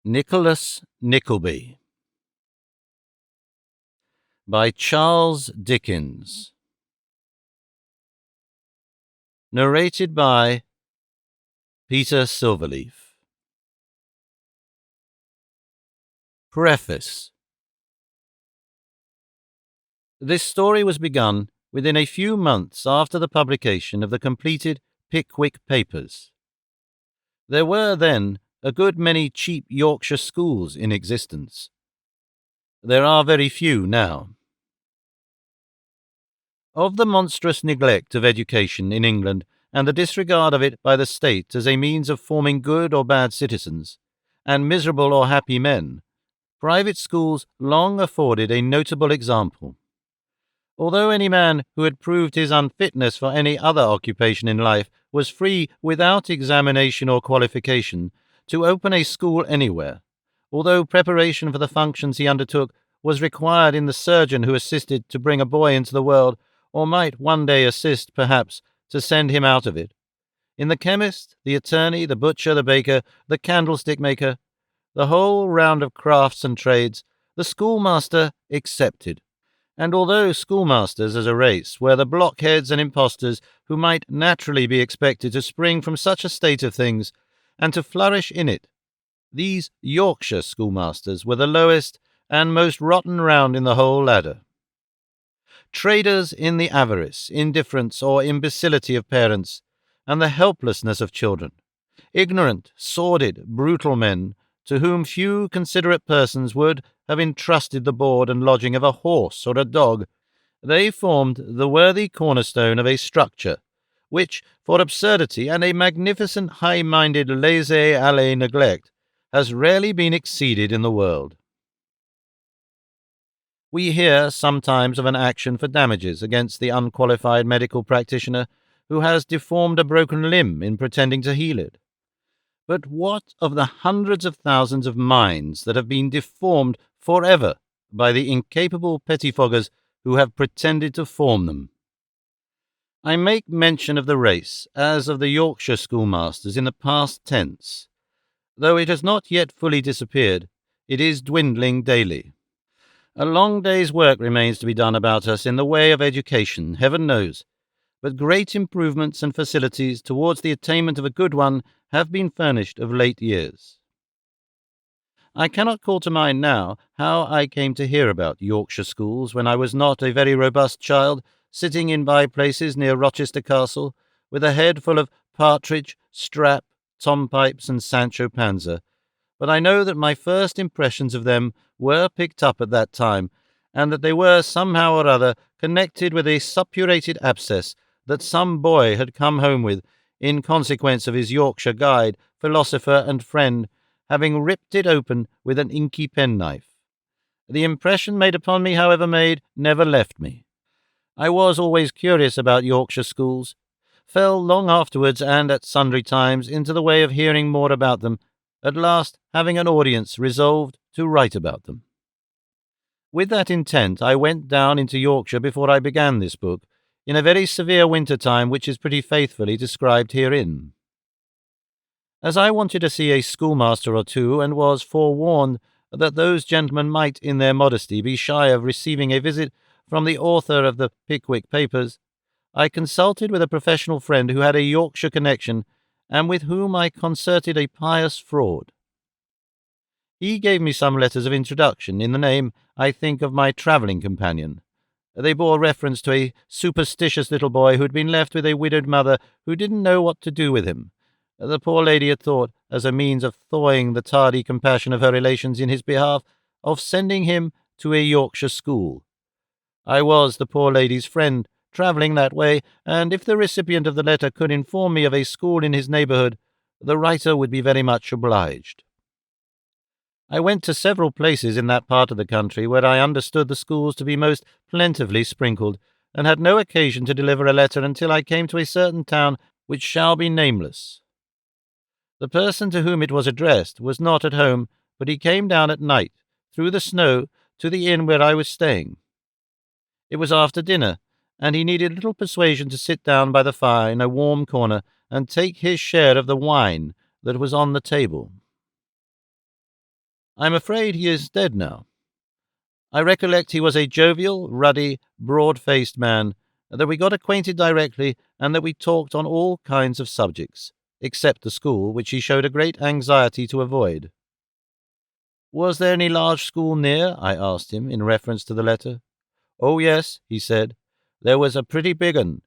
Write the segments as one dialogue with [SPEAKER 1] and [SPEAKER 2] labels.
[SPEAKER 1] Nickleby by Charles Dickens. Narrated by Peter Silverleaf. Preface. This story was begun within a few months after the publication of the completed Pickwick Papers. There were then a good many cheap Yorkshire schools in existence. There are very few now. Of the monstrous neglect of education in England and the disregard of it by the state as a means of forming good or bad citizens, and miserable or happy men, private schools long afforded a notable example. Although any man who had proved his unfitness for any other occupation in life was free, without examination or qualification, to open a school anywhere, although preparation for the functions he undertook was required in the surgeon who assisted to bring a boy into the world, or might one day assist, perhaps, to send him out of it, in the chemist, the attorney, the butcher, the baker, the candlestick-maker, the whole round of crafts and trades, the schoolmaster excepted. And although schoolmasters as a race were the blockheads and impostors who might naturally be expected to spring from such a state of things, and to flourish in it, these Yorkshire schoolmasters were the lowest and most rotten round in the whole ladder. Traders in the avarice, indifference, or imbecility of parents, and the helplessness of children, ignorant, sordid, brutal men, to whom few considerate persons would have entrusted the board and lodging of a horse or a dog, they formed the worthy cornerstone of a structure which, for absurdity and a magnificent high-minded laissez-aller neglect, has rarely been exceeded in the world. We hear sometimes of an action for damages against the unqualified medical practitioner who has deformed a broken limb in pretending to heal it. But what of the hundreds of thousands of minds that have been deformed forever by the incapable pettifoggers who have pretended to form them? I make mention of the race, as of the Yorkshire schoolmasters, in the past tense. Though it has not yet fully disappeared, it is dwindling daily. A long day's work remains to be done about us in the way of education, heaven knows, but great improvements and facilities towards the attainment of a good one have been furnished of late years. I cannot call to mind now how I came to hear about Yorkshire schools when I was not a very robust child, sitting in by-places near Rochester Castle, with a head full of partridge, strap, tom-pipes, and Sancho Panza, but I know that my first impressions of them were picked up at that time, and that they were somehow or other connected with a suppurated abscess that some boy had come home with, in consequence of his Yorkshire guide, philosopher, and friend having ripped it open with an inky penknife. The impression made upon me, however made, never left me. I was always curious about Yorkshire schools, fell long afterwards and at sundry times into the way of hearing more about them, at last having an audience resolved to write about them. With that intent I went down into Yorkshire before I began this book, in a very severe winter time which is pretty faithfully described herein. As I wanted to see a schoolmaster or two, and was forewarned that those gentlemen might, in their modesty, be shy of receiving a visit from the author of the Pickwick Papers, I consulted with a professional friend who had a Yorkshire connection, and with whom I concerted a pious fraud. He gave me some letters of introduction, in the name, I think, of my travelling companion. They bore reference to a superstitious little boy who had been left with a widowed mother who didn't know what to do with him. The poor lady had thought, as a means of thawing the tardy compassion of her relations in his behalf, of sending him to a Yorkshire school. I was the poor lady's friend, travelling that way, and if the recipient of the letter could inform me of a school in his neighbourhood, the writer would be very much obliged. I went to several places in that part of the country where I understood the schools to be most plentifully sprinkled, and had no occasion to deliver a letter until I came to a certain town which shall be nameless. The person to whom it was addressed was not at home, but he came down at night, through the snow, to the inn where I was staying. It was after dinner, and he needed little persuasion to sit down by the fire in a warm corner and take his share of the wine that was on the table. I'm afraid he is dead now. I recollect he was a jovial, ruddy, broad-faced man, that we got acquainted directly, and that we talked on all kinds of subjects, except the school, which he showed a great anxiety to avoid. Was there any large school near? I asked him, in reference to the letter. Oh, yes, he said. There was a pretty big un.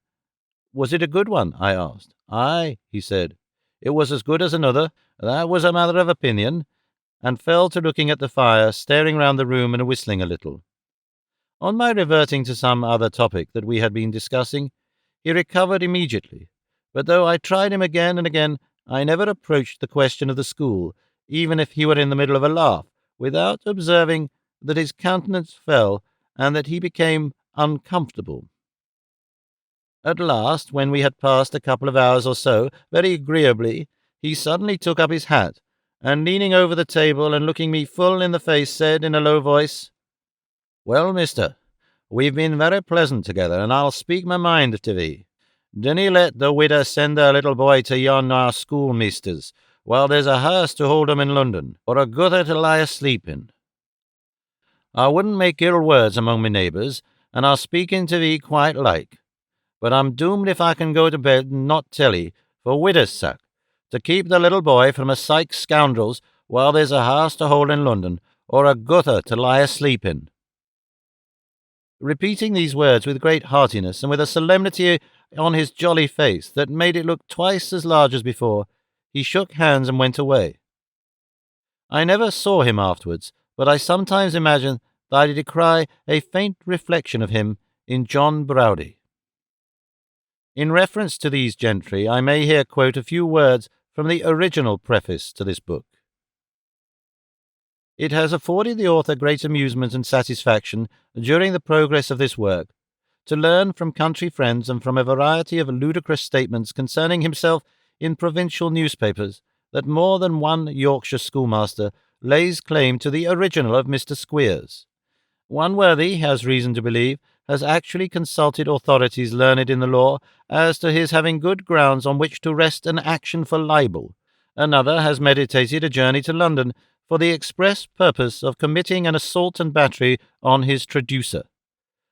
[SPEAKER 1] Was it a good one? I asked. Aye, he said. It was as good as another. That was a matter of opinion, and fell to looking at the fire, staring round the room and whistling a little. On my reverting to some other topic that we had been discussing, he recovered immediately, but though I tried him again and again, I never approached the question of the school, even if he were in the middle of a laugh, without observing that his countenance fell and that he became uncomfortable. At last, when we had passed a couple of hours or so, very agreeably, he suddenly took up his hat, and leaning over the table and looking me full in the face, said in a low voice, Well, mister, we've been very pleasant together, and I'll speak my mind to thee. Dinna let the widow send her little boy to yon our schoolmeasters, while there's a hearse to hold him in London, or a gutter to lie asleep in. I wouldn't make ill words among my neighbours, and I'll speak into thee quite like. But I'm doomed if I can go to bed and not tell 'ee, for widow's sake, to keep the little boy from a sight scoundrels while there's a house to hold in London, or a gutter to lie asleep in. Repeating these words with great heartiness, and with a solemnity on his jolly face that made it look twice as large as before, he shook hands and went away. I never saw him afterwards, but I sometimes imagine that I descry a faint reflection of him in John Browdie. In reference to these gentry, I may here quote a few words from the original preface to this book. It has afforded the author great amusement and satisfaction during the progress of this work, to learn from country friends and from a variety of ludicrous statements concerning himself in provincial newspapers, that more than one Yorkshire schoolmaster lays claim to the original of Mr. Squeers. One worthy, has reason to believe, has actually consulted authorities learned in the law as to his having good grounds on which to rest an action for libel. Another has meditated a journey to London for the express purpose of committing an assault and battery on his traducer.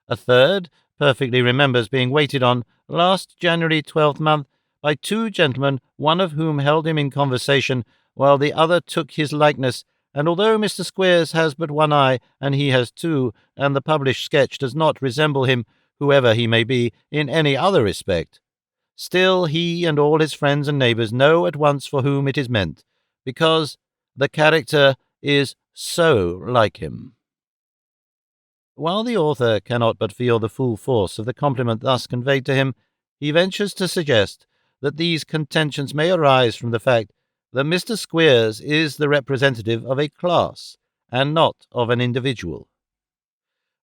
[SPEAKER 1] A third perfectly remembers being waited on last January 12th month by two gentlemen, one of whom held him in conversation while the other took his likeness, and although Mr. Squeers has but one eye, and he has two, and the published sketch does not resemble him, whoever he may be, in any other respect, still he and all his friends and neighbours know at once for whom it is meant, because the character is so like him. While the author cannot but feel the full force of the compliment thus conveyed to him, he ventures to suggest that these contentions may arise from the fact that Mr. Squeers is the representative of a class, and not of an individual.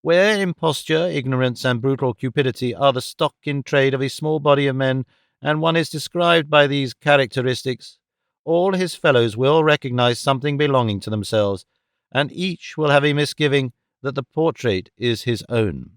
[SPEAKER 1] Where imposture, ignorance, and brutal cupidity are the stock in trade of a small body of men, and one is described by these characteristics, all his fellows will recognize something belonging to themselves, and each will have a misgiving that the portrait is his own.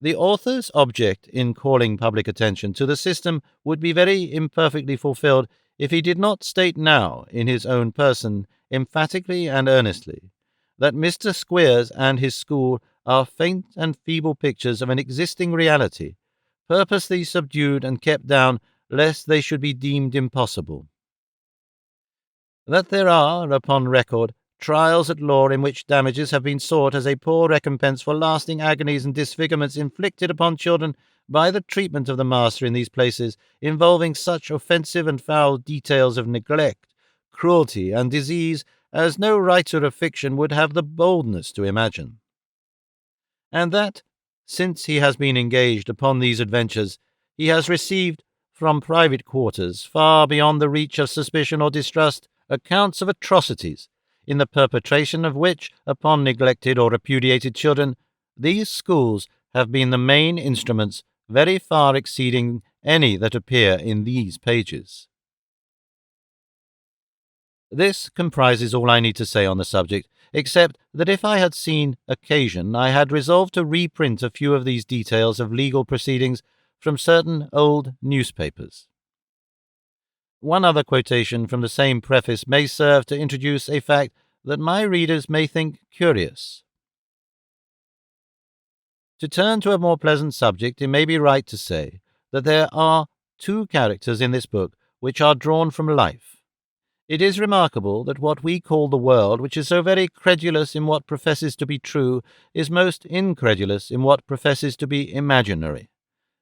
[SPEAKER 1] The author's object in calling public attention to the system would be very imperfectly fulfilled if he did not state now, in his own person, emphatically and earnestly, that Mr. Squeers and his school are faint and feeble pictures of an existing reality, purposely subdued and kept down lest they should be deemed impossible. That there are, upon record, trials at law in which damages have been sought as a poor recompense for lasting agonies and disfigurements inflicted upon children by the treatment of the master in these places, involving such offensive and foul details of neglect, cruelty, and disease as no writer of fiction would have the boldness to imagine. And that, since he has been engaged upon these adventures, he has received, from private quarters, far beyond the reach of suspicion or distrust, accounts of atrocities, in the perpetration of which, upon neglected or repudiated children, these schools have been the main instruments, very far exceeding any that appear in these pages. This comprises all I need to say on the subject, except that if I had seen occasion, I had resolved to reprint a few of these details of legal proceedings from certain old newspapers. One other quotation from the same preface may serve to introduce a fact that my readers may think curious. To turn to a more pleasant subject, it may be right to say that there are two characters in this book which are drawn from life. It is remarkable that what we call the world, which is so very credulous in what professes to be true, is most incredulous in what professes to be imaginary,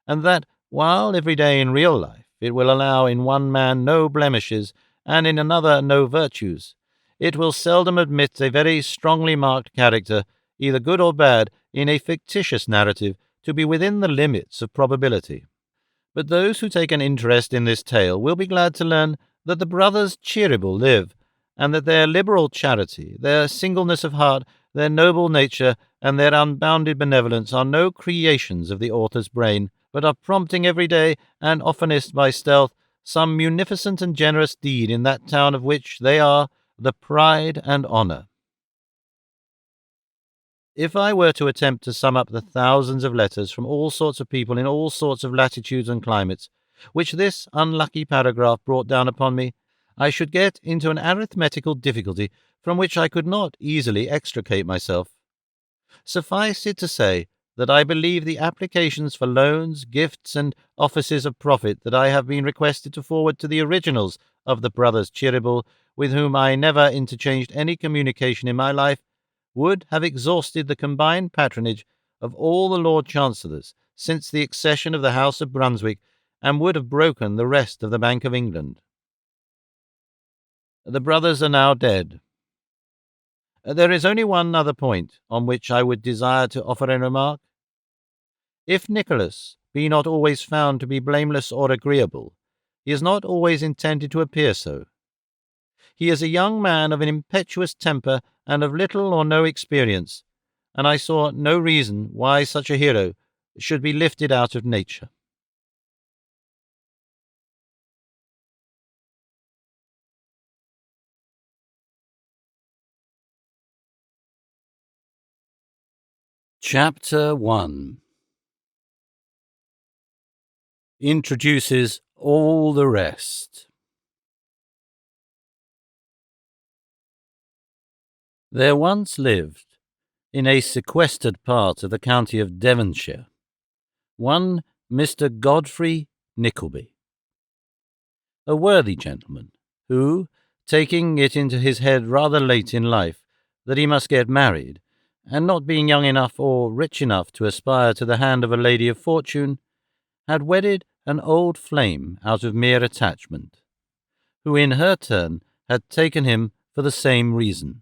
[SPEAKER 1] and that, while every day in real life it will allow in one man no blemishes, and in another no virtues, it will seldom admit a very strongly marked character, either good or bad, in a fictitious narrative, to be within the limits of probability. But those who take an interest in this tale will be glad to learn that the brothers Cheeryble live, and that their liberal charity, their singleness of heart, their noble nature, and their unbounded benevolence are no creations of the author's brain, but are prompting every day, and oftenest by stealth, some munificent and generous deed in that town of which they are the pride and honour. If I were to attempt to sum up the thousands of letters from all sorts of people in all sorts of latitudes and climates, which this unlucky paragraph brought down upon me, I should get into an arithmetical difficulty from which I could not easily extricate myself. Suffice it to say that I believe the applications for loans, gifts, and offices of profit that I have been requested to forward to the originals of the brothers Cheeryble, with whom I never interchanged any communication in my life, would have exhausted the combined patronage of all the Lord Chancellors since the accession of the House of Brunswick, and would have broken the rest of the Bank of England. The brothers are now dead. There is only one other point on which I would desire to offer a remark. If Nicholas be not always found to be blameless or agreeable, he is not always intended to appear so. He is a young man of an impetuous temper and of little or no experience, and I saw no reason why such a hero should be lifted out of nature. Chapter 1 introduces all the rest. There once lived, in a sequestered part of the county of Devonshire, one Mr. Godfrey Nickleby, a worthy gentleman, who, taking it into his head rather late in life that he must get married, and not being young enough or rich enough to aspire to the hand of a lady of fortune, had wedded an old flame out of mere attachment, who in her turn had taken him for the same reason.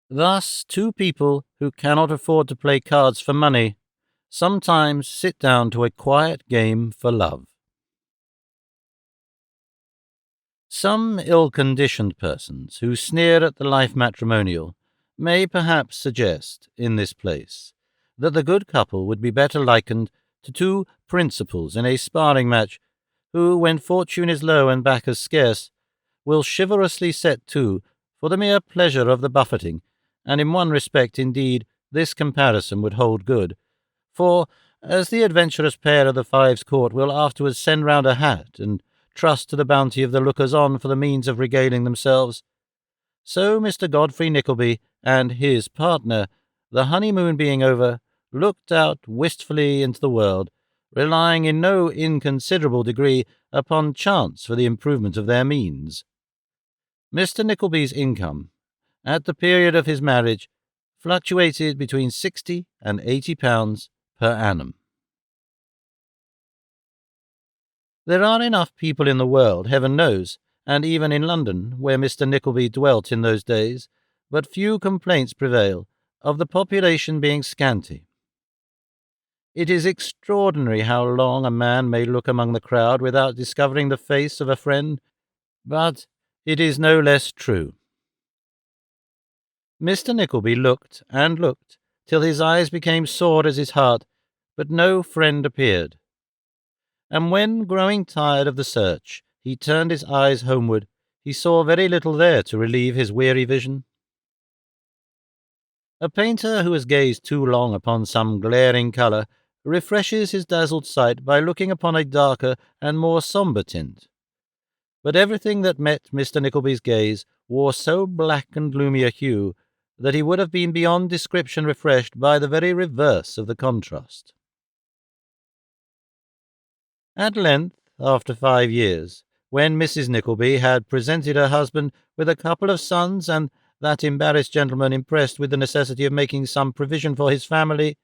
[SPEAKER 1] Thus, two people who cannot afford to play cards for money sometimes sit down to a quiet game for love. Some ill-conditioned persons who sneer at the life matrimonial may perhaps suggest, in this place, that the good couple would be better likened to two principals in a sparring match, who, when fortune is low and backers scarce, will chivalrously set to for the mere pleasure of the buffeting, and in one respect, indeed, this comparison would hold good, for, as the adventurous pair of the Fives Court will afterwards send round a hat and trust to the bounty of the lookers-on for the means of regaling themselves, so Mr. Godfrey Nickelby and his partner, the honeymoon being over, looked out wistfully into the world, relying in no inconsiderable degree upon chance for the improvement of their means. Mr. Nickleby's income, at the period of his marriage, fluctuated between £60 and £80 per annum. There are enough people in the world, heaven knows, and even in London, where Mr. Nickleby dwelt in those days, but few complaints prevail of the population being scanty. It is extraordinary how long a man may look among the crowd without discovering the face of a friend, but it is no less true. Mr. Nickleby looked and looked, till his eyes became sore as his heart, but no friend appeared. And when, growing tired of the search, he turned his eyes homeward, he saw very little there to relieve his weary vision. A painter who has gazed too long upon some glaring colour refreshes his dazzled sight by looking upon a darker and more sombre tint. but everything that met Mr. Nickleby's gaze wore so black and gloomy a hue that he would have been beyond description refreshed by the very reverse of the contrast. At length, after 5 years, when Mrs. Nickleby had presented her husband with a couple of sons, and that embarrassed gentleman, impressed with the necessity of making some provision for his family,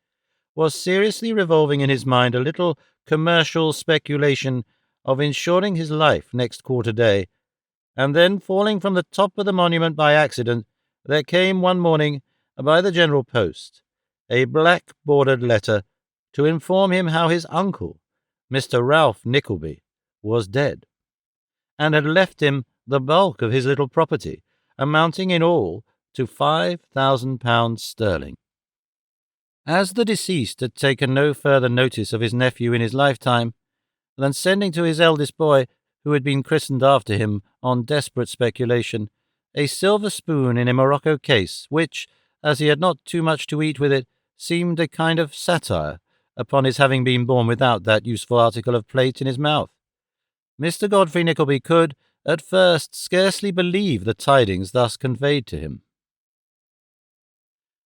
[SPEAKER 1] was seriously revolving in his mind a little commercial speculation of insuring his life next quarter-day, and then falling from the top of the monument by accident, there came one morning, by the general post, a black-bordered letter to inform him how his uncle, Mr. Ralph Nickleby, was dead, and had left him the bulk of his little property, amounting in all to £5,000 sterling. As the deceased had taken no further notice of his nephew in his lifetime than sending to his eldest boy, who had been christened after him on desperate speculation, a silver spoon in a morocco case, which, as he had not too much to eat with it, seemed a kind of satire upon his having been born without that useful article of plate in his mouth, Mr. Godfrey Nickleby could, at first, scarcely believe the tidings thus conveyed to him.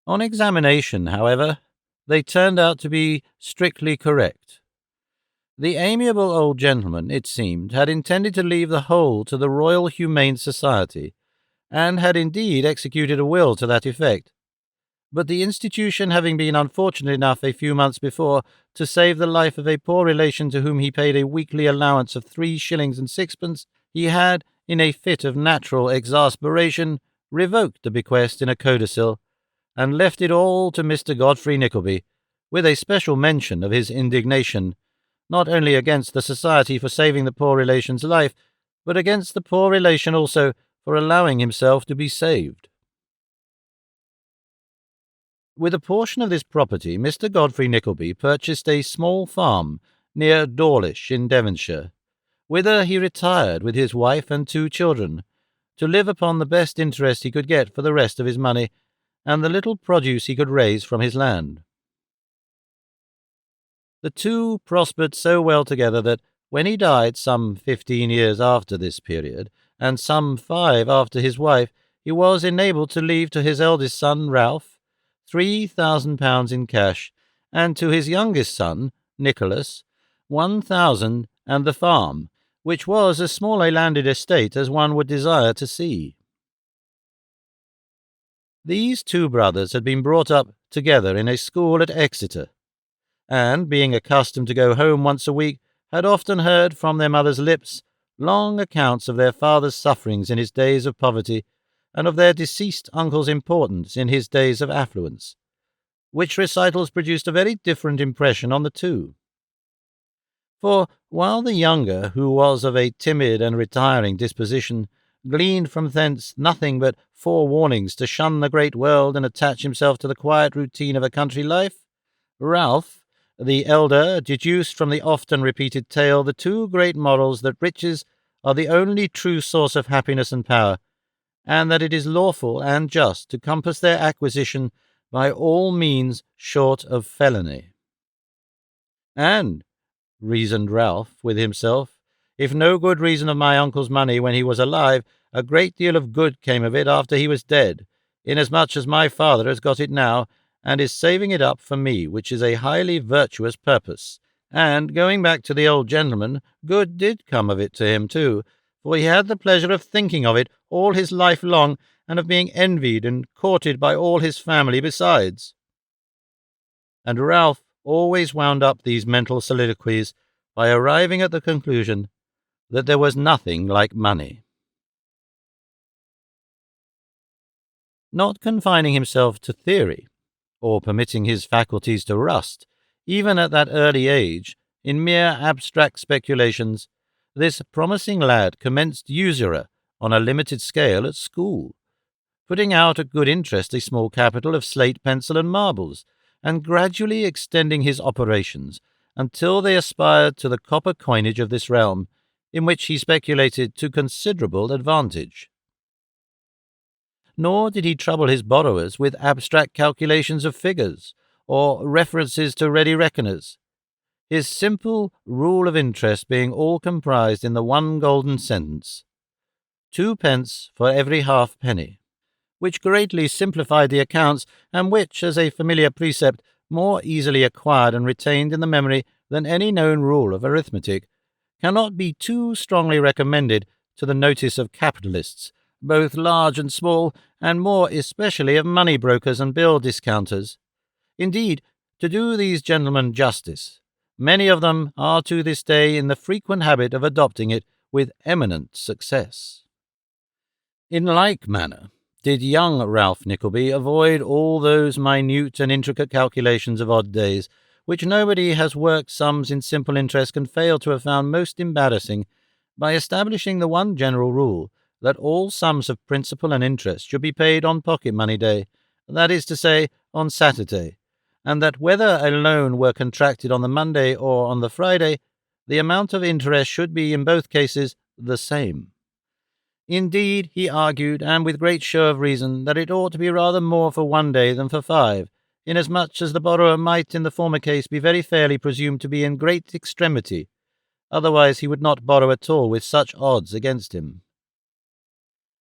[SPEAKER 1] On examination, however, they turned out to be strictly correct. The amiable old gentleman, it seemed, had intended to leave the whole to the Royal Humane Society, and had indeed executed a will to that effect. But the institution having been unfortunate enough a few months before to save the life of a poor relation to whom he paid a weekly allowance of 3 shillings and sixpence, he had, in a fit of natural exasperation, revoked the bequest in a codicil, and left it all to Mr. Godfrey Nickleby, with a special mention of his indignation, not only against the society for saving the poor relation's life, but against the poor relation also for allowing himself to be saved. With a portion of this property, Mr. Godfrey Nickleby purchased a small farm near Dawlish in Devonshire, whither he retired with his wife and 2 children, to live upon the best interest he could get for the rest of his money, and the little produce he could raise from his land. The two prospered so well together that, when he died some 15 years after this period, and some 5 after his wife, he was enabled to leave to his eldest son, Ralph, £3,000 in cash, and to his youngest son, Nicholas, 1,000 and the farm, which was as small a landed estate as one would desire to see. These 2 brothers had been brought up together in a school at Exeter, and, being accustomed to go home once a week, had often heard from their mother's lips long accounts of their father's sufferings in his days of poverty, and of their deceased uncle's importance in his days of affluence, which recitals produced a very different impression on the 2. For, while the younger, who was of a timid and retiring disposition, gleaned from thence nothing but forewarnings to shun the great world and attach himself to the quiet routine of a country life, Ralph, the elder, deduced from the often repeated tale the 2 great morals that riches are the only true source of happiness and power, and that it is lawful and just to compass their acquisition by all means short of felony. And, reasoned Ralph with himself, if no good reason of my uncle's money when he was alive, a great deal of good came of it after he was dead, inasmuch as my father has got it now, and is saving it up for me, which is a highly virtuous purpose. And, going back to the old gentleman, good did come of it to him too, for he had the pleasure of thinking of it all his life long, and of being envied and courted by all his family besides. And Ralph always wound up these mental soliloquies by arriving at the conclusion that there was nothing like money. Not confining himself to theory, or permitting his faculties to rust, even at that early age, in mere abstract speculations, this promising lad commenced usurer on a limited scale at school, putting out at good interest a small capital of slate, pencil, and marbles, and gradually extending his operations until they aspired to the copper coinage of this realm, in which he speculated to considerable advantage. Nor did he trouble his borrowers with abstract calculations of figures, or references to ready reckoners, his simple rule of interest being all comprised in the one golden sentence, 2 pence for every halfpenny, which greatly simplified the accounts, and which, as a familiar precept, more easily acquired and retained in the memory than any known rule of arithmetic, cannot be too strongly recommended to the notice of capitalists, both large and small, and more especially of money-brokers and bill-discounters. Indeed, to do these gentlemen justice, many of them are to this day in the frequent habit of adopting it with eminent success. In like manner did young Ralph Nickleby avoid all those minute and intricate calculations of odd days, which nobody has worked sums in simple interest can fail to have found most embarrassing, by establishing the one general rule that all sums of principal and interest should be paid on pocket-money day, that is to say, on Saturday, and that whether a loan were contracted on the Monday or on the Friday, the amount of interest should be in both cases the same. Indeed, he argued, and with great show of reason, that it ought to be rather more for 1 day than for 5, inasmuch as the borrower might in the former case be very fairly presumed to be in great extremity, otherwise he would not borrow at all with such odds against him.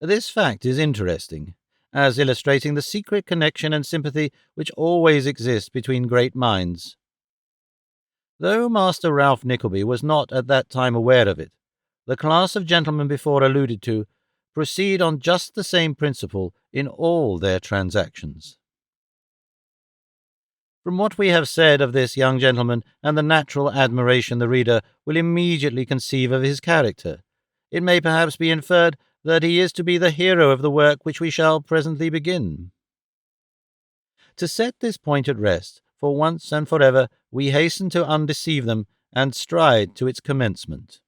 [SPEAKER 1] This fact is interesting, as illustrating the secret connection and sympathy which always exist between great minds. Though Master Ralph Nickleby was not at that time aware of it, the class of gentlemen before alluded to proceed on just the same principle in all their transactions. From what we have said of this young gentleman, and the natural admiration the reader will immediately conceive of his character, it may perhaps be inferred that he is to be the hero of the work which we shall presently begin. To set this point at rest, for once and for ever, we hasten to undeceive them, and stride to its commencement.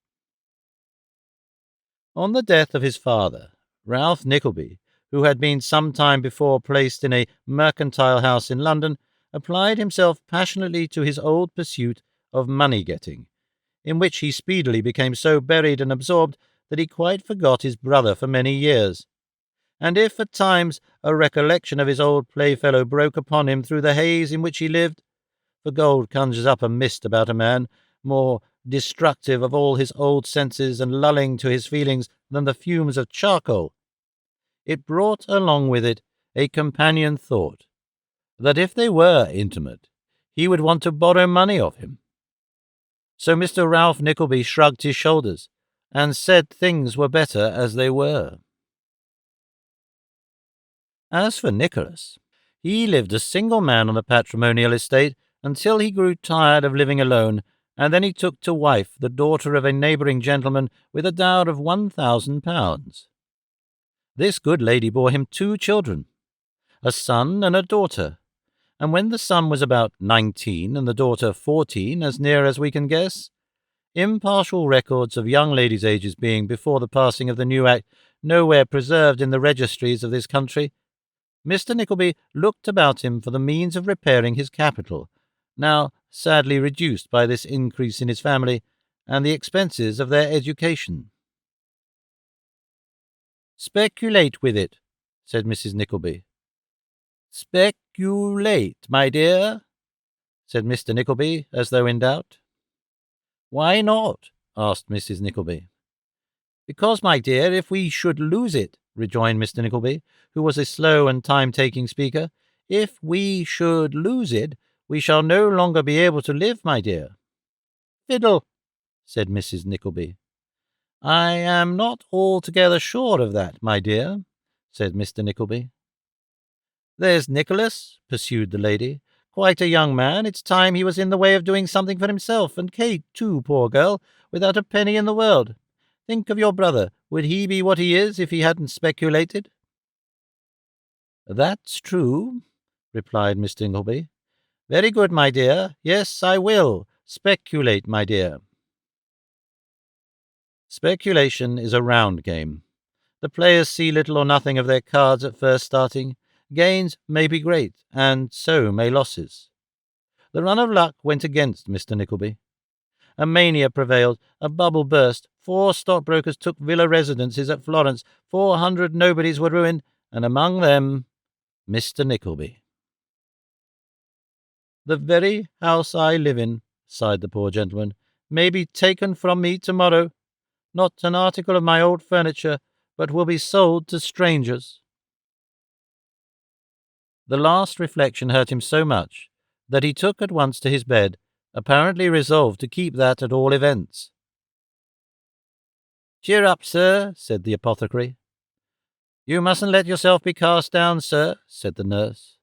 [SPEAKER 1] On the death of his father, Ralph Nickleby, who had been some time before placed in a mercantile house in London, applied himself passionately to his old pursuit of money-getting, in which he speedily became so buried and absorbed that he quite forgot his brother for many years. And if at times a recollection of his old playfellow broke upon him through the haze in which he lived, for gold conjures up a mist about a man, more destructive of all his old senses and lulling to his feelings than the fumes of charcoal, it brought along with it a companion thought, that if they were intimate, he would want to borrow money of him. So Mr. Ralph Nickleby shrugged his shoulders, and said things were better as they were. As for Nicholas, he lived a single man on the patrimonial estate until he grew tired of living alone, and then he took to wife the daughter of a neighbouring gentleman with a dower of £1,000. This good lady bore him 2 children, a son and a daughter, and when the son was about 19 and the daughter 14, as near as we can guess, impartial records of young ladies' ages being, before the passing of the new Act, nowhere preserved in the registries of this country, Mr. Nickleby looked about him for the means of repairing his capital, now sadly reduced by this increase in his family, and the expenses of their education. "Speculate with it," said Mrs. Nickleby. "Speculate, my dear," said Mr. Nickleby, as though in doubt. "Why not?" asked Mrs. Nickleby. "Because, my dear, if we should lose it," rejoined Mr. Nickleby, who was a slow and time-taking speaker, "if we should lose it, we shall no longer be able to live, my dear." "Fiddle," said Mrs. Nickleby. "I am not altogether sure of that, my dear," said Mr. Nickleby. "There's Nicholas," pursued the lady, "quite a young man. It's time he was in the way of doing something for himself, and Kate, too, poor girl, without a penny in the world. Think of your brother. Would he be what he is if he hadn't speculated?" "That's true," replied Mr. Nickleby. "Very good, my dear. Yes, I will. Speculate, my dear." Speculation is a round game. The players see little or nothing of their cards at first starting. Gains may be great, and so may losses. The run of luck went against Mr. Nickleby. A mania prevailed, a bubble burst, 4 stockbrokers took villa residences at Florence, 400 nobodies were ruined, and among them Mr. Nickleby. "The very house I live in," sighed the poor gentleman, "may be taken from me tomorrow. Not an article of my old furniture, but will be sold to strangers." The last reflection hurt him so much that he took at once to his bed, apparently resolved to keep that at all events. "Cheer up, sir," said the apothecary. "You mustn't let yourself be cast down, sir," said the nurse.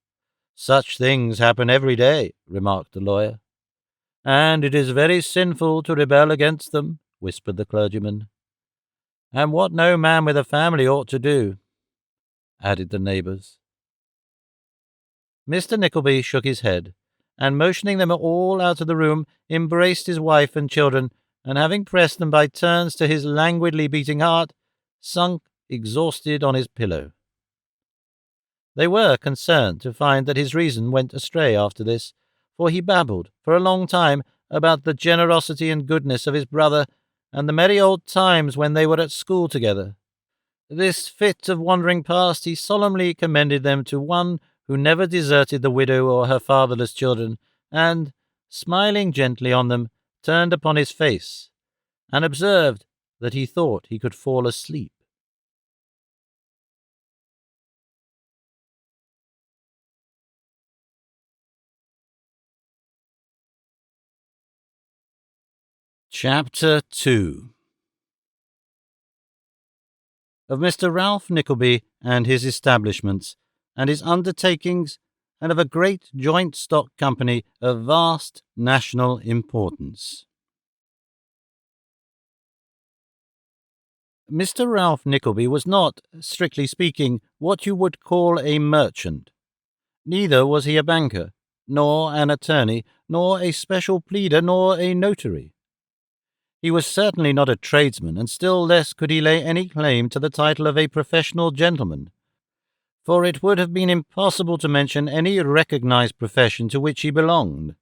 [SPEAKER 1] "Such things happen every day," remarked the lawyer. "And it is very sinful to rebel against them," whispered the clergyman. "And what no man with a family ought to do," added the neighbours. Mr. Nickleby shook his head, and motioning them all out of the room, embraced his wife and children, and having pressed them by turns to his languidly beating heart, sunk exhausted on his pillow. They were concerned to find that his reason went astray after this, for he babbled for a long time about the generosity and goodness of his brother, and the merry old times when they were at school together. This fit of wandering past he solemnly commended them to One who never deserted the widow or her fatherless children, and, smiling gently on them, turned upon his face, and observed that he thought he could fall asleep. Chapter 2. Of Mr. Ralph Nickleby and his establishments, and his undertakings, and of a great joint stock company of vast national importance. Mr. Ralph Nickleby was not, strictly speaking, what you would call a merchant. Neither was he a banker, nor an attorney, nor a special pleader, nor a notary. He was certainly not a tradesman, and still less could he lay any claim to the title of a professional gentleman, for it would have been impossible to mention any recognized profession to which he belonged.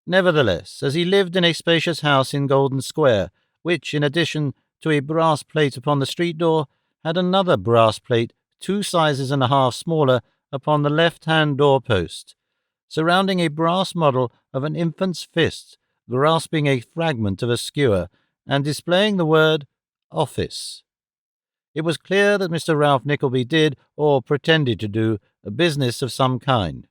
[SPEAKER 1] Nevertheless, as he lived in a spacious house in Golden Square, which, in addition to a brass plate upon the street door, had another brass plate 2 sizes and a half smaller upon the left-hand door-post, surrounding a brass model of an infant's fist grasping a fragment of a skewer, and displaying the word "Office." It was clear that Mr. Ralph Nickleby did, or pretended to do, a business of some kind,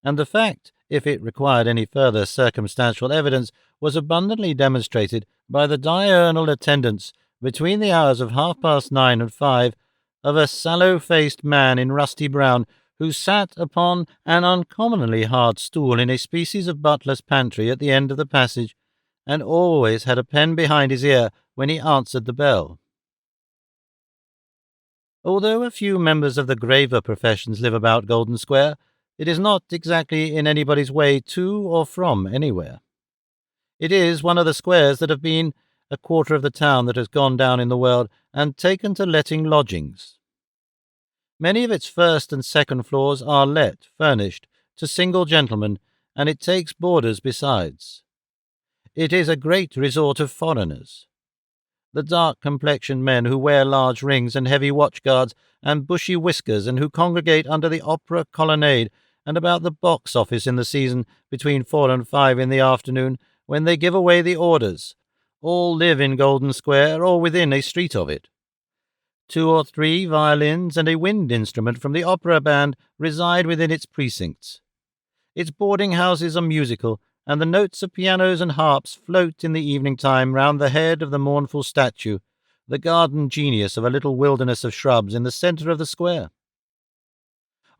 [SPEAKER 1] and the fact, if it required any further circumstantial evidence, was abundantly demonstrated by the diurnal attendance, between the hours of 9:30 and 5, of a sallow-faced man in rusty brown, who sat upon an uncommonly hard stool in a species of butler's pantry at the end of the passage, and always had a pen behind his ear when he answered the bell. Although a few members of the graver professions live about Golden Square, it is not exactly in anybody's way to or from anywhere. It is one of the squares that have been a quarter of the town that has gone down in the world, and taken to letting lodgings. Many of its first and second floors are let, furnished, to single gentlemen, and it takes boarders besides. It is a great resort of foreigners. The dark-complexioned men who wear large rings and heavy watch-guards and bushy whiskers, and who congregate under the opera colonnade and about the box-office in the season between 4 and 5 in the afternoon, when they give away the orders, all live in Golden Square or within a street of it. 2 or 3 violins and a wind instrument from the opera band reside within its precincts. Its boarding-houses are musical, and the notes of pianos and harps float in the evening time round the head of the mournful statue, the garden genius of a little wilderness of shrubs in the centre of the square.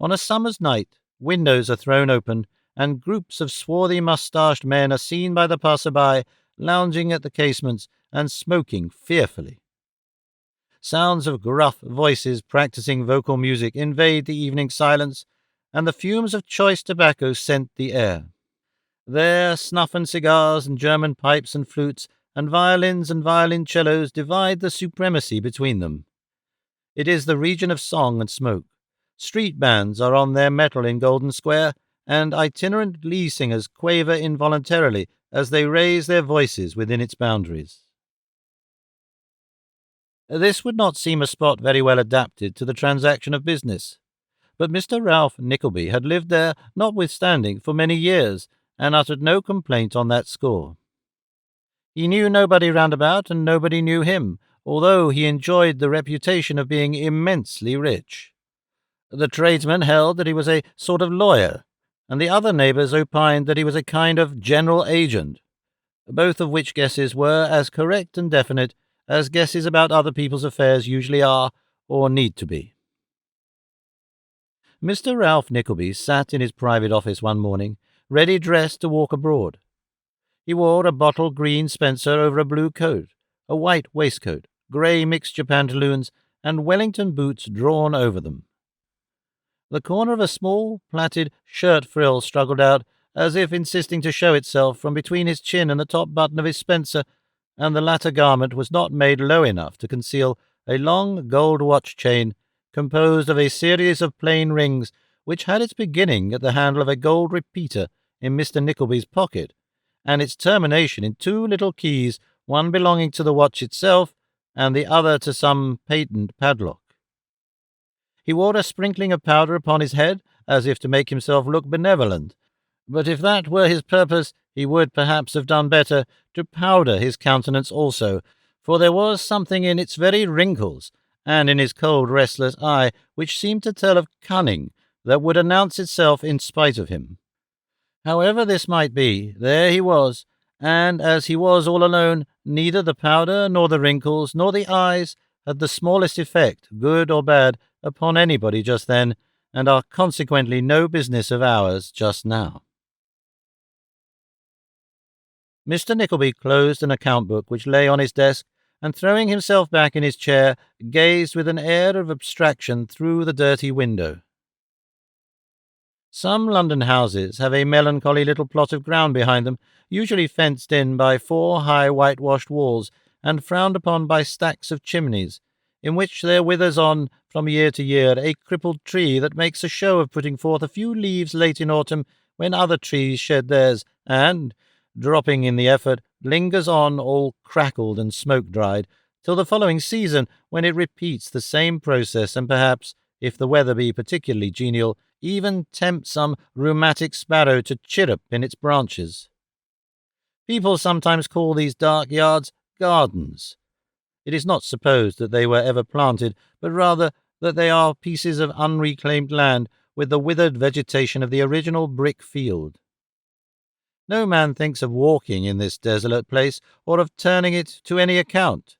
[SPEAKER 1] On a summer's night, windows are thrown open, and groups of swarthy moustached men are seen by the passer-by, lounging at the casements and smoking fearfully. Sounds of gruff voices practising vocal music invade the evening silence, and the fumes of choice tobacco scent the air. There, snuff and cigars and German pipes and flutes and violins and violoncellos divide the supremacy between them. It is the region of song and smoke. Street bands are on their mettle in Golden Square, and itinerant glee singers quaver involuntarily as they raise their voices within its boundaries. This would not seem a spot very well adapted to the transaction of business, but Mr. Ralph Nickleby had lived there, notwithstanding, for many years, and uttered no complaint on that score. He knew nobody round about, and nobody knew him, although he enjoyed the reputation of being immensely rich. The tradesmen held that he was a sort of lawyer, and the other neighbours opined that he was a kind of general agent, both of which guesses were as correct and definite as guesses about other people's affairs usually are or need to be. Mr. Ralph Nickleby sat in his private office one morning, ready dressed to walk abroad. He wore a bottle green spencer over a blue coat, a white waistcoat, grey mixture pantaloons, and Wellington boots drawn over them. The corner of a small, plaited shirt frill struggled out, as if insisting to show itself from between his chin and the top button of his spencer, and the latter garment was not made low enough to conceal a long gold watch chain composed of a series of plain rings, which had its beginning at the handle of a gold repeater in Mr. Nickleby's pocket, and its termination in two little keys, one belonging to the watch itself, and the other to some patent padlock. He wore a sprinkling of powder upon his head, as if to make himself look benevolent, but if that were his purpose, he would perhaps have done better to powder his countenance also, for there was something in its very wrinkles, and in his cold, restless eye, which seemed to tell of cunning that would announce itself in spite of him. However this might be, there he was, and as he was all alone, neither the powder nor the wrinkles nor the eyes had the smallest effect, good or bad, upon anybody just then, and are consequently no business of ours just now. Mr. Nickleby closed an account-book which lay on his desk, and throwing himself back in his chair, gazed with an air of abstraction through the dirty window. Some London houses have a melancholy little plot of ground behind them, usually fenced in by 4 high whitewashed walls, and frowned upon by stacks of chimneys, in which there withers on, from year to year, a crippled tree that makes a show of putting forth a few leaves late in autumn when other trees shed theirs, and, dropping in the effort, lingers on all crackled and smoke-dried, till the following season, when it repeats the same process, and perhaps, if the weather be particularly genial, even tempts some rheumatic sparrow to chirrup in its branches. People sometimes call these dark yards gardens. It is not supposed that they were ever planted, but rather that they are pieces of unreclaimed land with the withered vegetation of the original brick field. No man thinks of walking in this desolate place, or of turning it to any account.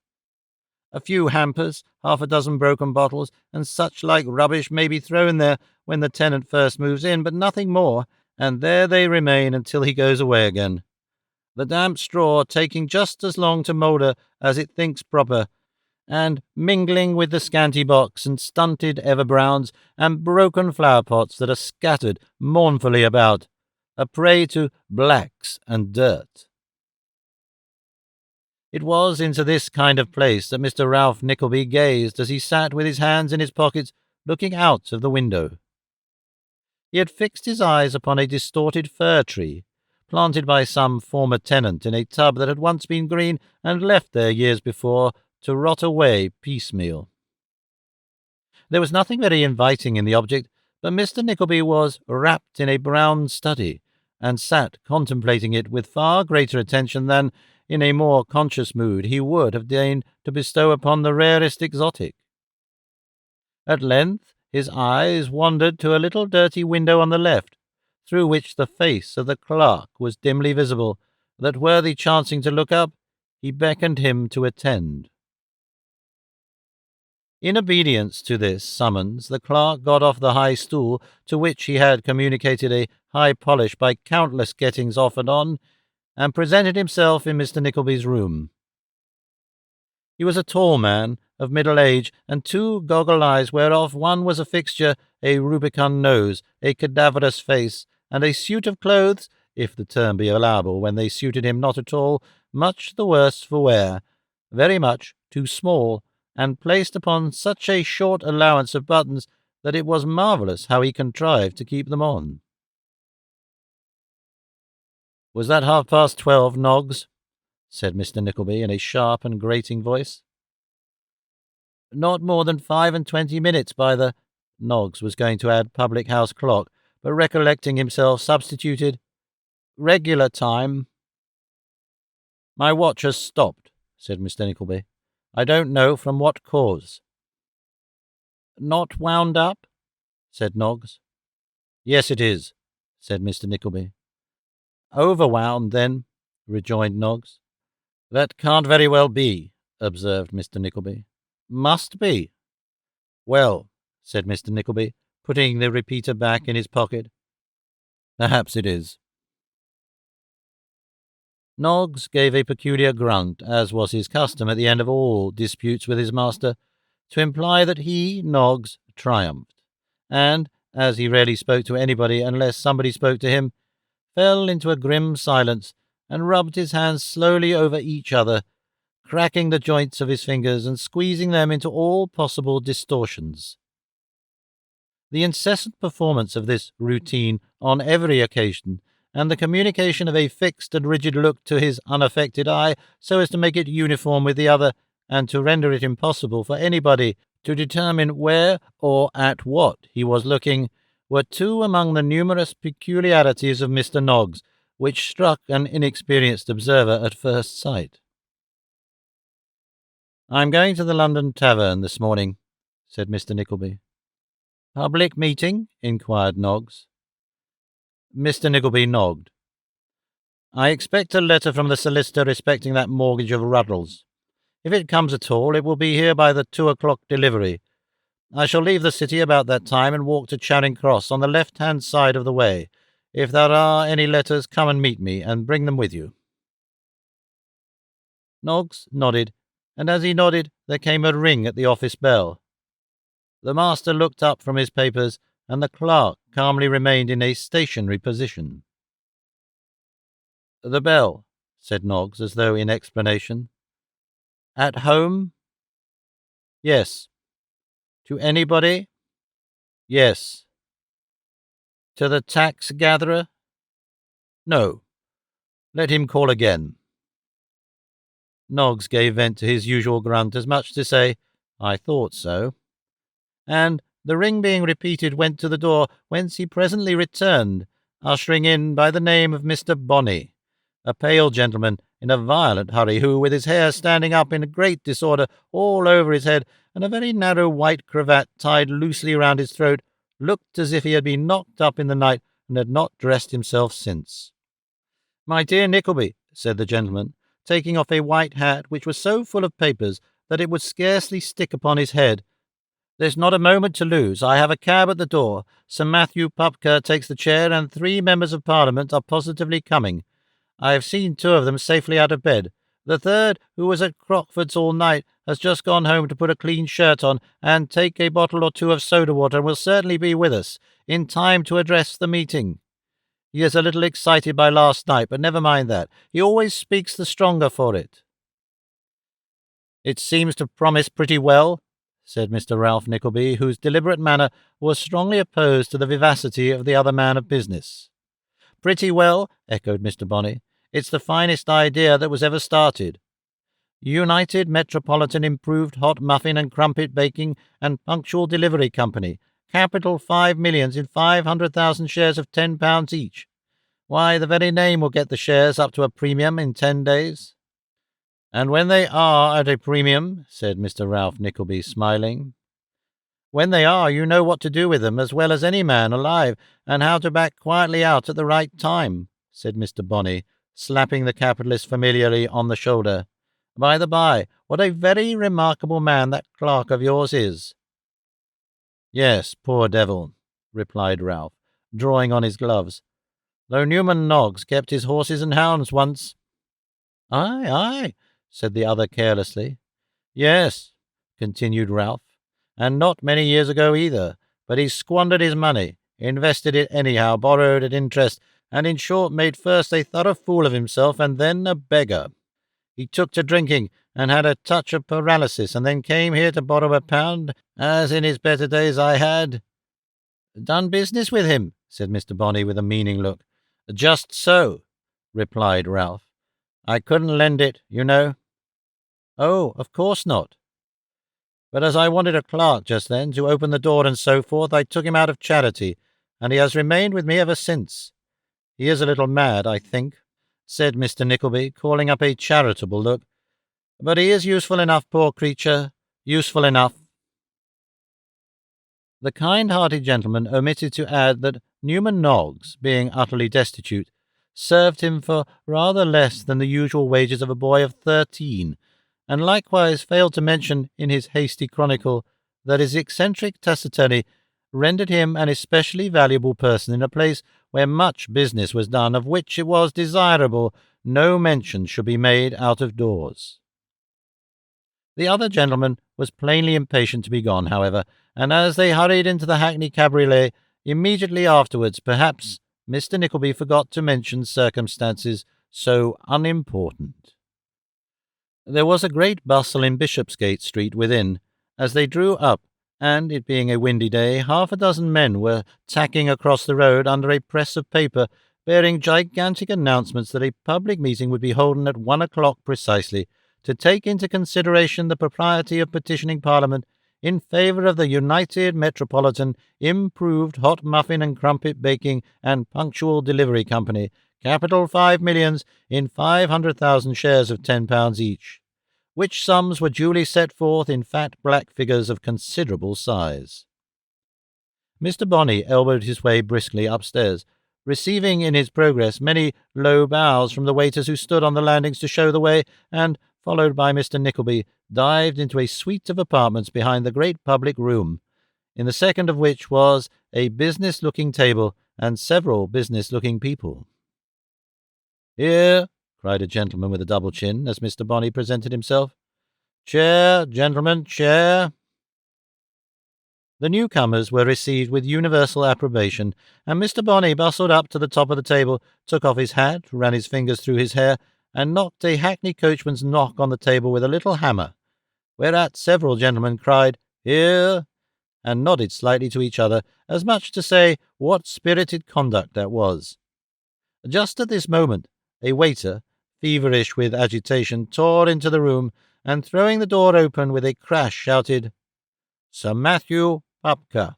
[SPEAKER 1] A few hampers, 6 broken bottles, and such like rubbish may be thrown there when the tenant first moves in, but nothing more, and there they remain until he goes away again, the damp straw taking just as long to moulder as it thinks proper, and mingling with the scanty box and stunted everbrowns and broken flower-pots that are scattered mournfully about, a prey to blacks and dirt. It was into this kind of place that Mr. Ralph Nickleby gazed as he sat with his hands in his pockets, looking out of the window. He had fixed his eyes upon a distorted fir tree, planted by some former tenant in a tub that had once been green and left there years before to rot away piecemeal. There was nothing very inviting in the object, but Mr. Nickleby was wrapped in a brown study, and sat contemplating it with far greater attention than, in a more conscious mood, he would have deigned to bestow upon the rarest exotic. At length his eyes wandered to a little dirty window on the left, through which the face of the clerk was dimly visible, that worthy chancing to look up, he beckoned him to attend. In obedience to this summons, the clerk got off the high stool to which he had communicated a high polish by countless gettings off and on, and presented himself in Mr. Nickleby's room. He was a tall man, of middle age, and 2 goggle eyes, whereof one was a fixture, a rubicund nose, a cadaverous face, and a suit of clothes, if the term be allowable when they suited him not at all, much the worse for wear, very much too small, and placed upon such a short allowance of buttons that it was marvellous how he contrived to keep them on. "Was that 12:30, Noggs?" said Mr. Nickleby in a sharp and grating voice. "Not more than 25 minutes by the—" Noggs was going to add public-house clock, but recollecting himself, substituted "regular time." "My watch has stopped," said Mr. Nickleby. I don't know from what cause." "Not wound up?" said Noggs. "Yes, it is," said Mr. Nickleby. "Overwound, then," rejoined Noggs. "That can't very well be," observed Mr. Nickleby. "Must be." "Well," said Mr. Nickleby, putting the repeater back in his pocket, "perhaps it is." Noggs gave a peculiar grunt, as was his custom at the end of all disputes with his master, to imply that he, Noggs, triumphed, and, as he rarely spoke to anybody unless somebody spoke to him, fell into a grim silence and rubbed his hands slowly over each other, cracking the joints of his fingers and squeezing them into all possible distortions. The incessant performance of this routine on every occasion, and the communication of a fixed and rigid look to his unaffected eye so as to make it uniform with the other, and to render it impossible for anybody to determine where or at what he was looking, were two among the numerous peculiarities of Mr. Noggs, which struck an inexperienced observer at first sight. "I'm going to the London Tavern this morning," said Mr. Nickleby. "Public meeting?" inquired Noggs. Mr. Nickleby nodded. "I expect a letter from the solicitor respecting that mortgage of Ruddles. If it comes at all, it will be here by the 2 o'clock delivery. I shall leave the city about that time and walk to Charing Cross on the left-hand side of the way. If there are any letters, come and meet me, and bring them with you." Noggs nodded, and as he nodded there came a ring at the office bell. The master looked up from his papers, and the clerk calmly remained in a stationary position. "The bell," said Noggs, as though in explanation. "At home?" "Yes." "To anybody?" "Yes." "To the tax-gatherer?" "No. Let him call again." Noggs gave vent to his usual grunt, as much to say, "I thought so," and, the ring being repeated, went to the door, whence he presently returned, ushering in by the name of Mr. Bonney, a pale gentleman in a violent hurry, who, with his hair standing up in great disorder all over his head, and a very narrow white cravat tied loosely round his throat, looked as if he had been knocked up in the night and had not dressed himself since. "My dear Nickleby," said the gentleman, taking off a white hat which was so full of papers that it would scarcely stick upon his head, "there's not a moment to lose. I have a cab at the door. Sir Matthew Pupker takes the chair, and 3 members of Parliament are positively coming. I have seen 2 of them safely out of bed. The third, who was at Crockford's all night, has just gone home to put a clean shirt on and take a bottle or 2 of soda water, and will certainly be with us in time to address the meeting. He is a little excited by last night, but never mind that. He always speaks the stronger for it." "It seems to promise pretty well," said Mr. Ralph Nickleby, whose deliberate manner was strongly opposed to the vivacity of the other man of business. "Pretty well," echoed Mr. Bonney. "It's the finest idea that was ever started. United Metropolitan Improved Hot Muffin and Crumpet Baking and Punctual Delivery Company. Capital 5 millions in 500,000 shares of £10 each. Why, the very name will get the shares up to a premium in 10 days. "And when they are at a premium," said Mr. Ralph Nickleby, smiling, "when they are, you know what to do with them as well as any man alive, and how to back quietly out at the right time," said Mr. Bonney, slapping the capitalist familiarly on the shoulder. "By the by, what a very remarkable man that clerk of yours is." "Yes, poor devil," replied Ralph, drawing on his gloves, "though Newman Noggs kept his horses and hounds once." "Aye, aye," said the other carelessly. "Yes," continued Ralph, "and not many years ago either, but he squandered his money, invested it anyhow, borrowed at interest, and in short made first a thorough fool of himself and then a beggar. He took to drinking, and had a touch of paralysis, and then came here to borrow £1, as in his better days I had—" "Done business with him?" said Mr. Bonney, with a meaning look. "Just so," replied Ralph. "I couldn't lend it, you know." "Oh, of course not." "But as I wanted a clerk just then to open the door and so forth, I took him out of charity, and he has remained with me ever since. He is a little mad, I think," said Mr. Nickleby, calling up a charitable look, But he is useful enough, poor creature, useful enough." The kind-hearted gentleman omitted to add that Newman Noggs, being utterly destitute, served him for rather less than the usual wages of a boy of 13, and likewise failed to mention in his hasty chronicle that his eccentric taciturnity rendered him an especially valuable person in a place where much business was done of which it was desirable no mention should be made out of doors. The other gentleman was plainly impatient to be gone, however, and as they hurried into the hackney cabriolet immediately afterwards, perhaps Mr. Nickleby forgot to mention circumstances so unimportant. There was a great bustle in Bishopsgate Street within, as they drew up, and, it being a windy day, 6 men were tacking across the road under a press of paper bearing gigantic announcements that a public meeting would be holden at 1 o'clock precisely, to take into consideration the propriety of petitioning Parliament in favour of the United Metropolitan Improved Hot Muffin and Crumpet Baking and Punctual Delivery Company, capital 5 millions, in 500,000 shares of £10 each, which sums were duly set forth in fat black figures of considerable size. Mr. Bonney elbowed his way briskly upstairs, receiving in his progress many low bows from the waiters who stood on the landings to show the way, and, followed by Mr. Nickleby, dived into a suite of apartments behind the great public room, in the second of which was a business-looking table and several business-looking people. "Here," cried a gentleman with a double chin, as Mr. Bonney presented himself. "Chair, gentlemen, chair." The newcomers were received with universal approbation, and Mr. Bonney bustled up to the top of the table, took off his hat, ran his fingers through his hair, and knocked a hackney coachman's knock on the table with a little hammer, whereat several gentlemen cried, "Here," and nodded slightly to each other, as much to say what spirited conduct that was. Just at this moment, a waiter, feverish with agitation, tore into the room, and throwing the door open with a crash, shouted, "Sir Matthew Pupker."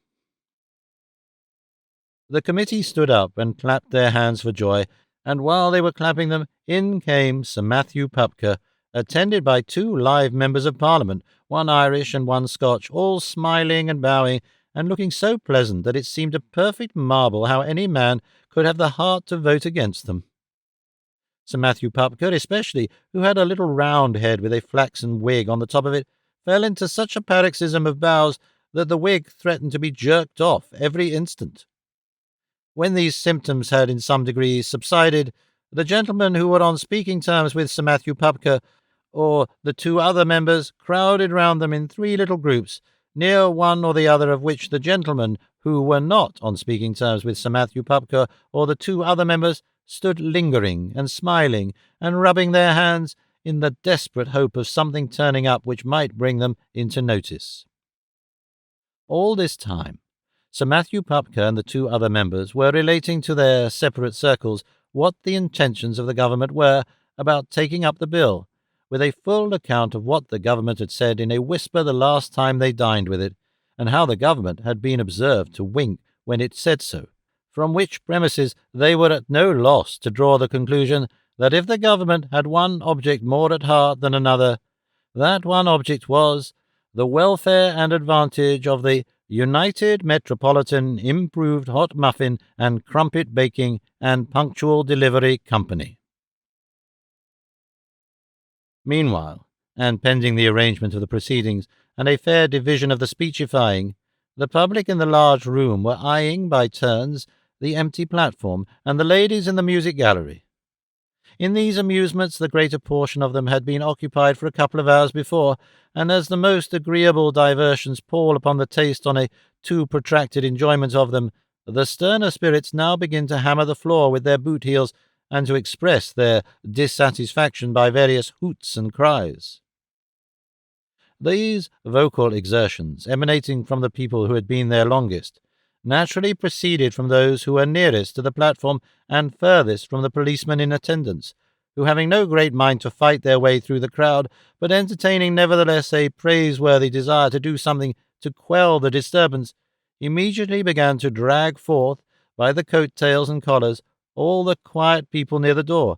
[SPEAKER 1] The committee stood up and clapped their hands for joy, and while they were clapping them, in came Sir Matthew Pupker, attended by 2 live members of Parliament, one Irish and one Scotch, all smiling and bowing, and looking so pleasant that it seemed a perfect marvel how any man could have the heart to vote against them. Sir Matthew Pupker especially, who had a little round head with a flaxen wig on the top of it, fell into such a paroxysm of bows that the wig threatened to be jerked off every instant. When these symptoms had in some degree subsided, the gentlemen who were on speaking terms with Sir Matthew Pupker, or the 2 other members, crowded round them in 3 little groups, near one or the other of which the gentlemen who were not on speaking terms with Sir Matthew Pupker or the 2 other members stood lingering and smiling and rubbing their hands in the desperate hope of something turning up which might bring them into notice. All this time, Sir Matthew Pupker and the 2 other members were relating to their separate circles what the intentions of the government were about taking up the bill, with a full account of what the government had said in a whisper the last time they dined with it, and how the government had been observed to wink when it said so, from which premises they were at no loss to draw the conclusion that if the government had one object more at heart than another, that one object was the welfare and advantage of the United Metropolitan Improved Hot Muffin and Crumpet Baking and Punctual Delivery Company. Meanwhile, and pending the arrangement of the proceedings and a fair division of the speechifying, the public in the large room were eyeing by turns the empty platform and the ladies in the music gallery. In these amusements the greater portion of them had been occupied for a couple of hours before, and as the most agreeable diversions pall upon the taste on a too protracted enjoyment of them, the sterner spirits now begin to hammer the floor with their boot heels and to express their dissatisfaction by various hoots and cries. These vocal exertions, emanating from the people who had been there longest, naturally proceeded from those who were nearest to the platform and furthest from the policemen in attendance, who, having no great mind to fight their way through the crowd, but entertaining nevertheless a praiseworthy desire to do something to quell the disturbance, immediately began to drag forth, by the coat-tails and collars, all the quiet people near the door,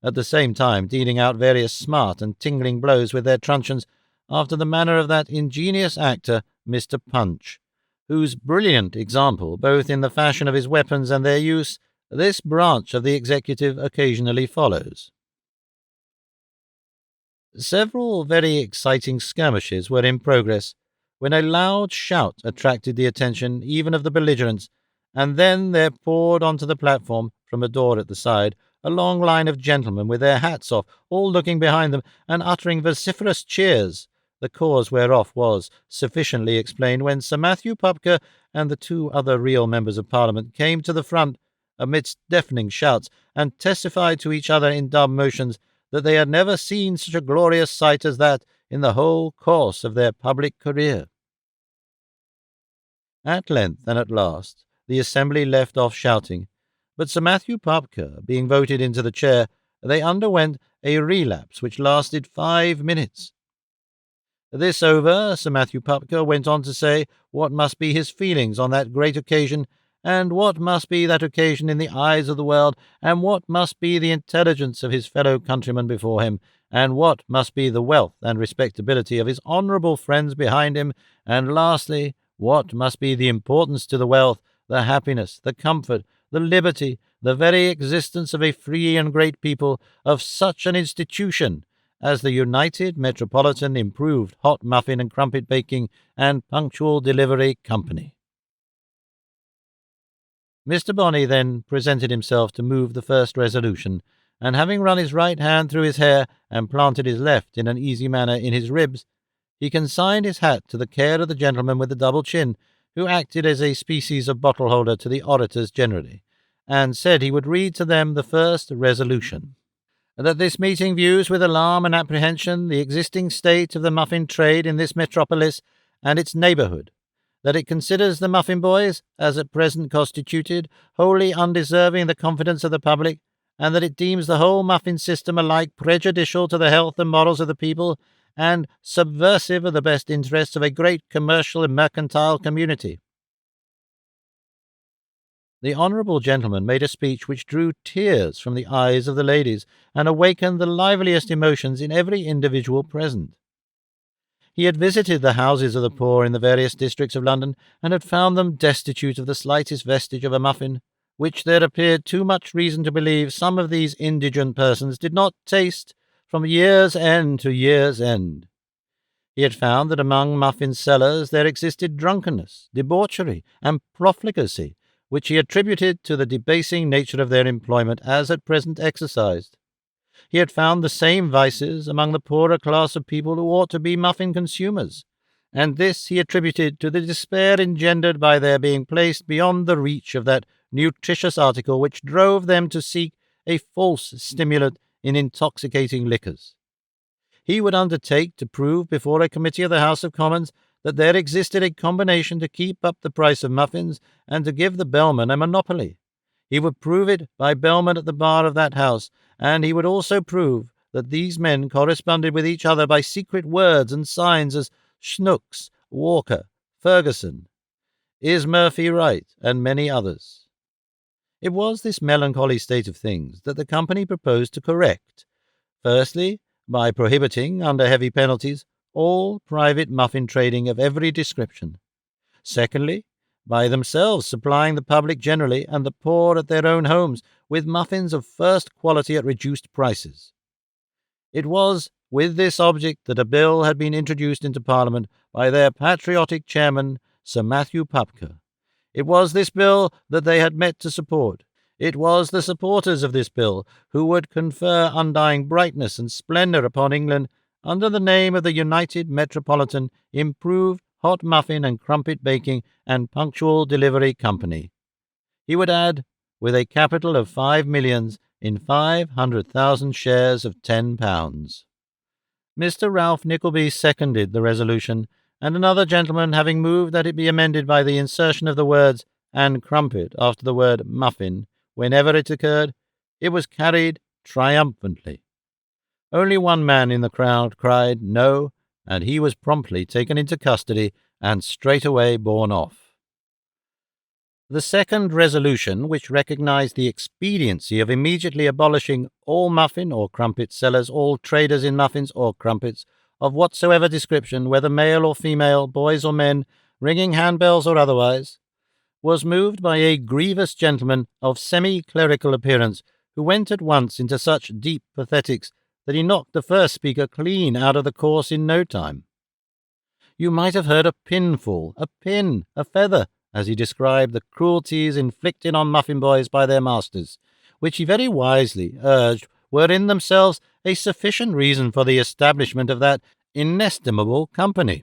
[SPEAKER 1] at the same time dealing out various smart and tingling blows with their truncheons, after the manner of that ingenious actor, Mr. Punch, whose brilliant example, both in the fashion of his weapons and their use, this branch of the executive occasionally follows. Several very exciting skirmishes were in progress, when a loud shout attracted the attention even of the belligerents, and then there poured onto the platform, from a door at the side, a long line of gentlemen with their hats off, all looking behind them, and uttering vociferous cheers, the cause whereof was sufficiently explained when Sir Matthew Pupker and the two other real members of Parliament came to the front, amidst deafening shouts, and testified to each other in dumb motions that they had never seen such a glorious sight as that in the whole course of their public career. At length and at last the assembly left off shouting, but Sir Matthew Pupker being voted into the chair, they underwent a relapse which lasted 5 minutes. This over, Sir Matthew Pupker went on to say what must be his feelings on that great occasion, and what must be that occasion in the eyes of the world, and what must be the intelligence of his fellow countrymen before him, and what must be the wealth and respectability of his honourable friends behind him, and lastly, what must be the importance to the wealth, the happiness, the comfort, the liberty, the very existence of a free and great people, of such an institution as the United Metropolitan Improved Hot Muffin and Crumpet Baking and Punctual Delivery Company. Mr. Bonney then presented himself to move the first resolution, and having run his right hand through his hair and planted his left in an easy manner in his ribs, he consigned his hat to the care of the gentleman with the double chin, who acted as a species of bottle-holder to the orators generally, and said he would read to them the first resolution. That this meeting views with alarm and apprehension the existing state of the muffin trade in this metropolis and its neighbourhood, that it considers the muffin boys, as at present constituted, wholly undeserving the confidence of the public, and that it deems the whole muffin system alike prejudicial to the health and morals of the people, and subversive of the best interests of a great commercial and mercantile community. The honourable gentleman made a speech which drew tears from the eyes of the ladies, and awakened the liveliest emotions in every individual present. He had visited the houses of the poor in the various districts of London, and had found them destitute of the slightest vestige of a muffin, which there appeared too much reason to believe some of these indigent persons did not taste from year's end to year's end. He had found that among muffin sellers there existed drunkenness, debauchery, and profligacy, which he attributed to the debasing nature of their employment as at present exercised. He had found the same vices among the poorer class of people who ought to be muffin consumers, and this he attributed to the despair engendered by their being placed beyond the reach of that nutritious article which drove them to seek a false stimulant in intoxicating liquors. He would undertake to prove before a committee of the House of Commons that there existed a combination to keep up the price of muffins and to give the bellman a monopoly. He would prove it by bellmen at the bar of that house, and he would also prove that these men corresponded with each other by secret words and signs as Snooks, Walker, Ferguson, Is Murphy right, and many others. It was this melancholy state of things that the company proposed to correct, firstly, by prohibiting, under heavy penalties, all private muffin trading of every description. Secondly, by themselves supplying the public generally and the poor at their own homes with muffins of first quality at reduced prices. It was with this object that a bill had been introduced into Parliament by their patriotic chairman, Sir Matthew Pupker. It was this bill that they had met to support. It was the supporters of this bill who would confer undying brightness and splendour upon England under the name of the United Metropolitan Improved Hot Muffin and Crumpet Baking and Punctual Delivery Company. He would add, with a capital of 5 millions in 500,000 shares of £10. Mr. Ralph Nickelby seconded the resolution, and another gentleman having moved that it be amended by the insertion of the words "and crumpet" after the word "muffin" whenever it occurred, it was carried triumphantly. Only one man in the crowd cried "No," and he was promptly taken into custody and straightway borne off. The second resolution, which recognized the expediency of immediately abolishing all muffin or crumpet sellers, all traders in muffins or crumpets, of whatsoever description, whether male or female, boys or men, ringing handbells or otherwise, was moved by a grievous gentleman of semi-clerical appearance, who went at once into such deep pathetics that he knocked the first speaker clean out of the course in no time. You might have heard a pin fall, a pin, a feather, as he described the cruelties inflicted on muffin boys by their masters, which he very wisely urged were in themselves a sufficient reason for the establishment of that inestimable company.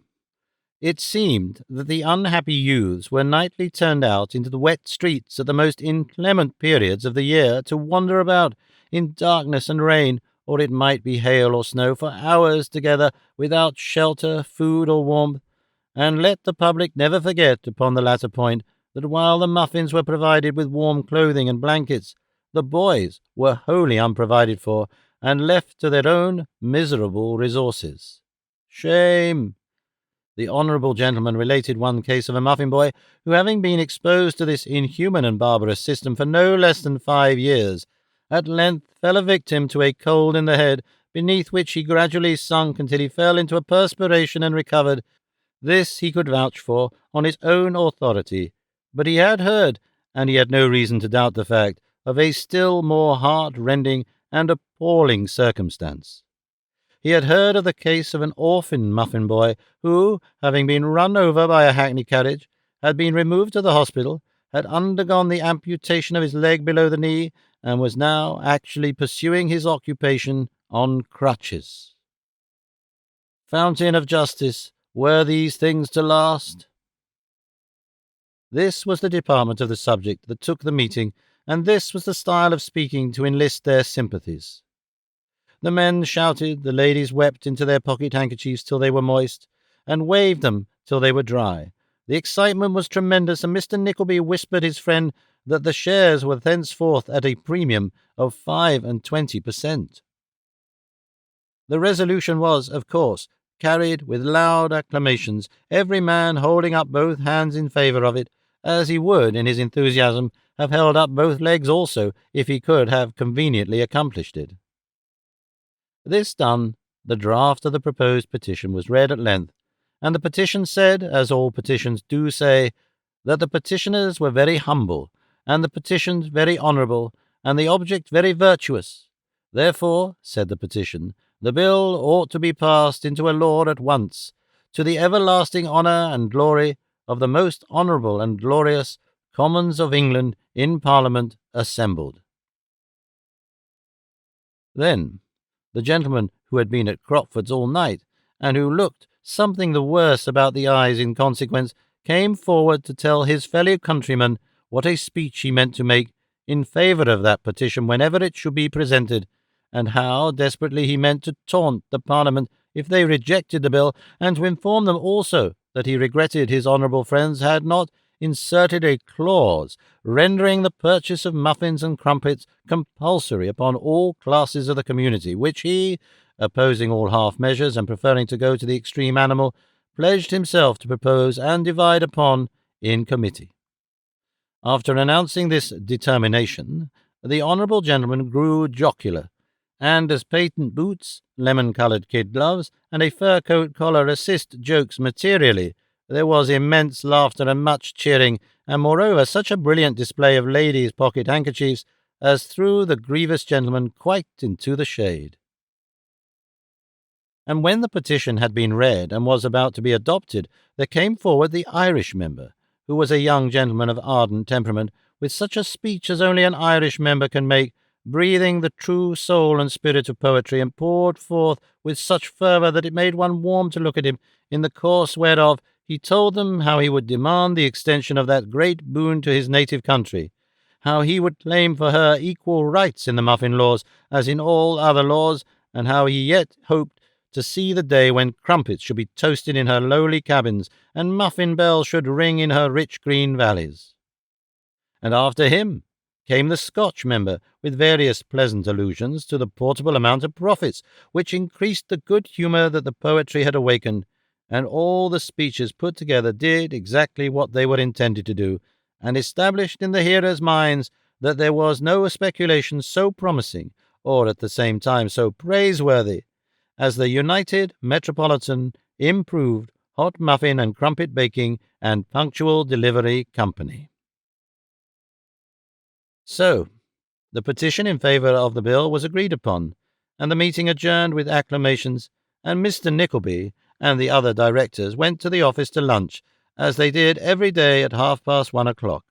[SPEAKER 1] It seemed that the unhappy youths were nightly turned out into the wet streets at the most inclement periods of the year to wander about in darkness and rain, or it might be hail or snow, for hours together without shelter, food, or warmth. And let the public never forget, upon the latter point, that while the muffins were provided with warm clothing and blankets, the boys were wholly unprovided for, and left to their own miserable resources. Shame! The honourable gentleman related one case of a muffin boy who, having been exposed to this inhuman and barbarous system for no less than 5 years, at length fell a victim to a cold in the head, beneath which he gradually sunk until he fell into a perspiration and recovered. This he could vouch for on his own authority, but he had heard, and he had no reason to doubt the fact, of a still more heart-rending and appalling circumstance. He had heard of the case of an orphan muffin boy who, having been run over by a hackney carriage, had been removed to the hospital, had undergone the amputation of his leg below the knee, and was now actually pursuing his occupation on crutches. Fountain of justice, were these things to last? This was the department of the subject that took the meeting, and this was the style of speaking to enlist their sympathies. The men shouted, the ladies wept into their pocket-handkerchiefs till they were moist, and waved them till they were dry. The excitement was tremendous, and Mr. Nickleby whispered his friend that the shares were thenceforth at a premium of 25%. The resolution was, of course, carried with loud acclamations, every man holding up both hands in favour of it, as he would, in his enthusiasm, have held up both legs also, if he could have conveniently accomplished it. This done, the draft of the proposed petition was read at length, and the petition said, as all petitions do say, that the petitioners were very humble, and the petitions very honourable, and the object very virtuous. Therefore, said the petition, the bill ought to be passed into a law at once, to the everlasting honour and glory of the most honourable and glorious Commons of England in Parliament assembled. Then the gentleman who had been at Crockford's all night, and who looked something the worse about the eyes in consequence, came forward to tell his fellow countrymen what a speech he meant to make in favour of that petition whenever it should be presented, and how desperately he meant to taunt the Parliament if they rejected the bill, and to inform them also that he regretted his honourable friends had not inserted a clause rendering the purchase of muffins and crumpets compulsory upon all classes of the community, which he, opposing all half measures and preferring to go to the extreme animal, pledged himself to propose and divide upon in committee. After announcing this determination, the honourable gentleman grew jocular, and as patent boots, lemon-coloured kid gloves, and a fur coat collar assist jokes materially, there was immense laughter and much cheering, and moreover such a brilliant display of ladies' pocket-handkerchiefs as threw the grievous gentleman quite into the shade. And when the petition had been read and was about to be adopted, there came forward the Irish member, who was a young gentleman of ardent temperament, with such a speech as only an Irish member can make, breathing the true soul and spirit of poetry, and poured forth with such fervour that it made one warm to look at him, in the course whereof he told them how he would demand the extension of that great boon to his native country, how he would claim for her equal rights in the muffin laws as in all other laws, and how he yet hoped to see the day when crumpets should be toasted in her lowly cabins, and muffin bells should ring in her rich green valleys. And after him came the Scotch member, with various pleasant allusions to the portable amount of profits, which increased the good humour that the poetry had awakened, and all the speeches put together did exactly what they were intended to do, and established in the hearers' minds that there was no speculation so promising, or at the same time so praiseworthy, as the United Metropolitan Improved Hot Muffin and Crumpet Baking and Punctual Delivery Company. So, the petition in favour of the bill was agreed upon, and the meeting adjourned with acclamations, and Mr. Nickleby and the other directors went to the office to lunch, as they did every day at 1:30,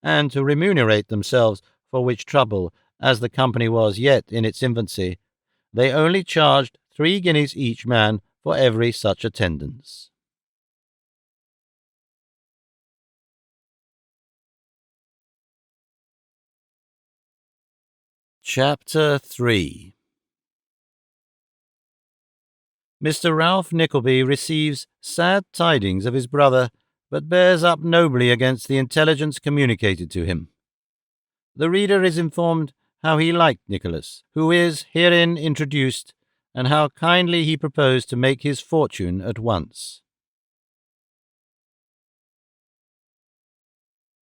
[SPEAKER 1] and to remunerate themselves for which trouble, as the company was yet in its infancy, they only charged 3 guineas each man for every such attendance. Chapter 3. Mr. Ralph Nickleby receives sad tidings of his brother, but bears up nobly against the intelligence communicated to him. The reader is informed how he liked Nicholas, who is herein introduced, and how kindly he proposed to make his fortune at once.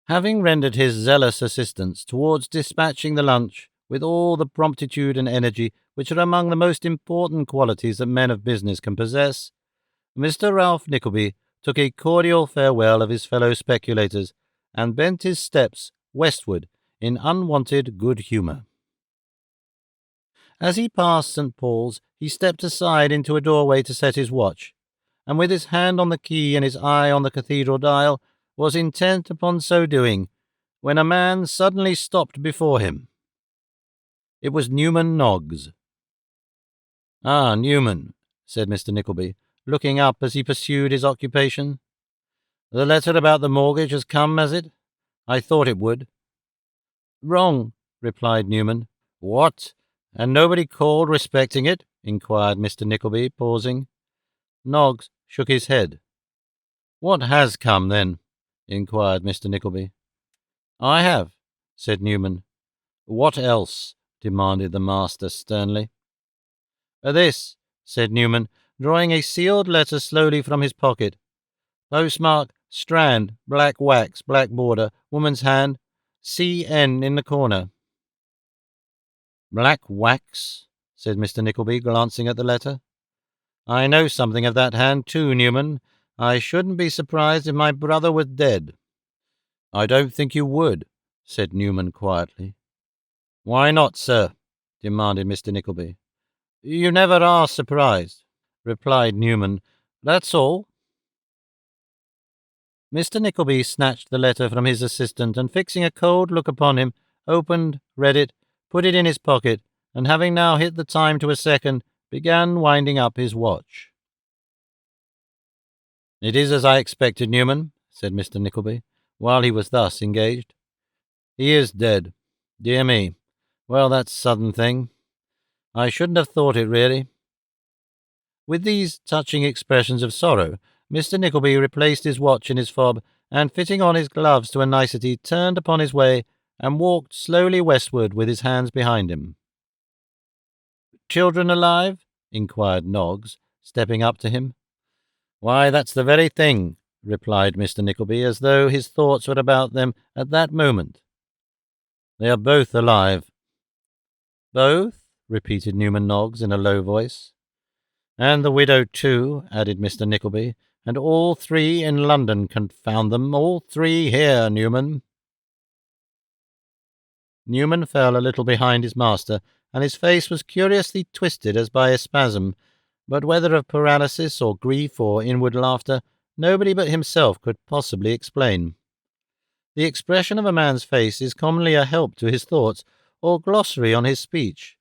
[SPEAKER 1] Having rendered his zealous assistance towards dispatching the lunch with all the promptitude and energy which are among the most important qualities that men of business can possess, Mr. Ralph Nickleby took a cordial farewell of his fellow speculators, and bent his steps westward in unwonted good humour. As he passed St. Paul's, he stepped aside into a doorway to set his watch, and with his hand on the key and his eye on the cathedral dial, was intent upon so doing, when a man suddenly stopped before him. It was Newman Noggs. "Ah, Newman," said Mr. Nickleby, looking up as he pursued his occupation. "The letter about the mortgage has come, has it? I thought it would." "Wrong," replied Newman. "What? And nobody called respecting it?" inquired Mr. Nickleby, pausing. Noggs shook his head. "What has come, then?" inquired Mr. Nickleby. "I have," said Newman. "What else?" demanded the master sternly. "This," said Newman, drawing a sealed letter slowly from his pocket. "Postmark, Strand, black wax, black border, woman's hand, C.N. in the corner." "Black wax?" said Mr. Nickleby, glancing at the letter. "I know something of that hand, too, Newman. I shouldn't be surprised if my brother was dead." "I don't think you would," said Newman quietly. "Why not, sir?" demanded Mr. Nickleby. "You never are surprised," replied Newman. "That's all." Mr. Nickleby snatched the letter from his assistant, and fixing a cold look upon him, opened, read it, put it in his pocket, and having now hit the time to a second, began winding up his watch. "It is as I expected, Newman," said Mr. Nickleby, while he was thus engaged. "He is dead. Dear me. Well, that's a sudden thing. I shouldn't have thought it, really." With these touching expressions of sorrow, Mr. Nickleby replaced his watch in his fob, and fitting on his gloves to a nicety, turned upon his way, and walked slowly westward with his hands behind him. "Children alive?" inquired Noggs, stepping up to him. "Why, that's the very thing," replied Mr. Nickleby, as though his thoughts were about them at that moment. "They are both alive." "Both?" repeated Newman Noggs in a low voice. "And the widow, too," added Mr. Nickleby, "and all 3 in London, confound them, all 3 here, Newman." Newman fell a little behind his master, and his face was curiously twisted as by a spasm, but whether of paralysis or grief or inward laughter, nobody but himself could possibly explain. The expression of a man's face is commonly a help to his thoughts, or glossary on his speech.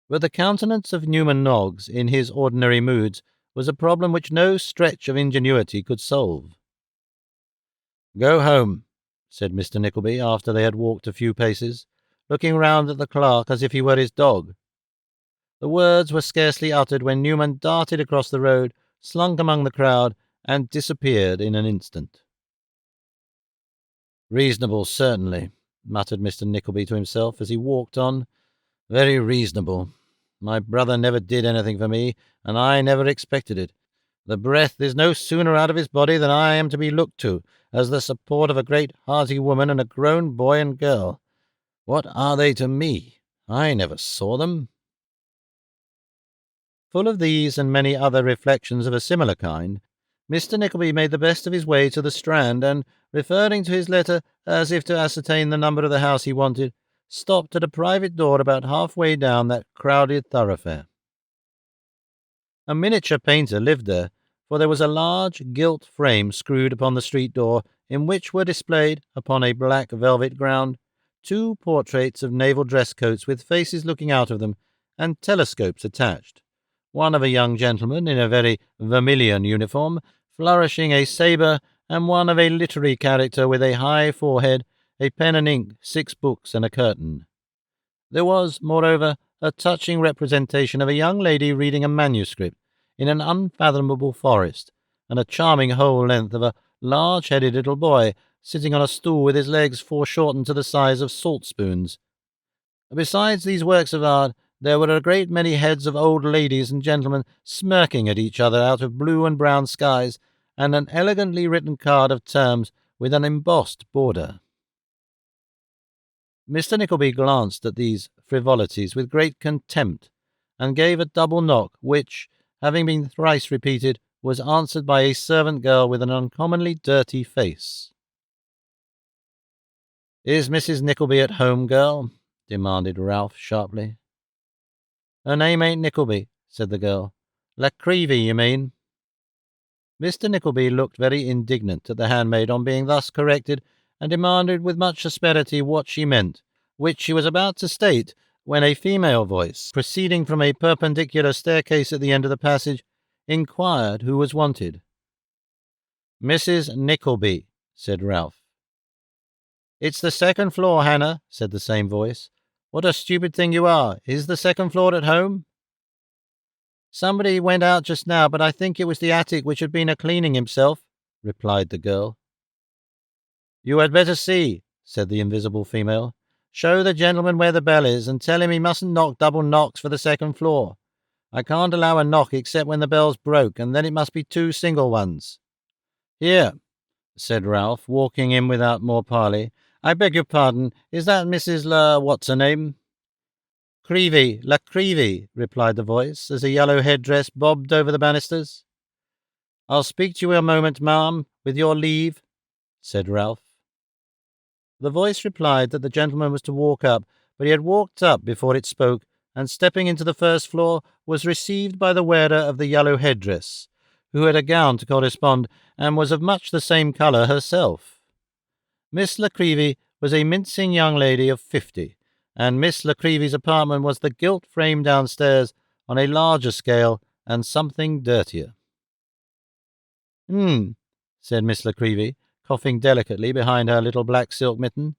[SPEAKER 1] But the countenance of Newman Noggs, in his ordinary moods, was a problem which no stretch of ingenuity could solve. "Go home," said Mr. Nickleby, after they had walked a few paces, looking round at the clerk as if he were his dog. The words were scarcely uttered when Newman darted across the road, slunk among the crowd, and disappeared in an instant. "Reasonable, certainly," muttered Mr. Nickleby to himself as he walked on. "Very reasonable. My brother never did anything for me, and I never expected it. The breath is no sooner out of his body than I am to be looked to as the support of a great hearty woman and a grown boy and girl. What are they to me? I never saw them." Full of these and many other reflections of a similar kind, Mr. Nickleby made the best of his way to the Strand, and, referring to his letter as if to ascertain the number of the house he wanted, stopped at a private door about half-way down that crowded thoroughfare. A miniature painter lived there, for there was a large gilt frame screwed upon the street door, in which were displayed, upon a black velvet ground, two portraits of naval dress coats with faces looking out of them, and telescopes attached, one of a young gentleman in a very vermilion uniform, flourishing a sabre, and one of a literary character with a high forehead, a pen and ink, 6 books, and a curtain. There was, moreover, a touching representation of a young lady reading a manuscript in an unfathomable forest, and a charming whole length of a large-headed little boy sitting on a stool with his legs foreshortened to the size of salt-spoons. Besides these works of art, there were a great many heads of old ladies and gentlemen smirking at each other out of blue and brown skies, and an elegantly written card of terms with an embossed border. Mr. Nickleby glanced at these frivolities with great contempt, and gave a double knock, which, having been thrice repeated, was answered by a servant girl with an uncommonly dirty face. "Is Mrs. Nickleby at home, girl?" demanded Ralph sharply. "Her name ain't Nickleby," said the girl. "Nickleby, you mean." Mr. Nickleby looked very indignant at the handmaid on being thus corrected, and demanded with much asperity what she meant, which she was about to state, when a female voice, proceeding from a perpendicular staircase at the end of the passage, inquired who was wanted. "Mrs. Nickleby," said Ralph. "It's the second floor, Hannah," said the same voice. "What a stupid thing you are! Is the second floor at home?" "Somebody went out just now, but I think it was the attic which had been a-cleaning himself," replied the girl. "You had better see," said the invisible female. "Show the gentleman where the bell is, and tell him he mustn't knock double knocks for the second floor. I can't allow a knock except when the bell's broke, and then it must be 2 single ones." "Here," said Ralph, walking in without more parley. "I beg your pardon, is that Mrs. What's-her-name?" Nickleby, replied the voice, as a yellow head-dress bobbed over the banisters. "I'll speak to you a moment, ma'am, with your leave," said Ralph. The voice replied that the gentleman was to walk up, but he had walked up before it spoke, and stepping into the first floor, was received by the wearer of the yellow head-dress, who had a gown to correspond, and was of much the same colour herself. Miss Nickleby was a mincing young lady of 50, and Miss Nicklby's apartment was the gilt frame downstairs on a larger scale and something dirtier. Said Miss Nickleby, coughing delicately behind her little black silk mitten.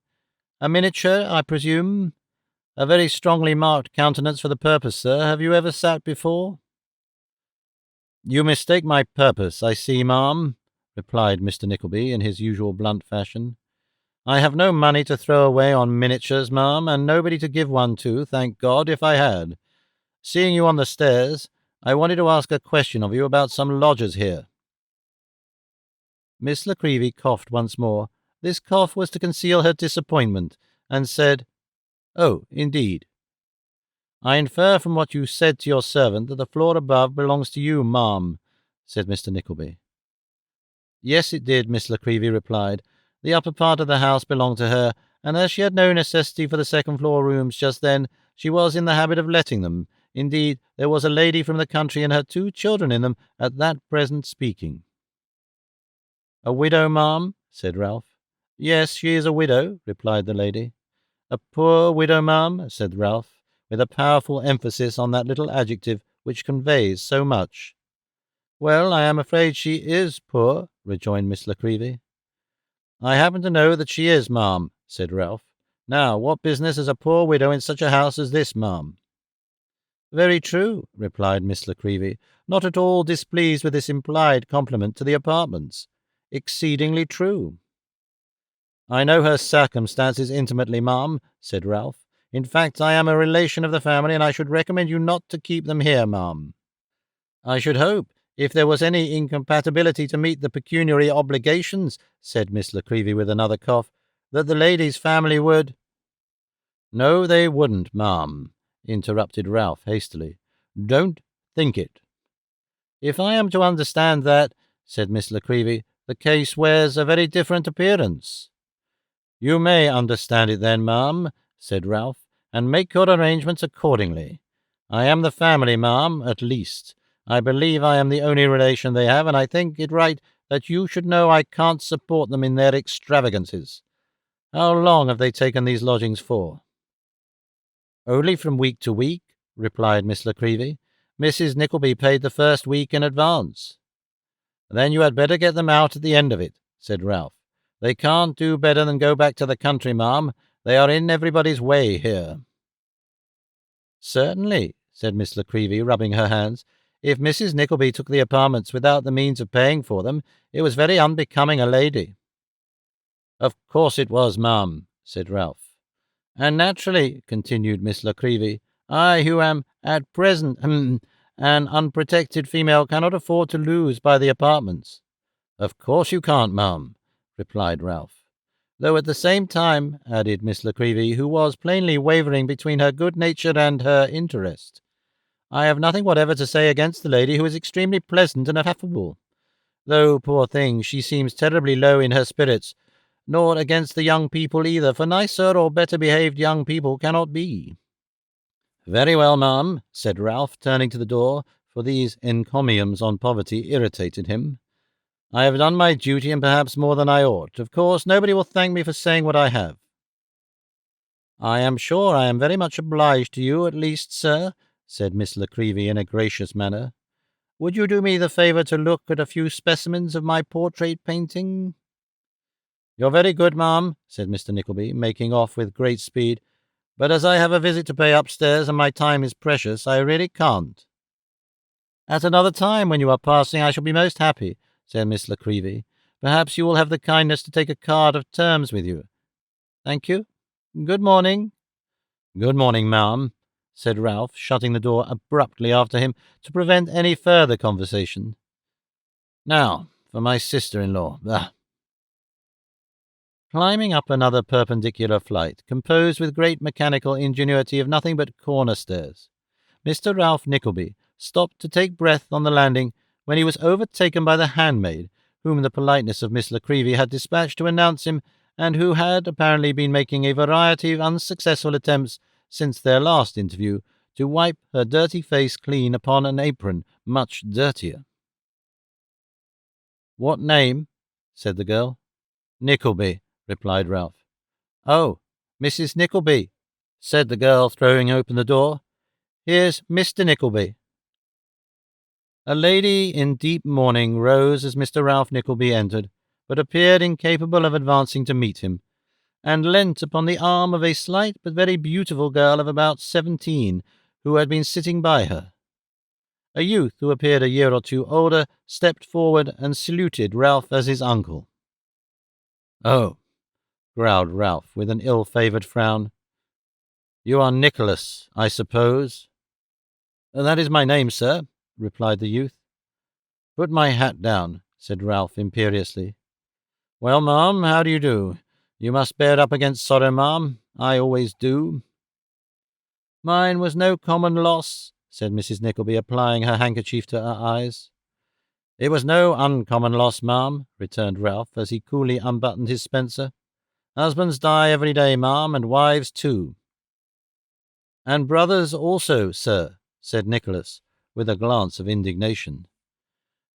[SPEAKER 1] "A miniature, I presume? A very strongly marked countenance for the purpose, sir. Have you ever sat before?" "You mistake my purpose, I see, ma'am," replied Mr. Nickleby in his usual blunt fashion. "I have no money to throw away on miniatures, ma'am, and nobody to give one to, thank God, if I had. Seeing you on the stairs, I wanted to ask a question of you about some lodgers here." Miss Nickleby coughed once more. This cough was to conceal her disappointment, and said, "Oh, indeed." "I infer from what you said to your servant that the floor above belongs to you, ma'am," said Mr. Nickleby. "Yes, it did," Miss Nickleby replied. "The upper part of the house belonged to her, and as she had no necessity for the second-floor rooms just then, she was in the habit of letting them. Indeed, there was a lady from the country and her 2 children in them at that present speaking." "A widow, ma'am?" said Ralph. "Yes, she is a widow," replied the lady. "A poor widow, ma'am?" said Ralph, with a powerful emphasis on that little adjective which conveys so much. "Well, I am afraid she is poor," rejoined Miss Nickleby. "I happen to know that she is, ma'am," said Ralph. "Now, what business has a poor widow in such a house as this, ma'am?" "Very true," replied Miss Nickleby, not at all displeased with this implied compliment to the apartments. "Exceedingly true." "I know her circumstances intimately, ma'am," said Ralph. "In fact, I am a relation of the family, and I should recommend you not to keep them here, ma'am." "I should hope, If there was any incompatibility to meet the pecuniary obligations, said Miss La Creevy with another cough, that the lady's family would— No, they wouldn't, ma'am, interrupted Ralph hastily. Don't think it. If I am to understand that, said Miss La Creevy, the case wears a very different appearance. You may understand it then, ma'am, said Ralph, and make your arrangements accordingly. I am the family, ma'am, at least. I believe I am the only relation they have, and I think it right that you should know I can't support them in their extravagances. How long have they taken these lodgings for? Only from week to week, replied Miss La Creevy. Mrs. Nickelby paid the first week in advance. Then you had better get them out at the end of it, said Ralph. They can't do better than go back to the country, ma'am. They are in everybody's way here. Certainly, said Miss La Creevy, rubbing her hands. If Mrs. Nickelby took the apartments without the means of paying for them, it was very unbecoming a lady. Of course it was, ma'am, said Ralph. And naturally, continued Miss La Creevy, I, who am at present an unprotected female, cannot afford to lose by the apartments. Of course you can't, ma'am, replied Ralph. Though at the same time, added Miss La Creevy, who was plainly wavering between her good nature and her interest, I have nothing whatever to say against the lady, who is extremely pleasant and affable, though, poor thing, she seems terribly low in her spirits, nor against the young people either, for nicer or better behaved young people cannot be. Very well, ma'am, said Ralph, turning to the door, for these encomiums on poverty irritated him. I have done my duty, and perhaps more than I ought. Of course, nobody will thank me for saying what I have. I am sure I am very much obliged to you, at least, sir, said Miss La Creevy in a gracious manner. Would you do me the favour to look at a few specimens of my portrait painting? You're very good, ma'am, said Mr. Nickleby, making off with great speed, but as I have a visit to pay upstairs and my time is precious, I really can't. At another time, when you are passing, I shall be most happy, said Miss La Creevy. Perhaps you will have the kindness to take a card of terms with you. Thank you. Good morning. Good morning, ma'am, said Ralph, shutting the door abruptly after him to prevent any further conversation. Now, for my sister-in-law. Climbing up another perpendicular flight, composed with great mechanical ingenuity of nothing but corner stairs, Mr. Ralph Nickelby stopped to take breath on the landing when he was overtaken by the handmaid, whom the politeness of Miss La Creevy had dispatched to announce him, and who had apparently been making a variety of unsuccessful attempts since their last interview to wipe her dirty face clean upon an apron much dirtier. What name? Said the girl. Nickelby, replied Ralph. Oh, Mrs. Nickelby, said the girl, throwing open the door. Here's Mr. Nickelby. A lady in deep mourning rose as Mr. Ralph Nickelby entered, but appeared incapable of advancing to meet him, and leant upon the arm of a slight but very beautiful girl of about 17, who had been sitting by her. A youth, who appeared a year or two older, stepped forward and saluted Ralph as his uncle. Oh, growled Ralph, with an ill-favoured frown. You are Nicholas, I suppose? That is my name, sir, replied the youth. Put my hat down, said Ralph imperiously. Well, ma'am, how do you do? You must bear up against sorrow, ma'am. I always do. Mine was no common loss, said Mrs. Nickelby, applying her handkerchief to her eyes. It was no uncommon loss, ma'am, returned Ralph, as he coolly unbuttoned his spencer. Husbands die every day, ma'am, and wives too. And brothers also, sir, said Nicholas, with a glance of indignation.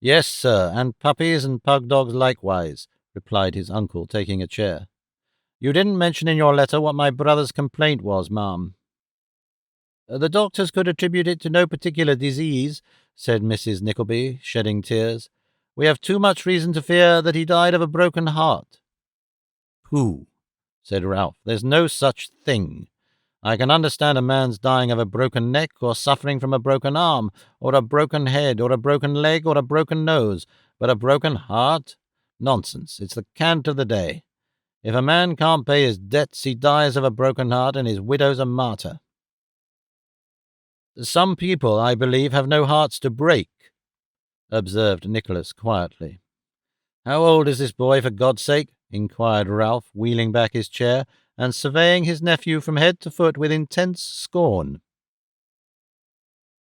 [SPEAKER 1] Yes, sir, and puppies and pug-dogs likewise, replied his uncle, taking a chair. You didn't mention in your letter what my brother's complaint was, ma'am. The doctors could attribute it to no particular disease, said Mrs. Nickelby, shedding tears. We have too much reason to fear that he died of a broken heart. Pooh, said Ralph. There's no such thing. I can understand a man's dying of a broken neck, or suffering from a broken arm, or a broken head, or a broken leg, or a broken nose, but a broken heart? Nonsense. It's the cant of the day. If a man can't pay his debts, he dies of a broken heart, and his widow's a martyr. Some people, I believe, have no hearts to break. observed Nicholas quietly. "How old is this boy, for God's sake?" inquired Ralph, wheeling back his chair and surveying his nephew from head to foot with intense scorn.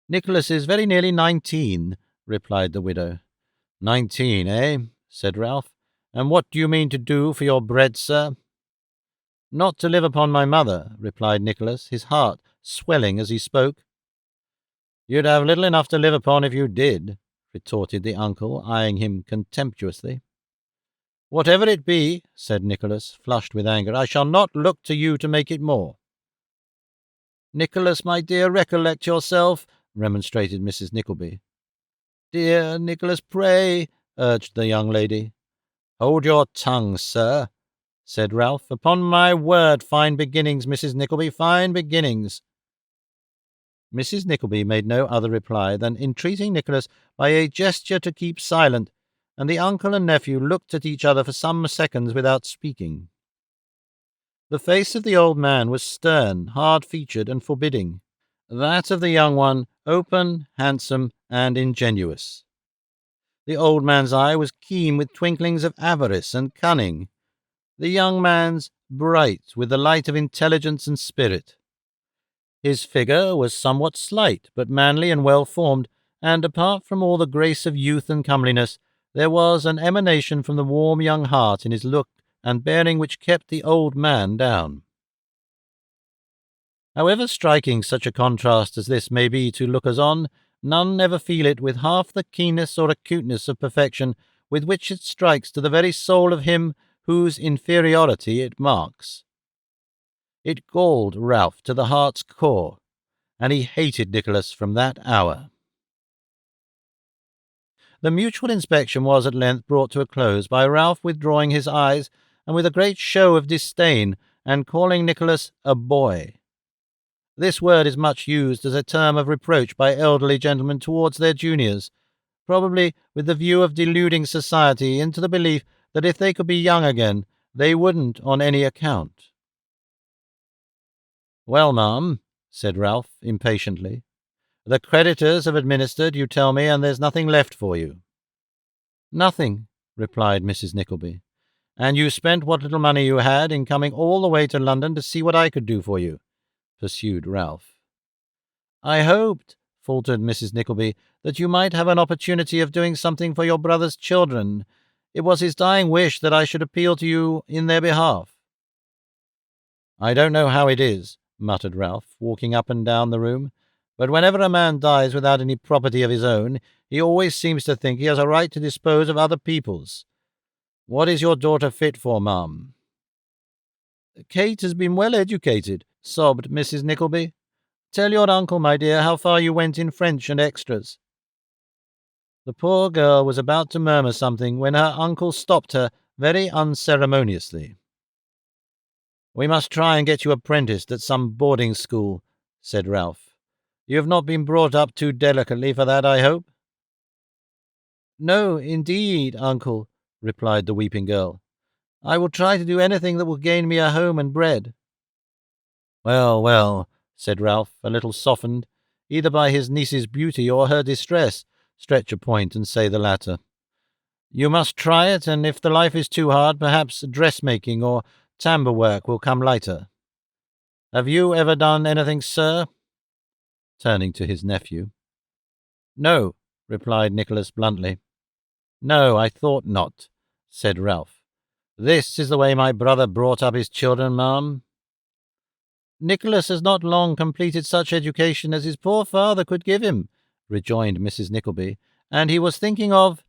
[SPEAKER 1] "Nicholas is very nearly 19, replied the widow. 19, eh? Said Ralph. "And what do you mean to do for your bread, sir?" "Not to live upon my mother," replied Nicholas, his heart swelling as he spoke. "You'd have little enough to live upon if you did," retorted the uncle, eyeing him contemptuously. "Whatever it be," said Nicholas, flushed with anger, "I shall not look to you to make it more." "Nicholas, my dear, recollect yourself," remonstrated Mrs. Nickleby. "Dear Nicholas, pray," urged the young lady. "Hold your tongue, sir," said Ralph. "Upon my word, fine beginnings, Mrs. Nickleby, fine beginnings." Mrs. Nickleby made no other reply than entreating Nicholas by a gesture to keep silent, and the uncle and nephew looked at each other for some seconds without speaking. The face of the old man was stern, hard-featured, and forbidding. That of the young one open, handsome, and ingenuous. The old man's eye was keen with twinklings of avarice and cunning, the young man's bright with the light of intelligence and spirit. His figure was somewhat slight, but manly and well-formed, and apart from all the grace of youth and comeliness, there was an emanation from the warm young heart in his look and bearing which kept the old man down. However striking such a contrast as this may be to lookers-on, none ever feel it with half the keenness or acuteness of perfection with which it strikes to the very soul of him whose inferiority it marks. It galled Ralph to the heart's core, and he hated Nicholas from that hour. The mutual inspection was at length brought to a close by Ralph withdrawing his eyes, and with a great show of disdain, and calling Nicholas a boy. This word is much used as a term of reproach by elderly gentlemen towards their juniors, probably with the view of deluding society into the belief that if they could be young again, they wouldn't on any account. "Well, ma'am," said Ralph, impatiently, "the creditors have administered, you tell me, and there's nothing left for you." "Nothing," replied Mrs. Nickleby. "And you spent what little money you had in coming all the way to London to see what I could do for you," pursued Ralph. "I hoped," faltered Mrs. Nickleby, "that you might have an opportunity of doing something for your brother's children. It was his dying wish that I should appeal to you in their behalf." "I don't know how it is," muttered Ralph, walking up and down the room, "but whenever a man dies without any property of his own, he always seems to think he has a right to dispose of other people's. What is your daughter fit for, ma'am?" "Kate has been well educated," sobbed Mrs. Nickleby. "Tell your uncle, my dear, how far you went in French and extras." The poor girl was about to murmur something when her uncle stopped her very unceremoniously. "We must try and get you apprenticed at some boarding school," said Ralph. "You have not been brought up too delicately for that, I hope?" "No, indeed, uncle," replied the weeping girl. "I will try to do anything that will gain me a home and bread." "Well, well," said Ralph, a little softened, either by his niece's beauty or her distress, stretch a point and say the latter. "You must try it, and if the life is too hard, perhaps dressmaking or tambour work will come lighter. Have you ever done anything, sir?" turning to his nephew. "No," replied Nicholas bluntly. "No, I thought not," said Ralph. "This is the way my brother brought up his children, ma'am." "Nicholas has not long completed such education as his poor father could give him," rejoined Mrs. Nickleby, "and he was thinking of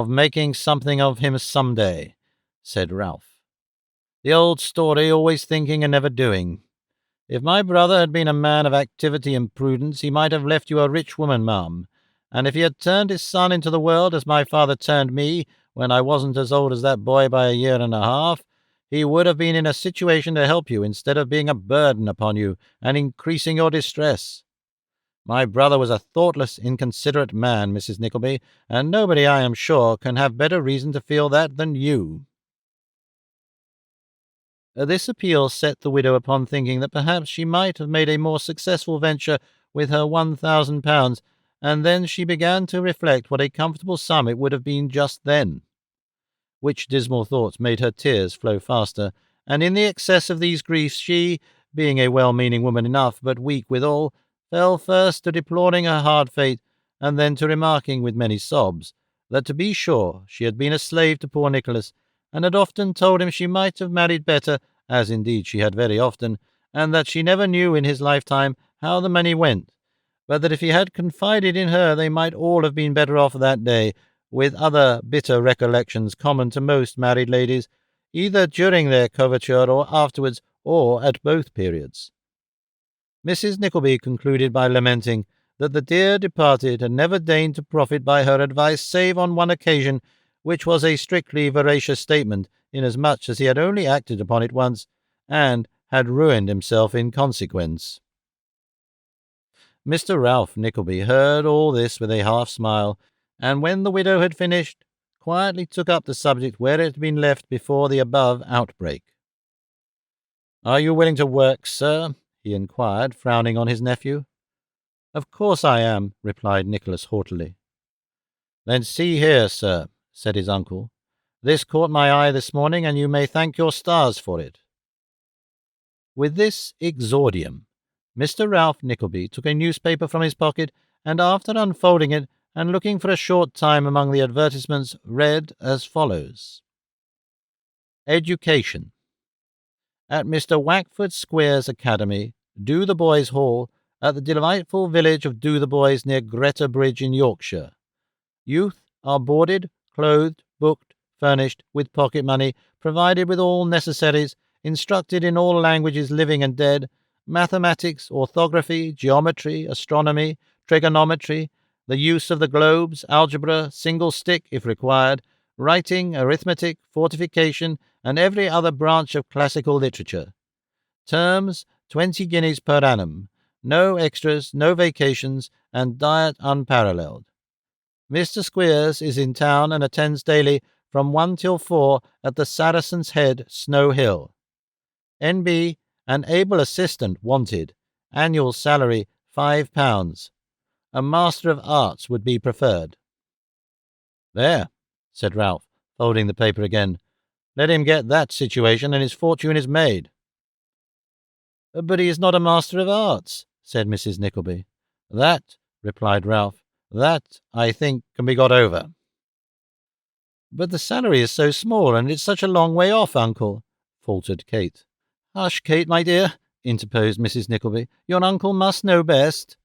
[SPEAKER 1] making something of him some day," said Ralph. "The old story, always thinking and never doing. If my brother had been a man of activity and prudence, he might have left you a rich woman, ma'am, and if he had turned his son into the world as my father turned me, when I wasn't as old as that boy by a year and a half, he would have been in a situation to help you instead of being a burden upon you and increasing your distress. My brother was a thoughtless, inconsiderate man, Mrs. Nickleby, and nobody, I am sure, can have better reason to feel that than you." This appeal set the widow upon thinking that perhaps she might have made a more successful venture with her £1,000, and then she began to reflect what a comfortable sum it would have been just then. Which dismal thoughts made her tears flow faster, and in the excess of these griefs she, being a well-meaning woman enough, but weak withal, fell first to deploring her hard fate, and then to remarking with many sobs that to be sure she had been a slave to poor Nicholas, and had often told him she might have married better, as indeed she had very often, and that she never knew in his lifetime how the money went, but that if he had confided in her they might all have been better off that day, with other bitter recollections common to most married ladies, either during their coverture or afterwards, or at both periods. Mrs. Nickleby concluded by lamenting that the dear departed had never deigned to profit by her advice save on one occasion, which was a strictly veracious statement, inasmuch as he had only acted upon it once, and had ruined himself in consequence. Mr. Ralph Nickleby heard all this with a half-smile, and when the widow had finished, quietly took up the subject where it had been left before the above outbreak. "Are you willing to work, sir?" he inquired, frowning on his nephew. "Of course I am," replied Nicholas haughtily. "Then see here, sir," said his uncle. "This caught my eye this morning, and you may thank your stars for it." With this exordium, Mr. Ralph Nickleby took a newspaper from his pocket, and after unfolding it, and looking for a short time among the advertisements, read as follows. Education. At Mr. Wackford Square's Academy, Dotheboys Hall, at the delightful village of Dotheboys near Greta Bridge in Yorkshire. Youth are boarded, clothed, booked, furnished, with pocket money, provided with all necessaries, instructed in all languages living and dead, mathematics, orthography, geometry, astronomy, trigonometry, the use of the globes, algebra, single stick if required, writing, arithmetic, fortification, and every other branch of classical literature. Terms, 20 guineas per annum. No extras, no vacations, and diet unparalleled. Mr. Squeers is in town and attends daily from 1 till 4 at the Saracen's Head, Snow Hill. N.B. An able assistant wanted. Annual salary £5. A Master of Arts would be preferred. "There," said Ralph, folding the paper again. "Let him get that situation, and his fortune is made." "But he is not a Master of Arts," said Mrs. Nickleby. "That," replied Ralph, "that, I think, can be got over." "But the salary is so small, and it's such a long way off, uncle," faltered Kate. "Hush, Kate, my dear," interposed Mrs. Nickleby. "Your uncle must know best."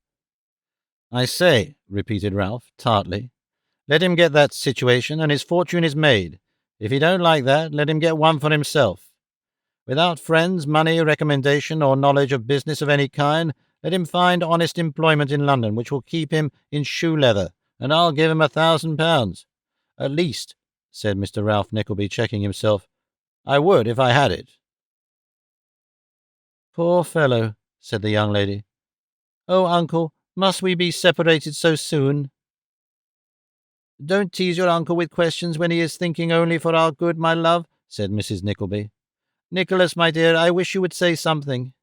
[SPEAKER 1] "I say," repeated Ralph, tartly, "let him get that situation, and his fortune is made. If he don't like that, let him get one for himself. Without friends, money, recommendation, or knowledge of business of any kind, let him find honest employment in London, which will keep him in shoe leather, and I'll give him £1,000. At least," said Mr. Ralph Nickleby, checking himself, "I would if I had it." "Poor fellow," said the young lady. "Oh, uncle, must we be separated so soon?" "Don't tease your uncle with questions when he is thinking only for our good, my love," said Mrs. Nickleby. "Nicholas, my dear, I wish you would say something."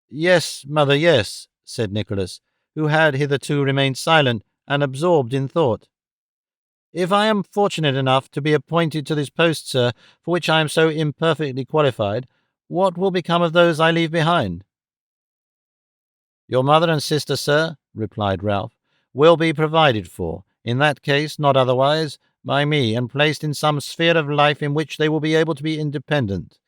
[SPEAKER 1] "Yes, mother, yes," said Nicholas, who had hitherto remained silent and absorbed in thought. "If I am fortunate enough to be appointed to this post, sir, for which I am so imperfectly qualified, what will become of those I leave behind?" "Your mother and sister, sir," replied Ralph, "will be provided for, in that case, not otherwise, by me, and placed in some sphere of life in which they will be able to be independent.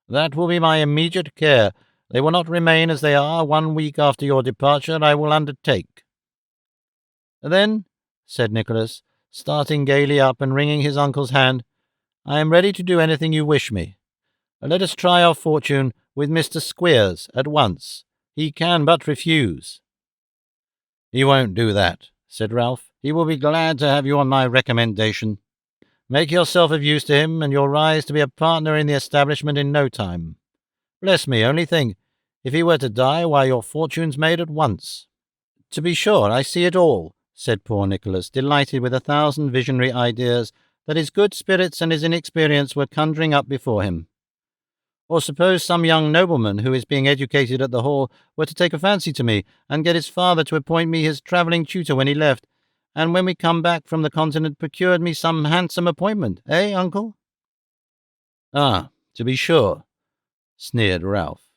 [SPEAKER 1] That will be my immediate care. They will not remain as they are 1 week after your departure, I will undertake." "Then," said Nicholas, starting gaily up and wringing his uncle's hand, "I am ready to do anything you wish me. Let us try our fortune with Mr. Squeers at once. He can but refuse." "He won't do that," said Ralph. "He will be glad to have you on my recommendation. Make yourself of use to him, and you'll rise to be a partner in the establishment in no time. Bless me, only think, if he were to die, why, your fortune's made at once." "To be sure, I see it all," said poor Nicholas, delighted with 1,000 visionary ideas that his good spirits and his inexperience were conjuring up before him. Or suppose some young nobleman who is being educated at the Hall were to take a fancy to me, and get his father to appoint me his travelling tutor when he left, and when we come back from the Continent procured me some handsome appointment, eh, uncle?" "Ah, to be sure," sneered Ralph.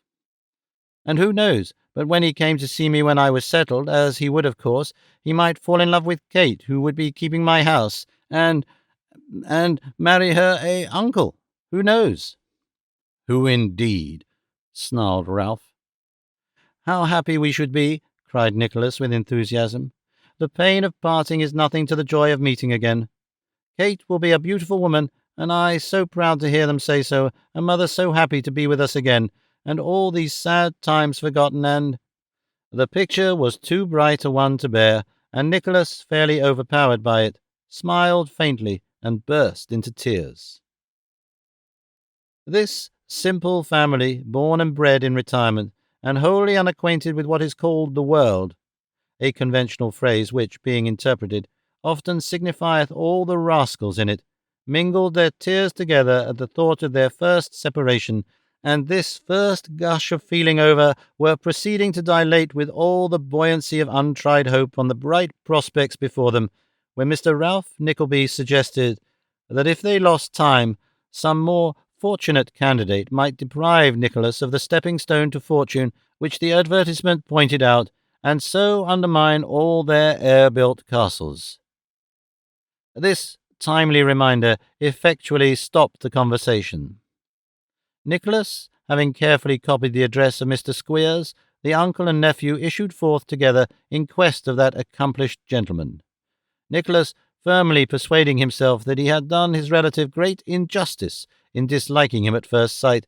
[SPEAKER 1] "And who knows but when he came to see me when I was settled, as he would of course, he might fall in love with Kate, who would be keeping my house, and marry her, eh, uncle? Who knows?" "Who indeed?" snarled Ralph. "How happy we should be!" cried Nicholas with enthusiasm. "The pain of parting is nothing to the joy of meeting again. Kate will be a beautiful woman, and I so proud to hear them say so, and mother so happy to be with us again, and all these sad times forgotten, and—" The picture was too bright a one to bear, and Nicholas, fairly overpowered by it, smiled faintly and burst into tears. This simple family, born and bred in retirement, and wholly unacquainted with what is called the world, a conventional phrase which, being interpreted, often signifieth all the rascals in it, mingled their tears together at the thought of their first separation, and this first gush of feeling over, were proceeding to dilate with all the buoyancy of untried hope on the bright prospects before them, when Mr. Ralph Nickleby suggested that if they lost time, some more fortunate candidate might deprive Nicholas of the stepping stone to fortune which the advertisement pointed out, and so undermine all their air-built castles. This timely reminder effectually stopped the conversation. Nicholas, having carefully copied the address of Mr. Squeers, the uncle and nephew issued forth together in quest of that accomplished gentleman. Nicholas firmly persuading himself that he had done his relative great injustice in disliking him at first sight,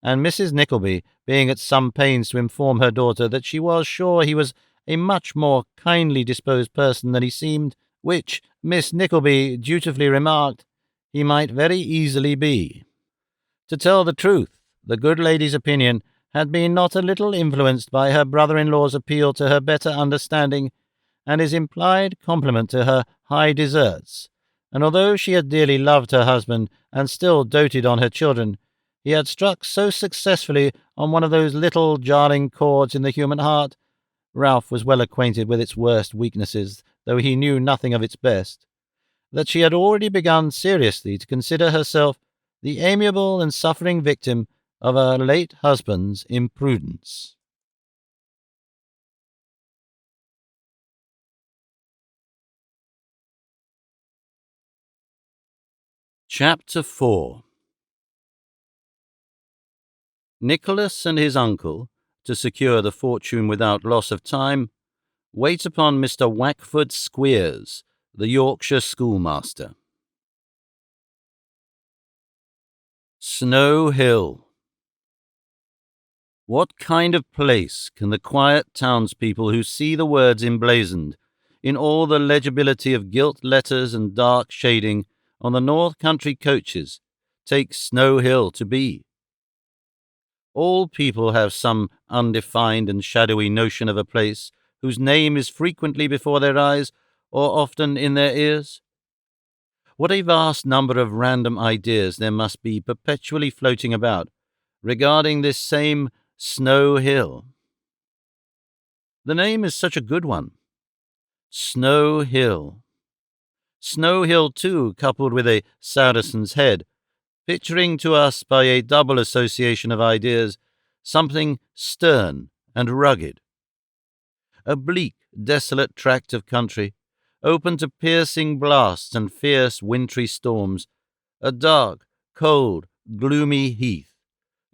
[SPEAKER 1] and Mrs. Nickleby being at some pains to inform her daughter that she was sure he was a much more kindly disposed person than he seemed, which Miss Nickleby dutifully remarked he might very easily be. To tell the truth, the good lady's opinion had been not a little influenced by her brother-in-law's appeal to her better understanding, and his implied compliment to her high deserts, and although she had dearly loved her husband, and still doted on her children, he had struck so successfully on one of those little jarring chords in the human heart— Ralph was well acquainted with its worst weaknesses, though he knew nothing of its best— that she had already begun seriously to consider herself the amiable and suffering victim of her late husband's imprudence. Chapter 4. Nicholas and his uncle, to secure the fortune without loss of time, wait upon Mr. Wackford Squeers, the Yorkshire schoolmaster. Snow Hill. What kind of place can the quiet townspeople who see the words emblazoned, in all the legibility of gilt letters and dark shading, on the north country coaches, take Snow Hill to be? All people have some undefined and shadowy notion of a place whose name is frequently before their eyes, or often in their ears. What a vast number of random ideas there must be perpetually floating about regarding this same Snow Hill. The name is such a good one. Snow Hill. Snow Hill, too, coupled with a Saracen's Head, picturing to us by a double association of ideas something stern and rugged. A bleak, desolate tract of country, open to piercing blasts and fierce wintry storms, a dark, cold, gloomy heath,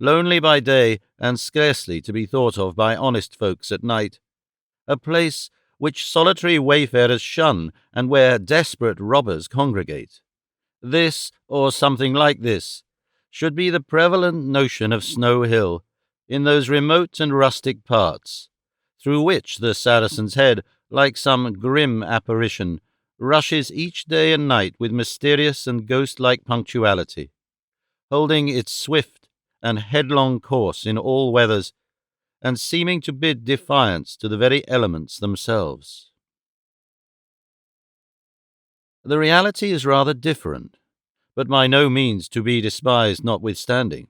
[SPEAKER 1] lonely by day and scarcely to be thought of by honest folks at night, a place which solitary wayfarers shun and where desperate robbers congregate. This, or something like this, should be the prevalent notion of Snow Hill, in those remote and rustic parts, through which the Saracen's Head, like some grim apparition, rushes each day and night with mysterious and ghost-like punctuality, holding its swift and headlong course in all weathers, and seeming to bid defiance to the very elements themselves. The reality is rather different, but by no means to be despised notwithstanding.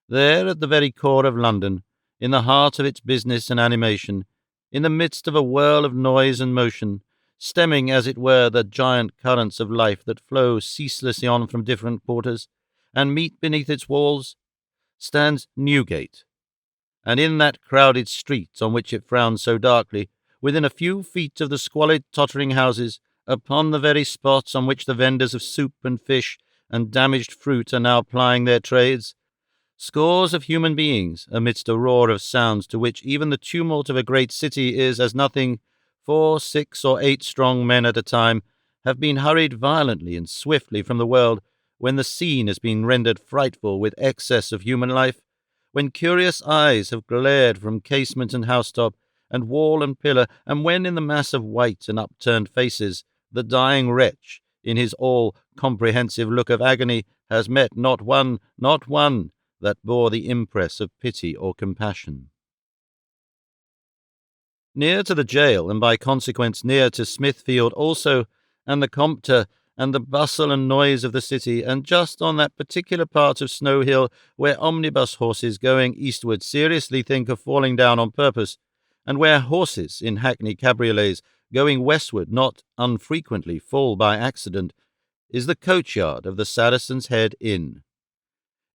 [SPEAKER 1] There, at the very core of London, in the heart of its business and animation, in the midst of a whirl of noise and motion, stemming, as it were, the giant currents of life that flow ceaselessly on from different quarters, and meet beneath its walls, stands Newgate, and in that crowded street on which it frowns so darkly, within a few feet of the squalid tottering houses, upon the very spot on which the vendors of soup and fish and damaged fruit are now plying their trades, scores of human beings, amidst a roar of sounds to which even the tumult of a great city is as nothing, 4, 6, or 8 strong men at a time, have been hurried violently and swiftly from the world, when the scene has been rendered frightful with excess of human life, when curious eyes have glared from casement and housetop, and wall and pillar, and when in the mass of white and upturned faces, the dying wretch, in his all-comprehensive look of agony, has met not one, that bore the impress of pity or compassion. Near to the jail, and by consequence near to Smithfield also, and the Compter, and the bustle and noise of the city, and just on that particular part of Snow Hill where omnibus horses going eastward seriously think of falling down on purpose, and where horses in hackney cabriolets going westward not unfrequently fall by accident, is the coachyard of the Saracen's Head Inn.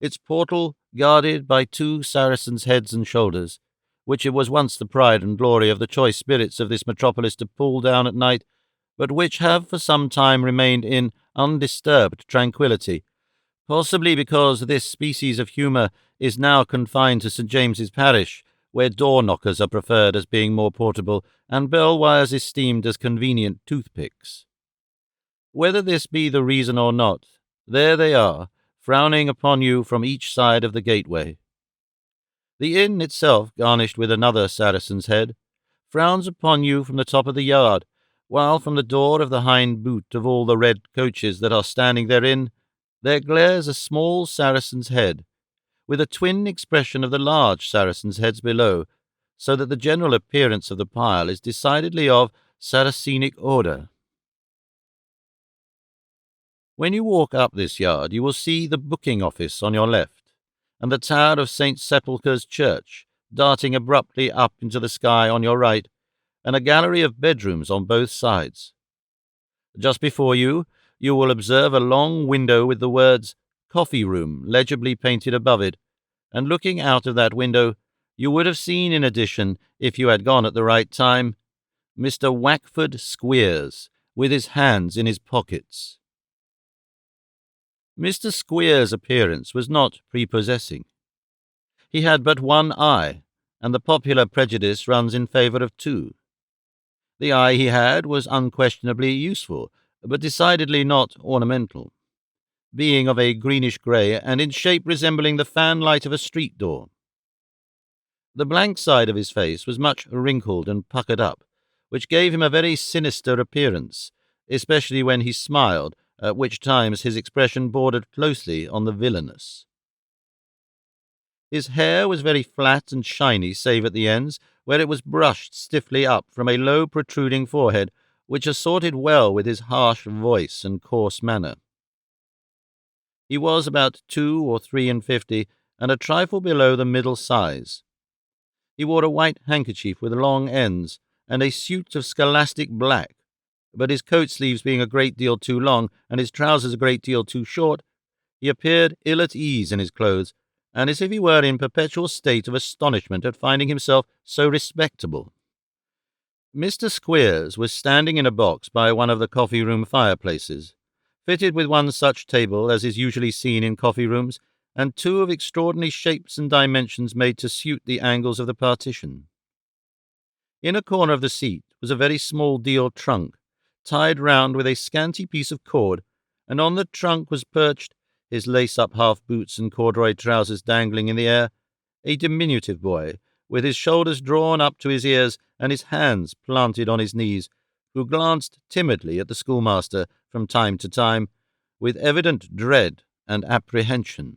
[SPEAKER 1] Its portal guarded by 2 Saracens' heads and shoulders, which it was once the pride and glory of the choice spirits of this metropolis to pull down at night, but which have for some time remained in undisturbed tranquillity, possibly because this species of humour is now confined to St. James's parish, where door-knockers are preferred as being more portable, and bell-wires esteemed as convenient toothpicks. Whether this be the reason or not, there they are, frowning upon you from each side of the gateway. The inn itself, garnished with another Saracen's Head, frowns upon you from the top of the yard, while from the door of the hind boot of all the red coaches that are standing therein, there glares a small Saracen's Head, with a twin expression of the large Saracen's Heads below, so that the general appearance of the pile is decidedly of Saracenic order. When you walk up this yard, you will see the booking office on your left, and the tower of St. Sepulchre's Church darting abruptly up into the sky on your right, and a gallery of bedrooms on both sides. Just before you, you will observe a long window with the words "Coffee Room" legibly painted above it, and looking out of that window, you would have seen in addition, if you had gone at the right time, Mr. Wackford Squeers, with his hands in his pockets. Mr. Squeers' appearance was not prepossessing. He had but one eye, and the popular prejudice runs in favour of 2. The eye he had was unquestionably useful, but decidedly not ornamental, being of a greenish-grey and in shape resembling the fanlight of a street door. The blank side of his face was much wrinkled and puckered up, which gave him a very sinister appearance, especially when he smiled, at which times his expression bordered closely on the villainous. His hair was very flat and shiny, save at the ends, where it was brushed stiffly up from a low protruding forehead, which assorted well with his harsh voice and coarse manner. He was about 2 or 3 and 50, and a trifle below the middle size. He wore a white handkerchief with long ends, and a suit of scholastic black, but his coat sleeves being a great deal too long, and his trousers a great deal too short, he appeared ill at ease in his clothes, and as if he were in perpetual state of astonishment at finding himself so respectable. Mr. Squeers was standing in a box by one of the coffee-room fireplaces, fitted with one such table as is usually seen in coffee-rooms, and 2 of extraordinary shapes and dimensions made to suit the angles of the partition. In a corner of the seat was a very small deal trunk, tied round with a scanty piece of cord, and on the trunk was perched, his lace-up half-boots and corduroy trousers dangling in the air, a diminutive boy, with his shoulders drawn up to his ears and his hands planted on his knees, who glanced timidly at the schoolmaster from time to time, with evident dread and apprehension.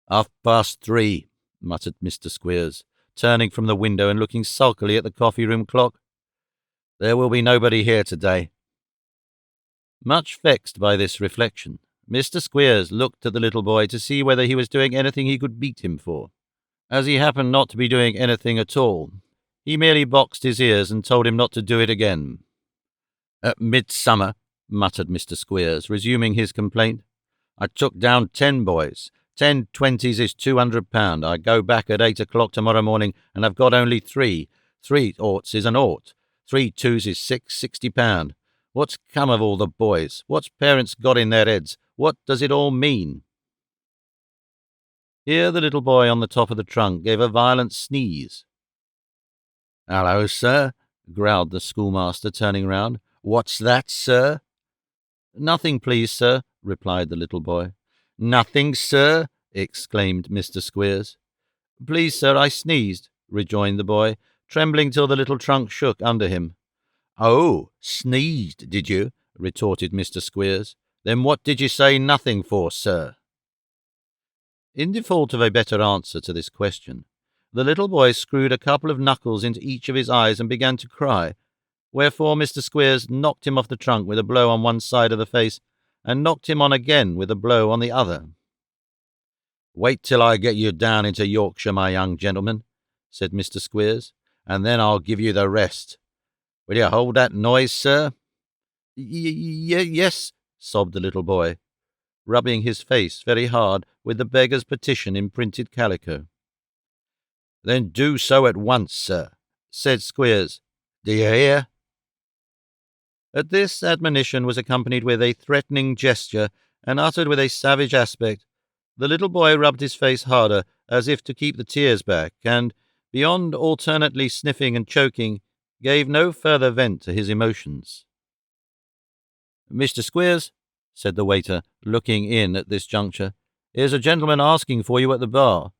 [SPEAKER 1] 3:30, muttered Mr. Squeers, turning from the window and looking sulkily at the coffee-room clock. There will be nobody here today. Much vexed by this reflection, Mr. Squeers looked at the little boy to see whether he was doing anything he could beat him for. As he happened not to be doing anything at all, he merely boxed his ears and told him not to do it again. "At midsummer," muttered Mr. Squeers, resuming his complaint, "I took down 10 boys. 10 20s is £200. I go back at 8 o'clock tomorrow morning, and I've got only 3. 3 oughts is an ought. 3 twos is £60. What's come of all the boys? What's parents got in their heads? What does it all mean?" Here the little boy on the top of the trunk gave a violent sneeze. "Hallo, sir," growled the schoolmaster, turning round. "What's that, sir?" "Nothing, please, sir," replied the little boy. "Nothing, sir?" exclaimed Mr. Squeers. "Please, sir, I sneezed," rejoined the boy, trembling till the little trunk shook under him. "Oh, sneezed, did you?" retorted Mr. Squeers. "Then what did you say nothing for, sir?" In default of a better answer to this question, the little boy screwed a couple of knuckles into each of his eyes and began to cry, wherefore Mr. Squeers knocked him off the trunk with a blow on one side of the face, and knocked him on again with a blow on the other. "Wait till I get you down into Yorkshire, my young gentleman," said Mr. Squeers, "and then I'll give you the rest. Will you hold that noise, sir?" Yes," sobbed the little boy, rubbing his face very hard with the beggar's petition in printed calico. "Then do so at once, sir," said Squeers. "Do you hear?" At this admonition was accompanied with a threatening gesture, and uttered with a savage aspect. The little boy rubbed his face harder, as if to keep the tears back, and, beyond alternately sniffing and choking, gave no further vent to his emotions. "Mr. Squeers," said the waiter, looking in at this juncture, "here's a gentleman asking for you at the bar."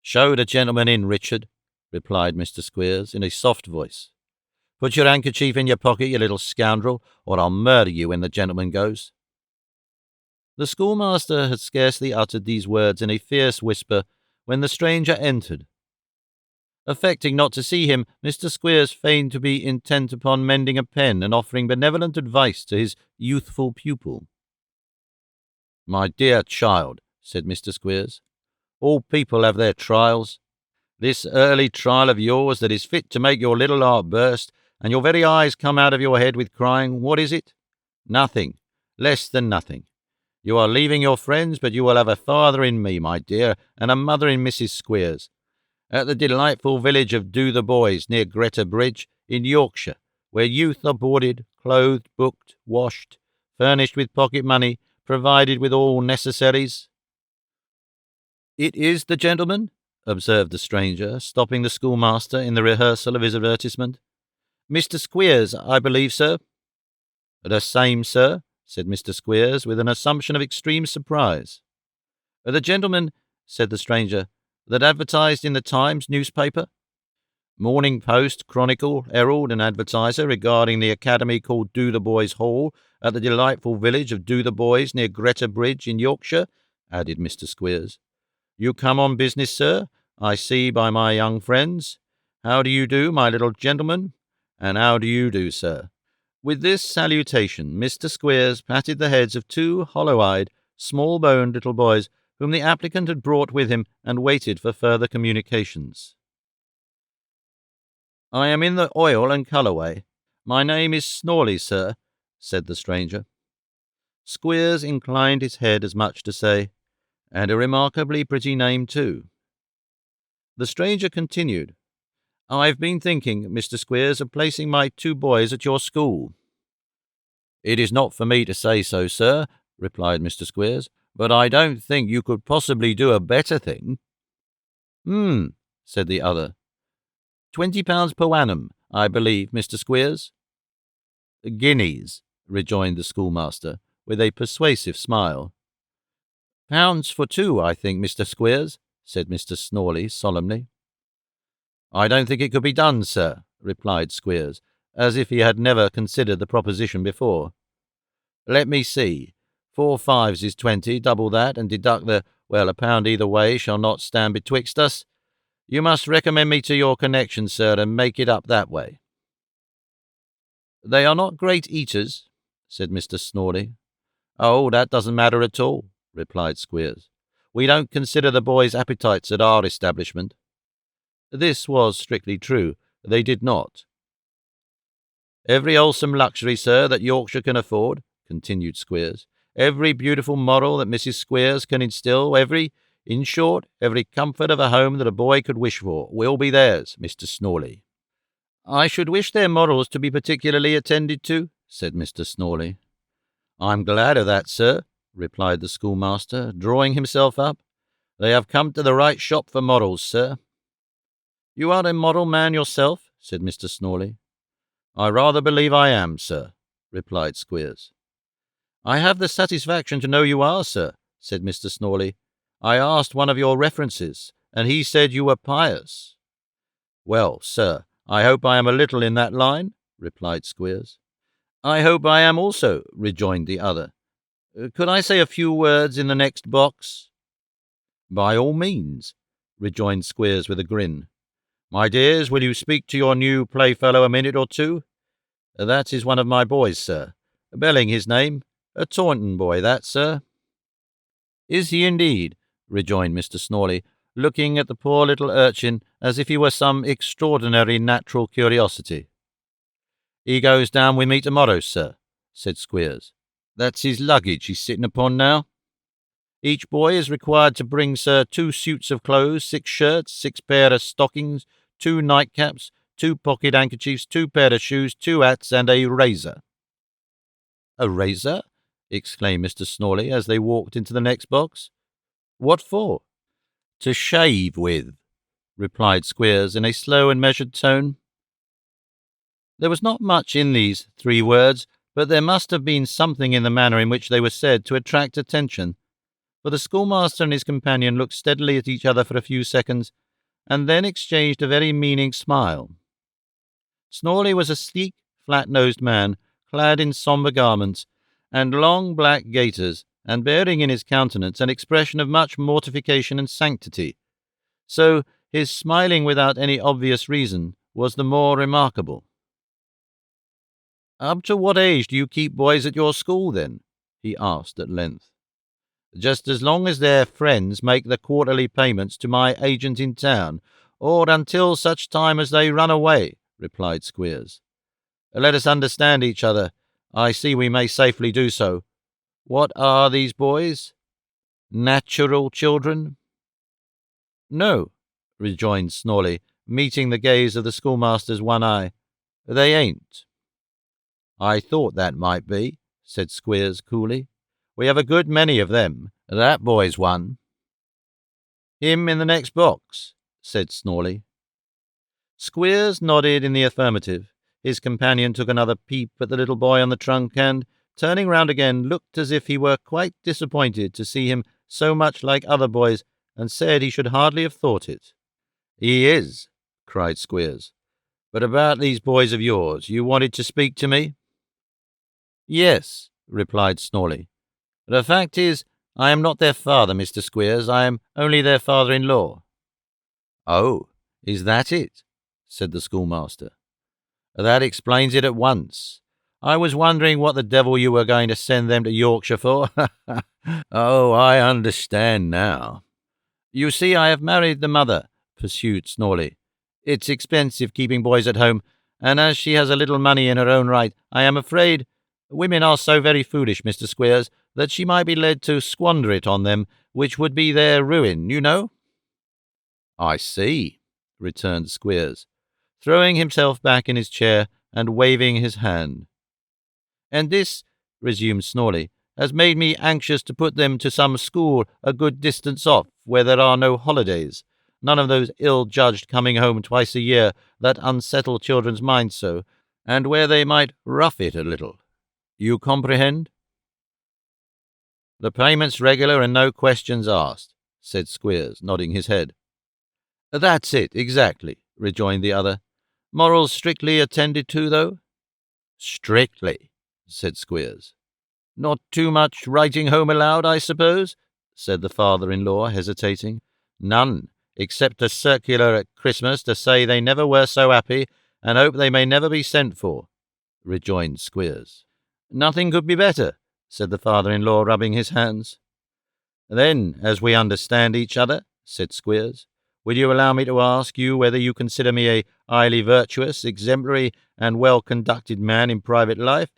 [SPEAKER 1] "Show the gentleman in, Richard," replied Mr. Squeers, in a soft voice. "Put your handkerchief in your pocket, you little scoundrel, or I'll murder you when the gentleman goes." The schoolmaster had scarcely uttered these words in a fierce whisper when the stranger entered. Affecting not to see him, Mr. Squeers feigned to be intent upon mending a pen and offering benevolent advice to his youthful pupil. "My dear child," said Mr. Squeers, "all people have their trials. This early trial of yours that is fit to make your little heart burst, and your very eyes come out of your head with crying, what is it? Nothing, less than nothing. You are leaving your friends, but you will have a father in me, my dear, and a mother in Mrs. Squeers, at the delightful village of Dotheboys, near Greta Bridge, in Yorkshire, where youth are boarded, clothed, booked, washed, furnished with pocket money, provided with all necessaries." "It is the gentleman?" observed the stranger, stopping the schoolmaster in the rehearsal of his advertisement. "Mr. Squeers, I believe, sir." "The same, sir," said Mr. Squeers, with an assumption of extreme surprise. "The gentleman," said the stranger, "that advertised in the Times newspaper?" "Morning Post, Chronicle, Herald, and Advertiser regarding the academy called Dotheboys Hall, at the delightful village of Dotheboys, near Greta Bridge, in Yorkshire," added Mr. Squeers. "You come on business, sir, I see by my young friends. How do you do, my little gentleman? And how do you do, sir?" With this salutation, Mr. Squeers patted the heads of 2 hollow-eyed, small-boned little boys whom the applicant had brought with him, and waited for further communications. "I am in the oil and colour way. My name is Snawley, sir," said the stranger. Squeers inclined his head as much to say, "And a remarkably pretty name, too." The stranger continued, "I've been thinking, Mr. Squeers, of placing my 2 boys at your school." "It is not for me to say so, sir," replied Mr. Squeers, "but I don't think you could possibly do a better thing." Said the other. £20 per annum, I believe, Mr. Squeers." "Guineas," rejoined the schoolmaster, with a persuasive smile. "Pounds for 2, I think, Mr. Squeers," said Mr. Snawley, solemnly. "I don't think it could be done, sir," replied Squeers, as if he had never considered the proposition before. "Let me see. 4 5s is 20, double that, and deduct a pound either way shall not stand betwixt us. You must recommend me to your connection, sir, and make it up that way." "They are not great eaters," said Mr. Snawley. "Oh, that doesn't matter at all," replied Squeers. "We don't consider the boys' appetites at our establishment." This was strictly true. They did not. "Every wholesome luxury, sir, that Yorkshire can afford," continued Squeers, "every beautiful moral that Mrs. Squeers can instil, in short, every comfort of a home that a boy could wish for, will be theirs, Mr. Snawley." "I should wish their morals to be particularly attended to," said Mr. Snawley. "I'm glad of that, sir," replied the schoolmaster, drawing himself up. "They have come to the right shop for morals, sir." "You are a moral man yourself?" said Mr. Snawley. "I rather believe I am, sir," replied Squeers. "I have the satisfaction to know you are, sir," said Mr. Snawley. "I asked one of your references, and he said you were pious." "Well, sir, I hope I am a little in that line," replied Squeers. "I hope I am also," rejoined the other. "Could I say a few words in the next box?" "By all means," rejoined Squeers with a grin. "My dears, will you speak to your new playfellow a minute or two? That is one of my boys, sir. Belling his name. A Taunton boy, that, sir." "Is he indeed?" rejoined Mr. Snawley, looking at the poor little urchin as if he were some extraordinary natural curiosity. "He goes down with me to-morrow, sir," said Squeers. "That's his luggage he's sitting upon now. Each boy is required to bring, sir, 2 suits of clothes, 6 shirts, 6 pair of stockings, 2 nightcaps, 2 pocket handkerchiefs, 2 pair of shoes, 2 hats, and a razor." "A razor?" exclaimed Mr. Snawley as they walked into the next box. "What for?" "To shave with," replied Squeers in a slow and measured tone. There was not much in these 3 words, but there must have been something in the manner in which they were said to attract attention, for the schoolmaster and his companion looked steadily at each other for a few seconds, and then exchanged a very meaning smile. Snawley was a sleek, flat-nosed man, clad in sombre garments, and long black gaiters, and bearing in his countenance an expression of much mortification and sanctity, so his smiling without any obvious reason was the more remarkable. "Up to what age do you keep boys at your school, then?" he asked at length. "Just as long as their friends make the quarterly payments to my agent in town, or until such time as they run away," replied Squeers. "Let us understand each other. I see we may safely do so. What are these boys? Natural children?" "No," rejoined Snawley, meeting the gaze of the schoolmaster's one eye. "They ain't." "I thought that might be," said Squeers coolly. "We have a good many of them. That boy's one." "Him in the next box," said Snawley. Squeers nodded in the affirmative. His companion took another peep at the little boy on the trunk, and, turning round again, looked as if he were quite disappointed to see him so much like other boys, and said he should hardly have thought it. "He is," cried Squeers. "But about these boys of yours, you wanted to speak to me?" "Yes," replied Snawley. "The fact is, I am not their father, Mr. Squeers. I am only their father-in-law." "Oh, is that it?" said the schoolmaster. "That explains it at once. I was wondering what the devil you were going to send them to Yorkshire for. Oh, I understand now." "You see, I have married the mother," pursued Snawley. "It's expensive keeping boys at home, and as she has a little money in her own right, I am afraid women are so very foolish, Mr. Squeers, that she might be led to squander it on them, which would be their ruin, you know." "I see," returned Squeers, throwing himself back in his chair and waving his hand. "And this," resumed Snawley, "has made me anxious to put them to some school a good distance off, where there are no holidays, none of those ill-judged coming home twice a year that unsettle children's minds so, and where they might rough it a little. You comprehend?" "The payment's regular and no questions asked," said Squeers, nodding his head. "That's it, exactly," rejoined the other. "Morals strictly attended to, though?" "Strictly," said Squeers. "Not too much writing home allowed, I suppose?" said the father-in-law, hesitating. "None, except a circular at Christmas to say they never were so happy, and hope they may never be sent for," rejoined Squeers. "Nothing could be better," said the father-in-law, rubbing his hands. "Then, as we understand each other," said Squeers, "will you allow me to ask you whether you consider me a highly virtuous, exemplary, and well-conducted man in private life,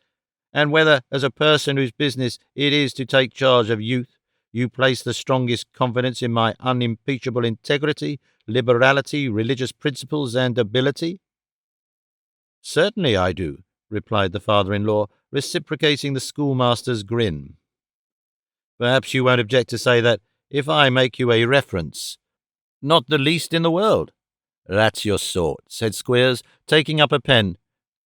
[SPEAKER 1] and whether, as a person whose business it is to take charge of youth, you place the strongest confidence in my unimpeachable integrity, liberality, religious principles, and ability?" "Certainly I do," replied the father-in-law, reciprocating the schoolmaster's grin. "Perhaps you won't object to say that if I make you a reference—" "Not the least in the world." "That's your sort," said Squeers, taking up a pen.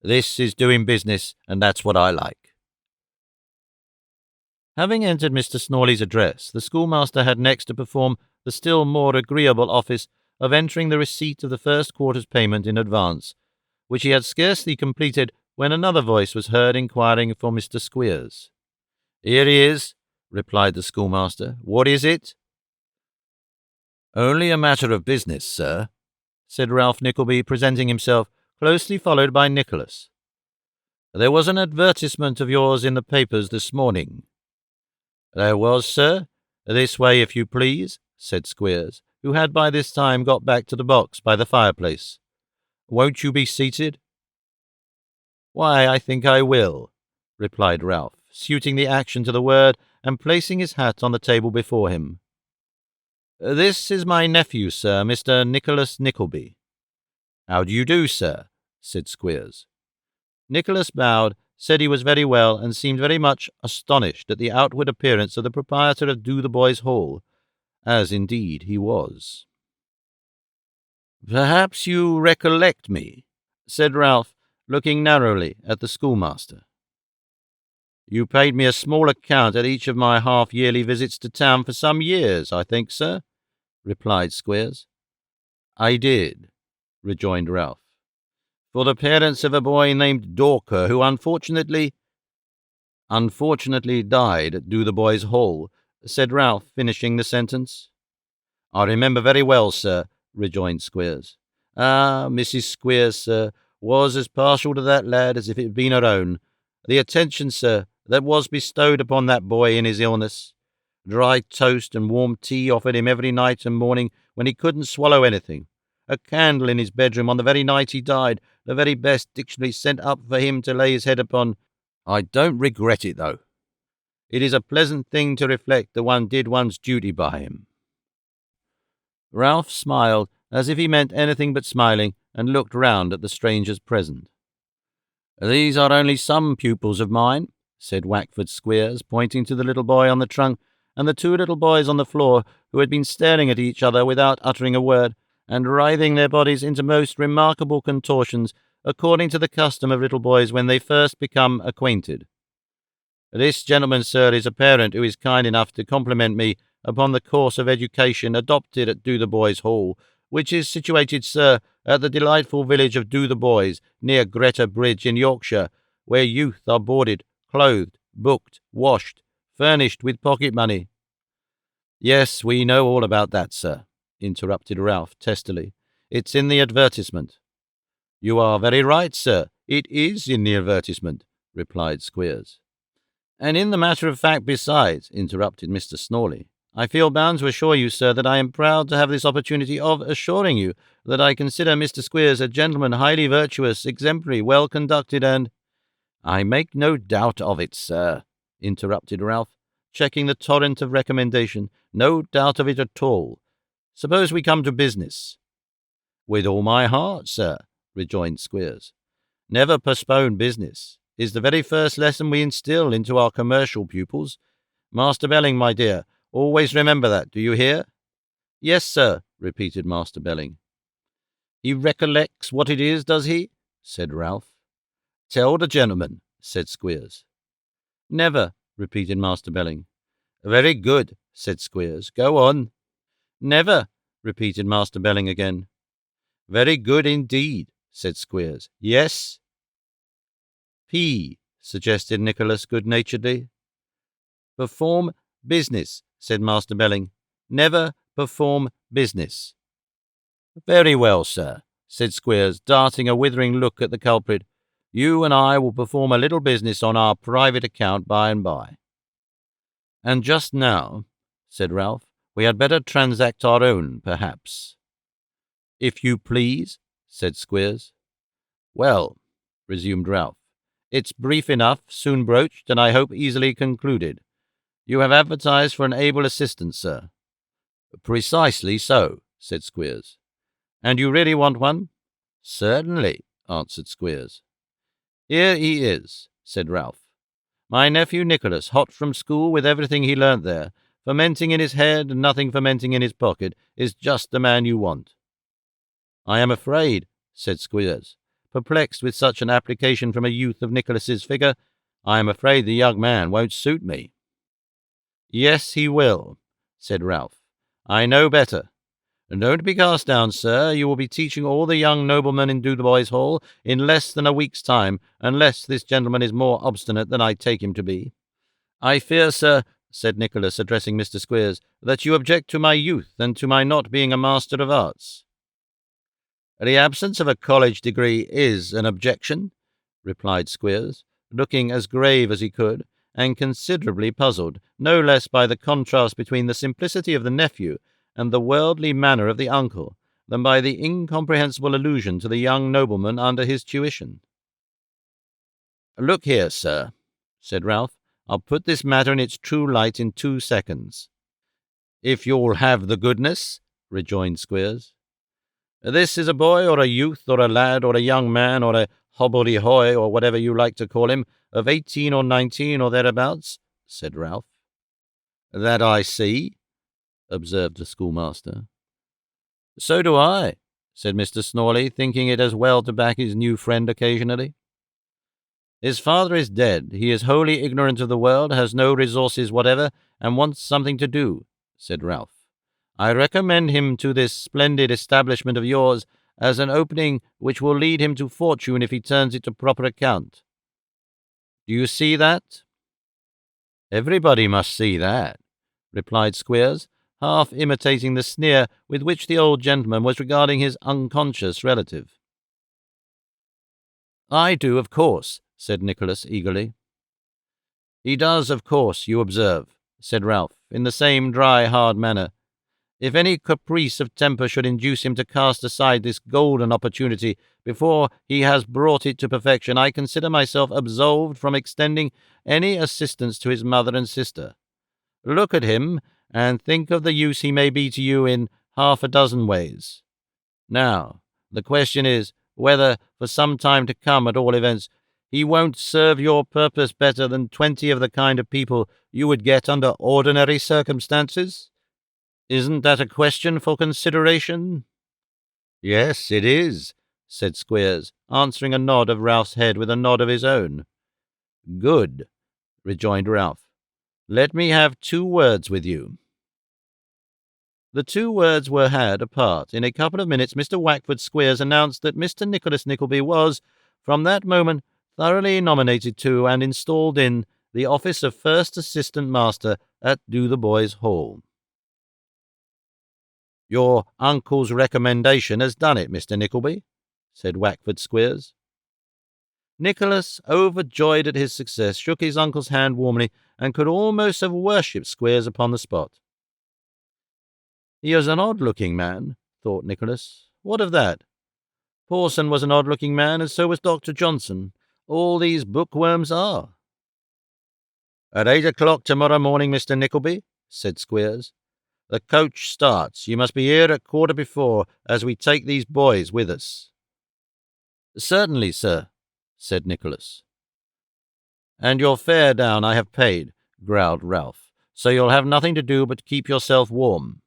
[SPEAKER 1] "This is doing business, and that's what I like." Having entered Mr. Snawley's address, the schoolmaster had next to perform the still more agreeable office of entering the receipt of the first quarter's payment in advance, which he had scarcely completed when another voice was heard inquiring for Mr. Squeers. "Here he is," replied the schoolmaster. "What is it?" "Only a matter of business, sir," said Ralph Nickelby, presenting himself, closely followed by Nicholas. "There was an advertisement of yours in the papers this morning." "There was, sir. This way, if you please," said Squeers, who had by this time got back to the box by the fireplace. "Won't you be seated?" "Why, I think I will," replied Ralph, suiting the action to the word and placing his hat on the table before him. "This is my nephew, sir, Mr. Nicholas Nickleby." "How do you do, sir?" said Squeers. Nicholas bowed, said he was very well, and seemed very much astonished at the outward appearance of the proprietor of Dotheboys Hall, as indeed he was. "Perhaps you recollect me?" said Ralph, looking narrowly at the schoolmaster. "You paid me a small account at each of my half-yearly visits to town for some years, I think, sir," replied Squeers. "I did," rejoined Ralph, "for the parents of a boy named Dawker, who unfortunately died at Dotheboys Hall," said Ralph, finishing the sentence. "I remember very well, sir," rejoined Squeers. "Ah, Mrs. Squeers, sir, was as partial to that lad as if it had been her own. The attention, sir, that was bestowed upon that boy in his illness. Dry toast and warm tea offered him every night and morning when he couldn't swallow anything. A candle in his bedroom on the very night he died, the very best dictionary sent up for him to lay his head upon. I don't regret it, though. It is a pleasant thing to reflect that one did one's duty by him." Ralph smiled, as if he meant anything but smiling, and looked round at the strangers present. "These are only some pupils of mine," said Wackford Squeers, pointing to the little boy on the trunk and the two little boys on the floor, who had been staring at each other without uttering a word, and writhing their bodies into most remarkable contortions, according to the custom of little boys when they first become acquainted. "This gentleman, sir, is a parent who is kind enough to compliment me upon the course of education adopted at Dotheboys Hall, which is situated, sir, at the delightful village of Dotheboys, near Greta Bridge in Yorkshire, where youth are boarded, clothed, booked, washed, furnished with pocket-money." "Yes, we know all about that, sir," interrupted Ralph testily. "It's in the advertisement." "You are very right, sir. It is in the advertisement," replied Squeers. "And in the matter of fact, besides," interrupted Mr. Snawley, "I feel bound to assure you, sir, that I am proud to have this opportunity of assuring you that I consider Mr. Squeers a gentleman highly virtuous, exemplary, well-conducted, and—" "I make no doubt of it, sir," interrupted Ralph, checking the torrent of recommendation. "No doubt of it at all. Suppose we come to business?" "With all my heart, sir," rejoined Squeers. "Never postpone business is the very first lesson we instil into our commercial pupils. Master Belling, my dear, always remember that, do you hear?" "Yes, sir," repeated Master Belling. "He recollects what it is, does he?" said Ralph. "Tell the gentleman," said Squeers. "Never," repeated Master Belling. "Very good," said Squeers. "Go on." "Never," repeated Master Belling again. "Very good indeed," said Squeers. "Yes?" "P," suggested Nicholas good-naturedly. "Perform business," said Master Belling. "Never perform business." "Very well, sir," said Squeers, darting a withering look at the culprit. "You and I will perform a little business on our private account by and by." "And just now," said Ralph, "we had better transact our own, perhaps." "If you please," said Squeers. "Well," resumed Ralph, "it's brief enough, soon broached, and I hope easily concluded. You have advertised for an able assistant, sir." "Precisely so," said Squeers. "And you really want one?" "Certainly," answered Squeers. "Here he is," said Ralph. "My nephew Nicholas, hot from school with everything he learnt there, fermenting in his head and nothing fermenting in his pocket, is just the man you want." "I am afraid," said Squeers, perplexed with such an application from a youth of Nicholas's figure, "I am afraid the young man won't suit me." "Yes, he will," said Ralph. "I know better. And don't be cast down, sir. You will be teaching all the young noblemen in Dotheboys Hall in less than a week's time, unless this gentleman is more obstinate than I take him to be." "I fear, sir," said Nicholas, addressing Mr. Squeers, "that you object to my youth and to my not being a master of arts." "The absence of a college degree is an objection," replied Squeers, looking as grave as he could, and considerably puzzled, no less by the contrast between the simplicity of the nephew and the worldly manner of the uncle, than by the incomprehensible allusion to the young nobleman under his tuition. "Look here, sir," said Ralph, "I'll put this matter in its true light in 2 seconds." "If you'll have the goodness," rejoined Squeers. "This is a boy, or a youth, or a lad, or a young man, or a hobbledehoy, or whatever you like to call him, of 18 or 19 or thereabouts," said Ralph. "That I see," observed the schoolmaster. "So do I," said Mr. Snawley, thinking it as well to back his new friend occasionally. "His father is dead. He is wholly ignorant of the world, has no resources whatever, and wants something to do," said Ralph. "I recommend him to this splendid establishment of yours as an opening which will lead him to fortune if he turns it to proper account. Do you see that?" "Everybody must see that," replied Squeers, half imitating the sneer with which the old gentleman was regarding his unconscious relative. "I do, of course," said Nicholas eagerly. "He does, of course, you observe," said Ralph, in the same dry, hard manner. "If any caprice of temper should induce him to cast aside this golden opportunity before he has brought it to perfection, I consider myself absolved from extending any assistance to his mother and sister. Look at him, and think of the use he may be to you in 6 ways. Now, the question is, whether, for some time to come at all events, he won't serve your purpose better than 20 of the kind of people you would get under ordinary circumstances? Isn't that a question for consideration?" "Yes, it is," said Squeers, answering a nod of Ralph's head with a nod of his own. "Good," rejoined Ralph. "Let me have 2 words with you." The 2 words were had apart. In a couple of minutes Mr. Wackford Squeers announced that Mr. Nicholas Nickleby was, from that moment, thoroughly nominated to and installed in the office of first assistant master at Dotheboys Hall. "Your uncle's recommendation has done it, Mr. Nickleby," said Wackford Squeers. Nicholas, overjoyed at his success, shook his uncle's hand warmly, and could almost have worshipped Squeers upon the spot. "He is an odd-looking man," thought Nicholas. "What of that? Pawson was an odd-looking man, and so was Dr. Johnson. All these bookworms are." "At 8 o'clock tomorrow morning, Mr. Nickleby," said Squeers. "The coach starts. You must be here at 4:15, as we take these boys with us." "Certainly, sir," said Nicholas. "And your fare down I have paid," growled Ralph, "so you'll have nothing to do but keep yourself warm."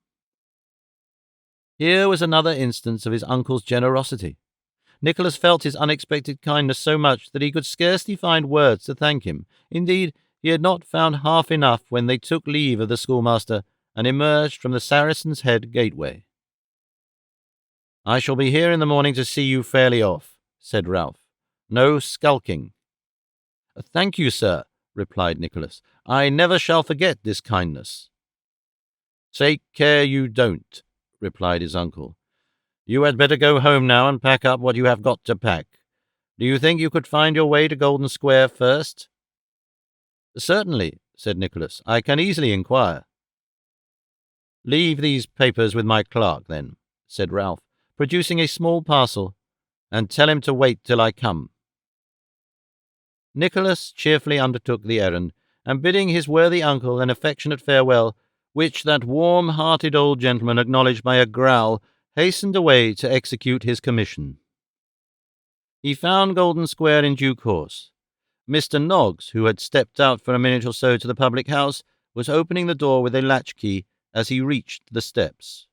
[SPEAKER 1] Here was another instance of his uncle's generosity. Nicholas felt his unexpected kindness so much that he could scarcely find words to thank him. Indeed, he had not found half enough when they took leave of the schoolmaster and emerged from the Saracen's Head gateway. "I shall be here in the morning to see you fairly off," said Ralph. "No skulking." "Thank you, sir," replied Nicholas. "I never shall forget this kindness." "Take care you don't," replied his uncle. "You had better go home now and pack up what you have got to pack. Do you think you could find your way to Golden Square first?" "Certainly," said Nicholas. "I can easily inquire." "Leave these papers with my clerk, then," said Ralph, producing a small parcel, "and tell him to wait till I come." Nicholas cheerfully undertook the errand, and bidding his worthy uncle an affectionate farewell, which that warm-hearted old gentleman acknowledged by a growl, hastened away to execute his commission. He found Golden Square in due course. Mr. Noggs, who had stepped out for a minute or so to the public house, was opening the door with a latch-key as he reached the steps.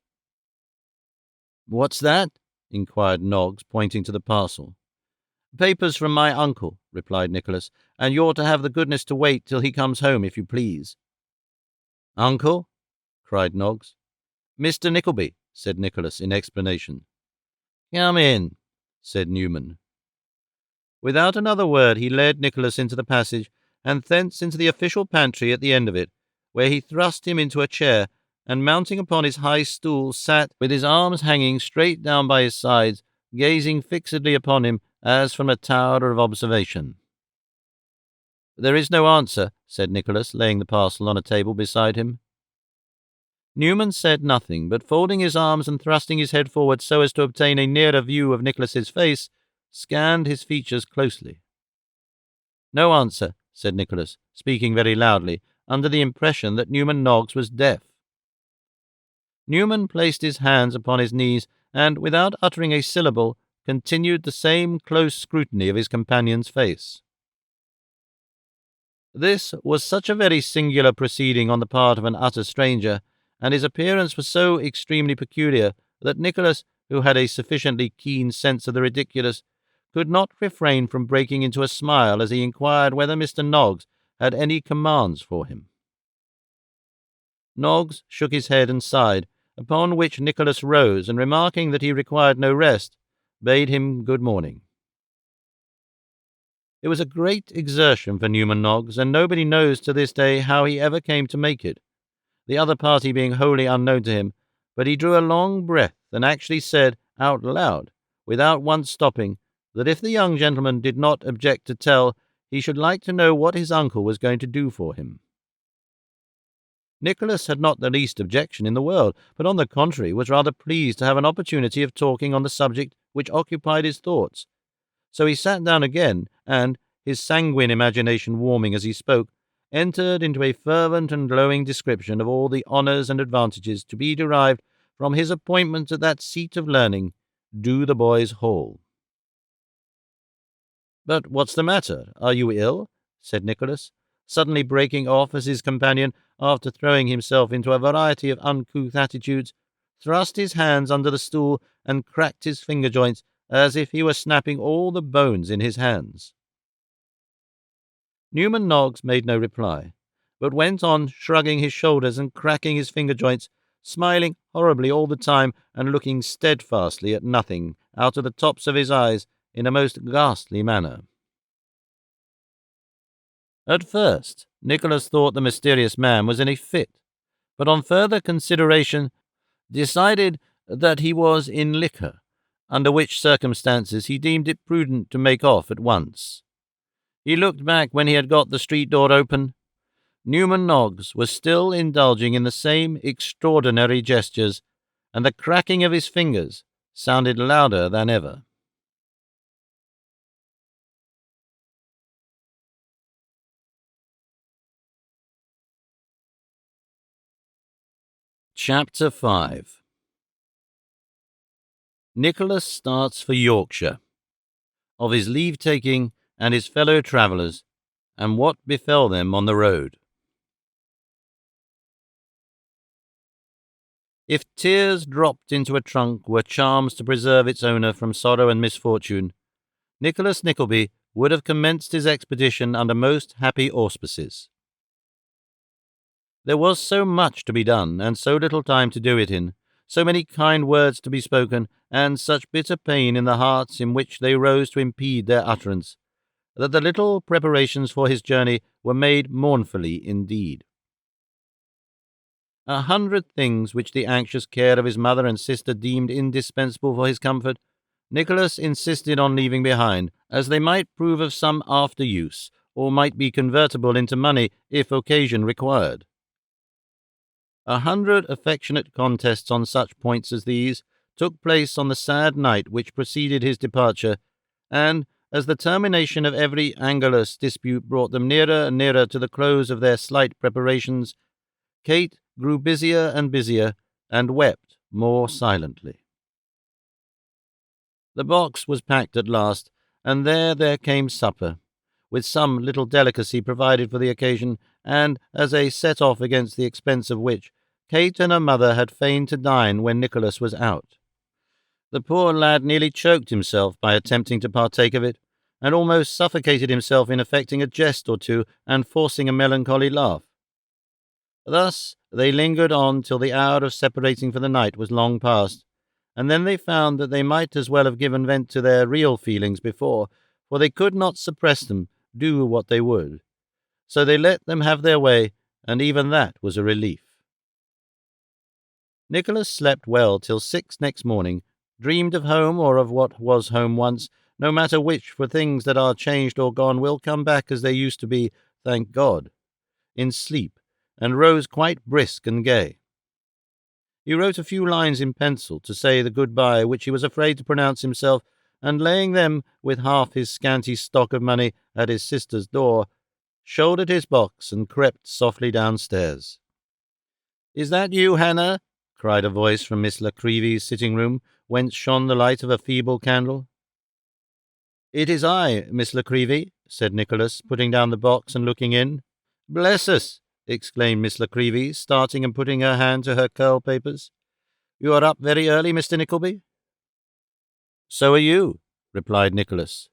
[SPEAKER 1] "What's that?" inquired Noggs, pointing to the parcel. "Papers from my uncle," replied Nicholas, "and you're to have the goodness to wait till he comes home, if you please." "Uncle?" cried Noggs. "Mr. Nickleby," said Nicholas in explanation. "Come in," said Newman. Without another word he led Nicholas into the passage, and thence into the official pantry at the end of it, where he thrust him into a chair, and mounting upon his high stool, sat, with his arms hanging straight down by his sides, gazing fixedly upon him as from a tower of observation. "There is no answer," said Nicholas, laying the parcel on a table beside him. Newman said nothing, but folding his arms and thrusting his head forward so as to obtain a nearer view of Nicholas's face, scanned his features closely. "No answer," said Nicholas, speaking very loudly, under the impression that Newman Noggs was deaf. Newman placed his hands upon his knees, and, without uttering a syllable, continued the same close scrutiny of his companion's face. This was such a very singular proceeding on the part of an utter stranger, and his appearance was so extremely peculiar, that Nicholas, who had a sufficiently keen sense of the ridiculous, could not refrain from breaking into a smile as he inquired whether Mr. Noggs had any commands for him. Noggs shook his head and sighed, upon which Nicholas rose, and remarking that he required no rest, bade him good morning. It was a great exertion for Newman Noggs, and nobody knows to this day how he ever came to make it, the other party being wholly unknown to him, but he drew a long breath, and actually said, out loud, without once stopping, that if the young gentleman did not object to tell, he should like to know what his uncle was going to do for him. Nicholas had not the least objection in the world, but on the contrary was rather pleased to have an opportunity of talking on the subject which occupied his thoughts. So he sat down again, and, his sanguine imagination warming as he spoke, entered into a fervent and glowing description of all the honours and advantages to be derived from his appointment at that seat of learning, Dotheboys Hall. "But what's the matter? Are you ill?" said Nicholas, suddenly breaking off as his companion, after throwing himself into a variety of uncouth attitudes, thrust his hands under the stool and cracked his finger-joints as if he were snapping all the bones in his hands. Newman Noggs made no reply, but went on shrugging his shoulders and cracking his finger-joints, smiling horribly all the time and looking steadfastly at nothing out of the tops of his eyes in a most ghastly manner. At first, Nicholas thought the mysterious man was in a fit, but on further consideration decided that he was in liquor, under which circumstances he deemed it prudent to make off at once. He looked back when he had got the street door open. Newman Noggs was still indulging in the same extraordinary gestures, and the cracking of his fingers sounded louder than ever. Chapter 5. Nicholas starts for Yorkshire. Of his leave-taking and his fellow travellers, and what befell them on the road. If tears dropped into a trunk were charms to preserve its owner from sorrow and misfortune, Nicholas Nickleby would have commenced his expedition under most happy auspices. There was so much to be done, and so little time to do it in, so many kind words to be spoken, and such bitter pain in the hearts in which they rose to impede their utterance, that the little preparations for his journey were made mournfully indeed. 100 things which the anxious care of his mother and sister deemed indispensable for his comfort, Nicholas insisted on leaving behind, as they might prove of some after use, or might be convertible into money if occasion required. 100 affectionate contests on such points as these took place on the sad night which preceded his departure, and, as the termination of every angulous dispute brought them nearer and nearer to the close of their slight preparations, Kate grew busier and busier, and wept more silently. The box was packed at last, and there came supper, with some little delicacy provided for the occasion, and as a set-off against the expense of which, Kate and her mother had feigned to dine when Nicholas was out. The poor lad nearly choked himself by attempting to partake of it, and almost suffocated himself in affecting a jest or two and forcing a melancholy laugh. Thus they lingered on till the hour of separating for the night was long past, and then they found that they might as well have given vent to their real feelings before, for they could not suppress them, do what they would. So they let them have their way, and even that was a relief. Nicholas slept well till 6 next morning, dreamed of home or of what was home once, no matter which, for things that are changed or gone will come back as they used to be, thank God, in sleep, and rose quite brisk and gay. He wrote a few lines in pencil to say the goodbye which he was afraid to pronounce himself, and laying them, with half his scanty stock of money, at his sister's door, shouldered his box and crept softly downstairs. "Is that you, Hannah?" cried a voice from Miss La Creevy's sitting-room, whence shone the light of a feeble candle. "It is I, Miss La Creevy," said Nicholas, putting down the box and looking in. "Bless us!" exclaimed Miss La Creevy, starting and putting her hand to her curl-papers. "You are up very early, Mr. Nickleby?" "So are you," replied Nicholas.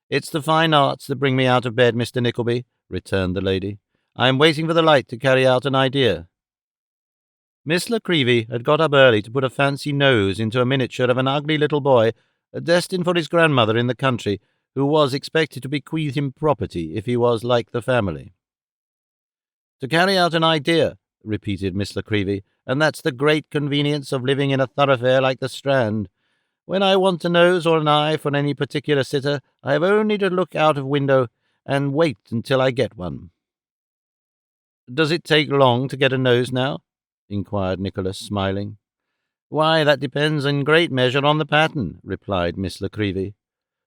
[SPEAKER 1] "It's the fine arts that bring me out of bed, Mr. Nickleby," returned the lady. "I am waiting for the light to carry out an idea." Miss La Creevy had got up early to put a fancy nose into a miniature of an ugly little boy, destined for his grandmother in the country, who was expected to bequeath him property if he was like the family. "To carry out an idea," repeated Miss La Creevy, "and that's the great convenience of living in a thoroughfare like the Strand. When I want a nose or an eye for any particular sitter, I have only to look out of window and wait until I get one." "Does it take long to get a nose now?" inquired Nicholas, smiling. "Why, that depends in great measure on the pattern," replied Miss La Creevy.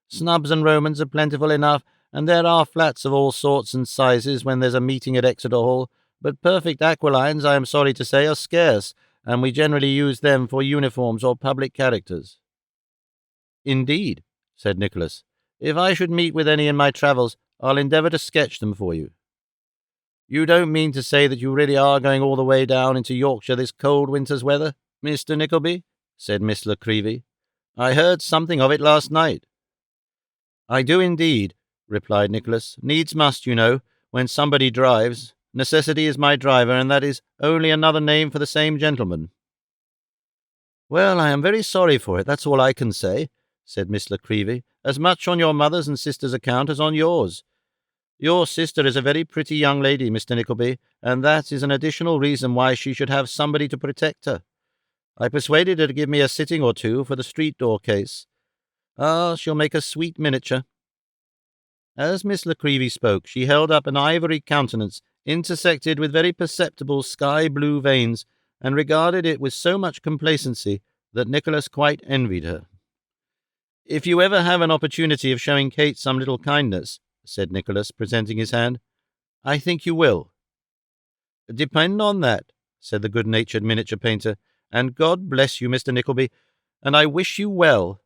[SPEAKER 1] "Snubs and Romans are plentiful enough, and there are flats of all sorts and sizes when there's a meeting at Exeter Hall, but perfect aquilines, I am sorry to say, are scarce, and we generally use them for uniforms or public characters." "Indeed," said Nicholas. "If I should meet with any in my travels, I'll endeavour to sketch them for you." "You don't mean to say that you really are going all the way down into Yorkshire this cold winter's weather, Mr. Nickleby?" said Miss La Creevy. "I heard something of it last night." "I do indeed," replied Nicholas. "Needs must, you know, when somebody drives. Necessity is my driver, and that is only another name for the same gentleman." "Well, I am very sorry for it, that's all I can say," said Miss La Creevy, "as much on your mother's and sister's account as on yours. Your sister is a very pretty young lady, Mr. Nickleby, and that is an additional reason why she should have somebody to protect her. I persuaded her to give me a sitting or two for the street-door case. Ah, she'll make a sweet miniature." As Miss La Creevy spoke, she held up an ivory countenance intersected with very perceptible sky-blue veins, and regarded it with so much complacency that Nicholas quite envied her. "If you ever have an opportunity of showing Kate some little kindness," said Nicholas, presenting his hand, "I think you will." "Depend on that," said the good-natured miniature painter, "and God bless you, Mr. Nickleby, and I wish you well."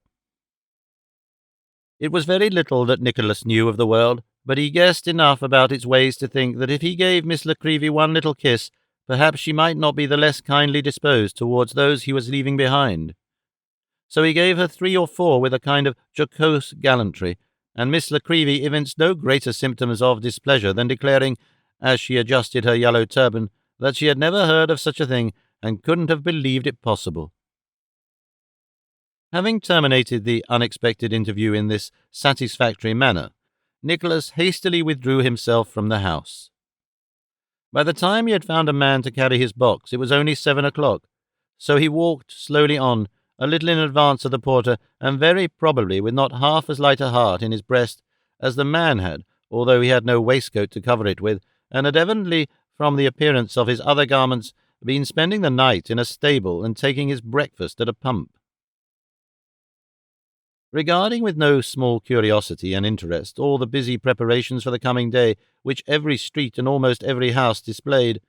[SPEAKER 1] It was very little that Nicholas knew of the world, but he guessed enough about its ways to think that if he gave Miss La Creevy one little kiss, perhaps she might not be the less kindly disposed towards those he was leaving behind. So he gave her 3 or 4 with a kind of jocose gallantry, and Miss La Creevy evinced no greater symptoms of displeasure than declaring, as she adjusted her yellow turban, that she had never heard of such a thing, and couldn't have believed it possible. Having terminated the unexpected interview in this satisfactory manner, Nicholas hastily withdrew himself from the house. By the time he had found a man to carry his box, it was only 7 o'clock, so he walked slowly on, a little in advance of the porter, and very probably with not half as light a heart in his breast as the man had, although he had no waistcoat to cover it with, and had evidently, from the appearance of his other garments, been spending the night in a stable and taking his breakfast at a pump. Regarding with no small curiosity and interest all the busy preparations for the coming day which every street and almost every house displayed,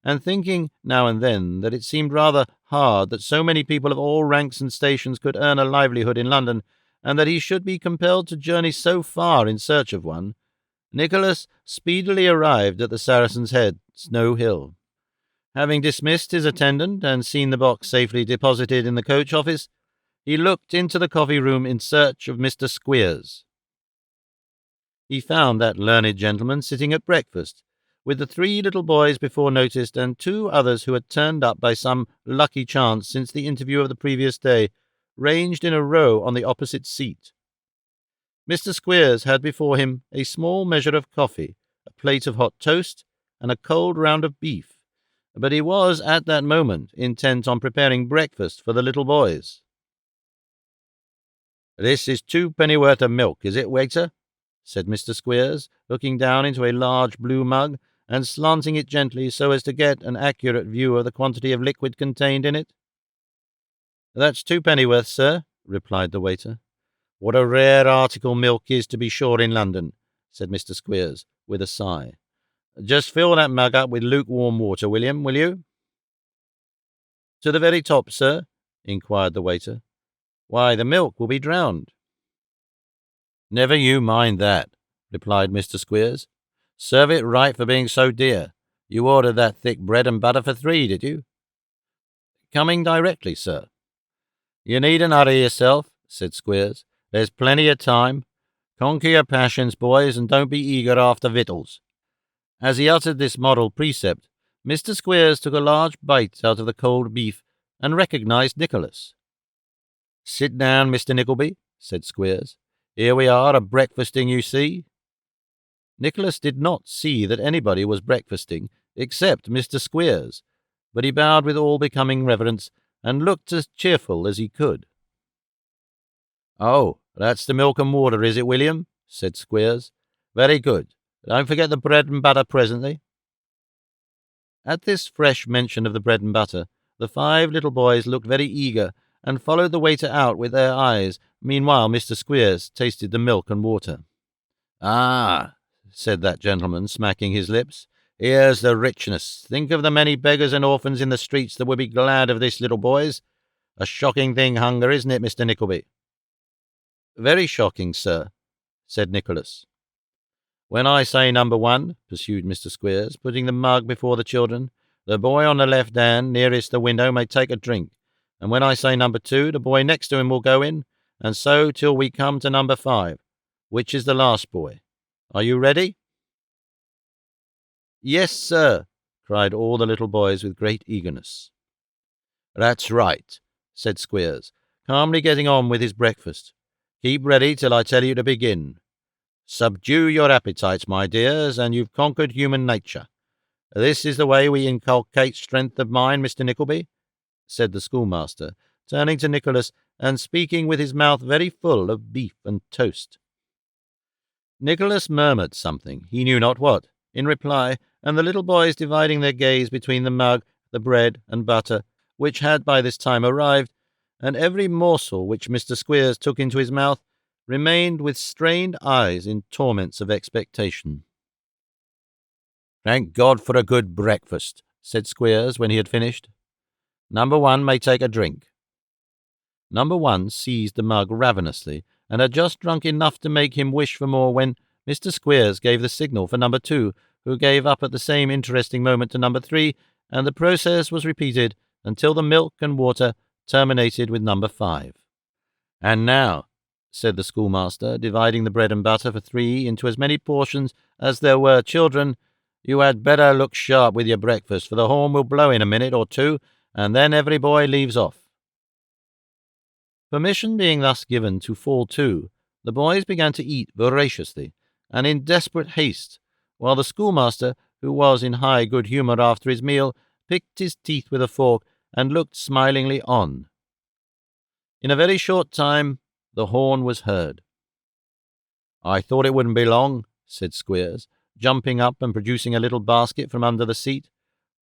[SPEAKER 1] and thinking now and then that it seemed rather hard that so many people of all ranks and stations could earn a livelihood in London, and that he should be compelled to journey so far in search of one, Nicholas speedily arrived at the Saracen's Head, Snow Hill. Having dismissed his attendant and seen the box safely deposited in the coach office, he looked into the coffee-room in search of Mr. Squeers. He found that learned gentleman sitting at breakfast, with the 3 little boys before noticed and 2 others who had turned up by some lucky chance since the interview of the previous day, ranged in a row on the opposite seat. Mr. Squeers had before him a small measure of coffee, a plate of hot toast, and a cold round of beef, but he was at that moment intent on preparing breakfast for the little boys. "This is 2 pennyworth of milk, is it, waiter?" said Mr. Squeers, looking down into a large blue mug and slanting it gently so as to get an accurate view of the quantity of liquid contained in it. "That's 2 pennyworth, sir," replied the waiter. "What a rare article milk is, to be sure, in London," said Mr. Squeers, with a sigh. "Just fill that mug up with lukewarm water, William, will you?" "To the very top, sir?" inquired the waiter. "Why, the milk will be drowned." "Never you mind that," replied Mr. Squeers. "Serve it right for being so dear. You ordered that thick bread and butter for 3, did you?" "Coming directly, sir." "You needn't hurry yourself," said Squeers. "There's plenty of time. Conquer your passions, boys, and don't be eager after victuals." As he uttered this moral precept, Mr. Squeers took a large bite out of the cold beef and recognized Nicholas. "Sit down, Mr. Nickelby," said Squeers. "Here we are, a-breakfasting, you see." Nicholas did not see that anybody was breakfasting except Mr. Squeers, but he bowed with all becoming reverence and looked as cheerful as he could. "Oh, that's the milk and water, is it, William?" said Squeers. "Very good. Don't forget the bread and butter presently." At this fresh mention of the bread and butter, the 5 little boys looked very eager and followed the waiter out with their eyes. Meanwhile, Mr. Squeers tasted the milk and water. "Ah," said that gentleman, smacking his lips, "here's the richness. Think of the many beggars and orphans in the streets that would be glad of this, little boys. A shocking thing, hunger, isn't it, Mr. Nickelby?" "Very shocking, sir," said Nicholas. "When I say number 1, pursued Mr. Squeers, putting the mug before the children, the boy on the left hand nearest the window may take a drink, and when I say number 2, the boy next to him will go in, and so till we come to number 5, which is the last boy. Are you ready?" "Yes, sir," cried all the little boys with great eagerness. "That's right," said Squeers, calmly getting on with his breakfast. "Keep ready till I tell you to begin. Subdue your appetites, my dears, and you've conquered human nature. This is the way we inculcate strength of mind, Mr. Nickelby," said the schoolmaster, turning to Nicholas and speaking with his mouth very full of beef and toast. Nicholas murmured something, he knew not what, in reply, and the little boys, dividing their gaze between the mug, the bread and butter, which had by this time arrived, and every morsel which Mr. Squeers took into his mouth, remained with strained eyes in torments of expectation. "Thank God for a good breakfast," said Squeers when he had finished. "Number 1 may take a drink." Number 1 seized the mug ravenously, and had just drunk enough to make him wish for more when Mr. Squeers gave the signal for number 2, who gave up at the same interesting moment to number 3, and the process was repeated until the milk and water terminated with number 5. "And now," said the schoolmaster, dividing the bread and butter for 3 into as many portions as there were children, "you had better look sharp with your breakfast, for the horn will blow in a minute or 2, and then every boy leaves off." Permission being thus given to fall to, the boys began to eat voraciously, and in desperate haste, while the schoolmaster, who was in high good humour after his meal, picked his teeth with a fork and looked smilingly on. In a very short time the horn was heard. "I thought it wouldn't be long," said Squeers, jumping up and producing a little basket from under the seat.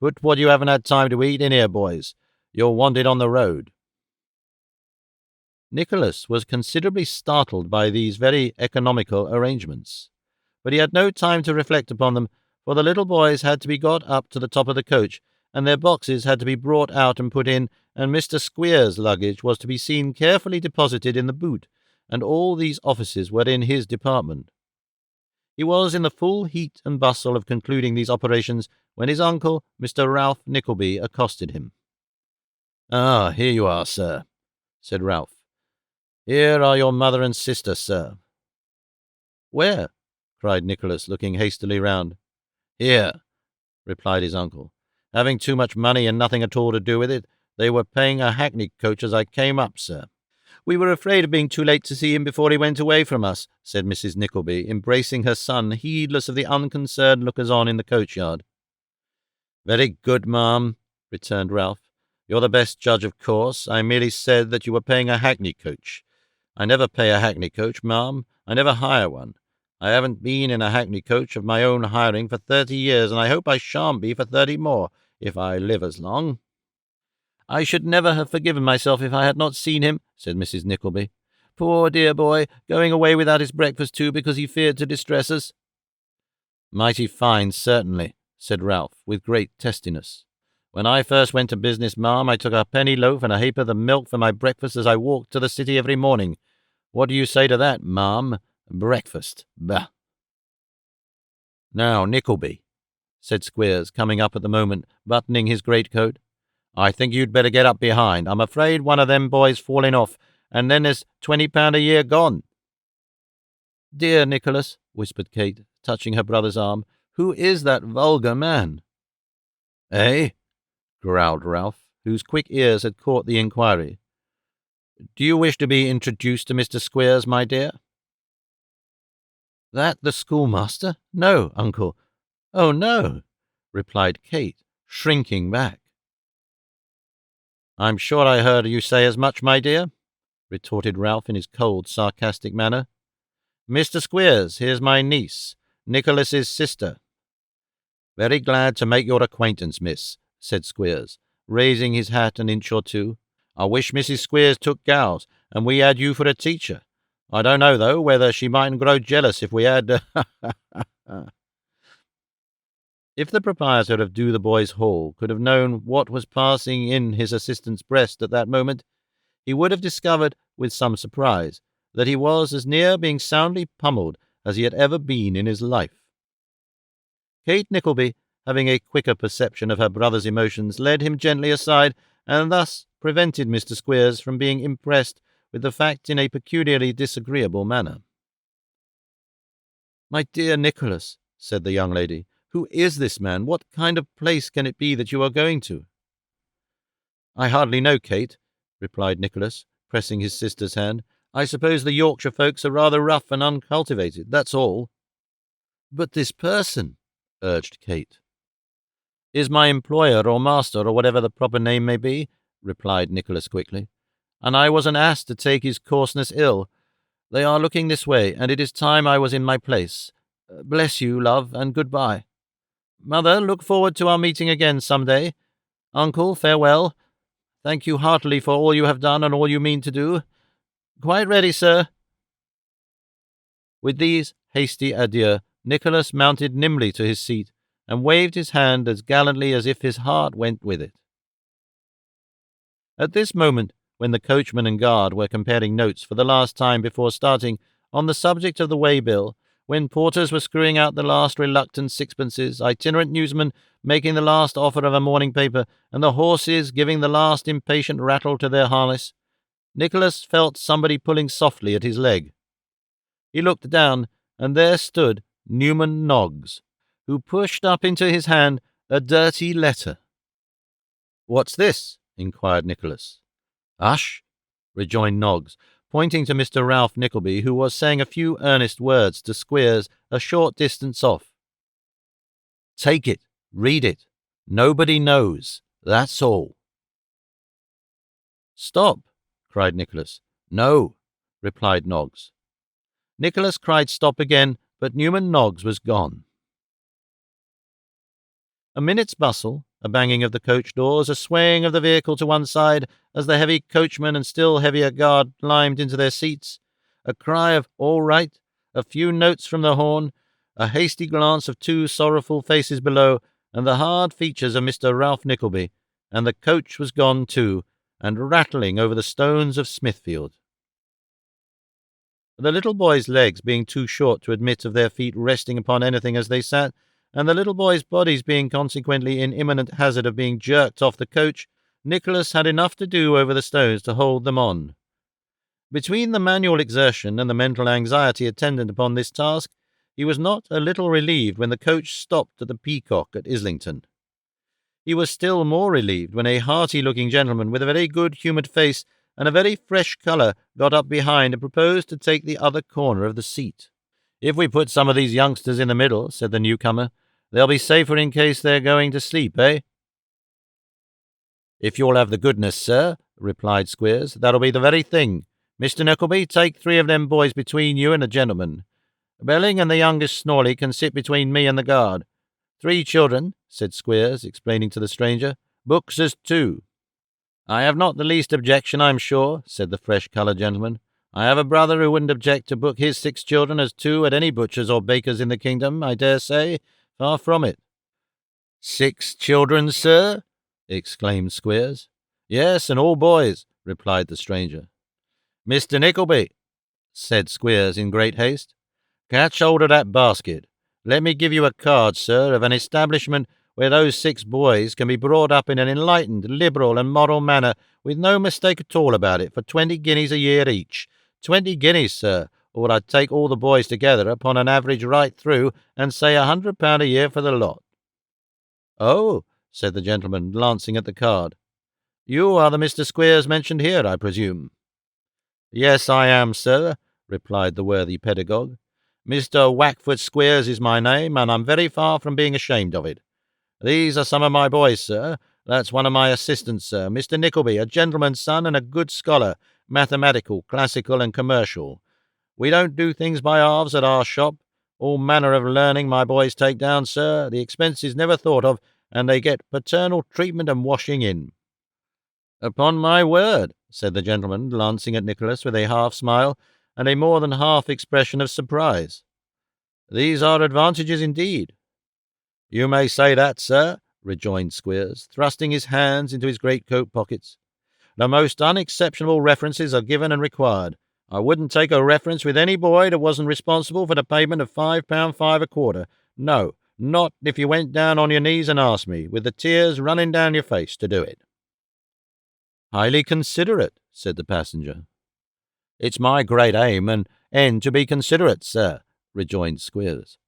[SPEAKER 1] "Put what you haven't had time to eat in here, boys. You'll want it on the road." Nicholas was considerably startled by these very economical arrangements, but he had no time to reflect upon them, for the little boys had to be got up to the top of the coach, and their boxes had to be brought out and put in, and Mr. Squeers' luggage was to be seen carefully deposited in the boot, and all these offices were in his department. He was in the full heat and bustle of concluding these operations when his uncle, Mr. Ralph Nickleby, accosted him. "Ah, here you are, sir," said Ralph. "Here are your mother and sister, sir." "Where?" cried Nicholas, looking hastily round. "Here," replied his uncle. "Having too much money and nothing at all to do with it, they were paying a hackney coach as I came up, sir." "We were afraid of being too late to see him before he went away from us," said Mrs. Nickleby, embracing her son, heedless of the unconcerned lookers-on in the coach-yard. "Very good, ma'am," returned Ralph. "You're the best judge, of course. I merely said that you were paying a hackney coach. I never pay a hackney coach, ma'am. I never hire one. I haven't been in a hackney coach of my own hiring for 30 years, and I hope I shan't be for 30 more, if I live as long." "I should never have forgiven myself if I had not seen him," said Mrs. Nickleby. "Poor dear boy, going away without his breakfast too, because he feared to distress us." "Mighty fine, certainly," said Ralph, with great testiness. "When I first went to business, ma'am, I took a penny loaf and a ha'porth of milk for my breakfast as I walked to the city every morning. What do you say to that, ma'am? Breakfast! Bah!" "Now, Nickleby," said Squeers, coming up at the moment, buttoning his greatcoat, "I think you'd better get up behind. I'm afraid one of them boys falling off, and then there's £20 a year gone." "Dear Nicholas," whispered Kate, touching her brother's arm, "who is that vulgar man?" "Eh?" growled Ralph, whose quick ears had caught the inquiry. "Do you wish to be introduced to Mr. Squeers, my dear?" "That the schoolmaster? No, uncle. Oh, no," replied Kate, shrinking back. "I'm sure I heard you say as much, my dear," retorted Ralph in his cold, sarcastic manner. "Mr. Squeers, here's my niece, Nicholas's sister." "Very glad to make your acquaintance, miss," said Squeers, raising his hat an inch or two. "I wish Mrs. Squeers took gals, and we had you for a teacher. I don't know, though, whether she mightn't grow jealous if we had—" If the proprietor of Dotheboys Hall could have known what was passing in his assistant's breast at that moment, he would have discovered, with some surprise, that he was as near being soundly pummelled as he had ever been in his life. Kate Nickleby, having a quicker perception of her brother's emotions, led him gently aside, and thus prevented Mr. Squeers from being impressed with the fact in a peculiarly disagreeable manner. "My dear Nicholas," said the young lady, "who is this man? What kind of place can it be that you are going to?" "I hardly know, Kate," replied Nicholas, pressing his sister's hand. "I suppose the Yorkshire folks are rather rough and uncultivated, that's all." "But this person," urged Kate. "Is my employer or master, or whatever the proper name may be," replied Nicholas quickly, "and I was an ass to take his coarseness ill. They are looking this way, and it is time I was in my place. Bless you, love, and good-bye. Mother, look forward to our meeting again some day. Uncle, farewell. Thank you heartily for all you have done and all you mean to do. Quite ready, sir." With these hasty adieux, Nicholas mounted nimbly to his seat, and waved his hand as gallantly as if his heart went with it. At this moment, when the coachman and guard were comparing notes for the last time before starting on the subject of the way-bill, when porters were screwing out the last reluctant sixpences, itinerant newsmen making the last offer of a morning paper, and the horses giving the last impatient rattle to their harness, Nicholas felt somebody pulling softly at his leg. He looked down, and there stood Newman Noggs, who pushed up into his hand a dirty letter. "What's this?" inquired Nicholas. "Hush!" rejoined Noggs, pointing to Mr. Ralph Nickleby, who was saying a few earnest words to Squeers a short distance off. "Take it, read it. Nobody knows. That's all." "Stop!" cried Nicholas. "No," replied Noggs. Nicholas cried stop again, but Newman Noggs was gone. A minute's bustle, a banging of the coach doors, a swaying of the vehicle to one side as the heavy coachman and still heavier guard climbed into their seats, a cry of "all right," a few notes from the horn, a hasty glance of two sorrowful faces below, and the hard features of Mr. Ralph Nickleby, and the coach was gone too, and rattling over the stones of Smithfield. The little boys' legs being too short to admit of their feet resting upon anything as they sat, and the little boys' bodies being consequently in imminent hazard of being jerked off the coach, Nicholas had enough to do over the stones to hold them on. Between the manual exertion and the mental anxiety attendant upon this task, he was not a little relieved when the coach stopped at the Peacock at Islington. He was still more relieved when a hearty-looking gentleman with a very good-humoured face and a very fresh colour got up behind and proposed to take the other corner of the seat. "If we put some of these youngsters in the middle," said the newcomer, "they'll be safer in case they're going to sleep, eh?" "If you'll have the goodness, sir," replied Squeers, "that'll be the very thing. Mr. Nickleby, take 3 of them boys between you and the gentleman. Belling and the youngest Snorley can sit between me and the guard. 3 children," said Squeers, explaining to the stranger. "Books as 2. "I have not the least objection, I'm sure," said the fresh-coloured gentleman. "I have a brother who wouldn't object to book his 6 children as 2 at any butcher's or baker's in the kingdom, I dare say. Far from it." "6 children, sir?" exclaimed Squeers. "Yes, and all boys," replied the stranger. "Mr. Nickleby," said Squeers in great haste, "catch hold of that basket. Let me give you a card, sir, of an establishment where those 6 boys can be brought up in an enlightened, liberal, and moral manner, with no mistake at all about it, for 20 guineas a year each. 20 guineas, sir, or I'd take all the boys together upon an average right through, and say £100 a year for the lot." "Oh," said the gentleman, glancing at the card. "You are the Mr. Squeers mentioned here, I presume?" "Yes, I am, sir," replied the worthy pedagogue. "Mr. Wackford Squeers is my name, and I'm very far from being ashamed of it. These are some of my boys, sir. That's one of my assistants, sir, Mr. Nickleby, a gentleman's son and a good scholar, mathematical, classical, and commercial. We don't do things by halves at our shop. All manner of learning my boys take down, sir. The expense is never thought of, and they get paternal treatment and washing in." "Upon my word," said the gentleman, glancing at Nicholas with a half-smile and a more than half expression of surprise. "These are advantages indeed." "You may say that, sir," rejoined Squeers, thrusting his hands into his greatcoat pockets. "The most unexceptionable references are given and required. I wouldn't take a reference with any boy that wasn't responsible for the payment of £5 a quarter. No, not if you went down on your knees and asked me, with the tears running down your face, to do it." "Highly considerate," said the passenger. "It's my great aim and end to be considerate, sir," rejoined Squeers.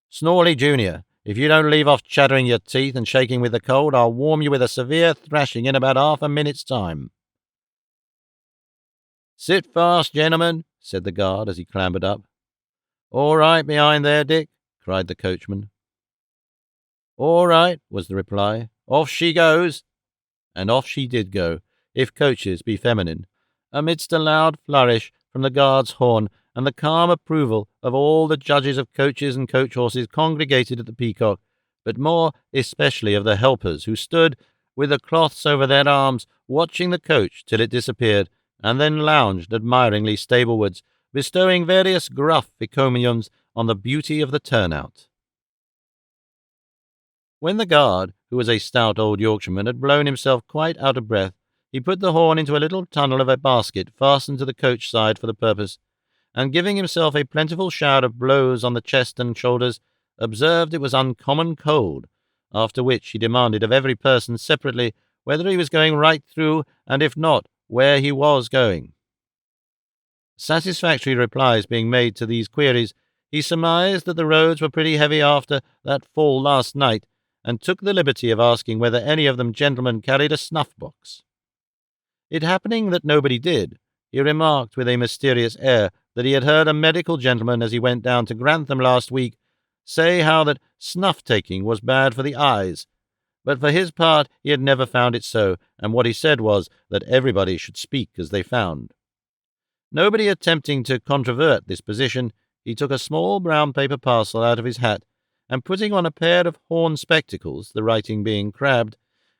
[SPEAKER 1] "Snorley, junior, if you don't leave off chattering your teeth and shaking with the cold, I'll warm you with a severe thrashing in about half a minute's time." "Sit fast, gentlemen," said the guard as he clambered up. "All right behind there, Dick," cried the coachman. "All right," was the reply. "Off she goes." And off she did go, if coaches be feminine, amidst a loud flourish from the guard's horn and the calm approval of all the judges of coaches and coach-horses congregated at the Peacock, but more especially of the helpers, who stood, with the cloths over their arms, watching the coach till it disappeared, and then lounged admiringly stablewards, bestowing various gruff encomiums on the beauty of the turnout. When the guard, who was a stout old Yorkshireman, had blown himself quite out of breath, he put the horn into a little tunnel of a basket fastened to the coach side for the purpose, and giving himself a plentiful shower of blows on the chest and shoulders, observed it was uncommon cold, after which he demanded of every person separately whether he was going right through, and if not, where he was going. Satisfactory replies being made to these queries, he surmised that the roads were pretty heavy after that fall last night, and took the liberty of asking whether any of them gentlemen carried a snuff-box. It happening that nobody did, he remarked with a mysterious air that he had heard a medical gentleman, as he went down to Grantham last week, say how that snuff-taking was bad for the eyes, but for his part he had never found it so, and what he said was that everybody should speak as they found. Nobody attempting to controvert this position, he took a small brown paper parcel out of his hat, and putting on a pair of horn spectacles, the writing being crabbed,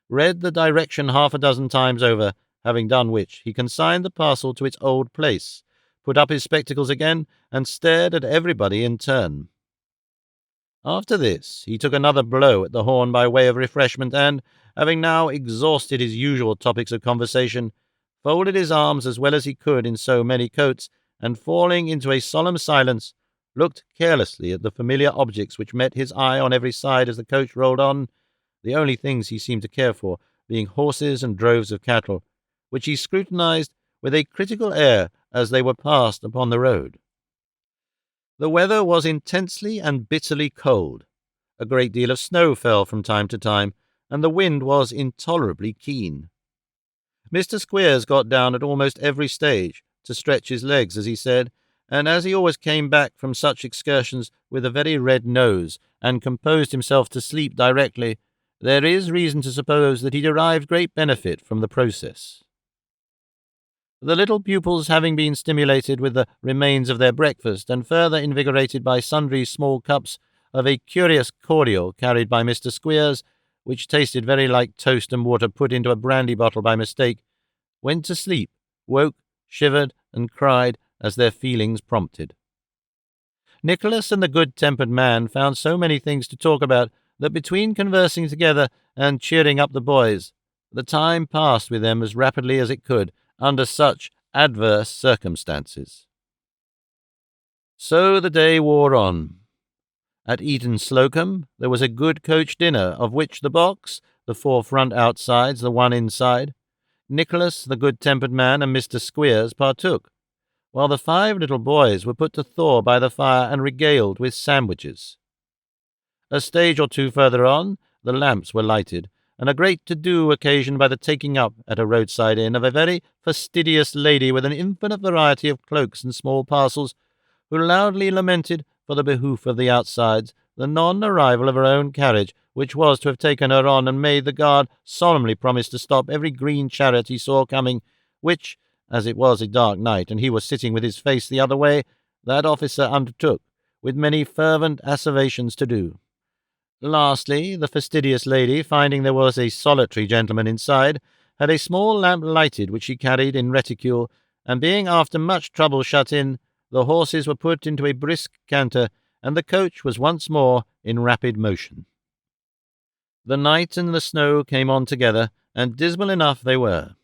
[SPEAKER 1] read the direction half a dozen times over, having done which, he consigned the parcel to its old place, put up his spectacles again, and stared at everybody in turn. After this, he took another blow at the horn by way of refreshment, and, having now exhausted his usual topics of conversation, folded his arms as well as he could in so many coats, and falling into a solemn silence, looked carelessly at the familiar objects which met his eye on every side as the coach rolled on, the only things he seemed to care for being horses and droves of cattle, which he scrutinized with a critical air as they were passed upon the road. The weather was intensely and bitterly cold. A great deal of snow fell from time to time, and the wind was intolerably keen. Mr. Squeers got down at almost every stage, to stretch his legs, as he said, and as he always came back from such excursions with a very red nose, and composed himself to sleep directly, there is reason to suppose that he derived great benefit from the process. The little pupils, having been stimulated with the remains of their breakfast, and further invigorated by sundry small cups of a curious cordial carried by Mr. Squeers, which tasted very like toast and water put into a brandy bottle by mistake, went to sleep, woke, shivered, and cried as their feelings prompted. Nicholas and the good-tempered man found so many things to talk about that between conversing together and cheering up the boys, the time passed with them as rapidly as it could under such adverse circumstances. So the day wore on. At Eton Slocombe there was a good coach dinner, of which the box, the 4 front outsides, the 1 inside, Nicholas, the good-tempered man, and Mr. Squeers partook, while the 5 little boys were put to thaw by the fire and regaled with sandwiches. A stage or 2 further on, the lamps were lighted, and a great to-do occasioned by the taking up at a roadside inn of a very fastidious lady with an infinite variety of cloaks and small parcels, who loudly lamented, for the behoof of the outsides, the non-arrival of her own carriage, which was to have taken her on, and made the guard solemnly promise to stop every green chariot he saw coming, which, as it was a dark night, and he was sitting with his face the other way, that officer undertook, with many fervent asseverations, to do. Lastly, the fastidious lady, finding there was a solitary gentleman inside, had a small lamp lighted which she carried in reticule, and being after much trouble shut in, the horses were put into a brisk canter, and the coach was once more in rapid motion. The night and the snow came on together, and dismal enough they were.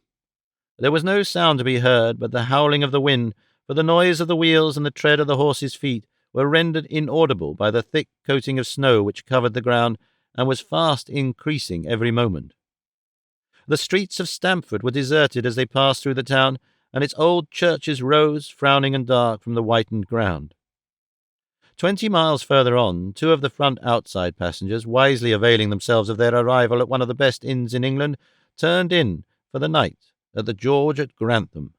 [SPEAKER 1] There was no sound to be heard but the howling of the wind, for the noise of the wheels and the tread of the horses' feet were rendered inaudible by the thick coating of snow which covered the ground, and was fast increasing every moment. The streets of Stamford were deserted as they passed through the town, and its old churches rose, frowning and dark, from the whitened ground. 20 miles further on, 2 of the front outside passengers, wisely availing themselves of their arrival at one of the best inns in England, turned in for the night at the George at Grantham.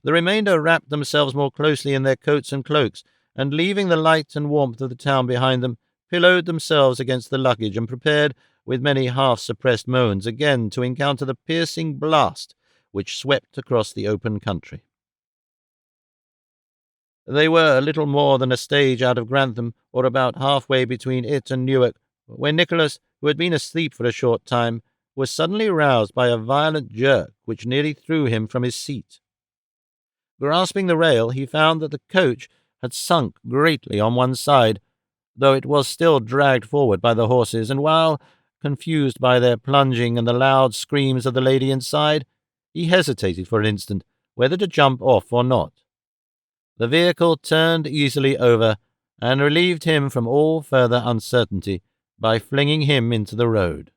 [SPEAKER 1] The remainder wrapped themselves more closely in their coats and cloaks, and leaving the light and warmth of the town behind them, pillowed themselves against the luggage, and prepared, with many half-suppressed moans, again to encounter the piercing blast which swept across the open country. They were little more than a stage out of Grantham, or about half-way between it and Newark, when Nicholas, who had been asleep for a short time, was suddenly roused by a violent jerk which nearly threw him from his seat. Grasping the rail, he found that the coach had sunk greatly on one side, though it was still dragged forward by the horses, and while, confused by their plunging and the loud screams of the lady inside, he hesitated for an instant whether to jump off or not. The vehicle turned easily over, and relieved him from all further uncertainty by flinging him into the road.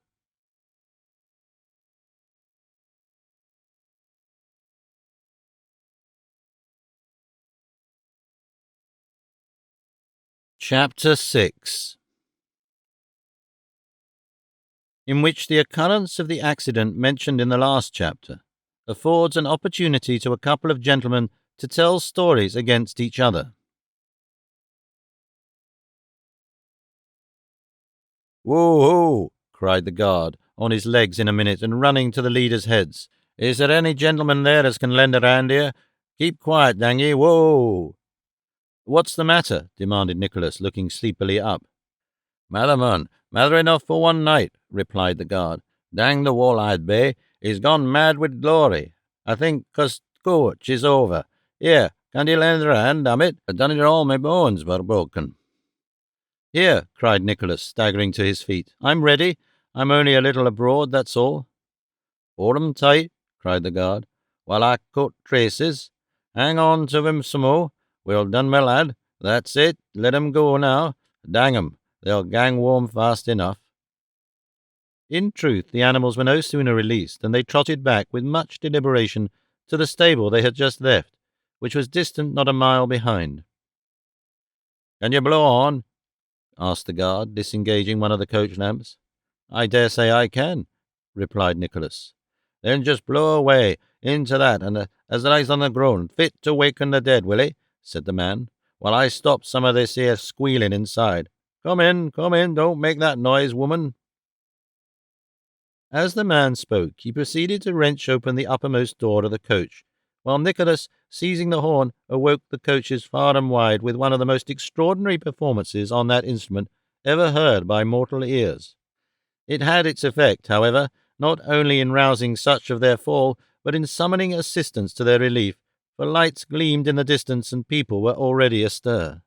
[SPEAKER 1] Chapter 6, in which the occurrence of the accident mentioned in the last chapter affords an opportunity to a couple of gentlemen to tell stories against each other. "Woo-hoo!" cried the guard, on his legs in a minute, and running to the leaders' heads. "Is there any gentleman there as can lend a hand here? Keep quiet, dang ye! Whoa!" "What's the matter?" demanded Nicholas, looking sleepily up. "Matter, mun, matter enough for one night," replied the guard. "Dang the wall-eyed bay, he's gone mad with glory. I think 'cause coach is over. Here, can you lend her a hand, damn it? I done it all my bones were broken." "Here," cried Nicholas, staggering to his feet. "I'm ready. I'm only a little abroad, that's all." "Hold 'em tight," cried the guard, "while I cut traces. Hang on to 'em some more. Well done, my lad. That's it. Let 'em go now. Dang 'em, they'll gang warm fast enough." In truth, the animals were no sooner released than they trotted back with much deliberation to the stable they had just left, which was distant not a mile behind. "Can you blow on?" asked the guard, disengaging one of the coach lamps. "I dare say I can," replied Nicholas. "Then just blow away into that, and as it lies on the ground, fit to waken the dead, will he?" said the man, "while I stop some of this here squealing inside. Come in, don't make that noise, woman." As the man spoke, he proceeded to wrench open the uppermost door of the coach, while Nicholas, seizing the horn, awoke the coaches far and wide with one of the most extraordinary performances on that instrument ever heard by mortal ears. It had its effect, however, not only in rousing such of their fall, but in summoning assistance to their relief, for lights gleamed in the distance and people were already astir.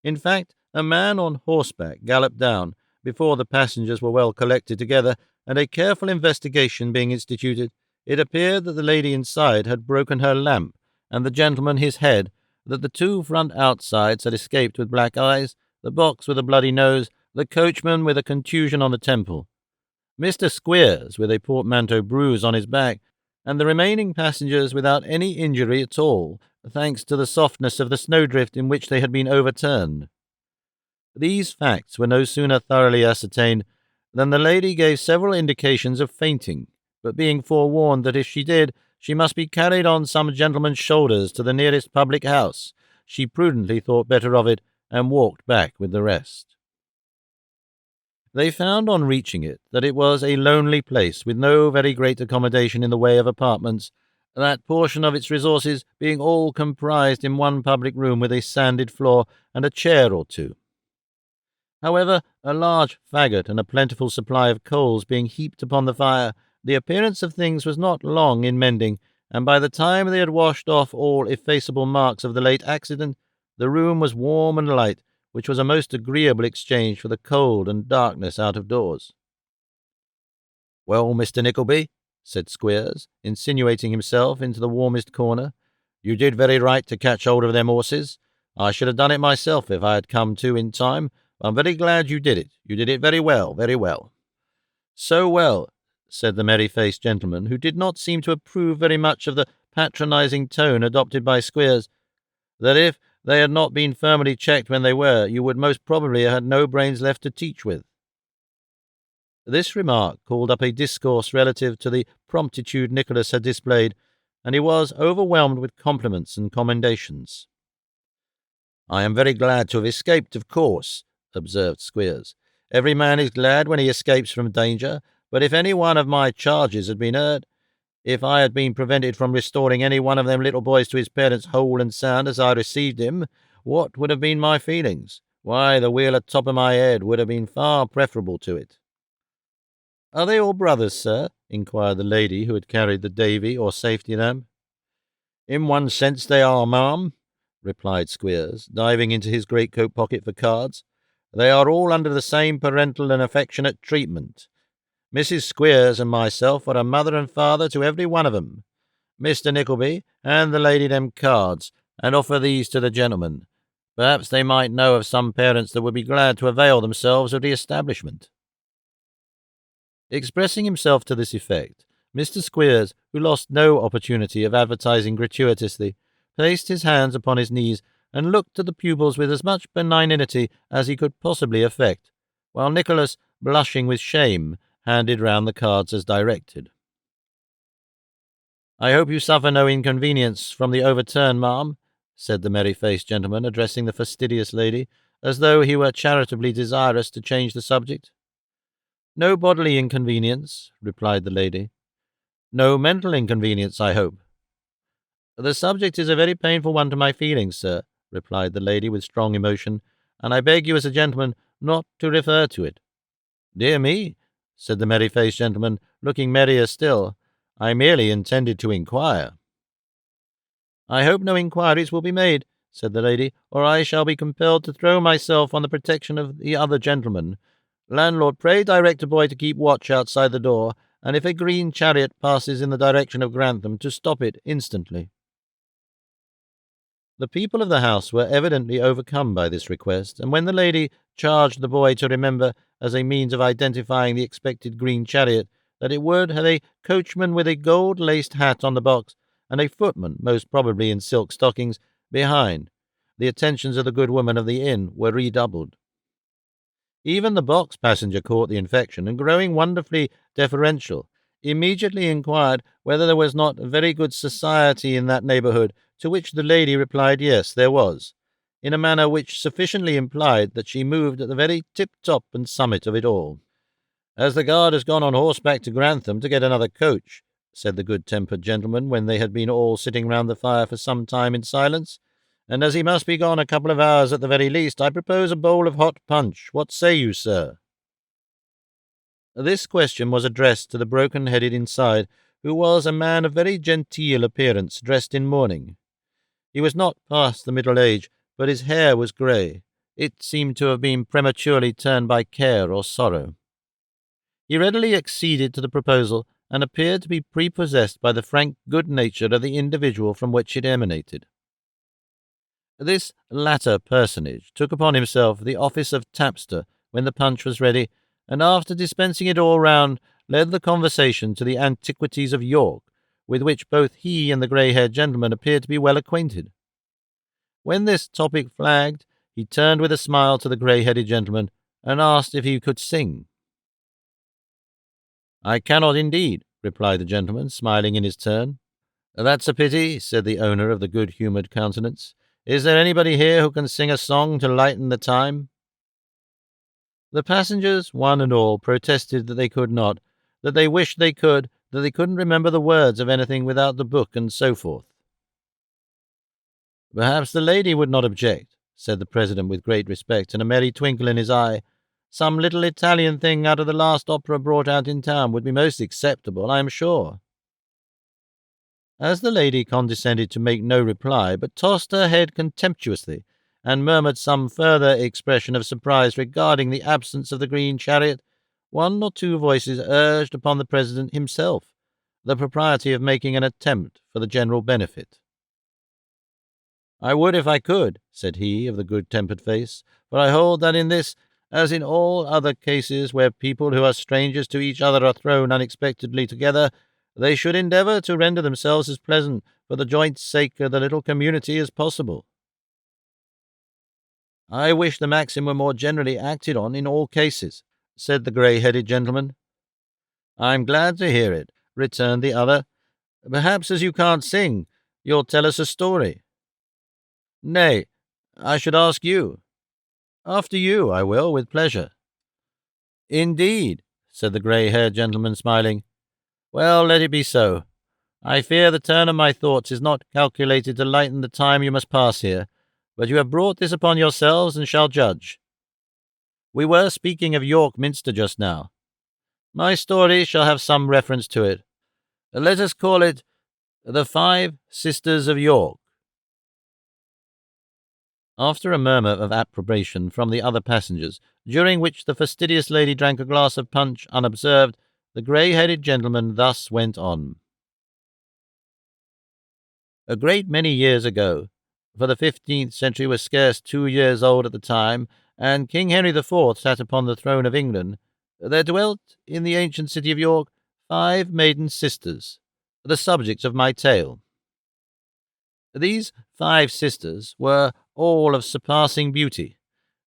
[SPEAKER 1] In fact, a man on horseback galloped down, before the passengers were well collected together, and a careful investigation being instituted, it appeared that the lady inside had broken her lamp, and the gentleman his head, that the two front outsides had escaped with black eyes, the box with a bloody nose, the coachman with a contusion on the temple, Mr. Squeers with a portmanteau bruise on his back, and the remaining passengers without any injury at all, thanks to the softness of the snowdrift in which they had been overturned. These facts were no sooner thoroughly ascertained than the lady gave several indications of fainting, but being forewarned that if she did, she must be carried on some gentleman's shoulders to the nearest public house, she prudently thought better of it, and walked back with the rest. They found on reaching it that it was a lonely place with no very great accommodation in the way of apartments, that portion of its resources being all comprised in one public room with a sanded floor and a chair or two. However, a large faggot and a plentiful supply of coals being heaped upon the fire, the appearance of things was not long in mending, and by the time they had washed off all effaceable marks of the late accident, the room was warm and light, which was a most agreeable exchange for the cold and darkness out of doors. "Well, Mr. Nickleby," said Squeers, insinuating himself into the warmest corner, "you did very right to catch hold of them horses. I should have done it myself if I had come to in time. I'm very glad you did it. You did it very well, very well." "So well," said the merry-faced gentleman, who did not seem to approve very much of the patronizing tone adopted by Squeers, "that if they had not been firmly checked when they were, you would most probably have had no brains left to teach with." This remark called up a discourse relative to the promptitude Nicholas had displayed, and he was overwhelmed with compliments and commendations. "I am very glad to have escaped, of course," observed Squeers. "Every man is glad when he escapes from danger, but if any one of my charges had been hurt, if I had been prevented from restoring any one of them little boys to his parents whole and sound as I received him, what would have been my feelings? Why, the wheel atop of my head would have been far preferable to it." "Are they all brothers, sir?" inquired the lady who had carried the Davy or safety lamp. "In one sense they are, ma'am," replied Squeers, diving into his greatcoat pocket for cards. "They are all under the same parental and affectionate treatment. Mrs. Squeers and myself are a mother and father to every one of 'em. Mr. Nickleby, hand the lady them cards, and offer these to the gentleman. Perhaps they might know of some parents that would be glad to avail themselves of the establishment." Expressing himself to this effect, Mr. Squeers, who lost no opportunity of advertising gratuitously, placed his hands upon his knees and looked at the pupils with as much benignity as he could possibly affect, while Nicholas, blushing with shame, handed round the cards as directed. "I hope you suffer no inconvenience from the overturn, ma'am," said the merry-faced gentleman, addressing the fastidious lady, as though he were charitably desirous to change the subject. "No bodily inconvenience," replied the lady. "No mental inconvenience, I hope." "The subject is a very painful one to my feelings, sir," replied the lady with strong emotion, and I beg you as a gentleman not to refer to it. Dear me, said the merry-faced gentleman, looking merrier still, I merely intended to inquire. I hope no inquiries will be made, said the lady, or I shall be compelled to throw myself on the protection of the other gentleman. Landlord, pray direct a boy to keep watch outside the door, and if a green chariot passes in the direction of Grantham, to stop it instantly. The people of the house were evidently overcome by this request, and when the lady charged the boy to remember, as a means of identifying the expected green chariot, that it would have a coachman with a gold-laced hat on the box, and a footman, most probably in silk stockings, behind, the attentions of the good woman of the inn were redoubled. Even the box passenger caught the infection, and growing wonderfully deferential, immediately inquired whether there was not very good society in that neighbourhood, to which the lady replied yes, there was, in a manner which sufficiently implied that she moved at the very tip-top and summit of it all. As the guard has gone on horseback to Grantham to get another coach, said the good-tempered gentleman, when they had been all sitting round the fire for some time in silence, and as he must be gone a couple of hours at the very least, I propose a bowl of hot punch. What say you, sir? This question was addressed to the broken-headed inside, who was a man of very genteel appearance, dressed in mourning. He was not past the middle age, but his hair was grey. It seemed to have been prematurely turned by care or sorrow. He readily acceded to the proposal, and appeared to be prepossessed by the frank good nature of the individual from which it emanated. This latter personage took upon himself the office of tapster when the punch was ready, and after dispensing it all round, led the conversation to the antiquities of York, with which both he and the grey-haired gentleman appeared to be well acquainted. When this topic flagged, he turned with a smile to the grey-headed gentleman, and asked if he could sing. I cannot indeed, replied the gentleman, smiling in his turn. That's a pity, said the owner of the good-humoured countenance. Is there anybody here who can sing a song to lighten the time? The passengers, one and all, protested that they could not, that they wished they could, that they couldn't remember the words of anything without the book, and so forth. Perhaps the lady would not object, said the president with great respect and a merry twinkle in his eye. Some little Italian thing out of the last opera brought out in town would be most acceptable, I am sure. As the lady condescended to make no reply, but tossed her head contemptuously, and murmured some further expression of surprise regarding the absence of the green chariot, one or two voices urged upon the president himself the propriety of making an attempt for the general benefit. I would if I could, said he of the good-tempered face, for I hold that in this, as in all other cases where people who are strangers to each other are thrown unexpectedly together, they should endeavour to render themselves as pleasant for the joint sake of the little community as possible. I wish the maxim were more generally acted on in all cases, said the grey-headed gentleman. I'm glad to hear it, returned the other. Perhaps as you can't sing, you'll tell us a story. Nay, I should ask you. After you, I will, with pleasure. Indeed, said the grey-haired gentleman, smiling. Well, let it be so. I fear the turn of my thoughts is not calculated to lighten the time you must pass here, but you have brought this upon yourselves and shall judge. We were speaking of York Minster just now. My story shall have some reference to it. Let us call it The 5 Sisters of York. After a murmur of approbation from the other passengers, during which the fastidious lady drank a glass of punch unobserved, the grey-headed gentleman thus went on. A great many years ago, for the 15th century was scarce 2 years old at the time, and King Henry IV sat upon the throne of England, there dwelt in the ancient city of York 5 maiden sisters, the subjects of my tale. These 5 sisters were all of surpassing beauty.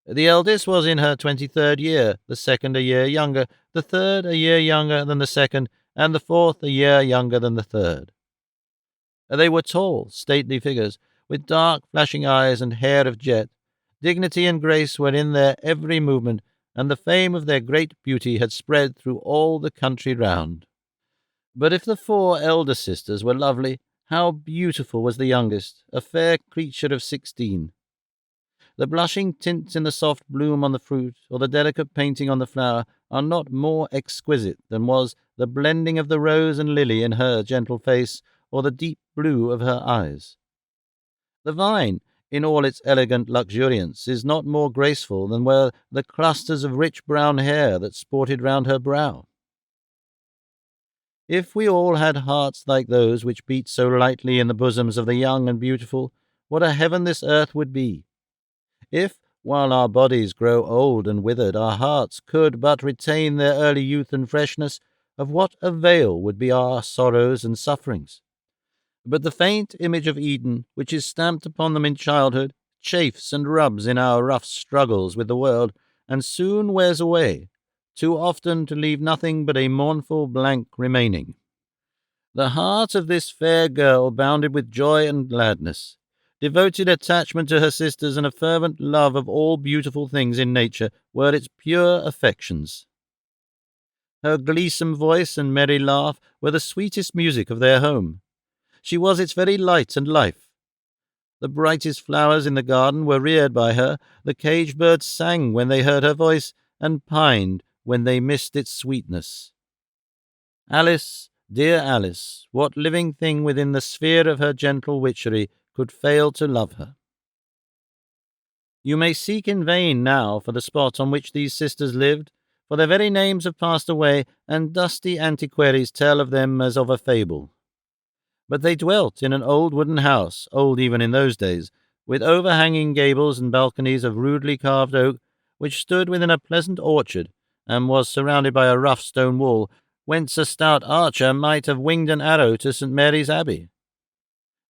[SPEAKER 1] The eldest was in her 23rd year, the second a year younger, the third a year younger than the second, and the fourth a year younger than the third. They were tall, stately figures, with dark, flashing eyes and hair of jet. Dignity and grace were in their every movement, and the fame of their great beauty had spread through all the country round. But if the 4 elder sisters were lovely, how beautiful was the youngest, a fair creature of 16. The blushing tints in the soft bloom on the fruit, or the delicate painting on the flower, are not more exquisite than was the blending of the rose and lily in her gentle face, or the deep blue of her eyes. The vine, in all its elegant luxuriance, is not more graceful than were the clusters of rich brown hair that sported round her brow. If we all had hearts like those which beat so lightly in the bosoms of the young and beautiful, what a heaven this earth would be! If, while our bodies grow old and withered, our hearts could but retain their early youth and freshness, of what avail would be our sorrows and sufferings? But the faint image of Eden, which is stamped upon them in childhood, chafes and rubs in our rough struggles with the world, and soon wears away, too often to leave nothing but a mournful blank remaining. The heart of this fair girl bounded with joy and gladness. Devoted attachment to her sisters and a fervent love of all beautiful things in nature were its pure affections. Her gleesome voice and merry laugh were the sweetest music of their home. She was its very light and life. The brightest flowers in the garden were reared by her, the caged birds sang when they heard her voice, and pined when they missed its sweetness. Alice, dear Alice, what living thing within the sphere of her gentle witchery could fail to love her? You may seek in vain now for the spot on which these sisters lived, for their very names have passed away, and dusty antiquaries tell of them as of a fable. But they dwelt in an old wooden house, old even in those days, with overhanging gables and balconies of rudely carved oak, which stood within a pleasant orchard, and was surrounded by a rough stone wall, whence a stout archer might have winged an arrow to St. Mary's Abbey.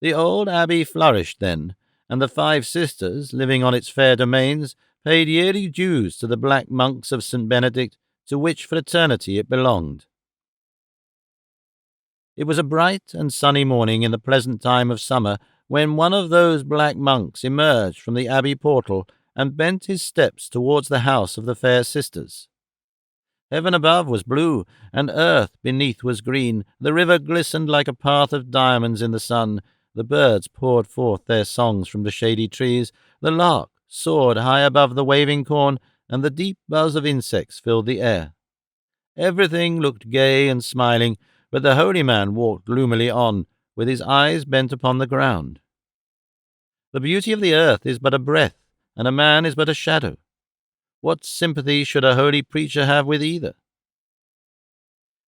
[SPEAKER 1] The old abbey flourished then, and the 5 sisters, living on its fair domains, paid yearly dues to the black monks of St. Benedict, to which fraternity it belonged. It was a bright and sunny morning in the pleasant time of summer when one of those black monks emerged from the abbey portal and bent his steps towards the house of the fair sisters. Heaven above was blue, and earth beneath was green. The river glistened like a path of diamonds in the sun. The birds poured forth their songs from the shady trees. The lark soared high above the waving corn, and the deep buzz of insects filled the air. Everything looked gay and smiling, but the holy man walked gloomily on, with his eyes bent upon the ground. The beauty of the earth is but a breath, and a man is but a shadow. What sympathy should a holy preacher have with either?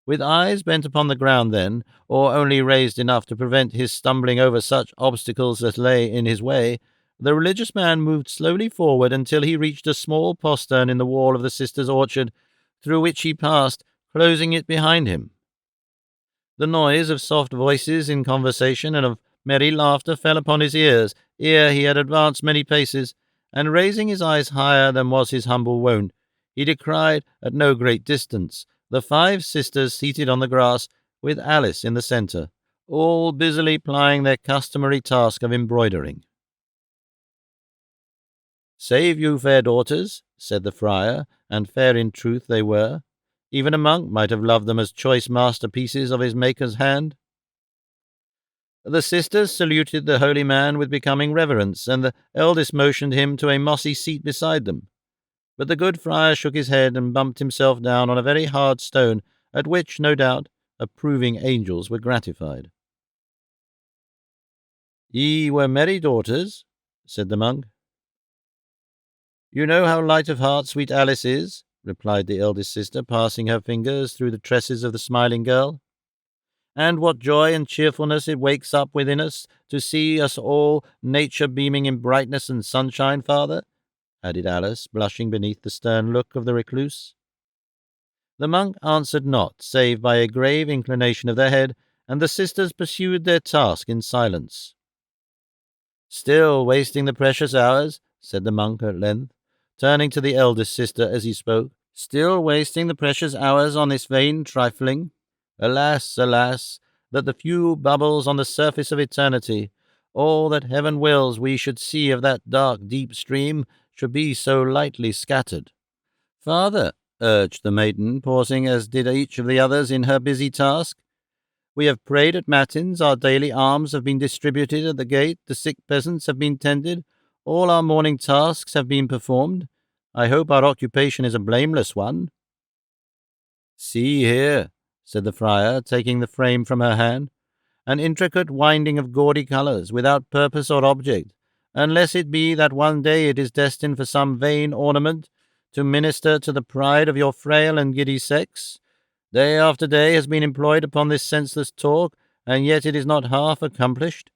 [SPEAKER 1] With eyes bent upon the ground, then, or only raised enough to prevent his stumbling over such obstacles as lay in his way, the religious man moved slowly forward until he reached a small postern in the wall of the sisters' orchard, through which he passed, closing it behind him. The noise of soft voices in conversation and of merry laughter fell upon his ears ere he had advanced many paces, and raising his eyes higher than was his humble wont, he descried, at no great distance, the 5 sisters seated on the grass, with Alice in the centre, all busily plying their customary task of embroidering. "Save you, fair daughters," said the friar, and fair in truth they were. Even a monk might have loved them as choice masterpieces of his Maker's hand. The sisters saluted the holy man with becoming reverence, and the eldest motioned him to a mossy seat beside them. But the good friar shook his head and bumped himself down on a very hard stone, at which, no doubt, approving angels were gratified. "Ye were merry daughters," said the monk. "You know how light of heart sweet Alice is," replied the eldest sister, passing her fingers through the tresses of the smiling girl. "And what joy and cheerfulness it wakes up within us to see us all nature beaming in brightness and sunshine, father," added Alice, blushing beneath the stern look of the recluse. The monk answered not, save by a grave inclination of their head, and the sisters pursued their task in silence. "Still wasting the precious hours," said the monk at length, turning to the eldest sister as he spoke, "still wasting the precious hours on this vain trifling? Alas, alas, that the few bubbles on the surface of eternity, all that heaven wills we should see of that dark, deep stream, should be so lightly scattered." "Father," urged the maiden, pausing as did each of the others in her busy task, "we have prayed at matins, our daily alms have been distributed at the gate, the sick peasants have been tended, All our morning tasks have been performed. I hope our occupation is a blameless one." "See here," said the friar, taking the frame from her hand, "an intricate winding of gaudy colours, without purpose or object, unless it be that one day it is destined for some vain ornament, to minister to the pride of your frail and giddy sex. Day after day has been employed upon this senseless talk, and yet it is not half accomplished.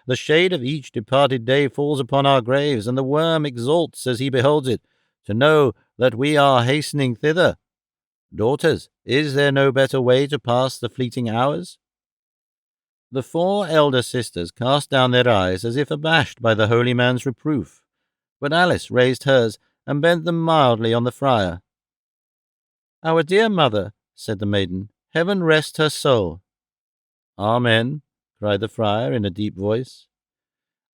[SPEAKER 1] The shade of each departed day falls upon our graves, and the worm exults as he beholds it, to know that we are hastening thither. Daughters, is there no better way to pass the fleeting hours?" The 4 elder sisters cast down their eyes as if abashed by the holy man's reproof, but Alice raised hers and bent them mildly on the friar. "Our dear mother," said the maiden, "heaven rest her soul." "Amen," cried the friar in a deep voice.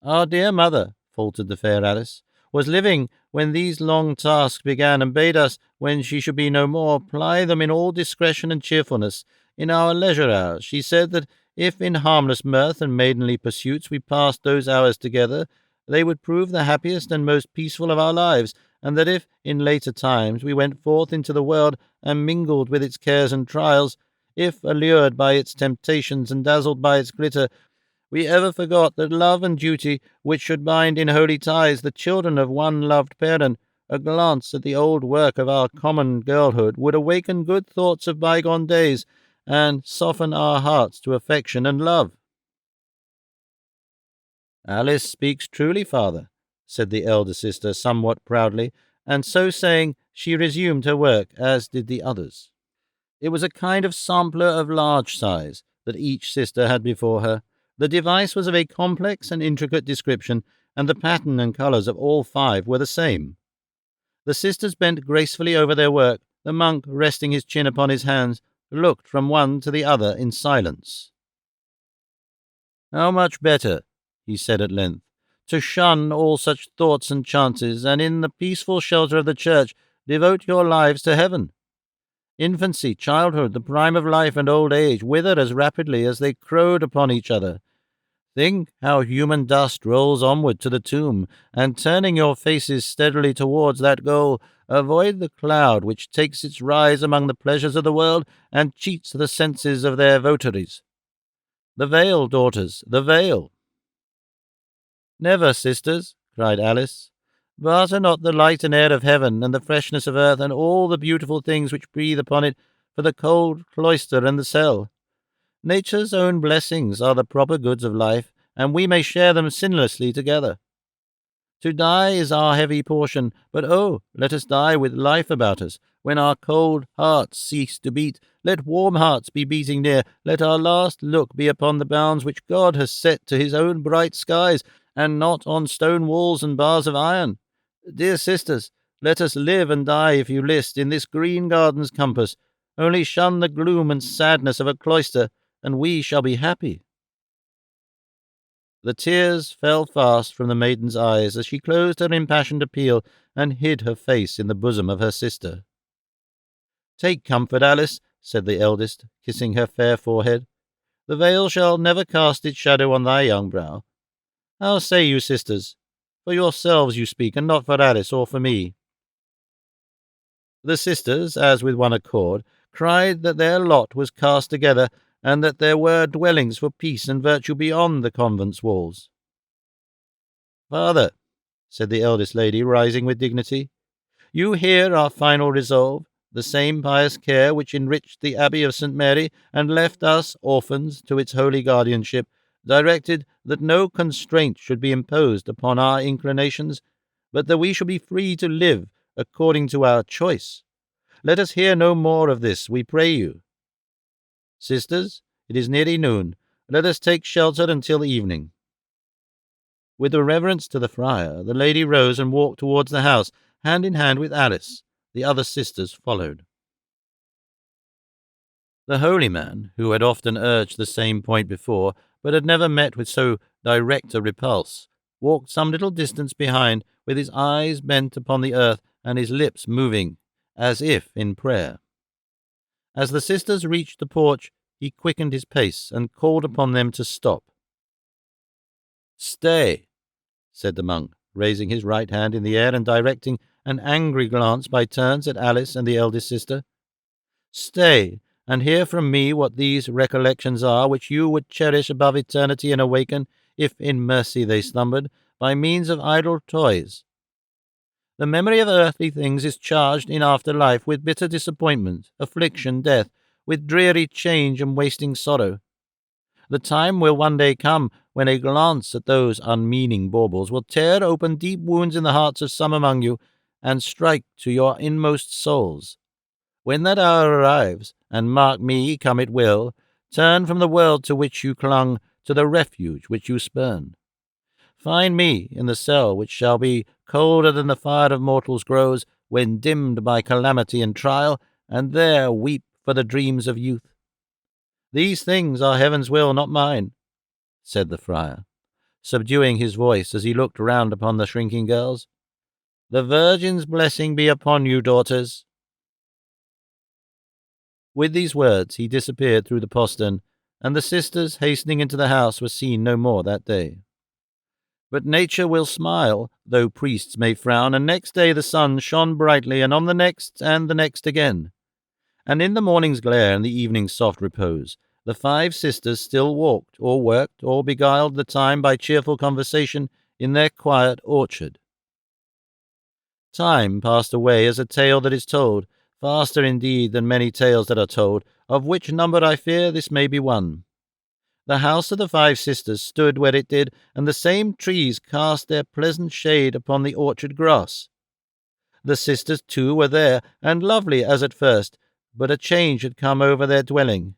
[SPEAKER 1] "Our dear mother," faltered the fair Alice, "was living when these long tasks began, and bade us, when she should be no more, ply them in all discretion and cheerfulness. In our leisure hours, she said that if in harmless mirth and maidenly pursuits we passed those hours together, they would prove the happiest and most peaceful of our lives, and that if, in later times, we went forth into the world and mingled with its cares and trials, if, allured by its temptations and dazzled by its glitter, we ever forgot that love and duty, which should bind in holy ties the children of one loved parent, a glance at the old work of our common girlhood would awaken good thoughts of bygone days, and soften our hearts to affection and love." "Alice speaks truly, father," said the elder sister somewhat proudly, and so saying, she resumed her work, as did the others. It was a kind of sampler of large size that each sister had before her. The device was of a complex and intricate description, and the pattern and colours of all 5 were the same. The sisters bent gracefully over their work. The monk, resting his chin upon his hands, looked from one to the other in silence. "How much better," he said at length, "to shun all such thoughts and chances, and in the peaceful shelter of the church devote your lives to heaven. Infancy, childhood, the prime of life, and old age wither as rapidly as they crowd upon each other. Think how human dust rolls onward to the tomb, and turning your faces steadily towards that goal, avoid the cloud which takes its rise among the pleasures of the world, and cheats the senses of their votaries. The veil, daughters, the veil." "Never, sisters," cried Alice. "Barter not the light and air of heaven, and the freshness of earth, and all the beautiful things which breathe upon it, for the cold cloister and the cell. Nature's own blessings are the proper goods of life, and we may share them sinlessly together. To die is our heavy portion, but oh, let us die with life about us. When our cold hearts cease to beat, let warm hearts be beating near. Let our last look be upon the bounds which God has set to his own bright skies, and not on stone walls and bars of iron. Dear sisters, let us live and die, if you list, in this green garden's compass. Only shun the gloom and sadness of a cloister, and we shall be happy." The tears fell fast from the maiden's eyes as she closed her impassioned appeal and hid her face in the bosom of her sister. "Take comfort, Alice," said the eldest, kissing her fair forehead. "The veil shall never cast its shadow on thy young brow. How say you, sisters? For yourselves you speak, and not for Alice or for me." The sisters, as with one accord, cried that their lot was cast together, and that there were dwellings for peace and virtue beyond the convent's walls. "Father," said the eldest lady, rising with dignity, "you hear our final resolve. The same pious care which enriched the Abbey of St. Mary, and left us, orphans, to its holy guardianship, directed that no constraint should be imposed upon our inclinations, but that we should be free to live according to our choice. Let us hear no more of this, we pray you. Sisters, it is nearly noon. Let us take shelter until evening." With a reverence to the friar, the lady rose and walked towards the house, hand in hand with Alice. The other sisters followed. The holy man, who had often urged the same point before, but had never met with so direct a repulse, walked some little distance behind, with his eyes bent upon the earth and his lips moving, as if in prayer. As the sisters reached the porch, he quickened his pace and called upon them to stop. "Stay," said the monk, raising his right hand in the air and directing an angry glance by turns at Alice and the eldest sister. "Stay, and hear from me what these recollections are, which you would cherish above eternity and awaken, if in mercy they slumbered, by means of idle toys. The memory of earthly things is charged in after life with bitter disappointment, affliction, death, with dreary change and wasting sorrow. The time will one day come when a glance at those unmeaning baubles will tear open deep wounds in the hearts of some among you, and strike to your inmost souls. When that hour arrives, and mark me, come it will, turn from the world to which you clung to the refuge which you spurn. Find me in the cell which shall be colder than the fire of mortals grows when dimmed by calamity and trial, and there weep for the dreams of youth. These things are heaven's will, not mine," said the friar, subduing his voice as he looked round upon the shrinking girls. "The Virgin's blessing be upon you, daughters." With these words he disappeared through the postern, and the sisters, hastening into the house, were seen no more that day. But nature will smile, though priests may frown, and next day the sun shone brightly, and on the next, and the next again. And in the morning's glare and the evening's soft repose, the 5 sisters still walked, or worked, or beguiled the time by cheerful conversation in their quiet orchard. Time passed away as a tale that is told, faster indeed than many tales that are told, of which number I fear this may be one. The house of the 5 sisters stood where it did, and the same trees cast their pleasant shade upon the orchard grass. The sisters, too, were there, and lovely as at first, but a change had come over their dwelling.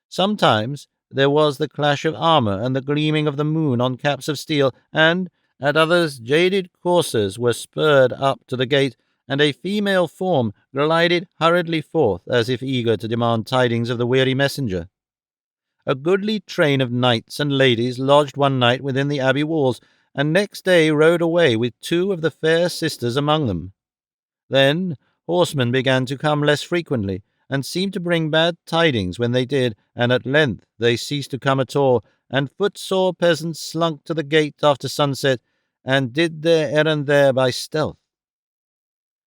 [SPEAKER 1] Sometimes there was the clash of armour and the gleaming of the moon on caps of steel, and at others jaded coursers were spurred up to the gate, and a female form glided hurriedly forth as if eager to demand tidings of the weary messenger. A goodly train of knights and ladies lodged one night within the abbey walls, and next day rode away with 2 of the fair sisters among them. Then horsemen began to come less frequently, and seemed to bring bad tidings when they did, and at length they ceased to come at all, and footsore peasants slunk to the gate after sunset, and did their errand there by stealth.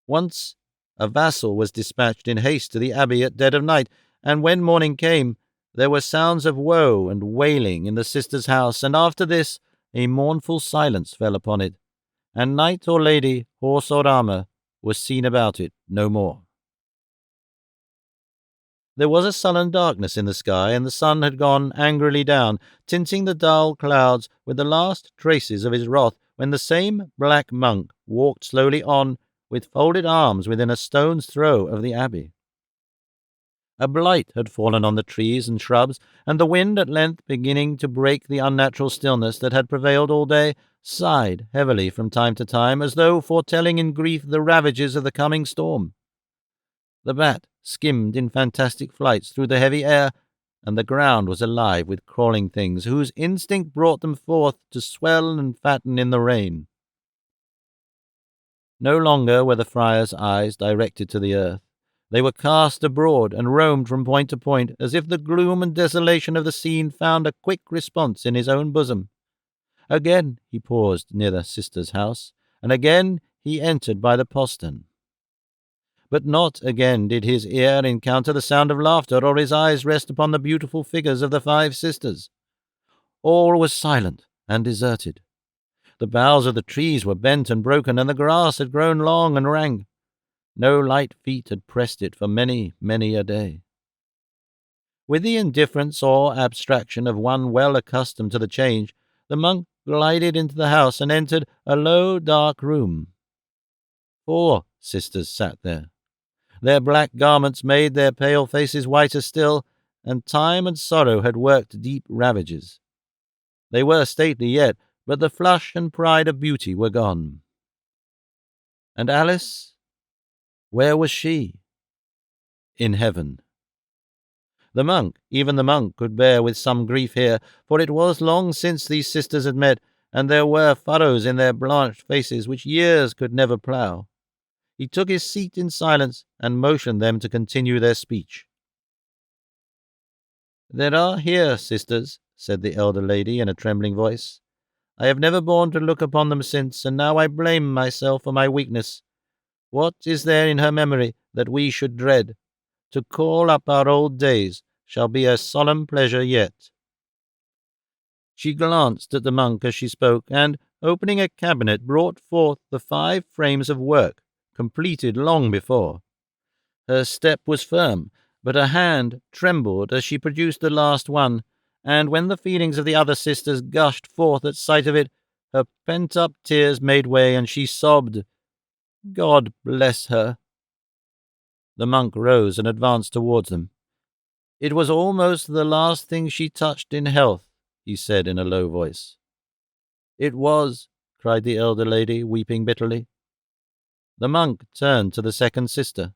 [SPEAKER 1] Once a vassal was dispatched in haste to the abbey at dead of night, and when morning came, there were sounds of woe and wailing in the sisters' house, and after this a mournful silence fell upon it, and knight or lady, horse or armour, was seen about it no more. There was a sullen darkness in the sky, and the sun had gone angrily down, tinting the dull clouds with the last traces of his wrath, when the same black monk walked slowly on, with folded arms within a stone's throw of the abbey. A blight had fallen on the trees and shrubs, and the wind, at length beginning to break the unnatural stillness that had prevailed all day, sighed heavily from time to time, as though foretelling in grief the ravages of the coming storm. The bat skimmed in fantastic flights through the heavy air, and the ground was alive with crawling things whose instinct brought them forth to swell and fatten in the rain. No longer were the friar's eyes directed to the earth. They were cast abroad and roamed from point to point, as if the gloom and desolation of the scene found a quick response in his own bosom. Again he paused near the sister's house, and again he entered by the postern. But not again did his ear encounter the sound of laughter, or his eyes rest upon the beautiful figures of the 5 sisters. All was silent and deserted. The boughs of the trees were bent and broken, and the grass had grown long and rank. No light feet had pressed it for many, many a day. With the indifference or abstraction of one well accustomed to the change, the monk glided into the house and entered a low, dark room. 4 sisters sat there. Their black garments made their pale faces whiter still, and time and sorrow had worked deep ravages. They were stately yet, but the flush and pride of beauty were gone. And Alice? Where was she? In heaven. The monk, even the monk, could bear with some grief here, for it was long since these sisters had met, and there were furrows in their blanched faces which years could never plough. He took his seat in silence, and motioned them to continue their speech. "There are here, sisters," said the elder lady in a trembling voice, I have never borne to look upon them since, and now I blame myself for my weakness. What is there in her memory that we should dread? To call up our old days shall be a solemn pleasure yet." She glanced at the monk as she spoke, and, opening a cabinet, brought forth the 5 frames of work, completed long before. Her step was firm, but her hand trembled as she produced the last one, and when the feelings of the other sisters gushed forth at sight of it, her pent-up tears made way, and she sobbed, "God bless her." The monk rose and advanced towards them. "It was almost the last thing she touched in health," he said in a low voice. "It was," cried the elder lady, weeping bitterly. The monk turned to the second sister.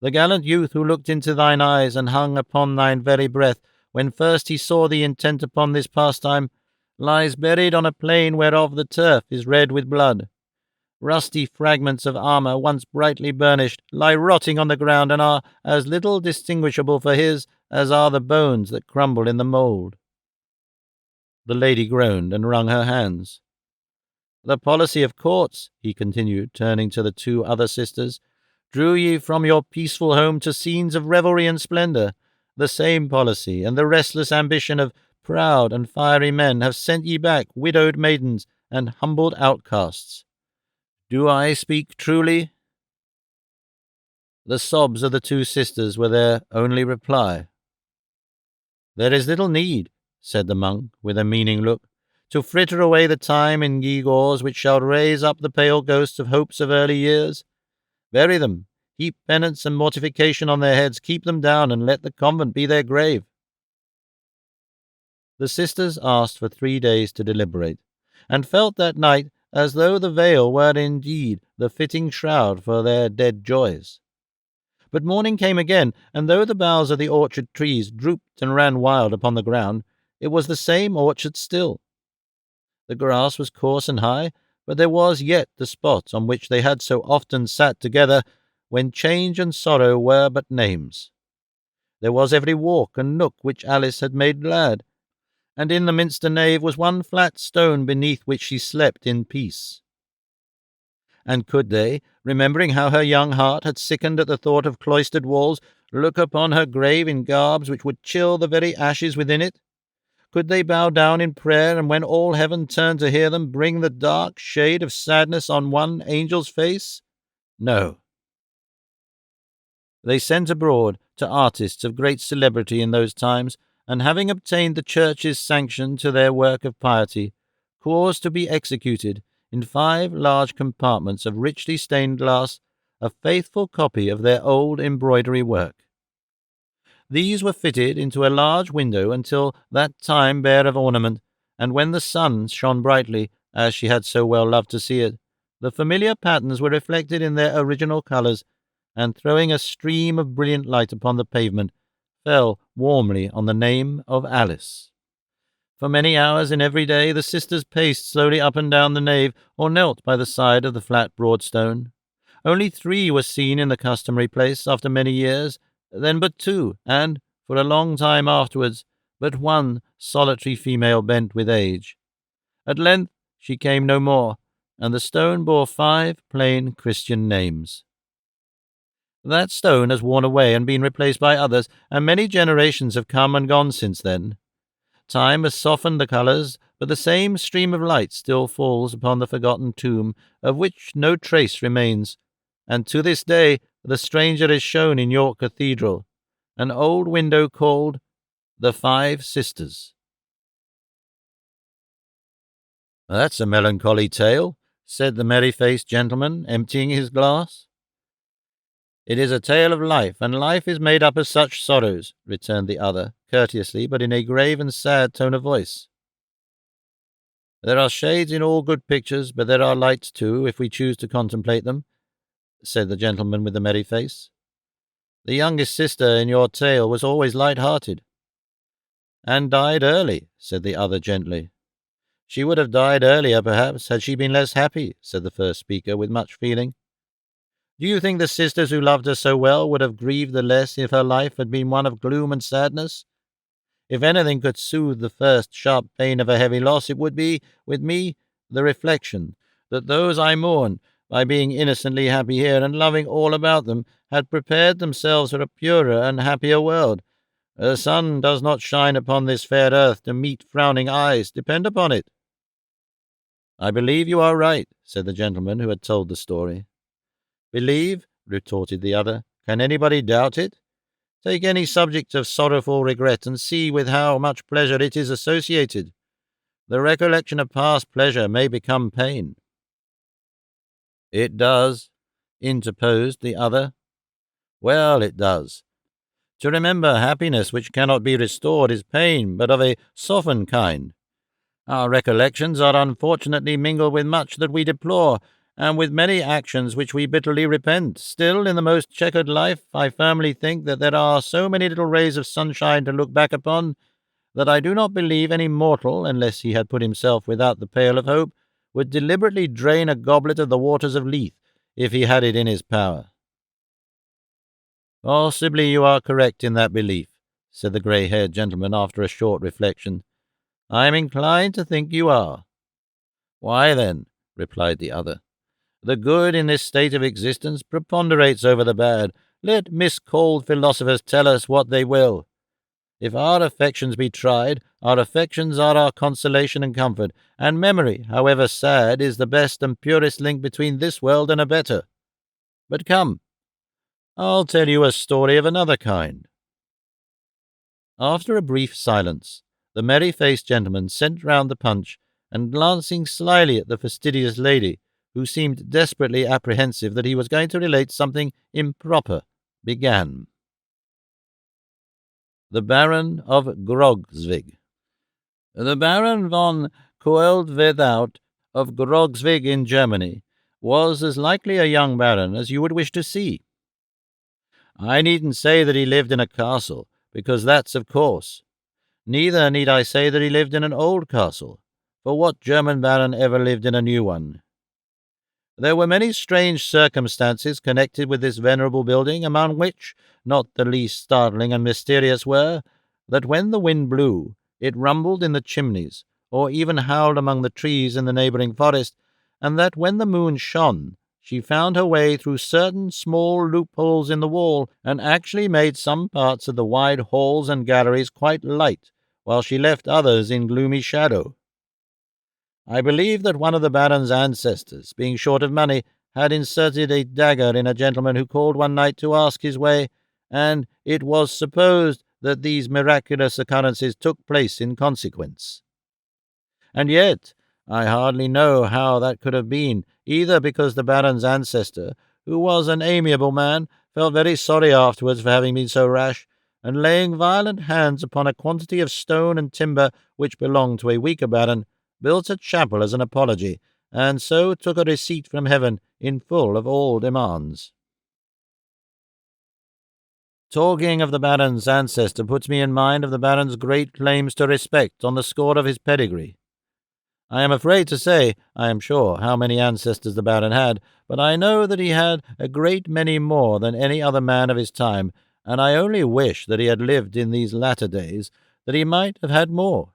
[SPEAKER 1] "The gallant youth who looked into thine eyes and hung upon thine very breath, when first he saw thee intent upon this pastime, lies buried on a plain whereof the turf is red with blood. Rusty fragments of armour, once brightly burnished, lie rotting on the ground, and are as little distinguishable for his as are the bones that crumble in the mould." The lady groaned and wrung her hands. "The policy of courts," he continued, turning to the 2 other sisters, "drew ye from your peaceful home to scenes of revelry and splendour. The same policy and the restless ambition of proud and fiery men have sent ye back widowed maidens and humbled outcasts. Do I speak truly?" The sobs of the 2 sisters were their only reply. "There is little need," said the monk, with a meaning look, "to fritter away the time in gewgaws which shall raise up the pale ghosts of hopes of early years. Bury them, heap penance and mortification on their heads, keep them down, and let the convent be their grave." The sisters asked for 3 days to deliberate, and felt that night as though the veil were indeed the fitting shroud for their dead joys. But morning came again, and though the boughs of the orchard trees drooped and ran wild upon the ground, it was the same orchard still. The grass was coarse and high, but there was yet the spot on which they had so often sat together when change and sorrow were but names. There was every walk and nook which Alice had made glad, and in the minster nave was one flat stone beneath which she slept in peace. And could they, remembering how her young heart had sickened at the thought of cloistered walls, look upon her grave in garbs which would chill the very ashes within it? Could they bow down in prayer, and when all heaven turned to hear them, bring the dark shade of sadness on one angel's face? No. They sent abroad to artists of great celebrity in those times, and having obtained the Church's sanction to their work of piety, caused to be executed, in 5 large compartments of richly stained glass, a faithful copy of their old embroidery work. These were fitted into a large window until that time bare of ornament, and when the sun shone brightly, as she had so well loved to see it, the familiar patterns were reflected in their original colours, and throwing a stream of brilliant light upon the pavement, fell warmly on the name of Alice. For many hours in every day the sisters paced slowly up and down the nave, or knelt by the side of the flat broad stone. Only 3 were seen in the customary place after many years, then but 2, and, for a long time afterwards, but 1 solitary female bent with age. At length she came no more, and the stone bore 5 plain Christian names. That stone has worn away and been replaced by others, and many generations have come and gone since then. Time has softened the colours, but the same stream of light still falls upon the forgotten tomb, of which no trace remains, and to this day the stranger is shown in York Cathedral, an old window called the 5 Sisters. "That's a melancholy tale," said the merry-faced gentleman, emptying his glass. "It is a tale of life, and life is made up of such sorrows," returned the other, courteously, but in a grave and sad tone of voice. "There are shades in all good pictures, but there are lights too, if we choose to contemplate them," said the gentleman with the merry face. "The youngest sister in your tale was always light-hearted." "And died early," said the other gently. "She would have died earlier, perhaps, had she been less happy," said the first speaker with much feeling. "Do you think the sisters who loved her so well would have grieved the less if her life had been one of gloom and sadness? If anything could soothe the first sharp pain of a heavy loss, it would be, with me, the reflection that those I mourn, by being innocently happy here and loving all about them, had prepared themselves for a purer and happier world. The sun does not shine upon this fair earth to meet frowning eyes, depend upon it." "I believe you are right," said the gentleman who had told the story. "Believe?" retorted the other. "Can anybody doubt it? Take any subject of sorrowful regret, and see with how much pleasure it is associated. The recollection of past pleasure may become pain." "It does," interposed the other. "Well, it does. To remember happiness which cannot be restored is pain, but of a softened kind. Our recollections are unfortunately mingled with much that we deplore, and with many actions which we bitterly repent. Still, in the most checkered life, I firmly think that there are so many little rays of sunshine to look back upon, that I do not believe any mortal, unless he had put himself without the pale of hope, would deliberately drain a goblet of the waters of Lethe, if he had it in his power." "Possibly you are correct in that belief," said the grey-haired gentleman after a short reflection. "I am inclined to think you are." "Why, then," replied the other, "the good in this state of existence preponderates over the bad. Let miscalled philosophers tell us what they will. If our affections be tried, our affections are our consolation and comfort, and memory, however sad, is the best and purest link between this world and a better. But come, I'll tell you a story of another kind." After a brief silence, the merry-faced gentleman sent round the punch, and glancing slyly at the fastidious lady, who seemed desperately apprehensive that he was going to relate something improper, began. The Baron of Grogzwig. The Baron von Koeldwethout of Grogzwig in Germany was as likely a young baron as you would wish to see. I needn't say that he lived in a castle, because that's of course. Neither need I say that he lived in an old castle, for what German baron ever lived in a new one? There were many strange circumstances connected with this venerable building, among which not the least startling and mysterious were, that when the wind blew, it rumbled in the chimneys, or even howled among the trees in the neighbouring forest, and that when the moon shone, she found her way through certain small loopholes in the wall, and actually made some parts of the wide halls and galleries quite light, while she left others in gloomy shadow. I believe that one of the baron's ancestors, being short of money, had inserted a dagger in a gentleman who called one night to ask his way, and it was supposed that these miraculous occurrences took place in consequence. And yet I hardly know how that could have been, either because the baron's ancestor, who was an amiable man, felt very sorry afterwards for having been so rash, and laying violent hands upon a quantity of stone and timber which belonged to a weaker baron, built a chapel as an apology, and so took a receipt from heaven in full of all demands. Talking of the baron's ancestor puts me in mind of the baron's great claims to respect on the score of his pedigree. I am afraid to say, I am sure, how many ancestors the baron had, but I know that he had a great many more than any other man of his time, and I only wish that he had lived in these latter days, that he might have had more.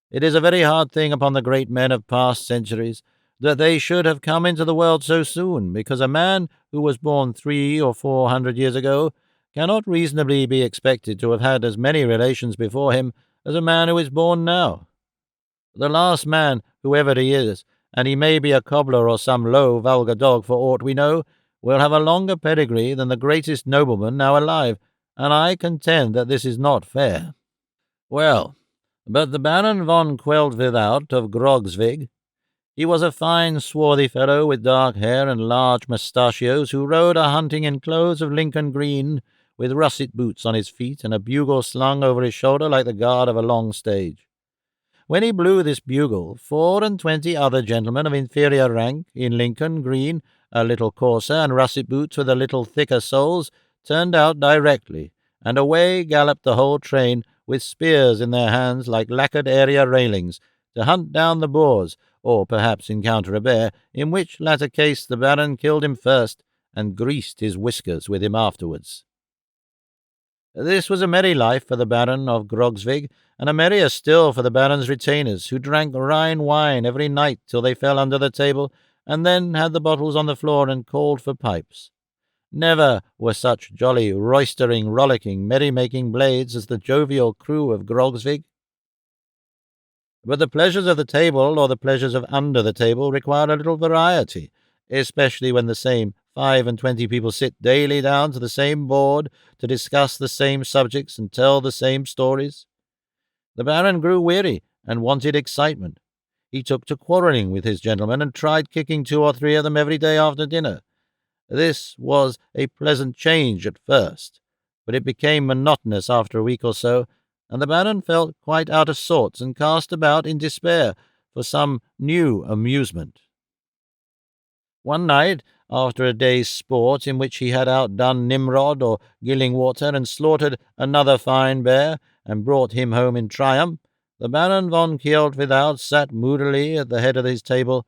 [SPEAKER 1] It is a very hard thing upon the great men of past centuries that they should have come into the world so soon, because a man who was born 300 or 400 years ago cannot reasonably be expected to have had as many relations before him as a man who is born now. The last man, whoever he is, and he may be a cobbler or some low, vulgar dog for aught we know, will have a longer pedigree than the greatest nobleman now alive, and I contend that this is not fair. Well, but the Baron von Koeldwethout of Grogzwig, he was a fine, swarthy fellow with dark hair and large mustachios, who rode a-hunting in clothes of Lincoln green, with russet boots on his feet, and a bugle slung over his shoulder like the guard of a long stage. When he blew this bugle, 24 other gentlemen of inferior rank, in Lincoln green, a little coarser, and russet boots with a little thicker soles, turned out directly, and away galloped the whole train, with spears in their hands like lacquered area railings, to hunt down the boars, or perhaps encounter a bear, in which latter case the baron killed him first, and greased his whiskers with him afterwards. This was a merry life for the Baron of Grogzwig, and a merrier still for the Baron's retainers, who drank Rhine wine every night till they fell under the table, and then had the bottles on the floor and called for pipes. Never were such jolly, roystering, rollicking, merry-making blades as the jovial crew of Grogzwig. But the pleasures of the table, or the pleasures of under the table, require a little variety, especially when the same 25 people sit daily down to the same board to discuss the same subjects and tell the same stories. The Baron grew weary and wanted excitement. He took to quarrelling with his gentlemen and tried kicking 2 or 3 of them every day after dinner. This was a pleasant change at first, but it became monotonous after a week or so, and the Baron felt quite out of sorts and cast about in despair for some new amusement. One night, after a day's sport in which he had outdone Nimrod or Gillingwater and slaughtered another fine bear and brought him home in triumph, the Baron von Kielt without sat moodily at the head of his table,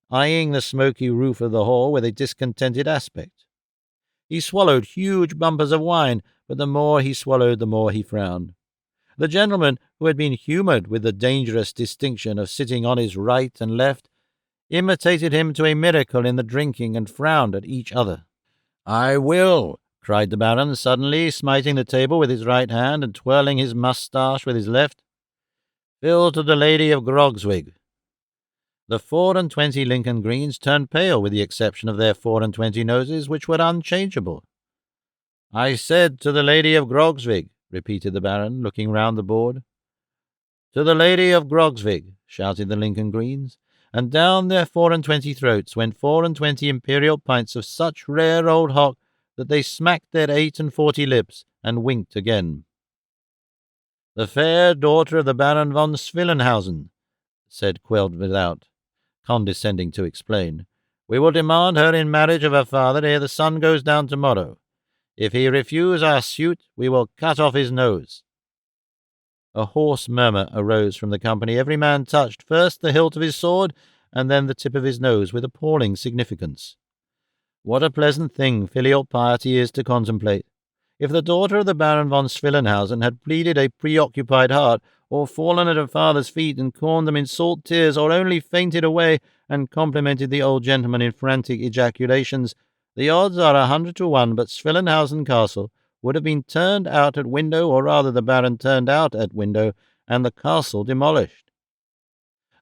[SPEAKER 1] eyeing the smoky roof of the hall with a discontented aspect. He swallowed huge bumpers of wine, but the more he swallowed the more he frowned. The gentlemen, who had been humoured with the dangerous distinction of sitting on his right and left, imitated him to a miracle in the drinking and frowned at each other. "I will," cried the Baron, suddenly smiting the table with his right hand and twirling his moustache with his left. "Fill to the Lady of Grogzwig." The 24 Lincoln Greens turned pale with the exception of their 24 noses, which were unchangeable. "I said to the Lady of Grogzwig," repeated the Baron, looking round the board. "To the Lady of Grogzwig," shouted the Lincoln Greens, and down their 24 throats went 24 imperial pints of such rare old hock that they smacked their 48 lips and winked again. "The fair daughter of the Baron von Swillenhausen," said Quelled without, condescending to explain. "We will demand her in marriage of her father ere the sun goes down tomorrow. If he refuse our suit, we will cut off his nose." A hoarse murmur arose from the company. Every man touched first the hilt of his sword and then the tip of his nose with appalling significance. What a pleasant thing filial piety is to contemplate! If the daughter of the Baron von Swillenhausen had pleaded a preoccupied heart, or fallen at her father's feet and corned them in salt tears, or only fainted away and complimented the old gentleman in frantic ejaculations, the odds are 100 to 1 but Swillenhausen Castle would have been turned out at window, or rather the Baron turned out at window, and the castle demolished.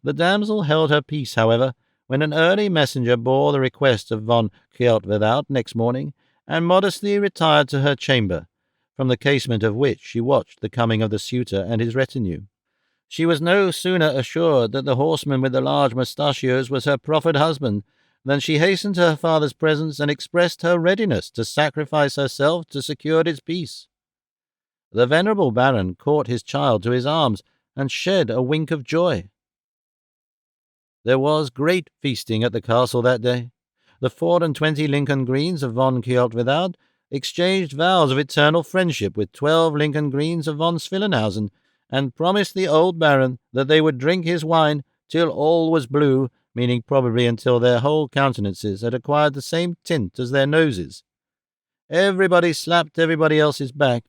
[SPEAKER 1] The damsel held her peace, however, when an early messenger bore the request of von Kielt next morning, and modestly retired to her chamber, from the casement of which she watched the coming of the suitor and his retinue. She was no sooner assured that the horseman with the large mustachios was her proffered husband than she hastened to her father's presence and expressed her readiness to sacrifice herself to secure his peace. The venerable Baron caught his child to his arms and shed a wink of joy. There was great feasting at the castle that day. The 24 Lincoln Greens of von Kielt exchanged vows of eternal friendship with 12 Lincoln Greens of von Swillenhausen, and promised the old Baron that they would drink his wine till all was blue, meaning probably until their whole countenances had acquired the same tint as their noses. Everybody slapped everybody else's back.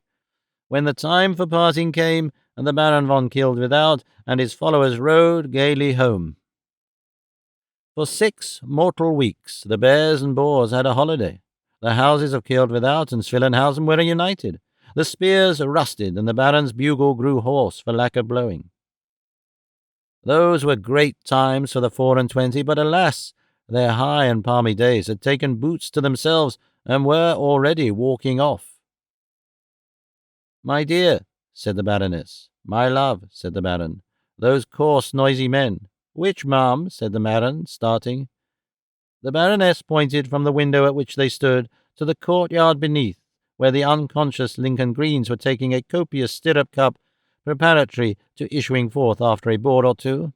[SPEAKER 1] When the time for parting came, and the Baron von Kielt and his followers rode gaily home. For 6 mortal weeks the bears and boars had a holiday. The houses of Kielt and Swillenhausen were united. The spears rusted, and the Baron's bugle grew hoarse for lack of blowing. Those were great times for the 24, but alas, their high and palmy days had taken boots to themselves, and were already walking off. "My dear," said the Baroness. "My love," said the Baron. "Those coarse, noisy men." "Which, ma'am?" said the Baron, starting. The Baroness pointed from the window at which they stood to the courtyard beneath, where the unconscious Lincoln Greens were taking a copious stirrup-cup preparatory to issuing forth after a board or two.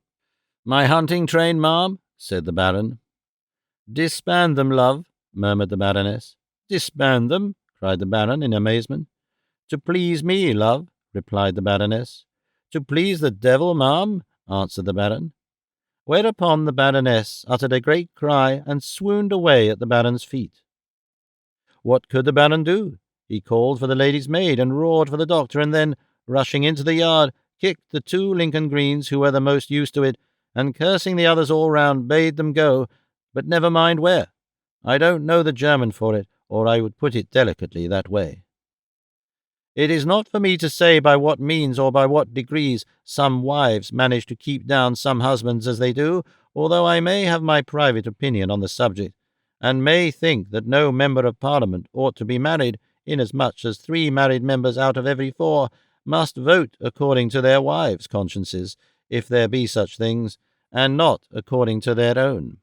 [SPEAKER 1] "My hunting train, ma'am," said the Baron. "Disband them, love," murmured the Baroness. "Disband them?" cried the Baron in amazement. "To please me, love," replied the Baroness. "To please the devil, ma'am," answered the Baron. Whereupon the Baroness uttered a great cry and swooned away at the Baron's feet. What could the Baron do? He called for the lady's maid and roared for the doctor, and then, rushing into the yard, kicked the 2 Lincoln Greens who were the most used to it, and cursing the others all round, bade them go, but never mind where. I don't know the German for it, or I would put it delicately that way. It is not for me to say by what means or by what degrees some wives manage to keep down some husbands as they do, although I may have my private opinion on the subject, and may think that no member of Parliament ought to be married, inasmuch as 3 married members out of every 4 must vote according to their wives' consciences, if there be such things, and not according to their own.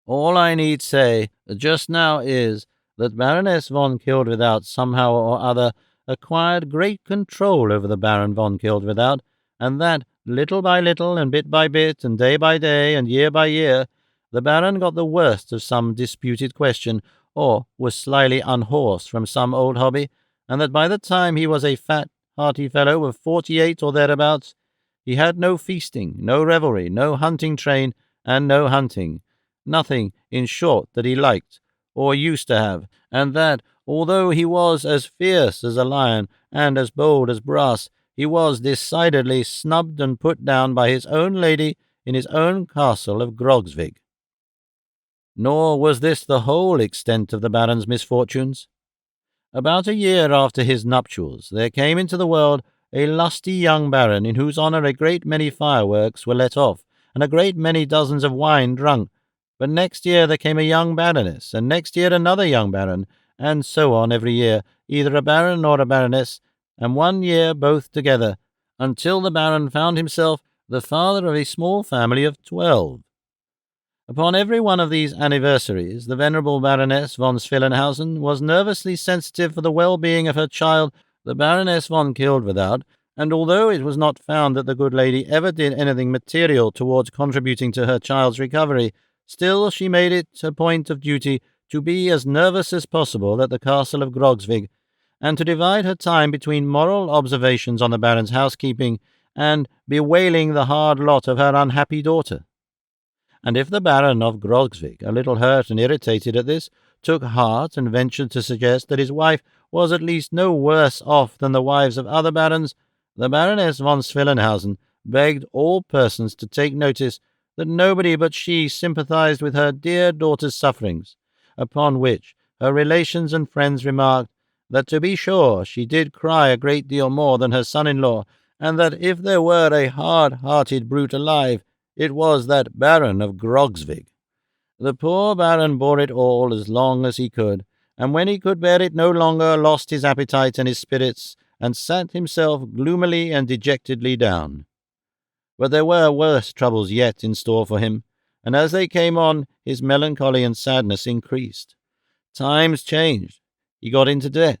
[SPEAKER 1] All I need say just now is that Baroness von Kildwithout somehow or other acquired great control over the Baron von Kildwithout, and that, little by little, and bit by bit, and day by day, and year by year, the Baron got the worst of some disputed question, or was slyly unhorsed from some old hobby, and that by the time he was a fat, hearty fellow of 48 or thereabouts, he had no feasting, no revelry, no hunting train, and no hunting. Nothing, in short, that he liked, or used to have, and that, although he was as fierce as a lion and as bold as brass, he was decidedly snubbed and put down by his own lady in his own castle of Grogzvig. Nor was this the whole extent of the Baron's misfortunes. About a year after his nuptials, there came into the world a lusty young baron, in whose honour a great many fireworks were let off, and a great many dozens of wine drunk. But next year there came a young baroness, and next year another young baron, and so on every year, either a baron or a baroness, and one year both together, until the baron found himself the father of a small family of 12. Upon every one of these anniversaries, the venerable Baroness von Swillenhausen was nervously sensitive for the well-being of her child, the Baroness von Kildwithout, and although it was not found that the good lady ever did anything material towards contributing to her child's recovery, still she made it a point of duty to be as nervous as possible at the castle of Grogzvig, and to divide her time between moral observations on the Baron's housekeeping and bewailing the hard lot of her unhappy daughter. And if the Baron of Grogzvig, a little hurt and irritated at this, took heart and ventured to suggest that his wife was at least no worse off than the wives of other barons, the Baroness von Swillenhausen begged all persons to take notice that nobody but she sympathized with her dear daughter's sufferings, upon which her relations and friends remarked that to be sure she did cry a great deal more than her son-in-law, and that if there were a hard-hearted brute alive, it was that Baron of Grogzvig. The poor Baron bore it all as long as he could, and when he could bear it no longer, lost his appetite and his spirits, and sat himself gloomily and dejectedly down. But there were worse troubles yet in store for him, and as they came on, his melancholy and sadness increased. Times changed. He got into debt.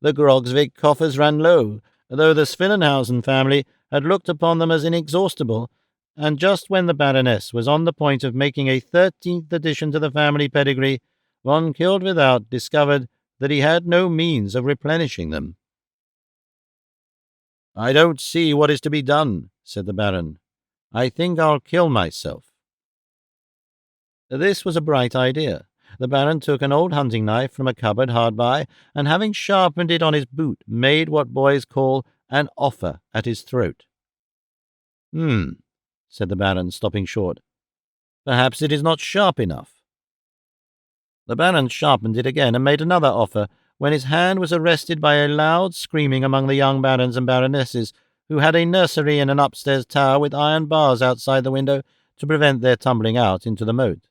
[SPEAKER 1] The Grogzvig coffers ran low, though the Swillenhausen family had looked upon them as inexhaustible, and just when the Baroness was on the point of making a 13th addition to the family pedigree, von Kildwithout discovered that he had no means of replenishing them. "I don't see what is to be done," said the Baron. "I think I'll kill myself." This was a bright idea. The Baron took an old hunting knife from a cupboard hard by, and having sharpened it on his boot, made what boys call an offer at his throat. Said the Baron, stopping short. "Perhaps it is not sharp enough." The Baron sharpened it again and made another offer, when his hand was arrested by a loud screaming among the young barons and baronesses, who had a nursery in an upstairs tower with iron bars outside the window to prevent their tumbling out into the moat.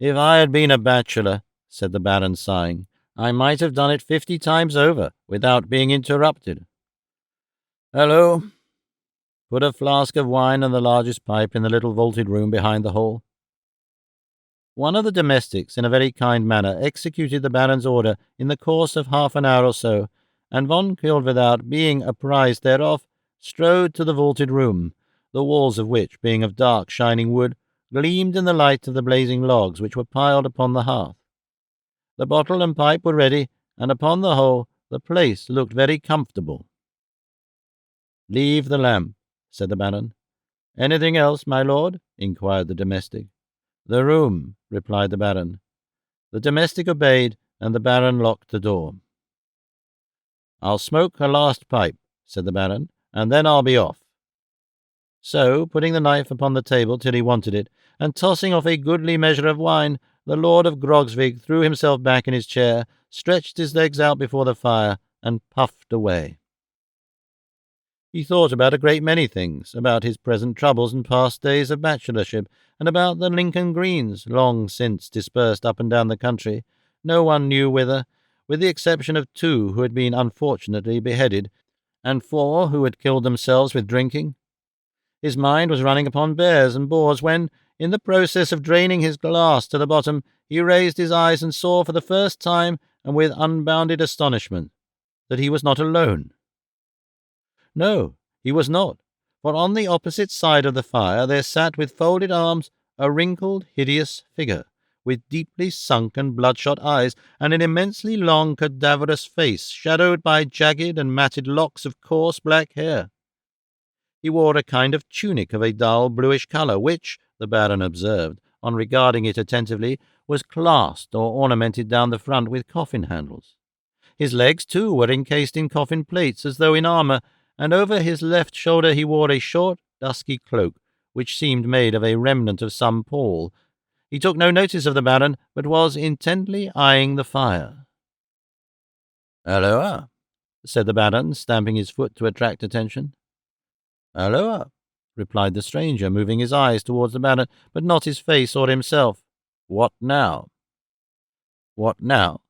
[SPEAKER 1] "If I had been a bachelor," said the Baron, sighing, "I might have done it 50 times over without being interrupted. Hello! Put a flask of wine and the largest pipe in the little vaulted room behind the hall." One of the domestics, in a very kind manner, executed the Baron's order in the course of half an hour or so, and von Kildwithout, being apprised thereof, strode to the vaulted room, the walls of which, being of dark shining wood, gleamed in the light of the blazing logs which were piled upon the hearth. The bottle and pipe were ready, and upon the whole the place looked very comfortable. "Leave the lamp," said the Baron. "Anything else, my lord?" inquired the domestic. "The room," replied the Baron. The domestic obeyed, and the Baron locked the door. "I'll smoke a last pipe," said the Baron, "and then I'll be off." So, putting the knife upon the table till he wanted it, and tossing off a goodly measure of wine, the Lord of Grogzwig threw himself back in his chair, stretched his legs out before the fire, and puffed away. He thought about a great many things, about his present troubles and past days of bachelorship, and about the Lincoln Greens, long since dispersed up and down the country, no one knew whither, with the exception of 2 who had been unfortunately beheaded, and 4 who had killed themselves with drinking. His mind was running upon bears and boars when, in the process of draining his glass to the bottom, he raised his eyes and saw for the first time, and with unbounded astonishment, that he was not alone. No, he was not, for on the opposite side of the fire there sat with folded arms a wrinkled, hideous figure, with deeply sunk and bloodshot eyes, and an immensely long, cadaverous face, shadowed by jagged and matted locks of coarse black hair. He wore a kind of tunic of a dull bluish colour, which, the Baron observed, on regarding it attentively, was clasped or ornamented down the front with coffin handles. His legs, too, were encased in coffin plates, as though in armour, and over his left shoulder he wore a short, dusky cloak, which seemed made of a remnant of some pall. He took no notice of the Baron, but was intently eyeing the fire. "Halloa," said the Baron, stamping his foot to attract attention. "Halloa," replied the stranger, moving his eyes towards the Baron, but not his face or himself. "What now?" "What now?"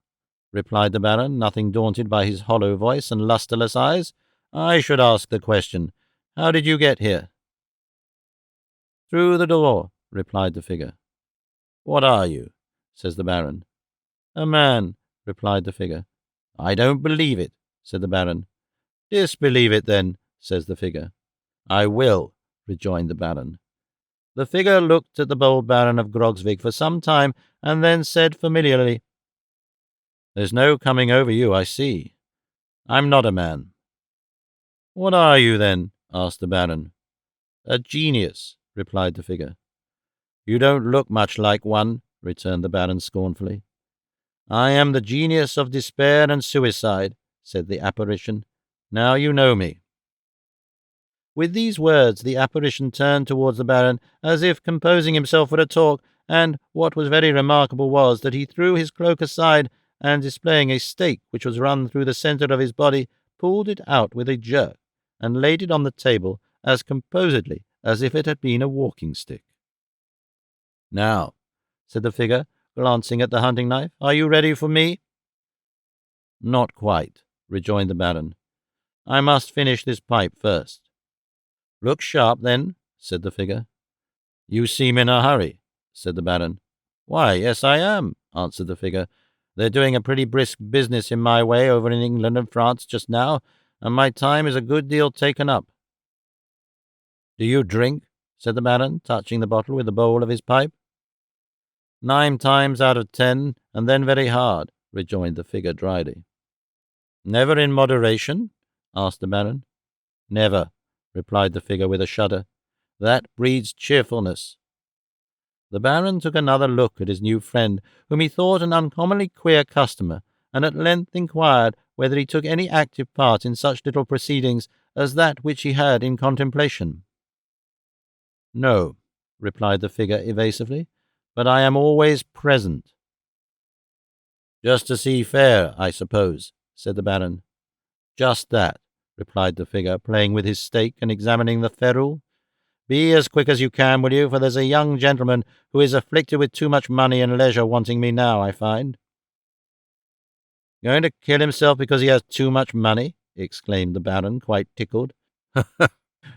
[SPEAKER 1] replied the Baron, nothing daunted by his hollow voice and lustreless eyes. "I should ask the question. How did you get here?" "Through the door," replied the figure. "What are you?" says the Baron. "A man," replied the figure. "I don't believe it," said the Baron. "Disbelieve it, then," says the figure. "I will," rejoined the Baron. The figure looked at the bold Baron of Grogzwig for some time, and then said familiarly, "There's no coming over you, I see. I'm not a man." "What are you, then?" asked the Baron. "A genius," replied the figure. "You don't look much like one," returned the Baron scornfully. "I am the genius of despair and suicide," said the apparition. "Now you know me." With these words the apparition turned towards the Baron, as if composing himself for a talk, and what was very remarkable was that he threw his cloak aside, and displaying a stake which was run through the centre of his body, pulled it out with a jerk, and laid it on the table as composedly as if it had been a walking-stick. "Now," said the figure, glancing at the hunting-knife, "are you ready for me?" "Not quite," rejoined the Baron. "I must finish this pipe first." "Look sharp, then," said the figure. "You seem in a hurry," said the Baron. "Why, yes, I am," answered the figure. "They're doing a pretty brisk business in my way over in England and France just now, and my time is a good deal taken up." "Do you drink?" said the Baron, touching the bottle with the bowl of his pipe. "9 times out of 10, and then very hard," rejoined the figure dryly. "Never in moderation?" asked the Baron. "Never," replied the figure with a shudder. "That breeds cheerfulness." The Baron took another look at his new friend, whom he thought an uncommonly queer customer, and at length inquired whether he took any active part in such little proceedings as that which he had in contemplation. "No," replied the figure evasively, "but I am always present." "Just to see fair, I suppose," said the Baron. "Just that," replied the figure, playing with his stake and examining the ferrule. "Be as quick as you can, will you, for there's a young gentleman who is afflicted with too much money and leisure wanting me now, I find." "Going to kill himself because he has too much money?" exclaimed the Baron, quite tickled.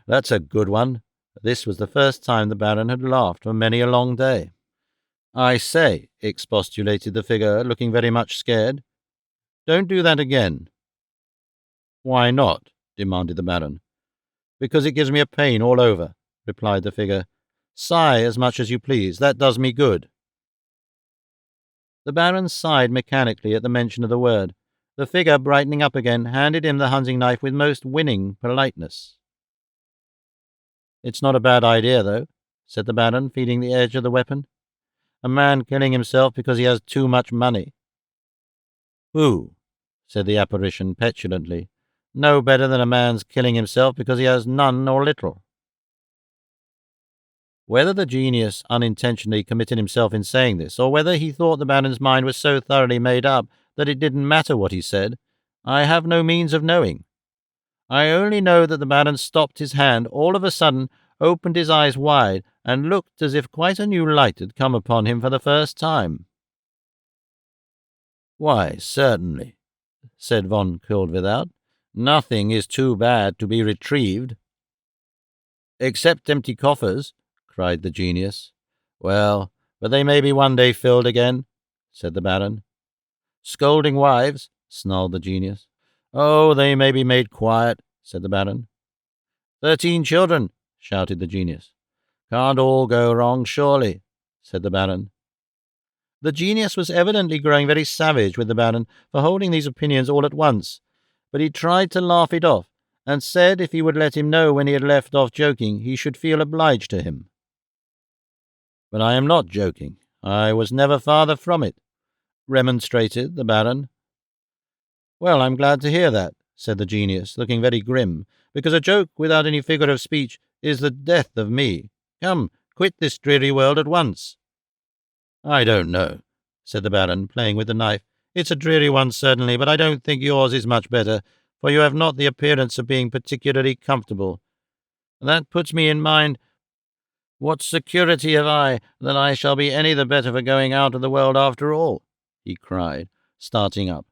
[SPEAKER 1] "That's a good one." This was the first time the Baron had laughed for many a long day. "I say," expostulated the figure, looking very much scared, "don't do that again." "Why not?" demanded the Baron. "Because it gives me a pain all over," replied the figure. "Sigh as much as you please. That does me good." The Baron sighed mechanically at the mention of the word. The figure, brightening up again, handed him the hunting-knife with most winning politeness. "It's not a bad idea, though," said the Baron, feeling the edge of the weapon. "A man killing himself because he has too much money." "Who?" said the apparition petulantly. "No better than a man's killing himself because he has none or little." Whether the genius unintentionally committed himself in saying this, or whether he thought the Baron's mind was so thoroughly made up that it didn't matter what he said, I have no means of knowing. I only know that the Baron stopped his hand all of a sudden, opened his eyes wide, and looked as if quite a new light had come upon him for the first time. "Why, certainly," said von Koeldwethout. "Nothing is too bad to be retrieved." "Except empty coffers," cried the genius. "Well, but they may be one day filled again," said the Baron. "Scolding wives," snarled the genius. "Oh, they may be made quiet," said the Baron. 13 children," shouted the genius. "Can't all go wrong, surely," said the Baron. The genius was evidently growing very savage with the Baron for holding these opinions all at once, but he tried to laugh it off, and said if he would let him know when he had left off joking, he should feel obliged to him. "But I am not joking. I was never farther from it," remonstrated the Baron. "Well, I'm glad to hear that," said the genius, looking very grim, "because a joke without any figure of speech is the death of me. Come, quit this dreary world at once." "I don't know," said the Baron, playing with the knife. "It's a dreary one, certainly, but I don't think yours is much better, for you have not the appearance of being particularly comfortable. That puts me in mind, what security have I that I shall be any the better for going out of the world after all?" he cried, starting up.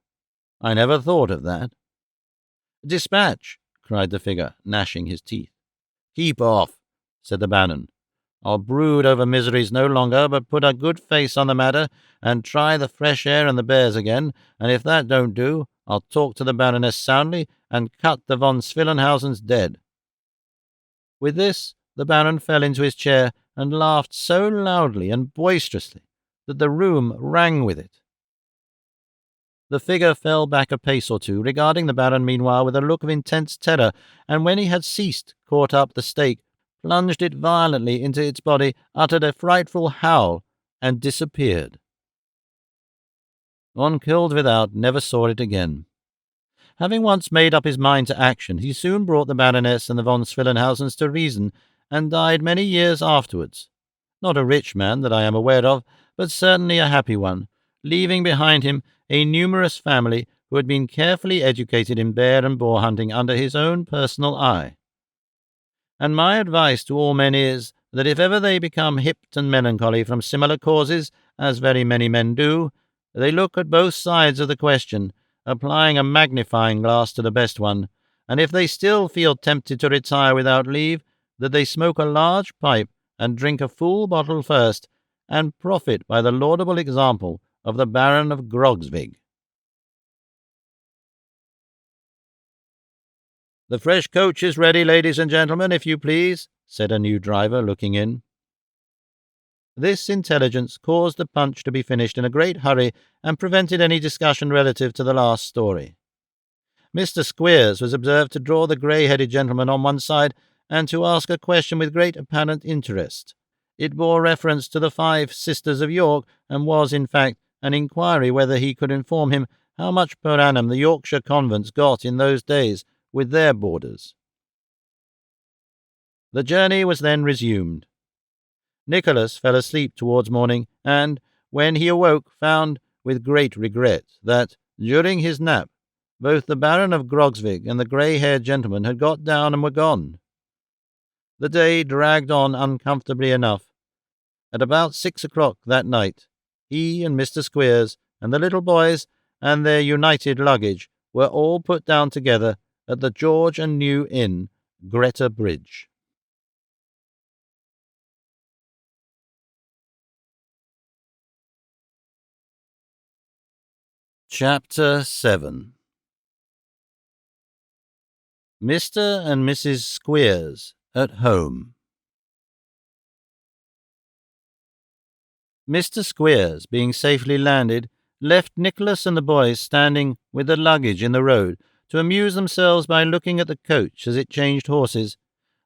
[SPEAKER 1] "I never thought of that." "Dispatch!" cried the figure, gnashing his teeth. "Keep off," said the Baron. "I'll brood over miseries no longer, but put a good face on the matter, and try the fresh air and the bears again, and if that don't do, I'll talk to the Baroness soundly, and cut the von Swillenhausens dead." With this, the Baron fell into his chair, and laughed so loudly and boisterously that the room rang with it. The figure fell back a pace or two, regarding the Baron meanwhile with a look of intense terror, and when he had ceased, caught up the stake, plunged it violently into its body, uttered a frightful howl, and disappeared. Von Koeldwethout never saw it again. Having once made up his mind to action, he soon brought the Baroness and the von Swillenhausens to reason, and died many years afterwards. Not a rich man that I am aware of, but certainly a happy one, leaving behind him a numerous family who had been carefully educated in bear and boar hunting under his own personal eye. And my advice to all men is, that if ever they become hipped and melancholy from similar causes, as very many men do, they look at both sides of the question, applying a magnifying glass to the best one, and if they still feel tempted to retire without leave, that they smoke a large pipe and drink a full bottle first, and profit by the laudable example of the Baron of Grogzwig. "The fresh coach is ready, ladies and gentlemen, if you please," said a new driver, looking in. This intelligence caused the punch to be finished in a great hurry, and prevented any discussion relative to the last story. Mr. Squeers was observed to draw the grey-headed gentleman on one side, and to ask a question with great apparent interest. It bore reference to the 5 Sisters of York, and was, in fact, an inquiry whether he could inform him how much per annum the Yorkshire convents got in those days with their boarders. The journey was then resumed. Nicholas fell asleep towards morning, and, when he awoke, found, with great regret, that, during his nap, both the Baron of Grogzwig and the grey-haired gentleman had got down and were gone. The day dragged on uncomfortably enough. At about 6 o'clock that night, he and Mr. Squeers and the little boys and their united luggage were all put down together at the George and New Inn, Greta Bridge. Chapter 7. Mr. and Mrs. Squeers at home. Mr. Squeers, being safely landed, left Nicholas and the boys standing with the luggage in the road to amuse themselves by looking at the coach as it changed horses,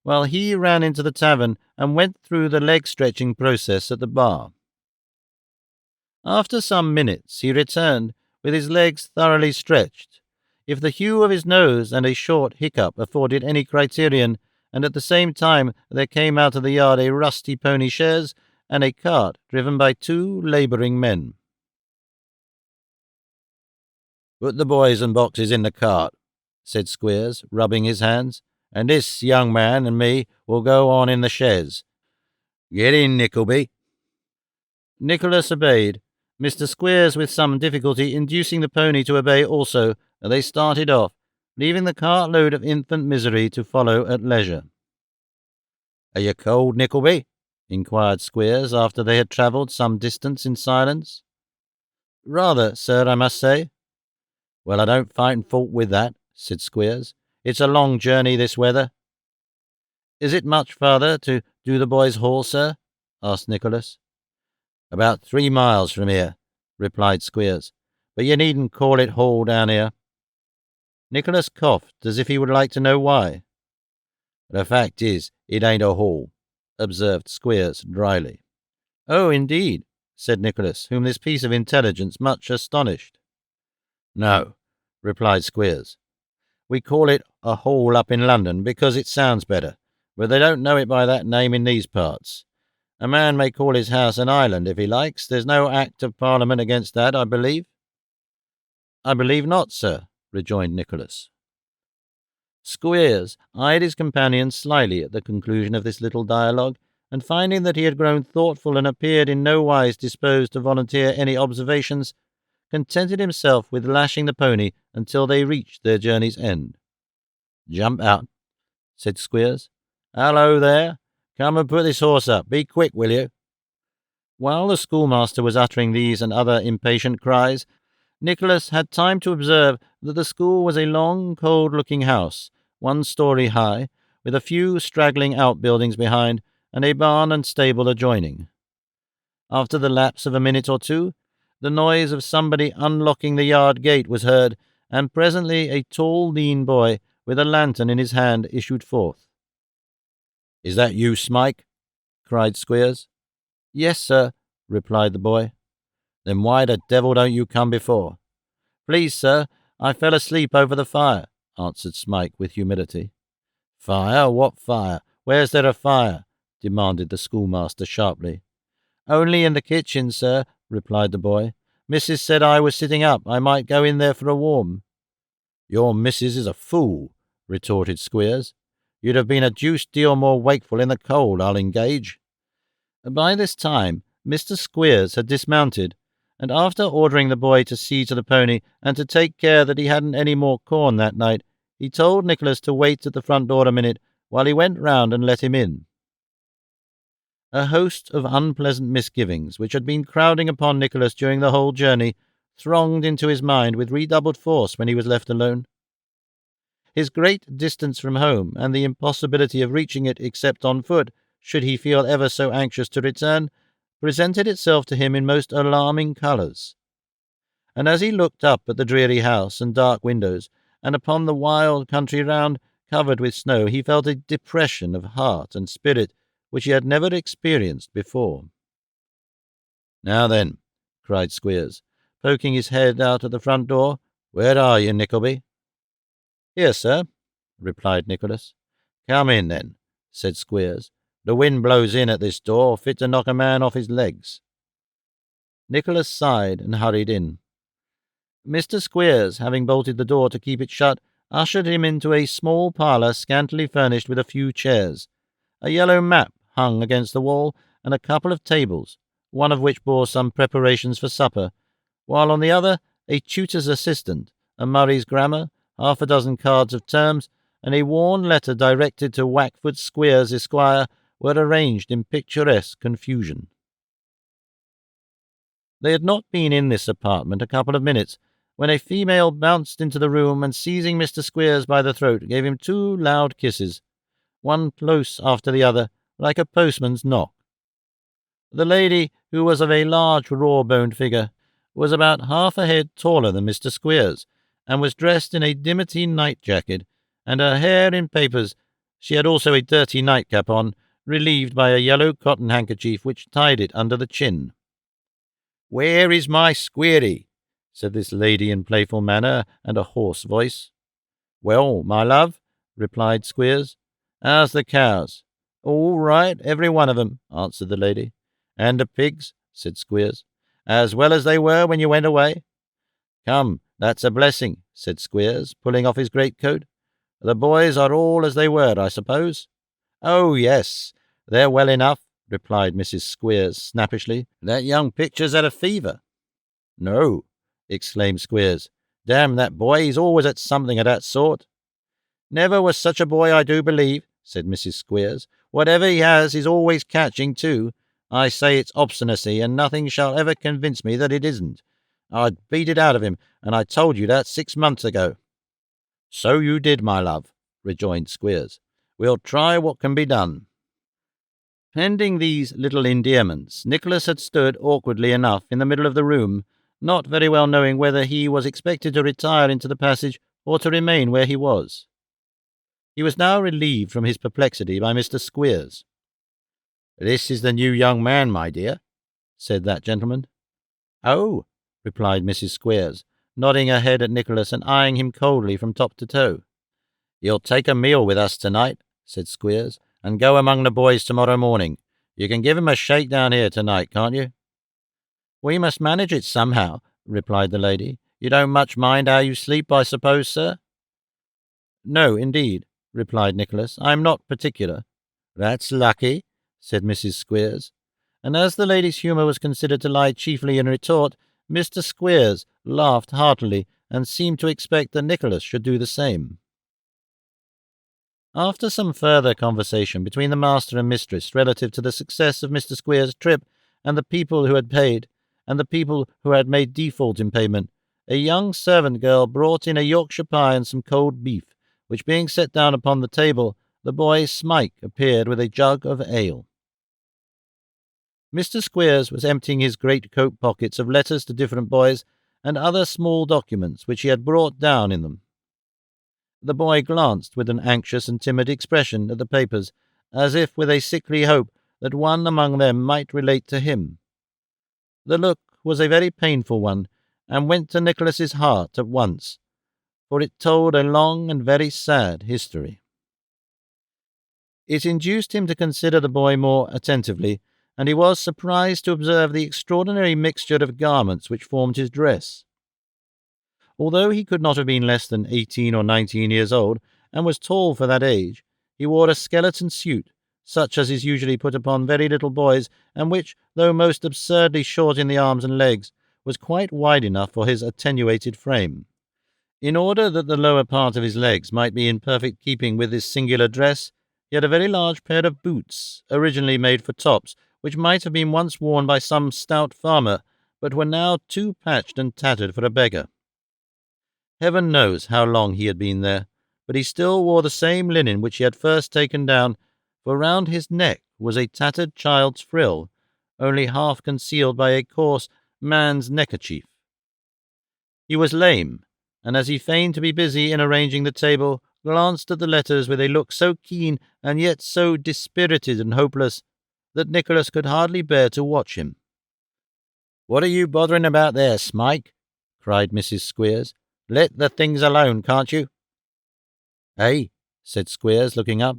[SPEAKER 1] while he ran into the tavern and went through the leg-stretching process at the bar. After some minutes he returned with his legs thoroughly stretched. If the hue of his nose and a short hiccup afforded any criterion, and at the same time there came out of the yard a rusty pony chaise and a cart driven by 2 labouring men. "Put the boys and boxes in the cart," said Squeers, rubbing his hands, "and this young man and me will go on in the chaise. Get in, Nickleby." Nicholas obeyed, Mr. Squeers with some difficulty inducing the pony to obey also, and they started off, leaving the cartload of infant misery to follow at leisure. "Are you cold, Nickleby?" inquired Squeers, after they had travelled some distance in silence. "Rather, sir, I must say." "Well, I don't find fault with that," said Squeers. "It's a long journey this weather." "Is it much farther to Do the Boys Hall, sir?" asked Nicholas. "About 3 miles from here," replied Squeers, "but you needn't call it Hall down here." Nicholas coughed as if he would like to know why. "The fact is, it ain't a hall," observed Squeers dryly. "Oh, indeed," said Nicholas, whom this piece of intelligence much astonished. "No," replied Squeers. "We call it a hall up in London because it sounds better, but they don't know it by that name in these parts. A man may call his house an island if he likes. There's no Act of Parliament against that, I believe." "I believe not, sir," rejoined Nicholas. Squeers eyed his companion slyly at the conclusion of this little dialogue, and finding that he had grown thoughtful and appeared in no wise disposed to volunteer any observations, contented himself with lashing the pony until they reached their journey's end. "Jump out," said Squeers. "Hallo there! Come and put this horse up. Be quick, will you?" While the schoolmaster was uttering these and other impatient cries, Nicholas had time to observe that the school was a long, cold-looking house, 1 story high, with a few straggling outbuildings behind, and a barn and stable adjoining. After the lapse of a minute or 2, the noise of somebody unlocking the yard gate was heard, and presently a tall, lean boy with a lantern in his hand issued forth. "Is that you, Smike?" cried Squeers. "Yes, sir," replied the boy. "Then why the devil don't you come before?" "Please, sir, I fell asleep over the fire," answered Smike with humility. "Fire? What fire? Where's there a fire?" demanded the schoolmaster sharply. "Only in the kitchen, sir," replied the boy. "Missus said I was sitting up. I might go in there for a warm." "Your missus is a fool," retorted Squeers. "You'd have been a deuced deal more wakeful in the cold, I'll engage." By this time Mr. Squeers had dismounted, and after ordering the boy to see to the pony and to take care that he hadn't any more corn that night, he told Nicholas to wait at the front door a minute while he went round and let him in. A host of unpleasant misgivings, which had been crowding upon Nicholas during the whole journey, thronged into his mind with redoubled force when he was left alone. His great distance from home, and the impossibility of reaching it except on foot, should he feel ever so anxious to return, presented itself to him in most alarming colours. And as he looked up at the dreary house and dark windows, and upon the wild country round, covered with snow, he felt a depression of heart and spirit which he had never experienced before. "Now then," cried Squeers, poking his head out at the front door, "where are you, Nickleby?" "Here, sir," replied Nicholas. "Come in, then," said Squeers. "The wind blows in at this door, fit to knock a man off his legs." Nicholas sighed and hurried in. Mr. Squeers, having bolted the door to keep it shut, ushered him into a small parlour scantily furnished with a few chairs. A yellow map hung against the wall, and a couple of tables, one of which bore some preparations for supper, while on the other a tutor's assistant, a Murray's grammar, 6 cards of terms, and a worn letter directed to Wackford Squeers, Esquire, were arranged in picturesque confusion. They had not been in this apartment a couple of minutes, when a female bounced into the room and, seizing Mr. Squeers by the throat, gave him 2 loud kisses, one close after the other, like a postman's knock. The lady, who was of a large raw-boned figure, was about half a head taller than Mr. Squeers, and was dressed in a dimity night-jacket, and her hair in papers. She had also a dirty nightcap on, relieved by a yellow cotton handkerchief which tied it under the chin. "Where is my Squeery?" said this lady in playful manner and a hoarse voice. "Well, my love," replied Squeers, "how's the cows?" "All right, every one of 'em," answered the lady. "And the pigs," said Squeers, "as well as they were when you went away?" "Come, that's a blessing," said Squeers, pulling off his greatcoat. "The boys are all as they were, I suppose?" "Oh, yes, they're well enough," replied Mrs. Squeers snappishly. "That young picture's had a fever." "No," exclaimed Squeers. "Damn that boy, he's always at something of that sort." "Never was such a boy, I do believe," said Mrs. Squeers. "Whatever he has, he's always catching, too. I say it's obstinacy, and nothing shall ever convince me that it isn't. I'd beat it out of him, and I told you that 6 months ago." "So you did, my love," rejoined Squeers. "We'll try what can be done." Pending these little endearments, Nicholas had stood awkwardly enough in the middle of the room, not very well knowing whether he was expected to retire into the passage or to remain where he was. He was now relieved from his perplexity by Mr. Squeers. "This is the new young man, my dear," said that gentleman. "Oh," replied Mrs. Squeers, nodding her head at Nicholas and eyeing him coldly from top to toe. "You'll take a meal with us tonight," said Squeers, "and go among the boys tomorrow morning. You can give 'em a shake down here tonight, can't you?" "We must manage it somehow," replied the lady. "You don't much mind how you sleep, I suppose, sir?" "No, indeed," replied Nicholas. "I am not particular." "That's lucky," said Mrs. Squeers. And as the lady's humour was considered to lie chiefly in retort, Mr. Squeers laughed heartily and seemed to expect that Nicholas should do the same. After some further conversation between the master and mistress relative to the success of Mr. Squeers' trip and the people who had paid, and the people who had made default in payment, a young servant girl brought in a Yorkshire pie and some cold beef, which being set down upon the table, the boy Smike appeared with a jug of ale. Mr. Squeers was emptying his great-coat pockets of letters to different boys and other small documents which he had brought down in them. The boy glanced with an anxious and timid expression at the papers, as if with a sickly hope that one among them might relate to him. The look was a very painful one, and went to Nicholas's heart at once, for it told a long and very sad history. It induced him to consider the boy more attentively, and he was surprised to observe the extraordinary mixture of garments which formed his dress. Although he could not have been less than 18 or 19 years old, and was tall for that age, he wore a skeleton suit, such as is usually put upon very little boys, and which, though most absurdly short in the arms and legs, was quite wide enough for his attenuated frame. In order that the lower part of his legs might be in perfect keeping with this singular dress, he had a very large pair of boots, originally made for tops, which might have been once worn by some stout farmer, but were now too patched and tattered for a beggar. Heaven knows how long he had been there, but he still wore the same linen which he had first taken down, for round his neck was a tattered child's frill, only half concealed by a coarse man's neckerchief. He was lame, and as he feigned to be busy in arranging the table, glanced at the letters with a look so keen and yet so dispirited and hopeless that Nicholas could hardly bear to watch him. "What are you bothering about there, Smike?" cried Mrs. Squeers. "Let the things alone, can't you?" "Eh?" said Squeers, looking up.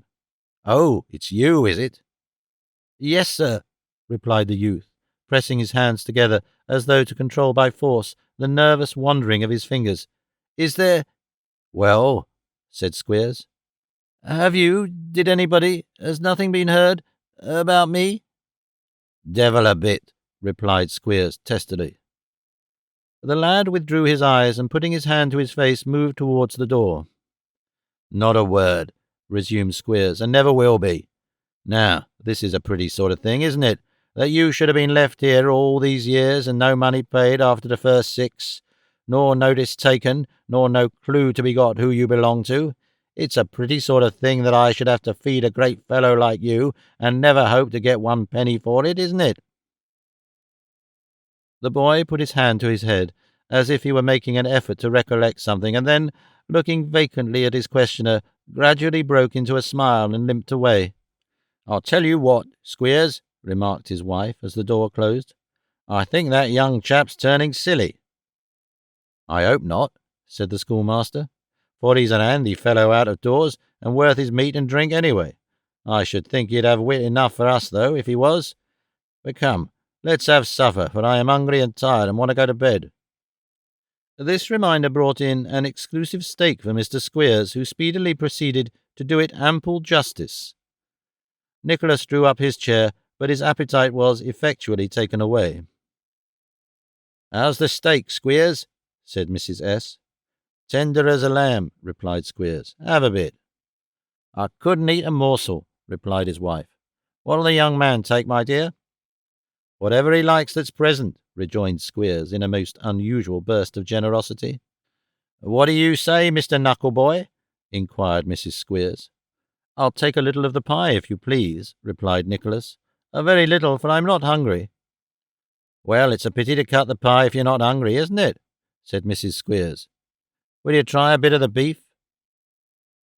[SPEAKER 1] "Oh, it's you, is it?" "Yes, sir," replied the youth, pressing his hands together as though to control by force the nervous wandering of his fingers. "Is there—" "Well," said Squeers. Did anybody, has nothing been heard about me?" "Devil a bit," replied Squeers testily. The lad withdrew his eyes and, putting his hand to his face, moved towards the door. "Not a word," resumed Squeers, "and never will be. Now, this is a pretty sort of thing, isn't it, that you should have been left here all these years and no money paid after the first 6, nor notice taken, nor no clue to be got who you belong to? It's a pretty sort of thing that I should have to feed a great fellow like you and never hope to get 1 penny for it, isn't it?" The boy put his hand to his head, as if he were making an effort to recollect something, and then, looking vacantly at his questioner, gradually broke into a smile and limped away. "I'll tell you what, Squeers," remarked his wife as the door closed, "I think that young chap's turning silly." I hope not, said the schoolmaster, for he's an handy fellow out of doors, and worth his meat and drink anyway. I should think he'd have wit enough for us, though, if he was. But come, let's have supper, for I am hungry and tired and want to go to bed. This reminder brought in an exclusive steak for Mr. Squeers, who speedily proceeded to do it ample justice. Nicholas drew up his chair, but his appetite was effectually taken away. "How's the steak, Squeers?" said Mrs. S. "Tender as a lamb," replied Squeers. "Have a bit." "I couldn't eat a morsel," replied his wife. "What'll the young man take, my dear?" "Whatever he likes that's present," rejoined Squeers in a most unusual burst of generosity. "What do you say, Mr. Knuckleboy?" inquired Mrs. Squeers. "I'll take a little of the pie, if you please," replied Nicholas. "A very little, for I'm not hungry." "Well, it's a pity to cut the pie if you're not hungry, isn't it?" said Mrs. Squeers. "Will you try a bit of the beef?"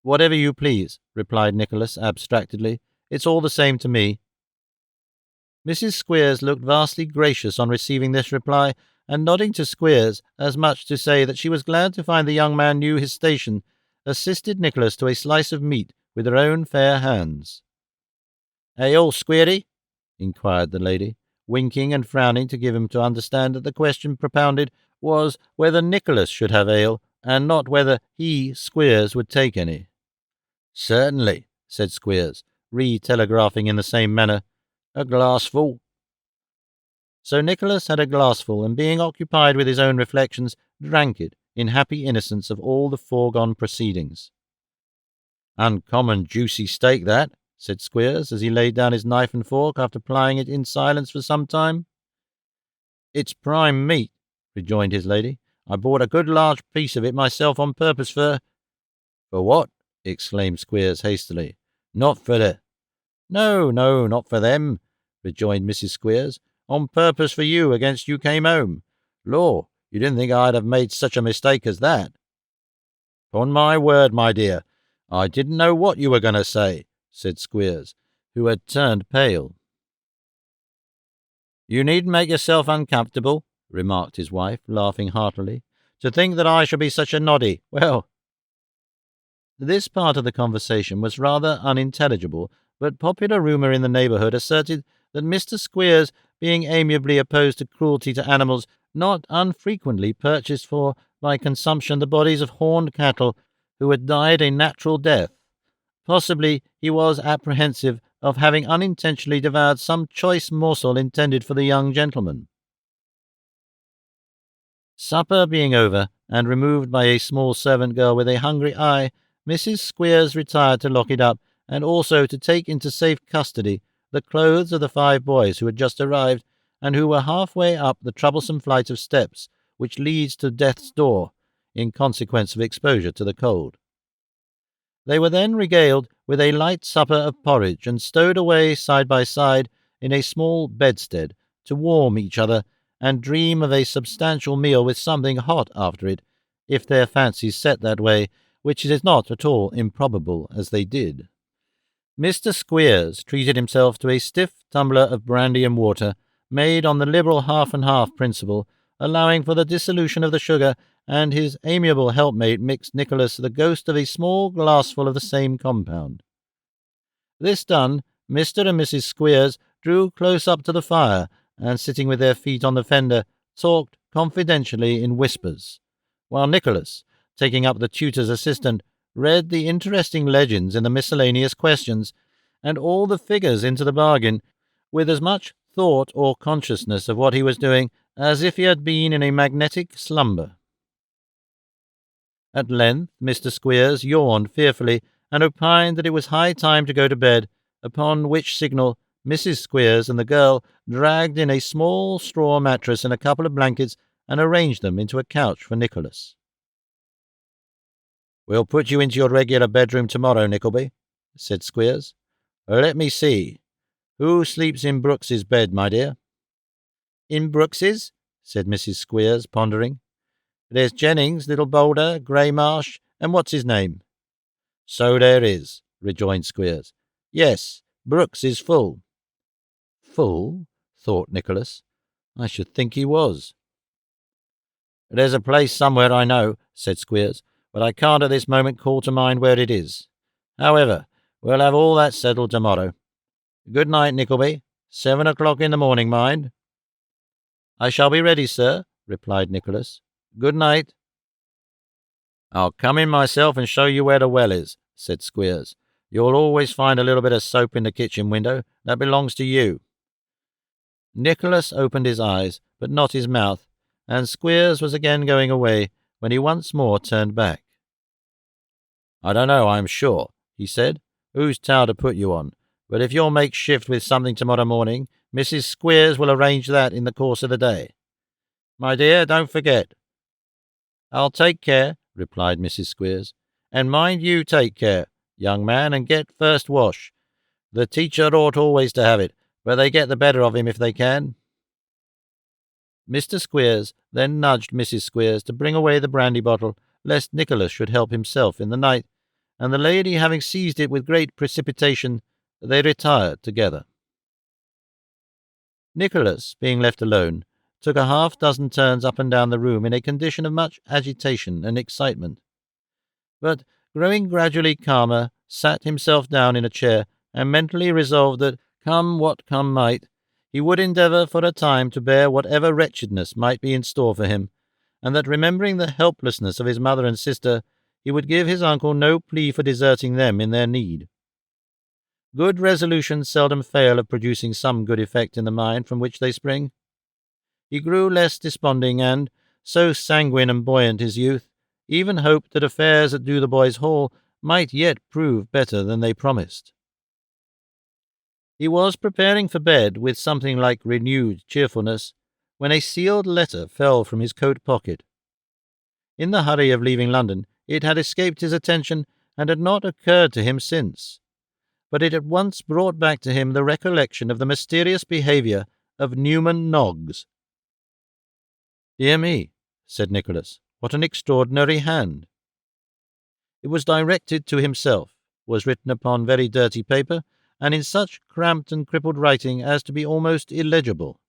[SPEAKER 1] "Whatever you please," replied Nicholas abstractedly. "It's all the same to me." Mrs. Squeers looked vastly gracious on receiving this reply, and nodding to Squeers, as much to say that she was glad to find the young man knew his station, assisted Nicholas to a slice of meat with her own fair hands. "All, Squeery?" inquired the lady, winking and frowning to give him to understand that the question propounded was whether Nicholas should have ale, and not whether he, Squeers, would take any. "Certainly," said Squeers, re-telegraphing in the same manner. "A glassful." So Nicholas had a glassful, and being occupied with his own reflections, drank it in happy innocence of all the foregone proceedings. "Uncommon juicy steak, that," said Squeers, as he laid down his knife and fork after plying it in silence for some time. "It's prime meat," rejoined his lady. "I bought a good large piece of it myself on purpose for—" "For what?" exclaimed Squeers hastily. "Not for the—" No, not for them," rejoined Mrs. Squeers. "On purpose for you against you came home. Law, you didn't think I'd have made such a mistake as that?" "'Pon my word, my dear, I didn't know what you were going to say," said Squeers, who had turned pale. "You needn't make yourself uncomfortable," remarked his wife, laughing heartily. "To think that I shall be such a noddy. Well—" This part of the conversation was rather unintelligible, but popular rumour in the neighbourhood asserted that Mr. Squeers, being amiably opposed to cruelty to animals, not unfrequently purchased for by consumption the bodies of horned cattle who had died a natural death. Possibly he was apprehensive of having unintentionally devoured some choice morsel intended for the young gentleman. Supper being over, and removed by a small servant girl with a hungry eye, Mrs. Squeers retired to lock it up, and also to take into safe custody the clothes of the 5 boys who had just arrived, and who were half-way up the troublesome flight of steps which leads to death's door, in consequence of exposure to the cold. They were then regaled with a light supper of porridge, and stowed away side by side in a small bedstead to warm each other, and dream of a substantial meal with something hot after it, if their fancies set that way, which it is not at all improbable as they did. Mr. Squeers treated himself to a stiff tumbler of brandy and water, made on the liberal half-and-half principle, allowing for the dissolution of the sugar, and his amiable helpmate mixed Nicholas the ghost of a small glassful of the same compound. This done, Mr. and Mrs. Squeers drew close up to the fire, and sitting with their feet on the fender, talked confidentially in whispers, while Nicholas, taking up the tutor's assistant, read the interesting legends in the miscellaneous questions, and all the figures into the bargain, with as much thought or consciousness of what he was doing as if he had been in a magnetic slumber. At length Mr. Squeers yawned fearfully, and opined that it was high time to go to bed, upon which signal Mrs. Squeers and the girl dragged in a small straw mattress and a couple of blankets, and arranged them into a couch for Nicholas. "We'll put you into your regular bedroom tomorrow, Nickelby," said Squeers. "Let me see. Who sleeps in Brooks's bed, my dear?" "In Brooks's?" said Mrs. Squeers, pondering. "There's Jennings, Little Boulder, Greymarsh, and what's his name?" "So there is," rejoined Squeers. "Yes, Brooks is full." "Full?" thought Nicholas. "I should think he was." "There's a place somewhere, I know," said Squeers, "but I can't at this moment call to mind where it is. However, we'll have all that settled to-morrow. Good night, Nickleby. 7 o'clock in the morning, mind." "I shall be ready, sir," replied Nicholas. "Good night." "I'll come in myself and show you where the well is," said Squeers. "You'll always find a little bit of soap in the kitchen window. That belongs to you." Nicholas opened his eyes, but not his mouth, and Squeers was again going away when he once more turned back. "I don't know, I am sure," he said, "whose towel to put you on, but if you'll make shift with something to-morrow morning, Mrs. Squeers will arrange that in the course of the day. My dear, don't forget." "I'll take care," replied Mrs. Squeers. "And mind you take care, young man, and get first wash. The teacher ought always to have it, but they get the better of him if they can." Mr. Squeers then nudged Mrs. Squeers to bring away the brandy bottle, lest Nicholas should help himself in the night, and the lady having seized it with great precipitation, they retired together. Nicholas, being left alone, took a half-dozen turns up and down the room in a condition of much agitation and excitement, but, growing gradually calmer, sat himself down in a chair, and mentally resolved that, come what come might, he would endeavour for a time to bear whatever wretchedness might be in store for him, and that, remembering the helplessness of his mother and sister, he would give his uncle no plea for deserting them in their need. Good resolutions seldom fail of producing some good effect in the mind from which they spring. He grew less desponding, and, so sanguine and buoyant his youth, even hoped that affairs at Dotheboys Hall might yet prove better than they promised. He was preparing for bed with something like renewed cheerfulness, when a sealed letter fell from his coat pocket. In the hurry of leaving London, it had escaped his attention and had not occurred to him since, but it at once brought back to him the recollection of the mysterious behaviour of Newman Noggs. "Dear me," said Nicholas, "what an extraordinary hand!" It was directed to himself, was written upon very dirty paper, and in such cramped and crippled writing as to be almost illegible.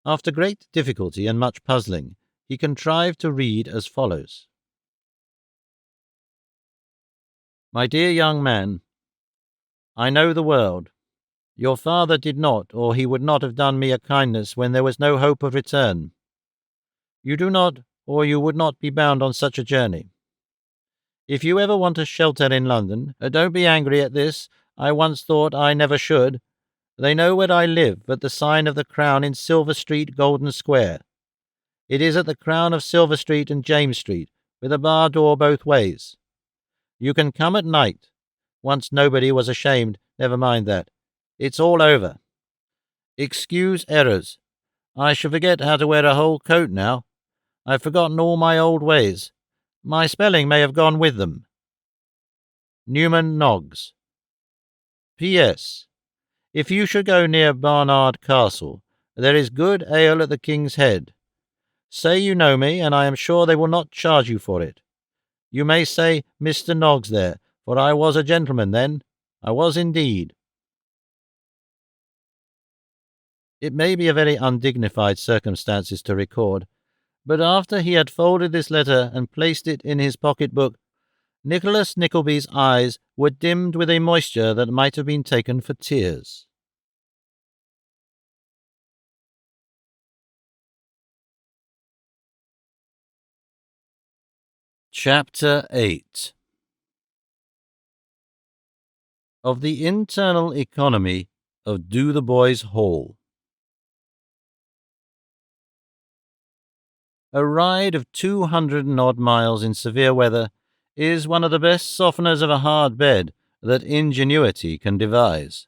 [SPEAKER 1] After great difficulty and much puzzling, he contrived to read as follows: "My dear young man, I know the world. Your father did not, or he would not have done me a kindness when there was no hope of return. You do not, or you would not be bound on such a journey. If you ever want a shelter in London, don't be angry at this. I once thought I never should. They know where I live, at the sign of the Crown in Silver Street, Golden Square. It is at the crown of Silver Street and James Street, with a bar door both ways. You can come at night. Once nobody was ashamed, never mind that. It's all over. Excuse errors. I shall forget how to wear a whole coat now. I've forgotten all my old ways. My spelling may have gone with them. Newman Noggs. P.S. If you should go near Barnard Castle, there is good ale at the King's Head. Say you know me, and I am sure they will not charge you for it. You may say Mr. Noggs there, for I was a gentleman then. I was indeed." It may be a very undignified circumstances to record, but after he had folded this letter and placed it in his pocket-book, Nicholas Nickleby's eyes were dimmed with a moisture that might have been taken for tears. Chapter 8. Of the Internal Economy of Dotheboys Hall. A ride of 200 and odd miles in severe weather is one of the best softeners of a hard bed that ingenuity can devise.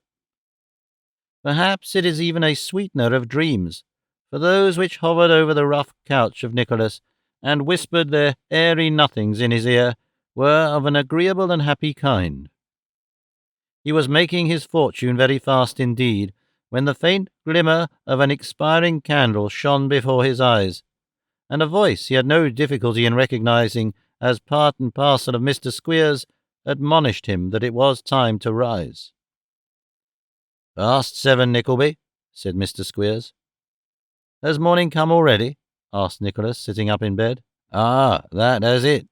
[SPEAKER 1] Perhaps it is even a sweetener of dreams, for those which hovered over the rough couch of Nicholas, and whispered their airy nothings in his ear, were of an agreeable and happy kind. He was making his fortune very fast indeed, when the faint glimmer of an expiring candle shone before his eyes, and a voice he had no difficulty in recognizing as part and parcel of Mr. Squeers admonished him that it was time to rise. "Past 7, Nickleby," said Mr. Squeers. "Has morning come already?" asked Nicholas, sitting up in bed. "Ah, that has it,"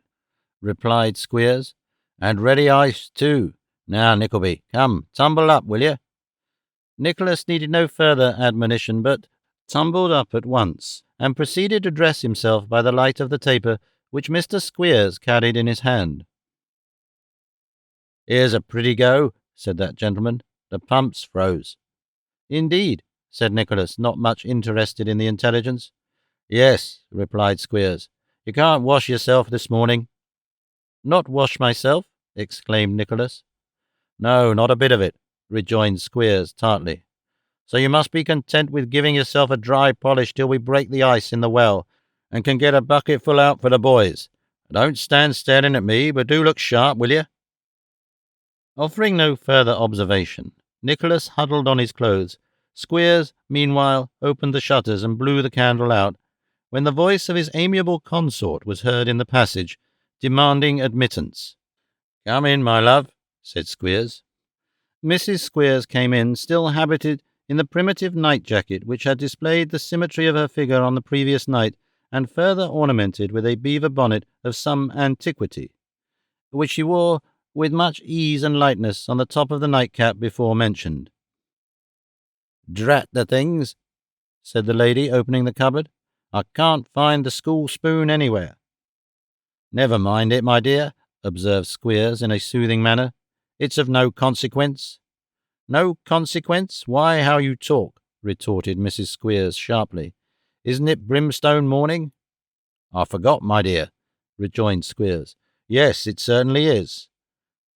[SPEAKER 1] replied Squeers. "And ready ice, too. Now, Nickleby, come, tumble up, will you?" Nicholas needed no further admonition, but tumbled up at once, and proceeded to dress himself by the light of the taper which Mr. Squeers carried in his hand. "Here's a pretty go," said that gentleman. "The pump's froze." "Indeed," said Nicholas, not much interested in the intelligence. "Yes," replied Squeers. "You can't wash yourself this morning." "Not wash myself?" exclaimed Nicholas. "No, not a bit of it," rejoined Squeers tartly. "So you must be content with giving yourself a dry polish till we break the ice in the well, and can get a bucketful out for the boys. Don't stand staring at me, but do look sharp, will you?" Offering no further observation, Nicholas huddled on his clothes. Squeers, meanwhile, opened the shutters and blew the candle out, when the voice of his amiable consort was heard in the passage, demanding admittance. "Come in, my love," said Squeers. Mrs. Squeers came in, still habited in the primitive night-jacket which had displayed the symmetry of her figure on the previous night, and further ornamented with a beaver bonnet of some antiquity, which she wore with much ease and lightness on the top of the nightcap before mentioned. "Drat the things," said the lady, opening the cupboard. "I can't find the school spoon anywhere." "Never mind it, my dear," observed Squeers in a soothing manner. "It's of no consequence." "No consequence? Why, how you talk," retorted Mrs. Squeers sharply. "Isn't it brimstone morning?" "I forgot, my dear," rejoined Squeers. "Yes, it certainly is.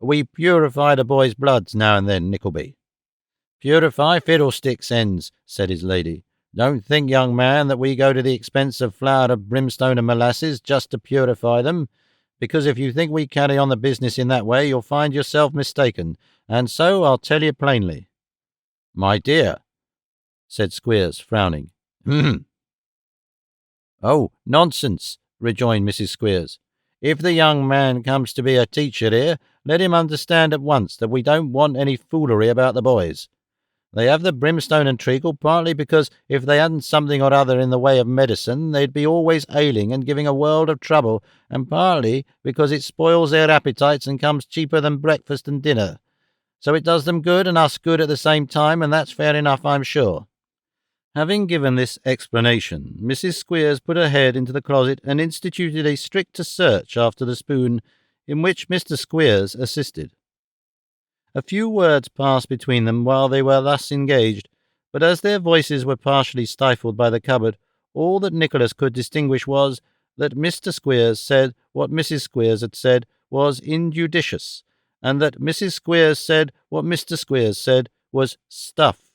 [SPEAKER 1] We purify the boys' bloods now and then, Nickleby." "Purify fiddlesticks' ends," said his lady. "Don't think, young man, that we go to the expense of flour of brimstone and molasses just to purify them, because if you think we carry on the business in that way, you'll find yourself mistaken, and so I'll tell you plainly." "My dear," said Squeers, frowning. "H'm." "Oh, nonsense," rejoined Mrs. Squeers. "If the young man comes to be a teacher here, let him understand at once that we don't want any foolery about the boys. They have the brimstone and treacle partly because if they hadn't something or other in the way of medicine, they'd be always ailing and giving a world of trouble, and partly because it spoils their appetites and comes cheaper than breakfast and dinner. So it does them good and us good at the same time, and that's fair enough, I'm sure." Having given this explanation, Mrs. Squeers put her head into the closet and instituted a stricter search after the spoon, in which Mr. Squeers assisted. A few words passed between them while they were thus engaged, but as their voices were partially stifled by the cupboard, all that Nicholas could distinguish was that Mr. Squeers said what Mrs. Squeers had said was injudicious, and that Mrs. Squeers said what Mr. Squeers said was stuff.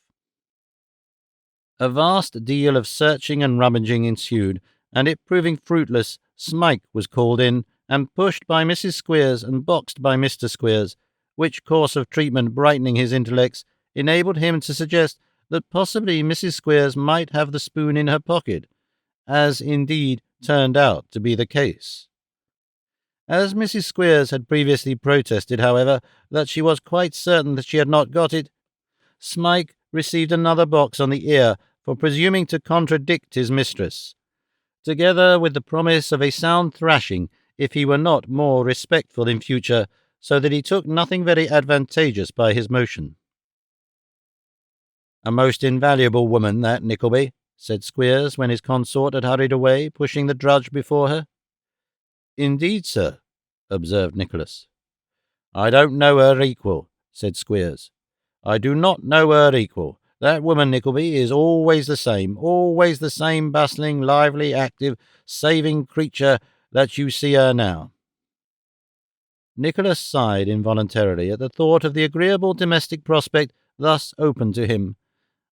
[SPEAKER 1] A vast deal of searching and rummaging ensued, and it proving fruitless, Smike was called in, and pushed by Mrs. Squeers and boxed by Mr. Squeers, which course of treatment, brightening his intellects, enabled him to suggest that possibly Mrs. Squeers might have the spoon in her pocket, as indeed turned out to be the case. As Mrs. Squeers had previously protested, however, that she was quite certain that she had not got it, Smike received another box on the ear for presuming to contradict his mistress, together with the promise of a sound thrashing if he were not more respectful in future, so that he took nothing very advantageous by his motion. "A most invaluable woman, that Nickleby," said Squeers, when his consort had hurried away, pushing the drudge before her. "Indeed, sir," observed Nicholas. "I don't know her equal," said Squeers. "I do not know her equal. That woman, Nickleby, is always the same bustling, lively, active, saving creature that you see her now." Nicholas sighed involuntarily at the thought of the agreeable domestic prospect thus opened to him,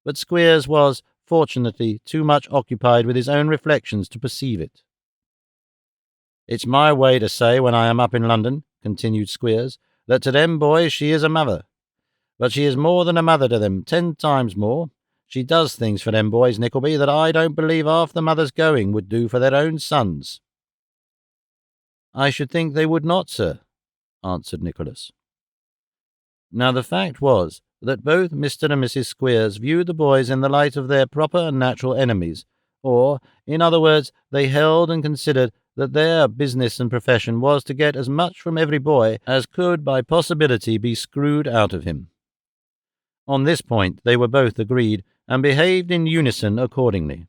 [SPEAKER 1] but Squeers was, fortunately, too much occupied with his own reflections to perceive it. "It's my way to say when I am up in London," continued Squeers, "that to them boys she is a mother. But she is more than a mother to them, 10 times more. She does things for them boys, Nickleby, that I don't believe half the mothers going would do for their own sons." "I should think they would not, sir," answered Nicholas. Now the fact was that both Mr. and Mrs. Squeers viewed the boys in the light of their proper and natural enemies, Or, in other words, they held and considered that their business and profession was to get as much from every boy as could by possibility be screwed out of him. On this point they were both agreed, and behaved in unison accordingly.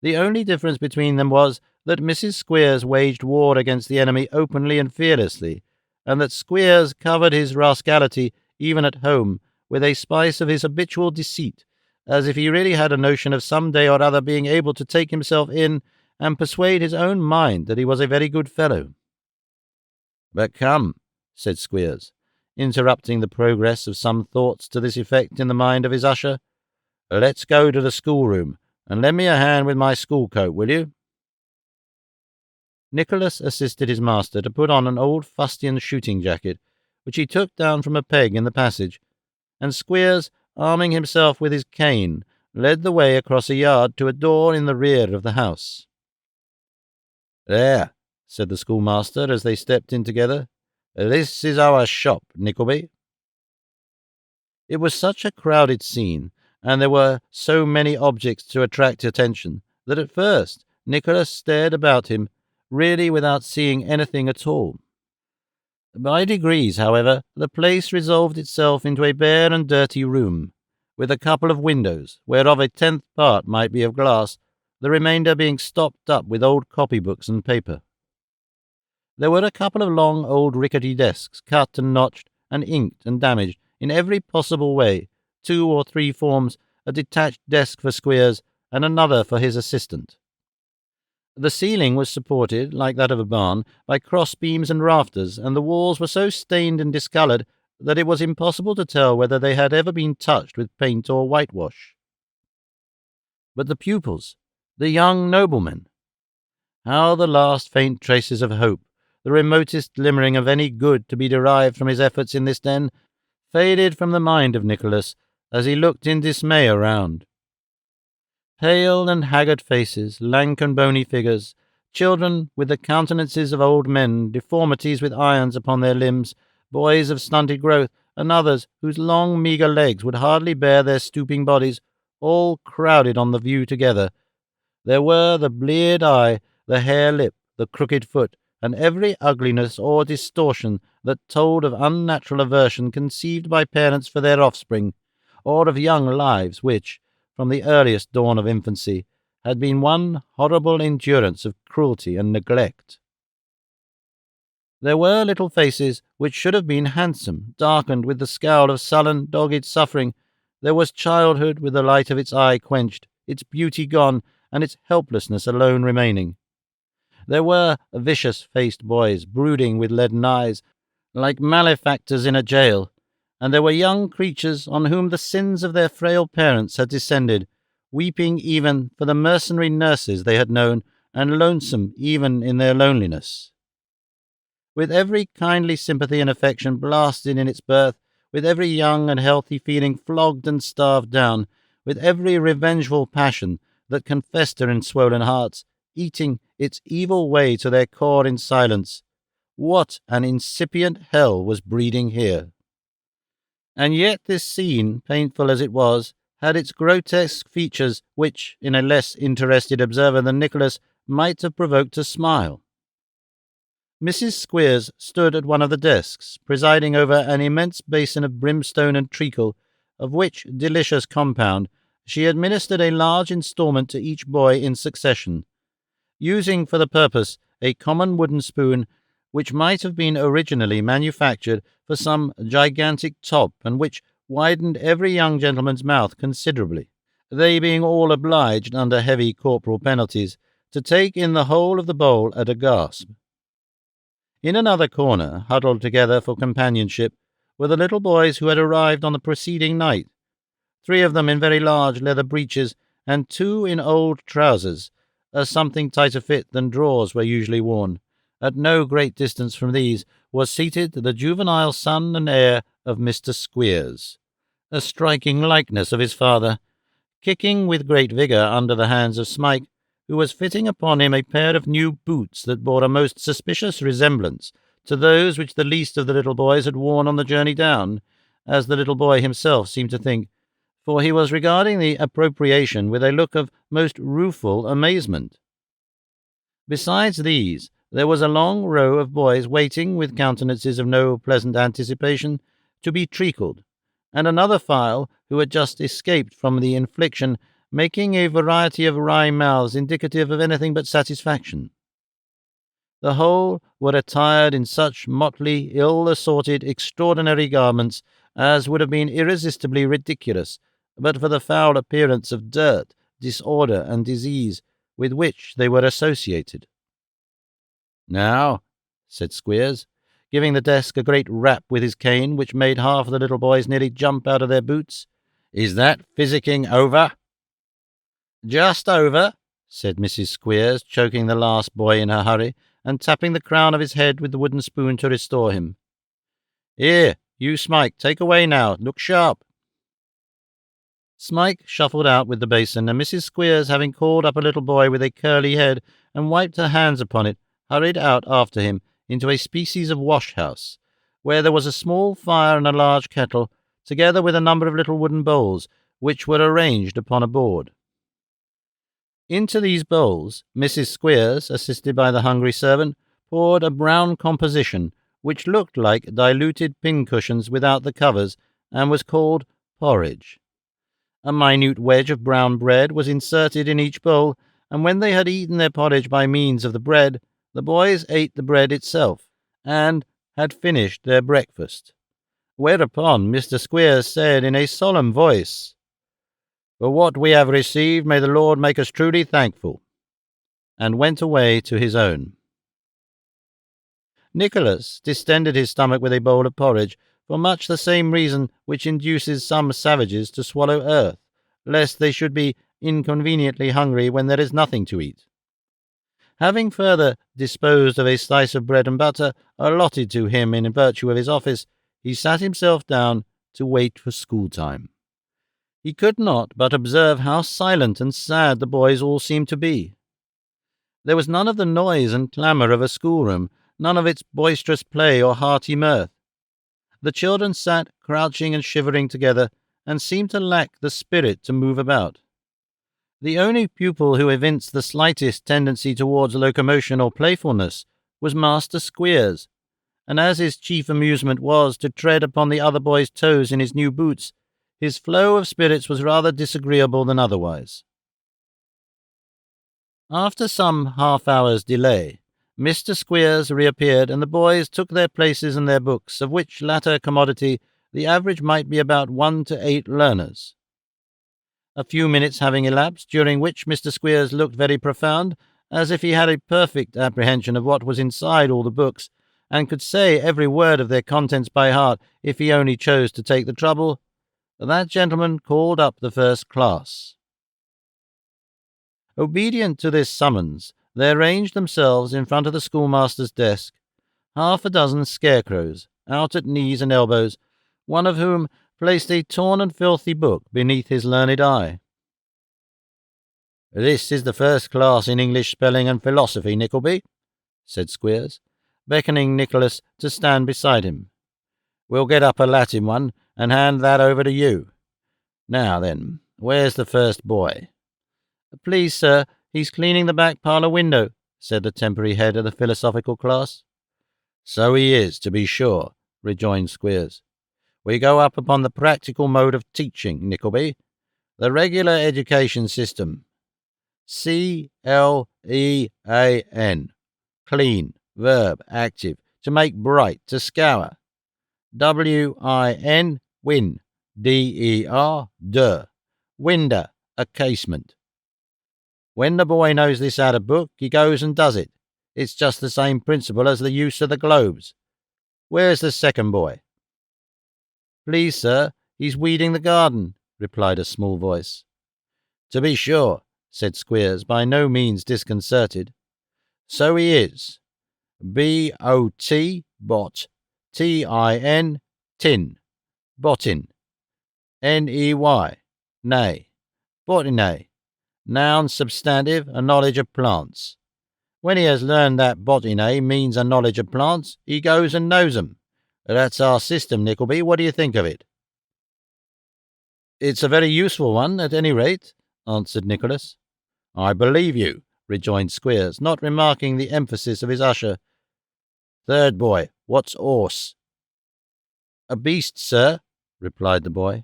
[SPEAKER 1] The only difference between them was that Mrs. Squeers waged war against the enemy openly and fearlessly, and that Squeers covered his rascality, even at home, with a spice of his habitual deceit, as if he really had a notion of some day or other being able to take himself in and persuade his own mind that he was a very good fellow. "But come," said Squeers, interrupting the progress of some thoughts to this effect in the mind of his usher, "let's go to the schoolroom, and lend me a hand with my school coat, will you?" Nicholas assisted his master to put on an old fustian shooting jacket, which he took down from a peg in the passage, and Squeers, arming himself with his cane, led the way across a yard to a door in the rear of the house. "There," said the schoolmaster as they stepped in together, "this is our shop, Nickelby." It was such a crowded scene, and there were so many objects to attract attention, that at first Nicholas stared about him, really without seeing anything at all. By degrees, however, the place resolved itself into a bare and dirty room, with a couple of windows, whereof a 10th part might be of glass, the remainder being stopped up with old copybooks and paper. There were a couple of long old rickety desks, cut and notched, and inked and damaged in every possible way, 2 or 3 forms, a detached desk for Squeers, and another for his assistant. The ceiling was supported, like that of a barn, by cross-beams and rafters, and the walls were so stained and discoloured that it was impossible to tell whether they had ever been touched with paint or whitewash. But the pupils, the young noblemen! How the last faint traces of hope, the remotest glimmering of any good to be derived from his efforts in this den, faded from the mind of Nicholas as he looked in dismay around. Pale and haggard faces, lank and bony figures, children with the countenances of old men, deformities with irons upon their limbs, boys of stunted growth, and others whose long meagre legs would hardly bear their stooping bodies, all crowded on the view together. There were the bleared eye, the hare lip, the crooked foot, and every ugliness or distortion that told of unnatural aversion conceived by parents for their offspring, or of young lives which, from the earliest dawn of infancy, had been one horrible endurance of cruelty and neglect. There were little faces which should have been handsome, darkened with the scowl of sullen, dogged suffering. There was childhood with the light of its eye quenched, its beauty gone, and its helplessness alone remaining. There were vicious-faced boys, brooding with leaden eyes, like malefactors in a jail, and there were young creatures on whom the sins of their frail parents had descended, weeping even for the mercenary nurses they had known, and lonesome even in their loneliness. With every kindly sympathy and affection blasted in its birth, with every young and healthy feeling flogged and starved down, with every revengeful passion that can fester in swollen hearts, eating its evil way to their core in silence, what an incipient hell was breeding here! And yet this scene, painful as it was, had its grotesque features which, in a less interested observer than Nicholas, might have provoked a smile. Mrs. Squeers stood at one of the desks, presiding over an immense basin of brimstone and treacle, of which delicious compound she administered a large instalment to each boy in succession, using for the purpose a common wooden spoon which might have been originally manufactured for some gigantic top, and which widened every young gentleman's mouth considerably, they being all obliged, under heavy corporal penalties, to take in the whole of the bowl at a gasp. In another corner, huddled together for companionship, were the little boys who had arrived on the preceding night, 3 of them in very large leather breeches, and 2 in old trousers, a something tighter fit than drawers were usually worn. At no great distance from these was seated the juvenile son and heir of Mr. Squeers, a striking likeness of his father, kicking with great vigour under the hands of Smike, who was fitting upon him a pair of new boots that bore a most suspicious resemblance to those which the least of the little boys had worn on the journey down, as the little boy himself seemed to think, for he was regarding the appropriation with a look of most rueful amazement. Besides these, there was a long row of boys waiting, with countenances of no pleasant anticipation, to be treacled, and another file, who had just escaped from the infliction, making a variety of wry mouths indicative of anything but satisfaction. The whole were attired in such motley, ill-assorted, extraordinary garments as would have been irresistibly ridiculous, but for the foul appearance of dirt, disorder, and disease with which they were associated. "Now," said Squeers, giving the desk a great rap with his cane, which made half the little boys nearly jump out of their boots, "is that physicking over?" "Just over," said Mrs. Squeers, choking the last boy in her hurry, and tapping the crown of his head with the wooden spoon to restore him. "Here, you Smike, take away now. Look sharp." Smike shuffled out with the basin, and Mrs. Squeers, having called up a little boy with a curly head and wiped her hands upon it, hurried out after him into a species of wash-house, where there was a small fire and a large kettle, together with a number of little wooden bowls, which were arranged upon a board. Into these bowls Mrs. Squeers, assisted by the hungry servant, poured a brown composition, which looked like diluted pincushions without the covers, and was called porridge. A minute wedge of brown bread was inserted in each bowl, and when they had eaten their porridge by means of the bread, the boys ate the bread itself, and had finished their breakfast. Whereupon Mr. Squeers said in a solemn voice, "For what we have received may the Lord make us truly thankful," and went away to his own. Nicholas distended his stomach with a bowl of porridge, for much the same reason which induces some savages to swallow earth, lest they should be inconveniently hungry when there is nothing to eat. Having further disposed of a slice of bread and butter allotted to him in virtue of his office, he sat himself down to wait for school-time. He could not but observe how silent and sad the boys all seemed to be. There was none of the noise and clamour of a schoolroom, none of its boisterous play or hearty mirth. The children sat crouching and shivering together, and seemed to lack the spirit to move about. The only pupil who evinced the slightest tendency towards locomotion or playfulness was Master Squeers, and as his chief amusement was to tread upon the other boys' toes in his new boots, his flow of spirits was rather disagreeable than otherwise. After some half-hour's delay, Mr. Squeers reappeared, and the boys took their places in their books, of which latter commodity the average might be about 1 to 8 learners. A few minutes having elapsed, during which Mr. Squeers looked very profound, as if he had a perfect apprehension of what was inside all the books, and could say every word of their contents by heart if he only chose to take the trouble, that gentleman called up the first class. Obedient to this summons, there arranged themselves in front of the schoolmaster's desk half a dozen scarecrows, out at knees and elbows, one of whom placed a torn and filthy book beneath his learned eye. "This is the first class in English spelling and philosophy, Nickelby," said Squeers, beckoning Nicholas to stand beside him. "We'll get up a Latin one, and hand that over to you. Now then, where's the first boy?" "Please, sir, he's cleaning the back parlour window," said the temporary head of the philosophical class. "So he is, to be sure," rejoined Squeers. "We go up upon the practical mode of teaching, Nickelby, the regular education system. C-L-E-A-N, clean, verb, active, to make bright, to scour. W-I-N, win, D-E-R, der, winder, a casement. When the boy knows this out of book, he goes and does it. It's just the same principle as the use of the globes. Where's the second boy?" "Please, sir, he's weeding the garden," replied a small voice. "To be sure," said Squeers, by no means disconcerted. "So he is. B-O-T, bot, T-I-N, tin, botin, N-E-Y, nay, botany, noun substantive, a knowledge of plants. When he has learned that botany means a knowledge of plants, he goes and knows 'em. That's our system, Nickelby. What do you think of it?" "It's a very useful one, at any rate," answered Nicholas. "I believe you," rejoined Squeers, not remarking the emphasis of his usher. "Third boy, what's 'orse?" "A beast, sir," replied the boy.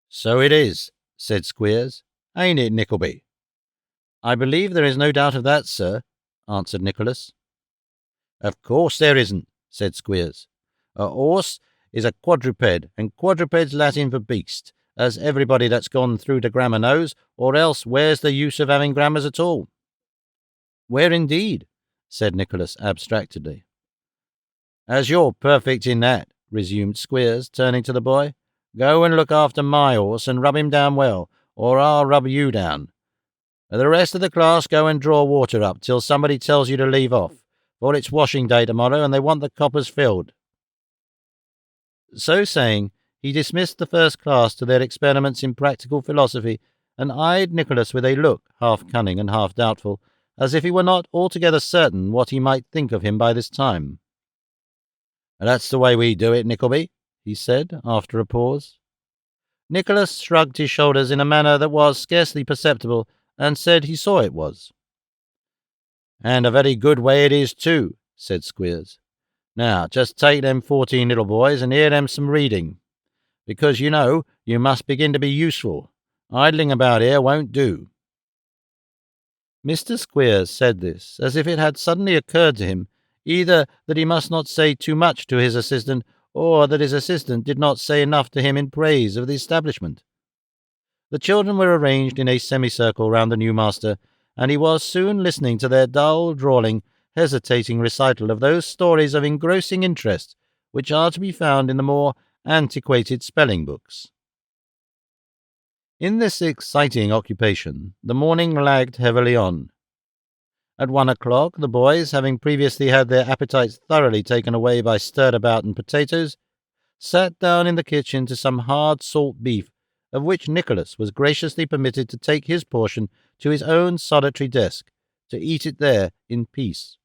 [SPEAKER 1] "So it is," said Squeers. "Ain't it, Nickleby?" "I believe there is no doubt of that, sir," answered Nicholas. "Of course there isn't," said Squeers. "A 'orse is a quadruped, and quadruped's Latin for beast, as everybody that's gone through the grammar knows, or else where's the use of having grammars at all?" "Where indeed?" said Nicholas abstractedly. "As you're perfect in that," resumed Squeers, turning to the boy, "go and look after my horse and rub him down well, or I'll rub you down. The rest of the class go and draw water up till somebody tells you to leave off, for it's washing day tomorrow and they want the coppers filled." So saying, he dismissed the first class to their experiments in practical philosophy, and eyed Nicholas with a look, half cunning and half doubtful, as if he were not altogether certain what he might think of him by this time. "That's the way we do it, Nickleby," he said, after a pause. Nicholas shrugged his shoulders in a manner that was scarcely perceptible, and said he saw it was. "And a very good way it is, too," said Squeers. "Now, just take them 14 little boys and hear them some reading, because, you know, you must begin to be useful. Idling about here won't do." Mr. Squeers said this as if it had suddenly occurred to him either that he must not say too much to his assistant, or that his assistant did not say enough to him in praise of the establishment. The children were arranged in a semicircle round the new master, and he was soon listening to their dull, drawling, hesitating recital of those stories of engrossing interest which are to be found in the more antiquated spelling books. In this exciting occupation, the morning lagged heavily on. At 1 o'clock, the boys, having previously had their appetites thoroughly taken away by stirred-about and potatoes, sat down in the kitchen to some hard salt beef, of which Nicholas was graciously permitted to take his portion to his own solitary desk, to eat it there in peace.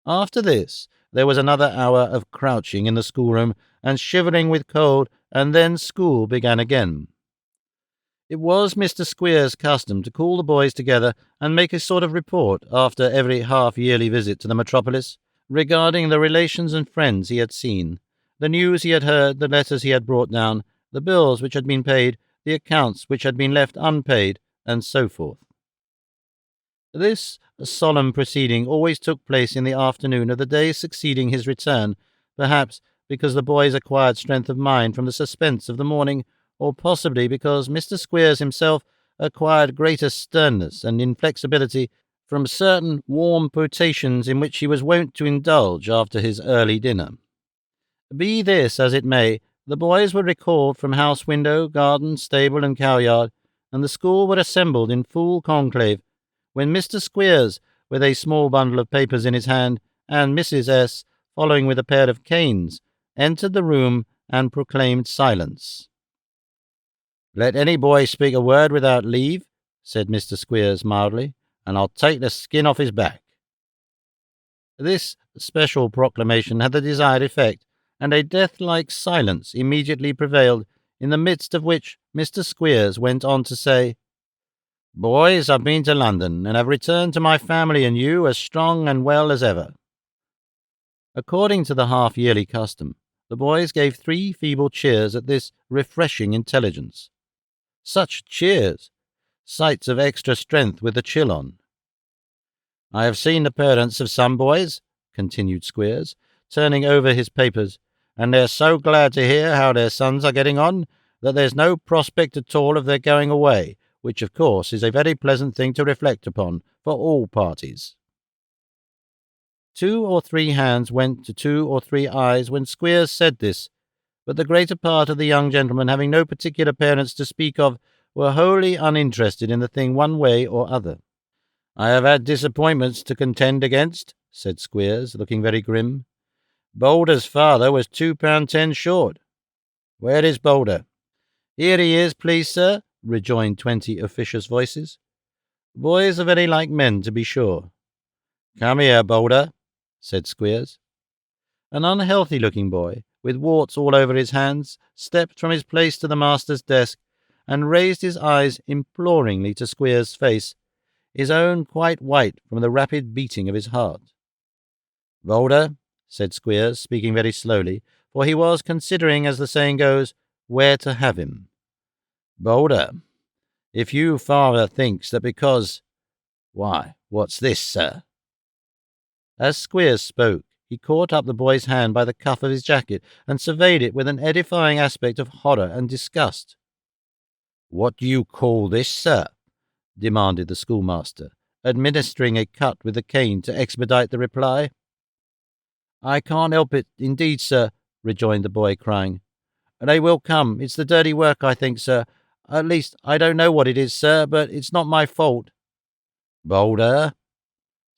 [SPEAKER 1] After this, there was another hour of crouching in the schoolroom and shivering with cold, and then school began again. It was Mr. Squeers' custom to call the boys together and make a sort of report, after every half-yearly visit to the metropolis, regarding the relations and friends he had seen, the news he had heard, the letters he had brought down, the bills which had been paid, the accounts which had been left unpaid, and so forth. This solemn proceeding always took place in the afternoon of the day succeeding his return, perhaps because the boys acquired strength of mind from the suspense of the morning, or possibly because Mr. Squeers himself acquired greater sternness and inflexibility from certain warm potations in which he was wont to indulge after his early dinner. Be this as it may, the boys were recalled from house window, garden, stable, and cowyard, and the school were assembled in full conclave, when Mr. Squeers, with a small bundle of papers in his hand, and Mrs. S., following with a pair of canes, entered the room and proclaimed silence. "Let any boy speak a word without leave," said Mr. Squeers mildly, "and I'll take the skin off his back." This special proclamation had the desired effect, and a death-like silence immediately prevailed, in the midst of which Mr. Squeers went on to say, "Boys, I've been to London, and have returned to my family and you as strong and well as ever." According to the half-yearly custom, the boys gave 3 feeble cheers at this refreshing intelligence. Such cheers! Sights of extra strength with the chill on. "I have seen the parents of some boys," continued Squeers, turning over his papers, "and they're so glad to hear how their sons are getting on, that there's no prospect at all of their going away, which, of course, is a very pleasant thing to reflect upon for all parties." 2 or 3 hands went to 2 or 3 eyes when Squeers said this, but the greater part of the young gentlemen, having no particular parents to speak of, were wholly uninterested in the thing one way or other. "I have had disappointments to contend against," said Squeers, looking very grim. "Boulder's father was £2.10 short." "Where is Boulder?" "Here he is, please, sir," rejoined 20 officious voices. Boys are very like men, to be sure. "Come here, Boulder," said Squeers. An unhealthy-looking boy, with warts all over his hands, stepped from his place to the master's desk, and raised his eyes imploringly to Squeers's face, his own quite white from the rapid beating of his heart. "Boulder," said Squeers, speaking very slowly, for he was considering, as the saying goes, where to have him. "Boulder, if you father thinks that because— Why, what's this, sir?" As Squeers spoke, he caught up the boy's hand by the cuff of his jacket and surveyed it with an edifying aspect of horror and disgust. "What do you call this, sir?" demanded the schoolmaster, administering a cut with the cane to expedite the reply. "I can't help it, indeed, sir," rejoined the boy, crying. "They will come. It's the dirty work, I think, sir. At least, I don't know what it is, sir, but it's not my fault." "Boulder,"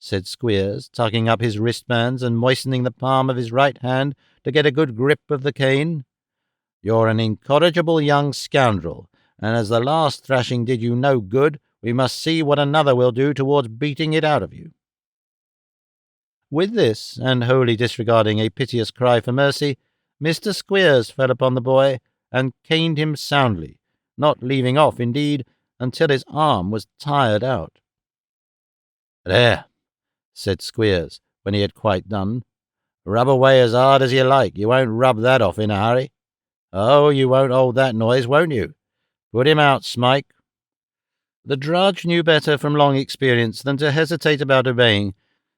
[SPEAKER 1] said Squeers, tucking up his wristbands and moistening the palm of his right hand to get a good grip of the cane, "you're an incorrigible young scoundrel, and as the last thrashing did you no good, we must see what another will do towards beating it out of you." With this, and wholly disregarding a piteous cry for mercy, Mr. Squeers fell upon the boy and caned him soundly, not leaving off, indeed, until his arm was tired out. "There," said Squeers, when he had quite done. "Rub away as hard as you like. You won't rub that off in a hurry. Oh, you won't hold that noise, won't you? Put him out, Smike." The drudge knew better from long experience than to hesitate about obeying,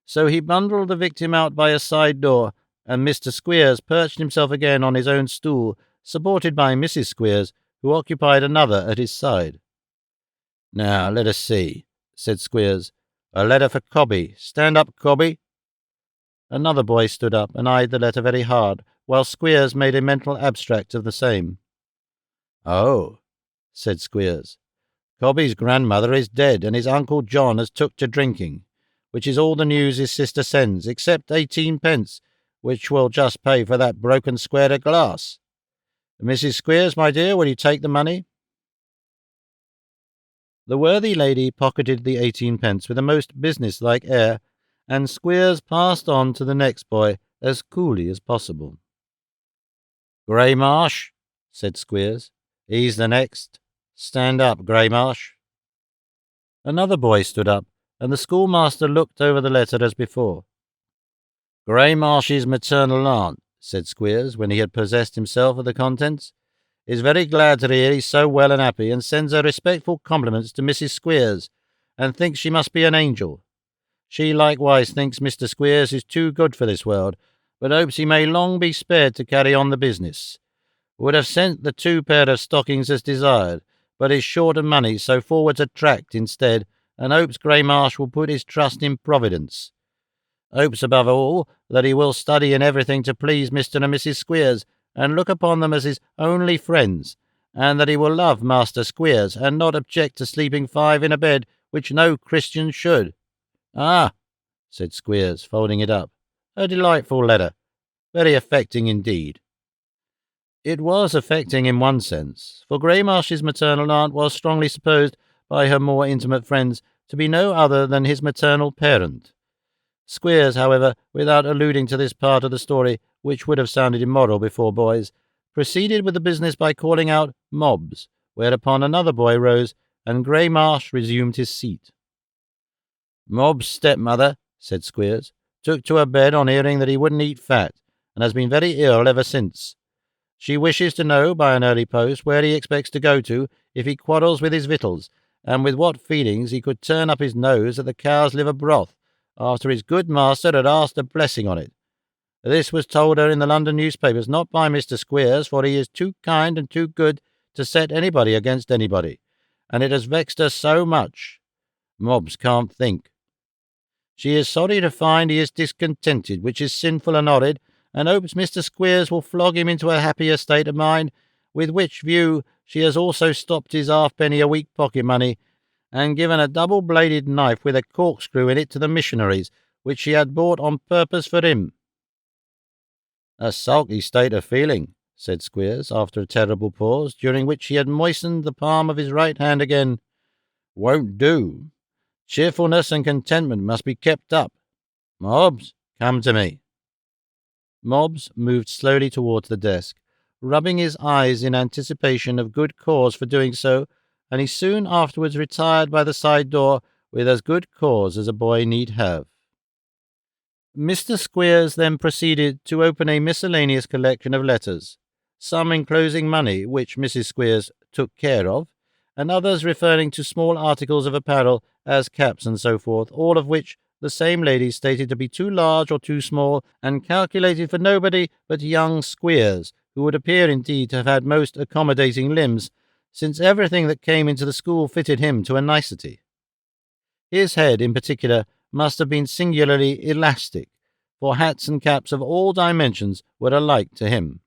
[SPEAKER 1] so he bundled the victim out by a side door, and Mr. Squeers perched himself again on his own stool, supported by Mrs. Squeers, who occupied another at his side. "Now, let us see," said Squeers. "A letter for Cobby. Stand up, Cobby." Another boy stood up and eyed the letter very hard, while Squeers made a mental abstract of the same. "Oh," said Squeers, "Cobby's grandmother is dead, and his Uncle John has took to drinking, which is all the news his sister sends, except 18p, which will just pay for that broken square of glass. Mrs. Squeers, my dear, will you take the money?" The worthy lady pocketed the 18p with a most business-like air, and Squeers passed on to the next boy as coolly as possible. "Greymarsh," said Squeers. "He's the next. Stand up, Greymarsh." Another boy stood up, and the schoolmaster looked over the letter as before. "Greymarsh's maternal aunt," said Squeers, when he had possessed himself of the contents, "is very glad to hear he's so well and happy, and sends her respectful compliments to Mrs. Squeers, and thinks she must be an angel. She likewise thinks Mr. Squeers is too good for this world, but hopes he may long be spared to carry on the business. Would have sent the 2 pair of stockings as desired, but is short of money, so forwards a tract instead, and hopes Greymarsh will put his trust in Providence. Hopes above all that he will study in everything to please Mr. and Mrs. Squeers, and look upon them as his only friends, and that he will love Master Squeers, and not object to sleeping 5 in a bed, which no Christian should." "Ah," said Squeers, folding it up, "a delightful letter. Very affecting indeed." It was affecting in one sense, for Greymarsh's maternal aunt was strongly supposed by her more intimate friends to be no other than his maternal parent. Squeers, however, without alluding to this part of the story, which would have sounded immoral before boys, proceeded with the business by calling out "Mobs," whereupon another boy rose, and Greymarsh resumed his seat. "Mob's stepmother," said Squeers, "took to her bed on hearing that he wouldn't eat fat, and has been very ill ever since. She wishes to know, by an early post, where he expects to go to if he quarrels with his victuals, and with what feelings he could turn up his nose at the cow's liver broth, after his good master had asked a blessing on it. This was told her in the London newspapers, not by Mr. Squeers, for he is too kind and too good to set anybody against anybody, and it has vexed her so much. Mobs can't think. She is sorry to find he is discontented, which is sinful and horrid, and hopes Mr. Squeers will flog him into a happier state of mind, with which view she has also stopped his halfpenny a week pocket money, and given a double-bladed knife with a corkscrew in it to the missionaries, which she had bought on purpose for him." "A sulky state of feeling," said Squeers, after a terrible pause, during which he had moistened the palm of his right hand again. "Won't do. Cheerfulness and contentment must be kept up. Mobs, come to me." Mobbs moved slowly towards the desk, rubbing his eyes in anticipation of good cause for doing so, and he soon afterwards retired by the side door with as good cause as a boy need have. Mr. Squeers then proceeded to open a miscellaneous collection of letters, some enclosing money, which Mrs. Squeers took care of, and others referring to small articles of apparel, as caps and so forth, all of which the same lady stated to be too large or too small, and calculated for nobody but young Squeers, who would appear indeed to have had most accommodating limbs, since everything that came into the school fitted him to a nicety. His head, in particular, must have been singularly elastic, for hats and caps of all dimensions were alike to him.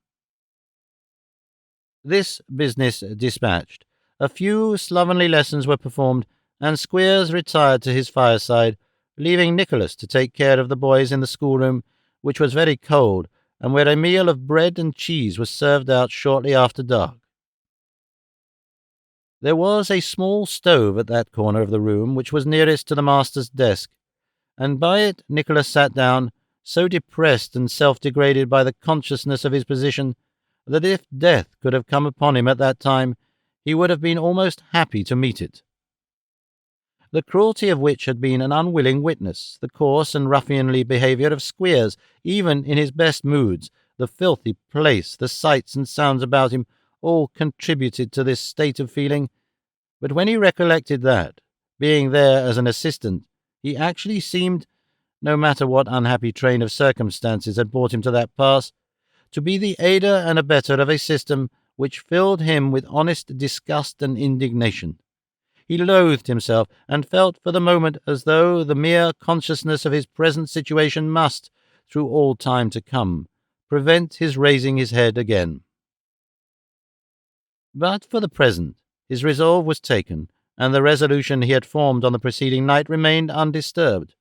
[SPEAKER 1] This business dispatched, a few slovenly lessons were performed, and Squeers retired to his fireside, leaving Nicholas to take care of the boys in the schoolroom, which was very cold, and where a meal of bread and cheese was served out shortly after dark. There was a small stove at that corner of the room which was nearest to the master's desk, and by it Nicholas sat down, so depressed and self-degraded by the consciousness of his position, that if death could have come upon him at that time, he would have been almost happy to meet it. The cruelty of which had been an unwilling witness, the coarse and ruffianly behaviour of Squeers, even in his best moods, the filthy place, the sights and sounds about him, all contributed to this state of feeling. But when he recollected that, being there as an assistant, he actually seemed, no matter what unhappy train of circumstances had brought him to that pass, to be the aider and abettor of a system which filled him with honest disgust and indignation. He loathed himself, and felt for the moment as though the mere consciousness of his present situation must, through all time to come, prevent his raising his head again. But for the present his resolve was taken, and the resolution he had formed on the preceding night remained undisturbed.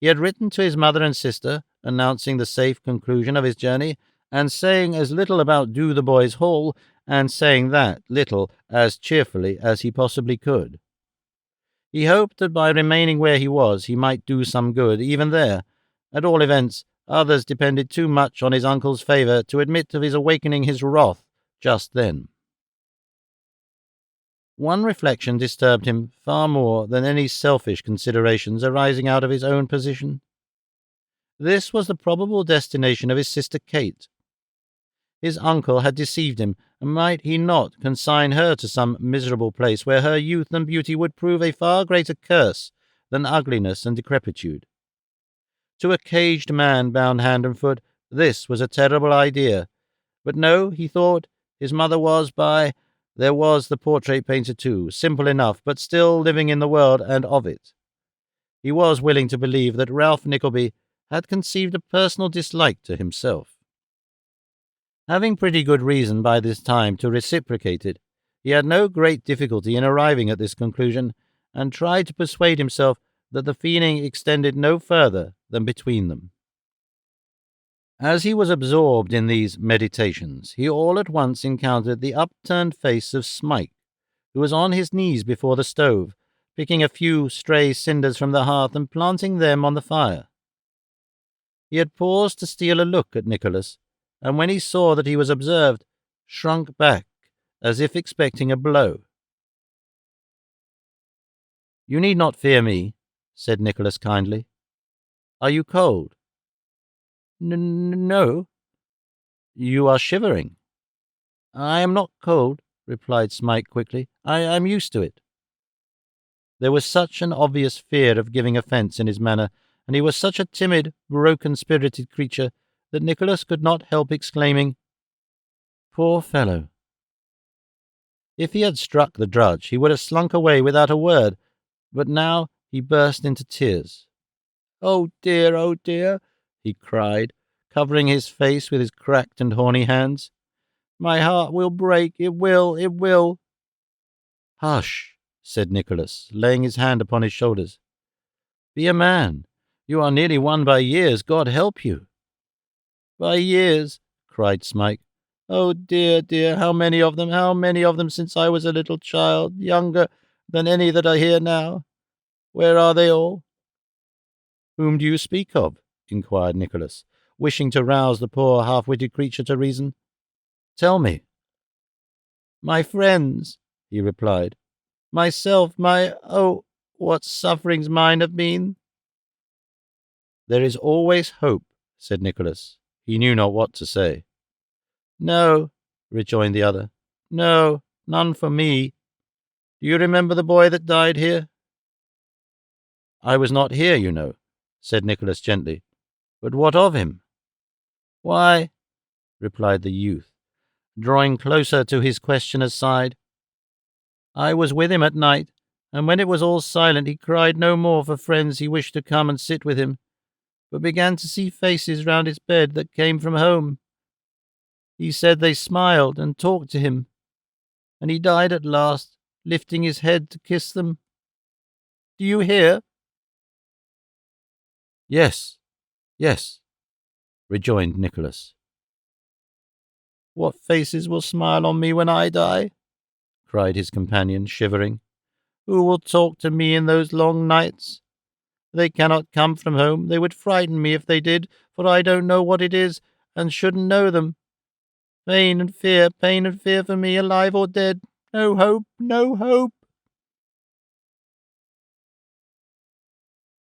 [SPEAKER 1] He had written to his mother and sister, announcing the safe conclusion of his journey, and saying as little about Do the Boys Hall, and saying that little as cheerfully as he possibly could. He hoped that by remaining where he was he might do some good, even there. At all events, others depended too much on his uncle's favour to admit of his awakening his wrath just then. One reflection disturbed him far more than any selfish considerations arising out of his own position. This was the probable destination of his sister Kate. His uncle had deceived him, and might he not consign her to some miserable place where her youth and beauty would prove a far greater curse than ugliness and decrepitude? To a caged man bound hand and foot, this was a terrible idea. But no, he thought, his mother was there was the portrait painter too, simple enough, but still living in the world and of it. He was willing to believe that Ralph Nickelby had conceived a personal dislike to himself. Having pretty good reason by this time to reciprocate it, he had no great difficulty in arriving at this conclusion, and tried to persuade himself that the feeling extended no further than between them. As he was absorbed in these meditations, he all at once encountered the upturned face of Smike, who was on his knees before the stove, picking a few stray cinders from the hearth and planting them on the fire. He had paused to steal a look at Nicholas, and when he saw that he was observed, shrunk back, as if expecting a blow. "You need not fear me," said Nicholas kindly. "Are you cold?" No. "You are shivering." "I am not cold," replied Smike quickly. "I am used to it." There was such an obvious fear of giving offence in his manner, and he was such a timid, broken-spirited creature, that Nicholas could not help exclaiming, "Poor fellow!" If he had struck the drudge, he would have slunk away without a word, but now he burst into tears. Oh dear," he cried, covering his face with his cracked and horny hands. "My heart will break, it will." "Hush," said Nicholas, laying his hand upon his shoulders. "Be a man. You are nearly won by years, God help you." "By years," cried Smike. "Oh dear, how many of them since I was a little child, younger than any that are here now. Where are they all?" "Whom do you speak of?" inquired Nicholas. wishing to rouse the poor half-witted creature to reason. "Tell me." "My friends," he replied. "Myself, what sufferings mine have been!" "There is always hope," said Nicholas. He knew not what to say. "No," rejoined the other. "No, none for me. Do you remember the boy that died here?" "I was not here, you know," said Nicholas gently. "But what of him?" "Why," replied the youth, drawing closer to his questioner's side, "I was with him at night, and when it was all silent he cried no more for friends he wished to come and sit with him, but began to see faces round his bed that came from home. He said they smiled and talked to him, and he died at last, lifting his head to kiss them. Do you hear?" "Yes, yes," rejoined Nicholas. "What faces will smile on me when I die?" cried his companion, shivering. "Who will talk to me in those long nights? They cannot come from home. They would frighten me if they did, for I don't know what it is, and shouldn't know them. Pain and fear for me, alive or dead. No hope, no hope."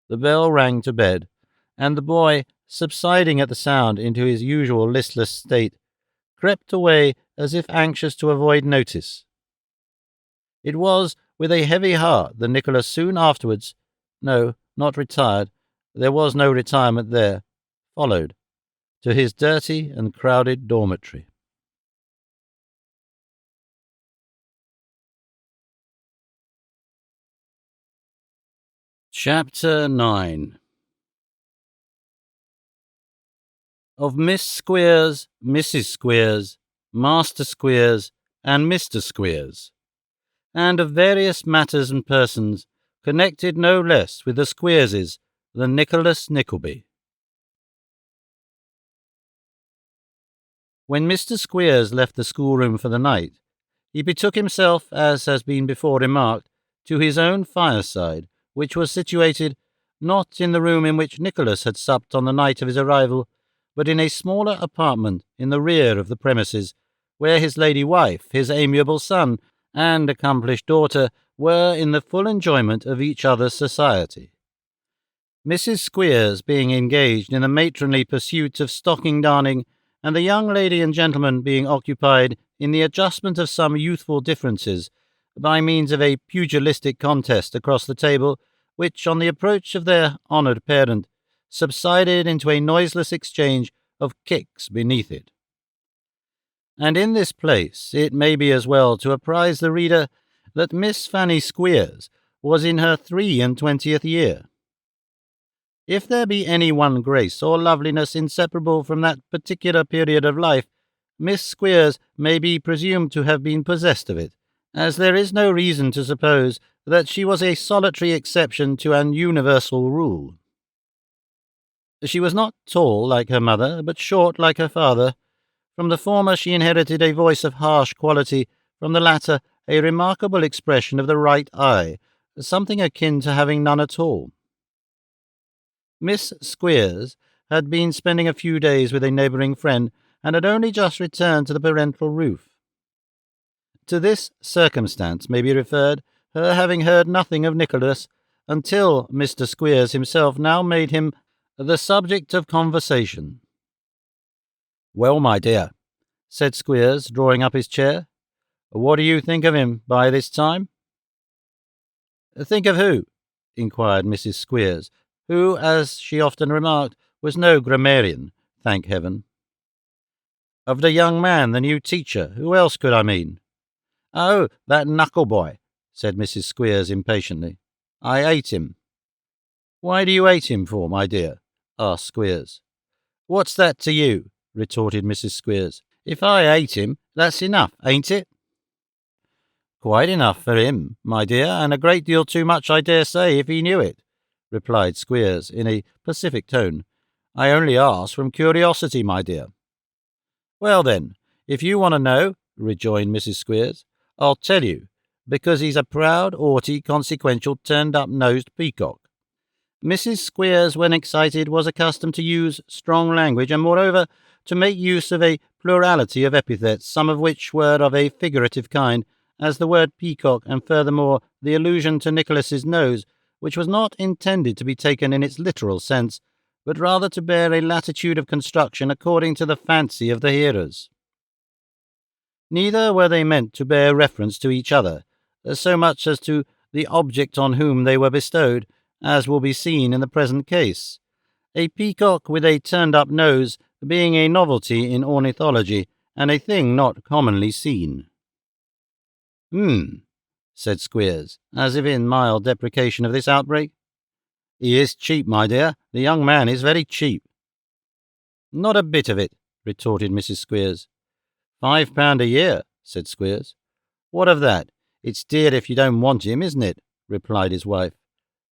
[SPEAKER 1] The bell rang to bed, and the boy, subsiding at the sound into his usual listless state, crept away as if anxious to avoid notice. It was with a heavy heart that Nicholas soon afterwards, no, not retired, there was no retirement there, followed, to his dirty and crowded dormitory. Chapter 9. Of Miss Squeers, Mrs. Squeers, Master Squeers, and Mr. Squeers, and of various matters and persons connected no less with the Squeerses than Nicholas Nickleby. When Mr. Squeers left the schoolroom for the night, he betook himself, as has been before remarked, to his own fireside, which was situated, not in the room in which Nicholas had supped on the night of his arrival, but in a smaller apartment in the rear of the premises, where his lady wife, his amiable son, and accomplished daughter were in the full enjoyment of each other's society. Mrs. Squeers being engaged in the matronly pursuit of stocking darning, and the young lady and gentleman being occupied in the adjustment of some youthful differences, by means of a pugilistic contest across the table, which, on the approach of their honoured parent, subsided into a noiseless exchange of kicks beneath it. And in this place it may be as well to apprise the reader that Miss Fanny Squeers was in her 23rd year. If there be any one grace or loveliness inseparable from that particular period of life, Miss Squeers may be presumed to have been possessed of it, as there is no reason to suppose that she was a solitary exception to an universal rule. She was not tall like her mother, but short like her father. From the former she inherited a voice of harsh quality, from the latter a remarkable expression of the right eye, something akin to having none at all. Miss Squeers had been spending a few days with a neighbouring friend, and had only just returned to the parental roof. To this circumstance may be referred her having heard nothing of Nicholas, until Mr. Squeers himself now made him the subject of conversation. "Well, my dear," said Squeers, drawing up his chair, "what do you think of him by this time?" "Think of who?" inquired Mrs. Squeers, who, as she often remarked, was no grammarian, thank heaven. "Of the young man, the new teacher. Who else could I mean?" "Oh, that Knuckleby," said Mrs. Squeers impatiently. "I hate him." "Why do you hate him for, my dear?" asked Squeers. "What's that to you?" retorted Mrs. Squeers. "If I hate him, that's enough, ain't it?" "Quite enough for him, my dear, and a great deal too much, I dare say, if he knew it," replied Squeers in a pacific tone. "I only ask from curiosity, my dear." "Well, then, if you want to know," rejoined Mrs. Squeers, "I'll tell you, because he's a proud, haughty, consequential, turned-up-nosed peacock. Mrs. Squeers, when excited, was accustomed to use strong language, and moreover to make use of a plurality of epithets, some of which were of a figurative kind, as the word peacock, and furthermore the allusion to Nicholas's nose, which was not intended to be taken in its literal sense, but rather to bear a latitude of construction according to the fancy of the hearers. Neither were they meant to bear reference to each other, so much as to the object on whom they were bestowed, as will be seen in the present case, a peacock with a turned-up nose being a novelty in ornithology, and a thing not commonly seen. Said Squeers, as if in mild deprecation of this outbreak. He is cheap, my dear. The young man is very cheap. Not a bit of it, retorted Mrs. Squeers. £5 a year, said Squeers. What of that? It's dear if you don't want him, isn't it? Replied his wife.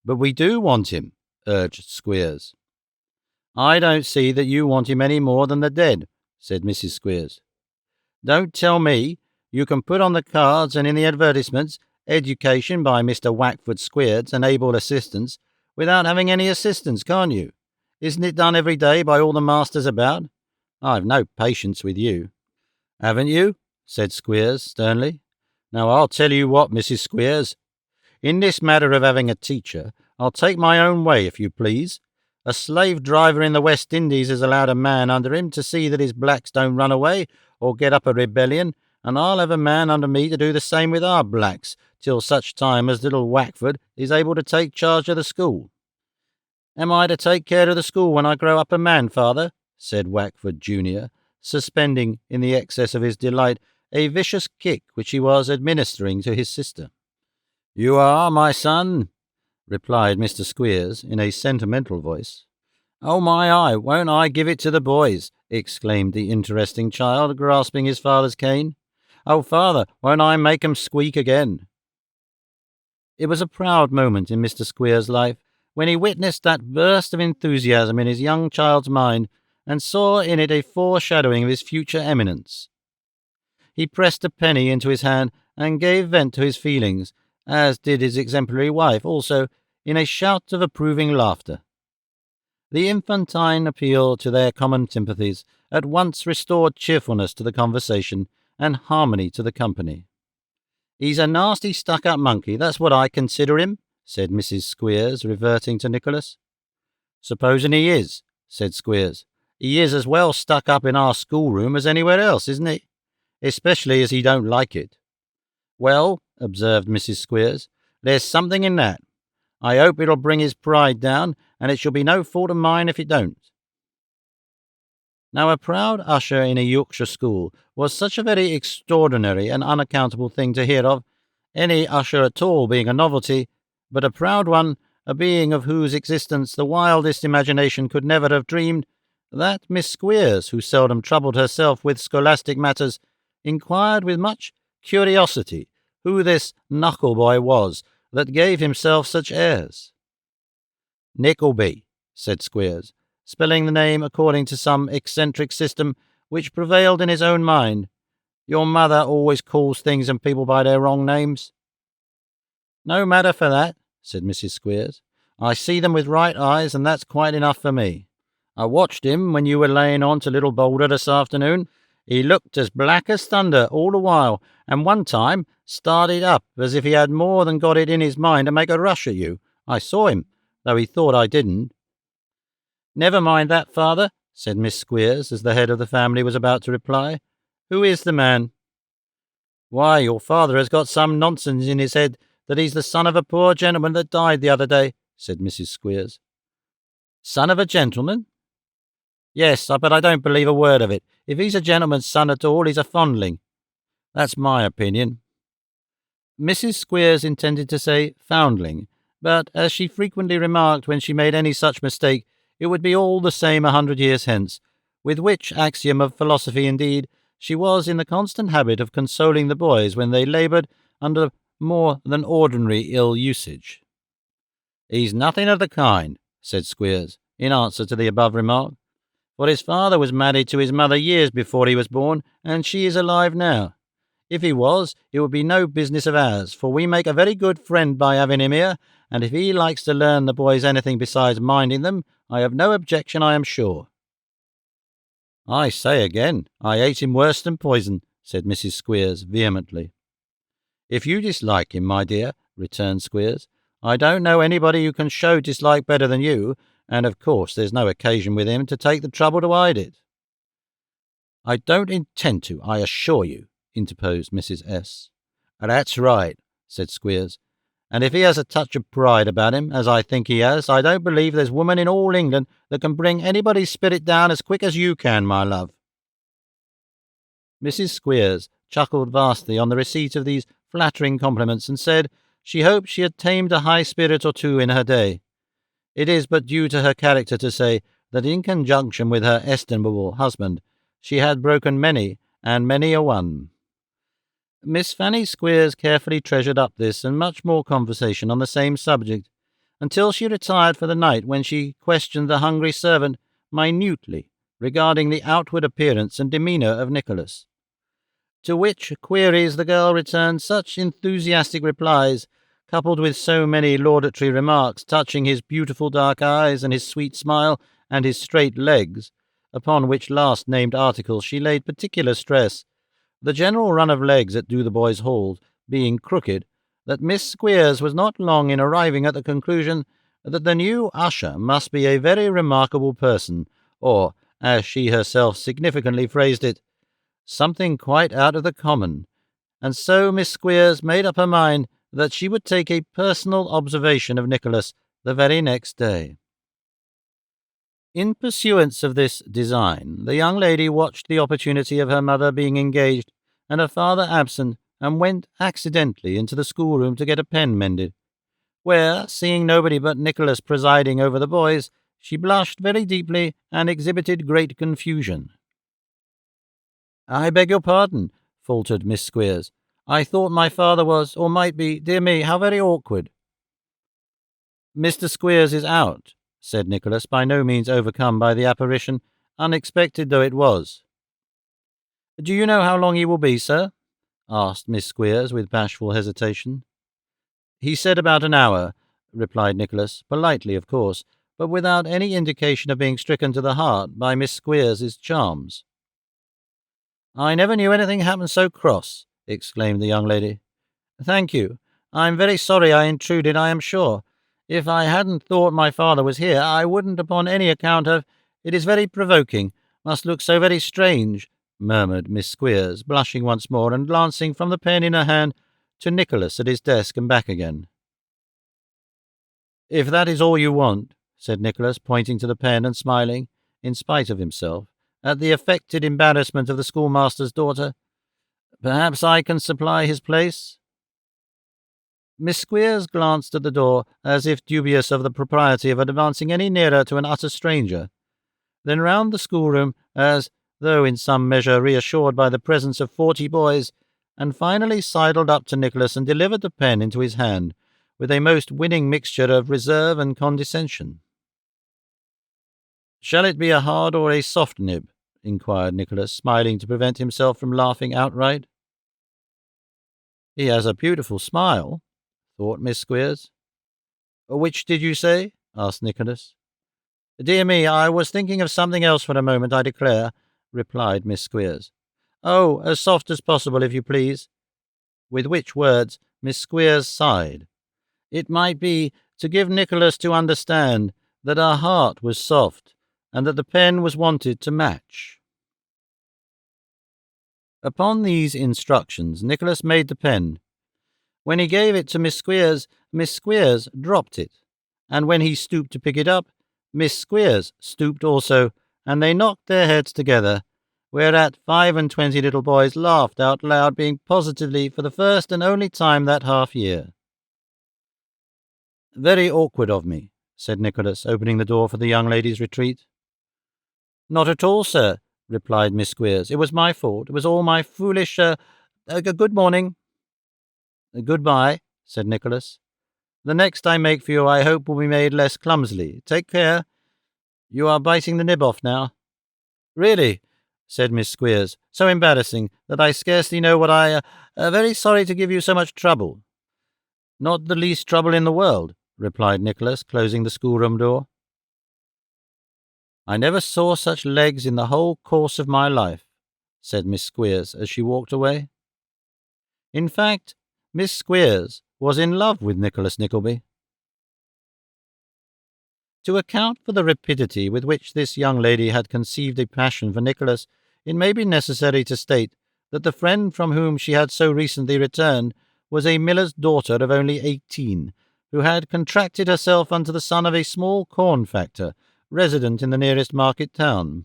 [SPEAKER 1] But we do want him, urged Squeers. I don't see that you want him any more than the dead, said Mrs. Squeers. Don't tell me. You can put on the cards and in the advertisements, education by Mr. Wackford Squeers and able assistants, without having any assistants, can't you? Isn't it done every day by all the masters about? I've no patience with you. Haven't you? Said Squeers sternly. Now I'll tell you what, Mrs. Squeers. In this matter of having a teacher, I'll take my own way, if you please. A slave driver in the West Indies has allowed a man under him to see that his blacks don't run away or get up a rebellion, and I'll have a man under me to do the same with our blacks, till such time as little Wackford is able to take charge of the school. Am I to take care of the school when I grow up a man, father? Said Wackford junior, suspending, in the excess of his delight, a vicious kick which he was administering to his sister. You are, my son, replied Mr. Squeers in a sentimental voice. Oh, my eye, won't I give it to the boys? Exclaimed the interesting child, grasping his father's cane. Oh, father, won't I make 'em squeak again? It was a proud moment in Mr. Squeers' life when he witnessed that burst of enthusiasm in his young child's mind and saw in it a foreshadowing of his future eminence. He pressed a penny into his hand and gave vent to his feelings, as did his exemplary wife also, in a shout of approving laughter. The infantine appeal to their common sympathies at once restored cheerfulness to the conversation and harmony to the company. He's a nasty stuck-up monkey, that's what I consider him, said Mrs. Squeers, reverting to Nicholas. Supposing he is, said Squeers. He is as well stuck up in our schoolroom as anywhere else, isn't he? Especially as he don't like it. Well, observed Mrs. Squeers, there's something in that. I hope it'll bring his pride down, and it shall be no fault of mine if it don't. Now, a proud usher in a Yorkshire school was such a very extraordinary and unaccountable thing to hear of, any usher at all being a novelty, but a proud one, a being of whose existence the wildest imagination could never have dreamed, that Miss Squeers, who seldom troubled herself with scholastic matters, inquired with much curiosity who this Nickelby was that gave himself such airs. Nickelby, said Squeers, spelling the name according to some eccentric system which prevailed in his own mind. Your mother always calls things and people by their wrong names. No matter for that, said Mrs. Squeers. I see them with right eyes, and that's quite enough for me. I watched him when you were laying on to little Boulder this afternoon. He looked as black as thunder all the while, and one time started up as if he had more than got it in his mind to make a rush at you. I saw him, though he thought I didn't. Never mind that, father, said Miss Squeers, as the head of the family was about to reply. Who is the man? Why, your father has got some nonsense in his head that he's the son of a poor gentleman that died the other day, said Mrs. Squeers. Son of a gentleman? Yes, but I don't believe a word of it. If he's a gentleman's son at all, he's a fondling. That's my opinion. Mrs. Squeers intended to say foundling, but as she frequently remarked when she made any such mistake, it would be all the same 100 years hence, with which axiom of philosophy, indeed, she was in the constant habit of consoling the boys when they laboured under more than ordinary ill usage. He's nothing of the kind, said Squeers, in answer to the above remark, for his father was married to his mother years before he was born, and she is alive now. If he was, it would be no business of ours, for we make a very good friend by having him here, and if he likes to learn the boys anything besides minding them, I have no objection, I am sure." "I say again, I hate him worse than poison," said Mrs. Squeers vehemently. "If you dislike him, my dear," returned Squeers, "I don't know anybody who can show dislike better than you, and of course there's no occasion with him to take the trouble to hide it." "I don't intend to, I assure you," interposed Mrs. S. "That's right," said Squeers, "and if he has a touch of pride about him, as I think he has, I don't believe there's woman in all England that can bring anybody's spirit down as quick as you can, my love." Mrs. Squeers chuckled vastly on the receipt of these flattering compliments, and said she hoped she had tamed a high spirit or two in her day. It is but due to her character to say that in conjunction with her estimable husband she had broken many and many a one. Miss Fanny Squeers carefully treasured up this and much more conversation on the same subject, until she retired for the night, when she questioned the hungry servant minutely regarding the outward appearance and demeanour of Nicholas. To which queries the girl returned such enthusiastic replies, coupled with so many laudatory remarks touching his beautiful dark eyes and his sweet smile and his straight legs, upon which last named articles she laid particular stress, the general run of legs at Dotheboys Hall being crooked, that Miss Squeers was not long in arriving at the conclusion that the new usher must be a very remarkable person, or, as she herself significantly phrased it, something quite out of the common, and so Miss Squeers made up her mind that she would take a personal observation of Nicholas the very next day. In pursuance of this design, the young lady watched the opportunity of her mother being engaged and her father absent, and went accidentally into the schoolroom to get a pen mended, where, seeing nobody but Nicholas presiding over the boys, she blushed very deeply and exhibited great confusion. "I beg your pardon," faltered Miss Squeers. "I thought my father was, or might be. Dear me, how very awkward." "Mr. Squeers is out," said Nicholas, by no means overcome by the apparition, unexpected though it was. "Do you know how long he will be, sir?" asked Miss Squeers with bashful hesitation. "He said about an hour," replied Nicholas, politely of course, but without any indication of being stricken to the heart by Miss Squeers's charms. "I never knew anything happen so cross," exclaimed the young lady. "Thank you. I'm very sorry I intruded, I am sure. If I hadn't thought my father was here, I wouldn't upon any account have— It is very provoking, must look so very strange," murmured Miss Squeers, blushing once more and glancing from the pen in her hand to Nicholas at his desk and back again. "If that is all you want," said Nicholas, pointing to the pen and smiling, in spite of himself, at the affected embarrassment of the schoolmaster's daughter, "perhaps I can supply his place." Miss Squeers glanced at the door, as if dubious of the propriety of advancing any nearer to an utter stranger, then round the schoolroom, as though in some measure reassured by the presence of 40 boys, and finally sidled up to Nicholas and delivered the pen into his hand, with a most winning mixture of reserve and condescension. "Shall it be a hard or a soft nib?" inquired Nicholas, smiling to prevent himself from laughing outright. "He has a beautiful smile," thought Miss Squeers. "Which did you say?" asked Nicholas. "Dear me, I was thinking of something else for a moment, I declare," replied Miss Squeers. "Oh, as soft as possible, if you please." With which words Miss Squeers sighed. It might be to give Nicholas to understand that her heart was soft, and that the pen was wanted to match. Upon these instructions, Nicholas made the pen. When he gave it to Miss Squeers dropped it, and when he stooped to pick it up, Miss Squeers stooped also, and they knocked their heads together, whereat 25 little boys laughed out loud, being positively for the first and only time that half-year. "Very awkward of me," said Nicholas, opening the door for the young lady's retreat. "Not at all, sir," replied Miss Squeers. "It was my fault. It was all my foolish— good morning." "Good-bye," said Nicholas. "The next I make for you I hope will be made less clumsily. Take care. You are biting the nib off now." "Really, said Miss Squeers. "So embarrassing that I scarcely know what very sorry to give you so much trouble." "Not the least trouble in the world," replied Nicholas, closing the schoolroom door. "I never saw such legs in the whole course of my life," said Miss Squeers as she walked away. In fact, Miss Squeers was in love with Nicholas Nickleby. To account for the rapidity with which this young lady had conceived a passion for Nicholas, it may be necessary to state that the friend from whom she had so recently returned was a miller's daughter of only 18, who had contracted herself unto the son of a small corn factor, resident in the nearest market town.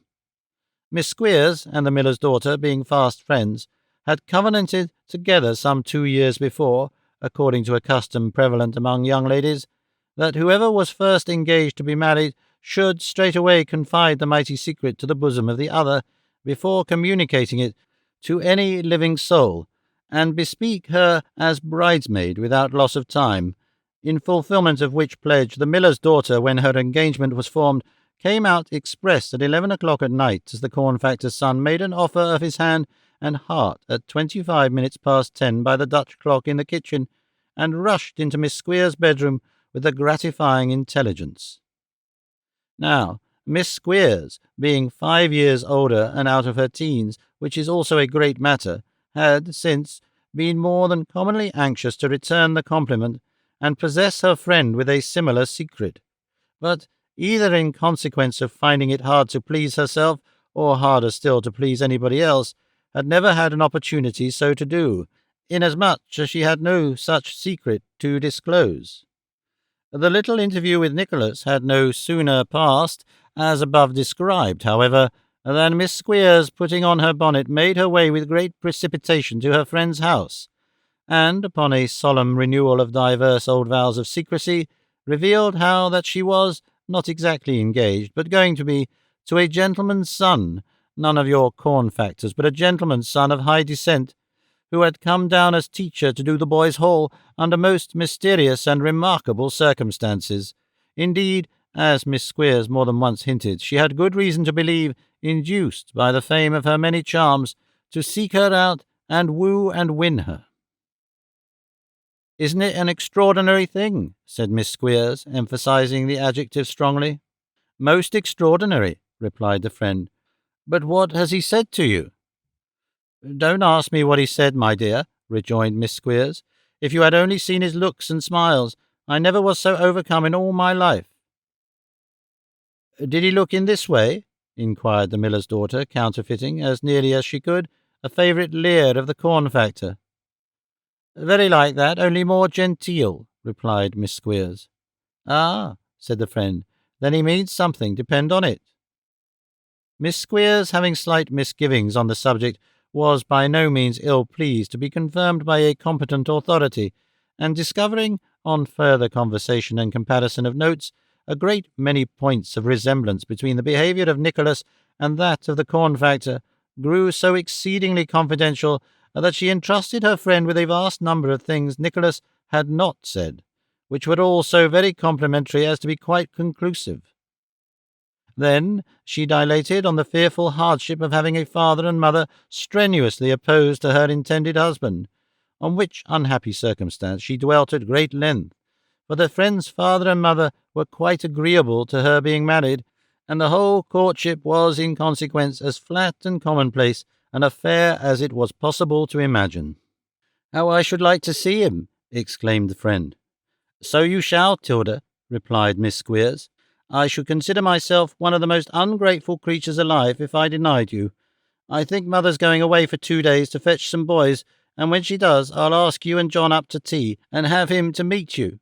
[SPEAKER 1] Miss Squeers and the miller's daughter, being fast friends, had covenanted together some 2 years before, according to a custom prevalent among young ladies, that whoever was first engaged to be married should straightway confide the mighty secret to the bosom of the other, before communicating it to any living soul, and bespeak her as bridesmaid without loss of time, in fulfilment of which pledge the miller's daughter, when her engagement was formed, came out express at 11 o'clock at night, as the corn factor's son made an offer of his hand and heart at 25 minutes past 10 by the Dutch clock in the kitchen, and rushed into Miss Squeers' bedroom with the gratifying intelligence. Now, Miss Squeers, being 5 years older and out of her teens, which is also a great matter, had since been more than commonly anxious to return the compliment and possess her friend with a similar secret, but either in consequence of finding it hard to please herself, or harder still to please anybody else, had never had an opportunity so to do, inasmuch as she had no such secret to disclose. The little interview with Nicholas had no sooner passed, as above described, however, than Miss Squeers, putting on her bonnet, made her way with great precipitation to her friend's house, and, upon a solemn renewal of divers old vows of secrecy, revealed how that she was not exactly engaged, but going to be, to a gentleman's son, none of your corn factors, but a gentleman's son of high descent, who had come down as teacher to do the boys' hall under most mysterious and remarkable circumstances. Indeed, as Miss Squeers more than once hinted, she had good reason to believe, induced by the fame of her many charms, to seek her out and woo and win her. "Isn't it an extraordinary thing?" said Miss Squeers, emphasizing the adjective strongly. "Most extraordinary," replied the friend. "But what has he said to you?" "Don't ask me what he said, my dear," rejoined Miss Squeers. "If you had only seen his looks and smiles, I never was so overcome in all my life." "Did he look in this way?" inquired the miller's daughter, counterfeiting, as nearly as she could, a favourite leer of the corn factor. "Very like that, only more genteel," replied Miss Squeers. "Ah," said the friend, "then he means something, depend on it." Miss Squeers, having slight misgivings on the subject, was by no means ill-pleased to be confirmed by a competent authority, and discovering, on further conversation and comparison of notes, a great many points of resemblance between the behaviour of Nicholas and that of the corn factor, grew so exceedingly confidential that she entrusted her friend with a vast number of things Nicholas had not said, which were all so very complimentary as to be quite conclusive. Then she dilated on the fearful hardship of having a father and mother strenuously opposed to her intended husband, on which unhappy circumstance she dwelt at great length, for the friend's father and mother were quite agreeable to her being married, and the whole courtship was in consequence as flat and commonplace an affair as it was possible to imagine. "How I should like to see him!" exclaimed the friend. "So you shall, Tilda," replied Miss Squeers. "I should consider myself one of the most ungrateful creatures alive if I denied you. I think mother's going away for 2 days to fetch some boys, and when she does, I'll ask you and John up to tea, and have him to meet you."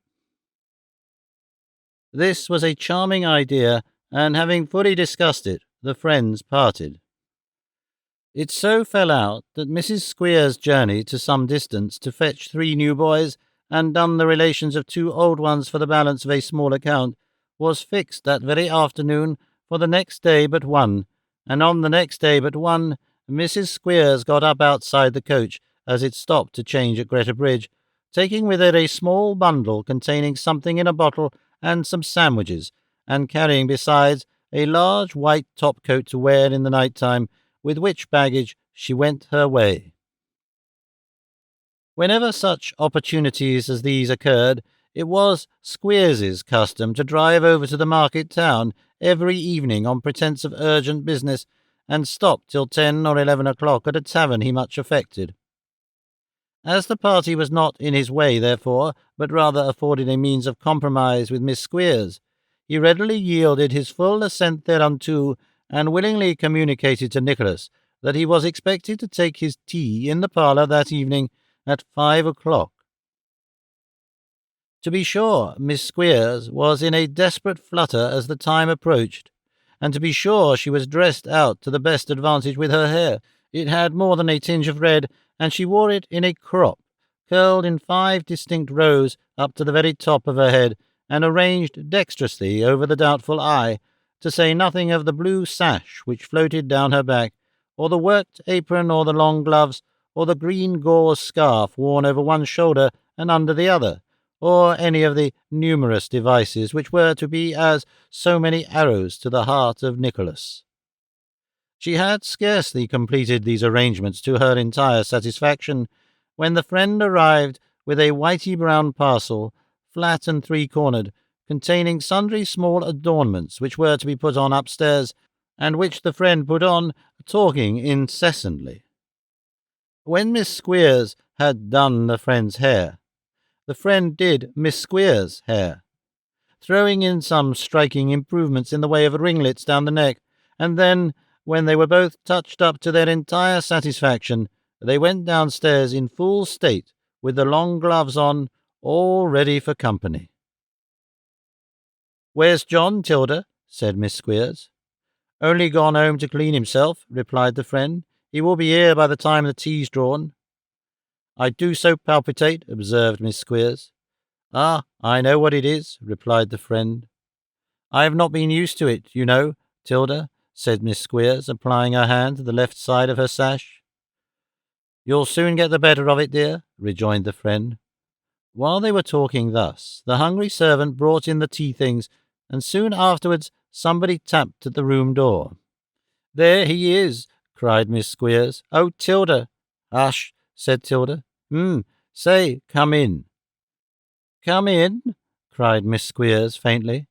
[SPEAKER 1] This was a charming idea, and having fully discussed it, the friends parted. It so fell out that Mrs. Squeers journeyed to some distance to fetch 3 new boys, and done the relations of 2 old ones for the balance of a small account, was fixed that very afternoon for the next day but one, and on the next day but one, Mrs. Squeers got up outside the coach as it stopped to change at Greta Bridge, taking with her a small bundle containing something in a bottle and some sandwiches, and carrying besides a large white top-coat to wear in the night-time, with which baggage she went her way. Whenever such opportunities as these occurred, it was Squeers's custom to drive over to the market town every evening on pretence of urgent business, and stop till 10 or 11 o'clock at a tavern he much affected. As the party was not in his way, therefore, but rather afforded a means of compromise with Miss Squeers, he readily yielded his full assent thereunto, and willingly communicated to Nicholas that he was expected to take his tea in the parlour that evening at 5 o'clock. To be sure, Miss Squeers was in a desperate flutter as the time approached, and to be sure she was dressed out to the best advantage with her hair. It had more than a tinge of red, and she wore it in a crop, curled in 5 distinct rows up to the very top of her head, and arranged dexterously over the doubtful eye, to say nothing of the blue sash which floated down her back, or the worked apron, or the long gloves, or the green gauze scarf worn over one shoulder and under the other, or any of the numerous devices which were to be as so many arrows to the heart of Nicholas. She had scarcely completed these arrangements to her entire satisfaction, when the friend arrived with a whitey-brown parcel, flat and 3-cornered, containing sundry small adornments which were to be put on upstairs, and which the friend put on, talking incessantly. When Miss Squeers had done the friend's hair, the friend did Miss Squeers' hair, throwing in some striking improvements in the way of ringlets down the neck, and then, when they were both touched up to their entire satisfaction, they went downstairs in full state, with the long gloves on, all ready for company. "Where's John, Tilda?" said Miss Squeers. "Only gone home to clean himself," replied the friend. "He will be here by the time the tea's drawn." "I do so palpitate," observed Miss Squeers. "Ah, I know what it is," replied the friend. "I have not been used to it, you know, Tilda," said Miss Squeers, applying her hand to the left side of her sash. "You'll soon get the better of it, dear," rejoined the friend. While they were talking thus, the hungry servant brought in the tea things, and soon afterwards somebody tapped at the room door. "There he is," cried Miss Squeers. "Oh, Tilda!" "Hush," said Tilda. Say, come in." "Come in," cried Miss Squeers faintly,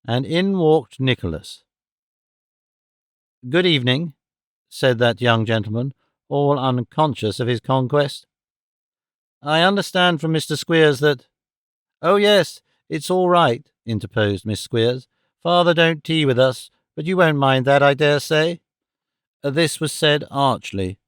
[SPEAKER 1] and in walked Nicholas. "Good evening," said that young gentleman, all unconscious of his conquest. "I understand from Mr. Squeers that—" "Oh, yes, it's all right," interposed Miss Squeers. "Father don't tea with us, but you won't mind that, I dare say." This was said archly.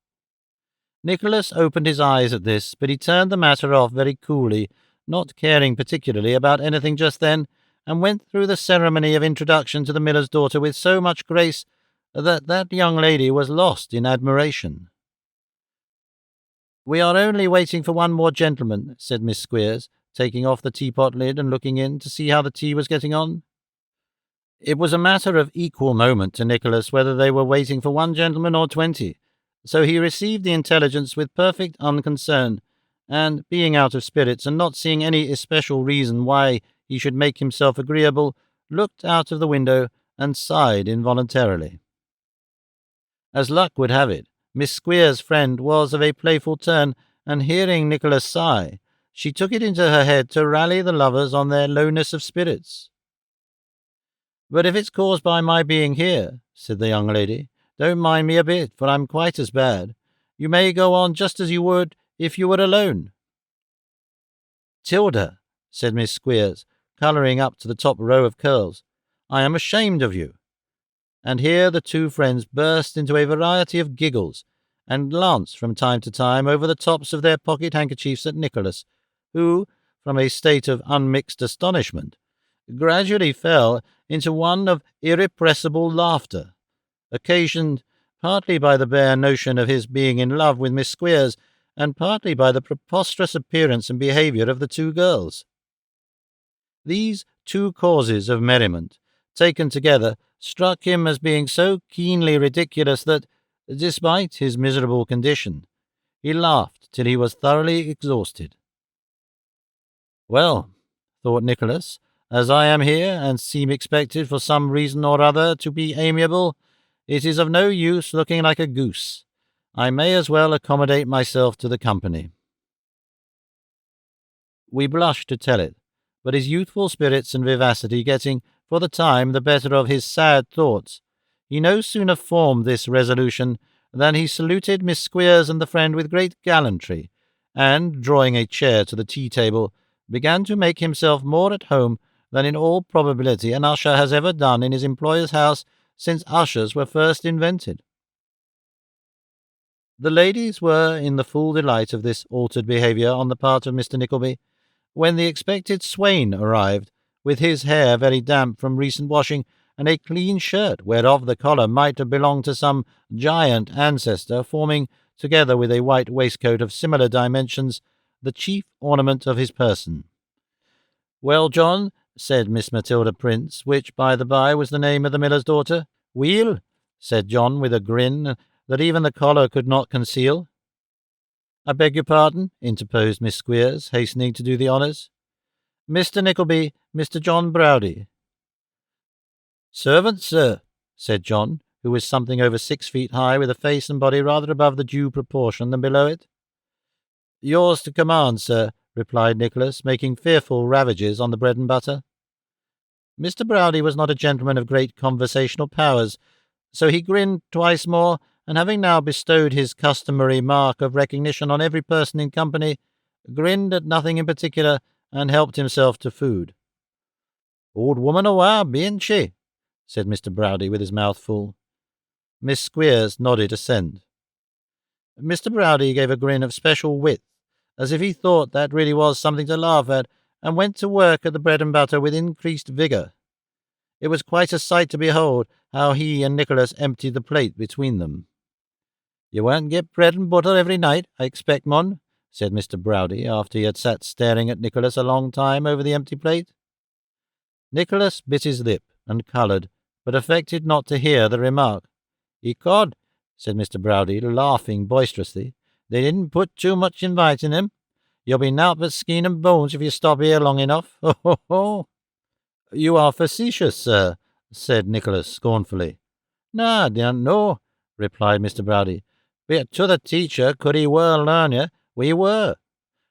[SPEAKER 1] Nicholas opened his eyes at this, but he turned the matter off very coolly, not caring particularly about anything just then, and went through the ceremony of introduction to the miller's daughter with so much grace that that young lady was lost in admiration. "We are only waiting for one more gentleman," said Miss Squeers, taking off the teapot lid and looking in to see how the tea was getting on. It was a matter of equal moment to Nicholas whether they were waiting for one gentleman or 20, so he received the intelligence with perfect unconcern, and, being out of spirits and not seeing any especial reason why he should make himself agreeable, looked out of the window and sighed involuntarily. As luck would have it, Miss Squeers' friend was of a playful turn, and hearing Nicholas sigh, she took it into her head to rally the lovers on their lowness of spirits. "But if it's caused by my being here," said the young lady, "don't mind me a bit, for I'm quite as bad. You may go on just as you would if you were alone." "Tilda," said Miss Squeers, colouring up to the top row of curls, "I am ashamed of you." And here the two friends burst into a variety of giggles, and glanced from time to time over the tops of their pocket-handkerchiefs at Nicholas, who, from a state of unmixed astonishment, gradually fell into one of irrepressible laughter, occasioned partly by the bare notion of his being in love with Miss Squeers, and partly by the preposterous appearance and behaviour of the two girls. These two causes of merriment, taken together, struck him as being so keenly ridiculous that, despite his miserable condition, he laughed till he was thoroughly exhausted. "Well," thought Nicholas, "as I am here, and seem expected for some reason or other to be amiable, It is of no use looking like a goose. I may as well accommodate myself to the company." We blush to tell it, but his youthful spirits and vivacity getting, for the time, the better of his sad thoughts, he no sooner formed this resolution than he saluted Miss Squeers and the friend with great gallantry, and, drawing a chair to the tea-table, began to make himself more at home than in all probability an usher has ever done in his employer's house since ushers were first invented. The ladies were in the full delight of this altered behaviour on the part of Mr. Nickleby, when the expected swain arrived, with his hair very damp from recent washing, and a clean shirt, whereof the collar might have belonged to some giant ancestor, forming, together with a white waistcoat of similar dimensions, the chief ornament of his person. "Well, John," said Miss Matilda Prince, which, by the by, was the name of the miller's daughter. "Weel," said John, with a grin that even the collar could not conceal. "I beg your pardon," interposed Miss Squeers, hastening to do the honours. "Mr. Nickleby, Mr. John Browdie." "Servant, sir," said John, who was something over 6 feet high, with a face and body rather above the due proportion than below it. "Yours to command, sir," replied Nicholas, making fearful ravages on the bread and butter. Mr. Browdie was not a gentleman of great conversational powers, so he grinned twice more, and having now bestowed his customary mark of recognition on every person in company, grinned at nothing in particular, and helped himself to food. "Old woman awa, bean't she?" said Mr. Browdie, with his mouth full. Miss Squeers nodded assent. Mr. Browdie gave a grin of special width, as if he thought that really was something to laugh at, and went to work at the bread and butter with increased vigour. It was quite a sight to behold how he and Nicholas emptied the plate between them. "You won't get bread and butter every night, I expect, mon," said Mr. Browdie, after he had sat staring at Nicholas a long time over the empty plate. Nicholas bit his lip and coloured, but affected not to hear the remark. "Ecod," said Mr. Browdie, laughing boisterously, "they didn't put too much invite in him. You'll be nowt but skin and bones if you stop here long enough. Ho, ho, ho!" "You are facetious, sir," said Nicholas scornfully. "No, I don't know," replied Mr. Browdie. "But to the teacher, could he were learn you, we were."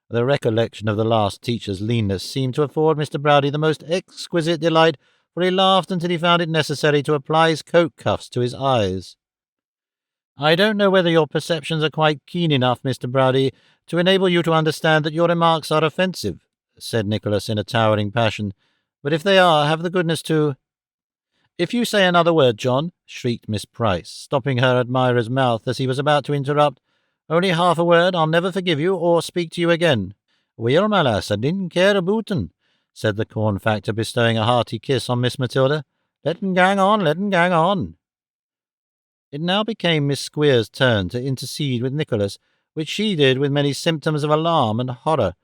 [SPEAKER 1] The recollection of the last teacher's leanness seemed to afford Mr. Browdie the most exquisite delight, for he laughed until he found it necessary to apply his coat cuffs to his eyes. "I don't know whether your perceptions are quite keen enough, Mr. Browdie, to enable you to understand that your remarks are offensive," said Nicholas in a towering passion. "But if they are, have the goodness to—" "If you say another word, John," shrieked Miss Price, stopping her admirer's mouth as he was about to interrupt, "only half a word, I'll never forgive you or speak to you again." "Weel, my lass, I didn't care aboot un," said the corn factor, bestowing a hearty kiss on Miss Matilda. "Let un gang on, let un gang on." It now became Miss Squeers' turn to intercede with Nicholas, which she did with many symptoms of alarm and horror.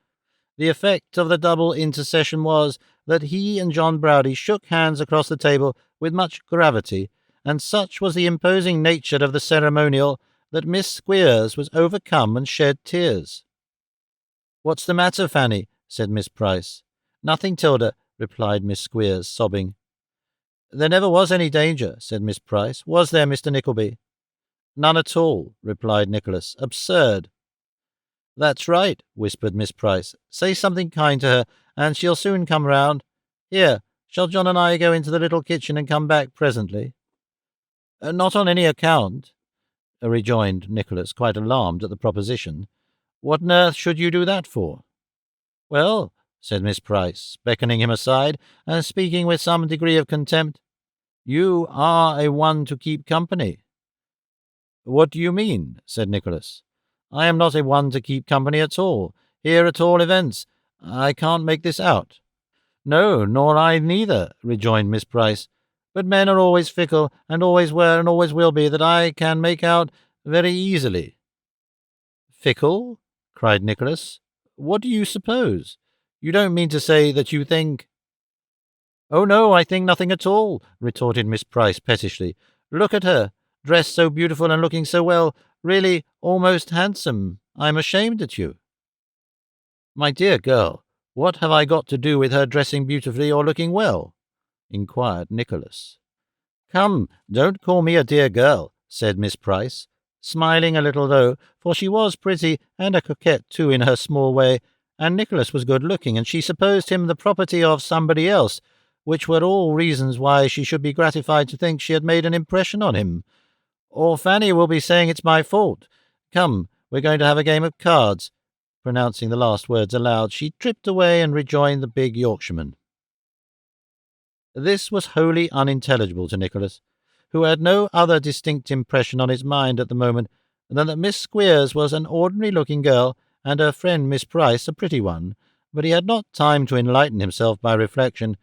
[SPEAKER 1] The effect of the double intercession was that he and John Browdie shook hands across the table with much gravity, and such was the imposing nature of the ceremonial that Miss Squeers was overcome and shed tears. "What's the matter, Fanny?" said Miss Price. "Nothing, Tilda," replied Miss Squeers, sobbing. "There never was any danger," said Miss Price. "Was there, Mr. Nickleby?" "None at all," replied Nicholas. "Absurd." "That's right," whispered Miss Price. "Say something kind to her, and she'll soon come round. Here, shall John and I go into the little kitchen and come back presently?" "Not on any account," rejoined Nicholas, quite alarmed at the proposition. "What on earth should you do that for?" "Well," said Miss Price, beckoning him aside, and speaking with some degree of contempt, "you are a one to keep company." "What do you mean?" said Nicholas. "I am not a one to keep company at all. Here, at all events, I can't make this out." "No, nor I neither," rejoined Miss Price. "But men are always fickle, and always were, and always will be, that I can make out very easily." "Fickle?" cried Nicholas. "What do you suppose? You don't mean to say that you think—" "Oh, no, I think nothing at all," retorted Miss Price pettishly. "Look at her, dressed so beautiful and looking so well, really almost handsome. I'm ashamed at you." "My dear girl, what have I got to do with her dressing beautifully or looking well?" inquired Nicholas. "Come, don't call me a dear girl," said Miss Price, smiling a little though, for she was pretty and a coquette too in her small way, and Nicholas was good-looking, and she supposed him the property of somebody else, which were all reasons why she should be gratified to think she had made an impression on him. "Or Fanny will be saying it's my fault. Come, we're going to have a game of cards." Pronouncing the last words aloud, she tripped away and rejoined the big Yorkshireman. This was wholly unintelligible to Nicholas, who had no other distinct impression on his mind at the moment than that Miss Squeers was an ordinary-looking girl, and her friend Miss Price a pretty one, but he had not time to enlighten himself by reflection,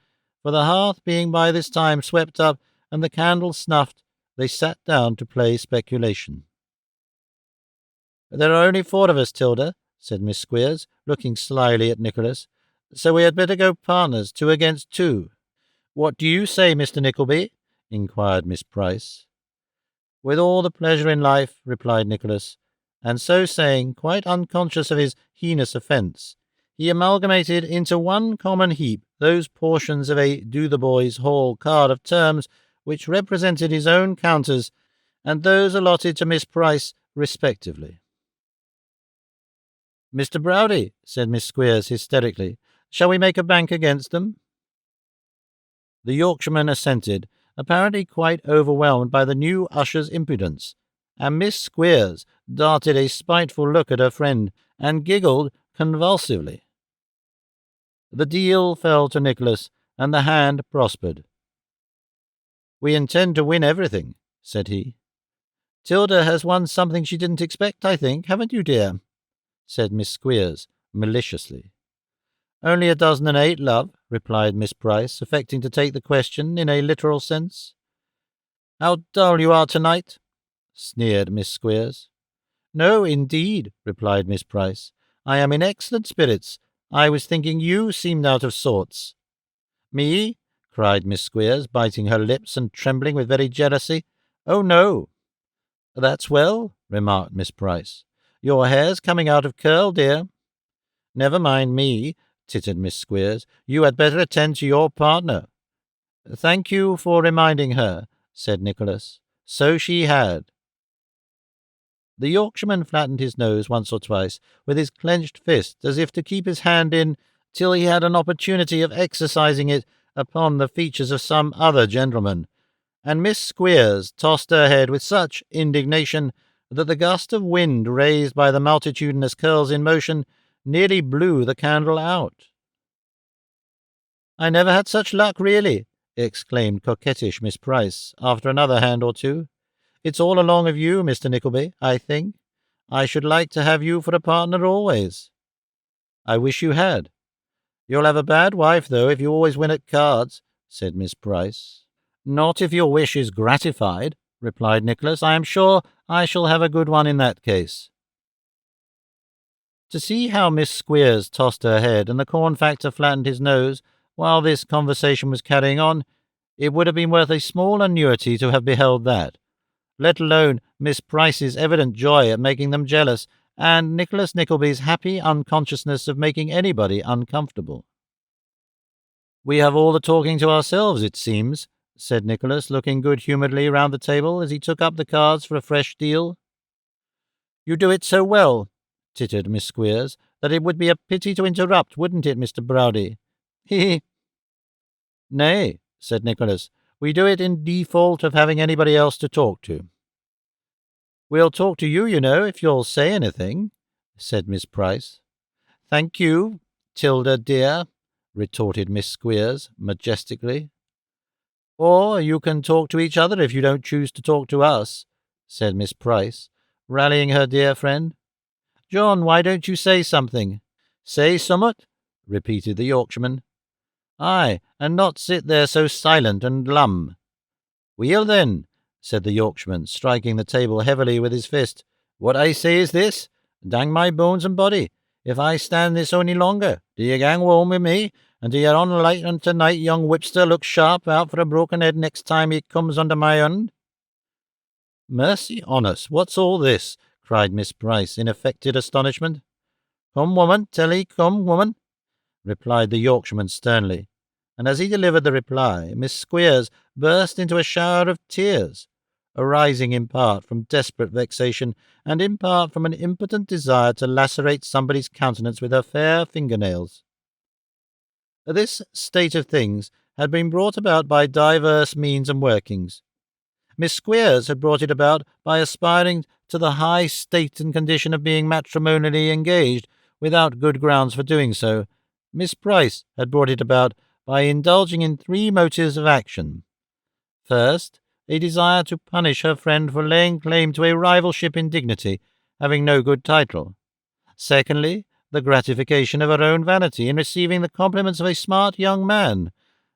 [SPEAKER 1] for the hearth being by this time swept up and the candles snuffed, they sat down to play speculation. "There are only 4 of us, Tilda," said Miss Squeers, looking slyly at Nicholas, "so we had better go partners, 2 against 2. "What do you say, Mr. Nickleby?" inquired Miss Price. "With all the pleasure in life," replied Nicholas, and so saying, quite unconscious of his heinous offence, he amalgamated into one common heap those portions of a Do-the-Boys Hall card of terms which represented his own counters and those allotted to Miss Price respectively. "Mr. Browdie," said Miss Squeers hysterically, "shall we make a bank against them?" The Yorkshireman assented, apparently quite overwhelmed by the new usher's impudence, and Miss Squeers darted a spiteful look at her friend, and giggled convulsively. The deal fell to Nicholas, and the hand prospered. "We intend to win everything," said he. "Tilda has won something she didn't expect, I think, haven't you, dear?" said Miss Squeers maliciously. "Only 18, love," replied Miss Price, affecting to take the question in a literal sense. "How dull you are tonight," sneered Miss Squeers. "No, indeed," replied Miss Price. "I am in excellent spirits. I was thinking you seemed out of sorts." "Me?" cried Miss Squeers, biting her lips and trembling with very jealousy. "Oh, no." "That's well," remarked Miss Price. "Your hair's coming out of curl, dear." "Never mind me," tittered Miss Squeers. "You had better attend to your partner." "Thank you for reminding her," said Nicholas. So she had. The Yorkshireman flattened his nose once or twice with his clenched fist, as if to keep his hand in till he had an opportunity of exercising it upon the features of some other gentleman, and Miss Squeers tossed her head with such indignation that the gust of wind raised by the multitudinous curls in motion nearly blew the candle out. "I never had such luck, really," exclaimed coquettish Miss Price, after another hand or two. "It's all along of you, Mr. Nickelby, I think. I should like to have you for a partner always." "I wish you had." "You'll have a bad wife, though, if you always win at cards," said Miss Price. "Not if your wish is gratified," replied Nicholas. "I am sure I shall have a good one in that case." To see how Miss Squeers tossed her head and the corn factor flattened his nose while this conversation was carrying on, it would have been worth a small annuity to have beheld that, let alone Miss Price's evident joy at making them jealous, and Nicholas Nickleby's happy unconsciousness of making anybody uncomfortable. "We have all the talking to ourselves, it seems," said Nicholas, looking good-humouredly round the table as he took up the cards for a fresh deal. "You do it so well," tittered Miss Squeers, "that it would be a pity to interrupt, wouldn't it, Mr. Browdie? He." "Nay," said Nicholas, "we do it in default of having anybody else to talk to." "We'll talk to you, you know, if you'll say anything," said Miss Price. "Thank you, Tilda dear," retorted Miss Squeers majestically. "Or you can talk to each other if you don't choose to talk to us," said Miss Price, rallying her dear friend. "John, why don't you say something?" "Say summat?" repeated the Yorkshireman. "Aye, and not sit there so silent and glum." "Weel, then," said the Yorkshireman, striking the table heavily with his fist, "what I say is this: dang my bones and body, if I stand this ony longer, do ye gang whoam wi' me, and do your own light on tonight, young whipster, look sharp out for a broken head next time he comes under my hand." "Mercy on us, what's all this?" cried Miss Price in affected astonishment. "Come, woman, tell 'ee, come, woman," replied the Yorkshireman sternly, and as he delivered the reply, Miss Squeers burst into a shower of tears, arising in part from desperate vexation, and in part from an impotent desire to lacerate somebody's countenance with her fair fingernails. This state of things had been brought about by divers means and workings. Miss Squeers had brought it about by aspiring to the high state and condition of being matrimonially engaged, without good grounds for doing so. Miss Price had brought it about by indulging in 3 motives of action. First, a desire to punish her friend for laying claim to a rivalship in dignity, having no good title. Secondly, the gratification of her own vanity in receiving the compliments of a smart young man.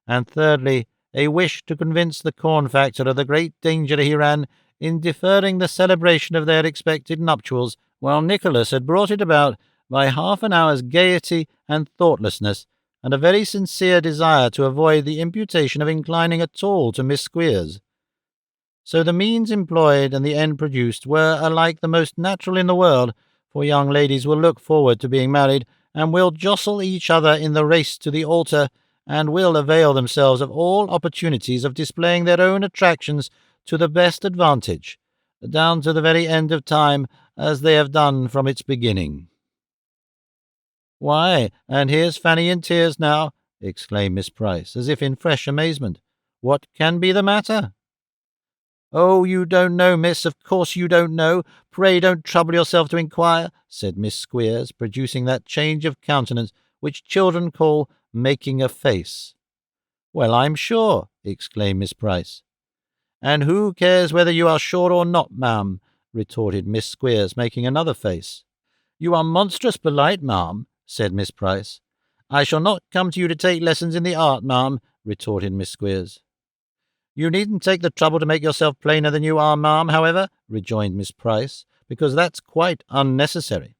[SPEAKER 1] And thirdly, a wish to convince the corn factor of the great danger he ran in deferring the celebration of their expected nuptials, while Nicholas had brought it about by half an hour's gaiety and thoughtlessness, and a very sincere desire to avoid the imputation of inclining at all to Miss Squeers. So the means employed and the end produced were alike the most natural in the world, for young ladies will look forward to being married, and will jostle each other in the race to the altar, and will avail themselves of all opportunities of displaying their own attractions to the best advantage, down to the very end of time, as they have done from its beginning. "Why, and here's Fanny in tears now," exclaimed Miss Price, as if in fresh amazement. "What can be the matter?" "Oh, you don't know, miss, of course you don't know. Pray don't trouble yourself to inquire," said Miss Squeers, producing that change of countenance which children call making a face. "Well, I'm sure," exclaimed Miss Price. "And who cares whether you are sure or not, ma'am?" retorted Miss Squeers, making another face. "You are monstrous polite, ma'am," said Miss Price. "I shall not come to you to take lessons in the art, ma'am," retorted Miss Squeers. "You needn't take the trouble to make yourself plainer than you are, ma'am, however," rejoined Miss Price, "because that's quite unnecessary."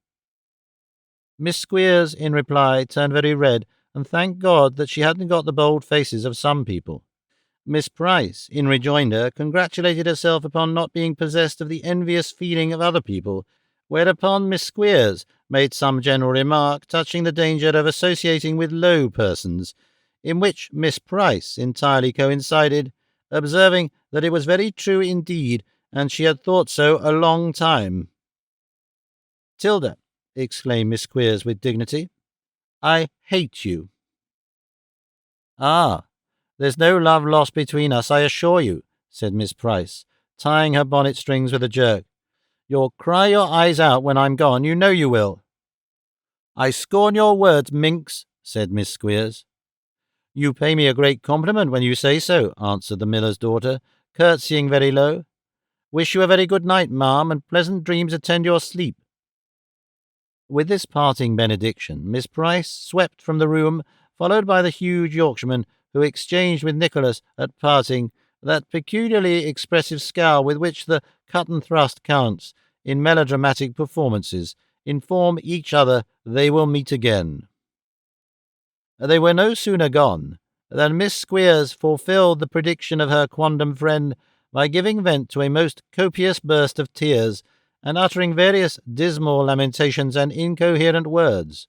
[SPEAKER 1] Miss Squeers, in reply, turned very red, and thanked God that she hadn't got the bold faces of some people. Miss Price, in rejoinder, congratulated herself upon not being possessed of the envious feeling of other people, whereupon Miss Squeers made some general remark touching the danger of associating with low persons, in which Miss Price entirely coincided, observing that it was very true indeed, and she had thought so a long time. "Tilda," exclaimed Miss Squeers with dignity, "I hate you." "Ah, there's no love lost between us, I assure you," said Miss Price, tying her bonnet strings with a jerk. "You'll cry your eyes out when I'm gone, you know you will." "I scorn your words, minx," said Miss Squeers. "You pay me a great compliment when you say so," answered the miller's daughter, curtsying very low. "Wish you a very good night, ma'am, and pleasant dreams attend your sleep." With this parting benediction, Miss Price swept from the room, followed by the huge Yorkshireman, who exchanged with Nicholas, at parting, that peculiarly expressive scowl with which the cut-and-thrust counts, in melodramatic performances, inform each other they will meet again. They were no sooner gone than Miss Squeers fulfilled the prediction of her quondam friend by giving vent to a most copious burst of tears, and uttering various dismal lamentations and incoherent words.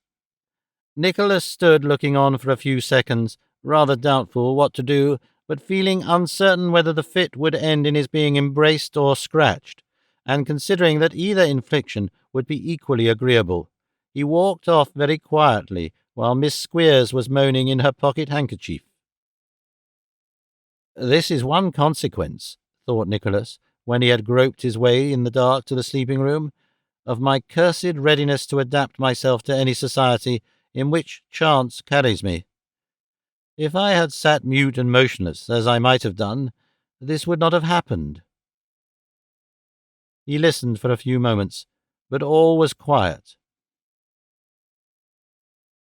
[SPEAKER 1] Nicholas stood looking on for a few seconds, rather doubtful what to do, but feeling uncertain whether the fit would end in his being embraced or scratched, and considering that either infliction would be equally agreeable. He walked off very quietly, while Miss Squeers was moaning in her pocket-handkerchief. "This is one consequence," thought Nicholas, when he had groped his way in the dark to the sleeping-room, "of my cursed readiness to adapt myself to any society in which chance carries me. If I had sat mute and motionless, as I might have done, this would not have happened." He listened for a few moments, but all was quiet.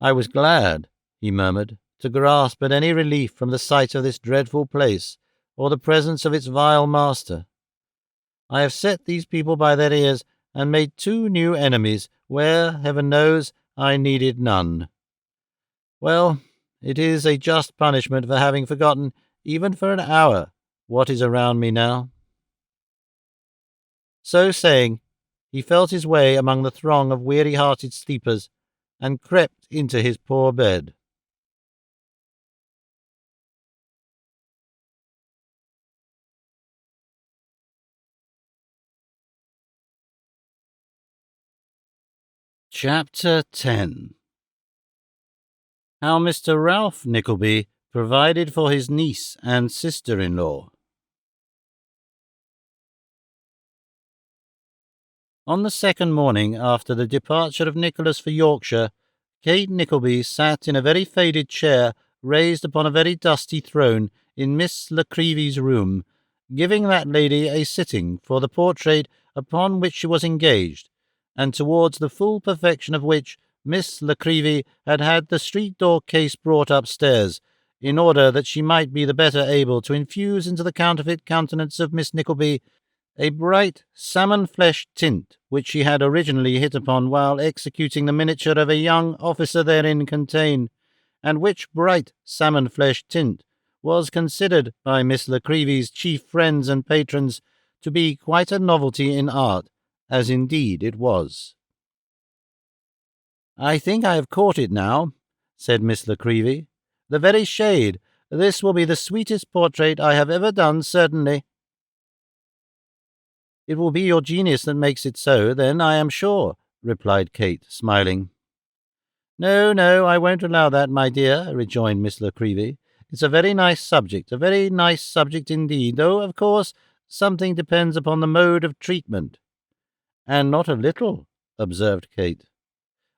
[SPEAKER 1] "I was glad," he murmured, "to grasp at any relief from the sight of this dreadful place, or the presence of its vile master. I have set these people by their ears, and made 2 new enemies, where, heaven knows, I needed none. Well, it is a just punishment for having forgotten, even for an hour, what is around me now." So saying, he felt his way among the throng of weary-hearted sleepers, and crept into his poor bed. Chapter 10. How Mr. Ralph Nickelby provided for his niece and sister-in-law. On the second morning after the departure of Nicholas for Yorkshire, Kate Nickleby sat in a very faded chair raised upon a very dusty throne in Miss La Creevy's room, giving that lady a sitting for the portrait upon which she was engaged, and towards the full perfection of which Miss La Creevy had had the street-door case brought upstairs, in order that she might be the better able to infuse into the counterfeit countenance of Miss Nickleby a bright salmon-flesh tint which she had originally hit upon while executing the miniature of a young officer therein contained, and which bright salmon-flesh tint was considered by Miss La Creevy's chief friends and patrons to be quite a novelty in art, as indeed it was. "I think I have caught it now," said Miss La Creevy. "The very shade. This will be the sweetest portrait I have ever done, certainly." "It will be your genius that makes it so, then, I am sure," replied Kate, smiling. "No, I won't allow that, my dear," rejoined Miss La Creevy. "It's a very nice subject indeed, though, of course, something depends upon the mode of treatment." "And not a little," observed Kate.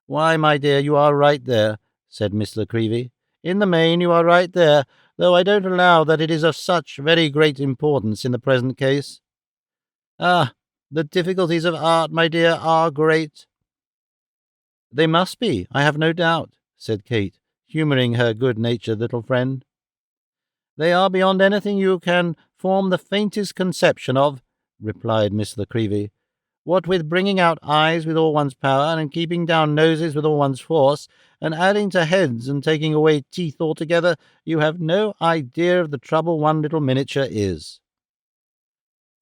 [SPEAKER 1] "Why, my dear, you are right there," said Miss La Creevy. "In the main, you are right there, though I don't allow that it is of such very great importance in the present case." "Ah, the difficulties of art, my dear, are great." "They must be, I have no doubt," said Kate, humouring her good-natured little friend. "They are beyond anything you can form the faintest conception of," replied Miss La Creevy. "What with bringing out eyes with all one's power, and keeping down noses with all one's force, and adding to heads and taking away teeth altogether, you have no idea of the trouble one little miniature is."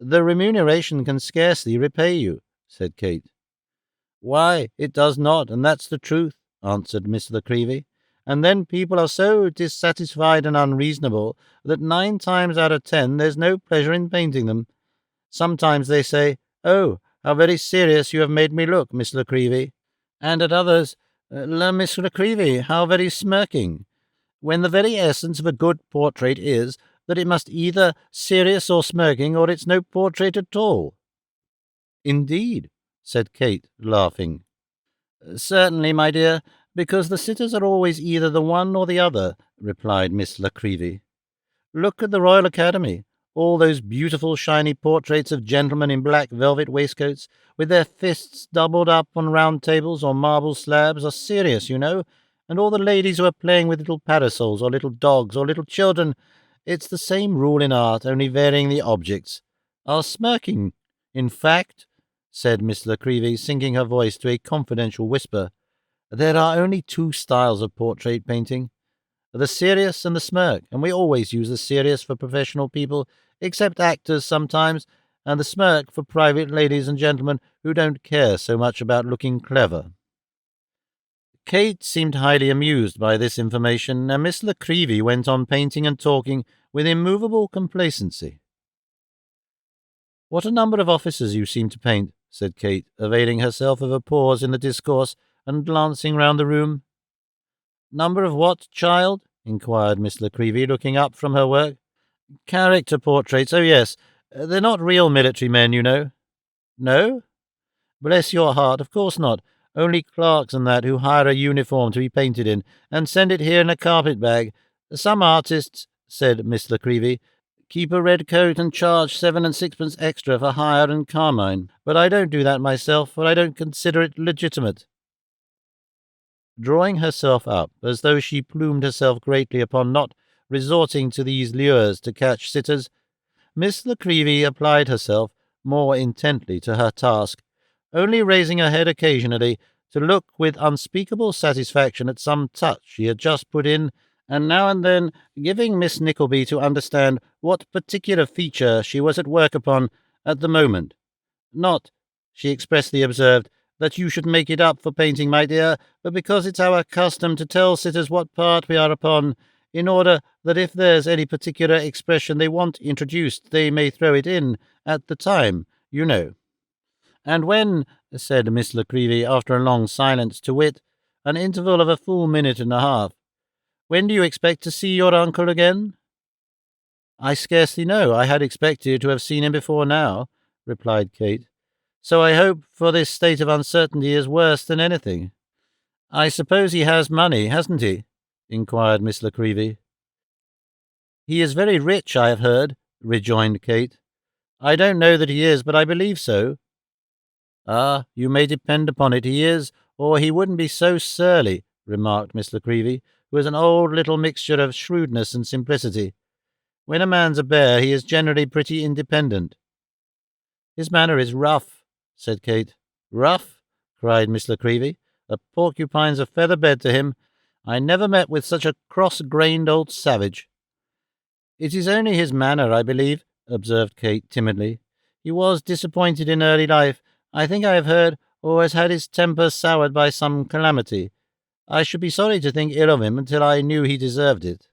[SPEAKER 1] "The remuneration can scarcely repay you," said Kate. "Why, it does not, and that's the truth," answered Miss La Creevy. "And then people are so dissatisfied and unreasonable that 9 times out of 10 there's no pleasure in painting them. Sometimes they say, 'Oh, how very serious you have made me look, Miss La Creevy,' and at others, 'La Miss La Creevy, how very smirking,' when the very essence of a good portrait is that it must either serious or smirking, or it's no portrait at all." "Indeed," said Kate, laughing. "Certainly, my dear, because the sitters are always either the one or the other," replied Miss La Creevy. "Look at the Royal Academy. All those beautiful shiny portraits of gentlemen in black velvet waistcoats, with their fists doubled up on round tables or marble slabs, are serious, you know, and all the ladies who are playing with little parasols or little dogs or little children, it's the same rule in art, only varying the objects, are smirking. In fact," said Miss La Creevy, sinking her voice to a confidential whisper, "there are only 2 styles of portrait painting, the serious and the smirk, and we always use the serious for professional people, except actors sometimes, and the smirk for private ladies and gentlemen who don't care so much about looking clever." Kate seemed highly amused by this information, and Miss La Creevy went on painting and talking with immovable complacency. "What a number of officers you seem to paint," said Kate, availing herself of a pause in the discourse and glancing round the room. "Number of what, child?" inquired Miss La Creevy, looking up from her work. "Character portraits, oh yes. They're not real military men, you know." "No? Bless your heart, of course not. Only clerks and that who hire a uniform to be painted in, and send it here in a carpet-bag. Some artists," said Miss La Creevy, "keep a red coat and charge 7 and 6pence extra for hire and carmine. But I don't do that myself, for I don't consider it legitimate." Drawing herself up, as though she plumed herself greatly upon not resorting to these lures to catch sitters, Miss La Creevy applied herself more intently to her task, only raising her head occasionally to look with unspeakable satisfaction at some touch she had just put in, and now and then giving Miss Nickelby to understand what particular feature she was at work upon at the moment. "Not," she expressly observed, "that you should make it up for painting, my dear, but because it's our custom to tell sitters what part we are upon, in order that if there's any particular expression they want introduced, they may throw it in at the time, you know. And when said Miss La Creevy after a long silence, to wit, an interval of a full minute and a half. "When do you expect to see your uncle again?" "I scarcely know. I had expected to have seen him before now," replied Kate. "So I hope, for this state of uncertainty is worse than anything." "I suppose he has money, hasn't he?" inquired Miss La Creevy. "He is very rich, I have heard," rejoined Kate. "I don't know that he is, but I believe so." "Ah, you may depend upon it he is, or he wouldn't be so surly," remarked Miss La Creevy, who was an old little mixture of shrewdness and simplicity. "When a man's a bear, he is generally pretty independent." "His manner is rough," said Kate. "Rough?" cried Miss La Creevy. "A porcupine's a feather bed to him. I never met with such a cross-grained old savage." "It is only his manner, I believe," observed Kate timidly. "He was disappointed in early life. I think I have heard, or has had his temper soured by some calamity. I should be sorry to think ill of him until I knew he deserved it."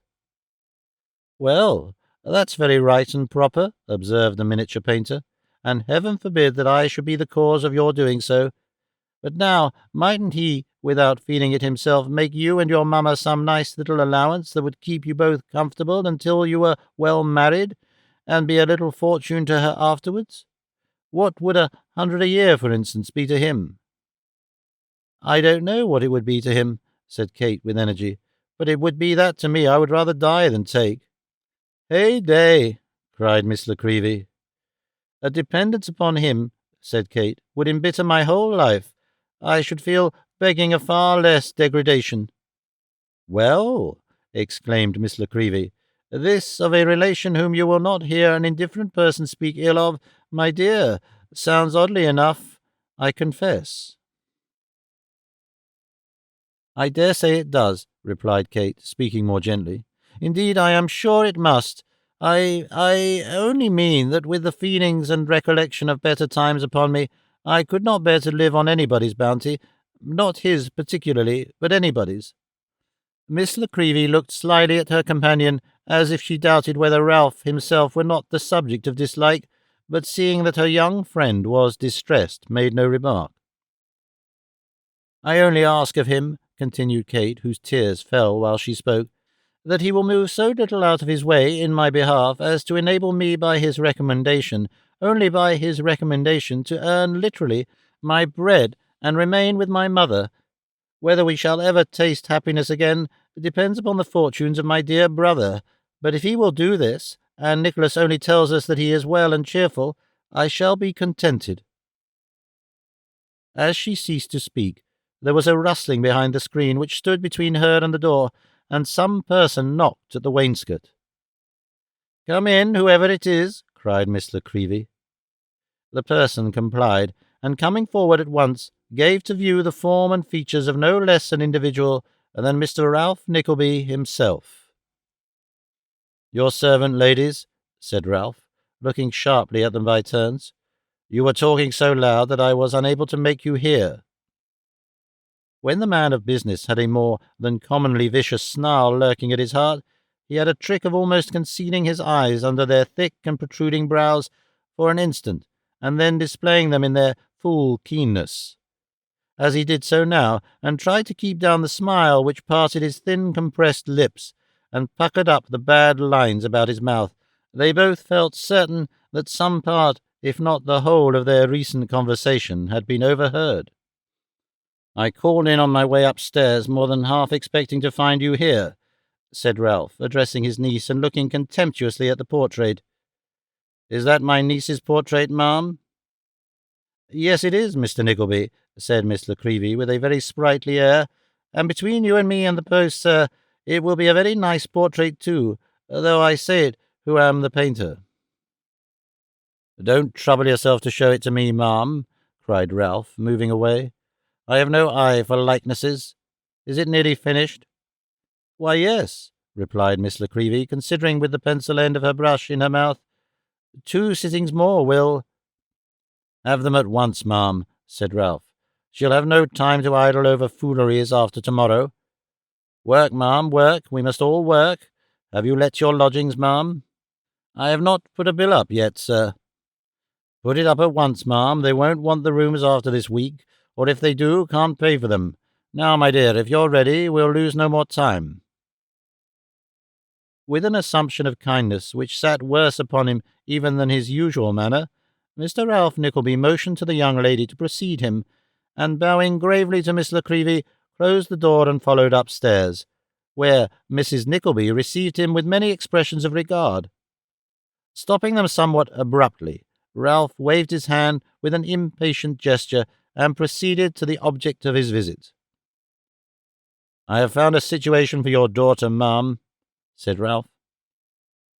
[SPEAKER 1] "Well, that's very right and proper," observed the miniature painter, "and heaven forbid that I should be the cause of your doing so. But now, mightn't he, without feeling it himself, make you and your mamma some nice little allowance that would keep you both comfortable until you were well married, and be a little fortune to her afterwards? What would 100 a year, for instance, be to him?" "I don't know what it would be to him," said Kate with energy, "but it would be that to me I would rather die than take." "Hey day!" cried Miss La Creevy. "A dependence upon him," said Kate, "would embitter my whole life. I should feel begging a far less degradation." "Well," exclaimed Miss La Creevy, "this of a relation whom you will not hear an indifferent person speak ill of, my dear, sounds oddly enough, I confess." "I dare say it does," replied Kate, speaking more gently. "Indeed, I am sure it must. I only mean that with the feelings and recollection of better times upon me, I could not bear to live on anybody's bounty, not his particularly, but anybody's." Miss La Creevy looked slyly at her companion, as if she doubted whether Ralph himself were not the subject of dislike, but seeing that her young friend was distressed, made no remark. "I only ask of him," continued Kate, whose tears fell while she spoke, "that he will move so little out of his way in my behalf as to enable me by his recommendation, only by his recommendation, to earn literally my bread and remain with my mother. Whether we shall ever taste happiness again depends upon the fortunes of my dear brother, but if he will do this, and Nicholas only tells us that he is well and cheerful, I shall be contented." As she ceased to speak, there was a rustling behind the screen which stood between her and the door, and some person knocked at the wainscot. "Come in, whoever it is," cried Miss La Creevy. The person complied, and coming forward at once, gave to view the form and features of no less an individual than Mr. Ralph Nickleby himself. "Your servant, ladies," said Ralph, looking sharply at them by turns. "You were talking so loud that I was unable to make you hear." When the man of business had a more than commonly vicious snarl lurking at his heart, he had a trick of almost concealing his eyes under their thick and protruding brows for an instant, and then displaying them in their full keenness. As he did so now, and tried to keep down the smile which parted his thin compressed lips, and puckered up the bad lines about his mouth, they both felt certain that some part, if not the whole, of their recent conversation had been overheard. "I called in on my way upstairs, more than half expecting to find you here," said Ralph, addressing his niece and looking contemptuously at the portrait. "Is that my niece's portrait, ma'am?" "Yes, it is, Mr. Nickleby," said Miss La Creevy, with a very sprightly air, "and between you and me and the post, sir, it will be a very nice portrait too, though I say it who am the painter." "Don't trouble yourself to show it to me, ma'am," cried Ralph, moving away. "I have no eye for likenesses. Is it nearly finished?" "Why, yes," replied Miss La Creevy, considering with the pencil end of her brush in her mouth. "2 sittings more will—" "Have them at once, ma'am," said Ralph. "She'll have no time to idle over fooleries after tomorrow. Work, ma'am, work. We must all work. Have you let your lodgings, ma'am?" "I have not put a bill up yet, sir." Put it up at once, ma'am. They won't want the rooms after this week, or if they do, can't pay for them. Now, my dear, if you're ready, we'll lose no more time." With an assumption of kindness which sat worse upon him even than his usual manner, Mr. Ralph Nickleby motioned to the young lady to precede him, and bowing gravely to Miss Nickleby, closed the door and followed upstairs, where Mrs. Nickleby received him with many expressions of regard. Stopping them somewhat abruptly, Ralph waved his hand with an impatient gesture and proceeded to the object of his visit. "I have found a situation for your daughter, ma'am," said Ralph.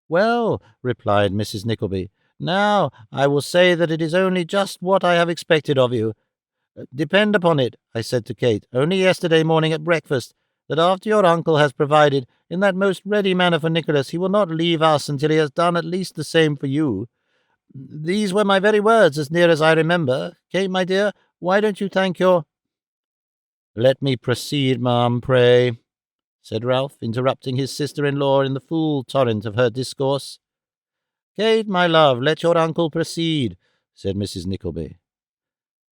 [SPEAKER 1] "Well," replied Mrs. Nickleby, "now I will say that it is only just what I have expected of you. Depend upon it, I said to Kate only yesterday morning at breakfast, that after your uncle has provided in that most ready manner for Nicholas, he will not leave us until he has done at least the same for you. These were my very words, as near as I remember. Kate, my dear, why don't you thank your—" "Let me proceed, ma'am, pray," said Ralph, interrupting his sister-in-law in the full torrent of her discourse. "Kate, my love, let your uncle proceed," said Mrs. Nickleby.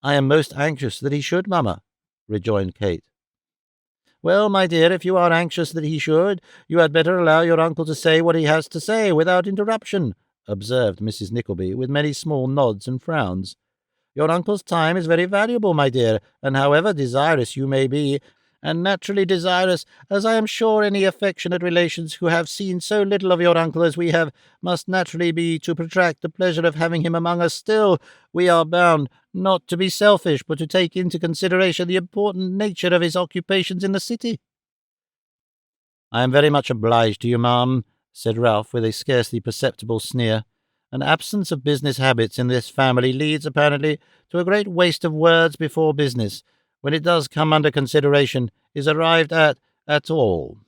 [SPEAKER 1] "I am most anxious that he should, mamma," rejoined Kate. "Well, my dear, if you are anxious that he should, you had better allow your uncle to say what he has to say without interruption," observed Mrs. Nickleby, with many small nods and frowns. "Your uncle's time is very valuable, my dear, and however desirous you may be, and naturally desirous, as I am sure any affectionate relations who have seen so little of your uncle as we have, must naturally be to protract the pleasure of having him among us still, we are bound not to be selfish, but to take into consideration the important nature of his occupations in the city." "I am very much obliged to you, ma'am," said Ralph, with a scarcely perceptible sneer. "An absence of business habits in this family leads, apparently, to a great waste of words before business, when it does come under consideration, is arrived at all."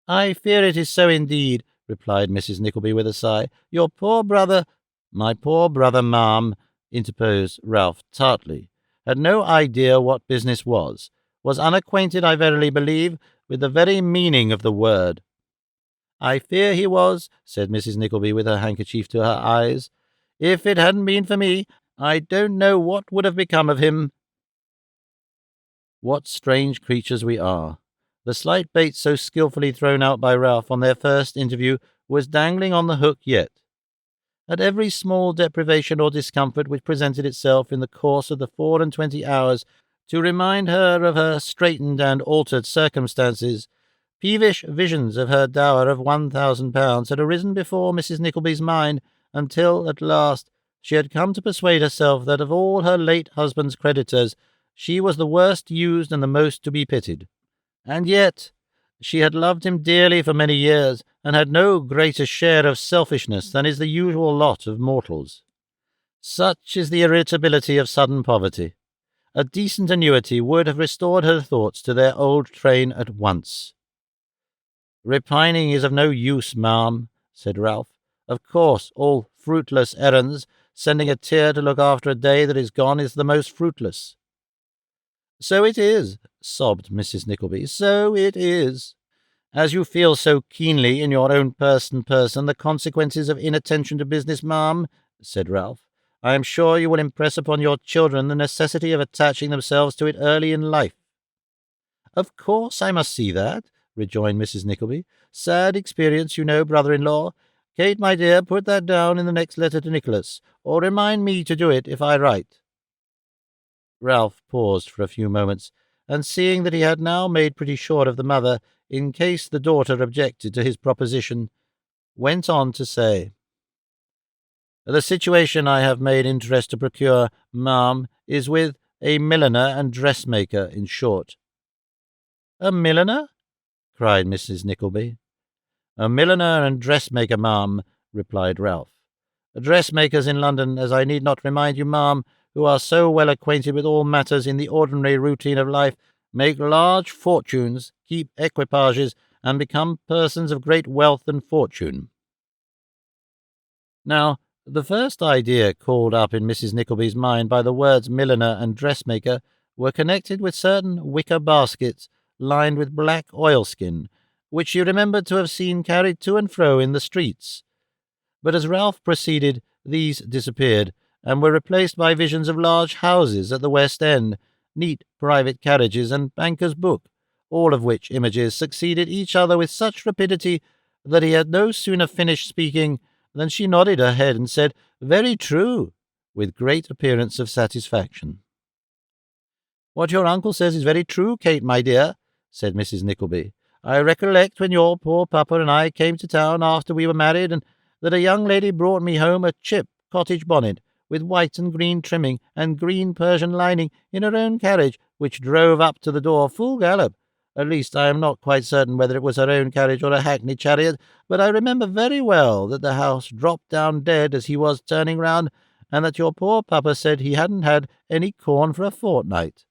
[SPEAKER 1] "I fear it is so indeed," replied Mrs. Nickleby with a sigh. "Your poor brother—" "My poor brother, ma'am," interposed Ralph tartly, "had no idea what business was unacquainted, I verily believe, with the very meaning of the word." "I fear he was," said Mrs. Nickleby, with her handkerchief to her eyes. "If it hadn't been for me, I don't know what would have become of him." What strange creatures we are! The slight bait so skilfully thrown out by Ralph on their first interview was dangling on the hook yet. At every small deprivation or discomfort which presented itself in the course of the 24 hours to remind her of her straitened and altered circumstances, peevish visions of her dower of £1,000 had arisen before Mrs. Nickleby's mind, until, at last, she had come to persuade herself that of all her late husband's creditors she was the worst used and the most to be pitied. And yet she had loved him dearly for many years, and had no greater share of selfishness than is the usual lot of mortals. Such is the irritability of sudden poverty. A decent annuity would have restored her thoughts to their old train at once. "Repining is of no use, ma'am," said Ralph. "Of course, all fruitless errands, sending a tear to look after a day that is gone, is the most fruitless." "So it is," sobbed Mrs. Nickleby, "so it is. As you feel so keenly in your own person the consequences of inattention to business, ma'am," said Ralph, "I am sure you will impress upon your children the necessity of attaching themselves to it early in life." "Of course I must see that," rejoined Mrs. Nickleby. "Sad experience, you know, brother-in-law. Kate, my dear, put that down in the next letter to Nicholas, or remind me to do it if I write." Ralph paused for a few moments, and seeing that he had now made pretty sure of the mother, in case the daughter objected to his proposition, went on to say, "The situation I have made interest to procure, ma'am, is with a milliner and dressmaker, in short." "A milliner?" cried Mrs. Nickleby. "A milliner and dressmaker, ma'am," replied Ralph. "Dressmakers in London, as I need not remind you, ma'am, who are so well acquainted with all matters in the ordinary routine of life, make large fortunes, keep equipages, and become persons of great wealth and fortune." Now, the first idea called up in Mrs. Nickleby's mind by the words milliner and dressmaker were connected with certain wicker baskets lined with black oilskin, which she remembered to have seen carried to and fro in the streets. But as Ralph proceeded, these disappeared, and were replaced by visions of large houses at the West End, neat private carriages, and banker's book, all of which images succeeded each other with such rapidity that he had no sooner finished speaking than she nodded her head and said, "Very true," with great appearance of satisfaction. "What your uncle says is very true, Kate, my dear," said Mrs. Nickleby. "I recollect when your poor papa and I came to town after we were married, and that a young lady brought me home a chip cottage bonnet, with white and green trimming and green Persian lining, in her own carriage, which drove up to the door full gallop. At least I am not quite certain whether it was her own carriage or a hackney chariot, but I remember very well that the house dropped down dead as he was turning round, and that your poor papa said he hadn't had any corn for a fortnight."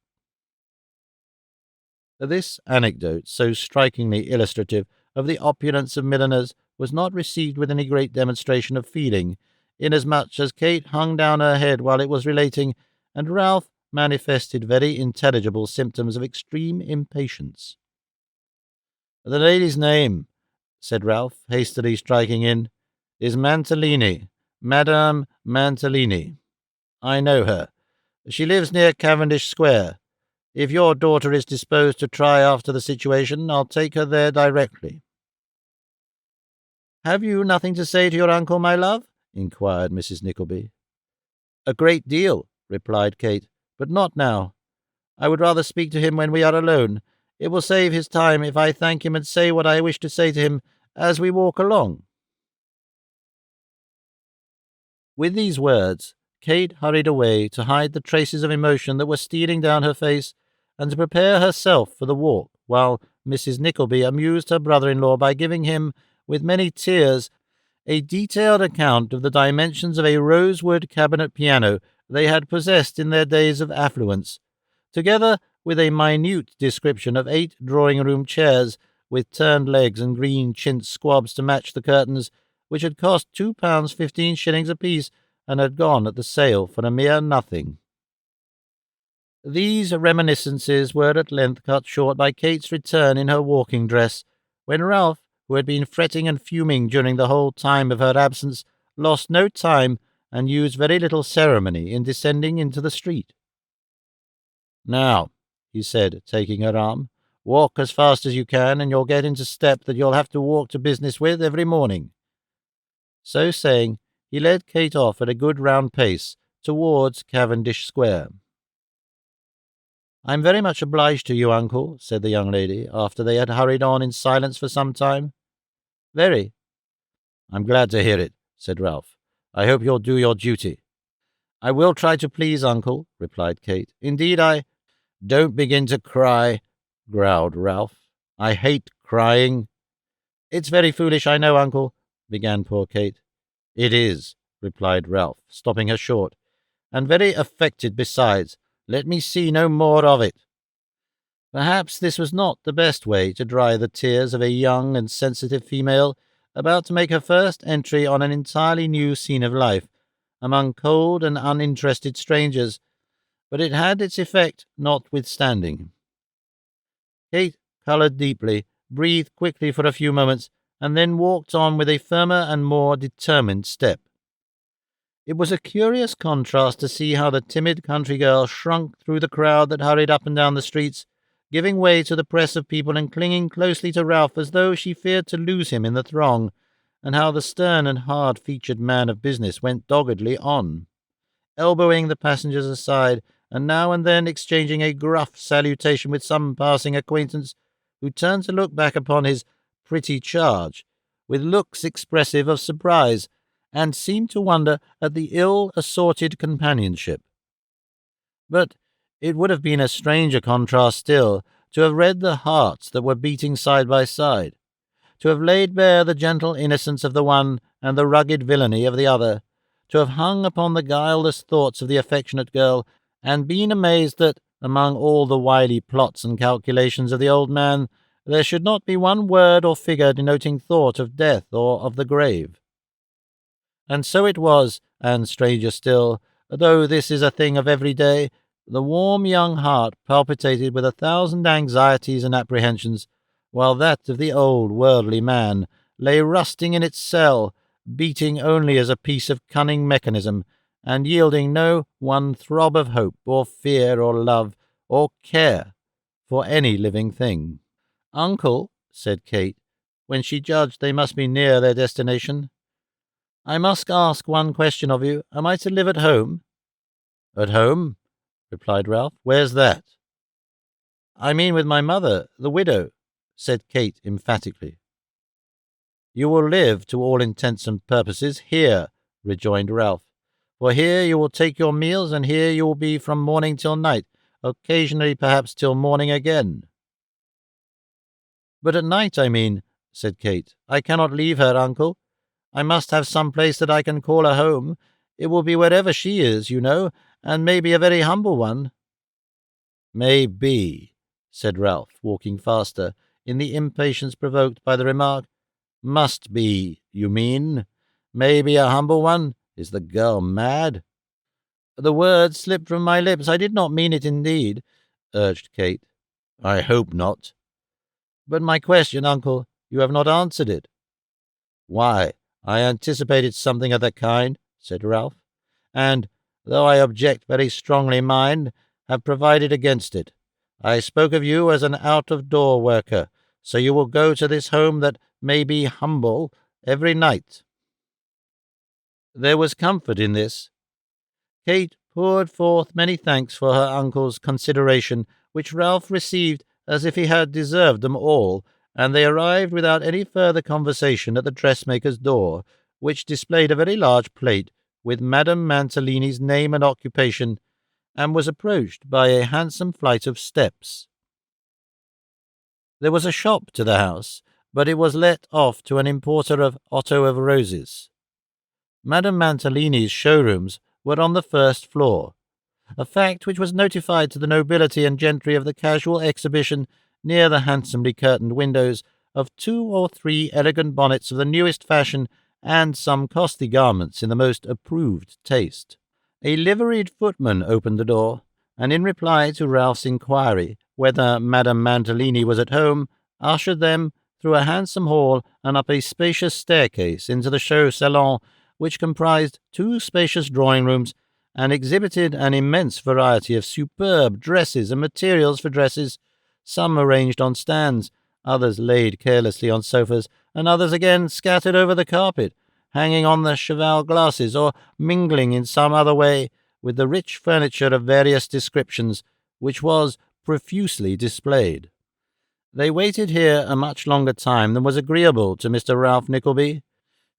[SPEAKER 1] This anecdote, so strikingly illustrative of the opulence of milliners, was not received with any great demonstration of feeling, inasmuch as Kate hung down her head while it was relating, and Ralph manifested very intelligible symptoms of extreme impatience. "The lady's name," said Ralph, hastily striking in, "is Mantalini, Madame Mantalini. I know her. She lives near Cavendish Square. If your daughter is disposed to try after the situation, I'll take her there directly." "Have you nothing to say to your uncle, my love?" inquired Mrs. Nickleby. "A great deal," replied Kate, "but not now. I would rather speak to him when we are alone. It will save his time if I thank him and say what I wish to say to him as we walk along." With these words, Kate hurried away to hide the traces of emotion that were stealing down her face, and to prepare herself for the walk, while Mrs. Nickleby amused her brother-in-law by giving him, with many tears, a detailed account of the dimensions of a rosewood cabinet piano they had possessed in their days of affluence, together with a minute description of 8 drawing-room chairs, with turned legs and green chintz squabs to match the curtains, which had cost £2 15 apiece, and had gone at the sale for a mere nothing. These reminiscences were at length cut short by Kate's return in her walking dress, when Ralph, who had been fretting and fuming during the whole time of her absence, lost no time, and used very little ceremony in descending into the street. "Now," he said, taking her arm, "walk as fast as you can, and you'll get into step that you'll have to walk to business with every morning." So saying, he led Kate off at a good round pace towards Cavendish Square. "I'm very much obliged to you, uncle," said the young lady, after they had hurried on in silence for some time. "Very." "I'm glad to hear it," said Ralph. "I hope you'll do your duty." "I will try to please, uncle," replied Kate. "Indeed, "Don't begin to cry," growled Ralph. "I hate crying." "It's very foolish, I know, uncle," began poor Kate. "It is," replied Ralph, stopping her short, "and very affected besides. Let me see no more of it." Perhaps this was not the best way to dry the tears of a young and sensitive female about to make her first entry on an entirely new scene of life, among cold and uninterested strangers, but it had its effect notwithstanding. Kate coloured deeply, breathed quickly for a few moments, and then walked on with a firmer and more determined step. It was a curious contrast to see how the timid country girl shrunk through the crowd that hurried up and down the streets, giving way to the press of people and clinging closely to Ralph as though she feared to lose him in the throng, and how the stern and hard-featured man of business went doggedly on, elbowing the passengers aside, and now and then exchanging a gruff salutation with some passing acquaintance, who turned to look back upon his pretty charge, with looks expressive of surprise, and seemed to wonder at the ill-assorted companionship. But it would have been a stranger contrast still to have read the hearts that were beating side by side, to have laid bare the gentle innocence of the one and the rugged villainy of the other, to have hung upon the guileless thoughts of the affectionate girl, and been amazed that, among all the wily plots and calculations of the old man, there should not be one word or figure denoting thought of death or of the grave. And so it was, and stranger still, though this is a thing of every day, the warm young heart palpitated with 1,000 anxieties and apprehensions, while that of the old worldly man lay rusting in its cell, beating only as a piece of cunning mechanism, and yielding no one throb of hope, or fear, or love, or care for any living thing. "Uncle," said Kate, when she judged they must be near their destination, "I must ask one question of you. Am I to live at home?" "At home?" replied Ralph. "Where's that?" "I mean with my mother, the widow," said Kate emphatically. "You will live, to all intents and purposes, here," rejoined Ralph. "For here you will take your meals, and here you will be from morning till night, occasionally perhaps till morning again." "But at night, I mean," said Kate. "I cannot leave her, uncle. I must have some place that I can call a home. It will be wherever she is, you know, and may be a very humble one." "May be," said Ralph, walking faster, in the impatience provoked by the remark. "Must be, you mean? May be a humble one? Is the girl mad?" "The word slipped from my lips. I did not mean it, indeed," urged Kate. "I hope not." "But my question, uncle, you have not answered it." "Why, I anticipated something of the kind," said Ralph, "and, though I object very strongly, mind, have provided against it. I spoke of you as an out-of-door worker, so you will go to this home that may be humble every night." There was comfort in this. Kate poured forth many thanks for her uncle's consideration, which Ralph received as if he had deserved them all, and they arrived without any further conversation at the dressmaker's door, which displayed a very large plate with Madame Mantalini's name and occupation, and was approached by a handsome flight of steps. There was a shop to the house, but it was let off to an importer of otto of roses. Madame Mantalini's showrooms were on the first floor, a fact which was notified to the nobility and gentry of the casual exhibition near the handsomely curtained windows of 2 or 3 elegant bonnets of the newest fashion and some costly garments in the most approved taste. A liveried footman opened the door, and in reply to Ralph's inquiry whether Madame Mantalini was at home, ushered them through a handsome hall and up a spacious staircase into the show salon, which comprised 2 spacious drawing-rooms and exhibited an immense variety of superb dresses and materials for dresses, some arranged on stands, others laid carelessly on sofas, and others again scattered over the carpet, hanging on the cheval glasses, or mingling in some other way with the rich furniture of various descriptions, which was profusely displayed. They waited here a much longer time than was agreeable to Mr. Ralph Nickelby,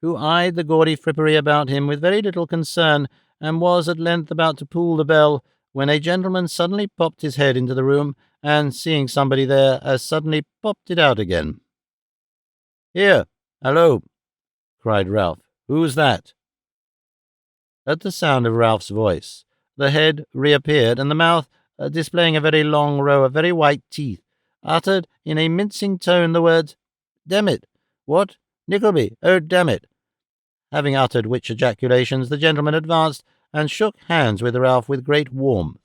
[SPEAKER 1] who eyed the gaudy frippery about him with very little concern, and was at length about to pull the bell, when a gentleman suddenly popped his head into the room, and, seeing somebody there, as suddenly popped it out again. "Here! Hallo!" cried Ralph. "Who's that?" At the sound of Ralph's voice, the head reappeared, and the mouth, displaying a very long row of very white teeth, uttered in a mincing tone the words, "Damn it! What? Nickelby! Oh, damn it!" Having uttered which ejaculations, the gentleman advanced and shook hands with Ralph with great warmth.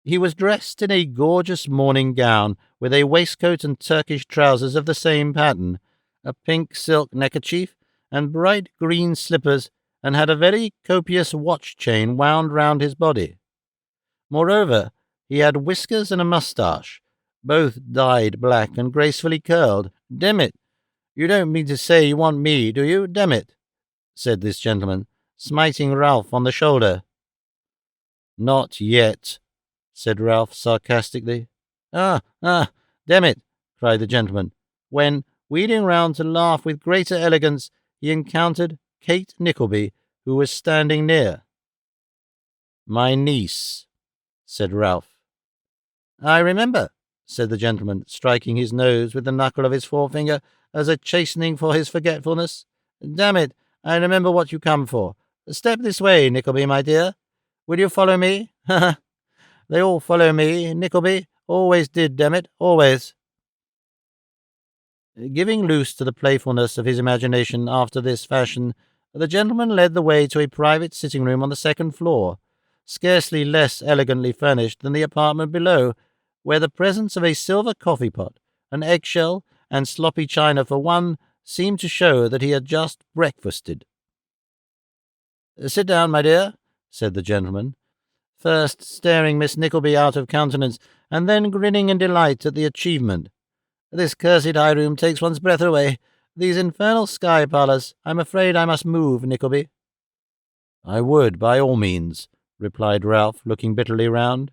[SPEAKER 1] He was dressed in a gorgeous morning gown, with a waistcoat and Turkish trousers of the same pattern, a pink silk neckerchief, and bright green slippers, and had a very copious watch-chain wound round his body. Moreover, he had whiskers and a moustache, both dyed black and gracefully curled. "Demn it! You don't mean to say you want me, do you? Demn it!" said this gentleman, smiting Ralph on the shoulder. "Not yet," said Ralph sarcastically. Ah, damn it!" cried the gentleman, when, wheeling round to laugh with greater elegance, he encountered Kate Nickelby, who was standing near. "My niece," said Ralph. "I remember," said the gentleman, striking his nose with the knuckle of his forefinger as a chastening for his forgetfulness. "Damn it, I remember what you come for. Step this way, Nickelby, my dear. Will you follow me? Ha ha! They all follow me, Nickelby. Always did, damn it, always." Giving loose to the playfulness of his imagination after this fashion, the gentleman led the way to a private sitting-room on the second floor, scarcely less elegantly furnished than the apartment below, where the presence of a silver coffee-pot, an egg-shell, and sloppy china for one, seemed to show that he had just breakfasted. "Sit down, my dear," said the gentleman, first staring Miss Nickleby out of countenance, and then grinning in delight at the achievement. "This cursed high room takes one's breath away. These infernal sky parlours. I'm afraid I must move, Nickleby." "I would, by all means," replied Ralph, looking bitterly round.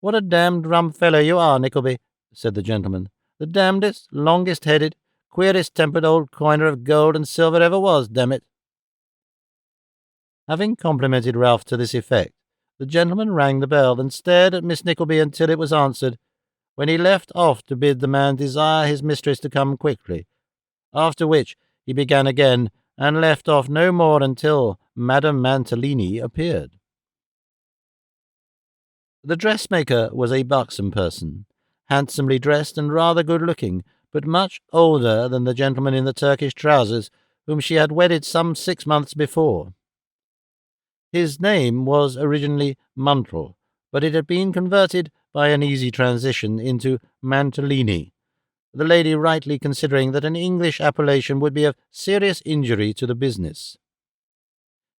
[SPEAKER 1] "What a damned rum fellow you are, Nickleby," said the gentleman. "The damnedest, longest-headed, queerest-tempered old coiner of gold and silver ever was, damn it." Having complimented Ralph to this effect, the gentleman rang the bell and stared at Miss Nickleby until it was answered, when he left off to bid the man desire his mistress to come quickly, after which he began again and left off no more until Madame Mantalini appeared. The dressmaker was a buxom person, handsomely dressed and rather good-looking, but much older than the gentleman in the Turkish trousers whom she had wedded some 6 months before. His name was originally Muntrell, but it had been converted by an easy transition into Mantalini, the lady rightly considering that an English appellation would be of serious injury to the business.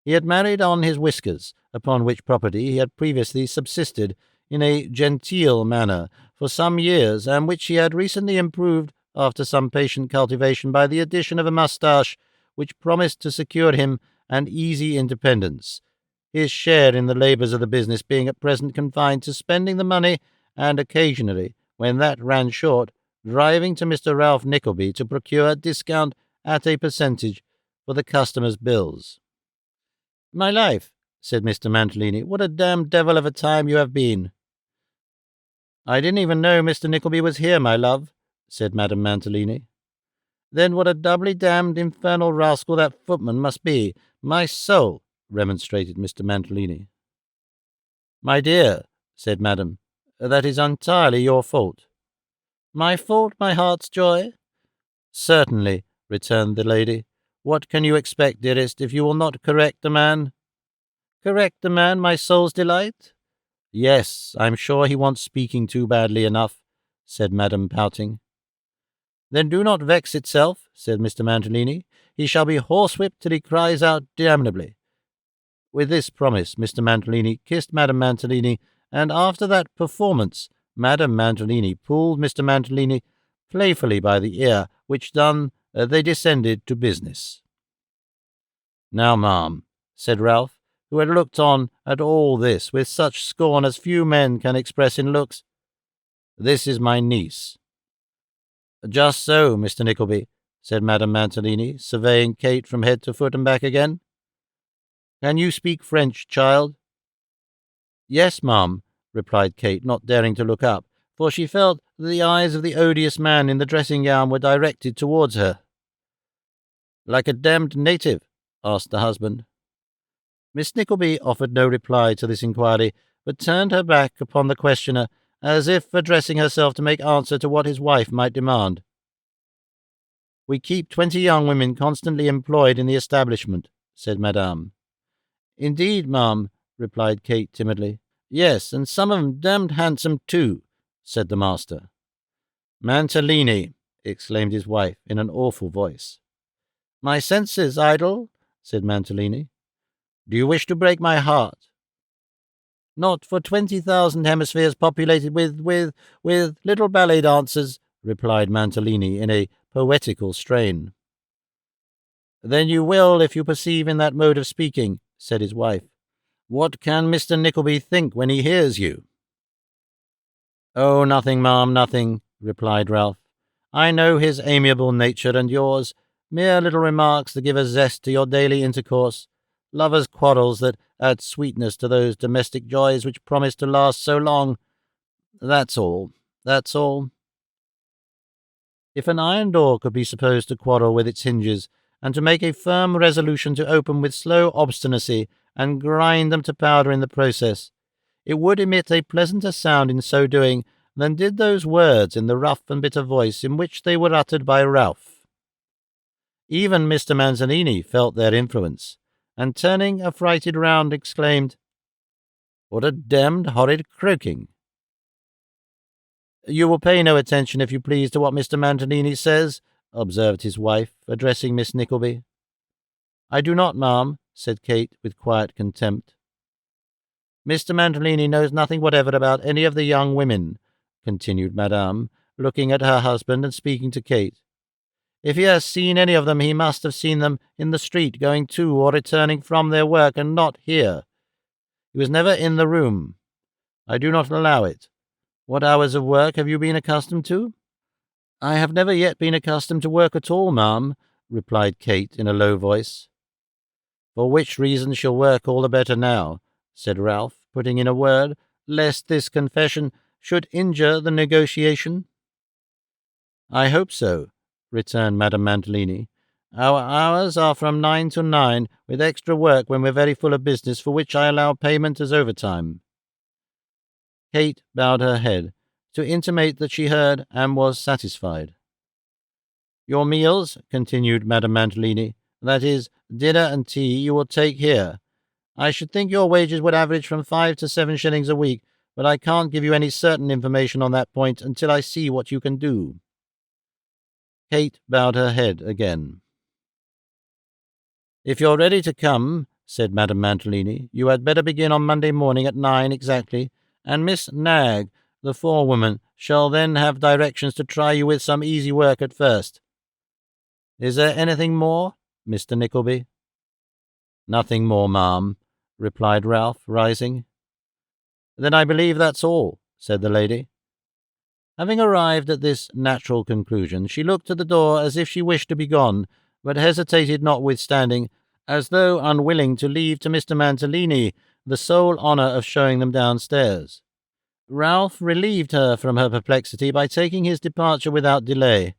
[SPEAKER 1] He had married on his whiskers, upon which property he had previously subsisted in a genteel manner for some years, and which he had recently improved after some patient cultivation by the addition of a moustache which promised to secure him an easy independence, his share in the labours of the business being at present confined to spending the money, and occasionally, when that ran short, driving to Mr. Ralph Nickleby to procure a discount at a percentage for the customers' bills. "My life," said Mr. Mantalini, "what a damned devil of a time you have been." "I didn't even know Mr. Nickleby was here, my love," said Madame Mantalini. "Then what a doubly damned infernal rascal that footman must be, my soul," remonstrated Mr. Mantalini. "My dear," said Madame, "that is entirely your fault." "My fault, my heart's joy?" "Certainly," returned the lady. "What can you expect, dearest, if you will not correct the man?" "Correct the man, my soul's delight?" "Yes, I'm sure he wants speaking to badly enough," said Madame, pouting. "Then do not vex itself," said Mr. Mantalini. "He shall be horsewhipped till he cries out damnably." With this promise, Mr. Mantalini kissed Madame Mantalini, and after that performance, Madame Mantalini pulled Mr. Mantalini playfully by the ear, which done, they descended to business. "Now, ma'am," said Ralph, who had looked on at all this with such scorn as few men can express in looks, "this is my niece." "Just so, Mr. Nickleby," said Madame Mantalini, surveying Kate from head to foot and back again. "Can you speak French, child?" "Yes, ma'am," replied Kate, not daring to look up, for she felt that the eyes of the odious man in the dressing-gown were directed towards her. "Like a damned native?" asked the husband. Miss Nickleby offered no reply to this inquiry, but turned her back upon the questioner, as if addressing herself to make answer to what his wife might demand. "We keep 20 young women constantly employed in the establishment," said Madame. "Indeed, ma'am," replied Kate timidly. "Yes, and some of 'em damned handsome too," said the master. "Mantalini!" exclaimed his wife in an awful voice. "My senses, idol," said Mantalini. "Do you wish to break my heart?" "Not for 20,000 hemispheres populated with little ballet dancers," replied Mantalini in a poetical strain. "Then you will, if you perceive in that mode of speaking," said his wife. "What can Mr. Nickleby think when he hears you?" "Oh, nothing, ma'am, nothing," replied Ralph. "I know his amiable nature and yours, mere little remarks that give a zest to your daily intercourse, lovers' quarrels that add sweetness to those domestic joys which promise to last so long. That's all, that's all." If an iron door could be supposed to quarrel with its hinges, and to make a firm resolution to open with slow obstinacy, and grind them to powder in the process, it would emit a pleasanter sound in so doing than did those words in the rough and bitter voice in which they were uttered by Ralph. Even Mr. Mantalini felt their influence, and turning affrighted round, exclaimed, "What a damned horrid croaking!" "You will pay no attention, if you please, to what Mr. Mantalini says," observed his wife, addressing Miss Nickleby. "I do not, ma'am," said Kate, with quiet contempt. "Mr. Mantalini knows nothing whatever about any of the young women," continued Madame, looking at her husband and speaking to Kate. "If he has seen any of them, he must have seen them in the street, going to or returning from their work, and not here. He was never in the room. I do not allow it. What hours of work have you been accustomed to?" "I have never yet been accustomed to work at all, ma'am," replied Kate in a low voice. "For which reason she'll work all the better now," said Ralph, putting in a word, lest this confession should injure the negotiation. "I hope so," returned Madame Mantalini. "Our hours are from 9 to 9, with extra work when we're very full of business, for which I allow payment as overtime." Kate bowed her head, to intimate that she heard and was satisfied. "Your meals," continued Madame Mantalini, "that is, dinner and tea, you will take here. I should think your wages would average from 5 to 7 shillings a week, but I can't give you any certain information on that point until I see what you can do." Kate bowed her head again. "If you're ready to come," said Madame Mantalini, "you had better begin on Monday morning at 9 exactly, and Miss Nagg, the forewoman, shall then have directions to try you with some easy work at first. Is there anything more, Mr. Nickleby?" "Nothing more, ma'am," replied Ralph, rising. "Then I believe that's all," said the lady. Having arrived at this natural conclusion, she looked at the door as if she wished to be gone, but hesitated notwithstanding, as though unwilling to leave to Mr. Mantalini the sole honour of showing them downstairs. Ralph relieved her from her perplexity by taking his departure without delay,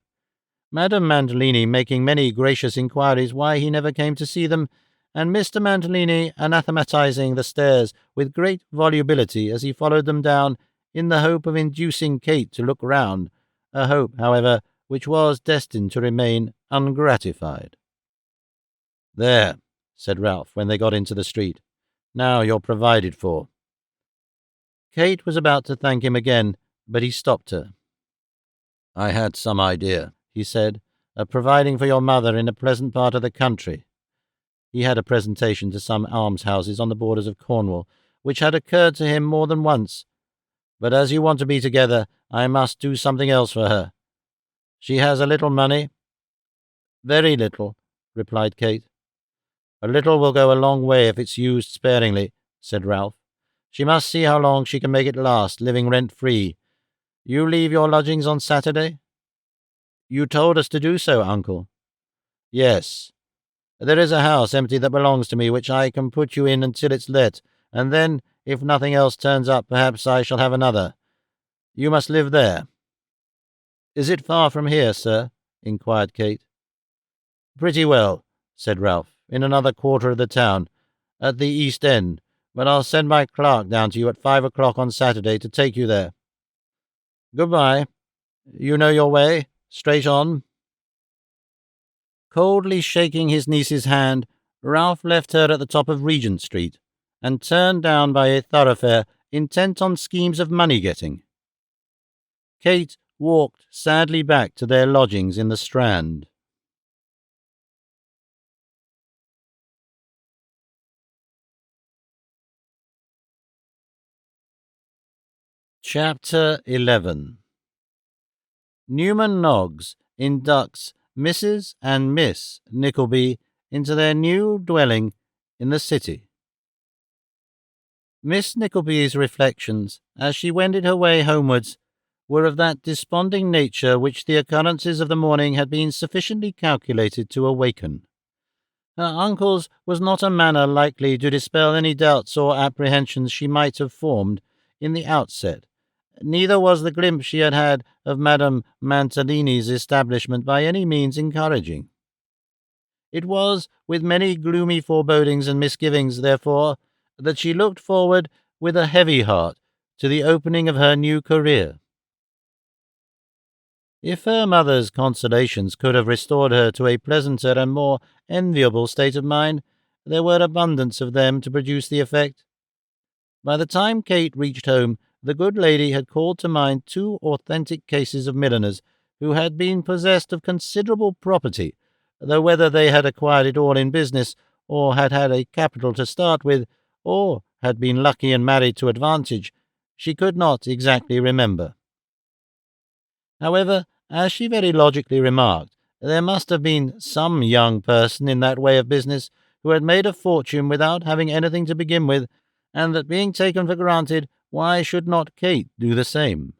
[SPEAKER 1] Madame Mantalini making many gracious inquiries why he never came to see them, and Mr. Mantalini anathematizing the stairs with great volubility as he followed them down, in the hope of inducing Kate to look round, a hope, however, which was destined to remain ungratified. "There," said Ralph, when they got into the street. "Now you're provided for." Kate was about to thank him again, but he stopped her. "I had some idea," he said, "of providing for your mother in a pleasant part of the country." He had a presentation to some almshouses on the borders of Cornwall, which had occurred to him more than once. "But as you want to be together, I must do something else for her. She has a little money." "Very little," replied Kate. "A little will go a long way if it's used sparingly," said Ralph. "She must see how long she can make it last, living rent-free. You leave your lodgings on Saturday?" "You told us to do so, uncle." "Yes. There is a house empty that belongs to me, which I can put you in until it's let, and then, if nothing else turns up, perhaps I shall have another. You must live there." "Is it far from here, sir?" inquired Kate. "Pretty well," said Ralph, "in another quarter of the town, at the East End, but I'll send my clerk down to you at 5 o'clock on Saturday to take you there. Good-bye. You know your way? Straight on." Coldly shaking his niece's hand, Ralph left her at the top of Regent Street, and turned down by a thoroughfare intent on schemes of money-getting. Kate walked sadly back to their lodgings in the Strand. Chapter 11. Newman Noggs inducts Mrs. and Miss Nickelby into their new dwelling in the city. Miss Nickleby's reflections, as she wended her way homewards, were of that desponding nature which the occurrences of the morning had been sufficiently calculated to awaken. Her uncle's was not a manner likely to dispel any doubts or apprehensions she might have formed in the outset. Neither was the glimpse she had had of Madame Mantalini's establishment by any means encouraging. It was with many gloomy forebodings and misgivings, therefore, that she looked forward with a heavy heart to the opening of her new career. If her mother's consolations could have restored her to a pleasanter and more enviable state of mind, there were abundance of them to produce the effect. By the time Kate reached home, the good lady had called to mind 2 authentic cases of milliners, who had been possessed of considerable property, though whether they had acquired it all in business, or had had a capital to start with, or had been lucky and married to advantage, she could not exactly remember. However, as she very logically remarked, there must have been some young person in that way of business who had made a fortune without having anything to begin with, and that being taken for granted, why should not Kate do the same?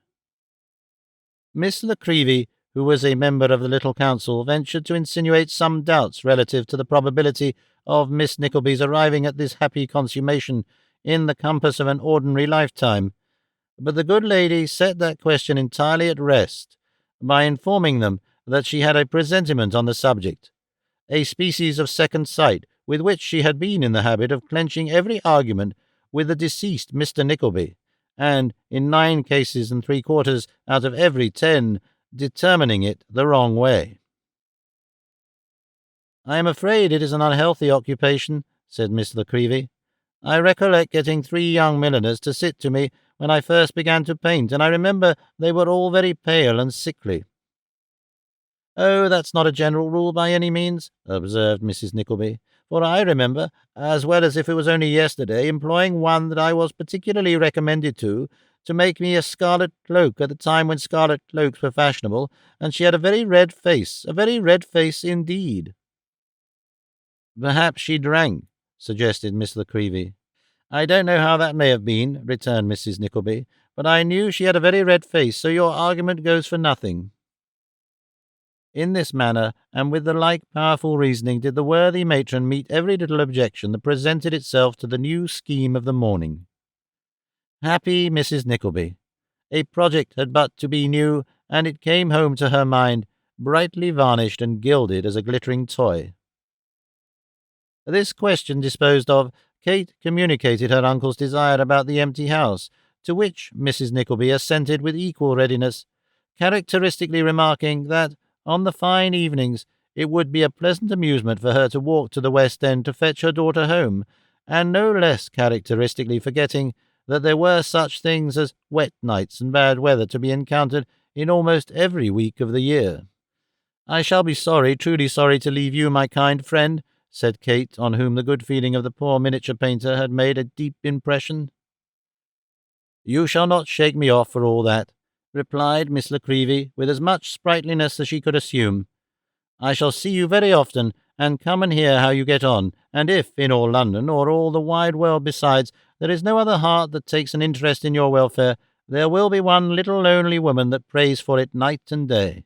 [SPEAKER 1] Miss Nickleby, who was a member of the little council, ventured to insinuate some doubts relative to the probability of Miss Nickleby's arriving at this happy consummation in the compass of an ordinary lifetime, but the good lady set that question entirely at rest by informing them that she had a presentiment on the subject, a species of second sight with which she had been in the habit of clenching every argument with the deceased Mr. Nickleby, and in 9 cases and 3/4 out of every 10 determining it the wrong way. "I am afraid it is an unhealthy occupation," said Miss Nickleby. "I recollect getting 3 young milliners to sit to me when I first began to paint, and I remember they were all very pale and sickly." "Oh, that's not a general rule by any means," observed Mrs. Nickleby, "for I remember, as well as if it was only yesterday, employing one that I was particularly recommended to make me a scarlet cloak at the time when scarlet cloaks were fashionable, and she had a very red face indeed." "Perhaps she drank," suggested Miss Nickleby. "I don't know how that may have been," returned Mrs. Nickleby, "but I knew she had a very red face, so your argument goes for nothing." In this manner, and with the like powerful reasoning, did the worthy matron meet every little objection that presented itself to the new scheme of the morning. Happy Mrs. Nickleby! A project had but to be new, and it came home to her mind, brightly varnished and gilded as a glittering toy. This question disposed of, Kate communicated her uncle's desire about the empty house, to which Mrs. Nickleby assented with equal readiness, characteristically remarking that, on the fine evenings, it would be a pleasant amusement for her to walk to the West End to fetch her daughter home, and no less characteristically forgetting that there were such things as wet nights and bad weather to be encountered in almost every week of the year. "I shall be sorry, truly sorry, to leave you, my kind friend," said Kate, on whom the good feeling of the poor miniature painter had made a deep impression. "You shall not shake me off for all that," replied Miss Nickleby, with as much sprightliness as she could assume. "I shall see you very often, and come and hear how you get on, and if, in all London, or all the wide world besides, there is no other heart that takes an interest in your welfare, there will be one little lonely woman that prays for it night and day."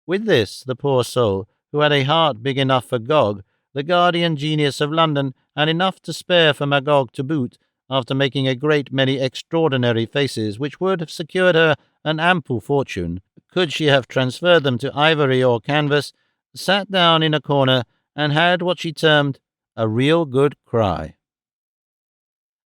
[SPEAKER 1] With this, the poor soul, who had a heart big enough for Gog, the guardian genius of London, and enough to spare for Magog to boot, after making a great many extraordinary faces which would have secured her an ample fortune, could she have transferred them to ivory or canvas, sat down in a corner, and had what she termed a real good cry.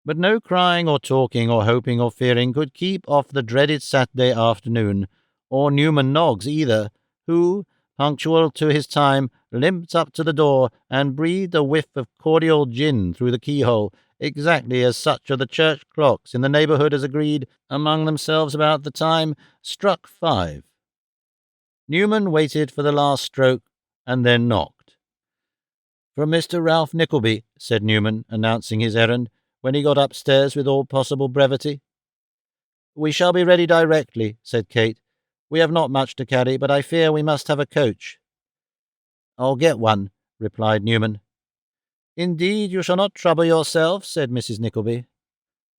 [SPEAKER 1] But no crying or talking or hoping or fearing could keep off the dreaded Saturday afternoon, or Newman Noggs either, who, punctual to his time, limped up to the door and breathed a whiff of cordial gin through the keyhole, exactly as such of the church clocks in the neighbourhood as agreed among themselves about the time struck 5. Newman waited for the last stroke, and then knocked. "From Mr. Ralph Nickleby," said Newman, announcing his errand, when he got upstairs with all possible brevity. "We shall be ready directly," said Kate. "We have not much to carry, but I fear we must have a coach." "I'll get one," replied Newman. "Indeed, you shall not trouble yourself," said Mrs. Nickleby.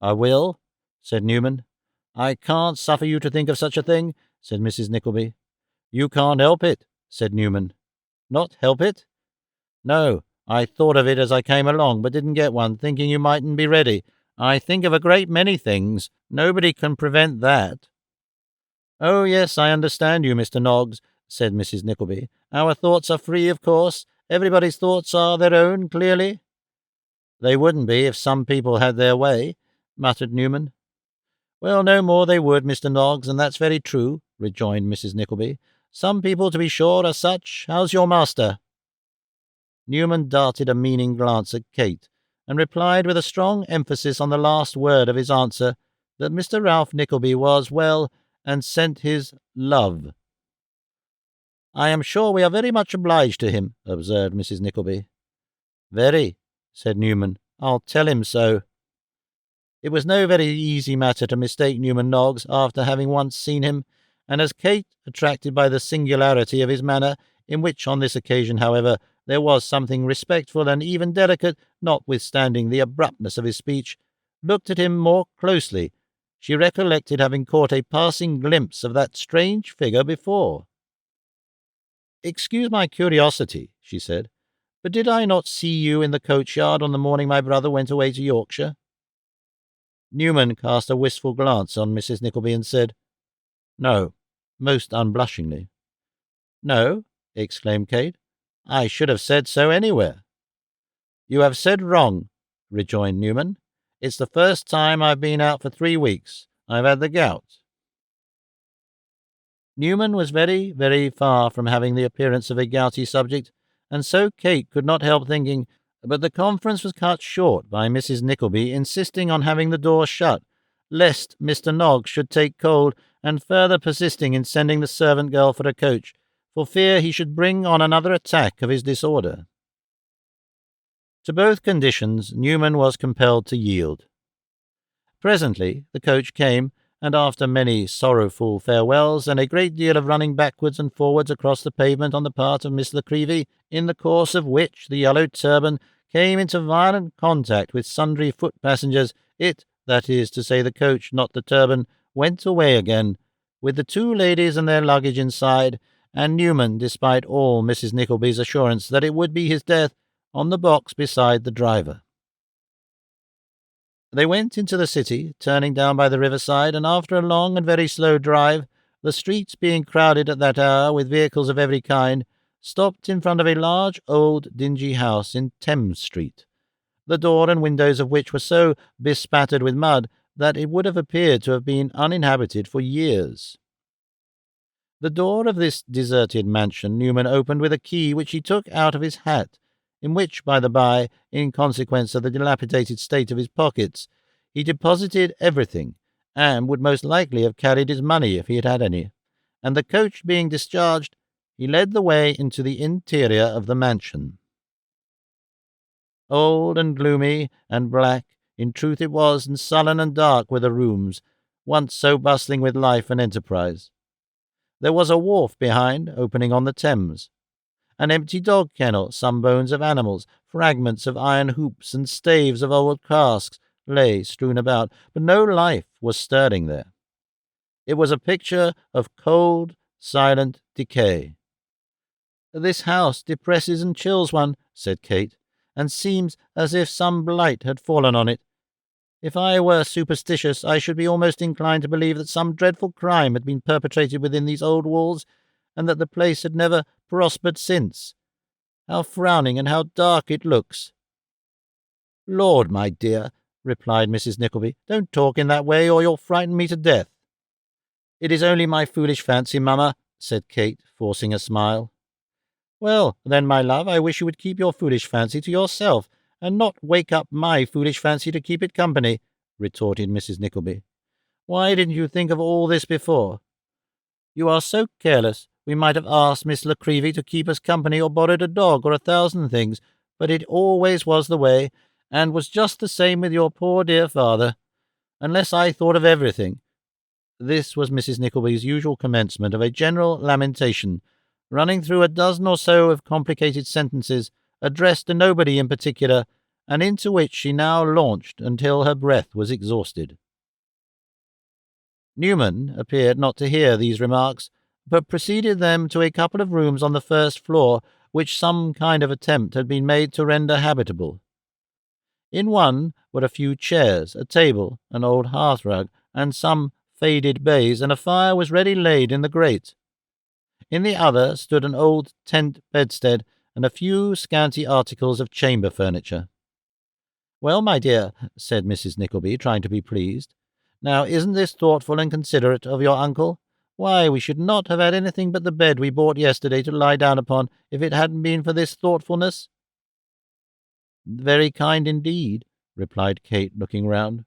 [SPEAKER 1] "I will," said Newman. "I can't suffer you to think of such a thing," said Mrs. Nickleby. "You can't help it," said Newman. "Not help it?" "No, I thought of it as I came along, but didn't get one, thinking you mightn't be ready. I think of a great many things. Nobody can prevent that." "Oh, yes, I understand you, Mr. Noggs," said Mrs. Nickleby. "Our thoughts are free, of course. Everybody's thoughts are their own, clearly." "They wouldn't be if some people had their way," muttered Newman. "Well, no more they would, Mr. Noggs, and that's very true," rejoined Mrs. Nickleby. "Some people, to be sure, are such. How's your master?" Newman darted a meaning glance at Kate, and replied with a strong emphasis on the last word of his answer that Mr. Ralph Nickleby was well, and sent his love. "I am sure we are very much obliged to him," observed Mrs. Nickleby. "Very," said Newman. "I'll tell him so." It was no very easy matter to mistake Newman Noggs after having once seen him, and as Kate, attracted by the singularity of his manner, in which on this occasion, however, there was something respectful and even delicate, notwithstanding the abruptness of his speech, looked at him more closely, she recollected having caught a passing glimpse of that strange figure before. "Excuse my curiosity," she said, "but did I not see you in the coach-yard on the morning my brother went away to Yorkshire?" Newman cast a wistful glance on Mrs. Nickleby and said, "No," most unblushingly. "No?" exclaimed Kate. "I should have said so anywhere." "You have said wrong," rejoined Newman. "It's the first time I've been out for 3 weeks. I've had the gout." Newman was very, very far from having the appearance of a gouty subject, and so Kate could not help thinking, but the conference was cut short by Mrs. Nickleby insisting on having the door shut, lest Mr. Noggs should take cold, and further persisting in sending the servant girl for a coach, for fear he should bring on another attack of his disorder. To both conditions Newman was compelled to yield. Presently the coach came, and after many sorrowful farewells and a great deal of running backwards and forwards across the pavement on the part of Miss Nickleby, in the course of which the yellow turban came into violent contact with sundry foot passengers, it, that is to say the coach, not the turban, went away again, with the 2 ladies and their luggage inside, and Newman, despite all Mrs. Nickleby's assurance that it would be his death, on the box beside the driver. They went into the city, turning down by the riverside, and after a long and very slow drive, the streets being crowded at that hour with vehicles of every kind, stopped in front of a large, old, dingy house in Thames Street, the door and windows of which were so bespattered with mud that it would have appeared to have been uninhabited for years. The door of this deserted mansion Newman opened with a key which he took out of his hat, in which, by the by, in consequence of the dilapidated state of his pockets, he deposited everything, and would most likely have carried his money if he had had any, and the coach being discharged, he led the way into the interior of the mansion. Old and gloomy and black, in truth it was, and sullen and dark were the rooms, once so bustling with life and enterprise. There was a wharf behind, opening on the Thames. An empty dog kennel, some bones of animals, fragments of iron hoops, and staves of old casks lay strewn about, but no life was stirring there. It was a picture of cold, silent decay. "This house depresses and chills one," said Kate, "and seems as if some blight had fallen on it. If I were superstitious, I should be almost inclined to believe that some dreadful crime had been perpetrated within these old walls, and that the place had never prospered since. How frowning and how dark it looks!" "Lord, my dear," replied Mrs. Nickleby, "don't talk in that way, or you'll frighten me to death." "It is only my foolish fancy, mamma," said Kate, forcing a smile. "Well, then, my love, I wish you would keep your foolish fancy to yourself, and not wake up my foolish fancy to keep it company," retorted Mrs. Nickleby. "Why didn't you think of all this before? You are so careless. We might have asked Miss Nickleby to keep us company, or borrowed a dog, or 1,000 things, but it always was the way, and was just the same with your poor dear father, unless I thought of everything." This was Mrs. Nickleby's usual commencement of a general lamentation, running through a dozen or so of complicated sentences, addressed to nobody in particular, and into which she now launched until her breath was exhausted. Newman appeared not to hear these remarks, but preceded them to a couple of rooms on the first floor, which some kind of attempt had been made to render habitable. In one were a few chairs, a table, an old hearth-rug, and some faded baize, and a fire was ready laid in the grate. In the other stood an old tent bedstead, and a few scanty articles of chamber furniture. "Well, my dear," said Mrs. Nickleby, trying to be pleased, "now isn't this thoughtful and considerate of your uncle? Why, we should not have had anything but the bed we bought yesterday to lie down upon, if it hadn't been for this thoughtfulness." "Very kind indeed," replied Kate, looking round.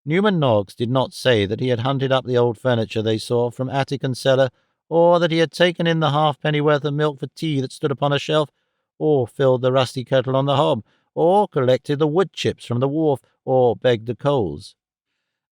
[SPEAKER 1] Newman Noggs did not say that he had hunted up the old furniture they saw from attic and cellar, or that he had taken in the halfpenny worth of milk for tea that stood upon a shelf, or filled the rusty kettle on the hob, or collected the wood chips from the wharf, or begged the coals.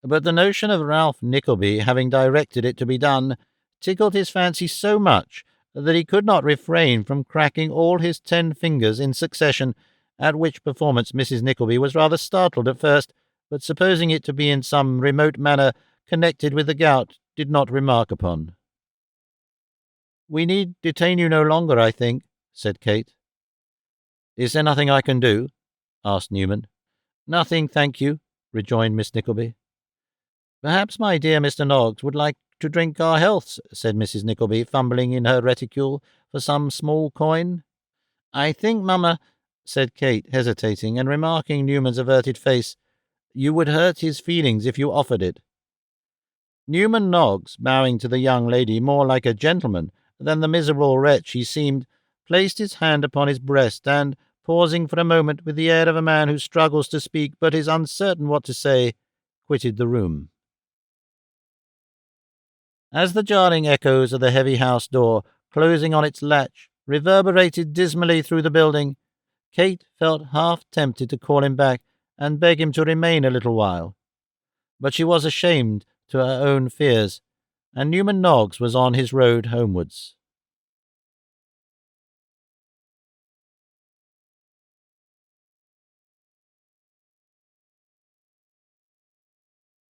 [SPEAKER 1] But the notion of Ralph Nickleby having directed it to be done tickled his fancy so much that he could not refrain from cracking all his 10 fingers in succession, at which performance Mrs. Nickleby was rather startled at first, but supposing it to be in some remote manner connected with the gout, did not remark upon. "We need detain you no longer, I think," said Kate. "Is there nothing I can do?" asked Newman. "Nothing, thank you," rejoined Miss Nickleby. "Perhaps my dear Mr. Noggs would like to drink our healths," said Mrs. Nickleby, fumbling in her reticule for some small coin. "I think, mamma," said Kate, hesitating, and remarking Newman's averted face, "you would hurt his feelings if you offered it." Newman Noggs, bowing to the young lady more like a gentleman than the miserable wretch he seemed, placed his hand upon his breast, and, pausing for a moment with the air of a man who struggles to speak but is uncertain what to say, quitted the room. As the jarring echoes of the heavy house door, closing on its latch, reverberated dismally through the building, Kate felt half tempted to call him back and beg him to remain a little while. But she was ashamed to her own fears, and Newman Noggs was on his road homewards.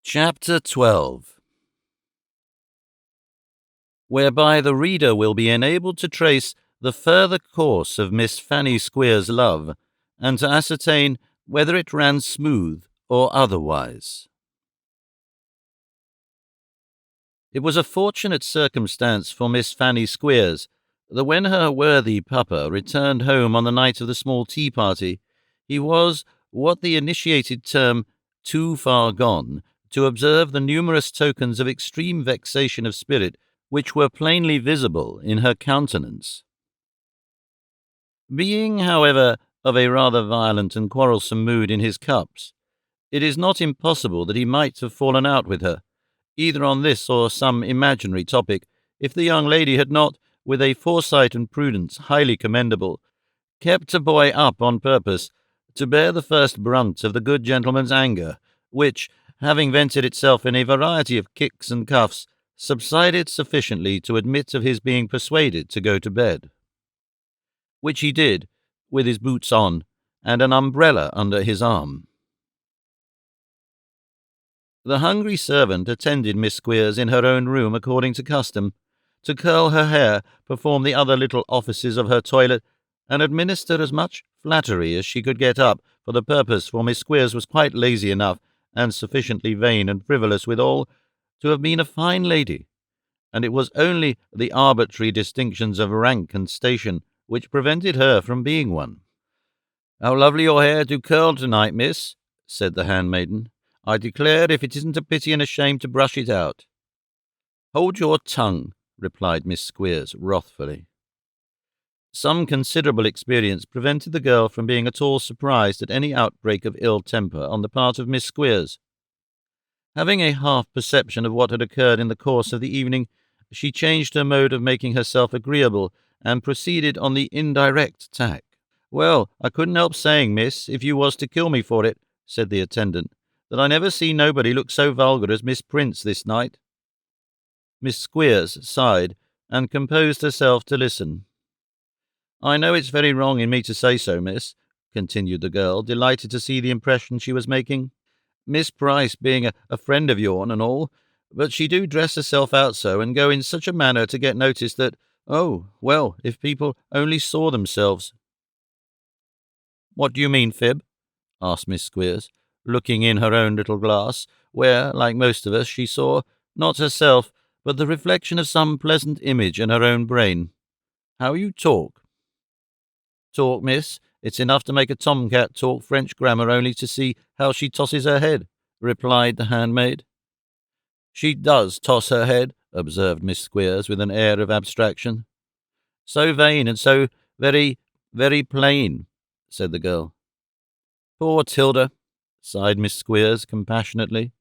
[SPEAKER 1] Chapter 12, whereby the reader will be enabled to trace the further course of Miss Fanny Squeer's love, and to ascertain whether it ran smooth or otherwise. It was a fortunate circumstance for Miss Fanny Squeers that when her worthy papa returned home on the night of the small tea-party, he was what the initiated term too far gone to observe the numerous tokens of extreme vexation of spirit which were plainly visible in her countenance. Being, however, of a rather violent and quarrelsome mood in his cups, it is not impossible that he might have fallen out with her, either on this or some imaginary topic, if the young lady had not, with a foresight and prudence highly commendable, kept a boy up on purpose to bear the first brunt of the good gentleman's anger, which, having vented itself in a variety of kicks and cuffs, subsided sufficiently to admit of his being persuaded to go to bed. Which he did, with his boots on, and an umbrella under his arm. The hungry servant attended Miss Squeers in her own room according to custom, to curl her hair, perform the other little offices of her toilet, and administer as much flattery as she could get up for the purpose, for Miss Squeers was quite lazy enough, and sufficiently vain and frivolous withal, to have been a fine lady, and it was only the arbitrary distinctions of rank and station which prevented her from being one. "How lovely your hair do curl tonight, miss," said the handmaiden. "I declare if it isn't a pity and a shame to brush it out." "Hold your tongue," replied Miss Squeers wrathfully. Some considerable experience prevented the girl from being at all surprised at any outbreak of ill temper on the part of Miss Squeers. Having a half-perception of what had occurred in the course of the evening, she changed her mode of making herself agreeable, and proceeded on the indirect tack. "Well, I couldn't help saying, miss, if you was to kill me for it," said the attendant, "that I never see nobody look so vulgar as Miss Prince this night." Miss Squeers sighed, and composed herself to listen. "I know it's very wrong in me to say so, miss," continued the girl, delighted to see the impression she was making, "Miss Price being a friend of yourn and all, but she do dress herself out so, and go in such a manner to get noticed that, oh, well, if people only saw themselves—" "What do you mean, Fib?" asked Miss Squeers, looking in her own little glass, where, like most of us, she saw, not herself, but the reflection of some pleasant image in her own brain. "How you talk." "Talk, miss? It's enough to make a tomcat talk French grammar only to see how she tosses her head," replied the handmaid. "She does toss her head," observed Miss Squeers with an air of abstraction. "So vain and so very, very plain," said the girl. "Poor Tilda," sighed Miss Squeers compassionately.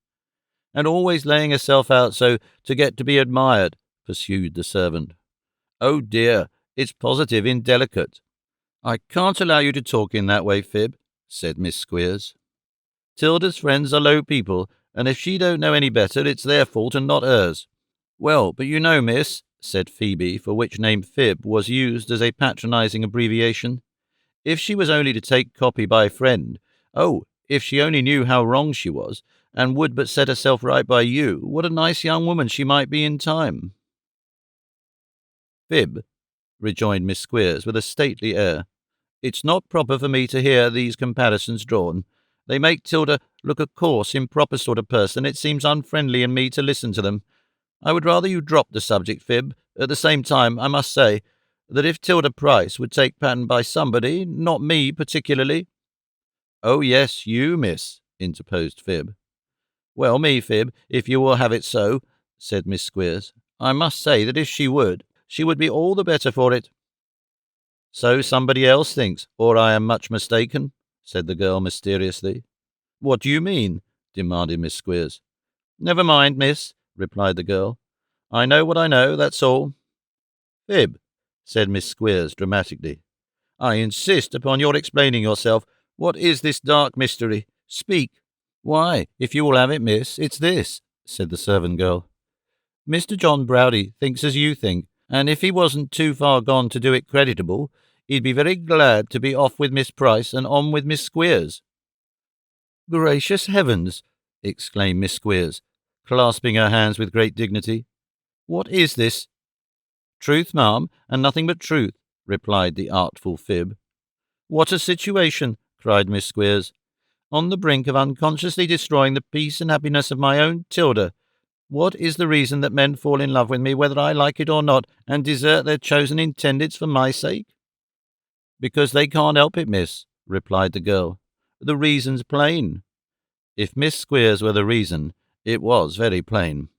[SPEAKER 1] And always laying herself out so to get to be admired," pursued the servant. "Oh dear, it's positive indelicate." "I can't allow you to talk in that way, Fib," said Miss Squeers. "Tilda's friends are low people, and if she don't know any better, it's their fault and not hers." "Well, but you know, miss," said Phoebe, for which name Fib was used as a patronising abbreviation, "if she was only to take copy by friend, if she only knew how wrong she was, and would but set herself right by you, what a nice young woman she might be in time." "Fib," rejoined Miss Squeers, with a stately air, "it's not proper for me to hear these comparisons drawn. They make Tilda look a coarse, improper sort of person. It seems unfriendly in me to listen to them. I would rather you dropped the subject, Fib. At the same time, I must say that if Tilda Price would take pattern by somebody, not me particularly—" "Oh, yes, you, miss," interposed Fib. "Well, me, Fib, if you will have it so," said Miss Squeers. "I must say that if she would be all the better for it." "So somebody else thinks, or I am much mistaken," said the girl mysteriously. "What do you mean?" demanded Miss Squeers. "Never mind, miss," replied the girl. "I know what I know, that's all." "Fib," said Miss Squeers dramatically, "I insist upon your explaining yourself. What is this dark mystery? Speak." "Why, if you will have it, miss, it's this," said the servant girl. "Mr. John Browdie thinks as you think, and if he wasn't too far gone to do it creditable, he'd be very glad to be off with Miss Price and on with Miss Squeers." "Gracious heavens!" exclaimed Miss Squeers, clasping her hands with great dignity. "What is this?" "Truth, ma'am, and nothing but truth," replied the artful Fib. "What a situation!" cried Miss Squeers. "On the brink of unconsciously destroying the peace and happiness of my own Tilda. What is the reason that men fall in love with me, whether I like it or not, and desert their chosen intendeds for my sake?" "Because they can't help it, miss," replied the girl. "The reason's plain." If Miss Squeers were the reason, it was very plain.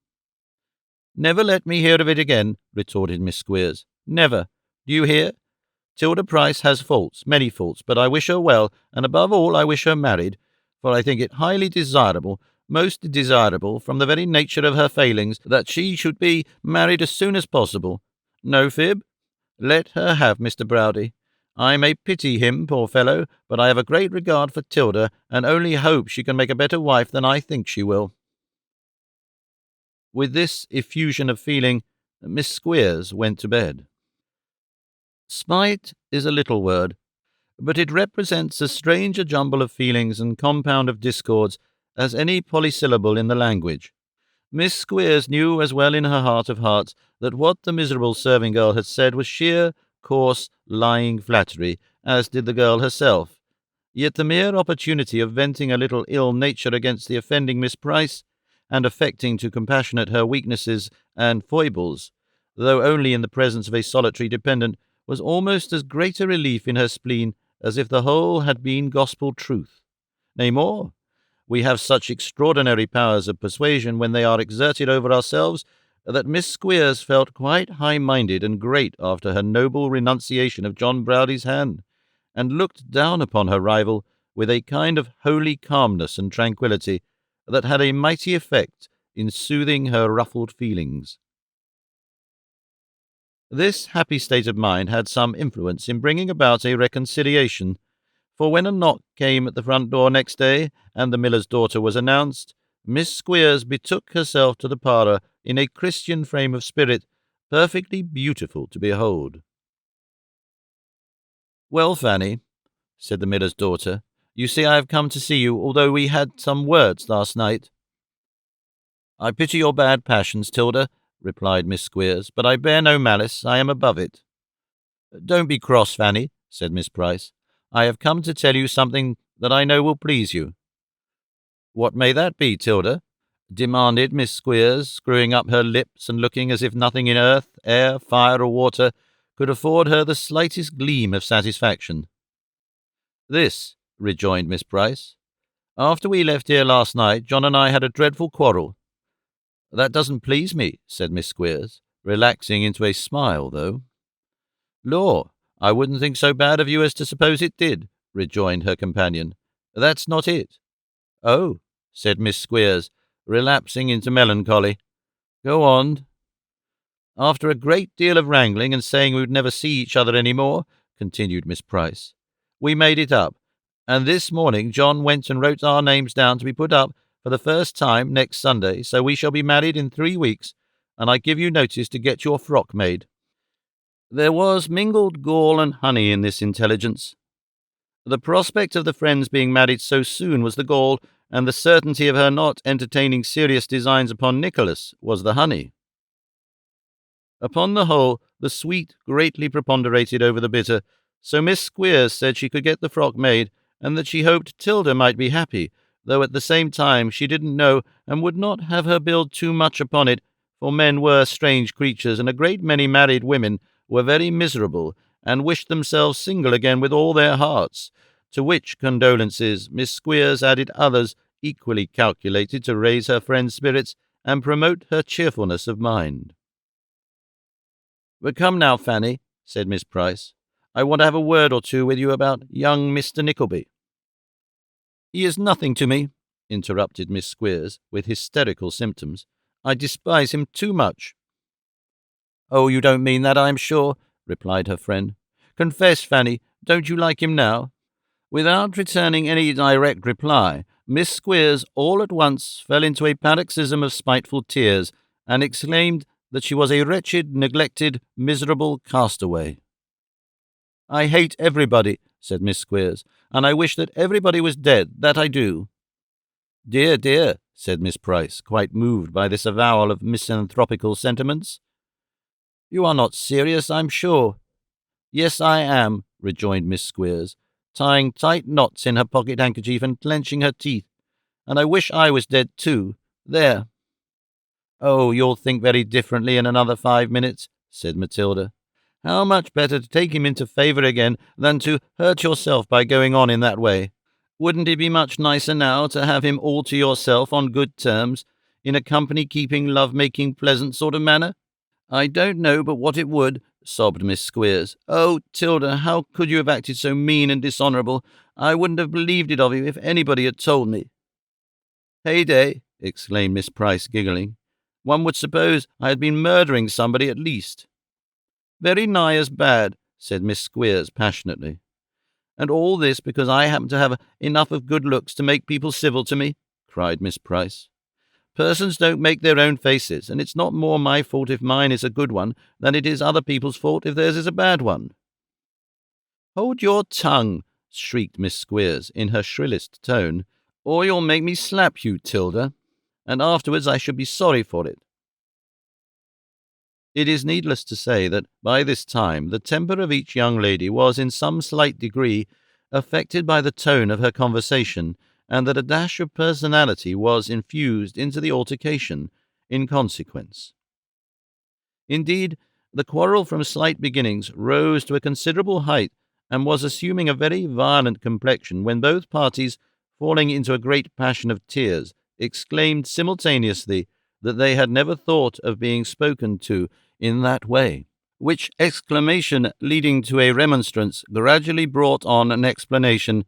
[SPEAKER 1] "Never let me hear of it again," retorted Miss Squeers. "Never. Do you hear? Tilda Price has faults, many faults, but I wish her well, and above all I wish her married, for I think it highly desirable, most desirable, from the very nature of her failings, that she should be married as soon as possible. No, Fib? Let her have Mr. Browdie. I may pity him, poor fellow, but I have a great regard for Tilda, and only hope she can make a better wife than I think she will." With this effusion of feeling, Miss Squeers went to bed. Spite is a little word, but it represents as strange a jumble of feelings and compound of discords as any polysyllable in the language. Miss Squeers knew as well in her heart of hearts that what the miserable serving girl had said was sheer, coarse, lying flattery, as did the girl herself. Yet the mere opportunity of venting a little ill nature against the offending Miss Price, and affecting to compassionate her weaknesses and foibles, though only in the presence of a solitary dependent, was almost as great a relief in her spleen as if the whole had been gospel truth. Nay, more, we have such extraordinary powers of persuasion when they are exerted over ourselves, that Miss Squeers felt quite high-minded and great after her noble renunciation of John Browdie's hand, and looked down upon her rival with a kind of holy calmness and tranquillity that had a mighty effect in soothing her ruffled feelings. This happy state of mind had some influence in bringing about a reconciliation, for when a knock came at the front door next day, and the miller's daughter was announced, Miss Squeers betook herself to the parlour in a Christian frame of spirit, perfectly beautiful to behold. "Well, Fanny," said the miller's daughter, "you see I have come to see you, although we had some words last night." "I pity your bad passions, Tilda," replied Miss Squeers, "but I bear no malice. I am above it." "Don't be cross, Fanny," said Miss Price. "I have come to tell you something that I know will please you." "What may that be, Tilda?" demanded Miss Squeers, screwing up her lips and looking as if nothing in earth, air, fire, or water could afford her the slightest gleam of satisfaction. "This," rejoined Miss Price. "After we left here last night, John and I had a dreadful quarrel." "That doesn't please me," said Miss Squeers, relaxing into a smile, though. "Law, I wouldn't think so bad of you as to suppose it did," rejoined her companion. "That's not it." "Oh," said Miss Squeers, relapsing into melancholy. "Go on." "After a great deal of wrangling and saying we would never see each other any more," continued Miss Price, "we made it up, and this morning John went and wrote our names down to be put up for the first time next Sunday, so we shall be married in 3 weeks, and I give you notice to get your frock made." There was mingled gall and honey in this intelligence. The prospect of the friends being married so soon was the gall, and the certainty of her not entertaining serious designs upon Nicholas was the honey. Upon the whole, the sweet greatly preponderated over the bitter, so Miss Squeers said she could get the frock made, and that she hoped Tilda might be happy, though at the same time she didn't know and would not have her build too much upon it, for men were strange creatures, and a great many married women were very miserable, and wished themselves single again with all their hearts, to which condolences Miss Squeers added others equally calculated to raise her friend's spirits and promote her cheerfulness of mind. "But come now, Fanny," said Miss Price, "I want to have a word or two with you about young Mr. Nickleby." "He is nothing to me," interrupted Miss Squeers, with hysterical symptoms. "I despise him too much." "Oh, you don't mean that, I am sure," replied her friend. "Confess, Fanny, don't you like him now?" Without returning any direct reply, Miss Squeers all at once fell into a paroxysm of spiteful tears, and exclaimed that she was a wretched, neglected, miserable castaway. "I hate everybody," said Miss Squeers, "and I wish that everybody was dead, that I do." "Dear, dear," said Miss Price, quite moved by this avowal of misanthropical sentiments. "You are not serious, I'm sure." "Yes, I am," rejoined Miss Squeers, tying tight knots in her pocket-handkerchief and clenching her teeth. "And I wish I was dead too. There." "Oh, you'll think very differently in another 5 minutes," said Matilda. "How much better to take him into favour again than to hurt yourself by going on in that way. Wouldn't it be much nicer now to have him all to yourself on good terms, in a company-keeping, love-making, pleasant sort of manner?" "I don't know but what it would," sobbed Miss Squeers. "Oh, Tilda, how could you have acted so mean and dishonourable? I wouldn't have believed it of you if anybody had told me." "Heyday!" exclaimed Miss Price, giggling. "One would suppose I had been murdering somebody at least." "Very nigh as bad," said Miss Squeers passionately. "And all this because I happen to have enough of good looks to make people civil to me," cried Miss Price. "Persons don't make their own faces, and it's not more my fault if mine is a good one than it is other people's fault if theirs is a bad one." "Hold your tongue," shrieked Miss Squeers in her shrillest tone, "or you'll make me slap you, Tilda, and afterwards I should be sorry for it." It is needless to say that by this time the temper of each young lady was in some slight degree affected by the tone of her conversation, and that a dash of personality was infused into the altercation in consequence. Indeed, the quarrel from slight beginnings rose to a considerable height, and was assuming a very violent complexion when both parties, falling into a great passion of tears, exclaimed simultaneously that they had never thought of being spoken to in that way, which exclamation, leading to a remonstrance, gradually brought on an explanation,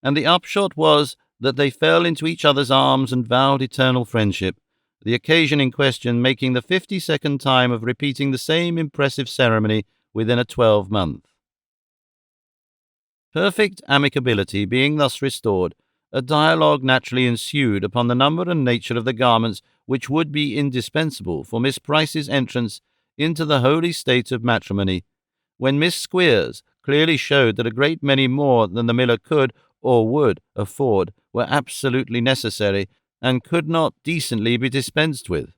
[SPEAKER 1] and the upshot was that they fell into each other's arms and vowed eternal friendship, the occasion in question making the 52nd time of repeating the same impressive ceremony within a 12-month. Perfect amicability being thus restored, a dialogue naturally ensued upon the number and nature of the garments which would be indispensable for Miss Price's entrance into the holy state of matrimony, when Miss Squeers clearly showed that a great many more than the miller could or would afford were absolutely necessary, and could not decently be dispensed with.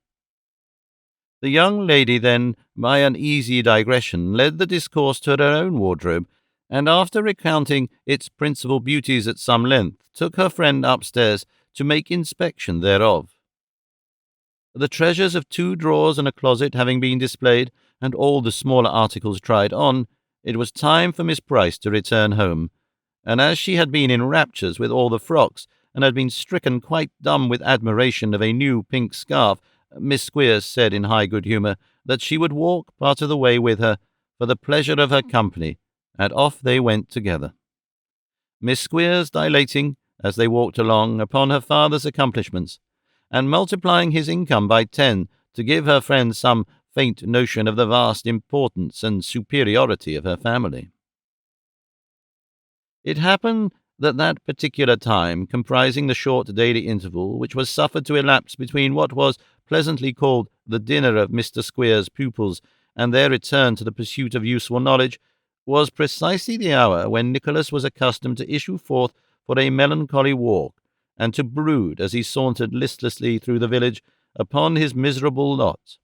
[SPEAKER 1] The young lady then, by an easy digression, led the discourse to her own wardrobe, and after recounting its principal beauties at some length, took her friend upstairs to make inspection thereof. The treasures of 2 drawers and a closet having been displayed, and all the smaller articles tried on, it was time for Miss Price to return home, and as she had been in raptures with all the frocks, and had been stricken quite dumb with admiration of a new pink scarf, Miss Squeers said in high good humour that she would walk part of the way with her for the pleasure of her company, and off they went together. Miss Squeers dilating, as they walked along, upon her father's accomplishments, and multiplying his income by 10 to give her friend some faint notion of the vast importance and superiority of her family. It happened that that particular time, comprising the short daily interval which was suffered to elapse between what was pleasantly called the dinner of Mr. Squeers's pupils and their return to the pursuit of useful knowledge, was precisely the hour when Nicholas was accustomed to issue forth for a melancholy walk, and to brood, as he sauntered listlessly through the village, upon his miserable lot.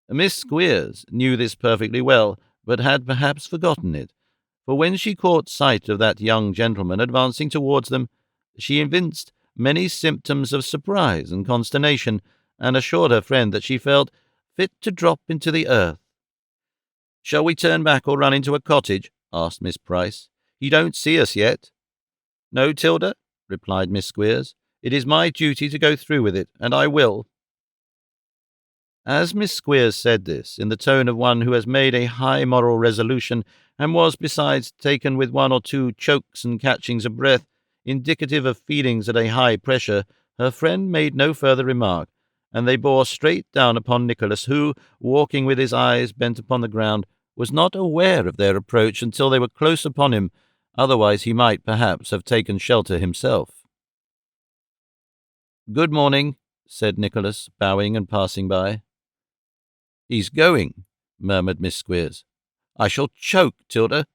[SPEAKER 1] Miss Squeers knew this perfectly well, but had perhaps forgotten it, for when she caught sight of that young gentleman advancing towards them, she evinced many symptoms of surprise and consternation, and assured her friend that she felt fit to drop into the earth. "Shall we turn back or run into a cottage?" asked Miss Price. "He don't see us yet." "No, Tilda," replied Miss Squeers. "It is my duty to go through with it, and I will." As Miss Squeers said this, in the tone of one who has made a high moral resolution, and was besides taken with one or two chokes and catchings of breath, indicative of feelings at a high pressure, her friend made no further remark, and they bore straight down upon Nicholas, who, walking with his eyes bent upon the ground, was not aware of their approach until they were close upon him, otherwise he might perhaps have taken shelter himself. "Good morning," said Nicholas, bowing and passing by. "He's going," murmured Miss Squeers. "I shall choke, Tilda."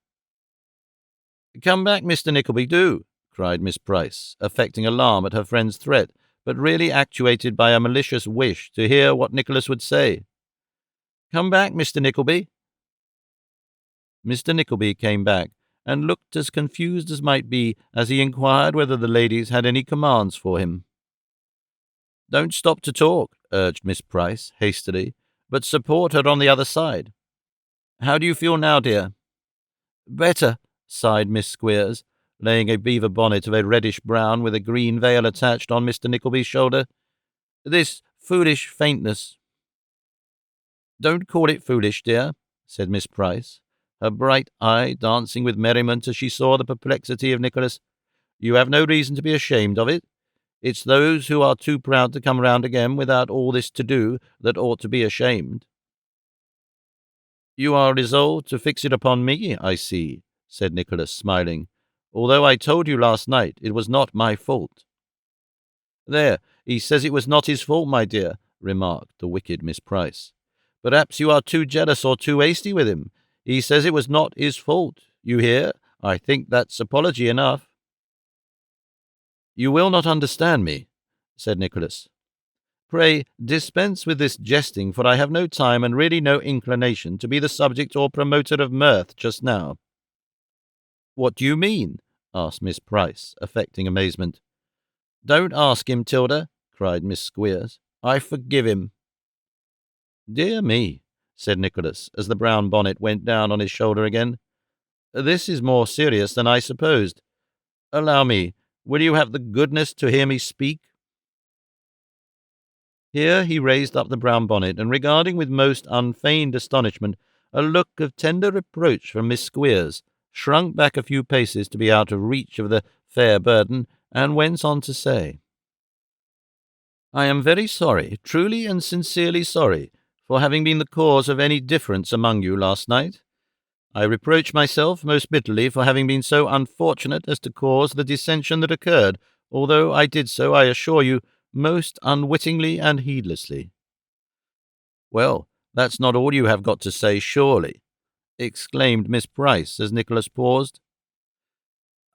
[SPEAKER 1] "Come back, Mr. Nickleby, do," cried Miss Price, affecting alarm at her friend's threat, but really actuated by a malicious wish to hear what Nicholas would say. "Come back, Mr. Nickleby." Mr. Nickleby came back, and looked as confused as might be as he inquired whether the ladies had any commands for him. "Don't stop to talk," urged Miss Price, hastily, "but support her on the other side. How do you feel now, dear?" "Better," sighed Miss Squeers, laying a beaver bonnet of a reddish brown with a green veil attached on Mr. Nickleby's shoulder. "This foolish faintness—" "Don't call it foolish, dear," said Miss Price, her bright eye dancing with merriment as she saw the perplexity of Nicholas. "You have no reason to be ashamed of it. It's those who are too proud to come round again without all this to do that ought to be ashamed." "You are resolved to fix it upon me, I see," said Nicholas, smiling, "although I told you last night it was not my fault." "There, he says it was not his fault, my dear," remarked the wicked Miss Price. "Perhaps you are too jealous or too hasty with him. He says it was not his fault. You hear? I think that's apology enough." "You will not understand me," said Nicholas. "Pray dispense with this jesting, for I have no time and really no inclination to be the subject or promoter of mirth just now." "What do you mean?" asked Miss Price, affecting amazement. "Don't ask him, Tilda," cried Miss Squeers. "I forgive him." "Dear me," said Nicholas, as the brown bonnet went down on his shoulder again. "This is more serious than I supposed. Allow me, will you have the goodness to hear me speak?" Here he raised up the brown bonnet, and regarding with most unfeigned astonishment a look of tender reproach from Miss Squeers, shrunk back a few paces to be out of reach of the fair burden, and went on to say, "I am very sorry, truly and sincerely sorry, for having been the cause of any difference among you last night. I reproach myself most bitterly for having been so unfortunate as to cause the dissension that occurred, although I did so, I assure you, most unwittingly and heedlessly." "Well, that's not all you have got to say, surely," exclaimed Miss Price as Nicholas paused.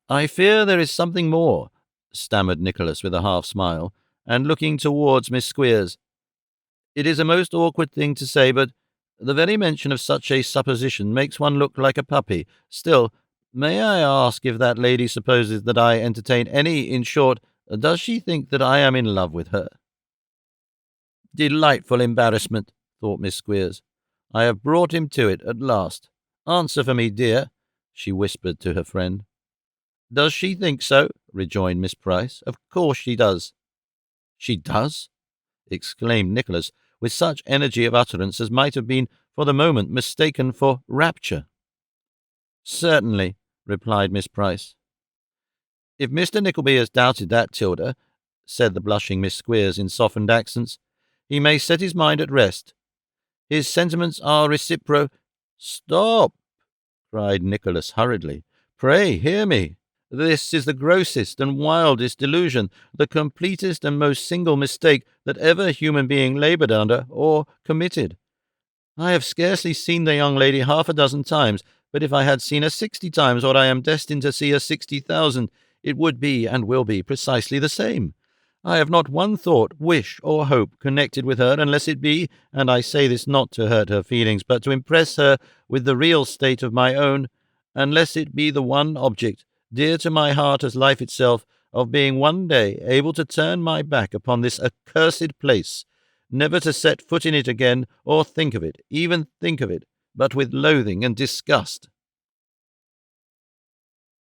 [SPEAKER 1] "I fear there is something more," stammered Nicholas with a half-smile, and looking towards Miss Squeers. "It is a most awkward thing to say, but the very mention of such a supposition makes one look like a puppy. Still, may I ask if that lady supposes that I entertain in short, does she think that I am in love with her?" "Delightful embarrassment," thought Miss Squeers. "I have brought him to it at last. Answer for me, dear," she whispered to her friend. "Does she think so?" rejoined Miss Price. "Of course she does." "She does?" exclaimed Nicholas, with such energy of utterance as might have been for the moment mistaken for rapture. "Certainly," replied Miss Price. "If Mr. Nickleby has doubted that, Tilda," said the blushing Miss Squeers in softened accents, "he may set his mind at rest. His sentiments are "Stop!" cried Nicholas hurriedly. "Pray hear me. This is the grossest and wildest delusion, the completest and most single mistake that ever human being laboured under or committed. I have scarcely seen the young lady half a dozen times, but if I had seen her 60 times what I am destined to see her 60,000, it would be and will be precisely the same. I have not one thought, wish, or hope connected with her, unless it be, and I say this not to hurt her feelings, but to impress her with the real state of my own, unless it be the one object, dear to my heart as life itself, of being one day able to turn my back upon this accursed place, never to set foot in it again, or think of it, even think of it, but with loathing and disgust."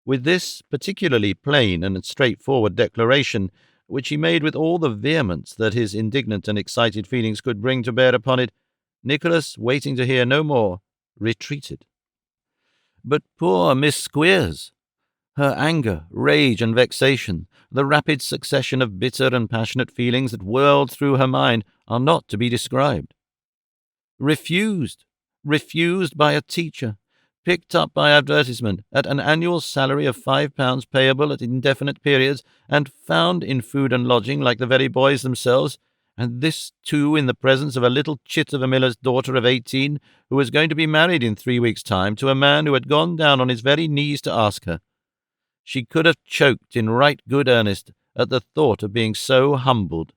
[SPEAKER 1] With this particularly plain and straightforward declaration, which he made with all the vehemence that his indignant and excited feelings could bring to bear upon it, Nicholas, waiting to hear no more, retreated. But poor Miss Squeers! Her anger, rage, and vexation, the rapid succession of bitter and passionate feelings that whirled through her mind, are not to be described. Refused by a teacher, picked up by advertisement at an annual salary of £5 payable at indefinite periods, and found in food and lodging like the very boys themselves, and this too in the presence of a little chit of a miller's daughter of 18, who was going to be married in 3 weeks' time to a man who had gone down on his very knees to ask her. She could have choked in right good earnest at the thought of being so humbled.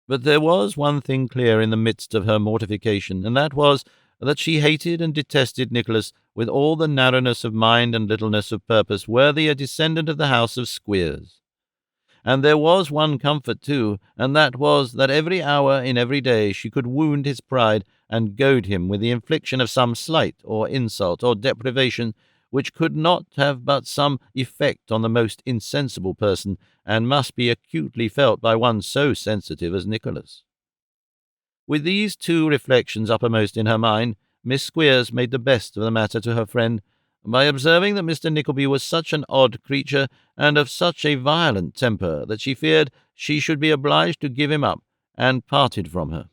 [SPEAKER 1] But there was one thing clear in the midst of her mortification, and that was that she hated and detested Nicholas with all the narrowness of mind and littleness of purpose worthy a descendant of the house of Squeers. And there was one comfort, too, and that was that every hour in every day she could wound his pride and goad him with the infliction of some slight or insult or deprivation which could not have but some effect on the most insensible person, and must be acutely felt by one so sensitive as Nicholas. With these two reflections uppermost in her mind, Miss Squeers made the best of the matter to her friend, by observing that Mr. Nickleby was such an odd creature, and of such a violent temper, that she feared she should be obliged to give him up, and parted from her.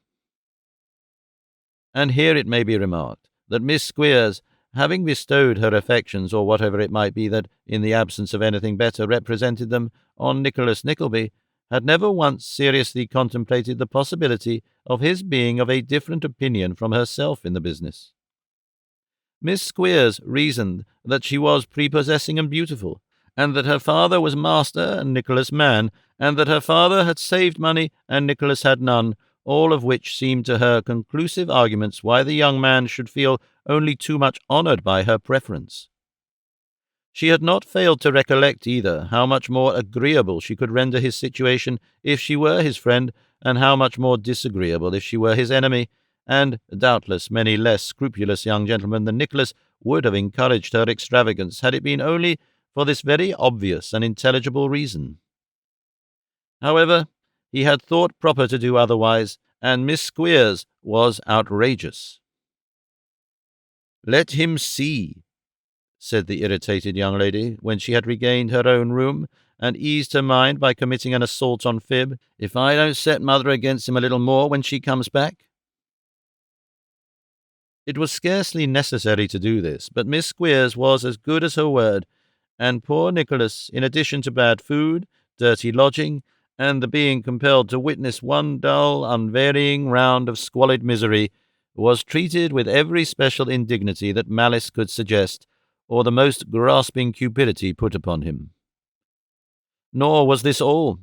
[SPEAKER 1] And here it may be remarked that Miss Squeers, having bestowed her affections, or whatever it might be that, in the absence of anything better, represented them, on Nicholas Nickleby, had never once seriously contemplated the possibility of his being of a different opinion from herself in the business. Miss Squeers reasoned that she was prepossessing and beautiful, and that her father was master and Nicholas man, and that her father had saved money and Nicholas had none, all of which seemed to her conclusive arguments why the young man should feel only too much honoured by her preference. She had not failed to recollect either how much more agreeable she could render his situation if she were his friend, and how much more disagreeable if she were his enemy, and doubtless many less scrupulous young gentlemen than Nicholas would have encouraged her extravagance had it been only for this very obvious and intelligible reason. However, he had thought proper to do otherwise, and Miss Squeers was outrageous. "Let him see," said the irritated young lady, when she had regained her own room, and eased her mind by committing an assault on fib, "if I don't set mother against him a little more when she comes back." It was scarcely necessary to do this, but Miss Squeers was as good as her word, and poor Nicholas, in addition to bad food, dirty lodging, and the being compelled to witness one dull, unvarying round of squalid misery, was treated with every special indignity that malice could suggest, or the most grasping cupidity put upon him. Nor was this all.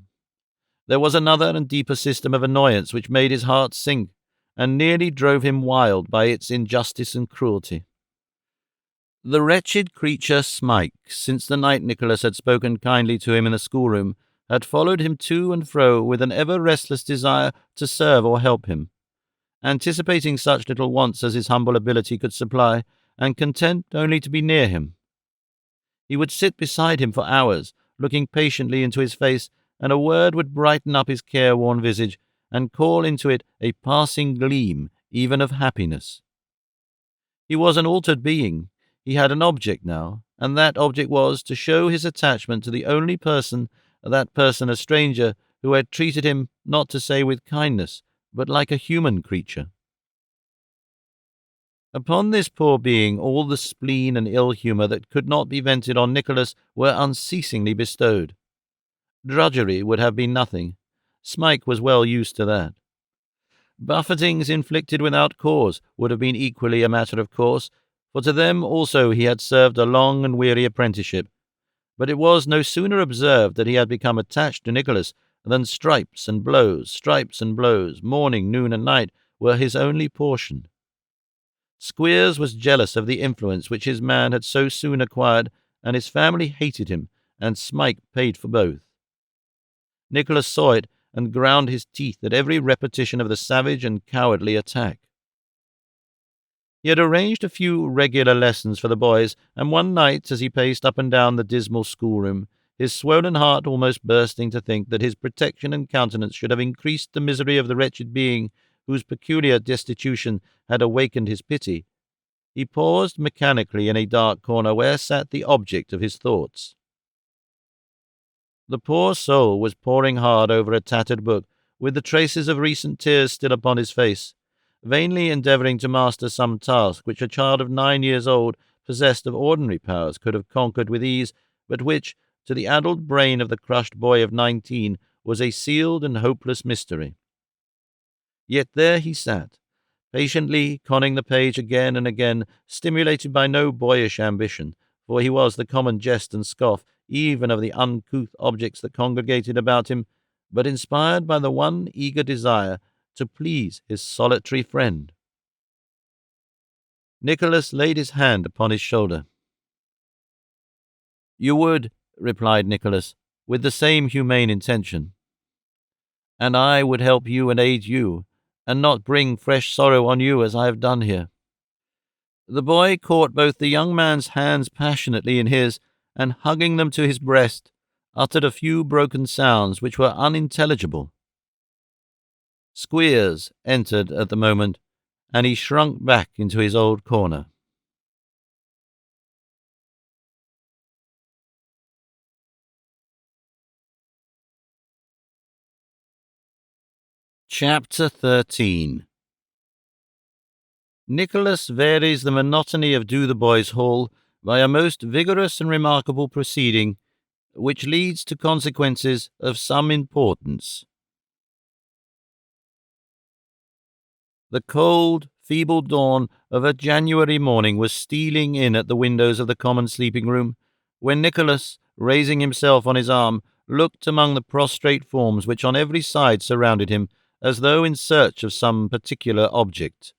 [SPEAKER 1] There was another and deeper system of annoyance which made his heart sink, and nearly drove him wild by its injustice and cruelty. The wretched creature Smike, since the night Nicholas had spoken kindly to him in the schoolroom, had followed him to and fro with an ever-restless desire to serve or help him, anticipating such little wants as his humble ability could supply, and content only to be near him. He would sit beside him for hours, looking patiently into his face, and a word would brighten up his careworn visage, and call into it a passing gleam even of happiness. He was an altered being. He had an object now, and that object was to show his attachment to the only person that person a stranger who had treated him not to say with kindness, but like a human creature. Upon this poor being all the spleen and ill-humour that could not be vented on Nicholas were unceasingly bestowed. Drudgery would have been nothing. Smike was well used to that. Buffetings inflicted without cause would have been equally a matter of course, for to them also he had served a long and weary apprenticeship. But it was no sooner observed that he had become attached to Nicholas than stripes and blows, morning, noon, and night, were his only portion. Squeers was jealous of the influence which his man had so soon acquired, and his family hated him, and Smike paid for both. Nicholas saw it, and ground his teeth at every repetition of the savage and cowardly attack. He had arranged a few regular lessons for the boys, and one night, as he paced up and down the dismal schoolroom, his swollen heart almost bursting to think that his protection and countenance should have increased the misery of the wretched being whose peculiar destitution had awakened his pity, he paused mechanically in a dark corner where sat the object of his thoughts. The poor soul was poring hard over a tattered book, with the traces of recent tears still upon his face, vainly endeavouring to master some task which a child of 9 years old, possessed of ordinary powers, could have conquered with ease, but which, to the addled brain of the crushed boy of 19, was a sealed and hopeless mystery. Yet there he sat, patiently conning the page again and again, stimulated by no boyish ambition, for he was the common jest and scoff even of the uncouth objects that congregated about him, but inspired by the one eager desire to please his solitary friend. Nicholas laid his hand upon his shoulder. "You would," replied Nicholas, with the same humane intention, "and I would help you and aid you, and not bring fresh sorrow on you as I have done here." The boy caught both the young man's hands passionately in his, and hugging them to his breast, uttered a few broken sounds which were unintelligible. Squeers entered at the moment, and he shrunk back into his old corner. Chapter 13. Nicholas varies the monotony of Dotheboys Hall by a most vigorous and remarkable proceeding, which leads to consequences of some importance. The cold, feeble dawn of a January morning was stealing in at the windows of the common sleeping-room, when Nicholas, raising himself on his arm, looked among the prostrate forms which on every side surrounded him, as though in search of some particular object.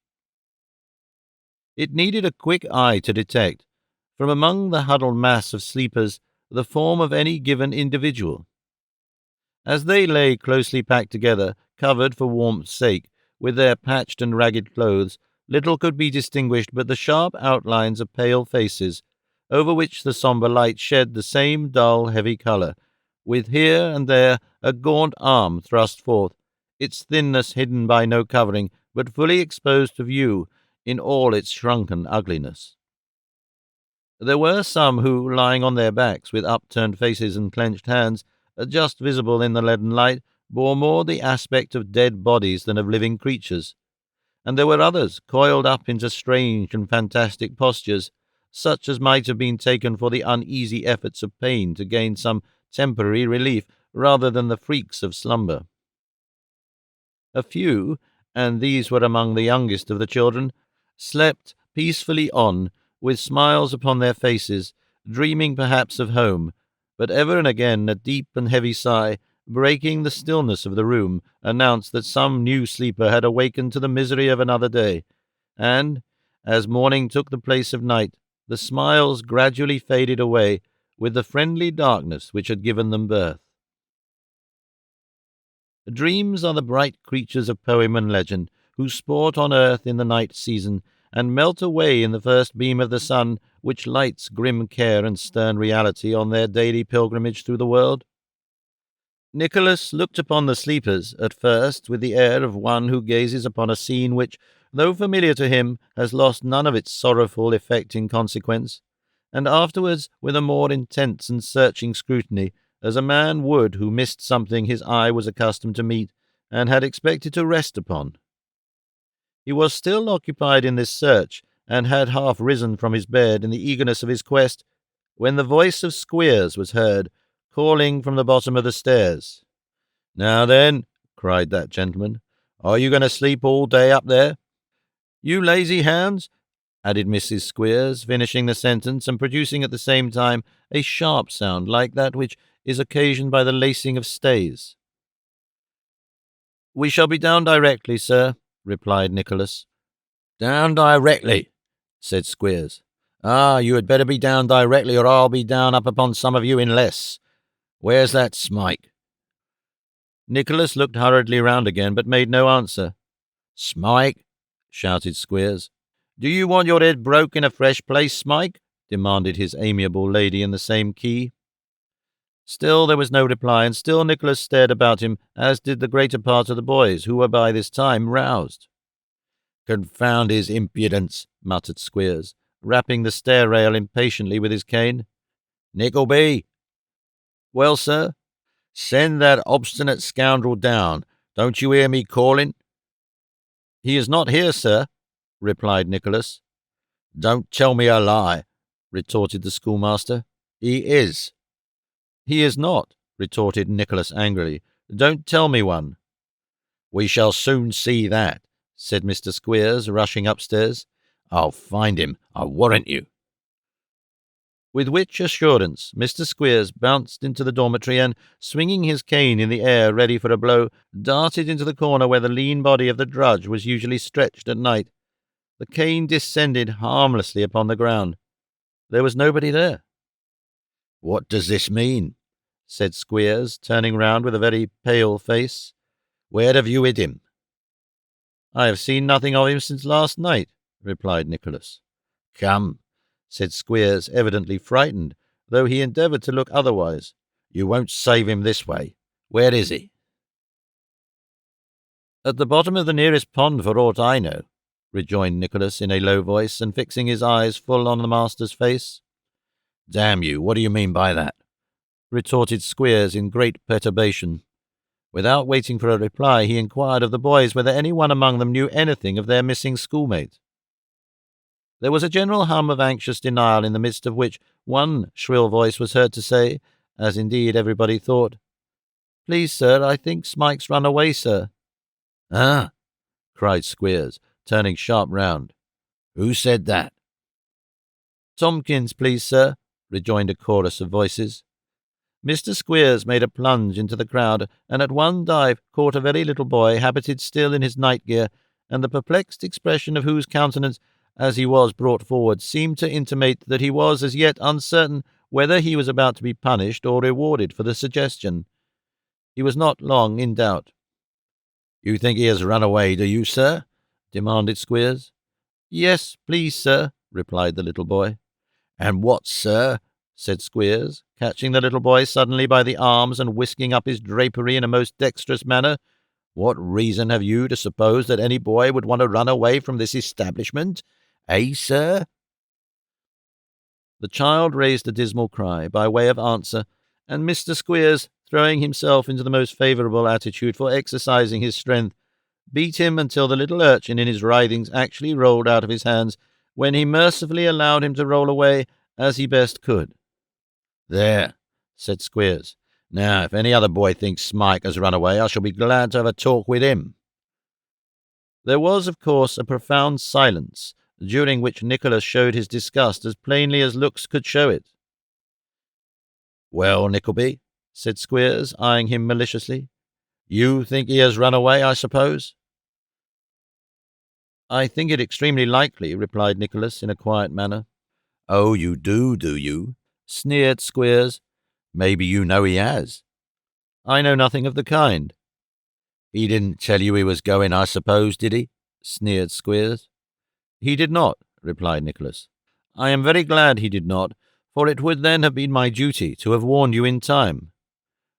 [SPEAKER 1] It needed a quick eye to detect, from among the huddled mass of sleepers, the form of any given individual. As they lay closely packed together, covered for warmth's sake with their patched and ragged clothes, little could be distinguished but the sharp outlines of pale faces, over which the sombre light shed the same dull, heavy colour, with here and there a gaunt arm thrust forth, its thinness hidden by no covering, but fully exposed to view in all its shrunken ugliness. There were some who, lying on their backs, with upturned faces and clenched hands, just visible in the leaden light, bore more the aspect of dead bodies than of living creatures, and there were others coiled up into strange and fantastic postures, such as might have been taken for the uneasy efforts of pain to gain some temporary relief, rather than the freaks of slumber. A few, and these were among the youngest of the children, slept peacefully on, with smiles upon their faces, dreaming perhaps of home, but ever and again a deep and heavy sigh, breaking the stillness of the room, announced that some new sleeper had awakened to the misery of another day, and, as morning took the place of night, the smiles gradually faded away with the friendly darkness which had given them birth. Dreams are the bright creatures of poem and legend, who sport on earth in the night season, and melt away in the first beam of the sun, which lights grim care and stern reality on their daily pilgrimage through the world. Nicholas looked upon the sleepers, at first, with the air of one who gazes upon a scene which, though familiar to him, has lost none of its sorrowful effect in consequence, and afterwards with a more intense and searching scrutiny, as a man would who missed something his eye was accustomed to meet and had expected to rest upon. He was still occupied in this search, and had half risen from his bed in the eagerness of his quest, when the voice of Squeers was heard, calling from the bottom of the stairs. "Now then," cried that gentleman, "are you going to sleep all day up there?" "You lazy hounds," added Mrs. Squeers, finishing the sentence and producing at the same time a sharp sound like that which is occasioned by the lacing of stays. "We shall be down directly, sir," replied Nicholas. "Down directly," said Squeers. "Ah, you had better be down directly, or I'll be down up upon some of you in less. Where's that Smike?" Nicholas looked hurriedly round again, but made no answer. "Smike!" shouted Squeers. "Do you want your head broke in a fresh place, Smike?" demanded his amiable lady in the same key. Still there was no reply, and still Nicholas stared about him, as did the greater part of the boys, who were by this time roused. "Confound his impudence," muttered Squeers, rapping the stair-rail impatiently with his cane. "Nickleby!" "Well, sir?" "Send that obstinate scoundrel down. Don't you hear me calling?" "He is not here, sir," replied Nicholas. "Don't tell me a lie," retorted the schoolmaster. "He is." "He is not," retorted Nicholas angrily. "Don't tell me one." "We shall soon see that," said Mr. Squeers, rushing upstairs. "I'll find him, I warrant you." With which assurance Mr. Squeers bounced into the dormitory and, swinging his cane in the air ready for a blow, darted into the corner where the lean body of the drudge was usually stretched at night. The cane descended harmlessly upon the ground. There was nobody there. "What does this mean?" said Squeers, turning round with a very pale face. "Where have you hid him?" "I have seen nothing of him since last night," replied Nicholas. "Come," said Squeers, evidently frightened, though he endeavoured to look otherwise. "You won't save him this way. Where is he?" "At the bottom of the nearest pond, for aught I know," rejoined Nicholas in a low voice, and fixing his eyes full on the master's face. "Damn you, what do you mean by that?" retorted Squeers in great perturbation. Without waiting for a reply, he inquired of the boys whether any one among them knew anything of their missing schoolmate. There was a general hum of anxious denial, in the midst of which one shrill voice was heard to say, as indeed everybody thought, "Please, sir, I think Smike's run away, sir." "Ah!" cried Squeers, turning sharp round. "Who said that?" "Tomkins, please, sir," rejoined a chorus of voices. Mr. Squeers made a plunge into the crowd, and at one dive caught a very little boy, habited still in his night-gear, and the perplexed expression of whose countenance, as he was brought forward, seemed to intimate that he was as yet uncertain whether he was about to be punished or rewarded for the suggestion. He was not long in doubt. "You think he has run away, do you, sir?" demanded Squeers. "Yes, please, sir," replied the little boy. "And what, sir," said Squeers, catching the little boy suddenly by the arms and whisking up his drapery in a most dexterous manner, "what reason have you to suppose that any boy would want to run away from this establishment? Eh, sir?" The child raised a dismal cry by way of answer, and Mr. Squeers, throwing himself into the most favourable attitude for exercising his strength, beat him until the little urchin in his writhings actually rolled out of his hands, when he mercifully allowed him to roll away as he best could. "There," said Squeers. "Now, if any other boy thinks Smike has run away, I shall be glad to have a talk with him." There was, of course, a profound silence, during which Nicholas showed his disgust as plainly as looks could show it. "Well, Nickleby," said Squeers, eyeing him maliciously, "you think he has run away, I suppose?" "I think it extremely likely," replied Nicholas in a quiet manner. "Oh, you do you?" sneered Squeers. "Maybe you know he has." "I know nothing of the kind." "He didn't tell you he was going, I suppose, did he?" sneered Squeers. "He did not," replied Nicholas. "I am very glad he did not, for it would then have been my duty to have warned you in time."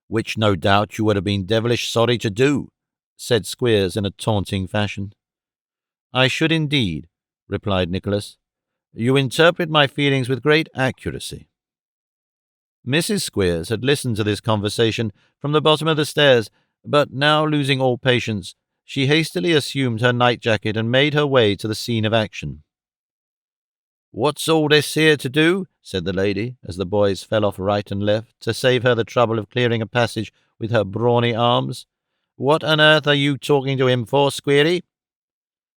[SPEAKER 1] "Which no doubt you would have been devilish sorry to do," said Squeers in a taunting fashion. "I should indeed," replied Nicholas. "You interpret my feelings with great accuracy." Mrs. Squeers had listened to this conversation from the bottom of the stairs, but now losing all patience, she hastily assumed her night-jacket and made her way to the scene of action. "What's all this here to do?" said the lady, as the boys fell off right and left, to save her the trouble of clearing a passage with her brawny arms. "What on earth are you talking to him for, Squeery?"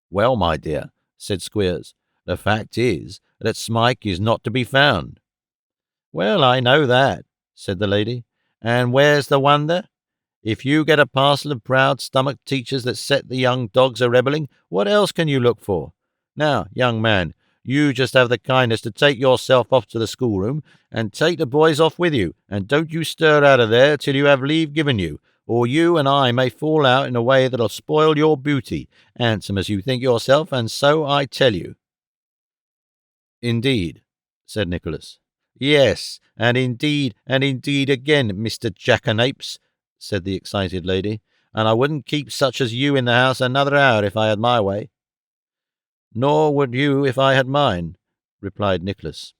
[SPEAKER 1] "Well, my dear," said Squeers, "the fact is that Smike is not to be found." "Well, I know that," said the lady, "and where's the wonder? If you get a parcel of proud-stomached teachers that set the young dogs a-rebelling, what else can you look for? Now, young man, you just have the kindness to take yourself off to the schoolroom, and take the boys off with you, and don't you stir out of there till you have leave given you, or you and I may fall out in a way that'll spoil your beauty, handsome as you think yourself, and so I tell you." "Indeed," said Nicholas. "Yes, and indeed again, Mr. Jackanapes," said the excited lady, "and I wouldn't keep such as you in the house another hour if I had my way." "Nor would you if I had mine," replied Nicholas.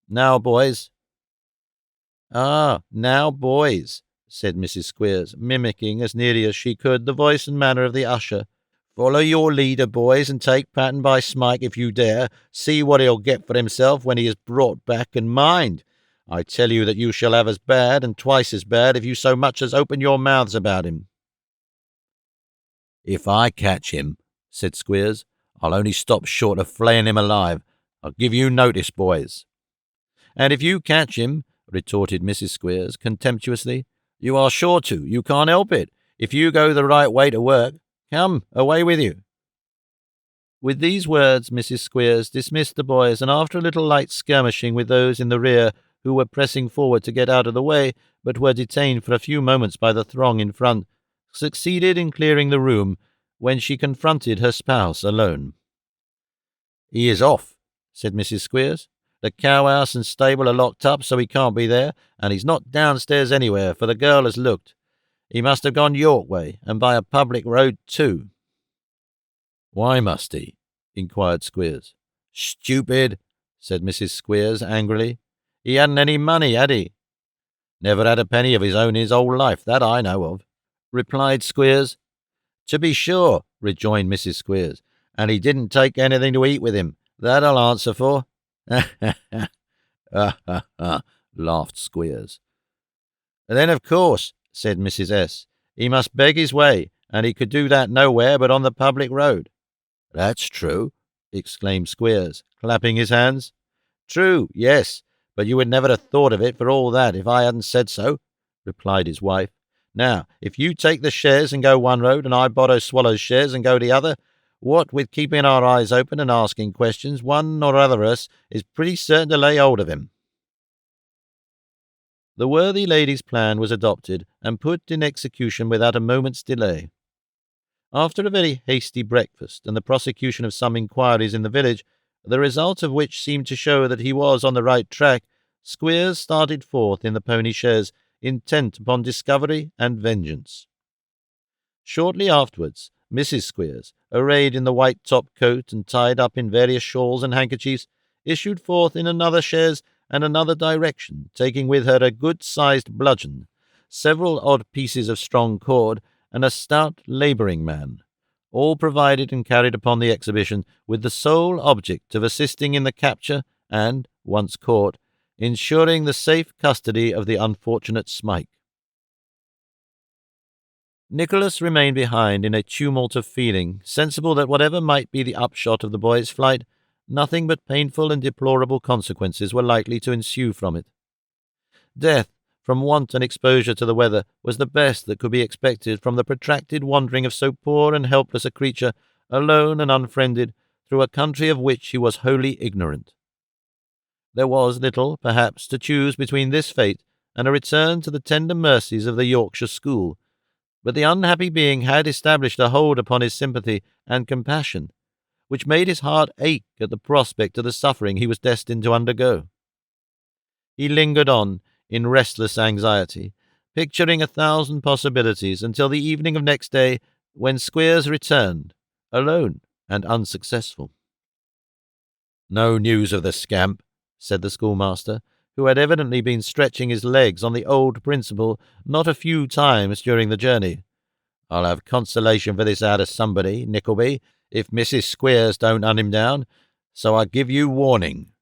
[SPEAKER 1] "Now, boys." "Now, boys," said Mrs. Squeers, mimicking as nearly as she could the voice and manner of the usher. "Follow your leader, boys, and take pattern by Smike if you dare. See what he'll get for himself when he is brought back, and mind, I tell you that you shall have as bad, and twice as bad, if you so much as open your mouths about him." "If I catch him," said Squeers, "I'll only stop short of flaying him alive. I'll give you notice, boys." "And if you catch him," retorted Mrs. Squeers contemptuously, "you are sure to. You can't help it. If you go the right way to work, come, away with you." With these words, Mrs. Squeers dismissed the boys, and after a little light skirmishing with those in the rear who were pressing forward to get out of the way, but were detained for a few moments by the throng in front, succeeded in clearing the room, when she confronted her spouse alone. "He is off," said Mrs. Squeers. "The cow-house and stable are locked up, so he can't be there, and he's not downstairs anywhere, for the girl has looked. He must have gone York way, and by a public road too." "Why must he?" inquired Squeers. "Stupid," said Mrs. Squeers angrily. "He hadn't any money, had he?" "Never had a penny of his own his whole life, that I know of," replied Squeers. "To be sure," rejoined Mrs. Squeers, "and he didn't take anything to eat with him. That I'll answer for." "Ha, ha, ha! Ha, ha, ha!" laughed Squeers. "Then, of course," said Mrs. S., "he must beg his way, and he could do that nowhere but on the public road." "That's true," exclaimed Squeers, clapping his hands. "True, yes, but you would never have thought of it for all that if I hadn't said so," replied his wife. "Now, if you take the shares and go one road, and I borrow Swallow's shares and go the other, what with keeping our eyes open and asking questions, one or other of us is pretty certain to lay hold of him." The worthy lady's plan was adopted and put in execution without a moment's delay. After a very hasty breakfast and the prosecution of some inquiries in the village, the result of which seemed to show that he was on the right track, Squeers started forth in the pony chaise, intent upon discovery and vengeance. Shortly afterwards, Mrs. Squeers, arrayed in the white top-coat and tied up in various shawls and handkerchiefs, issued forth in another chaise and another direction, taking with her a good-sized bludgeon, several odd pieces of strong cord, and a stout labouring man, all provided and carried upon the exhibition with the sole object of assisting in the capture and, once caught, ensuring the safe custody of the unfortunate Smike. Nicholas remained behind in a tumult of feeling, sensible that whatever might be the upshot of the boy's flight, nothing but painful and deplorable consequences were likely to ensue from it. Death from want and exposure to the weather was the best that could be expected from the protracted wandering of so poor and helpless a creature, alone and unfriended, through a country of which he was wholly ignorant. There was little, perhaps, to choose between this fate and a return to the tender mercies of the Yorkshire school, but the unhappy being had established a hold upon his sympathy and compassion, which made his heart ache at the prospect of the suffering he was destined to undergo. He lingered on, in restless anxiety, picturing 1,000 possibilities, until the evening of next day, when Squeers returned, alone and unsuccessful. "No news of the scamp," said the schoolmaster, who had evidently been stretching his legs on the old principle not a few times during the journey. "I'll have consolation for this out of somebody, Nickelby, if Mrs. Squeers don't hunt him down, so I give you warning."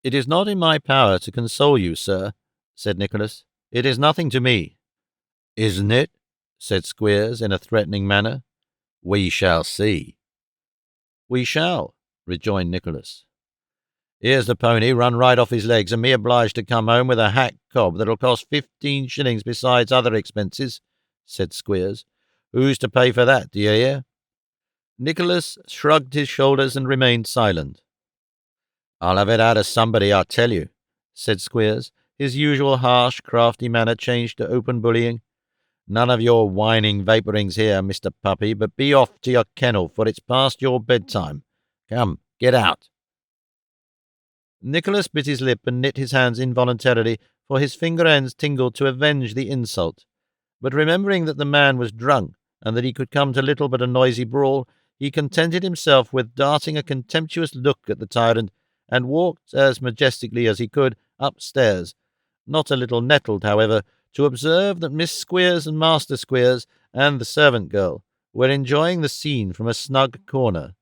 [SPEAKER 1] "It is not in my power to console you, sir," said Nicholas. "It is nothing to me." "Isn't it?" said Squeers in a threatening manner. "We shall see." "We shall," rejoined Nicholas. "Here's the pony run right off his legs, and me obliged to come home with a hack cob that'll cost 15 shillings besides other expenses," said Squeers. "Who's to pay for that, do you hear?" Nicholas shrugged his shoulders and remained silent. "I'll have it out of somebody, I tell you," said Squeers, his usual harsh, crafty manner changed to open bullying. "None of your whining vapourings here, Mr. Puppy, but be off to your kennel, for it's past your bedtime. Come, get out." Nicholas bit his lip and knit his hands involuntarily, for his finger ends tingled to avenge the insult. But remembering that the man was drunk, and that he could come to little but a noisy brawl, he contented himself with darting a contemptuous look at the tyrant, and walked as majestically as he could upstairs, not a little nettled, however, to observe that Miss Squeers and Master Squeers and the servant girl were enjoying the scene from a snug corner,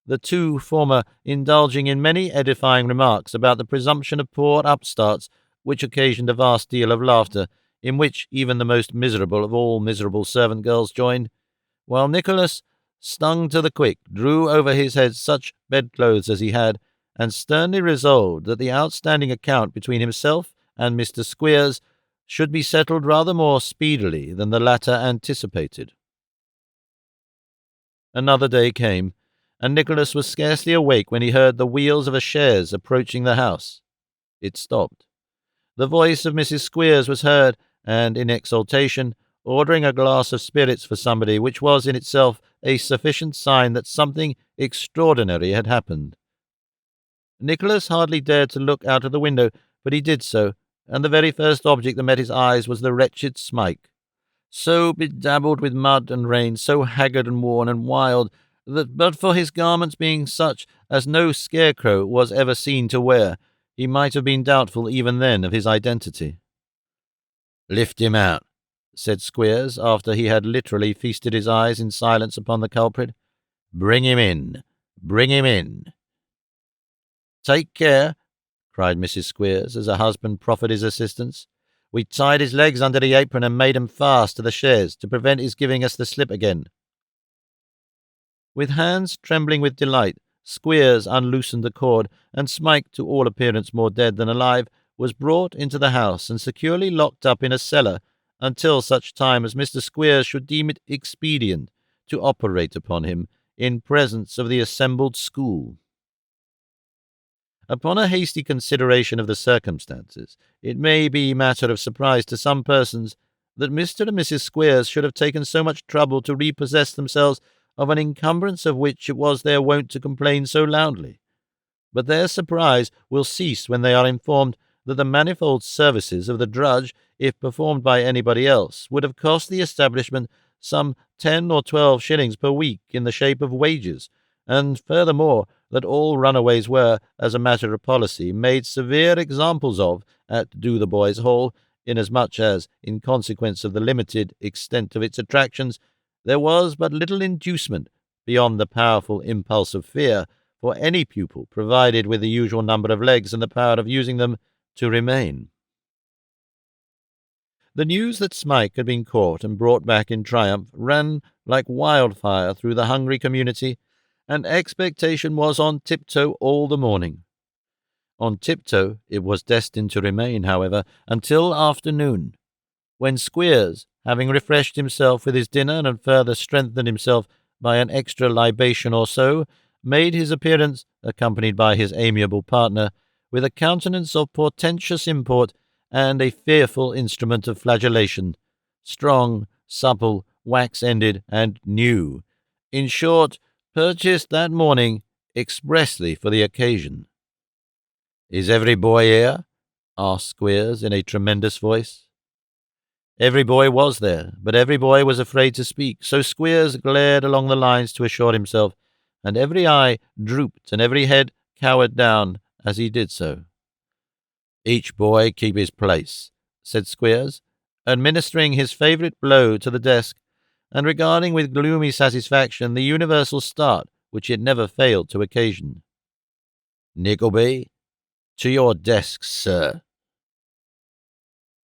[SPEAKER 1] the two former indulging in many edifying remarks about the presumption of poor upstarts, which occasioned a vast deal of laughter, in which even the most miserable of all miserable servant girls joined, while Nicholas, stung to the quick, drew over his head such bedclothes as he had, and sternly resolved that the outstanding account between himself and Mr. Squeers should be settled rather more speedily than the latter anticipated. Another day came, and Nicholas was scarcely awake when he heard the wheels of a chaise approaching the house. It stopped. The voice of Mrs. Squeers was heard, and, in exultation, ordering a glass of spirits for somebody, which was in itself a sufficient sign that something extraordinary had happened. Nicholas hardly dared to look out of the window, but he did so, and the very first object that met his eyes was the wretched Smike, so bedabbled with mud and rain, so haggard and worn and wild, that but for his garments being such as no scarecrow was ever seen to wear, he might have been doubtful even then of his identity. "Lift him out," said Squeers, after he had literally feasted his eyes in silence upon the culprit. "Bring him in. Bring him in." "Take care," cried Mrs. Squeers, as her husband proffered his assistance. "We tied his legs under the apron and made 'em fast to the chaise to prevent his giving us the slip again." With hands trembling with delight, Squeers unloosened the cord, and Smike, to all appearance more dead than alive, was brought into the house and securely locked up in a cellar until such time as Mr. Squeers should deem it expedient to operate upon him in presence of the assembled school. Upon a hasty consideration of the circumstances, it may be matter of surprise to some persons that Mr. and Mrs. Squeers should have taken so much trouble to repossess themselves of an encumbrance of which it was their wont to complain so loudly. But their surprise will cease when they are informed that the manifold services of the drudge, if performed by anybody else, would have cost the establishment some 10 or 12 shillings per week in the shape of wages, and furthermore that all runaways were, as a matter of policy, made severe examples of at Dotheboys Hall, inasmuch as, in consequence of the limited extent of its attractions, there was but little inducement, beyond the powerful impulse of fear, for any pupil, provided with the usual number of legs and the power of using them, to remain. The news that Smike had been caught and brought back in triumph ran like wildfire through the hungry community, and expectation was on tiptoe all the morning. On tiptoe it was destined to remain, however, until afternoon, when Squeers, having refreshed himself with his dinner and further strengthened himself by an extra libation or so, made his appearance, accompanied by his amiable partner, with a countenance of portentous import and a fearful instrument of flagellation, strong, supple, wax-ended, and new. In short, purchased that morning expressly for the occasion. "Is every boy here?" asked Squeers in a tremendous voice. Every boy was there, but every boy was afraid to speak, so Squeers glared along the lines to assure himself, and every eye drooped and every head cowered down as he did so. Each boy keep his place, said Squeers, administering his favourite blow to the desk, and regarding with gloomy satisfaction the universal start which it never failed to occasion. Nickelby, to your desk, sir.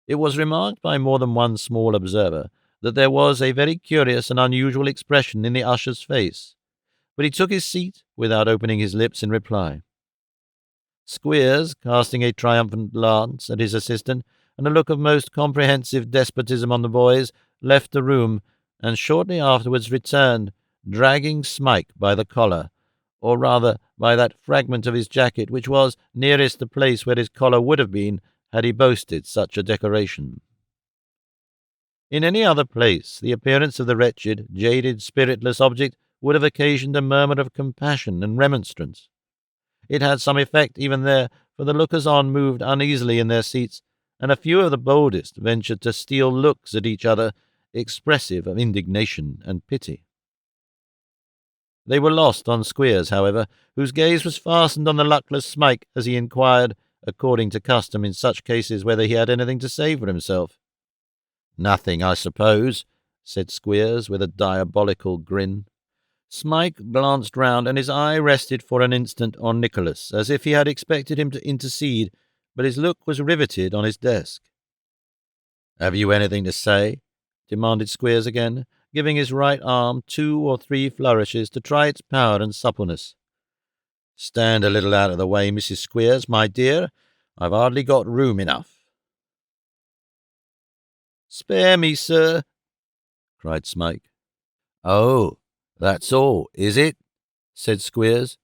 [SPEAKER 1] It was remarked by more than one small observer that there was a very curious and unusual expression in the usher's face, but he took his seat without opening his lips in reply. Squeers, casting a triumphant glance at his assistant and a look of most comprehensive despotism on the boys, left the room, and shortly afterwards returned, dragging Smike by the collar, or rather by that fragment of his jacket which was nearest the place where his collar would have been had he boasted such a decoration. In any other place, the appearance of the wretched, jaded, spiritless object would have occasioned a murmur of compassion and remonstrance. It had some effect even there, for the lookers-on moved uneasily in their seats, and a few of the boldest ventured to steal looks at each other, expressive of indignation and pity. They were lost on Squeers, however, whose gaze was fastened on the luckless Smike as he inquired, according to custom in such cases, whether he had anything to say for himself. "Nothing, I suppose," said Squeers, with a diabolical grin. Smike glanced round, and his eye rested for an instant on Nicholas, as if he had expected him to intercede, but his look was riveted on his desk. "Have you anything to say?" demanded Squeers again, giving his right arm 2 or 3 flourishes to try its power and suppleness. "Stand a little out of the way, Mrs. Squeers, my dear. I've hardly got room enough." "Spare me, sir," cried Smike. "Oh, that's all, is it?" said Squeers.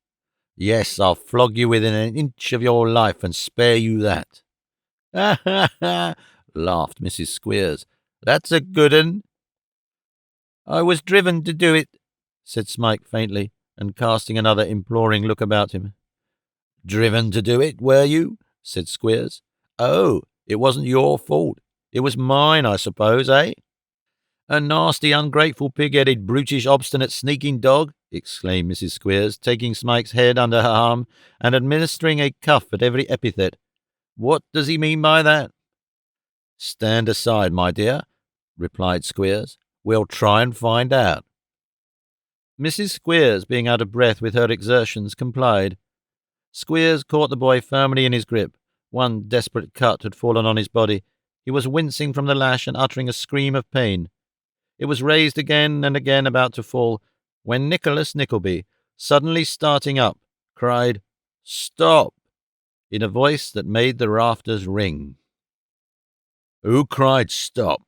[SPEAKER 1] "Yes, I'll flog you within an inch of your life and spare you that." "Ha, ha, ha!" laughed Mrs. Squeers. "That's a good un." "I was driven to do it," said Smike faintly, and casting another imploring look about him. "Driven to do it, were you?" said Squeers. "Oh, it wasn't your fault. It was mine, I suppose, eh?" "A nasty, ungrateful, pig-headed, brutish, obstinate, sneaking dog!" exclaimed Mrs. Squeers, taking Smike's head under her arm and administering a cuff at every epithet. "What does he mean by that?" "Stand aside, my dear," replied Squeers. "We'll try and find out." Mrs. Squeers, being out of breath with her exertions, complied. Squeers caught the boy firmly in his grip. One desperate cut had fallen on his body. He was wincing from the lash and uttering a scream of pain. It was raised again and again, about to fall, when Nicholas Nickleby, suddenly starting up, cried, "Stop!" in a voice that made the rafters ring. "Who cried stop?"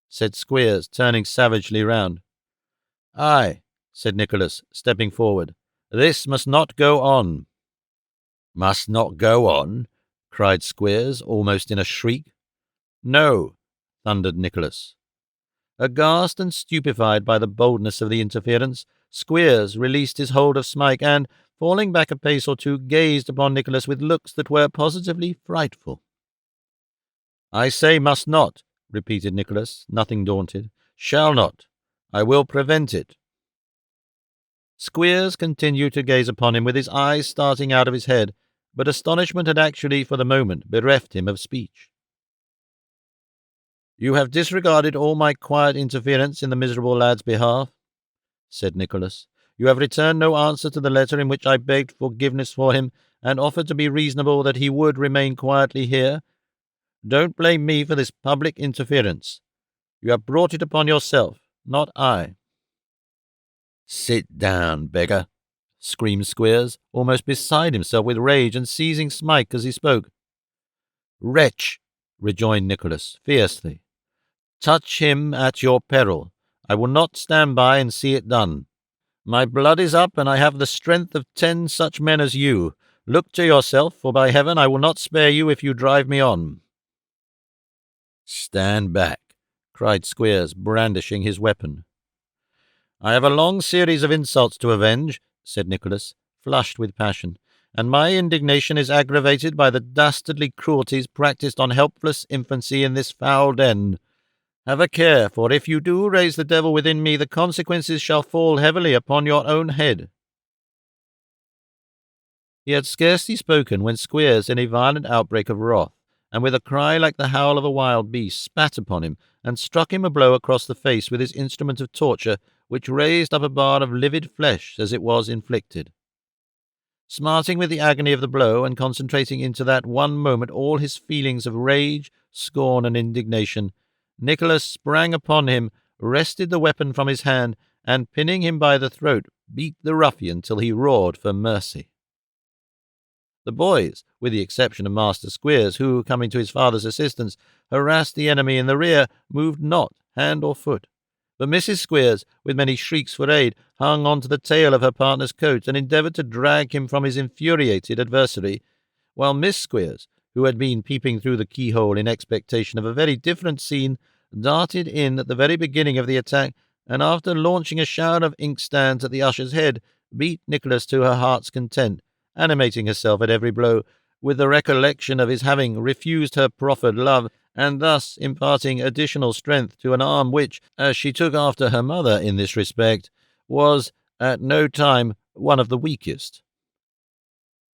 [SPEAKER 1] said Squeers, turning savagely round. "I," said Nicholas, stepping forward. "This must not go on." "Must not go on?" cried Squeers, almost in a shriek. "No," thundered Nicholas. Aghast and stupefied by the boldness of the interference, Squeers released his hold of Smike and, falling back a pace or 2, gazed upon Nicholas with looks that were positively frightful. "I say must not," repeated Nicholas, nothing daunted. "Shall not. I will prevent it." Squeers continued to gaze upon him with his eyes starting out of his head, but astonishment had actually, for the moment, bereft him of speech. "You have disregarded all my quiet interference in the miserable lad's behalf," said Nicholas. "You have returned no answer to the letter in which I begged forgiveness for him, and offered to be reasonable that he would remain quietly here. Don't blame me for this public interference. You have brought it upon yourself, not I." "Sit down, beggar," screamed Squeers, almost beside himself with rage, and seizing Smike as he spoke. "Wretch!" rejoined Nicholas, fiercely. "Touch him at your peril. I will not stand by and see it done. My blood is up, and I have the strength of 10 such men as you. Look to yourself, for by heaven I will not spare you if you drive me on." "Stand back," cried Squeers, brandishing his weapon. "I have a long series of insults to avenge," said Nicholas, flushed with passion, "and my indignation is aggravated by the dastardly cruelties practised on helpless infancy in this foul den. Have a care, for if you do raise the devil within me, the consequences shall fall heavily upon your own head." He had scarcely spoken when Squeers, in a violent outbreak of wrath, and with a cry like the howl of a wild beast, spat upon him, and struck him a blow across the face with his instrument of torture, which raised up a bar of livid flesh as it was inflicted. Smarting with the agony of the blow, and concentrating into that one moment all his feelings of rage, scorn, and indignation, Nicholas sprang upon him, wrested the weapon from his hand, and, pinning him by the throat, beat the ruffian till he roared for mercy. The boys, with the exception of Master Squeers, who, coming to his father's assistance, harassed the enemy in the rear, moved not hand or foot. But Mrs. Squeers, with many shrieks for aid, hung on to the tail of her partner's coat and endeavoured to drag him from his infuriated adversary, while Miss Squeers, who had been peeping through the keyhole in expectation of a very different scene, darted in at the very beginning of the attack, and after launching a shower of inkstands at the usher's head, beat Nicholas to her heart's content, animating herself at every blow with the recollection of his having refused her proffered love, and thus imparting additional strength to an arm which, as she took after her mother in this respect, was at no time one of the weakest.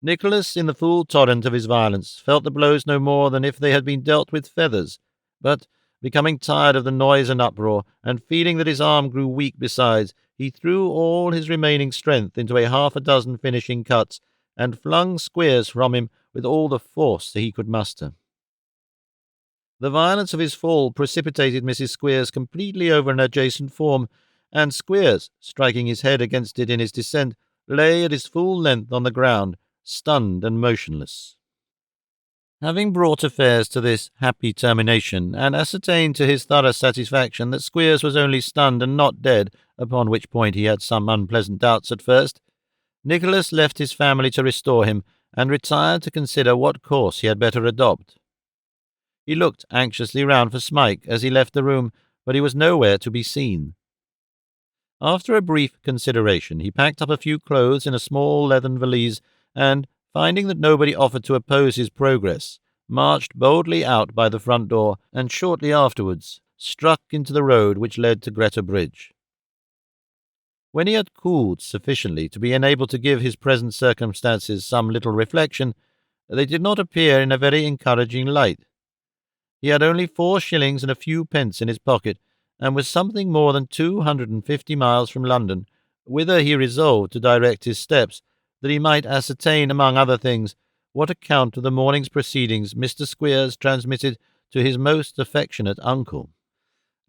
[SPEAKER 1] Nicholas, in the full torrent of his violence, felt the blows no more than if they had been dealt with feathers, but, becoming tired of the noise and uproar, and feeling that his arm grew weak besides, he threw all his remaining strength into a half a dozen finishing cuts, and flung Squeers from him with all the force that he could muster. The violence of his fall precipitated Mrs. Squeers completely over an adjacent form, and Squeers, striking his head against it in his descent, lay at his full length on the ground, stunned and motionless. Having brought affairs to this happy termination, and ascertained to his thorough satisfaction that Squeers was only stunned and not dead, upon which point he had some unpleasant doubts at first, Nicholas left his family to restore him, and retired to consider what course he had better adopt. He looked anxiously round for Smike as he left the room, but he was nowhere to be seen. After a brief consideration, he packed up a few clothes in a small leathern valise, and, finding that nobody offered to oppose his progress, marched boldly out by the front door, and shortly afterwards struck into the road which led to Greta Bridge. When he had cooled sufficiently to be enabled to give his present circumstances some little reflection, they did not appear in a very encouraging light. He had only 4 shillings and a few pence in his pocket, and was something more than 250 miles from London, whither he resolved to direct his steps, that he might ascertain, among other things, what account of the morning's proceedings Mr. Squeers transmitted to his most affectionate uncle.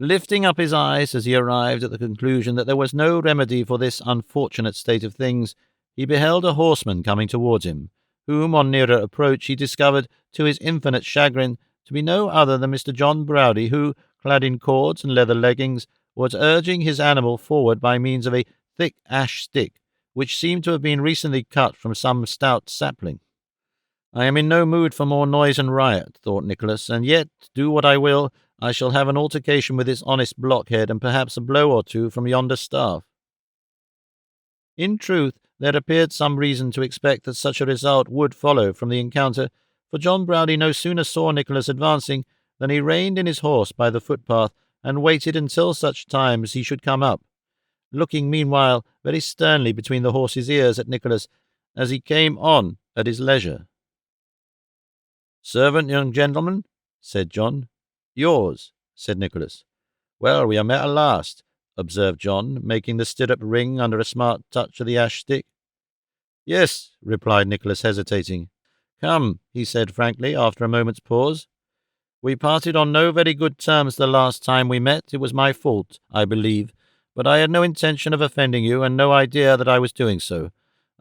[SPEAKER 1] Lifting up his eyes as he arrived at the conclusion that there was no remedy for this unfortunate state of things, he beheld a horseman coming towards him, whom on nearer approach he discovered, to his infinite chagrin, to be no other than Mr. John Browdie, who, clad in cords and leather leggings, was urging his animal forward by means of a thick ash stick, which seemed to have been recently cut from some stout sapling. "I am in no mood for more noise and riot," thought Nicholas, "and yet, do what I will, I shall have an altercation with this honest blockhead, and perhaps a blow or two from yonder staff." In truth, there appeared some reason to expect that such a result would follow from the encounter, for John Browdie no sooner saw Nicholas advancing than he reined in his horse by the footpath, and waited until such time as he should come up, looking meanwhile very sternly between the horse's ears at Nicholas as he came on at his leisure. "Servant, young gentleman?" said John. "Yours," said Nicholas. "Well, we are met at last," observed John, making the stirrup ring under a smart touch of the ash stick. "Yes," replied Nicholas, hesitating. "Come," he said frankly, after a moment's pause. "We parted on no very good terms the last time we met. It was my fault, I believe, but I had no intention of offending you, and no idea that I was doing so.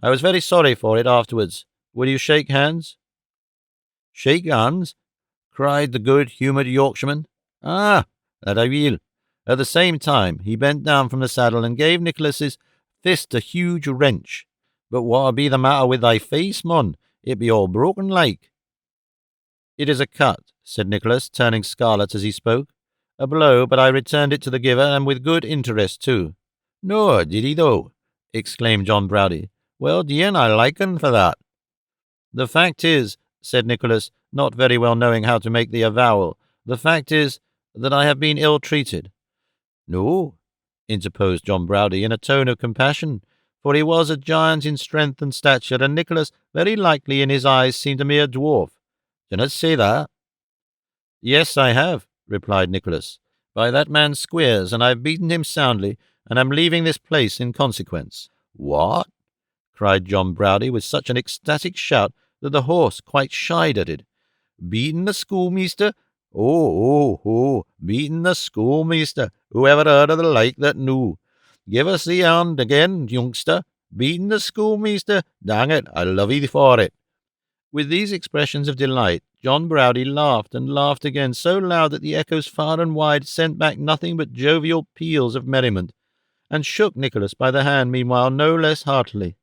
[SPEAKER 1] I was very sorry for it afterwards. Will you shake hands?" "Shake hands?" cried the good-humoured Yorkshireman. "Ah, that I will." At the same time he bent down from the saddle and gave Nicholas's fist a huge wrench. "But what be the matter with thy face, mon? It be all broken like." "It is a cut," said Nicholas, turning scarlet as he spoke. "A blow, but I returned it to the giver, and with good interest too." "No, did he though?" exclaimed John Browdie. "Well, d'ye I like un for that." "The fact is," said Nicholas, not very well knowing how to make the avowal, "the fact is that I have been ill-treated." "No," interposed John Browdie in a tone of compassion, for he was a giant in strength and stature, and Nicholas, very likely in his eyes, seemed a mere dwarf. "Dinna say that." Yes, I have, replied Nicholas. By that man Squeers, and I've beaten him soundly, and am leaving this place in consequence. What? Cried John Browdie with such an ecstatic shout that the horse quite shied at it. Beaten the schoolmeaster? Beaten the schoolmeaster. Who ever heard of the like that knew? Give us the hand again, youngster. Beaten the schoolmeaster? Dang it, I love 'ee for it. With these expressions of delight, John Browdie laughed and laughed again, so loud that the echoes far and wide sent back nothing but jovial peals of merriment, and shook Nicholas by the hand meanwhile no less heartily.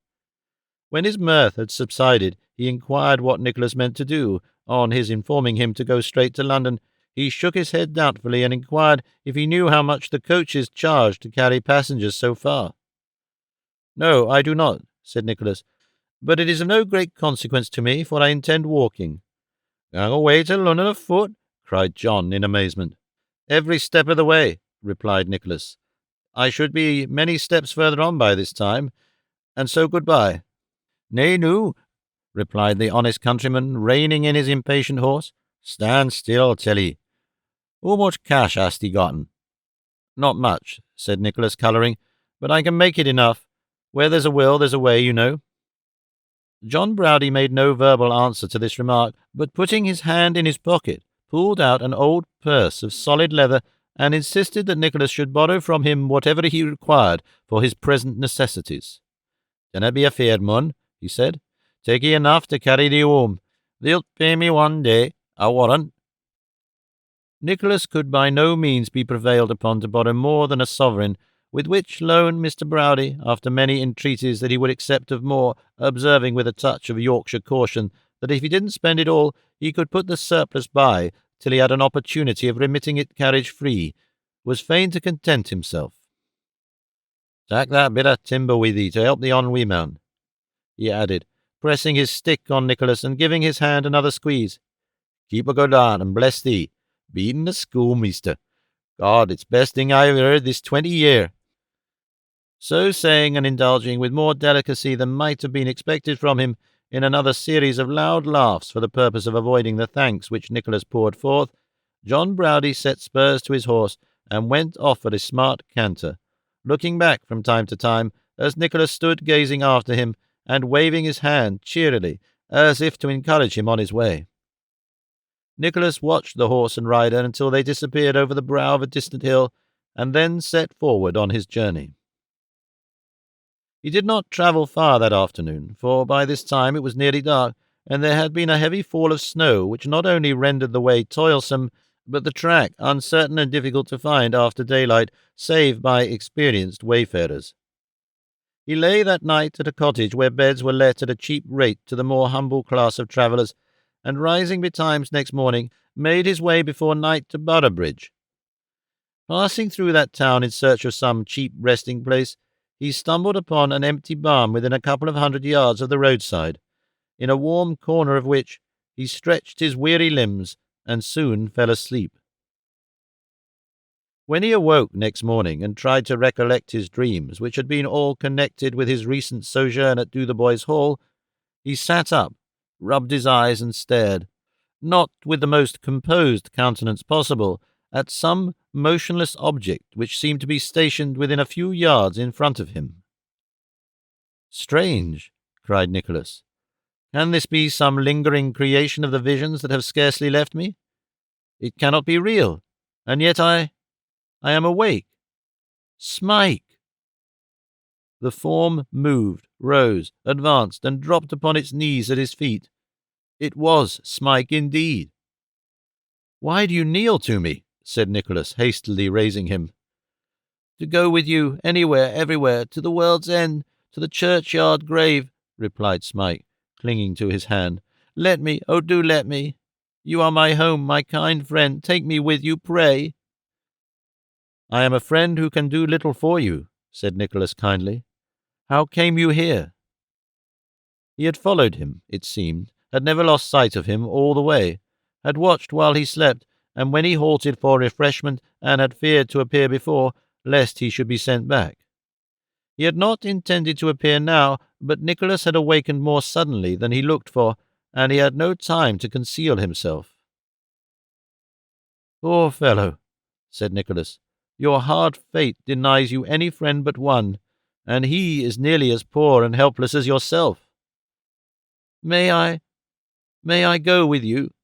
[SPEAKER 1] When his mirth had subsided, he inquired what Nicholas meant to do. On his informing him to go straight to London, he shook his head doubtfully and inquired if he knew how much the coaches charged to carry passengers so far. No, I do not, said Nicholas, but it is of no great consequence to me, for I intend walking. Going away to London afoot? Cried John in amazement. Every step of the way, replied Nicholas. I should be many steps further on by this time, and so good-bye. Nay, no, replied the honest countryman, reining in his impatient horse. Stand still, Tilly. How much cash hast he gotten? Not much, said Nicholas, colouring, but I can make it enough. Where there's a will, there's a way, you know. John Browdie made no verbal answer to this remark, but putting his hand in his pocket, pulled out an old purse of solid leather, and insisted that Nicholas should borrow from him whatever he required for his present necessities. Dinna be afeard, mun, he said. Take ye enough to carry thee home. Thee'lt pay me one day, I warrant. Nicholas could by no means be prevailed upon to borrow more than a sovereign, with which loan Mr. Browdie, after many entreaties that he would accept of more, observing with a touch of Yorkshire caution that if he didn't spend it all, he could put the surplus by till he had an opportunity of remitting it carriage-free, was fain to content himself. "Tak that bit of timber with thee to help thee on we maun," he added, pressing his stick on Nicholas and giving his hand another squeeze. "Keep a good heart, and bless thee. Beatin' the schoolmeaster. God, it's best thing I've heard this 20 year." So saying, and indulging with more delicacy than might have been expected from him in another series of loud laughs for the purpose of avoiding the thanks which Nicholas poured forth, John Browdie set spurs to his horse and went off at a smart canter, looking back from time to time as Nicholas stood gazing after him and waving his hand cheerily as if to encourage him on his way. Nicholas watched the horse and rider until they disappeared over the brow of a distant hill, and then set forward on his journey. He did not travel far that afternoon, for by this time it was nearly dark, and there had been a heavy fall of snow, which not only rendered the way toilsome, but the track uncertain and difficult to find after daylight, save by experienced wayfarers. He lay that night at a cottage where beds were let at a cheap rate to the more humble class of travellers, and rising betimes next morning, made his way before night to Boroughbridge. Passing through that town in search of some cheap resting-place, he stumbled upon an empty barn within a couple of 100 yards of the roadside, in a warm corner of which he stretched his weary limbs and soon fell asleep. When he awoke next morning and tried to recollect his dreams, which had been all connected with his recent sojourn at Dotheboys Hall, he sat up, rubbed his eyes and stared, not with the most composed countenance possible, at some motionless object which seemed to be stationed within a few yards in front of him. "Strange," cried Nicholas. "Can this be some lingering creation of the visions that have scarcely left me? It cannot be real, and yet I am awake. Smike!" The form moved, rose, advanced, and dropped upon its knees at his feet. It was Smike indeed. "Why do you kneel to me?" said Nicholas, hastily raising him. "To go with you, anywhere, everywhere, to the world's end, to the churchyard grave," replied Smike, clinging to his hand. "Let me, oh, do let me. You are my home, my kind friend. Take me with you, pray." "I am a friend who can do little for you," said Nicholas kindly. "How came you here?" He had followed him, it seemed, had never lost sight of him all the way, had watched while he slept, and when he halted for refreshment, and had feared to appear before, lest he should be sent back. He had not intended to appear now, but Nicholas had awakened more suddenly than he looked for, and he had no time to conceal himself. "Poor fellow," said Nicholas. "Your hard fate denies you any friend but one, and he is nearly as poor and helpless as yourself." "May I go with you?"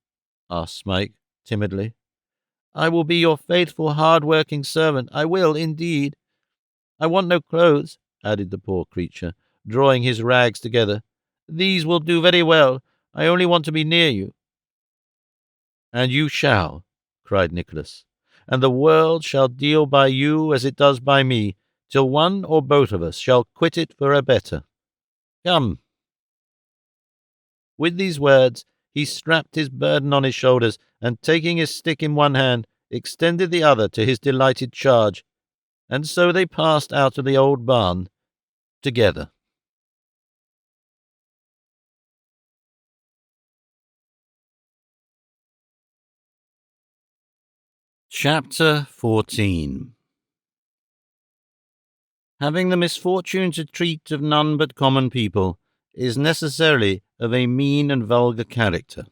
[SPEAKER 1] asked Smike, timidly. "I will be your faithful, hard-working servant. I will, indeed. I want no clothes," added the poor creature, drawing his rags together. "These will do very well. I only want to be near you." "And you shall," cried Nicholas, "and the world shall deal by you as it does by me, till one or both of us shall quit it for a better. Come." With these words he strapped his burden on his shoulders, and taking his stick in one hand, extended the other to his delighted charge, and so they passed out of the old barn together. Chapter 14. Having the misfortune to treat of none but common people is necessarily of a mean and vulgar character.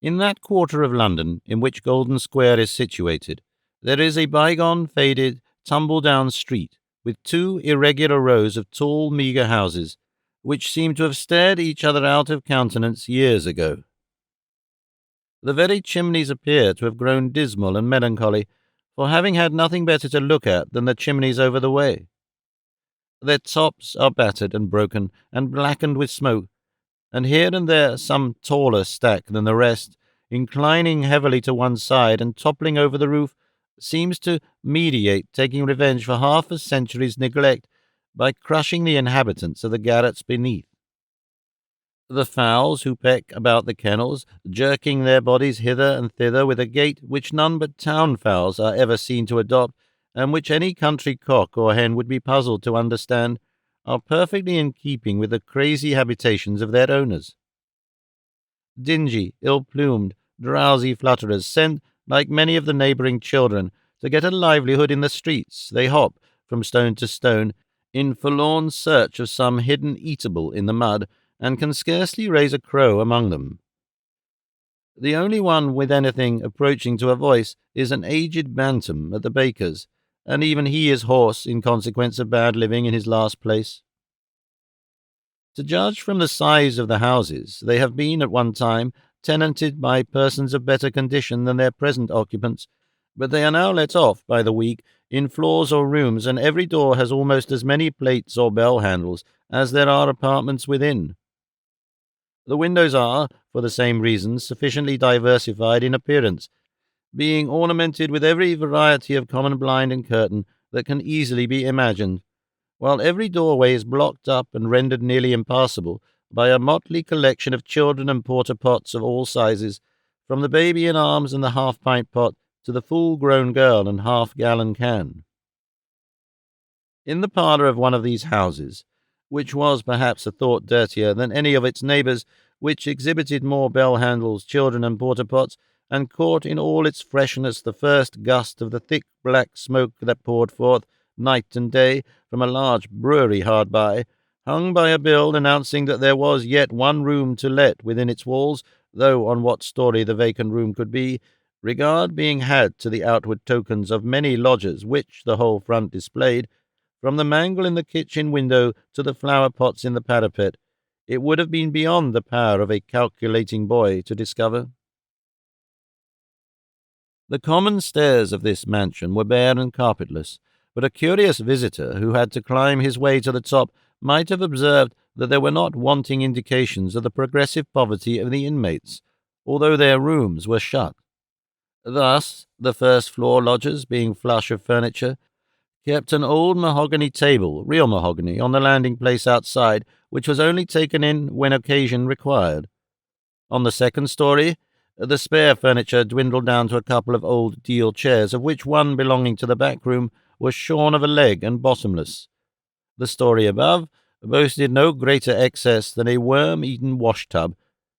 [SPEAKER 1] In that quarter of London in which Golden Square is situated, there is a bygone, faded, tumble-down street, with two irregular rows of tall, meagre houses, which seem to have stared each other out of countenance years ago. The very chimneys appear to have grown dismal and melancholy, for having had nothing better to look at than the chimneys over the way. Their tops are battered and broken, and blackened with smoke, and here and there some taller stack than the rest, inclining heavily to one side and toppling over the roof, seems to meditate taking revenge for half a century's neglect by crushing the inhabitants of the garrets beneath. The fowls who peck about the kennels, jerking their bodies hither and thither with a gait which none but town fowls are ever seen to adopt, and which any country cock or hen would be puzzled to understand, are perfectly in keeping with the crazy habitations of their owners. Dingy, ill-plumed, drowsy flutterers, sent, like many of the neighbouring children, to get a livelihood in the streets, they hop from stone to stone, in forlorn search of some hidden eatable in the mud, and can scarcely raise a crow among them. The only one with anything approaching to a voice is an aged bantam at the baker's, and even he is hoarse in consequence of bad living in his last place. To judge from the size of the houses, they have been at one time tenanted by persons of better condition than their present occupants, but they are now let off by the week in floors or rooms, and every door has almost as many plates or bell handles as there are apartments within. The windows are, for the same reasons, sufficiently diversified in appearance, being ornamented with every variety of common blind and curtain that can easily be imagined, while every doorway is blocked up and rendered nearly impassable by a motley collection of children and porter-pots of all sizes, from the baby in arms and the half-pint pot to the full-grown girl and half-gallon can. In the parlour of one of these houses, which was perhaps a thought dirtier than any of its neighbours, which exhibited more bell-handles, children, and porter-pots, and caught in all its freshness the first gust of the thick black smoke that poured forth, night and day, from a large brewery hard by, hung by a bill announcing that there was yet one room to let within its walls, though on what story the vacant room could be, regard being had to the outward tokens of many lodgers which the whole front displayed, from the mangle in the kitchen window to the flower-pots in the parapet, it would have been beyond the power of a calculating boy to discover. The common stairs of this mansion were bare and carpetless, but a curious visitor who had to climb his way to the top might have observed that there were not wanting indications of the progressive poverty of the inmates, although their rooms were shut. Thus, the first-floor lodgers, being flush of furniture, kept an old mahogany table, real mahogany, on the landing-place outside, which was only taken in when occasion required. On the second story, the spare furniture dwindled down to a couple of old deal chairs, of which one belonging to the back room was shorn of a leg and bottomless. The story above boasted no greater excess than a worm-eaten wash-tub,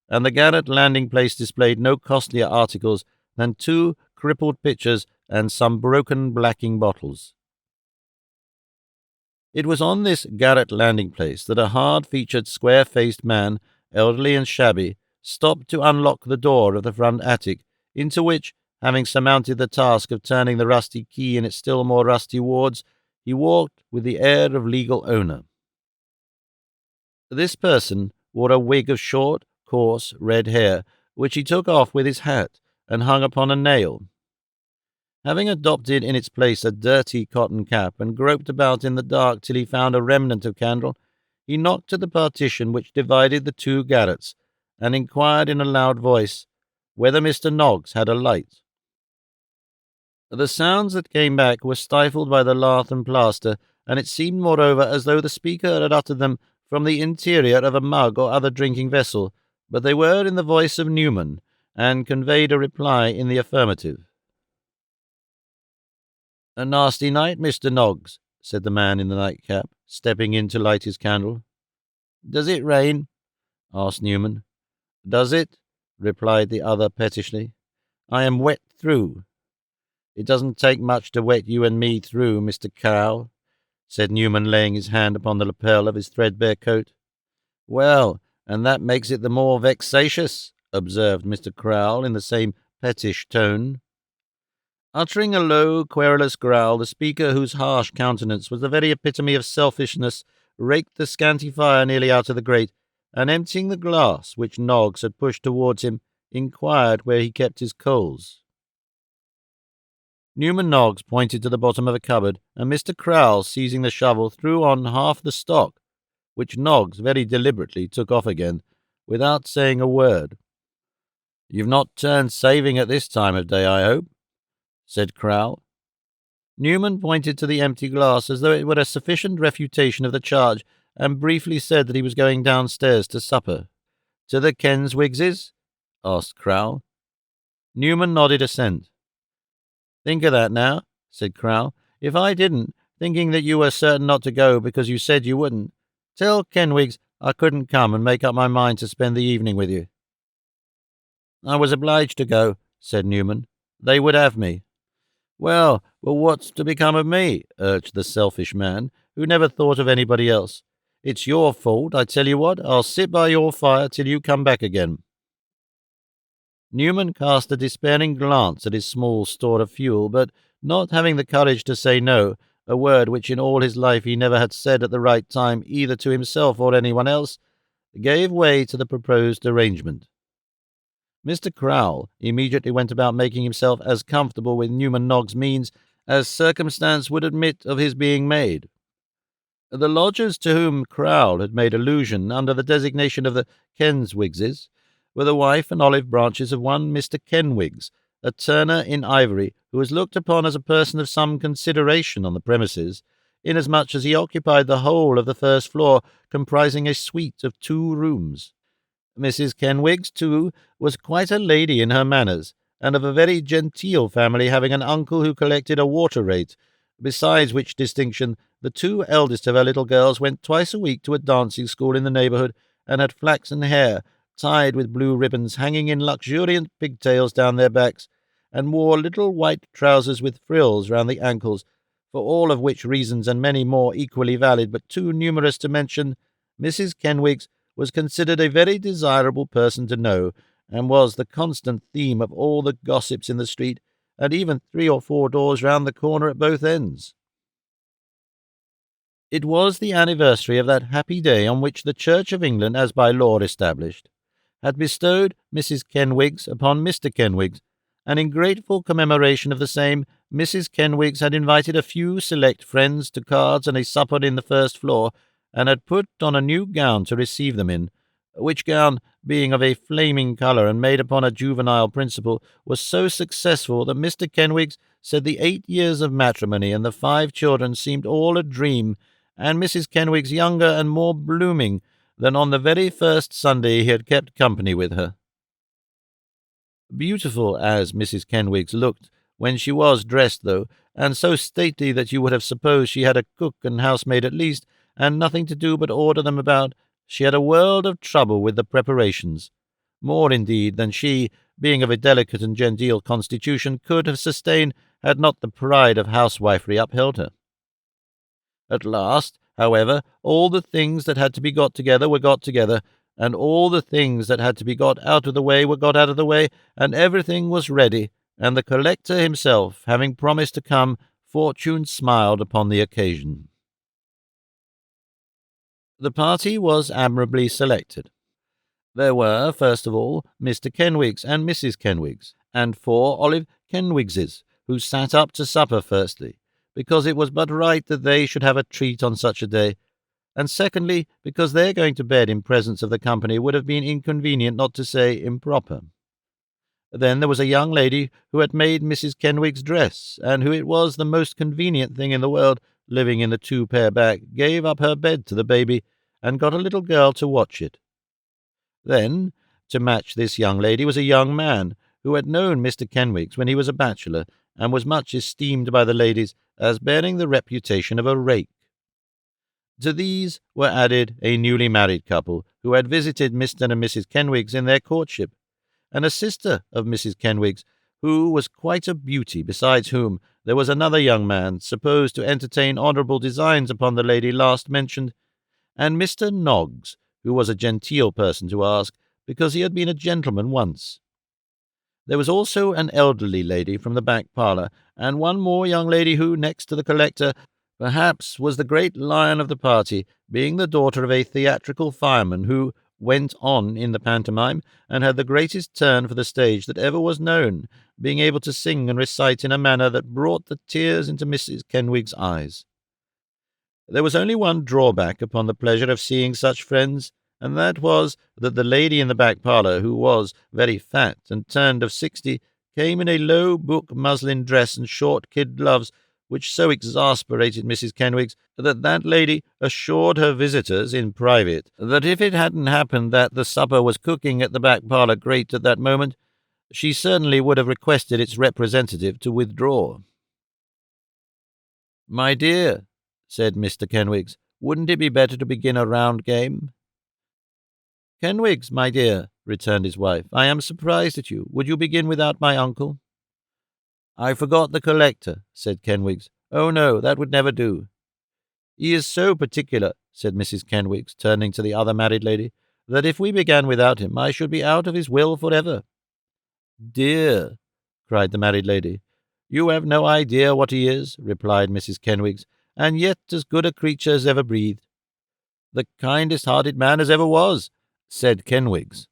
[SPEAKER 1] and the garret landing-place displayed no costlier articles than two crippled pitchers and some broken blacking bottles. It was on this garret landing-place that a hard-featured, square-faced man, elderly and shabby, stopped to unlock the door of the front attic, into which, having surmounted the task of turning the rusty key in its still more rusty wards, he walked with the air of legal owner. This person wore a wig of short, coarse, red hair, which he took off with his hat and hung upon a nail. Having adopted in its place a dirty cotton cap and groped about in the dark till he found a remnant of candle, he knocked at the partition which divided the two garrets, and inquired in a loud voice whether Mr. Noggs had a light. The sounds that came back were stifled by the lath and plaster, and it seemed, moreover, as though the speaker had uttered them from the interior of a mug or other drinking vessel, but they were in the voice of Newman, and conveyed a reply in the affirmative. "A nasty night, Mr. Noggs," said the man in the nightcap, stepping in to light his candle. "Does it rain?" asked Newman. "Does it?" replied the other pettishly. "I am wet through." "It doesn't take much to wet you and me through, Mr. Crowle," said Newman, laying his hand upon the lapel of his threadbare coat. "Well, and that makes it the more vexatious," observed Mr. Crowle in the same pettish tone. Uttering a low, querulous growl, the speaker, whose harsh countenance was the very epitome of selfishness, raked the scanty fire nearly out of the grate, and emptying the glass which Noggs had pushed towards him, inquired where he kept his coals. Newman Noggs pointed to the bottom of a cupboard, and Mr. Crowle, seizing the shovel, threw on half the stock, which Noggs very deliberately took off again, without saying a word. "You've not turned saving at this time of day, I hope?" said Crowle. Newman pointed to the empty glass as though it were a sufficient refutation of the charge, and briefly said that he was going downstairs to supper. "To the Kenswiggses?" asked Crowle. Newman nodded assent. "Think of that now," said Crowle. "If I didn't, thinking that you were certain not to go because you said you wouldn't, tell Kenwigs I couldn't come and make up my mind to spend the evening with you." "I was obliged to go," said Newman. "They would have me." Well, what's to become of me?" urged the selfish man, who never thought of anybody else. "It's your fault. I tell you what, I'll sit by your fire till you come back again." Newman cast a despairing glance at his small store of fuel, but, not having the courage to say no, a word which in all his life he never had said at the right time either to himself or anyone else, gave way to the proposed arrangement. Mr. Crowle immediately went about making himself as comfortable with Newman Noggs' means as circumstance would admit of his being made. The lodgers to whom Crowle had made allusion under the designation of the Kenswiggses were the wife and olive branches of one Mr. Kenwigs, a turner in ivory, who was looked upon as a person of some consideration on the premises, inasmuch as he occupied the whole of the first floor, comprising a suite of 2 rooms. Mrs. Kenwigs, too, was quite a lady in her manners, and of a very genteel family, having an uncle who collected a water rate, besides which distinction the 2 eldest of her little girls went twice a week to a dancing school in the neighbourhood, and had flaxen hair tied with blue ribbons hanging in luxuriant pigtails down their backs, and wore little white trousers with frills round the ankles, for all of which reasons, and many more equally valid but too numerous to mention, Mrs. Kenwigs was considered a very desirable person to know, and was the constant theme of all the gossips in the street, and even 3 or 4 doors round the corner at both ends. It was the anniversary of that happy day on which the Church of England, as by law established, had bestowed Mrs. Kenwigs upon Mr. Kenwigs, and in grateful commemoration of the same, Mrs. Kenwigs had invited a few select friends to cards and a supper in the first floor, and had put on a new gown to receive them in, which gown, being of a flaming colour and made upon a juvenile principle, was so successful that Mr. Kenwigs said the 8 years of matrimony and the 5 children seemed all a dream, and Mrs. Kenwigs younger and more blooming than on the very first Sunday he had kept company with her. Beautiful as Mrs. Kenwigs looked when she was dressed, though, and so stately that you would have supposed she had a cook and housemaid at least, and nothing to do but order them about, she had a world of trouble with the preparations, more indeed than she, being of a delicate and genteel constitution, could have sustained had not the pride of housewifery upheld her. At last, however, all the things that had to be got together were got together, and all the things that had to be got out of the way were got out of the way, and everything was ready, and the collector himself, having promised to come, fortune smiled upon the occasion. The party was admirably selected. There were, first of all, Mr. Kenwigs and Mrs. Kenwigs, and 4 Olive Kenwigses, who sat up to supper firstly, because it was but right that they should have a treat on such a day, and secondly, because their going to bed in presence of the company would have been inconvenient, not to say improper. Then there was a young lady who had made Mrs. Kenwig's dress, and who it was the most convenient thing in the world, living in the 2-pair back, gave up her bed to the baby, and got a little girl to watch it. Then, to match this young lady, was a young man who had known Mr. Kenwigs when he was a bachelor, and was much esteemed by the ladies as bearing the reputation of a rake. To these were added a newly married couple who had visited Mr. and Mrs. Kenwigs in their courtship, and a sister of Mrs. Kenwigs, who was quite a beauty, besides whom there was another young man supposed to entertain honourable designs upon the lady last mentioned, and Mr. Noggs, who was a genteel person to ask, because he had been a gentleman once. There was also an elderly lady from the back parlour, and one more young lady who, next to the collector, perhaps was the great lion of the party, being the daughter of a theatrical fireman who went on in the pantomime, and had the greatest turn for the stage that ever was known, being able to sing and recite in a manner that brought the tears into Mrs. Kenwig's eyes. There was only one drawback upon the pleasure of seeing such friends, and that was that the lady in the back parlour, who was very fat and turned of 60, came in a low book muslin dress and short kid gloves, which so exasperated Mrs. Kenwigs that lady assured her visitors in private that if it hadn't happened that the supper was cooking at the back parlour grate at that moment, she certainly would have requested its representative to withdraw. "My dear," said Mr. Kenwigs, "wouldn't it be better to begin a round game?" "Kenwigs, my dear," returned his wife, "I am surprised at you. Would you begin without my uncle?" "I forgot the collector," said Kenwigs. "Oh, no, that would never do." "He is so particular," said Mrs. Kenwigs, turning to the other married lady, "that if we began without him, I should be out of his will for ever." "Dear," cried the married lady. "You have no idea what he is," replied Mrs. Kenwigs, "and yet as good a creature as ever breathed." "The kindest-hearted man as ever was," said Kenwigs.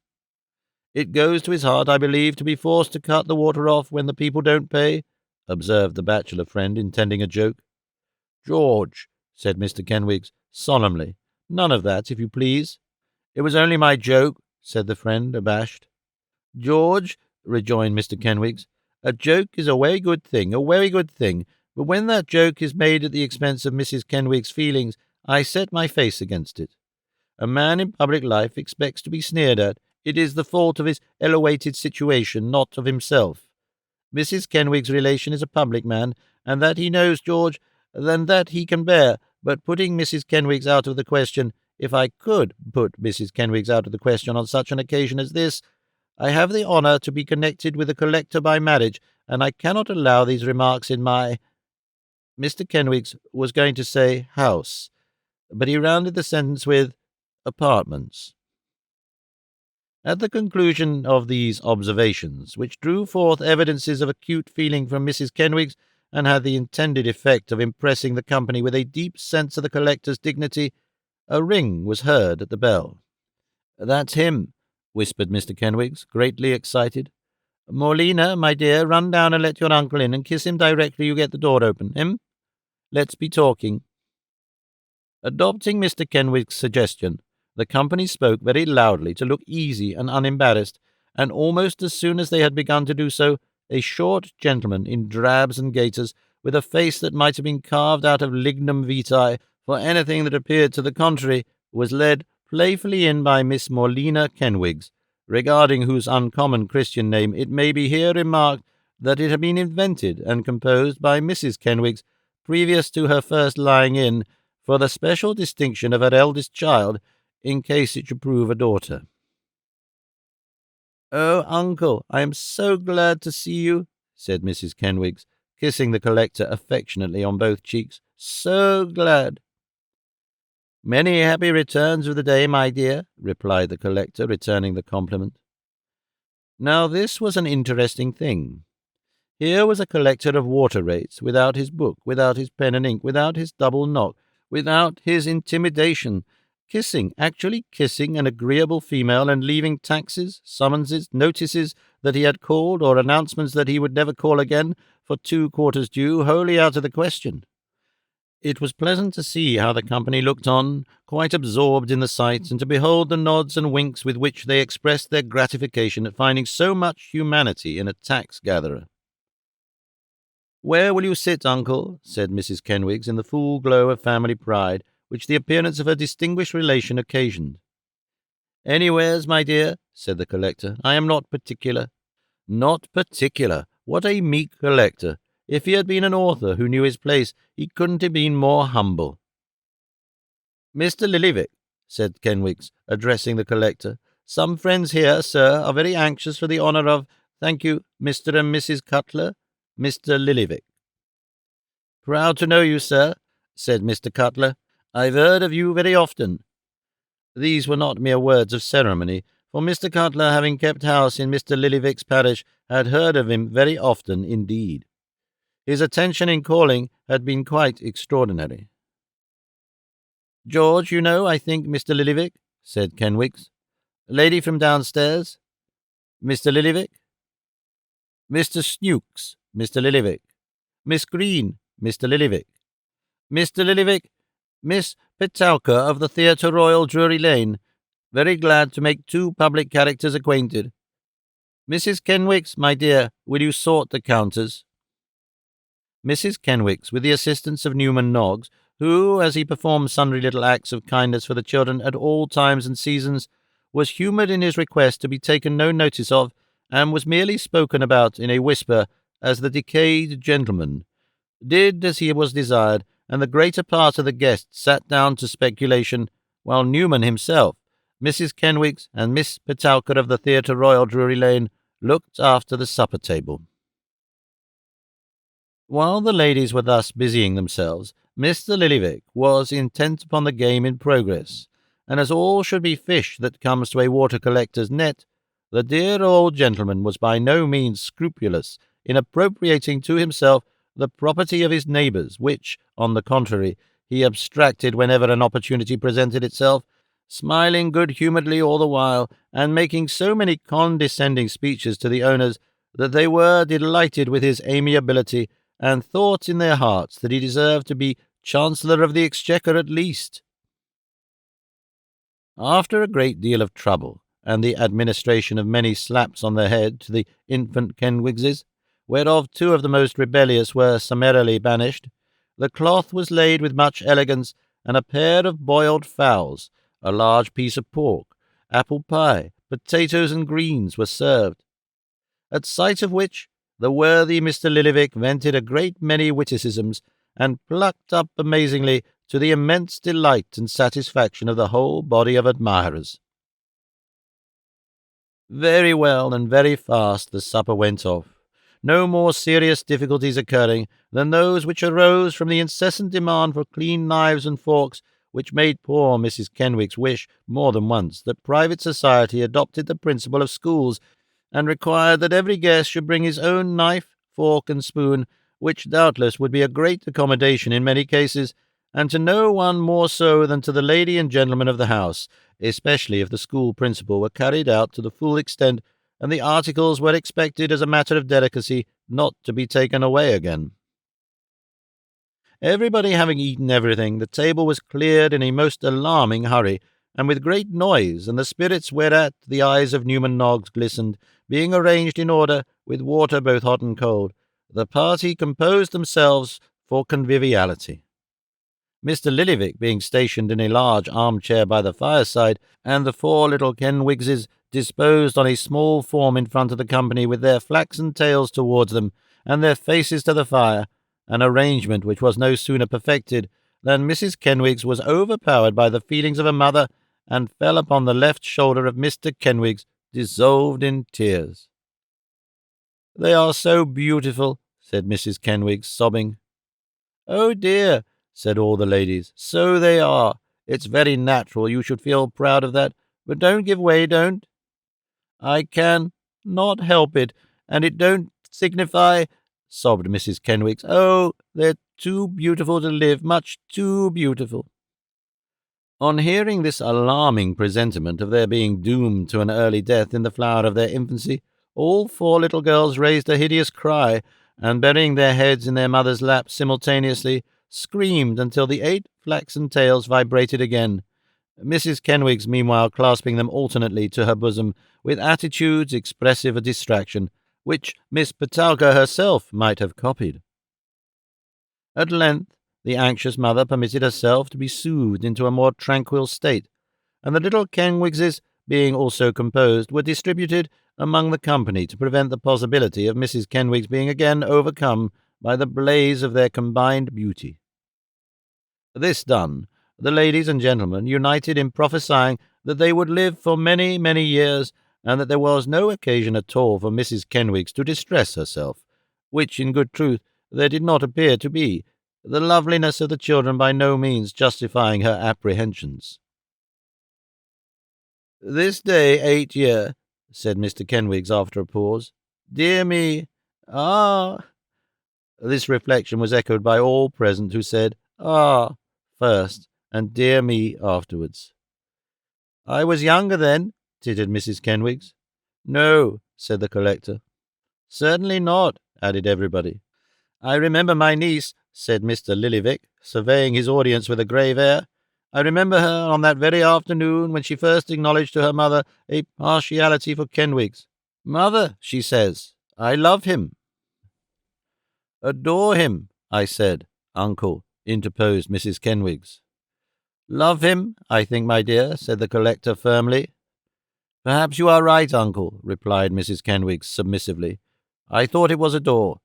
[SPEAKER 1] "It goes to his heart, I believe, to be forced to cut the water off when the people don't pay," observed the bachelor friend, intending a joke. "George," said Mr. Kenwigs, solemnly, "none of that, if you please." "It was only my joke," said the friend, abashed. "George," rejoined Mr. Kenwigs, "a joke is a very good thing, but when that joke is made at the expense of Mrs. Kenwigs' feelings, I set my face against it. A man in public life expects to be sneered at. It is the fault of his elevated situation, not of himself. Mrs. Kenwigs' relation is a public man, and that he knows, George, and that he can bear, but putting Mrs. Kenwigs out of the question, if I could put Mrs. Kenwigs out of the question on such an occasion as this, I have the honour to be connected with a collector by marriage, and I cannot allow these remarks in my—" Mr. Kenwigs was going to say house, but he rounded the sentence with apartments. At the conclusion of these observations, which drew forth evidences of acute feeling from Mrs. Kenwigs, and had the intended effect of impressing the company with a deep sense of the collector's dignity, a ring was heard at the bell. "That's him," whispered Mr. Kenwigs, greatly excited. "Morlena, my dear, run down and let your uncle in, and kiss him directly you get the door open. Let's be talking." Adopting Mr. Kenwigs' suggestion, the company spoke very loudly to look easy and unembarrassed, and almost as soon as they had begun to do so, a short gentleman in drabs and gaiters, with a face that might have been carved out of lignum vitae for anything that appeared to the contrary, was led playfully in by Miss Morlena Kenwigs, regarding whose uncommon Christian name it may be here remarked that it had been invented and composed by Mrs. Kenwigs previous to her first lying in, for the special distinction of her eldest child, in case it should prove a daughter. "Oh, uncle, I am so glad to see you," said Mrs. Kenwigs, kissing the collector affectionately on both cheeks. "So glad." Many happy returns of the day, my dear, replied the collector, returning the compliment. Now this was an interesting thing. Here was a collector of water rates, without his book, without his pen and ink, without his double knock, without his intimidation, actually kissing an agreeable female and leaving taxes, summonses, notices that he had called, or announcements that he would never call again, for 2/4 due, wholly out of the question. It was pleasant to see how the company looked on, quite absorbed in the sight, and to behold the nods and winks with which they expressed their gratification at finding so much humanity in a tax-gatherer. "Where will you sit, uncle?" said Mrs. Kenwigs, in the full glow of family pride, which the appearance of her distinguished relation occasioned. "Anywheres, my dear," said the collector. "I am not particular." Not particular! What a meek collector! If he had been an author who knew his place, he couldn't have been more humble. "Mr. Lillyvick," said Kenwigs, addressing the collector, "some friends here, sir, are very anxious for the honour of, thank you, Mr. and Mrs. Cutler, Mr. Lillyvick." "Proud to know you, sir," said Mr. Cutler. "I've heard of you very often." These were not mere words of ceremony, for Mr. Cutler, having kept house in Mr. Lillyvick's parish, had heard of him very often indeed. His attention in calling had been quite extraordinary. "George, you know, I think, Mr. Lillyvick," said Kenwigs. "Lady from downstairs, Mr. Lillyvick. Mr. Snooks, Mr. Lillyvick. Miss Green, Mr. Lillyvick. Mr. Lillyvick, Miss Petowker of the Theatre Royal, Drury Lane. Very glad to make 2 public characters acquainted. Mrs. Kenwigs, my dear, will you sort the counters?" Mrs. Kenwigs, with the assistance of Newman Noggs, who, as he performed sundry little acts of kindness for the children at all times and seasons, was humoured in his request to be taken no notice of, and was merely spoken about in a whisper as the decayed gentleman, did as he was desired, and the greater part of the guests sat down to speculation, while Newman himself, Mrs. Kenwigs, and Miss Petowker of the Theatre Royal, Drury Lane, looked after the supper-table. While the ladies were thus busying themselves, Mr. Lillyvick was intent upon the game in progress, and as all should be fish that comes to a water-collector's net, the dear old gentleman was by no means scrupulous in appropriating to himself the property of his neighbours, which, on the contrary, he abstracted whenever an opportunity presented itself, smiling good-humouredly all the while, and making so many condescending speeches to the owners that they were delighted with his amiability, and thought in their hearts that he deserved to be Chancellor of the Exchequer at least. After a great deal of trouble, and the administration of many slaps on the head to the infant Kenwigses, whereof 2 of the most rebellious were summarily banished, the cloth was laid with much elegance, and a pair of boiled fowls, a large piece of pork, apple pie, potatoes, and greens were served, at sight of which the worthy Mr. Lillyvick vented a great many witticisms, and plucked up amazingly, to the immense delight and satisfaction of the whole body of admirers. Very well and very fast the supper went off, no more serious difficulties occurring than those which arose from the incessant demand for clean knives and forks, which made poor Mrs. Kenwigs wish, more than once, that private society adopted the principle of schools, and required that every guest should bring his own knife, fork, and spoon, which doubtless would be a great accommodation in many cases, and to no one more so than to the lady and gentleman of the house, especially if the school principle were carried out to the full extent, and the articles were expected as a matter of delicacy not to be taken away again. Everybody having eaten everything, the table was cleared in a most alarming hurry, and with great noise, and the spirits whereat the eyes of Newman Noggs glistened, being arranged in order, with water both hot and cold, the party composed themselves for conviviality. Mr. Lillyvick being stationed in a large armchair by the fireside, and the 4 little Kenwigses disposed on a small form in front of the company, with their flaxen tails towards them, and their faces to the fire, an arrangement which was no sooner perfected than Mrs. Kenwigs was overpowered by the feelings of a mother, and fell upon the left shoulder of Mr. Kenwigs, dissolved in tears. "They are so beautiful," said Mrs. Kenwigs, sobbing. "Oh dear," said all the ladies, "so they are. It's very natural you should feel proud of that, but don't give way, don't. I can not help it, and it don't signify, sobbed Mrs. Kenwigs. Oh, they're too beautiful to live, much too beautiful. On hearing this alarming presentiment of their being doomed to an early death in the flower of their infancy, all four little girls raised a hideous cry, and burying their heads in their mother's lap simultaneously, screamed until the 8 flaxen tails vibrated again, Mrs. Kenwigs meanwhile clasping them alternately to her bosom with attitudes expressive of distraction, which Miss Petowker herself might have copied. At length the anxious mother permitted herself to be soothed into a more tranquil state, and the little Kenwigses, being also composed, were distributed among the company to prevent the possibility of Mrs. Kenwigs being again overcome by the blaze of their combined beauty. This done, the ladies and gentlemen united in prophesying that they would live for many, many years, and that there was no occasion at all for Mrs. Kenwigs to distress herself, which, in good truth, there did not appear to be, the loveliness of the children by no means justifying her apprehensions. "This day 8 year," said Mr. Kenwigs after a pause. "Dear me! Ah!" This reflection was echoed by all present, who said, "Ah!" first, and "dear me" afterwards. "I was younger then," tittered Mrs. Kenwigs. "No," said the collector. "Certainly not," added everybody. "I remember my niece," said Mr. Lillyvick, surveying his audience with a grave air. "I remember her on that very afternoon when she first acknowledged to her mother a partiality for Kenwigs. 'Mother,' she says, 'I love him.' 'Adore him,' I said. 'Uncle,' interposed Mrs. Kenwigs. 'Love him, I think, my dear,' said the collector firmly. 'Perhaps you are right, uncle,' replied Mrs. Kenwigs submissively. 'I thought it was adore.'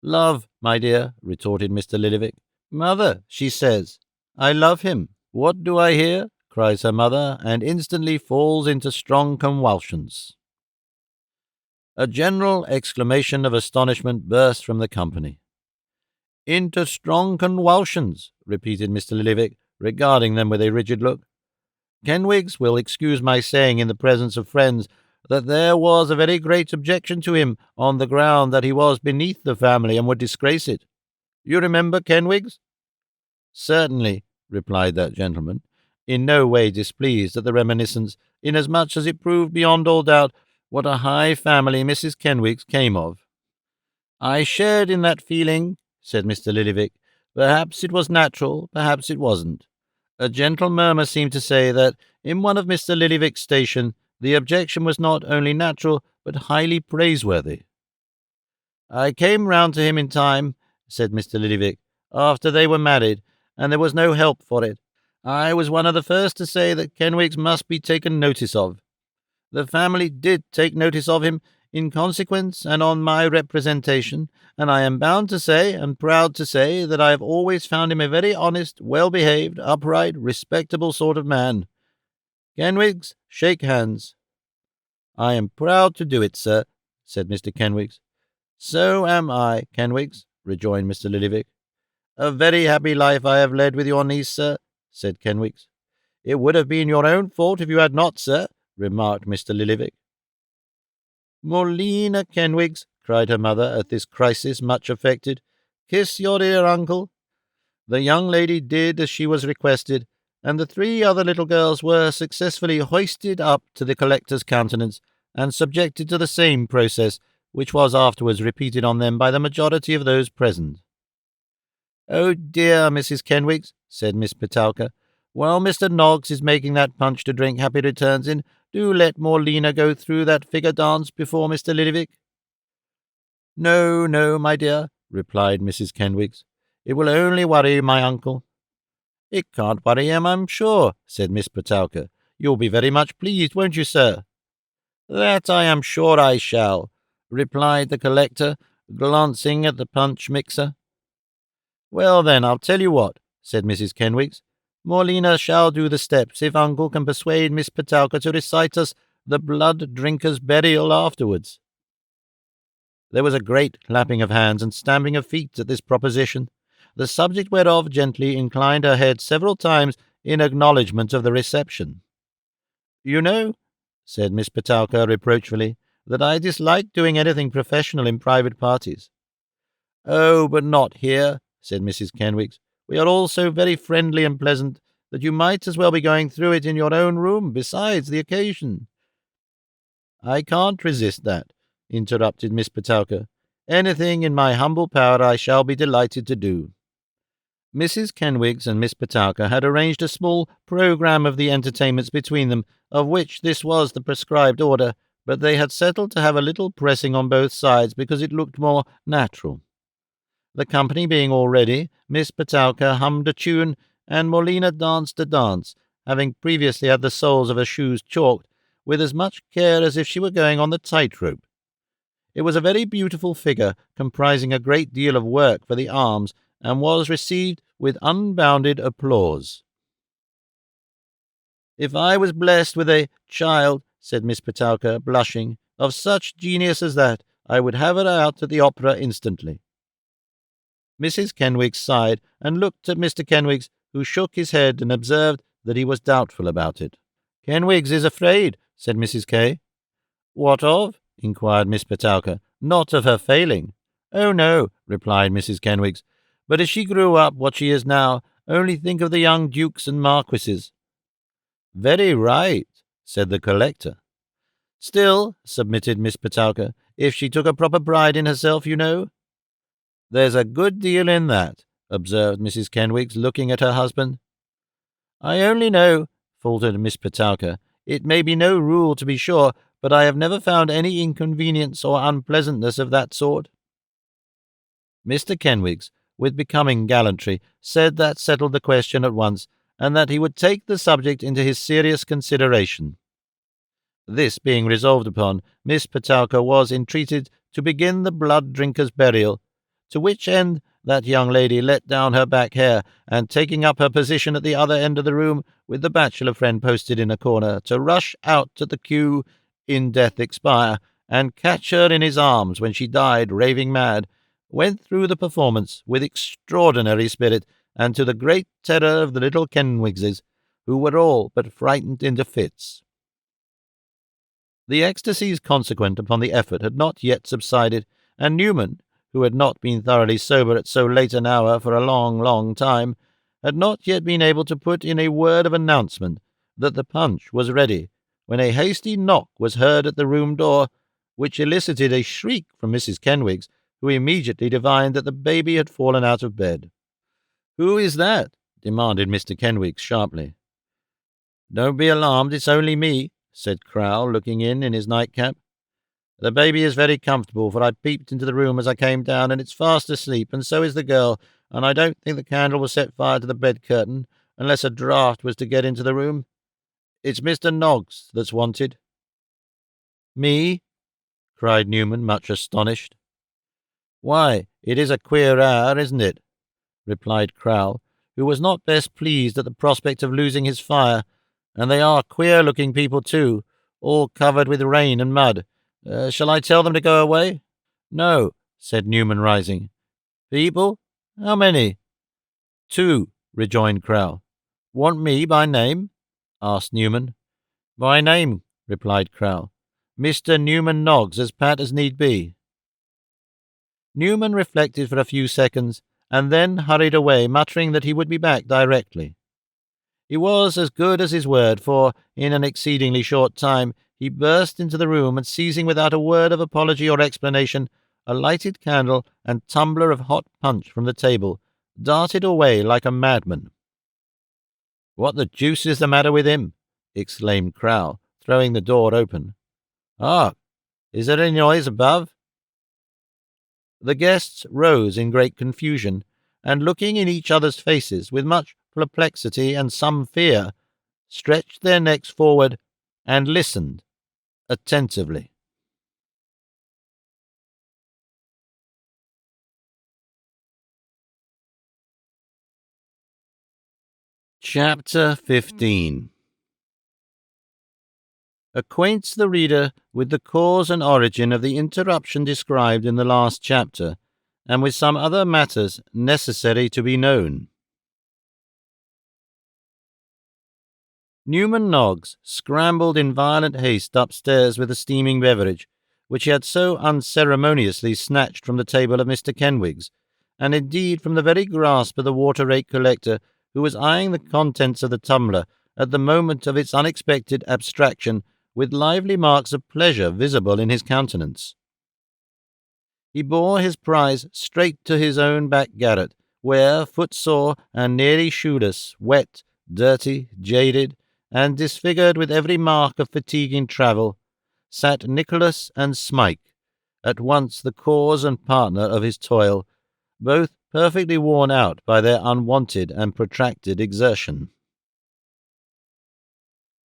[SPEAKER 1] 'Love, my dear,' retorted Mr. Lillyvick. 'Mother,' she says, 'I love him.' 'What do I hear?' cries her mother, and instantly falls into strong convulsions. A general exclamation of astonishment burst from the company. "Into strong convulsions," repeated Mr. Lillyvick, regarding them with a rigid look. "Kenwigs will excuse my saying in the presence of friends that there was a very great objection to him on the ground that he was beneath the family and would disgrace it. You remember, Kenwigs?" "Certainly," replied that gentleman, in no way displeased at the reminiscence, inasmuch as it proved beyond all doubt what a high family Mrs. Kenwigs came of. "I shared in that feeling," said Mr. Lillyvick. "Perhaps it was natural, perhaps it wasn't." A gentle murmur seemed to say that, in one of Mr. Lillyvick's station, the objection was not only natural, but highly praiseworthy. "I came round to him in time," said Mr. Lillyvick, "after they were married, and there was no help for it. I was one of the first to say that Kenwigs must be taken notice of. The family did take notice of him, in consequence and on my representation, and I am bound to say, and proud to say, that I have always found him a very honest, well-behaved, upright, respectable sort of man. Kenwigs, shake hands." "I am proud to do it, sir," said Mr. Kenwigs. "So am I, Kenwigs," rejoined Mr. Lillyvick. "A very happy life I have led with your niece, sir," said Kenwigs. "It would have been your own fault if you had not, sir," remarked Mr. Lillyvick. "Morlena Kenwigs," cried her mother at this crisis, much affected, "kiss your dear uncle." The young lady did as she was requested, and the 3 other little girls were successfully hoisted up to the collector's countenance, and subjected to the same process, which was afterwards repeated on them by the majority of those present. "Oh dear, Mrs. Kenwigs," said Miss Petowker, "while Mr. Noggs is making that punch to drink happy returns in, do let Morlena go through that figure dance before Mr. Lillyvick." "No, no, my dear," replied Mrs. Kenwigs. "It will only worry my uncle." "It can't worry him, I'm sure," said Miss Petowker. "You'll be very much pleased, won't you, sir?" "That I am sure I shall," replied the collector, glancing at the punch-mixer. "Well, then, I'll tell you what," said Mrs. Kenwigs. "Morlena shall do the steps, if uncle can persuade Miss Petowker to recite us the blood-drinker's burial afterwards." There was a great clapping of hands and stamping of feet at this proposition, the subject whereof gently inclined her head several times in acknowledgment of the reception. "You know," said Miss Petowker reproachfully, "that I dislike doing anything professional in private parties." "Oh, but not here," said Mrs. Kenwigs. "We are all so very friendly and pleasant that you might as well be going through it in your own room, besides the occasion." "I can't resist that," interrupted Miss Petowker. "Anything in my humble power I shall be delighted to do." Mrs. Kenwigs and Miss Petowker had arranged a small programme of the entertainments between them, of which this was the prescribed order, but they had settled to have a little pressing on both sides because it looked more natural. The company being all ready, Miss Petowker hummed a tune, and Morlina danced a dance, having previously had the soles of her shoes chalked, with as much care as if she were going on the tightrope. It was a very beautiful figure, comprising a great deal of work for the arms, and was received with unbounded applause. "If I was blessed with a child," said Miss Petowker, blushing, "of such genius as that, I would have her out at the opera instantly." Mrs. Kenwigs sighed, and looked at Mr. Kenwigs, who shook his head and observed that he was doubtful about it. "Kenwigs is afraid," said Mrs. K. "What of?" inquired Miss Petowker. "Not of her failing." "Oh, no," replied Mrs. Kenwigs. "But as she grew up what she is now, only think of the young dukes and marquises." "Very right," said the collector. "Still," submitted Miss Petowker, "if she took a proper pride in herself, you know." "There's a good deal in that," observed Mrs. Kenwigs, looking at her husband. "I only know," faltered Miss Petowker, "it may be no rule, to be sure, but I have never found any inconvenience or unpleasantness of that sort." Mr. Kenwigs, with becoming gallantry, said that settled the question at once, and that he would take the subject into his serious consideration. This being resolved upon, Miss Petowker was entreated to begin the blood-drinker's burial, to which end that young lady let down her back hair, and taking up her position at the other end of the room, with the bachelor friend posted in a corner, to rush out to the queue, in death expire, and catch her in his arms when she died raving mad, went through the performance with extraordinary spirit, and to the great terror of the little Kenwigses, who were all but frightened into fits. The ecstasies consequent upon the effort had not yet subsided, and Newman, who had not been thoroughly sober at so late an hour for a long, long time, had not yet been able to put in a word of announcement that the punch was ready, when a hasty knock was heard at the room door, which elicited a shriek from Mrs. Kenwigs, who immediately divined that the baby had fallen out of bed. "Who is that?" demanded Mr. Kenwigs sharply. "Don't be alarmed, it's only me," said Crowle, looking in his nightcap. "The baby is very comfortable, for I peeped into the room as I came down, and it's fast asleep, and so is the girl, and I don't think the candle will set fire to the bed-curtain, unless a draught was to get into the room. It's Mr. Noggs that's wanted." "Me?" cried Newman, much astonished. "Why, it is a queer hour, isn't it?" replied Crowle, who was not best pleased at the prospect of losing his fire. "And they are queer-looking people, too, all covered with rain and mud. Shall I tell them to go away?" "No," said Newman, rising. "People? How many?" "Two," rejoined Crowle. "Want me by name?" asked Newman. "By name," replied Crowle. "Mr. Newman Noggs, as pat as need be." Newman reflected for a few seconds, and then hurried away, muttering that he would be back directly. He was as good as his word, for, in an exceedingly short time, he burst into the room, and seizing without a word of apology or explanation a lighted candle and tumbler of hot punch from the table, darted away like a madman. "What the deuce is the matter with him?" exclaimed Crowle, throwing the door open. "Hark! Is there any noise above?" The guests rose in great confusion, and looking in each other's faces with much perplexity and some fear, stretched their necks forward and listened attentively. Chapter 15 acquaints the reader with the cause and origin of the interruption described in the last chapter, and with some other matters necessary to be known. Newman Noggs scrambled in violent haste upstairs with the steaming beverage, which he had so unceremoniously snatched from the table of Mr. Kenwigs, and indeed from the very grasp of the water-rate collector, who was eyeing the contents of the tumbler at the moment of its unexpected abstraction with lively marks of pleasure visible in his countenance. He bore his prize straight to his own back garret, where, footsore and nearly shoeless, wet, dirty, jaded, and disfigured with every mark of fatiguing travel, sat Nicholas and Smike, at once the cause and partner of his toil, both perfectly worn out by their unwonted and protracted exertion.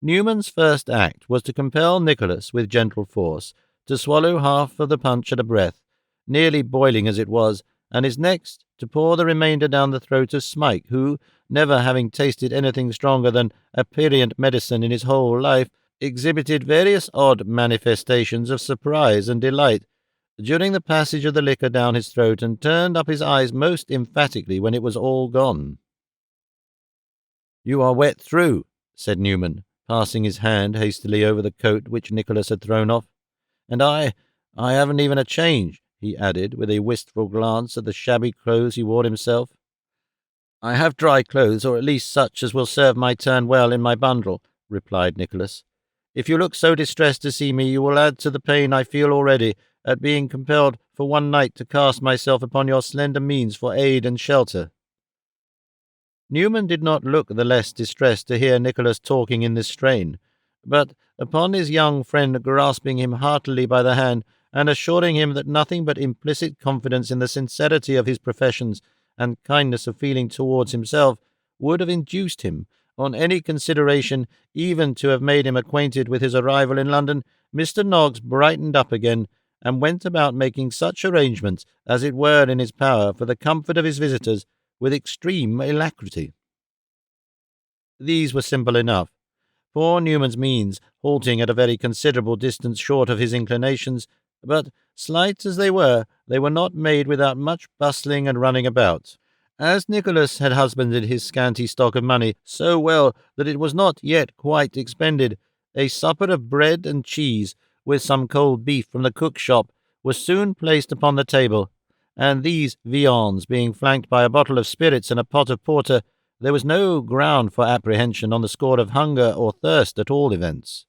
[SPEAKER 1] Newman's first act was to compel Nicholas, with gentle force, to swallow half of the punch at a breath, nearly boiling as it was, and his next to pour the remainder down the throat of Smike, who, never having tasted anything stronger than aperient medicine in his whole life, exhibited various odd manifestations of surprise and delight during the passage of the liquor down his throat, and turned up his eyes most emphatically when it was all gone. "You are wet through," said Newman, passing his hand hastily over the coat which Nicholas had thrown off. "And I haven't even a change," he added, with a wistful glance at the shabby clothes he wore himself. "I have dry clothes, or at least such as will serve my turn well in my bundle," replied Nicholas. "If you look so distressed to see me, you will add to the pain I feel already at being compelled for one night to cast myself upon your slender means for aid and shelter." Newman did not look the less distressed to hear Nicholas talking in this strain, but upon his young friend grasping him heartily by the hand, and assuring him that nothing but implicit confidence in the sincerity of his professions and kindness of feeling towards himself would have induced him, on any consideration, even to have made him acquainted with his arrival in London, Mr. Noggs brightened up again, and went about making such arrangements as it were in his power for the comfort of his visitors with extreme alacrity. These were simple enough. Poor Newman's means halting at a very considerable distance short of his inclinations, but, slight as they were not made without much bustling and running about. As Nicholas had husbanded his scanty stock of money so well that it was not yet quite expended, a supper of bread and cheese, with some cold beef from the cook's shop, was soon placed upon the table, and these viands being flanked by a bottle of spirits and a pot of porter, there was no ground for apprehension on the score of hunger or thirst at all events.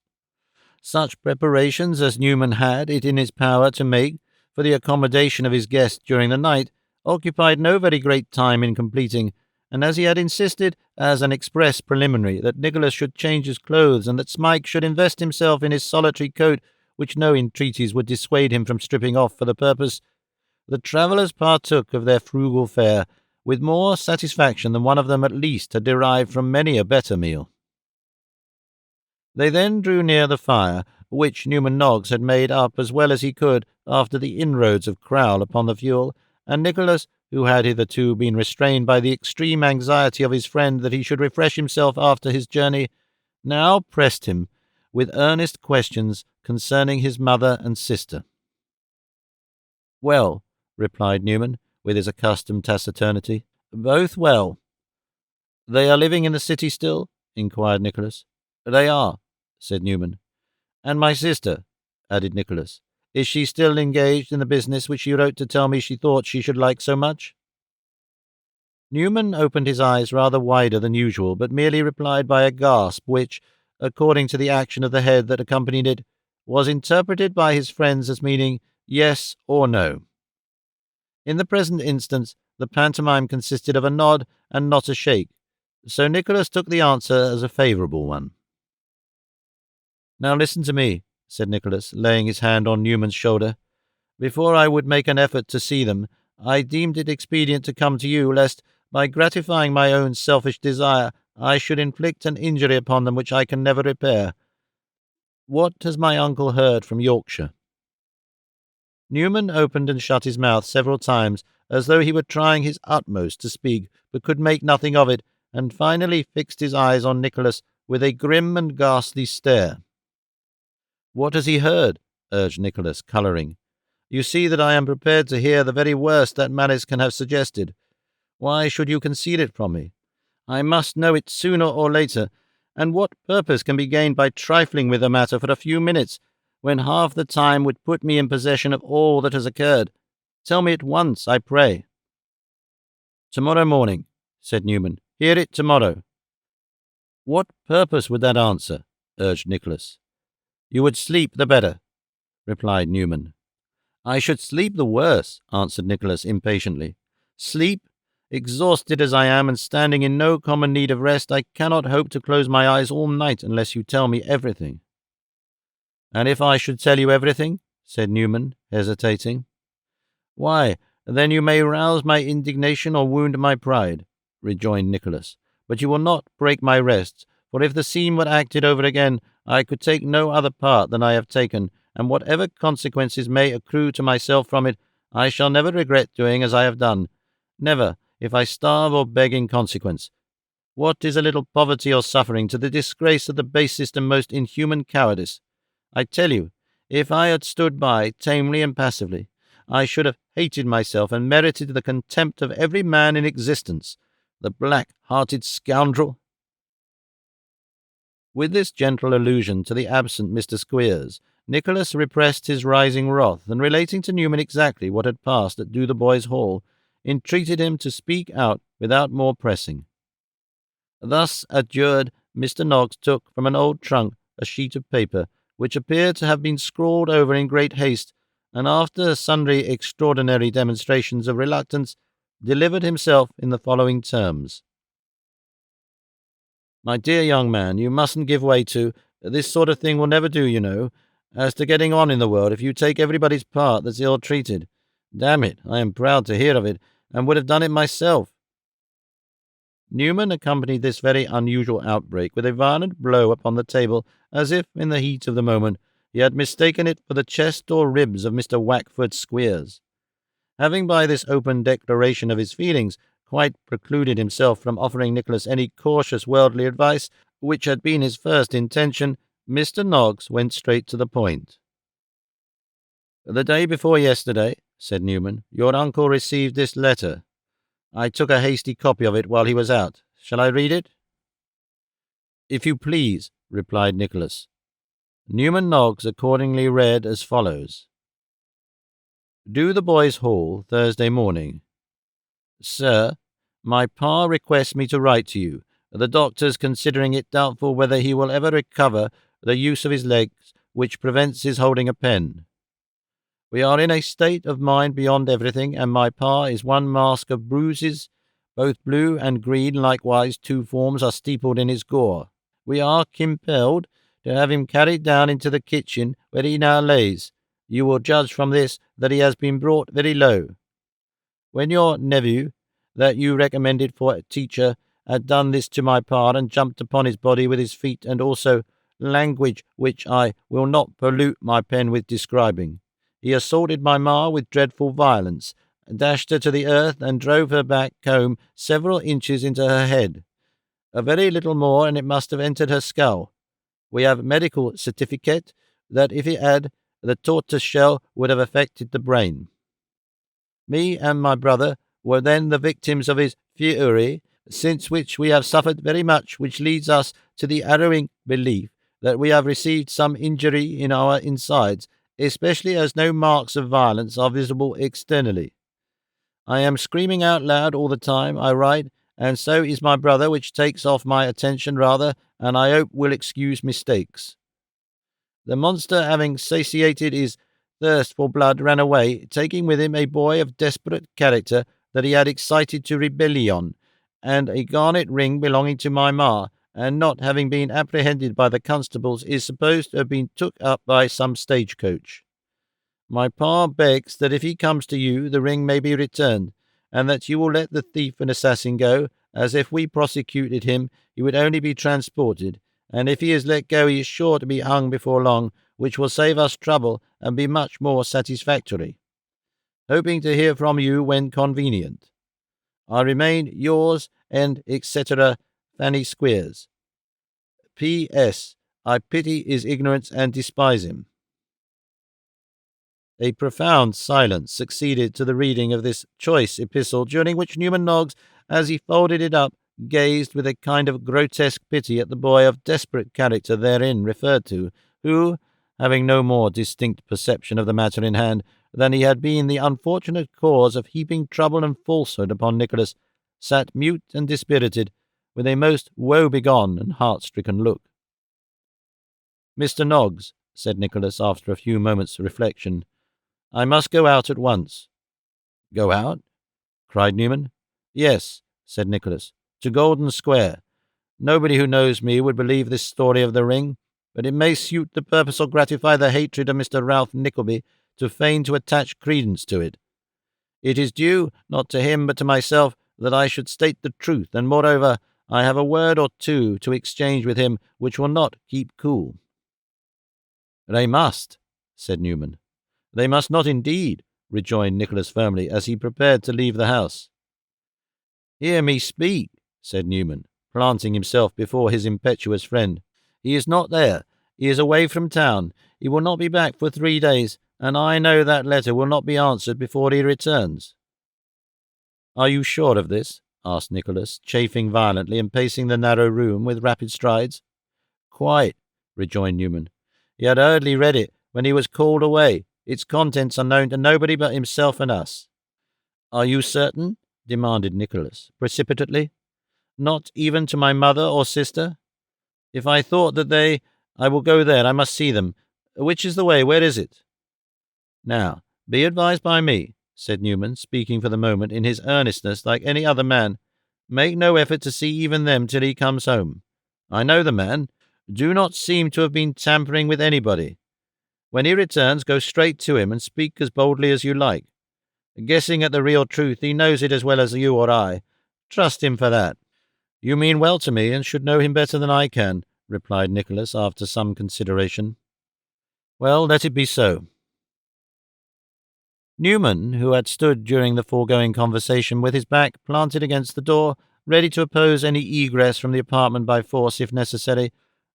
[SPEAKER 1] Such preparations as Newman had it in his power to make for the accommodation of his guests during the night occupied no very great time in completing, and as he had insisted, as an express preliminary, that Nicholas should change his clothes, and that Smike should invest himself in his solitary coat, which no entreaties would dissuade him from stripping off for the purpose, the travellers partook of their frugal fare with more satisfaction than one of them at least had derived from many a better meal. They then drew near the fire, which Newman Noggs had made up as well as he could after the inroads of Crowle upon the fuel, and Nicholas, who had hitherto been restrained by the extreme anxiety of his friend that he should refresh himself after his journey, now pressed him with earnest questions concerning his mother and sister. "Well," replied Newman, with his accustomed taciturnity, "both well." "They are living in the city still?" inquired Nicholas. "They are," said Newman. "And my sister," added Nicholas, "is she still engaged in the business which you wrote to tell me she thought she should like so much?" Newman opened his eyes rather wider than usual, but merely replied by a gasp which, according to the action of the head that accompanied it, was interpreted by his friends as meaning yes or no. In the present instance, the pantomime consisted of a nod and not a shake, so Nicholas took the answer as a favourable one. "Now listen to me," said Nicholas, laying his hand on Newman's shoulder. "Before I would make an effort to see them, I deemed it expedient to come to you, lest, by gratifying my own selfish desire, I should inflict an injury upon them which I can never repair. What has my uncle heard from Yorkshire?" Newman opened and shut his mouth several times, as though he were trying his utmost to speak, but could make nothing of it, and finally fixed his eyes on Nicholas with a grim and ghastly stare. "What has he heard?" urged Nicholas, colouring. "You see that I am prepared to hear the very worst that malice can have suggested. Why should you conceal it from me? I must know it sooner or later, And what purpose can be gained by trifling with the matter for a few minutes, when half the time would put me in possession of all that has occurred? Tell me at once, I pray." "Tomorrow morning," said Newman. "Hear it tomorrow." "What purpose would that answer?" urged Nicholas. "You would sleep the better," replied Newman. "I should sleep the worse," answered Nicholas impatiently. "Sleep? Exhausted as I am, and standing in no common need of rest, I cannot hope to close my eyes all night unless you tell me everything." "And if I should tell you everything?" said Newman, hesitating. "Why, then you may rouse my indignation or wound my pride," rejoined Nicholas. "But you will not break my rest, for if the scene were acted over again, I could take no other part than I have taken, and whatever consequences may accrue to myself from it, I shall never regret doing as I have done. Never, if I starve or beg in consequence. What is a little poverty or suffering to the disgrace of the basest and most inhuman cowardice? I tell you, if I had stood by, tamely and passively, I should have hated myself and merited the contempt of every man in existence. The black-hearted scoundrel!" With this gentle allusion to the absent Mr. Squeers, Nicholas repressed his rising wrath, and relating to Newman exactly what had passed at Dotheboys Hall, entreated him to speak out without more pressing. Thus adjured, Mr. Noggs took from an old trunk a sheet of paper, which appeared to have been scrawled over in great haste, and after sundry extraordinary demonstrations of reluctance, delivered himself in the following terms: "My dear young man, you mustn't give way to— this sort of thing will never do, you know— as to getting on in the world if you take everybody's part that's ill-treated. Damn it, I am proud to hear of it, and would have done it myself." Newman accompanied this very unusual outbreak with a violent blow upon the table, as if, in the heat of the moment, he had mistaken it for the chest or ribs of Mr. Wackford Squeers. Having by this open declaration of his feelings quite precluded himself from offering Nicholas any cautious worldly advice, which had been his first intention, Mr. Noggs went straight to the point. "The day before yesterday," said Newman, "your uncle received this letter. I took a hasty copy of it while he was out. Shall I read it?" "If you please," replied Nicholas. Newman Noggs accordingly read as follows: "Dotheboys Hall, Thursday morning. Sir, my pa requests me to write to you, the doctors considering it doubtful whether he will ever recover the use of his legs, which prevents his holding a pen. We are in a state of mind beyond everything, and my pa is one mask of bruises, both blue and green, likewise 2 forms are steepled in his gore. We are compelled to have him carried down into the kitchen, where he now lays. You will judge from this that he has been brought very low. When your nephew, that you recommended for a teacher, had done this to my pa, and jumped upon his body with his feet, and also language which I will not pollute my pen with describing, he assaulted my ma with dreadful violence, dashed her to the earth, and drove her back home several inches into her head. A very little more, and it must have entered her skull. We have medical certificate that if it had, the tortoise shell would have affected the brain. Me and my brother were then the victims of his fury, since which we have suffered very much, which leads us to the harrowing belief that we have received some injury in our insides, especially as no marks of violence are visible externally. I am screaming out loud all the time I write, and so is my brother, which takes off my attention rather, and I hope will excuse mistakes. The monster, having satiated his thirst for blood, ran away, taking with him a boy of desperate character that he had excited to rebellion, and a garnet ring belonging to my ma, and not having been apprehended by the constables, is supposed to have been took up by some stagecoach. My pa begs that if he comes to you, the ring may be returned, and that you will let the thief and assassin go, as if we prosecuted him, he would only be transported, and if he is let go, he is sure to be hung before long, which will save us trouble and be much more satisfactory. Hoping to hear from you when convenient. I remain yours and etc. Fanny Squeers. P.S. I pity his ignorance and despise him." A profound silence succeeded to the reading of this choice epistle, during which Newman Noggs, as he folded it up, gazed with a kind of grotesque pity at the boy of desperate character therein referred to, who, having no more distinct perception of the matter in hand than he had been the unfortunate cause of heaping trouble and falsehood upon Nicholas, sat mute and dispirited, with a most woe-begone and heart-stricken look. "Mr. Noggs," said Nicholas, after a few moments' reflection, "I must go out at once." "Go out?" cried Newman. "Yes," said Nicholas, "to Golden Square. Nobody who knows me would believe this story of the ring, but it may suit the purpose or gratify the hatred of Mr. Ralph Nickleby to feign to attach credence to it. It is due, not to him but to myself, that I should state the truth, and moreover, I have a word or two to exchange with him which will not keep cool." "They must," said Newman. "They must not indeed," rejoined Nicholas firmly, as he prepared to leave the house. "Hear me speak," said Newman, planting himself before his impetuous friend. "He is not there. He is away from town. He will not be back for 3 days, and I know that letter will not be answered before he returns." "Are you sure of this?" asked Nicholas, chafing violently and pacing the narrow room with rapid strides. "Quite," rejoined Newman. "He had hardly read it when he was called away. Its contents are known to nobody but himself and us." "Are you certain?" demanded Nicholas, precipitately. "Not even to my mother or sister? If I thought that I will go there. I must see them. Which is the way? Where is it?" "Now, be advised by me," said Newman, speaking for the moment in his earnestness like any other man. "Make no effort to see even them till he comes home. I know the man. Do not seem to have been tampering with anybody. When he returns, go straight to him and speak as boldly as you like. Guessing at the real truth, he knows it as well as you or I. Trust him for that." "You mean well to me, and should know him better than I can," replied Nicholas, after some consideration. "Well, let it be so." Newman, who had stood during the foregoing conversation with his back planted against the door, ready to oppose any egress from the apartment by force if necessary,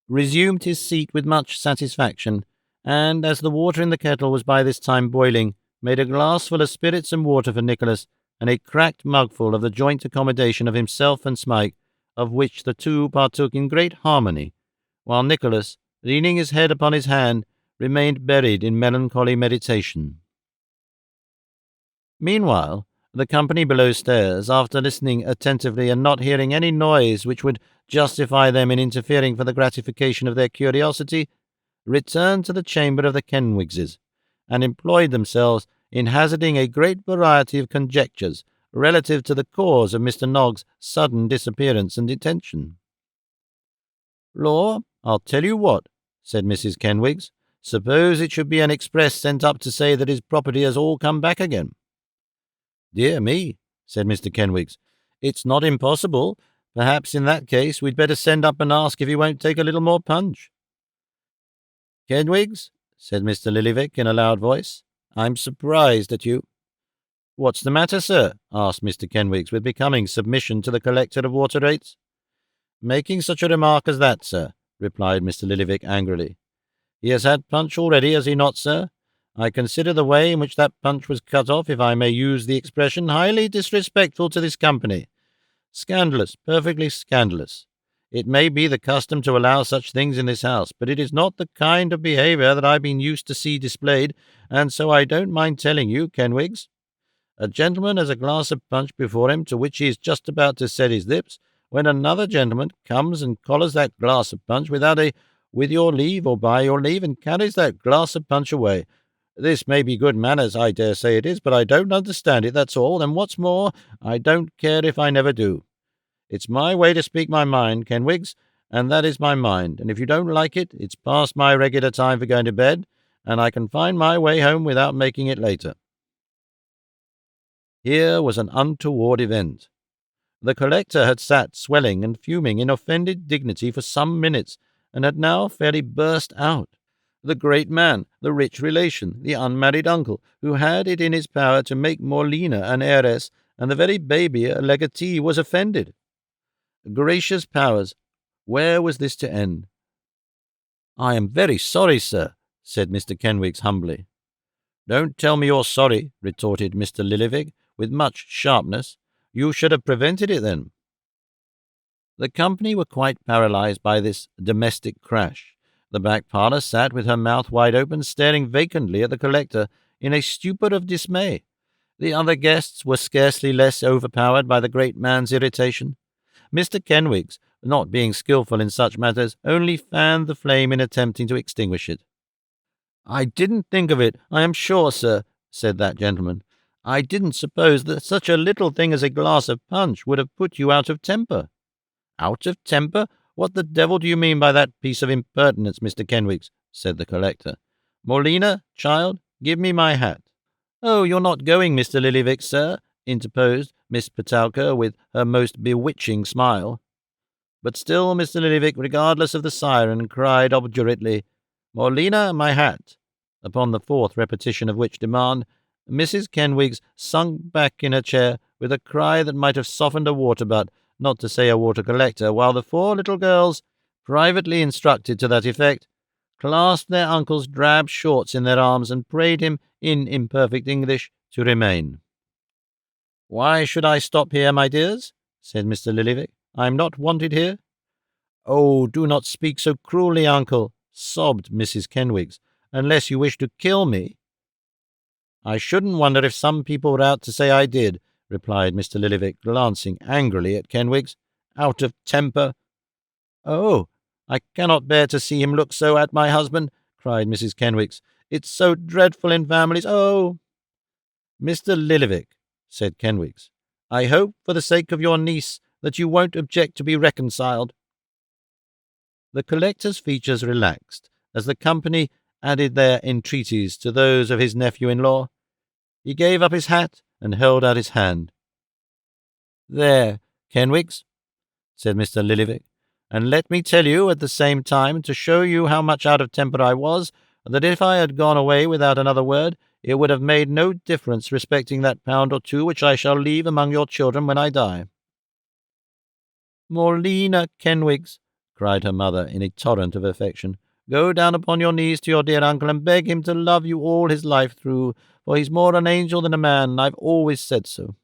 [SPEAKER 1] resumed his seat with much satisfaction, and, as the water in the kettle was by this time boiling, made a glassful of spirits and water for Nicholas, and a cracked mugful of the joint accommodation of himself and Smike, of which the two partook in great harmony, while Nicholas, leaning his head upon his hand, remained buried in melancholy meditation. Meanwhile, the company below stairs, after listening attentively and not hearing any noise which would justify them in interfering for the gratification of their curiosity, returned to the chamber of the Kenwigses, and employed themselves in hazarding a great variety of conjectures relative to the cause of Mr. Noggs' sudden disappearance and detention. "Law, I'll tell you what," said Mrs. Kenwigs. "Suppose it should be an express sent up to say that his property has all come back again?" "Dear me," said Mr. Kenwigs, "it's not impossible. Perhaps in that case we'd better send up and ask if he won't take a little more punch." "Kenwigs," said Mr. Lillyvick in a loud voice, "I'm surprised at you." "What's the matter, sir?" asked Mr. Kenwigs, with becoming submission to the collector of water rates. "Making such a remark as that, sir," replied Mr. Lillyvick angrily. "He has had punch already, has he not, sir? I consider the way in which that punch was cut off, if I may use the expression, highly disrespectful to this company. Scandalous, perfectly scandalous. It may be the custom to allow such things in this house, but it is not the kind of behaviour that I've been used to see displayed, and so I don't mind telling you, Kenwigs. A gentleman has a glass of punch before him to which he is just about to set his lips, when another gentleman comes and collars that glass of punch without a 'with your leave' or 'by your leave,' and carries that glass of punch away. This may be good manners, I dare say it is, but I don't understand it, that's all, and what's more, I don't care if I never do. It's my way to speak my mind, Kenwigs, and that is my mind, and if you don't like it, it's past my regular time for going to bed, and I can find my way home without making it later." Here was an untoward event. The collector had sat swelling and fuming in offended dignity for some minutes, and had now fairly burst out. The great man, the rich relation, the unmarried uncle, who had it in his power to make Morlina an heiress, and the very baby a legatee, was offended. Gracious powers, where was this to end? "I am very sorry, sir," said Mr. Kenwigs humbly. "Don't tell me you're sorry," retorted Mr. Lillyvick, with much sharpness. "You should have prevented it then." The company were quite paralyzed by this domestic crash. The back parlour sat with her mouth wide open, staring vacantly at the collector in a stupor of dismay. The other guests were scarcely less overpowered by the great man's irritation. Mr. Kenwigs, not being skilful in such matters, only fanned the flame in attempting to extinguish it. "I didn't think of it, I am sure, sir," said that gentleman. "I didn't suppose that such a little thing as a glass of punch would have put you out of temper." "Out of temper? What the devil do you mean by that piece of impertinence, Mr. Kenwigs?" said the collector. "Morlina, child, give me my hat." "Oh, you're not going, Mr. Lillyvick, sir," interposed Miss Petowker with her most bewitching smile. But still Mr. Lillyvick, regardless of the siren, cried obdurately, "Morlina, my hat," upon the fourth repetition of which demand, Mrs. Kenwigs sunk back in her chair with a cry that might have softened a water-butt, not to say a water-collector, while the four little girls, privately instructed to that effect, clasped their uncle's drab shorts in their arms and prayed him, in imperfect English, to remain. "Why should I stop here, my dears?" said Mr. Lillyvick. "I am not wanted here." "Oh, do not speak so cruelly, uncle," sobbed Mrs. Kenwigs, "unless you wish to kill me." "I shouldn't wonder if some people were out to say I did," replied Mr. Lillyvick, glancing angrily at Kenwigs. "Out of temper." "Oh, I cannot bear to see him look so at my husband," cried Mrs. Kenwigs. "It's so dreadful in families. Oh!" "Mr. Lillyvick," said Kenwigs, "I hope, for the sake of your niece, that you won't object to be reconciled." The collector's features relaxed as the company added their entreaties to those of his nephew-in-law. He gave up his hat and held out his hand. "There, Kenwigs," said Mr. Lillyvick, "and let me tell you at the same time, to show you how much out of temper I was, that if I had gone away without another word, it would have made no difference respecting that pound or two which I shall leave among your children when I die." "Morlina Kenwigs," cried her mother in a torrent of affection, "go down upon your knees to your dear uncle and beg him to love you all his life through, for he's more an angel than a man, and I've always said so."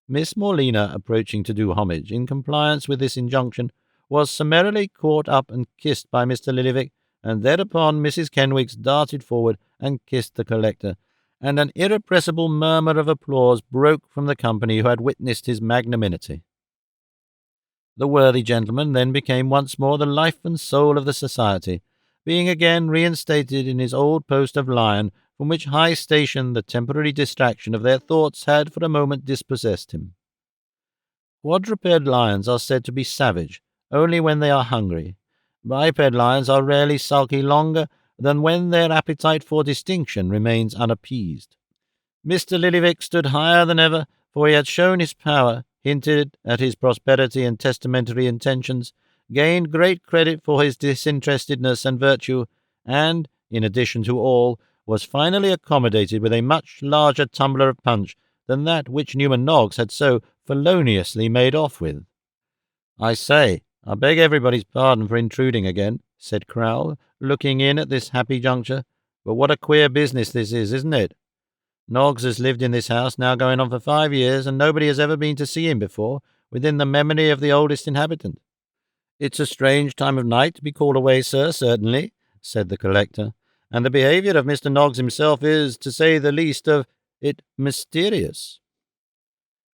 [SPEAKER 1] Miss Morlina, approaching to do homage, in compliance with this injunction, was summarily caught up and kissed by Mr. Lillyvick, and thereupon Mrs. Kenwigs darted forward and kissed the collector, and an irrepressible murmur of applause broke from the company who had witnessed his magnanimity. The worthy gentleman then became once more the life and soul of the society, being again reinstated in his old post of lion, from which high station the temporary distraction of their thoughts had for a moment dispossessed him. Quadruped lions are said to be savage only when they are hungry. Biped lions are rarely sulky longer than when their appetite for distinction remains unappeased. Mr. Lillyvick stood higher than ever, for he had shown his power, hinted at his prosperity and testamentary intentions, gained great credit for his disinterestedness and virtue, and, in addition to all, was finally accommodated with a much larger tumbler of punch than that which Newman Noggs had so feloniously made off with. "I say, I beg everybody's pardon for intruding again," said Crowle, looking in at this happy juncture, "but what a queer business this is, isn't it? Noggs has lived in this house now going on for 5 years, and nobody has ever been to see him before, within the memory of the oldest inhabitant." "It's a strange time of night to be called away, sir, certainly," said the collector, "and the behaviour of Mr. Noggs himself is, to say the least of it, mysterious."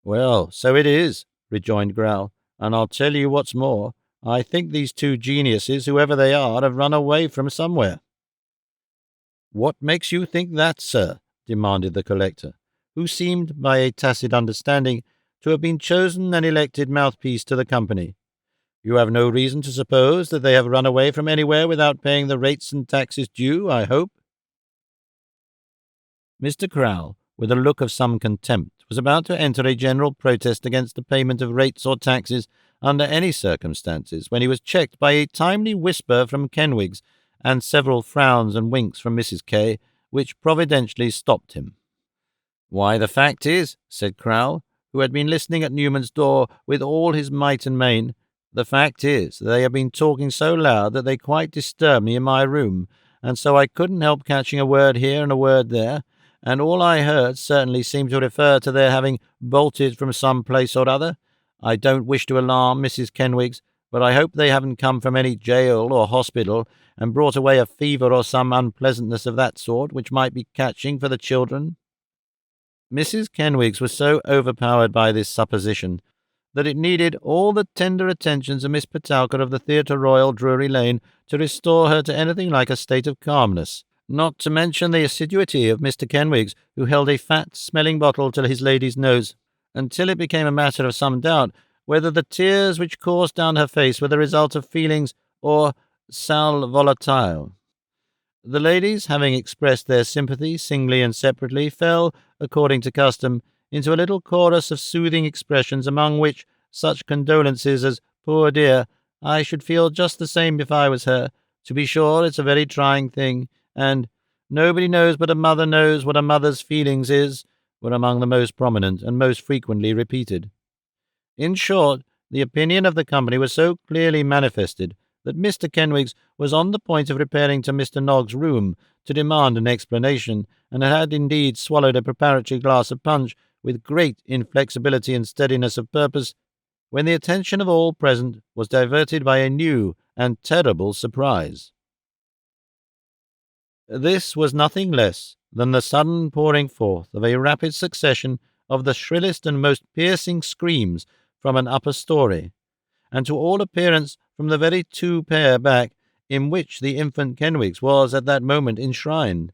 [SPEAKER 1] "Well, so it is," rejoined Growl, "and I'll tell you what's more. I think these two geniuses, whoever they are, have run away from somewhere." "What makes you think that, sir?" demanded the collector, who seemed, by a tacit understanding, to have been chosen and elected mouthpiece to the company. "You have no reason to suppose that they have run away from anywhere without paying the rates and taxes due, I hope?" Mr. Crowle, with a look of some contempt, was about to enter a general protest against the payment of rates or taxes under any circumstances, when he was checked by a timely whisper from Kenwigs and several frowns and winks from Mrs. K., which providentially stopped him. "Why, the fact is," said Crowle, who had been listening at Newman's door with all his might and main, "the fact is, they have been talking so loud that they quite disturbed me in my room, and so I couldn't help catching a word here and a word there, and all I heard certainly seemed to refer to their having bolted from some place or other. I don't wish to alarm Mrs. Kenwigs, but I hope they haven't come from any jail or hospital and brought away a fever or some unpleasantness of that sort which might be catching for the children." Mrs. Kenwigs was so overpowered by this supposition that it needed all the tender attentions of Miss Petowker of the Theatre Royal, Drury Lane, to restore her to anything like a state of calmness, not to mention the assiduity of Mr. Kenwigs, who held a fat-smelling bottle to his lady's nose, until it became a matter of some doubt whether the tears which coursed down her face were the result of feelings or sal volatile. The ladies, having expressed their sympathy singly and separately, fell, according to custom, into a little chorus of soothing expressions, among which such condolences as "Poor dear, I should feel just the same if I was her. To be sure, it's a very trying thing," and "Nobody knows but a mother knows what a mother's feelings is," were among the most prominent and most frequently repeated. In short, the opinion of the company was so clearly manifested that Mr. Kenwigs was on the point of repairing to Mr. Nogg's room to demand an explanation, and had indeed swallowed a preparatory glass of punch with great inflexibility and steadiness of purpose, when the attention of all present was diverted by a new and terrible surprise. This was nothing less than the sudden pouring forth of a rapid succession of the shrillest and most piercing screams from an upper story, and to all appearance from the very two-pair back in which the infant Kenwigs was at that moment enshrined.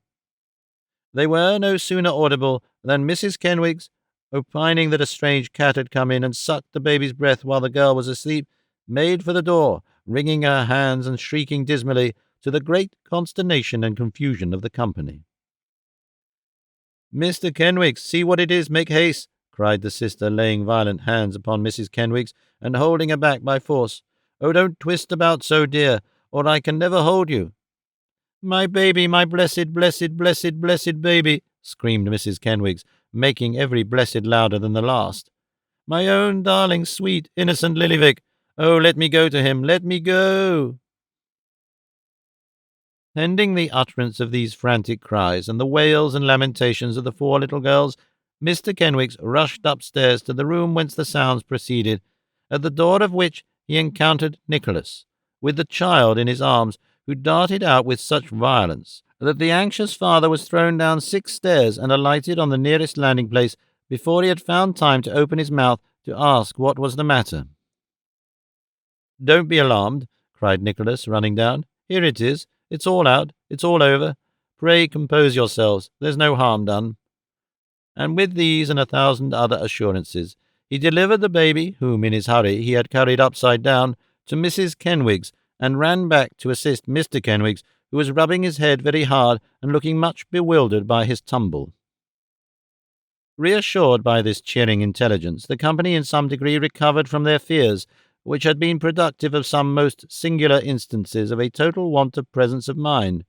[SPEAKER 1] They were no sooner audible than Mrs. Kenwigs, opining that a strange cat had come in and sucked the baby's breath while the girl was asleep, made for the door, wringing her hands and shrieking dismally, to the great consternation and confusion of the company. "Mr. Kenwigs, see what it is, make haste," cried the sister, laying violent hands upon Mrs. Kenwigs and holding her back by force. "Oh, don't twist about so, dear, or I can never hold you." "My baby, my blessed, blessed, blessed, blessed baby," screamed Mrs. Kenwigs, making every blessed louder than the last. "My own darling, sweet, innocent Lillyvick. Oh, let me go to him, let me go." Pending the utterance of these frantic cries and the wails and lamentations of the four little girls, Mr. Kenwigs rushed upstairs to the room whence the sounds proceeded, at the door of which he encountered Nicholas, with the child in his arms, who darted out with such violence that the anxious father was thrown down 6 stairs and alighted on the nearest landing-place before he had found time to open his mouth to ask what was the matter. "Don't be alarmed," cried Nicholas, running down. "Here it is. It's all out. It's all over. Pray compose yourselves. There's no harm done." And with these and 1,000 other assurances, he delivered the baby, whom in his hurry he had carried upside down, to Mrs. Kenwigs, and ran back to assist Mr. Kenwigs, who was rubbing his head very hard and looking much bewildered by his tumble. Reassured by this cheering intelligence, the company in some degree recovered from their fears, which had been productive of some most singular instances of a total want of presence of mind.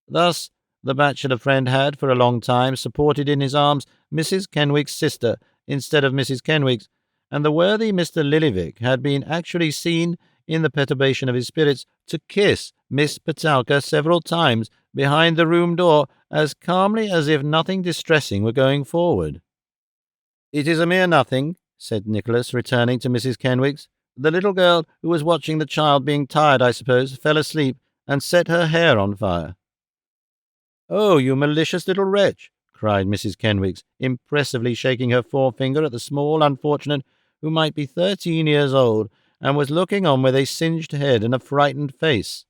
[SPEAKER 1] Thus, the bachelor friend had, for a long time, supported in his arms Mrs. Kenwigs' sister instead of Mrs. Kenwigs, and the worthy Mr. Lillyvick had been actually seen, in the perturbation of his spirits, to kiss Miss Petowker several times behind the room door, as calmly as if nothing distressing were going forward. "It is a mere nothing," said Nicholas, returning to Mrs. Kenwigs. "The little girl who was watching the child, being tired, I suppose, fell asleep and set her hair on fire." "Oh, you malicious little wretch!" cried Mrs. Kenwigs, impressively shaking her forefinger at the small unfortunate, who might be 13 years old, and was looking on with a singed head and a frightened face.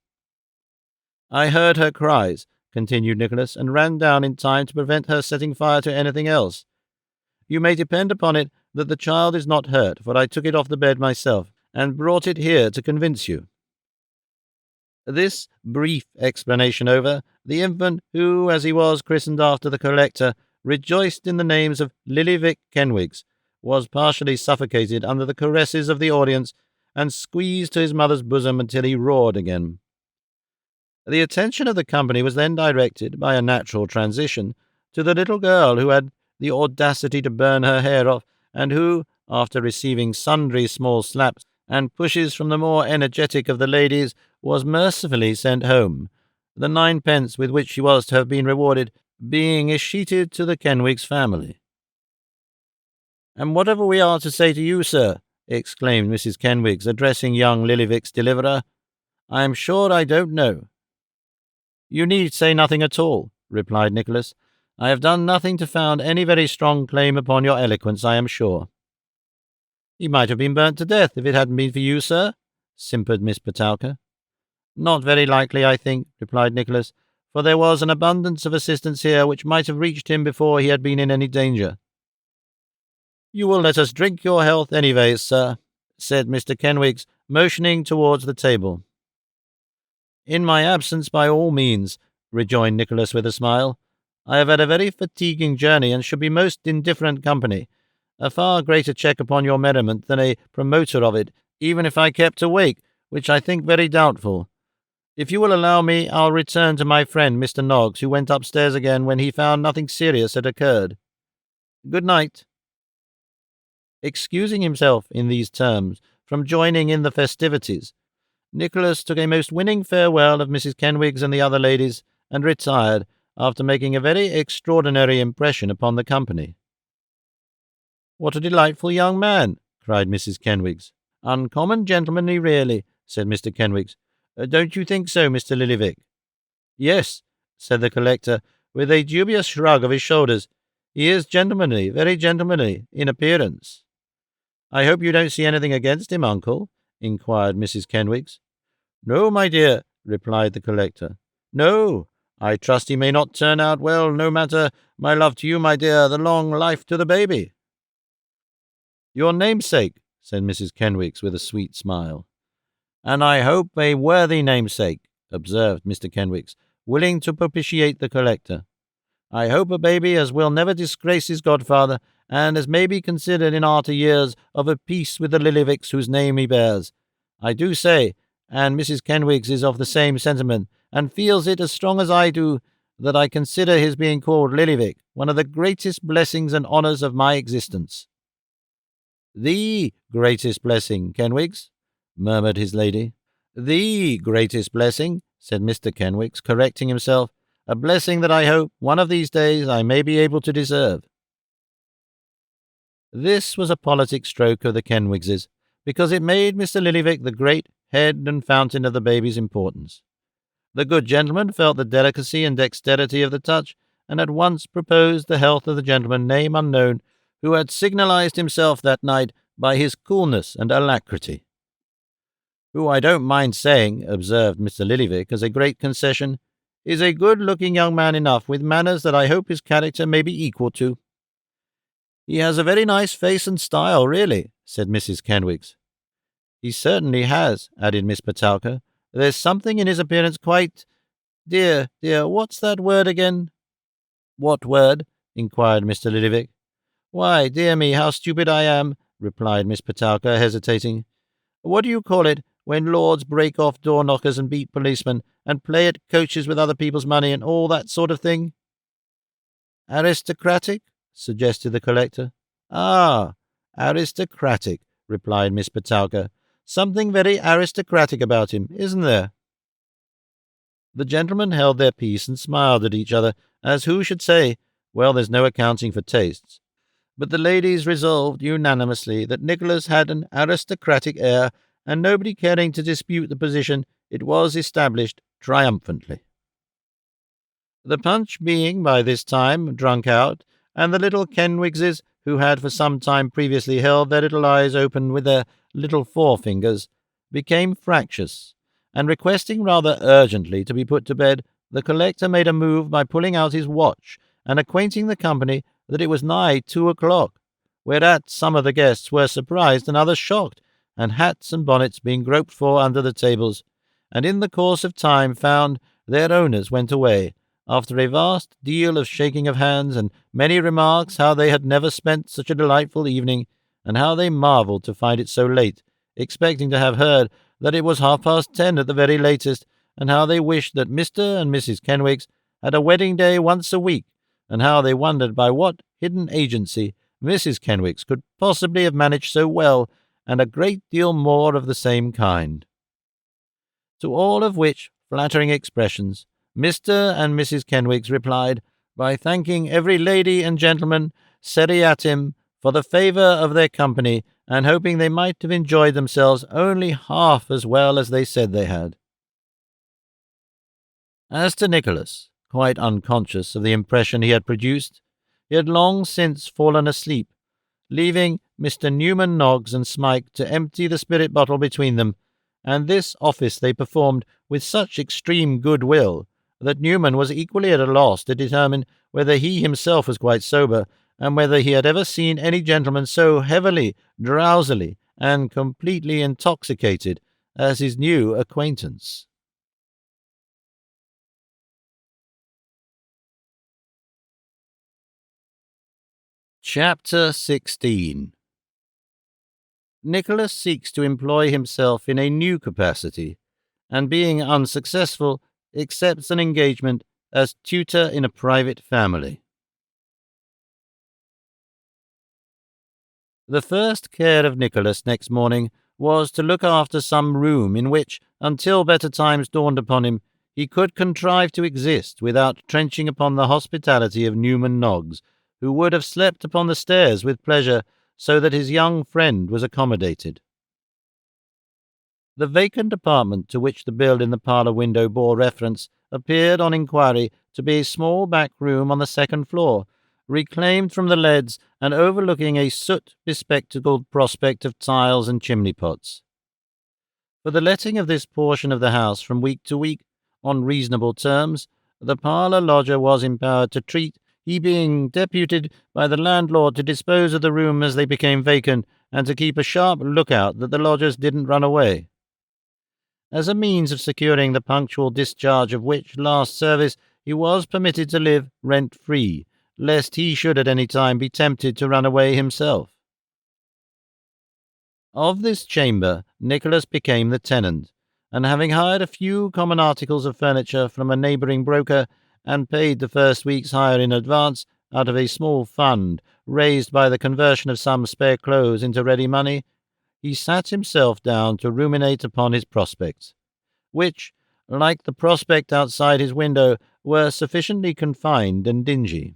[SPEAKER 1] "I heard her cries," continued Nicholas, "and ran down in time to prevent her setting fire to anything else. You may depend upon it that the child is not hurt, for I took it off the bed myself, and brought it here to convince you." This brief explanation over, the infant, who, as he was christened after the collector, rejoiced in the names of Lillyvick Kenwigs, was partially suffocated under the caresses of the audience, and squeezed to his mother's bosom until he roared again. The attention of the company was then directed, by a natural transition, to the little girl who had the audacity to burn her hair off, and who, after receiving sundry small slaps and pushes from the more energetic of the ladies, was mercifully sent home, the 9 pence with which she was to have been rewarded being escheated to the Kenwigs family. "And whatever we are to say to you, sir," exclaimed Mrs. Kenwigs, addressing young Lillyvick's deliverer. "I am sure I don't know." "You need say nothing at all," replied Nicholas. "I have done nothing to found any very strong claim upon your eloquence, I am sure." "He might have been burnt to death if it hadn't been for you, sir," simpered Miss Petowker. "Not very likely, I think," replied Nicholas, "for there was an abundance of assistance here which might have reached him before he had been in any danger." "You will let us drink your health anyways, sir," said Mr. Kenwigs, motioning towards the table. "In my absence, by all means," rejoined Nicholas with a smile. "I have had a very fatiguing journey, and should be most indifferent company, a far greater check upon your merriment than a promoter of it, even if I kept awake, which I think very doubtful. If you will allow me, I'll return to my friend Mr. Noggs, who went upstairs again when he found nothing serious had occurred. Good night." Excusing himself in these terms from joining in the festivities, Nicholas took a most winning farewell of Mrs. Kenwigs and the other ladies, and retired, after making a very extraordinary impression upon the company. "What a delightful young man!" cried Mrs. Kenwigs. "Uncommon gentlemanly, really," said Mr. Kenwigs. "Don't you think so, Mr. Lillyvick?" "Yes," said the collector, with a dubious shrug of his shoulders. "He is gentlemanly, very gentlemanly, in appearance." "I hope you don't see anything against him, uncle?" inquired Mrs. Kenwigs. "No, my dear," replied the collector. "No. I trust he may not turn out well, no matter. My love to you, my dear, the long life to the baby." "Your namesake," said Mrs. Kenwigs, with a sweet smile. "And I hope a worthy namesake," observed Mr. Kenwigs, willing to propitiate the collector. "I hope a baby as will never disgrace his godfather, and as may be considered in arter years of a piece with the Lillyvicks whose name he bears. I do say, and Mrs. Kenwigs is of the same sentiment, and feels it as strong as I do, that I consider his being called Lillyvick one of the greatest blessings and honours of my existence." "The greatest blessing, Kenwigs," murmured his lady. "The greatest blessing," said Mr. Kenwigs, correcting himself. "A blessing that I hope, one of these days, I may be able to deserve." This was a politic stroke of the Kenwigses, because it made Mr. Lillyvick the great head and fountain of the baby's importance. The good gentleman felt the delicacy and dexterity of the touch, and at once proposed the health of the gentleman, name unknown, who had signalized himself that night by his coolness and alacrity. "Who, I don't mind saying," observed Mr. Lillyvick, as a great concession, "is a good-looking young man enough, with manners that I hope his character may be equal to." "He has a very nice face and style, really," said Mrs. Kenwigs. "He certainly has," added Miss Petowker. "There's something in his appearance quite— Dear, what's that word again?" "What word?" inquired Mr. Lillyvick. "Why, dear me, how stupid I am," replied Miss Petowker, hesitating. "What do you call it, when lords break off door-knockers and beat policemen, and play at coaches with other people's money, and all that sort of thing?" "Aristocratic?" suggested the collector. "Ah, aristocratic," replied Miss Petowker. "Something very aristocratic about him, isn't there?" The gentlemen held their peace and smiled at each other, as who should say, "Well, there's no accounting for tastes." But the ladies resolved unanimously that Nicholas had an aristocratic air, and nobody caring to dispute the position, it was established triumphantly. The punch being by this time drunk out, and the little Kenwigses, who had for some time previously held their little eyes open with their little forefingers, became fractious, and requesting rather urgently to be put to bed, the collector made a move by pulling out his watch and acquainting the company that it was nigh 2 o'clock, whereat some of the guests were surprised and others shocked, and hats and bonnets being groped for under the tables, and in the course of time found their owners went away, after a vast deal of shaking of hands, and many remarks how they had never spent such a delightful evening, and how they marvelled to find it so late, expecting to have heard that it was 10:30 at the very latest, and how they wished that Mr. and Mrs. Kenwigs had a wedding day once a week, and how they wondered by what hidden agency Mrs. Kenwigs could possibly have managed so well, and a great deal more of the same kind. To all of which flattering expressions Mr. and Mrs. Kenwigs replied by thanking every lady and gentleman seriatim for the favour of their company, and hoping they might have enjoyed themselves only half as well as they said they had. As to Nicholas, quite unconscious of the impression he had produced, he had long since fallen asleep, leaving Mr. Newman Noggs and Smike to empty the spirit bottle between them, and this office they performed with such extreme good-will that Newman was equally at a loss to determine whether he himself was quite sober, and whether he had ever seen any gentleman so heavily, drowsily, and completely intoxicated as his new acquaintance. Chapter 16. Nicholas seeks to employ himself in a new capacity, and being unsuccessful, accepts an engagement as tutor in a private family. The first care of Nicholas next morning was to look after some room in which, until better times dawned upon him, he could contrive to exist without trenching upon the hospitality of Newman Noggs, who would have slept upon the stairs with pleasure, so that his young friend was accommodated. The vacant apartment to which the bill in the parlour window bore reference appeared on inquiry to be a small back room on the second floor, reclaimed from the leads and overlooking a soot-bespectacled prospect of tiles and chimney-pots. For the letting of this portion of the house from week to week, on reasonable terms, the parlour lodger was empowered to treat, he being deputed by the landlord to dispose of the room as they became vacant, and to keep a sharp look-out that the lodgers didn't run away. As a means of securing the punctual discharge of which last service, he was permitted to live rent-free, lest he should at any time be tempted to run away himself. Of this chamber Nicholas became the tenant, and having hired a few common articles of furniture from a neighbouring broker, and paid the first week's hire in advance out of a small fund raised by the conversion of some spare clothes into ready money, he sat himself down to ruminate upon his prospects, which, like the prospect outside his window, were sufficiently confined and dingy.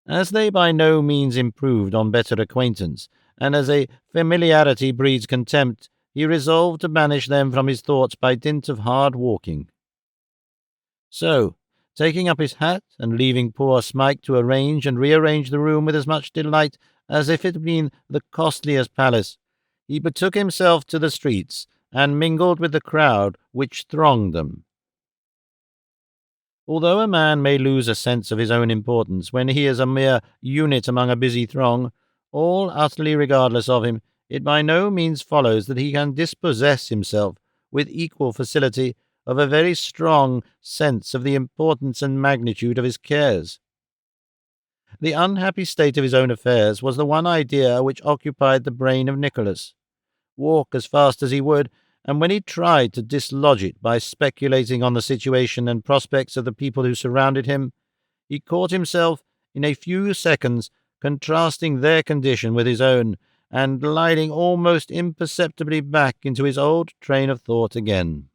[SPEAKER 1] As they by no means improved on better acquaintance, and as a familiarity breeds contempt, he resolved to banish them from his thoughts by dint of hard walking. So, taking up his hat, and leaving poor Smike to arrange and rearrange the room with as much delight as if it had been the costliest palace, he betook himself to the streets, and mingled with the crowd which thronged them. Although a man may lose a sense of his own importance when he is a mere unit among a busy throng, all utterly regardless of him, it by no means follows that he can dispossess himself, with equal facility, of a very strong sense of the importance and magnitude of his cares. The unhappy state of his own affairs was the one idea which occupied the brain of Nicholas. Walk as fast as he would, and when he tried to dislodge it by speculating on the situation and prospects of the people who surrounded him, he caught himself, in a few seconds, contrasting their condition with his own, and gliding almost imperceptibly back into his old train of thought again.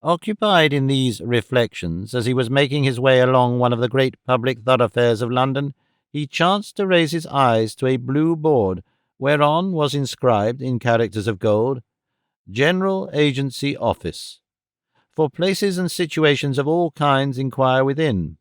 [SPEAKER 1] Occupied in these reflections, as he was making his way along one of the great public thoroughfares of London, he chanced to raise his eyes to a blue board, whereon was inscribed, in characters of gold, General Agency Office. For places and situations of all kinds inquire within.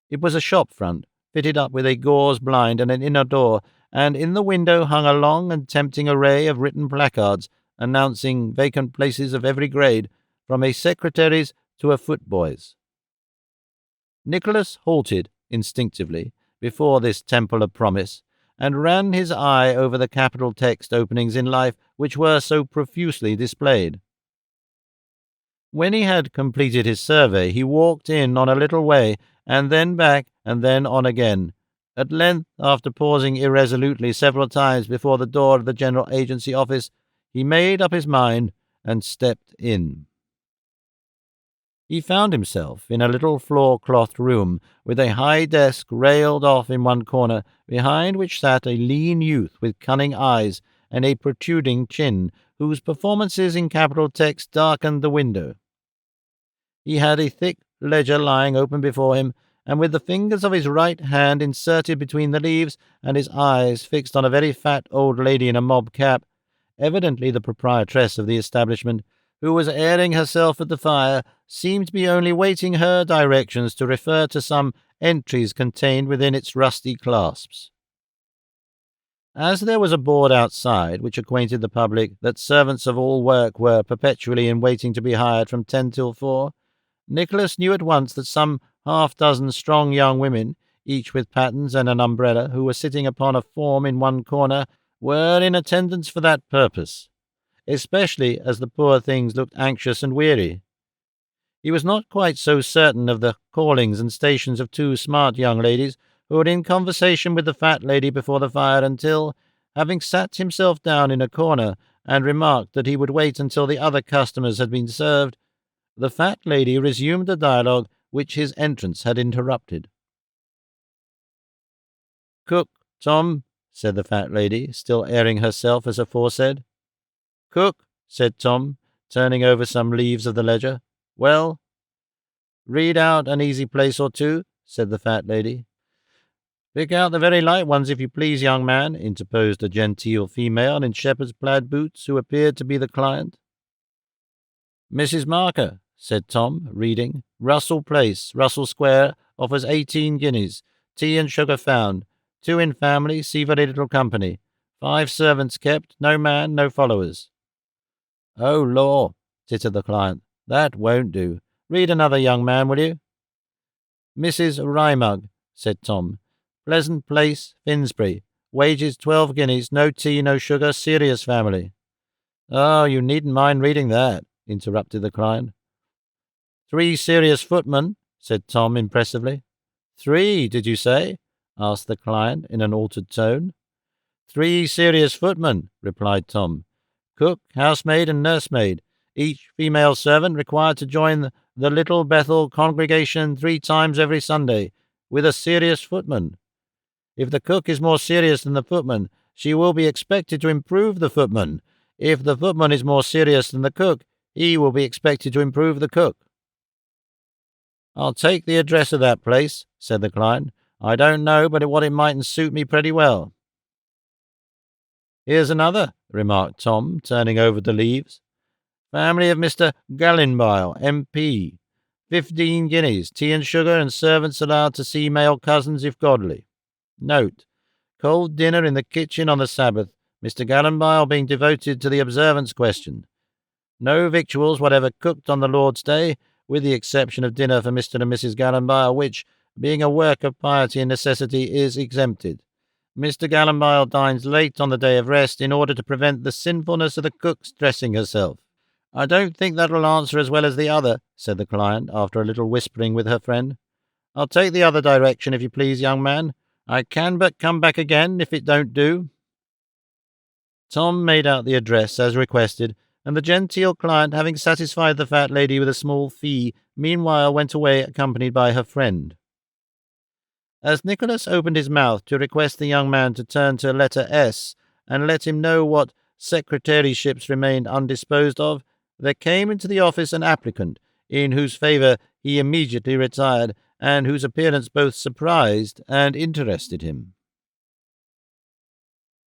[SPEAKER 1] It was a shop front, fitted up with a gauze blind and an inner door, and in the window hung a long and tempting array of written placards, announcing vacant places of every grade, from a secretary's to a footboy's. Nicholas halted, instinctively, before this temple of promise, and ran his eye over the capital text openings in life which were so profusely displayed. When he had completed his survey, he walked in on a little way, and then back, and then on again. At length, after pausing irresolutely several times before the door of the General Agency Office, he made up his mind and stepped in. He found himself in a little floor-clothed room, with a high desk railed off in one corner, behind which sat a lean youth with cunning eyes and a protruding chin, whose performances in capital text darkened the window. He had a thick ledger lying open before him, and with the fingers of his right hand inserted between the leaves, and his eyes fixed on a very fat old lady in a mob cap, evidently the proprietress of the establishment, who was airing herself at the fire, seemed to be only waiting her directions to refer to some entries contained within its rusty clasps. As there was a board outside which acquainted the public that servants of all work were perpetually in waiting to be hired from 10 till 4, Nicholas knew at once that some half-dozen strong young women, each with pattens and an umbrella, who were sitting upon a form in one corner, were in attendance for that purpose, especially as the poor things looked anxious and weary. He was not quite so certain of the callings and stations of two smart young ladies who were in conversation with the fat lady before the fire until, having sat himself down in a corner and remarked that he would wait until the other customers had been served, the fat lady resumed the dialogue which his entrance had interrupted. "Cook, Tom," said the fat lady, still airing herself as aforesaid. "Cook," said Tom, turning over some leaves of the ledger. "Well?" "Read out an easy place or two," said the fat lady. "Pick out the very light ones, if you please, young man," interposed a genteel female in shepherd's plaid boots, who appeared to be the client. "Mrs. Marker," said Tom, reading, "Russell Place, Russell Square, offers 18 guineas. Tea and sugar found. 2 in family, see very little company. 5 servants kept, no man, no followers." "Oh, law," tittered the client, "that won't do. Read another, young man, will you?" "Mrs. Rymug," said Tom. "Pleasant Place, Finsbury. Wages 12 guineas, no tea, no sugar, serious family." "Oh, you needn't mind reading that," interrupted the client. "3 serious footmen," said Tom impressively. "3, did you say?" asked the client in an altered tone. "3 serious footmen," replied Tom. "Cook, housemaid, and nursemaid. Each female servant required to join the Little Bethel congregation 3 times every Sunday, with a serious footman. If the cook is more serious than the footman, she will be expected to improve the footman. If the footman is more serious than the cook, he will be expected to improve the cook." "I'll take the address of that place," said the client. "I don't know but what it mightn't suit me pretty well." "Here's another," remarked Tom, turning over the leaves. "Family of Mr. Gallinbile, M.P. 15 guineas, tea and sugar, and servants allowed to see male cousins if godly. Note: cold dinner in the kitchen on the Sabbath, Mr. Gallinbile being devoted to the observance question. No victuals whatever cooked on the Lord's Day, with the exception of dinner for Mr. and Mrs. Gallinbile, which, being a work of piety and necessity, is exempted. Mr. Gallinbile dines late on the day of rest in order to prevent the sinfulness of the cook's dressing herself." "I don't think that'll answer as well as the other," said the client, after a little whispering with her friend. "I'll take the other direction, if you please, young man. I can but come back again, if it don't do." Tom made out the address as requested, and the genteel client, having satisfied the fat lady with a small fee, meanwhile went away accompanied by her friend. As Nicholas opened his mouth to request the young man to turn to letter S, and let him know what secretaryships remained undisposed of, there came into the office an applicant, in whose favour he immediately retired, and whose appearance both surprised and interested him.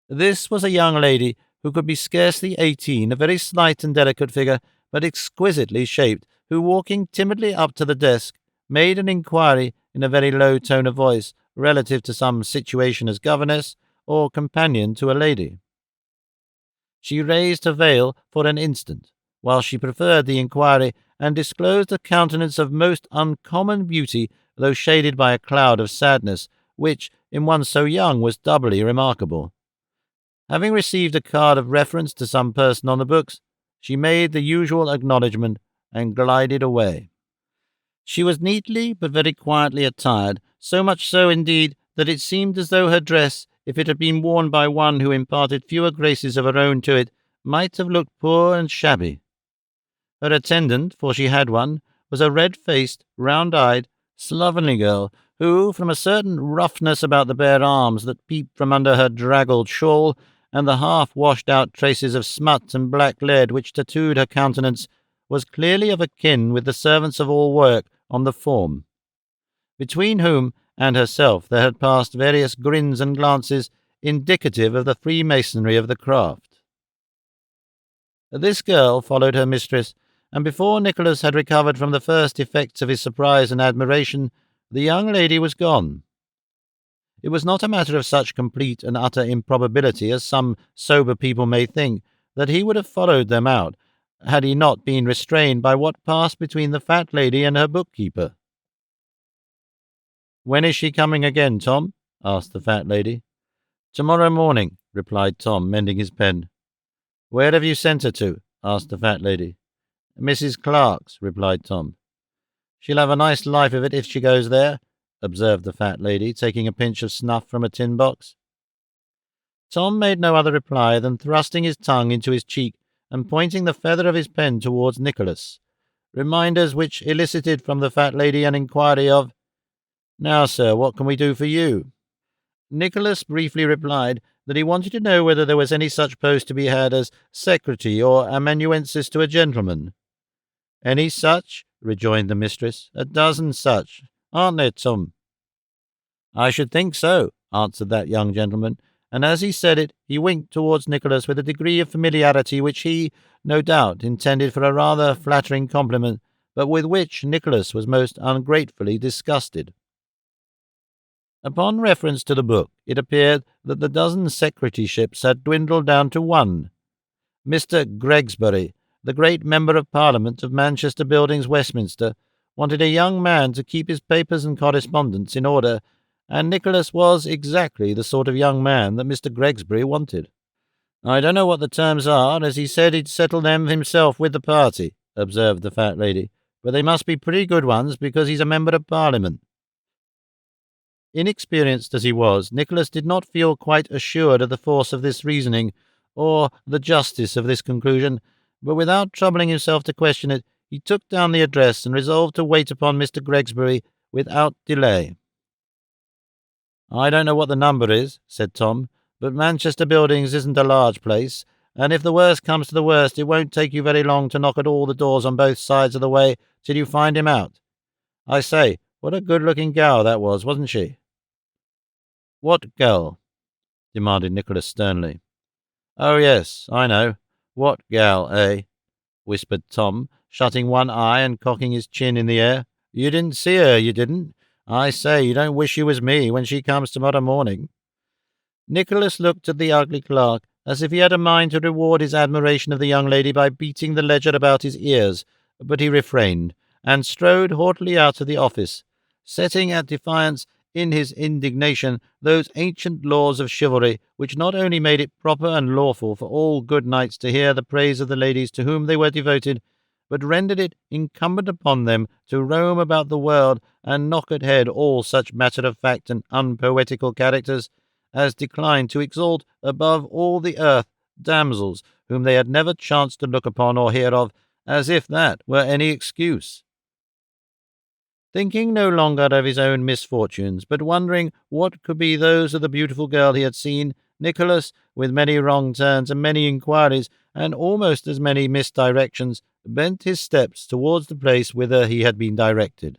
[SPEAKER 1] This was a young lady who could be scarcely 18, a very slight and delicate figure, but exquisitely shaped, who, walking timidly up to the desk, made an inquiry in a very low tone of voice relative to some situation as governess or companion to a lady. She raised her veil for an instant, while she preferred the inquiry, and disclosed a countenance of most uncommon beauty, though shaded by a cloud of sadness, which, in one so young, was doubly remarkable. Having received a card of reference to some person on the books, she made the usual acknowledgment and glided away. She was neatly but very quietly attired, so much so, indeed, that it seemed as though her dress, if it had been worn by one who imparted fewer graces of her own to it, might have looked poor and shabby. Her attendant, for she had one, was a red-faced, round-eyed, slovenly girl, who, from a certain roughness about the bare arms that peeped from under her draggled shawl, and the half-washed-out traces of smut and black lead which tattooed her countenance, was clearly of a kin with the servants of all work on the form. between whom and herself there had passed various grins and glances indicative of the freemasonry of the craft. This girl followed her mistress, and before Nicholas had recovered from the first effects of his surprise and admiration, the young lady was gone. It was not a matter of such complete and utter improbability as some sober people may think, that he would have followed them out, had he not been restrained by what passed between the fat lady and her bookkeeper. "When is she coming again, Tom?" asked the fat lady. "Tomorrow morning," replied Tom, mending his pen. "Where have you sent her to?" asked the fat lady. "Mrs. Clark's," replied Tom. "She'll have a nice life of it if she goes there," observed the fat lady, taking a pinch of snuff from a tin box. Tom made no other reply than thrusting his tongue into his cheek and pointing the feather of his pen towards Nicholas, reminders which elicited from the fat lady an inquiry of, "Now, sir, what can we do for you?" Nicholas briefly replied that he wanted to know whether there was any such post to be had as secretary or amanuensis to a gentleman. "Any such?" rejoined the mistress. "A dozen such. Aren't there, Tom?" "I should think so," answered that young gentleman, and as he said it, he winked towards Nicholas with a degree of familiarity which he, no doubt, intended for a rather flattering compliment, but with which Nicholas was most ungratefully disgusted. Upon reference to the book, it appeared that the dozen secretaryships had dwindled down to one. Mr. Gregsbury, the great Member of Parliament of Manchester Buildings, Westminster, wanted a young man to keep his papers and correspondence in order, and Nicholas was exactly the sort of young man that Mr. Gregsbury wanted. "I don't know what the terms are, as he said he'd settle them himself with the party," observed the fat lady, "but they must be pretty good ones, because he's a Member of Parliament." Inexperienced as he was, Nicholas did not feel quite assured of the force of this reasoning, or the justice of this conclusion, but without troubling himself to question it, he took down the address and resolved to wait upon Mr. Gregsbury without delay. "I don't know what the number is," said Tom, "but Manchester Buildings isn't a large place, and if the worst comes to the worst, it won't take you very long to knock at all the doors on both sides of the way till you find him out. I say, what a good-looking gal that was, wasn't she?" "What gal?" demanded Nicholas sternly. "Oh, yes, I know. What gal, eh?" whispered Tom, shutting one eye and cocking his chin in the air. "You didn't see her, you didn't? I say, you don't wish you was me when she comes tomorrow morning." Nicholas looked at the ugly clerk, as if he had a mind to reward his admiration of the young lady by beating the ledger about his ears, but he refrained, and strode haughtily out of the office, setting at defiance in his indignation those ancient laws of chivalry which not only made it proper and lawful for all good knights to hear the praise of the ladies to whom they were devoted, but rendered it incumbent upon them to roam about the world and knock at head all such matter-of-fact and unpoetical characters as declined to exalt above all the earth damsels whom they had never chanced to look upon or hear of, as if that were any excuse. Thinking no longer of his own misfortunes, but wondering what could be those of the beautiful girl he had seen, Nicholas, with many wrong turns and many inquiries, and almost as many misdirections, bent his steps towards the place whither he had been directed.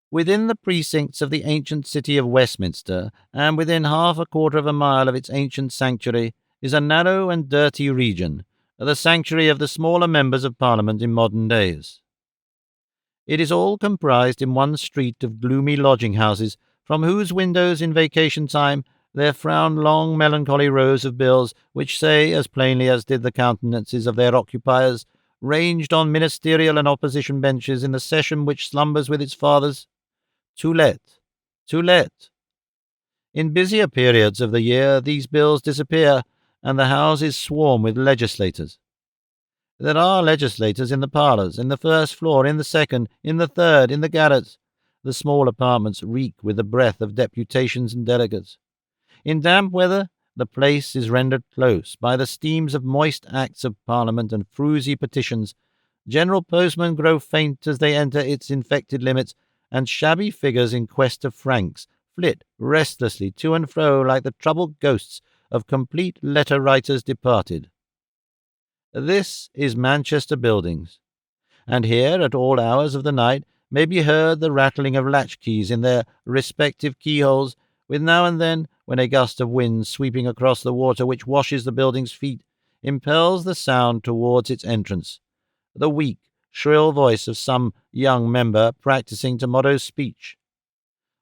[SPEAKER 1] Within the precincts of the ancient city of Westminster, and within half a quarter of a mile of its ancient sanctuary, is a narrow and dirty region, the sanctuary of the smaller members of Parliament in modern days. It is all comprised in one street of gloomy lodging-houses, from whose windows in vacation time there frown long melancholy rows of bills which say, as plainly as did the countenances of their occupiers, ranged on ministerial and opposition benches in the session which slumbers with its fathers, "To let, to let." In busier periods of the year these bills disappear, and the houses swarm with legislators. There are legislators in the parlours, in the first floor, in the second, in the third, in the garrets. The small apartments reek with the breath of deputations and delegates. In damp weather, the place is rendered close by the steams of moist acts of Parliament and fruzy petitions. General postmen grow faint as they enter its infected limits, and shabby figures in quest of franks flit restlessly to and fro like the troubled ghosts of complete letter-writers departed. This is Manchester Buildings, and here, at all hours of the night, may be heard the rattling of latch-keys in their respective keyholes, with now and then, when a gust of wind sweeping across the water which washes the building's feet impels the sound towards its entrance, the weak, shrill voice of some young member practising tomorrow's speech.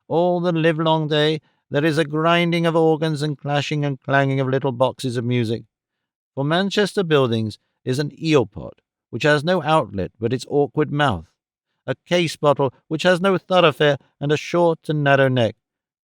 [SPEAKER 1] All the livelong day there is a grinding of organs and clashing and clanging of little boxes of music. For Manchester Buildings is an eel-pot which has no outlet but its awkward mouth, a case-bottle which has no thoroughfare and a short and narrow neck,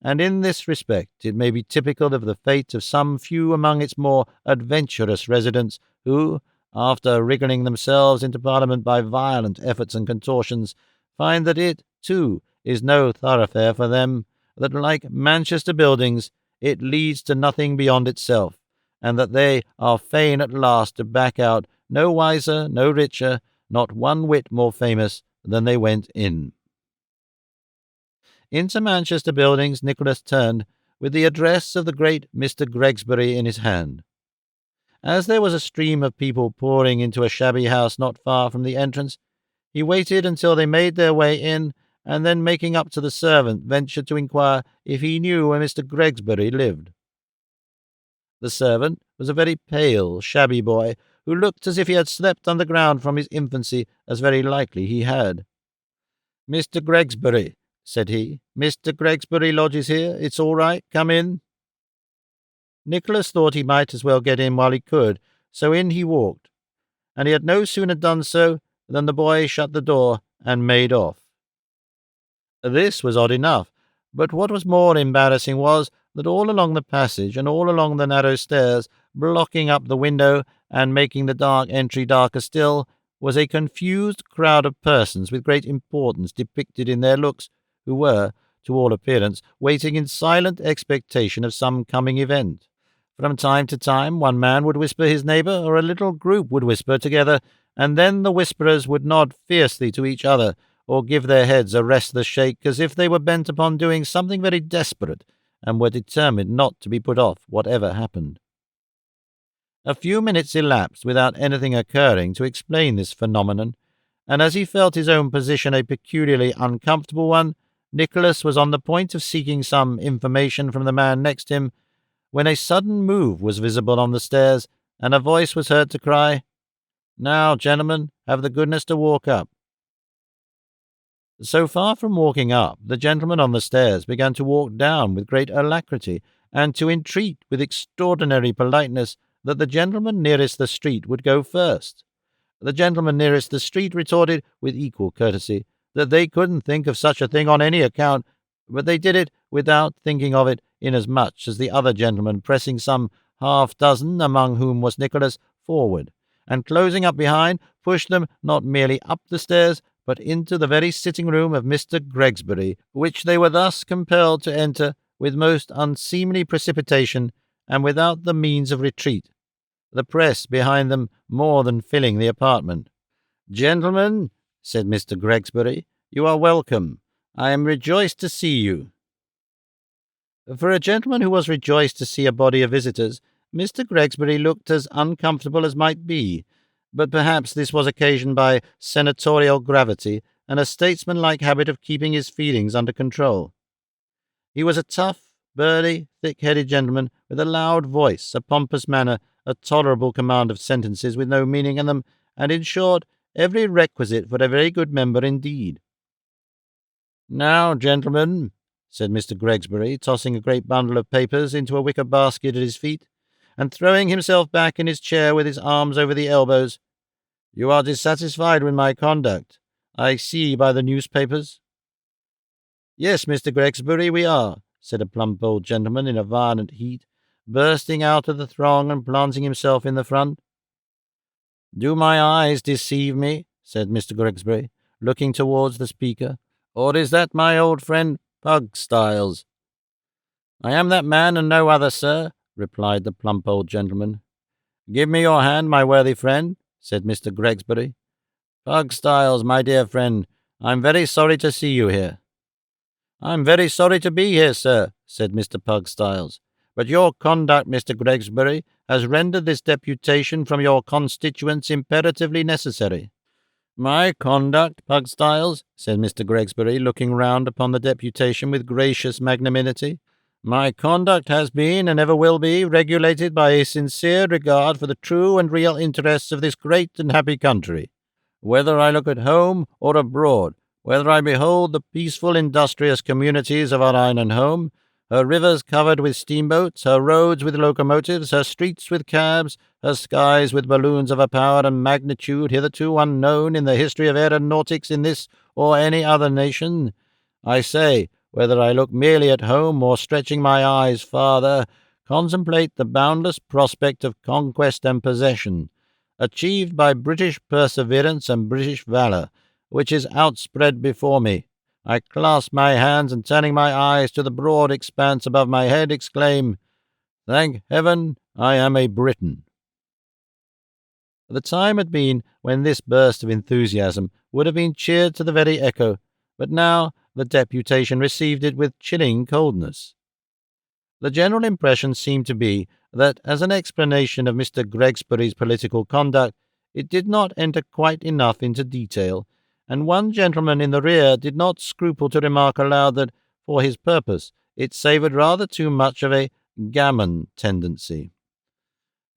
[SPEAKER 1] and in this respect it may be typical of the fate of some few among its more adventurous residents who, after wriggling themselves into Parliament by violent efforts and contortions, find that it, too, is no thoroughfare for them, that, like Manchester Buildings, it leads to nothing beyond itself, and that they are fain at last to back out, no wiser, no richer, not one whit more famous than they went in. Into Manchester Buildings Nicholas turned, with the address of the great Mr. Gregsbury in his hand. As there was a stream of people pouring into a shabby house not far from the entrance, he waited until they made their way in, and then, making up to the servant, ventured to inquire if he knew where Mr. Gregsbury lived. The servant was a very pale, shabby boy, who looked as if he had slept underground from his infancy, as very likely he had. "Mr. Gregsbury," said he. "Mr. Gregsbury lodges here. It's all right. Come in." Nicholas thought he might as well get in while he could, so in he walked, and he had no sooner done so than the boy shut the door and made off. This was odd enough, but what was more embarrassing was that all along the passage and all along the narrow stairs, blocking up the window and making the dark entry darker still, was a confused crowd of persons with great importance depicted in their looks, who were, to all appearance, waiting in silent expectation of some coming event. From time to time one man would whisper his neighbour, or a little group would whisper together, and then the whisperers would nod fiercely to each other, or give their heads a restless shake, as if they were bent upon doing something very desperate, and were determined not to be put off, whatever happened. A few minutes elapsed without anything occurring to explain this phenomenon, and as he felt his own position a peculiarly uncomfortable one, Nicholas was on the point of seeking some information from the man next him, when a sudden move was visible on the stairs, and a voice was heard to cry, "Now, gentlemen, have the goodness to walk up." So far from walking up, the gentleman on the stairs began to walk down with great alacrity, and to entreat with extraordinary politeness that the gentleman nearest the street would go first. The gentleman nearest the street retorted, with equal courtesy, that they couldn't think of such a thing on any account, but they did it without thinking of it, inasmuch as the other gentleman, pressing some half-dozen, among whom was Nicholas, forward, and closing up behind, pushed them not merely up the stairs, but into the very sitting-room of Mr. Gregsbury, which they were thus compelled to enter with most unseemly precipitation, and without the means of retreat, the press behind them more than filling the apartment. "Gentlemen," said Mr. Gregsbury, "you are welcome. I am rejoiced to see you." For a gentleman who was rejoiced to see a body of visitors, Mr. Gregsbury looked as uncomfortable as might be, but perhaps this was occasioned by senatorial gravity and a statesmanlike habit of keeping his feelings under control. He was a tough, burly, thick-headed gentleman, with a loud voice, a pompous manner, a tolerable command of sentences with no meaning in them, and, in short, every requisite for a very good member indeed. "Now, gentlemen," said Mr. Gregsbury, tossing a great bundle of papers into a wicker basket at his feet, and throwing himself back in his chair with his arms over the elbows, "you are dissatisfied with my conduct, I see by the newspapers." "Yes, Mr. Gregsbury, we are," said a plump old gentleman in a violent heat, bursting out of the throng and planting himself in the front. "Do my eyes deceive me?" said Mr. Gregsbury, looking towards the speaker, "or is that my old friend Pugstyles?" "I am that man and no other, sir," replied the plump old gentleman. "Give me your hand, my worthy friend," said Mr. Gregsbury. "Pugstyles, my dear friend, I am very sorry to see you here." "I am very sorry to be here, sir," said Mr. Pugstyles, "but your conduct, Mr. Gregsbury, has rendered this deputation from your constituents imperatively necessary." My conduct, Pugstyles, said Mr. Gregsbury, looking round upon the deputation with gracious magnanimity, my conduct has been, and ever will be, regulated by a sincere regard for the true and real interests of this great and happy country. Whether I look at home or abroad, whether I behold the peaceful, industrious communities of our island home, her rivers covered with steamboats, her roads with locomotives, her streets with cabs, her skies with balloons of a power and magnitude hitherto unknown in the history of aeronautics in this or any other nation, I say, whether I look merely at home or stretching my eyes farther, contemplate the boundless prospect of conquest and possession, achieved by British perseverance and British valour, which is outspread before me, I clasp my hands and, turning my eyes to the broad expanse above my head, exclaim, Thank heaven I am a Briton. The time had been when this burst of enthusiasm would have been cheered to the very echo, but now the deputation received it with chilling coldness. The general impression seemed to be that, as an explanation of Mr. Gregsbury's political conduct, it did not enter quite enough into detail, and one gentleman in the rear did not scruple to remark aloud that, for his purpose, it savoured rather too much of a gammon tendency.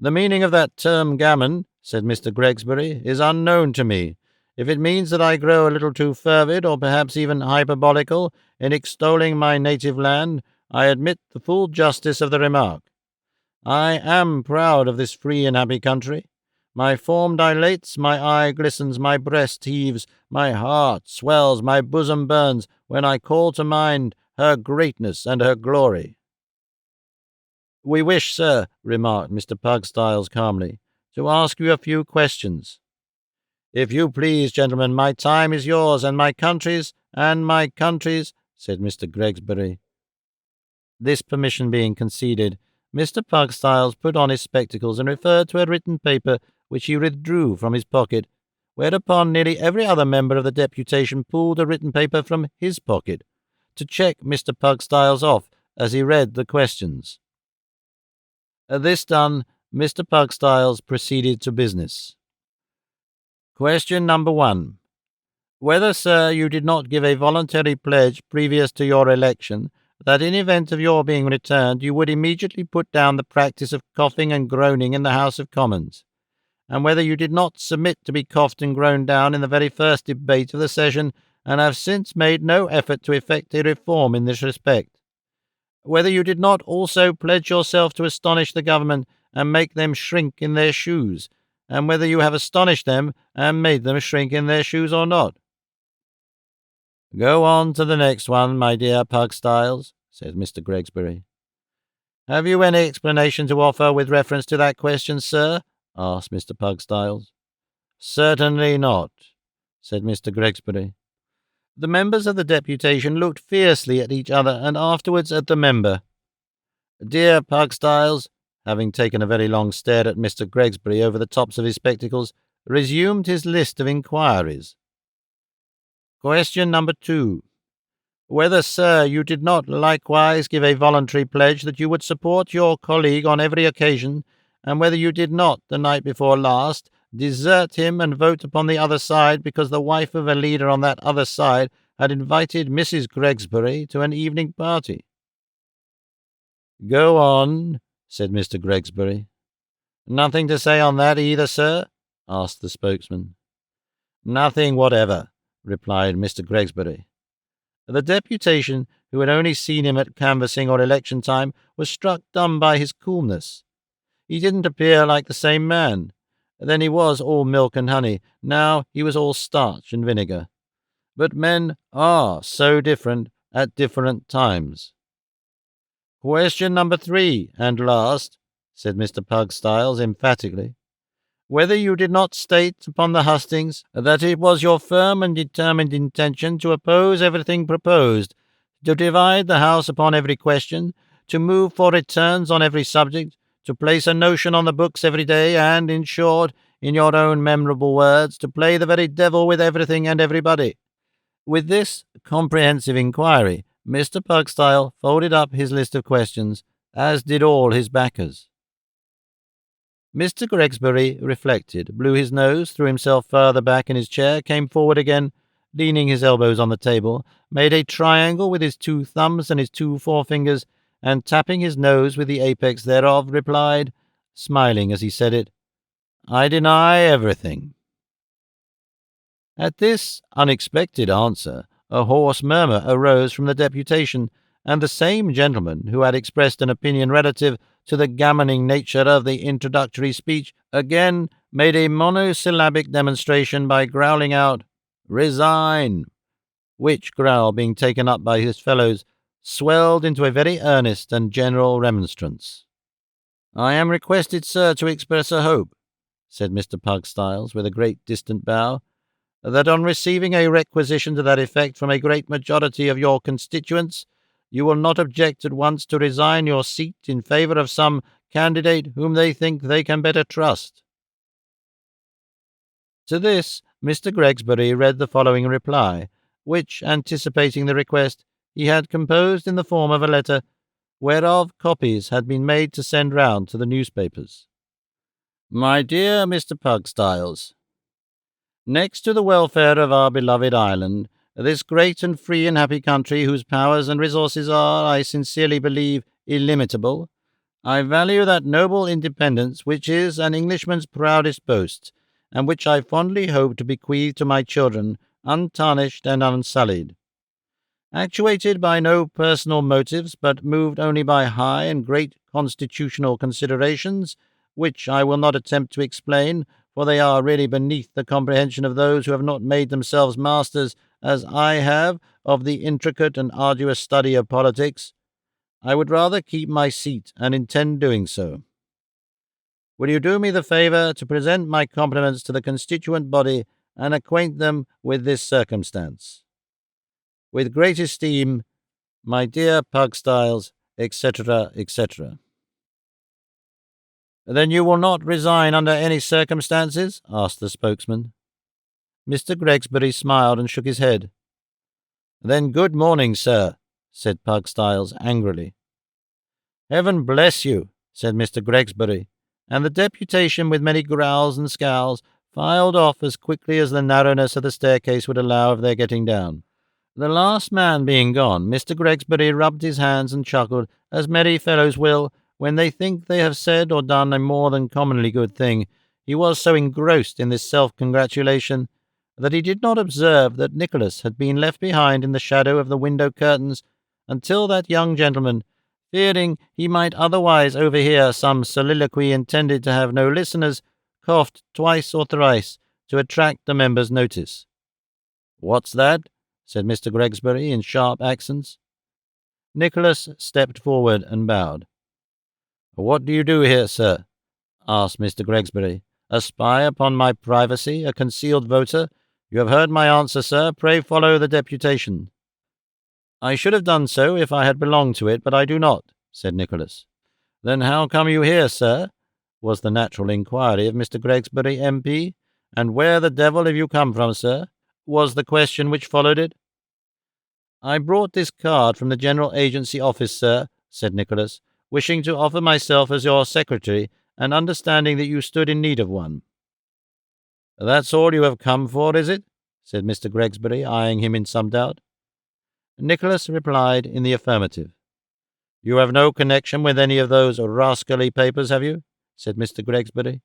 [SPEAKER 1] The meaning of that term gammon, said Mr. Gregsbury, is unknown to me. If it means that I grow a little too fervid, or perhaps even hyperbolical, in extolling my native land, I admit the full justice of the remark. I am proud of this free and happy country. My form dilates, my eye glistens, my breast heaves, my heart swells, my bosom burns, when I call to mind her greatness and her glory. We wish, sir, remarked Mr. Pugstyles calmly, to ask you a few questions. If you please, gentlemen, my time is yours, and my country's, said Mr. Gregsbury. This permission being conceded, Mr. Pugstyles put on his spectacles and referred to a written paper which he withdrew from his pocket, whereupon nearly every other member of the deputation pulled a written paper from his pocket, to check Mr. Pugstyles off as he read the questions. This done, Mr. Pugstyles proceeded to business. Question number 1. Whether, sir, you did not give a voluntary pledge previous to your election that in event of your being returned you would immediately put down the practice of coughing and groaning in the House of Commons, and whether you did not submit to be coughed and groaned down in the very first debate of the session, and have since made no effort to effect a reform in this respect. Whether you did not also pledge yourself to astonish the government and make them shrink in their shoes, and whether you have astonished them and made them shrink in their shoes or not. Go on to the next one, my dear Pugstyles, said Mr. Gregsbury. Have you any explanation to offer with reference to that question, sir? Asked Mr. Pugstyles. Certainly not, said Mr. Gregsbury. The members of the deputation looked fiercely at each other and afterwards at the member. Dear Pugstyles, having taken a very long stare at Mr. Gregsbury over the tops of his spectacles, resumed his list of inquiries. Question number 2. Whether, sir, you did not likewise give a voluntary pledge that you would support your colleague on every occasion, and whether you did not, the night before last, desert him and vote upon the other side because the wife of a leader on that other side had invited Mrs. Gregsbury to an evening party. Go on, said Mr. Gregsbury. Nothing to say on that either, sir? Asked the spokesman. Nothing whatever, replied Mr. Gregsbury. The deputation, who had only seen him at canvassing or election time, was struck dumb by his coolness. He didn't appear like the same man. Then he was all milk and honey. Now he was all starch and vinegar. But men are so different at different times. Question number 3, and last, said Mr. Pugstyles emphatically. Whether you did not state upon the hustings that it was your firm and determined intention to oppose everything proposed, to divide the House upon every question, to move for returns on every subject, to place a notion on the books every day, and, in short, in your own memorable words, to play the very devil with everything and everybody. With this comprehensive inquiry, Mr. Pugstyles folded up his list of questions, as did all his backers. Mr. Gregsbury reflected, blew his nose, threw himself further back in his chair, came forward again, leaning his elbows on the table, made a triangle with his 2 thumbs and his 2 forefingers, and tapping his nose with the apex thereof, replied, smiling as he said it, "I deny everything." At this unexpected answer, a hoarse murmur arose from the deputation, and the same gentleman who had expressed an opinion relative to the gammoning nature of the introductory speech again made a monosyllabic demonstration by growling out, "Resign," which growl, being taken up by his fellows, swelled into a very earnest and general remonstrance. "I am requested, sir, to express a hope," said Mr. Pugstyles, with a great distant bow, "that on receiving a requisition to that effect from a great majority of your constituents, you will not object at once to resign your seat in favour of some candidate whom they think they can better trust." To this Mr. Gregsbury read the following reply, which, anticipating the request, he had composed in the form of a letter, whereof copies had been made to send round to the newspapers. "My dear Mr. Pugstyles, next to the welfare of our beloved island, this great and free and happy country, whose powers and resources are, I sincerely believe, illimitable, I value that noble independence which is an Englishman's proudest boast, and which I fondly hope to bequeath to my children, untarnished and unsullied. Actuated by no personal motives, but moved only by high and great constitutional considerations, which I will not attempt to explain, for they are really beneath the comprehension of those who have not made themselves masters, as I have, of the intricate and arduous study of politics, I would rather keep my seat, and intend doing so. Will you do me the favour to present my compliments to the constituent body, and acquaint them with this circumstance? With great esteem, my dear Pugstyles, etc., etc. "Then you will not resign under any circumstances?" asked the spokesman. Mr. Gregsbury smiled and shook his head. "Then good morning, sir," said Pugstyles angrily. "Heaven bless you," said Mr. Gregsbury, and the deputation, with many growls and scowls, filed off as quickly as the narrowness of the staircase would allow of their getting down. The last man being gone, Mr. Gregsbury rubbed his hands and chuckled, as merry fellows will, when they think they have said or done a more than commonly good thing. He was so engrossed in this self-congratulation that he did not observe that Nicholas had been left behind in the shadow of the window curtains until that young gentleman, fearing he might otherwise overhear some soliloquy intended to have no listeners, coughed twice or thrice to attract the member's notice. "What's that?" said Mr. Gregsbury in sharp accents. Nicholas stepped forward and bowed. "What do you do here, sir?" asked Mr. Gregsbury. "A spy upon my privacy, a concealed voter? You have heard my answer, sir. Pray follow the deputation." "I should have done so if I had belonged to it, but I do not," said Nicholas. "Then how come you here, sir?" was the natural inquiry of Mr. Gregsbury, MP. "And where the devil have you come from, sir?" was the question which followed it. "I brought this card from the General Agency Office, sir," said Nicholas, "wishing to offer myself as your secretary, and understanding that you stood in need of one." "That's all you have come for, is it?" said Mr. Gregsbury, eyeing him in some doubt. Nicholas replied in the affirmative. "You have no connection with any of those rascally papers, have you?" said Mr. Gregsbury.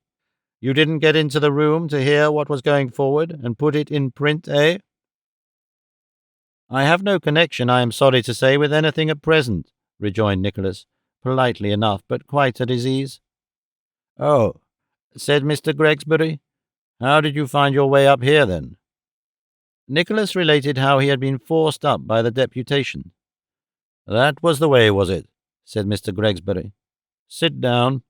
[SPEAKER 1] "You didn't get into the room to hear what was going forward, and put it in print, eh?" "I have no connection, I am sorry to say, with anything at present," rejoined Nicholas, politely enough, but quite at his ease. "Oh," said Mr. Gregsbury. "How did you find your way up here, then?" Nicholas related how he had been forced up by the deputation. "That was the way, was it?" said Mr. Gregsbury. "Sit down."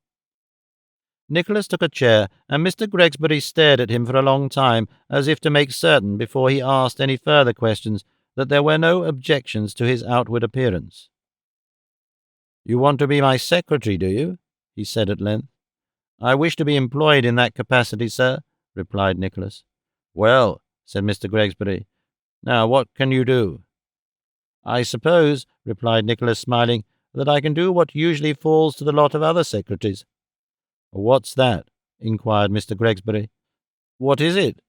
[SPEAKER 1] Nicholas took a chair, and Mr. Gregsbury stared at him for a long time, as if to make certain, before he asked any further questions, that there were no objections to his outward appearance. "You want to be my secretary, do you?" he said at length. "I wish to be employed in that capacity, sir," replied Nicholas. "Well," said Mr. Gregsbury, "now what can you do?" "I suppose," replied Nicholas, smiling, "that I can do what usually falls to the lot of other secretaries." What's that? Inquired Mr. Gregsbury. What is it?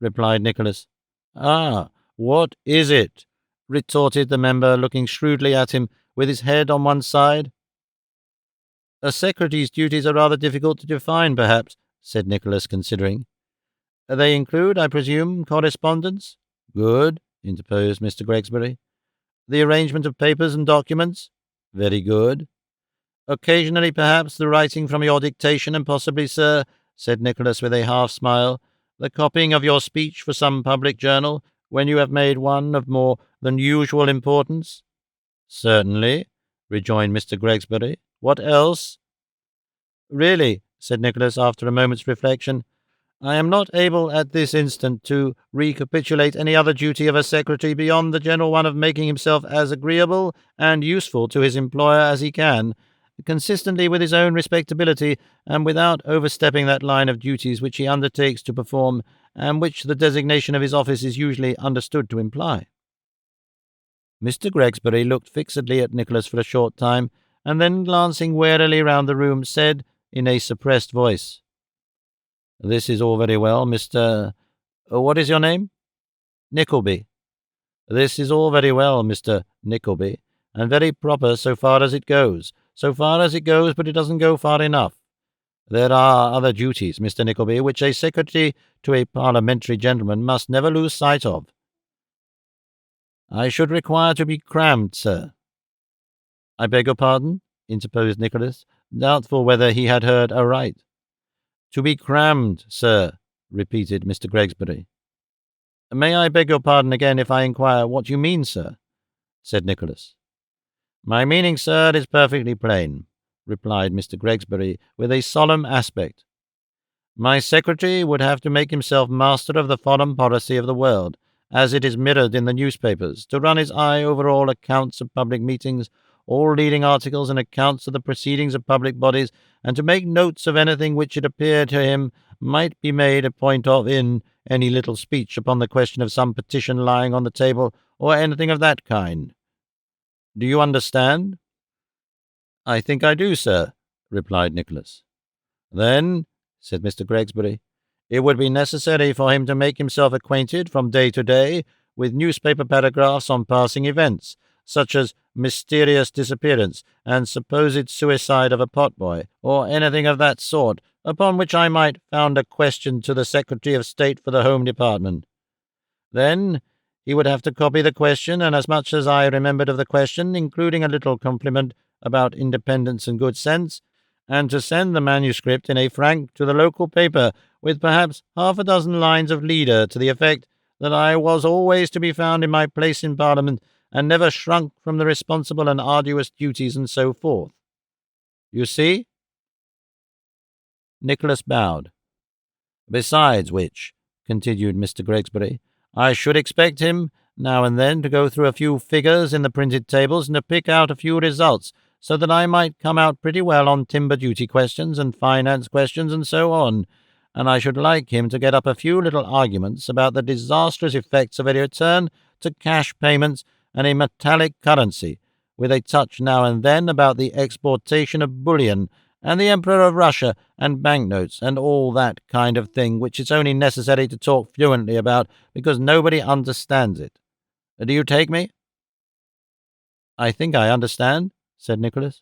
[SPEAKER 1] Replied Nicholas. Ah, what is it? Retorted the member, looking shrewdly at him, with his head on one side. A secretary's duties are rather difficult to define, perhaps, said Nicholas, considering. They include, I presume, correspondence? Good, interposed Mr. Gregsbury. The arrangement of papers and documents? Very good. Occasionally, perhaps, the writing from your dictation, and possibly, sir, said Nicholas with a half-smile, the copying of your speech for some public journal, when you have made one of more than usual importance? Certainly, rejoined Mr. Gregsbury. What else? Really, said Nicholas, after a moment's reflection, I am not able at this instant to recapitulate any other duty of a secretary beyond the general one of making himself as agreeable and useful to his employer as he can, consistently with his own respectability, and without overstepping that line of duties which he undertakes to perform, and which the designation of his office is usually understood to imply. Mr. Gregsbury looked fixedly at Nicholas for a short time, and then, glancing warily round the room, said, in a suppressed voice, This is all very well, Mr. What is your name? Nickelby. This is all very well, Mr. Nickelby, and very proper so far as it goes. So far as it goes, but it doesn't go far enough. There are other duties, Mr. Nickelby, which a secretary to a parliamentary gentleman must never lose sight of. I should require to be crammed, sir. I beg your pardon, interposed Nicholas, doubtful whether he had heard aright. To be crammed, sir, repeated Mr. Gregsbury. May I beg your pardon again if I inquire what you mean, sir? Said Nicholas. My meaning, sir, is perfectly plain, replied Mr. Gregsbury, with a solemn aspect. My secretary would have to make himself master of the foreign policy of the world, as it is mirrored in the newspapers, to run his eye over all accounts of public meetings, all leading articles and accounts of the proceedings of public bodies, and to make notes of anything which it appeared to him might be made a point of in any little speech upon the question of some petition lying on the table, or anything of that kind. Do you understand? I think I do, sir, replied Nicholas. Then, said Mr. Gregsbury, it would be necessary for him to make himself acquainted from day to day with newspaper paragraphs on passing events, such as mysterious disappearance and supposed suicide of a potboy, or anything of that sort, upon which I might found a question to the Secretary of State for the Home Department. Then he would have to copy the question, and as much as I remembered of the question, including a little compliment about independence and good sense, and to send the manuscript in a frank to the local paper, with perhaps half a dozen lines of leader to the effect that I was always to be found in my place in Parliament, and never shrunk from the responsible and arduous duties, and so forth. You see? Nicholas bowed. Besides which, continued Mr. Gregsbury, I should expect him, now and then, to go through a few figures in the printed tables, and to pick out a few results, so that I might come out pretty well on timber duty questions and finance questions and so on, and I should like him to get up a few little arguments about the disastrous effects of a return to cash payments and a metallic currency, with a touch now and then about the exportation of bullion, and the Emperor of Russia, and banknotes, and all that kind of thing which it's only necessary to talk fluently about, because nobody understands it. Do you take me? I think I understand, said Nicholas.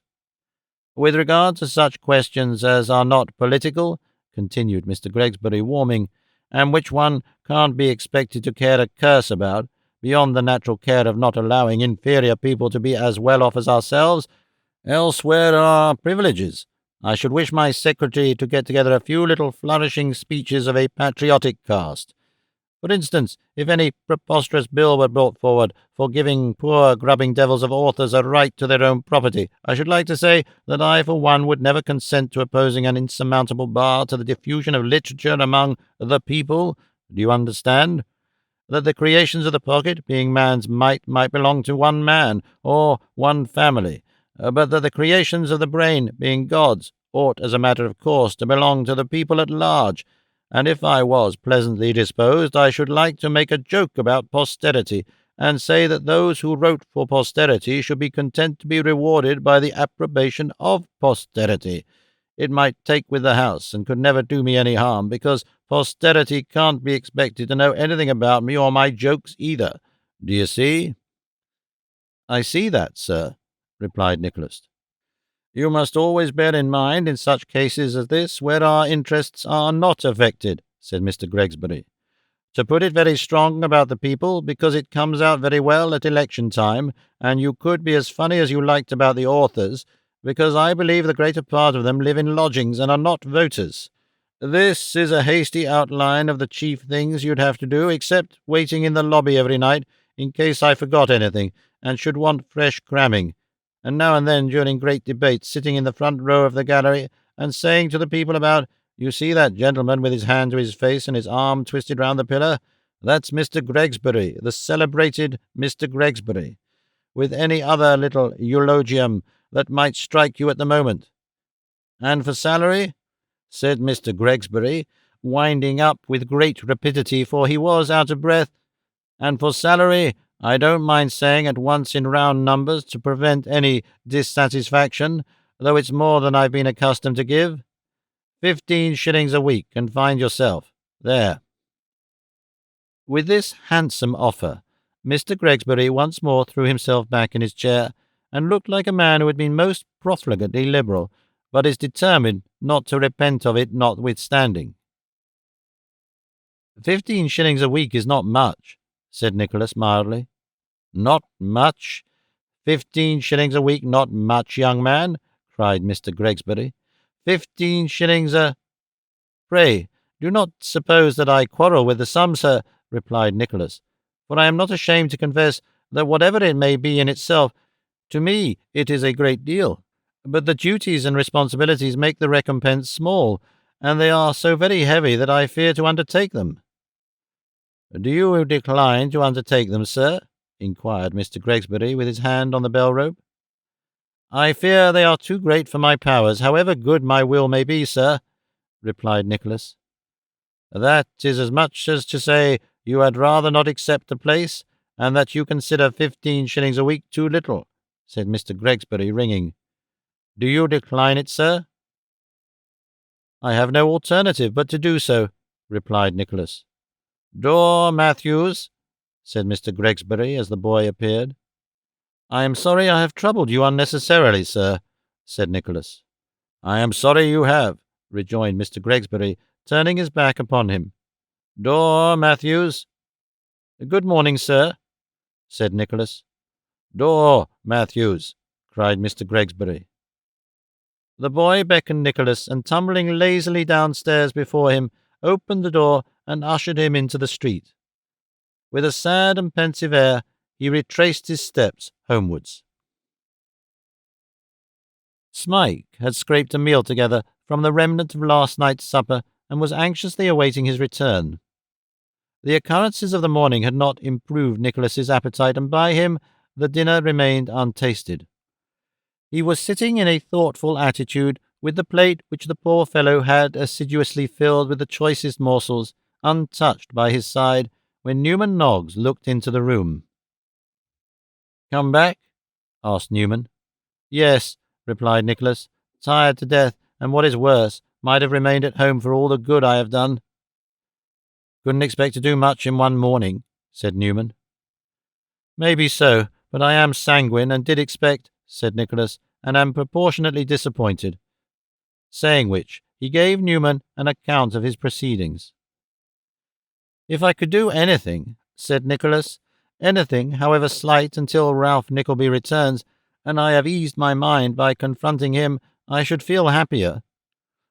[SPEAKER 1] With regard to such questions as are not political, continued Mr. Gregsbury, warming, and which one can't be expected to care a curse about, beyond the natural care of not allowing inferior people to be as well off as ourselves, else where are our privileges? I should wish my secretary to get together a few little flourishing speeches of a patriotic cast. For instance, if any preposterous bill were brought forward for giving poor grubbing devils of authors a right to their own property, I should like to say that I, for one, would never consent to opposing an insurmountable bar to the diffusion of literature among the people. Do you understand? That the creations of the pocket, being man's might belong to one man, or one family, but that the creations of the brain, being God's, ought, as a matter of course, to belong to the people at large. And if I was pleasantly disposed, I should like to make a joke about posterity, and say that those who wrote for posterity should be content to be rewarded by the approbation of posterity. It might take with the house, and could never do me any harm, because posterity can't be expected to know anything about me or my jokes either. Do you see?" "I see that, sir," replied Nicholas. "You must always bear in mind, in such cases as this, where our interests are not affected," said Mr. Gregsbury. "To put it very strong about the people, because it comes out very well at election time, and you could be as funny as you liked about the authors, because I believe the greater part of them live in lodgings and are not voters. This is a hasty outline of the chief things you'd have to do, except waiting in the lobby every night, in case I forgot anything, and should want fresh cramming, and now and then during great debates sitting in the front row of the gallery, and saying to the people about, 'You see that gentleman with his hand to his face and his arm twisted round the pillar? That's Mr. Gregsbury, the celebrated Mr. Gregsbury,' with any other little eulogium that might strike you at the moment. And for salary," said Mr. Gregsbury, winding up with great rapidity, for he was out of breath, "and for salary, I don't mind saying at once in round numbers to prevent any dissatisfaction, though it's more than I've been accustomed to give, 15 shillings a week, and find yourself. There." With this handsome offer, Mr. Gregsbury once more threw himself back in his chair, and looked like a man who had been most profligately liberal, but is determined not to repent of it notwithstanding. 15 shillings a week is not much," said Nicholas mildly. "Not much? 15 shillings a week not much, young man?" cried Mr. Gregsbury. 15 shillings "Pray, do not suppose that I quarrel with the sum, sir," replied Nicholas, "for I am not ashamed to confess that whatever it may be in itself, to me it is a great deal. But the duties and responsibilities make the recompense small, and they are so very heavy that I fear to undertake them." "Do you decline to undertake them, sir?" inquired Mr. Gregsbury, with his hand on the bell-rope. "I fear they are too great for my powers, however good my will may be, sir," replied Nicholas. "That is as much as to say you had rather not accept the place, and that you consider 15 shillings a week too little," said Mr. Gregsbury, ringing. "Do you decline it, sir?" "I have no alternative but to do so," replied Nicholas. "Door, Matthews," said Mr. Gregsbury, as the boy appeared. "I am sorry I have troubled you unnecessarily, sir," said Nicholas. "I am sorry you have," rejoined Mr. Gregsbury, turning his back upon him. "Door, Matthews." "Good morning, sir," said Nicholas. "Door, Matthews," cried Mr. Gregsbury. The boy beckoned Nicholas, and tumbling lazily downstairs before him, opened the door and ushered him into the street. With a sad and pensive air, he retraced his steps homewards. Smike had scraped a meal together from the remnant of last night's supper, and was anxiously awaiting his return. The occurrences of the morning had not improved Nicholas's appetite, and by him the dinner remained untasted. He was sitting in a thoughtful attitude, with the plate which the poor fellow had assiduously filled with the choicest morsels untouched by his side, when Newman Noggs looked into the room. "Come back?" asked Newman. "Yes," replied Nicholas, "tired to death, and what is worse, might have remained at home for all the good I have done." "Couldn't expect to do much in one morning," said Newman. "Maybe so, but I am sanguine, and did expect," said Nicholas, "and am proportionately disappointed." Saying which, he gave Newman an account of his proceedings. "If I could do anything," said Nicholas, "anything, however slight, until Ralph Nickelby returns, and I have eased my mind by confronting him, I should feel happier.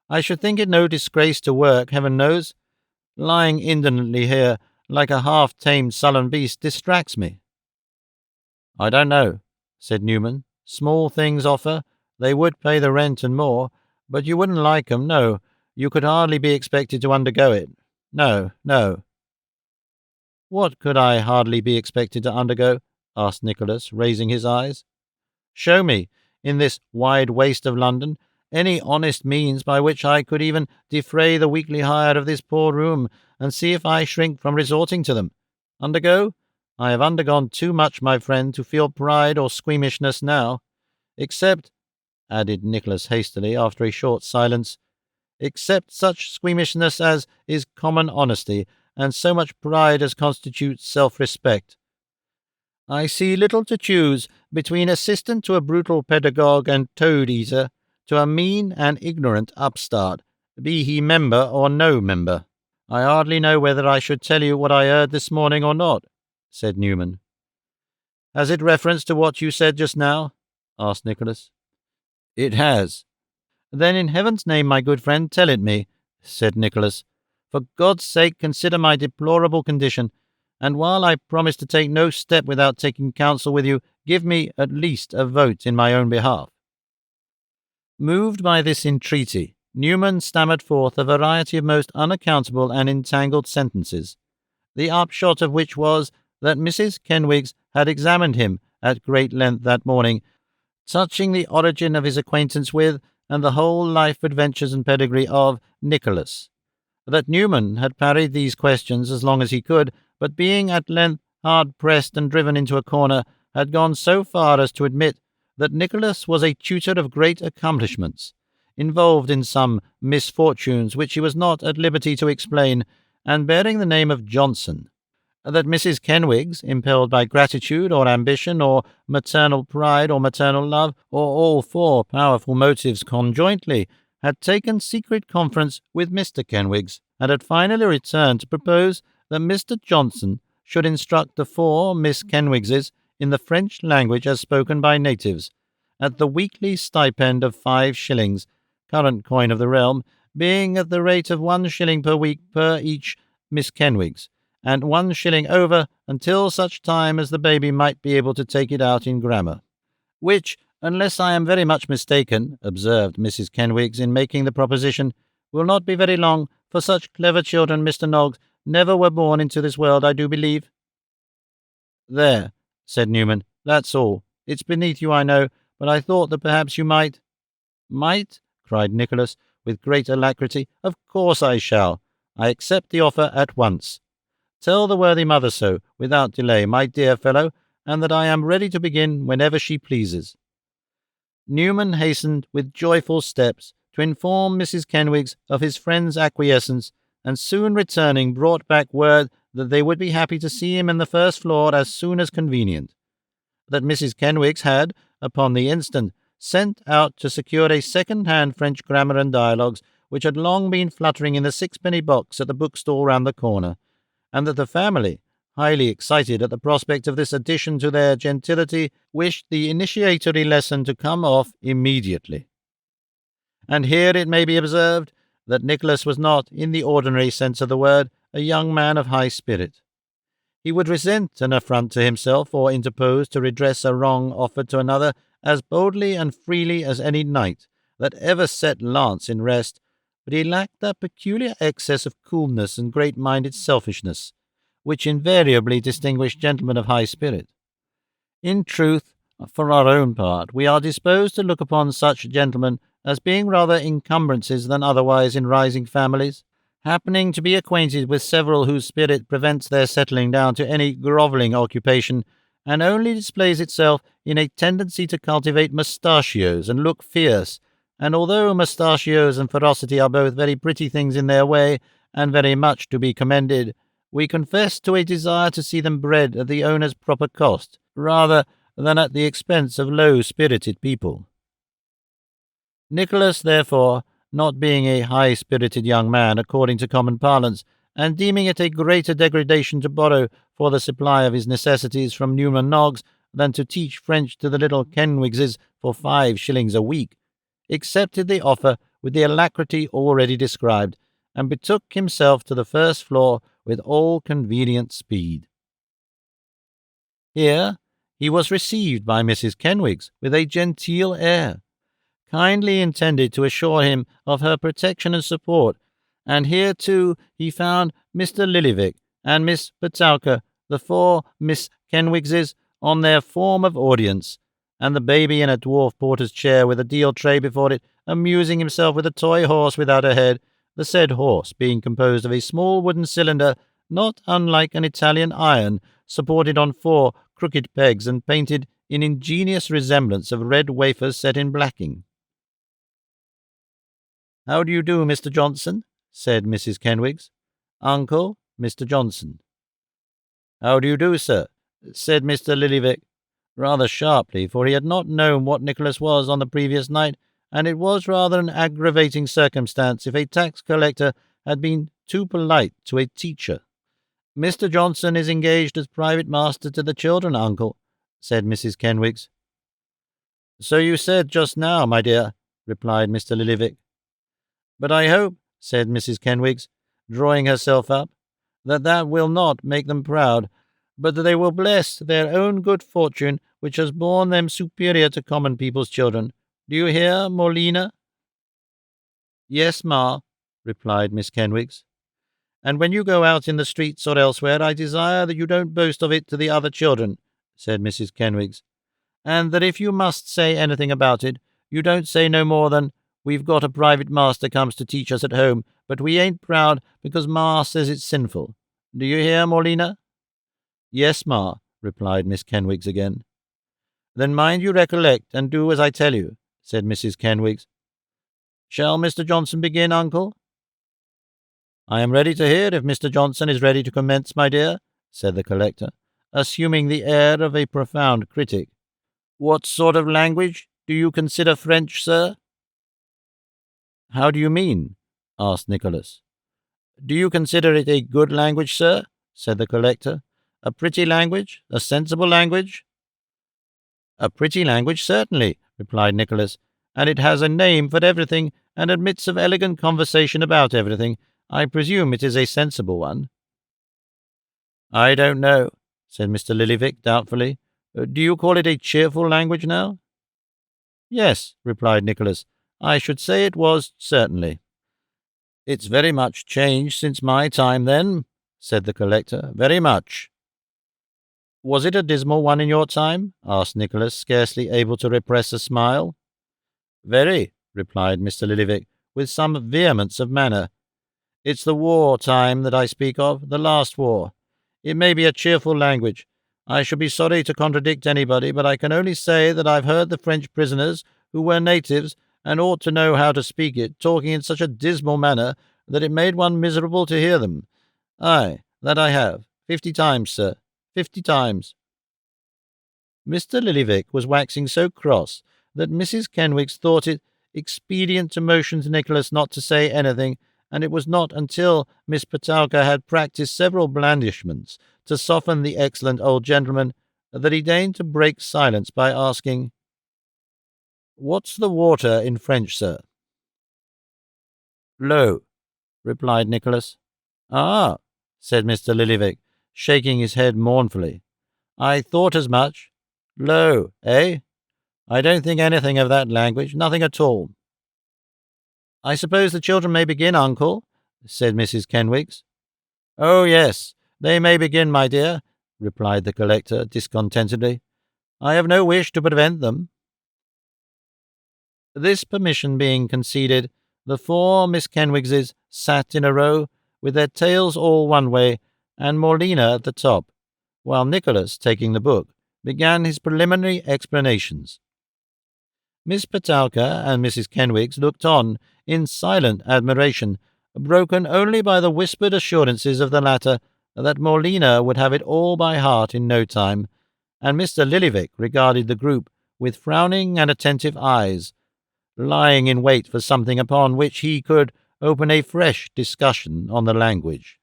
[SPEAKER 1] I should think it no disgrace to work, heaven knows. Lying indolently here, like a half-tamed sullen beast, distracts me." "I don't know," said Newman. "Small things offer. They would pay the rent and more, but you wouldn't like 'em, no. You could hardly be expected to undergo it. No, no." "What could I hardly be expected to undergo?" asked Nicholas, raising his eyes. "Show me, in this wide waste of London, any honest means by which I could even defray the weekly hire of this poor room, and see if I shrink from resorting to them. Undergo? I have undergone too much, my friend, to feel pride or squeamishness now. Except added Nicholas hastily after a short silence, except such squeamishness as is common honesty, and so much pride as constitutes self-respect. I see little to choose between assistant to a brutal pedagogue and toad-eater to a mean and ignorant upstart, be he member or no member. I hardly know whether I should tell you what I heard this morning or not, said Newman. Has it reference to what you said just now? Asked Nicholas. It has. Then in heaven's name, my good friend, tell it me, said Nicholas. For God's sake, consider my deplorable condition, and while I promise to take no step without taking counsel with you, give me at least a vote in my own behalf. Moved by this entreaty, Newman stammered forth a variety of most unaccountable and entangled sentences, the upshot of which was that Mrs. Kenwigs had examined him at great length that morning, touching the origin of his acquaintance with and the whole life adventures and pedigree of Nicholas. That Newman had parried these questions as long as he could, but being at length hard pressed and driven into a corner, had gone so far as to admit that Nicholas was a tutor of great accomplishments, involved in some misfortunes which he was not at liberty to explain, and bearing the name of Johnson. That Mrs. Kenwigs, impelled by gratitude or ambition or maternal pride or maternal love, or all four powerful motives conjointly, had taken secret conference with Mr. Kenwigs, and had finally returned to propose that Mr. Johnson should instruct the four Miss Kenwigses in the French language as spoken by natives, at the weekly stipend of 5 shillings, current coin of the realm, being at the rate of 1 shilling per week per each Miss Kenwigs, and 1 shilling over until such time as the baby might be able to take it out in grammar. Which, unless I am very much mistaken, observed Mrs. Kenwigs in making the proposition, will not be very long, for such clever children, Mr. Noggs, never were born into this world, I do believe. There, said Newman, that's all. It's beneath you, I know, but I thought that perhaps you might. Might? Cried Nicholas, with great alacrity. Of course I shall. I accept the offer at once. Tell the worthy mother so, without delay, my dear fellow, and that I am ready to begin whenever she pleases. Newman hastened with joyful steps to inform Mrs. Kenwigs of his friend's acquiescence, and soon returning brought back word that they would be happy to see him in the first floor as soon as convenient. That Mrs. Kenwigs had, upon the instant, sent out to secure a second-hand French grammar and dialogues which had long been fluttering in the 6-penny box at the bookstall round the corner, and that the family, highly excited at the prospect of this addition to their gentility, wished the initiatory lesson to come off immediately. And here it may be observed that Nicholas was not, in the ordinary sense of the word, a young man of high spirit. He would resent an affront to himself or interpose to redress a wrong offered to another as boldly and freely as any knight that ever set lance in rest, but he lacked that peculiar excess of coolness and great-minded selfishness which invariably distinguish gentlemen of high spirit. In truth, for our own part, we are disposed to look upon such gentlemen as being rather encumbrances than otherwise in rising families, happening to be acquainted with several whose spirit prevents their settling down to any grovelling occupation, and only displays itself in a tendency to cultivate mustachios and look fierce, and although mustachios and ferocity are both very pretty things in their way, and very much to be commended, we confess to a desire to see them bred at the owner's proper cost, rather than at the expense of low-spirited people. Nicholas, therefore, not being a high-spirited young man according to common parlance, and deeming it a greater degradation to borrow for the supply of his necessities from Newman Noggs than to teach French to the little Kenwigses for 5 shillings a week, accepted the offer with the alacrity already described, and betook himself to the first floor with all convenient speed. Here he was received by Mrs. Kenwigs with a genteel air, kindly intended to assure him of her protection and support, and here, too, he found Mr. Lillyvick and Miss Petowker, the 4 Miss Kenwigses, on their form of audience, and the baby in a dwarf porter's chair with a deal tray before it, amusing himself with a toy horse without a head, the said horse being composed of a small wooden cylinder, not unlike an Italian iron, supported on 4 crooked pegs and painted in ingenious resemblance of red wafers set in blacking. "How do you do, Mr. Johnson?" said Mrs. Kenwigs. "Uncle, Mr. Johnson." "How do you do, sir?" said Mr. Lillyvick, rather sharply, for he had not known what Nicholas was on the previous night, and it was rather an aggravating circumstance if a tax collector had been too polite to a teacher. "Mr. Johnson is engaged as private master to the children, uncle," said Mrs. Kenwigs. "So you said just now, my dear," replied Mr. Lillyvick. "But I hope," said Mrs. Kenwigs, drawing herself up, that will not make them proud, but that they will bless their own good fortune, which has borne them superior to common people's children. Do you hear, Morlina?" "Yes, ma," replied Miss Kenwigs. "And when you go out in the streets or elsewhere, I desire that you don't boast of it to the other children," said Mrs. Kenwigs, "and that if you must say anything about it, you don't say no more than, 'We've got a private master comes to teach us at home, but we ain't proud because ma says it's sinful.' Do you hear, Morlina?" "Yes, ma," replied Miss Kenwigs again. "Then mind you recollect, and do as I tell you," said Mrs. Kenwigs. "Shall Mr. Johnson begin, uncle?" "I am ready to hear if Mr. Johnson is ready to commence, my dear," said the collector, assuming the air of a profound critic. "What sort of language do you consider French, sir?" "How do you mean?" asked Nicholas. "Do you consider it a good language, sir?" said the collector. "A pretty language? A sensible language?" "A pretty language, certainly," replied Nicholas, "and it has a name for everything, and admits of elegant conversation about everything. I presume it is a sensible one." "I don't know," said Mr. Lillyvick doubtfully. "Do you call it a cheerful language now?" "Yes," replied Nicholas. "I should say it was, certainly." "It's very much changed since my time, then," said the collector. "Very much." "Was it a dismal one in your time?" asked Nicholas, scarcely able to repress a smile. "Very," replied Mr. Lillyvick, with some vehemence of manner. "It's the war time that I speak of, the last war. It may be a cheerful language. I should be sorry to contradict anybody, but I can only say that I've heard the French prisoners, who were natives, and ought to know how to speak it, talking in such a dismal manner that it made one miserable to hear them. Ay, that I have. 50 times, sir. 50 times." Mr. Lillyvick was waxing so cross that Mrs. Kenwigs thought it expedient to motion to Nicholas not to say anything, and it was not until Miss Petowker had practised several blandishments to soften the excellent old gentleman that he deigned to break silence by asking, "What's the water in French, sir?" "L'eau," replied Nicholas. "Ah," said Mr. Lillyvick, shaking his head mournfully. "I thought as much. L'eau, eh? I don't think anything of that language, nothing at all." "I suppose the children may begin, uncle?" said Mrs. Kenwigs. "Oh, yes, they may begin, my dear," replied the collector discontentedly. "I have no wish to prevent them." This permission being conceded, the 4 Miss Kenwigses sat in a row, with their tails all one way, and Morlina at the top, while Nicholas, taking the book, began his preliminary explanations. Miss Petowker and Mrs. Kenwigs looked on in silent admiration, broken only by the whispered assurances of the latter that Morlina would have it all by heart in no time, and Mr. Lillyvick regarded the group with frowning and attentive eyes, lying in wait for something upon which he could open a fresh discussion on the language.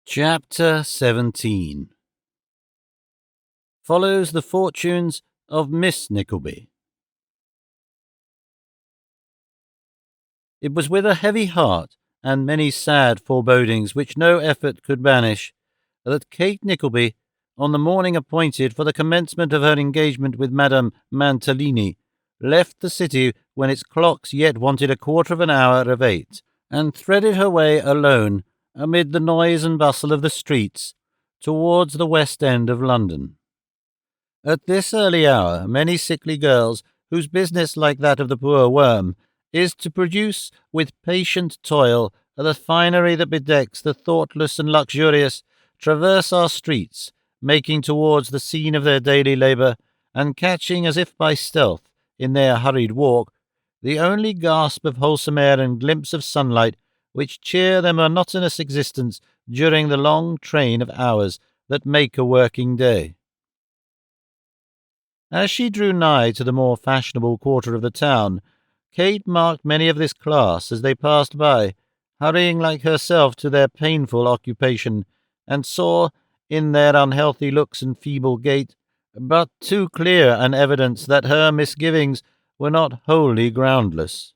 [SPEAKER 1] Chapter 17 follows the fortunes of Miss Nickleby. It was with a heavy heart and many sad forebodings which no effort could banish that Kate Nickleby, on the morning appointed for the commencement of her engagement with Madame Mantalini, left the city when its clocks yet wanted a quarter of an hour of 8, and threaded her way alone, amid the noise and bustle of the streets, towards the West End of London. At this early hour, many sickly girls, whose business, like that of the poor worm, is to produce with patient toil the finery that bedecks the thoughtless and luxurious, traverse our streets, making towards the scene of their daily labour, and catching, as if by stealth, in their hurried walk, the only gasp of wholesome air and glimpse of sunlight which cheer their monotonous existence during the long train of hours that make a working day. As she drew nigh to the more fashionable quarter of the town, Kate marked many of this class as they passed by, hurrying like herself to their painful occupation, and saw, in their unhealthy looks and feeble gait, but too clear an evidence that her misgivings were not wholly groundless.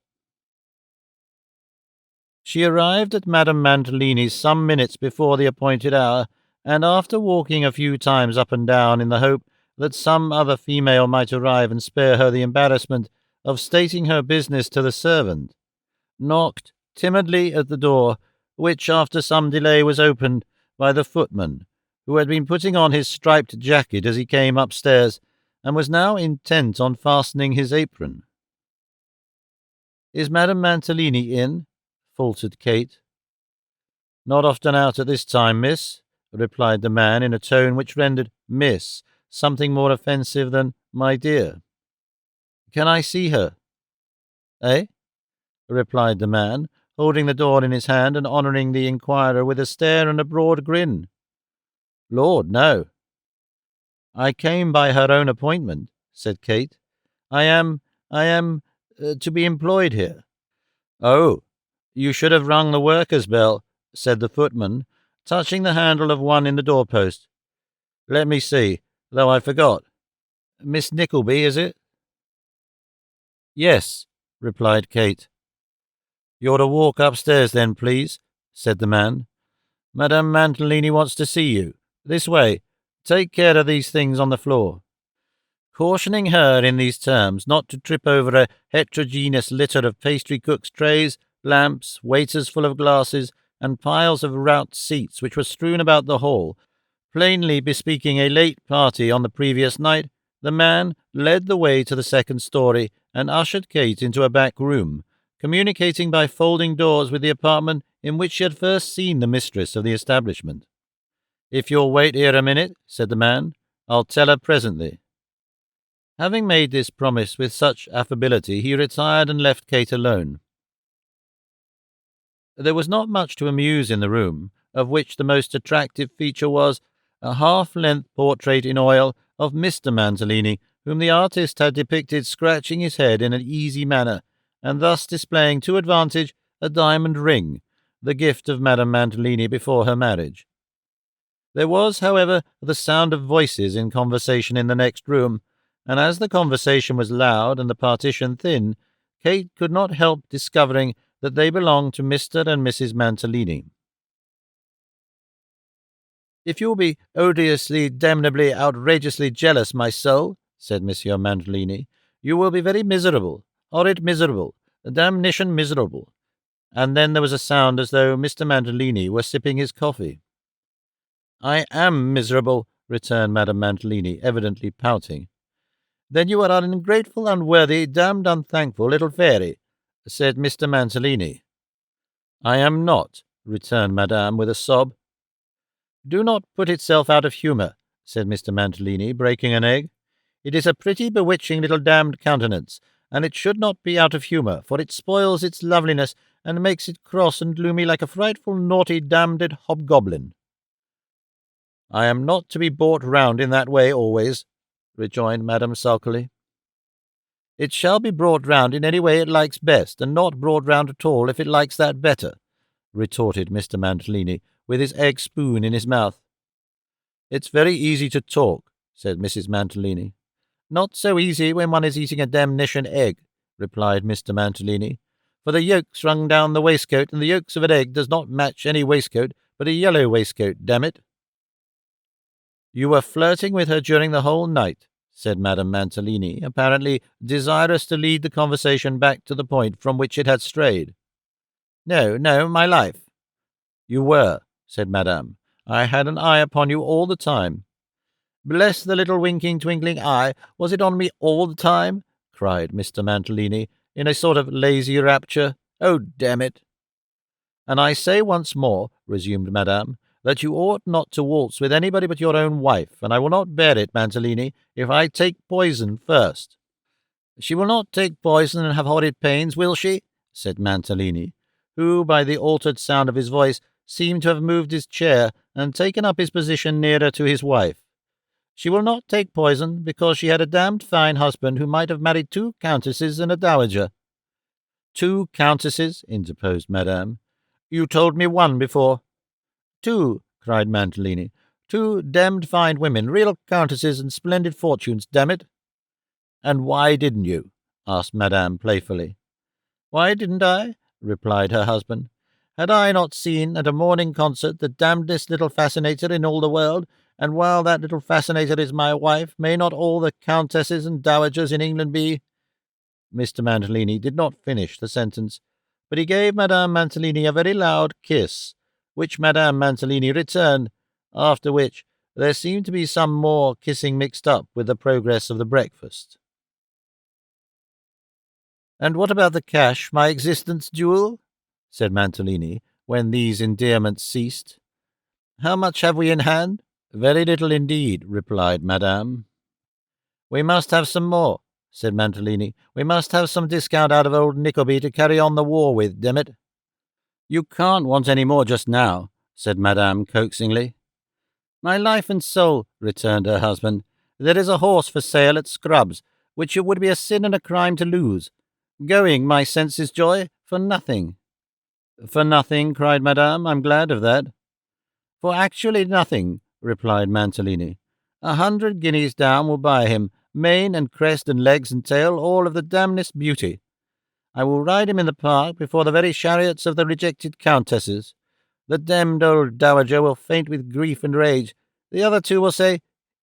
[SPEAKER 1] She arrived at Madame Mantalini's some minutes before the appointed hour, and after walking a few times up and down in the hope that some other female might arrive and spare her the embarrassment of stating her business to the servant, knocked timidly at the door, which after some delay was opened by the footman, who had been putting on his striped jacket as he came upstairs, and was now intent on fastening his apron. "Is Madame Mantalini in?" faltered Kate. "Not often out at this time, miss," replied the man in a tone which rendered "miss" something more offensive than "my dear." "Can I see her?" "Eh?" replied the man, holding the door in his hand and honouring the inquirer with a stare and a broad grin. "Lord, no." "I came by her own appointment," said Kate. I am to be employed here." "Oh, you should have rung the workers' bell," said the footman, touching the handle of one in the doorpost. "Let me see, though I forgot. Miss Nickelby, is it?" "Yes," replied Kate. "You're to walk upstairs then, please," said the man. "Madame Mantalini wants to see you. This way. Take care of these things on the floor." Cautioning her in these terms not to trip over a heterogeneous litter of pastry-cook's trays, lamps, waiters full of glasses, and piles of rout seats which were strewn about the hall, plainly bespeaking a late party on the previous night, the man led the way to the second story and ushered Kate into a back room, communicating by folding doors with the apartment in which she had first seen the mistress of the establishment. "If you'll wait here a minute," said the man, "I'll tell her presently." Having made this promise with such affability, he retired and left Kate alone. There was not much to amuse in the room, of which the most attractive feature was a half-length portrait in oil of Mr. Mantalini, whom the artist had depicted scratching his head in an easy manner, and thus displaying to advantage a diamond ring, the gift of Madame Mantalini before her marriage. There was, however, the sound of voices in conversation in the next room, and as the conversation was loud and the partition thin, Kate could not help discovering that they belonged to Mr. and Mrs. Mantalini. "If you'll be odiously, damnably, outrageously jealous, my soul," said Monsieur Mantalini, "you will be very miserable, horrid miserable, damnation miserable." And then there was a sound as though Mr. Mantalini were sipping his coffee. "I am miserable," returned Madame Mantalini, evidently pouting. "Then you are an ungrateful, unworthy, damned unthankful little fairy," said Mr. Mantalini. "I am not," returned Madame with a sob. "Do not put itself out of humour," said Mr. Mantalini, breaking an egg. "It is a pretty, bewitching little damned countenance, and it should not be out of humour, for it spoils its loveliness and makes it cross and gloomy like a frightful, naughty, damned hobgoblin." "I am not to be brought round in that way always," rejoined Madame sulkily. "It shall be brought round in any way it likes best, and not brought round at all if it likes that better," retorted Mr. Mantalini, with his egg spoon in his mouth. "It's very easy to talk," said Mrs. Mantalini. "Not so easy when one is eating a damnation egg," replied Mr. Mantalini, "for the yolk's rung down the waistcoat, and the yolks of an egg does not match any waistcoat but a yellow waistcoat, damn it." "You were flirting with her during the whole night," said Madame Mantalini, apparently desirous to lead the conversation back to the point from which it had strayed. "No, my life." "You were," said Madame. "I had an eye upon you all the time." "Bless the little winking, twinkling eye! Was it on me all the time?" cried Mr. Mantalini, in a sort of lazy rapture. "Oh, damn it!" "And I say once more," resumed Madame, that you ought not to waltz with anybody but your own wife, and I will not bear it, Mantalini, if I take poison first." "She will not take poison and have horrid pains, will she?" said Mantalini, who, by the altered sound of his voice, seemed to have moved his chair and taken up his position nearer to his wife. "She will not take poison, because she had a damned fine husband who might have married 2 countesses and a dowager." "2 countesses?" interposed Madame. "You told me 1 before." "2," cried Mantalini. "2 damned fine women, real countesses and splendid fortunes, damn it." "And why didn't you?" asked Madame playfully. "Why didn't I?" replied her husband. "Had I not seen at a morning concert the damnedest little fascinator in all the world, and while that little fascinator is my wife, may not all the countesses and dowagers in England be—" Mr. Mantalini did not finish the sentence, but he gave Madame Mantalini a very loud kiss, which Madame Mantalini returned, after which there seemed to be some more kissing mixed up with the progress of the breakfast. "And what about the cash, my existence jewel?" said Mantalini, when these endearments ceased. "How much have we in hand?" "Very little indeed," replied Madame. "We must have some more," said Mantalini. "We must have some discount out of old Nickelby to carry on the war with, damn it." "You can't want any more just now," said Madame coaxingly. "My life and soul," returned her husband, "there is a horse for sale at Scrubb's, which it would be a sin and a crime to lose. Going, my senses' joy, for nothing." "For nothing?" cried Madame. "I'm glad of that." "For actually nothing," replied Mantalini. 100 guineas down will buy him, mane and crest and legs and tail, all of the damnedest beauty. I will ride him in the park before the very chariots of the rejected countesses. The damned old dowager will faint with grief and rage. The other 2 will say,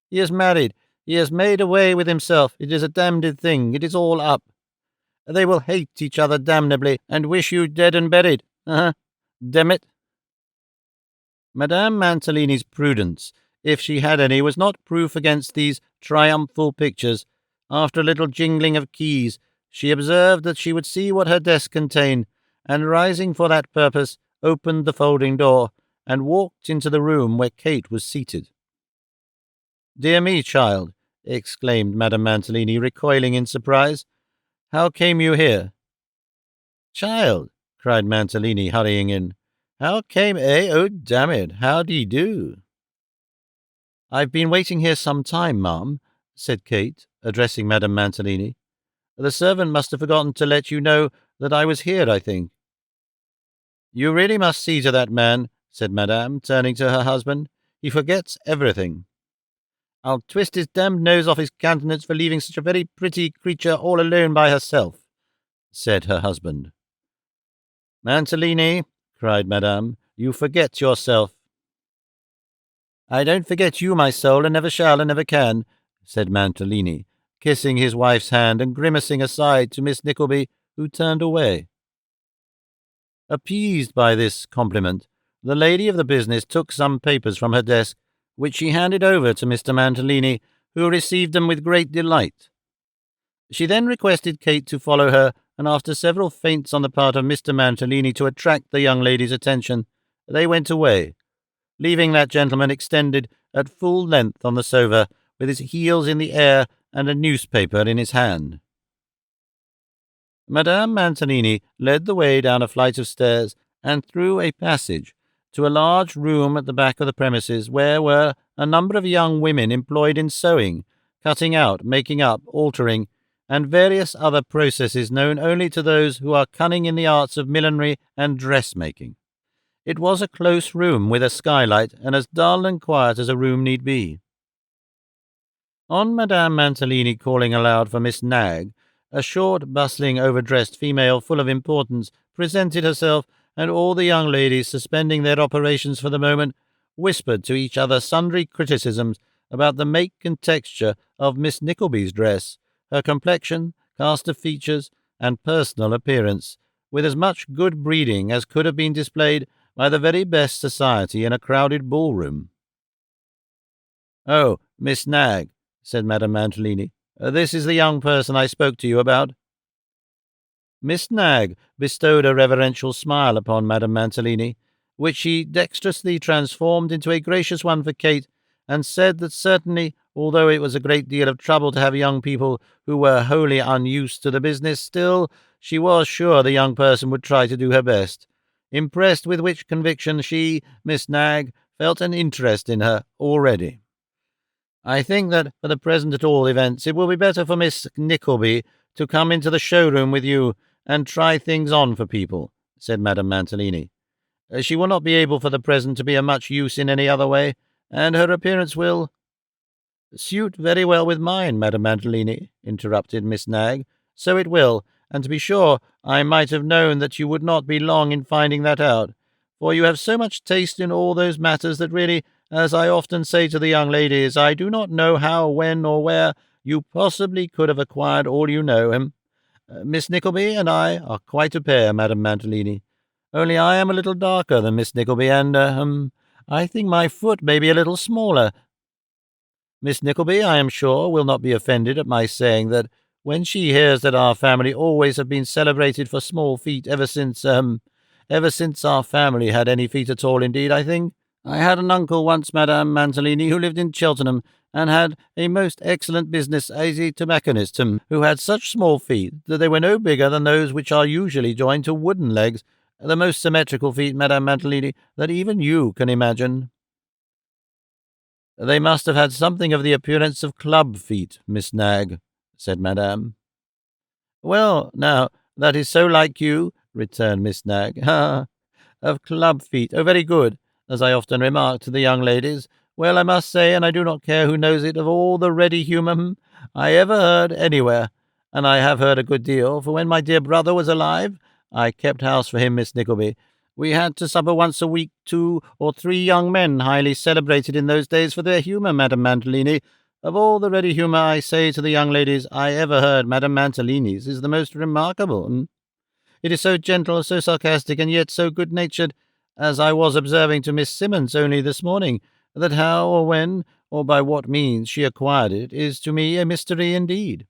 [SPEAKER 1] 'He is married. He has made away with himself. It is a damned thing. It is all up.' They will hate each other damnably, and wish you dead and buried. Damn it." Madame Mantalini's prudence, if she had any, was not proof against these triumphal pictures. After a little jingling of keys, she observed that she would see what her desk contained, and rising for that purpose, opened the folding door, and walked into the room where Kate was seated. "Dear me, child," exclaimed Madame Mantalini, recoiling in surprise. "How came you here?" "Child," cried Mantalini, hurrying in. "How came, eh? Oh, damn it! How d'ye do?" "I've been waiting here some time, ma'am," said Kate, addressing Madame Mantalini. "The servant must have forgotten to let you know that I was here, I think." "You really must see to that man," said Madame, turning to her husband. "He forgets everything." "I'll twist his damned nose off his countenance for leaving such a very pretty creature all alone by herself," said her husband. "Mantalini," cried Madame, "you forget yourself." "I don't forget you, my soul, and never shall and never can," said Mantalini, kissing his wife's hand and grimacing aside to Miss Nickleby, who turned away. Appeased by this compliment, the lady of the business took some papers from her desk, which she handed over to Mr. Mantalini, who received them with great delight. She then requested Kate to follow her, and after several feints on the part of Mr. Mantalini to attract the young lady's attention, they went away, leaving that gentleman extended at full length on the sofa, with his heels in the air and a newspaper in his hand. Madame Mantalini led the way down a flight of stairs and through a passage to a large room at the back of the premises, where were a number of young women employed in sewing, cutting out, making up, altering, and various other processes known only to those who are cunning in the arts of millinery and dressmaking. It was a close room with a skylight, and as dull and quiet as a room need be. On Madame Mantalini calling aloud for Miss Nagg, a short, bustling, overdressed female full of importance presented herself, and all the young ladies, suspending their operations for the moment, whispered to each other sundry criticisms about the make and texture of Miss Nickleby's dress, her complexion, cast of features, and personal appearance, with as much good breeding as could have been displayed by the very best society in a crowded ballroom. "Oh, Miss Nagg," said Madame Mantalini, "this is the young person I spoke to you about." Miss Nagg bestowed a reverential smile upon Madame Mantalini, which she dexterously transformed into a gracious one for Kate, and said that certainly, although it was a great deal of trouble to have young people who were wholly unused to the business, still she was sure the young person would try to do her best. Impressed with which conviction she, Miss Knag, felt an interest in her already. "I think that, for the present at all events, it will be better for Miss Nickleby to come into the showroom with you and try things on for people," said Madame Mantalini. "She will not be able for the present to be of much use in any other way, and her appearance will—" "Suit very well with mine, Madame Mantalini," interrupted Miss Knag. "So it will, and to be sure I might have known that you would not be long in finding that out, for you have so much taste in all those matters that really, as I often say to the young ladies, I do not know how, when, or where you possibly could have acquired all you know. Miss Nickleby and I are quite a pair, Madame Mantalini, only I am a little darker than Miss Nickleby, and, I think my foot may be a little smaller. Miss Nickleby, I am sure, will not be offended at my saying that when she hears that our family always have been celebrated for small feet ever since our family had any feet at all, indeed, I think. I had an uncle once, Madame Mantalini, who lived in Cheltenham, and had a most excellent business as a tobacconist, who had such small feet that they were no bigger than those which are usually joined to wooden legs, the most symmetrical feet, Madame Mantalini, that even you can imagine." "They must have had something of the appearance of club feet, Miss Knag," said Madame. "Well, now, that is so like you," returned Miss Knag. "Ha! Of club feet. Oh, very good, as I often remark to the young ladies. Well, I must say, and I do not care who knows it, of all the ready humour I ever heard anywhere, and I have heard a good deal, for when my dear brother was alive, I kept house for him, Miss Nickleby. We had to supper once a week 2 or 3 young men highly celebrated in those days for their humour, Madame Mantalini. Of all the ready humour, I say to the young ladies, I ever heard, Madame Mantalini's is the most remarkable. It is so gentle, so sarcastic, and yet so good-natured, as I was observing to Miss Simmons only this morning, that how or when or by what means she acquired it is to me a mystery indeed."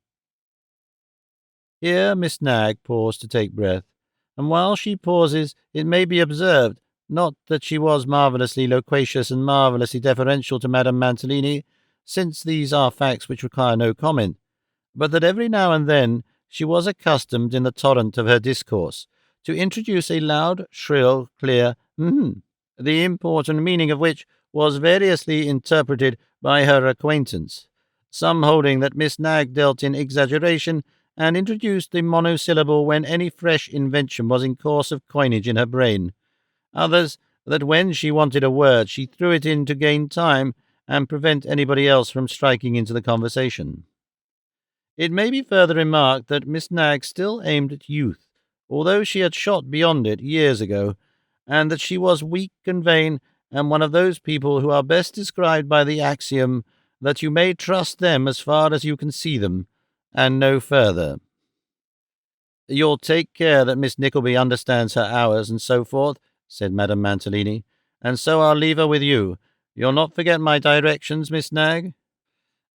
[SPEAKER 1] Here Miss Knag paused to take breath, and while she pauses, it may be observed, not that she was marvellously loquacious and marvellously deferential to Madame Mantalini, since these are facts which require no comment, but that every now and then she was accustomed, in the torrent of her discourse, to introduce a loud, shrill, clear the import and meaning of which was variously interpreted by her acquaintance, some holding that Miss Knag dealt in exaggeration, and introduced the monosyllable when any fresh invention was in course of coinage in her brain; others, that when she wanted a word she threw it in to gain time, and prevent anybody else from striking into the conversation. It may be further remarked that Miss Knag still aimed at youth, although she had shot beyond it years ago, and that she was weak and vain, and one of those people who are best described by the axiom that you may trust them as far as you can see them, and no further. "You'll take care that Miss Nickleby understands her hours, and so forth," said Madame Mantalini, "and so I'll leave her with you. You'll not forget my directions, Miss Knag?"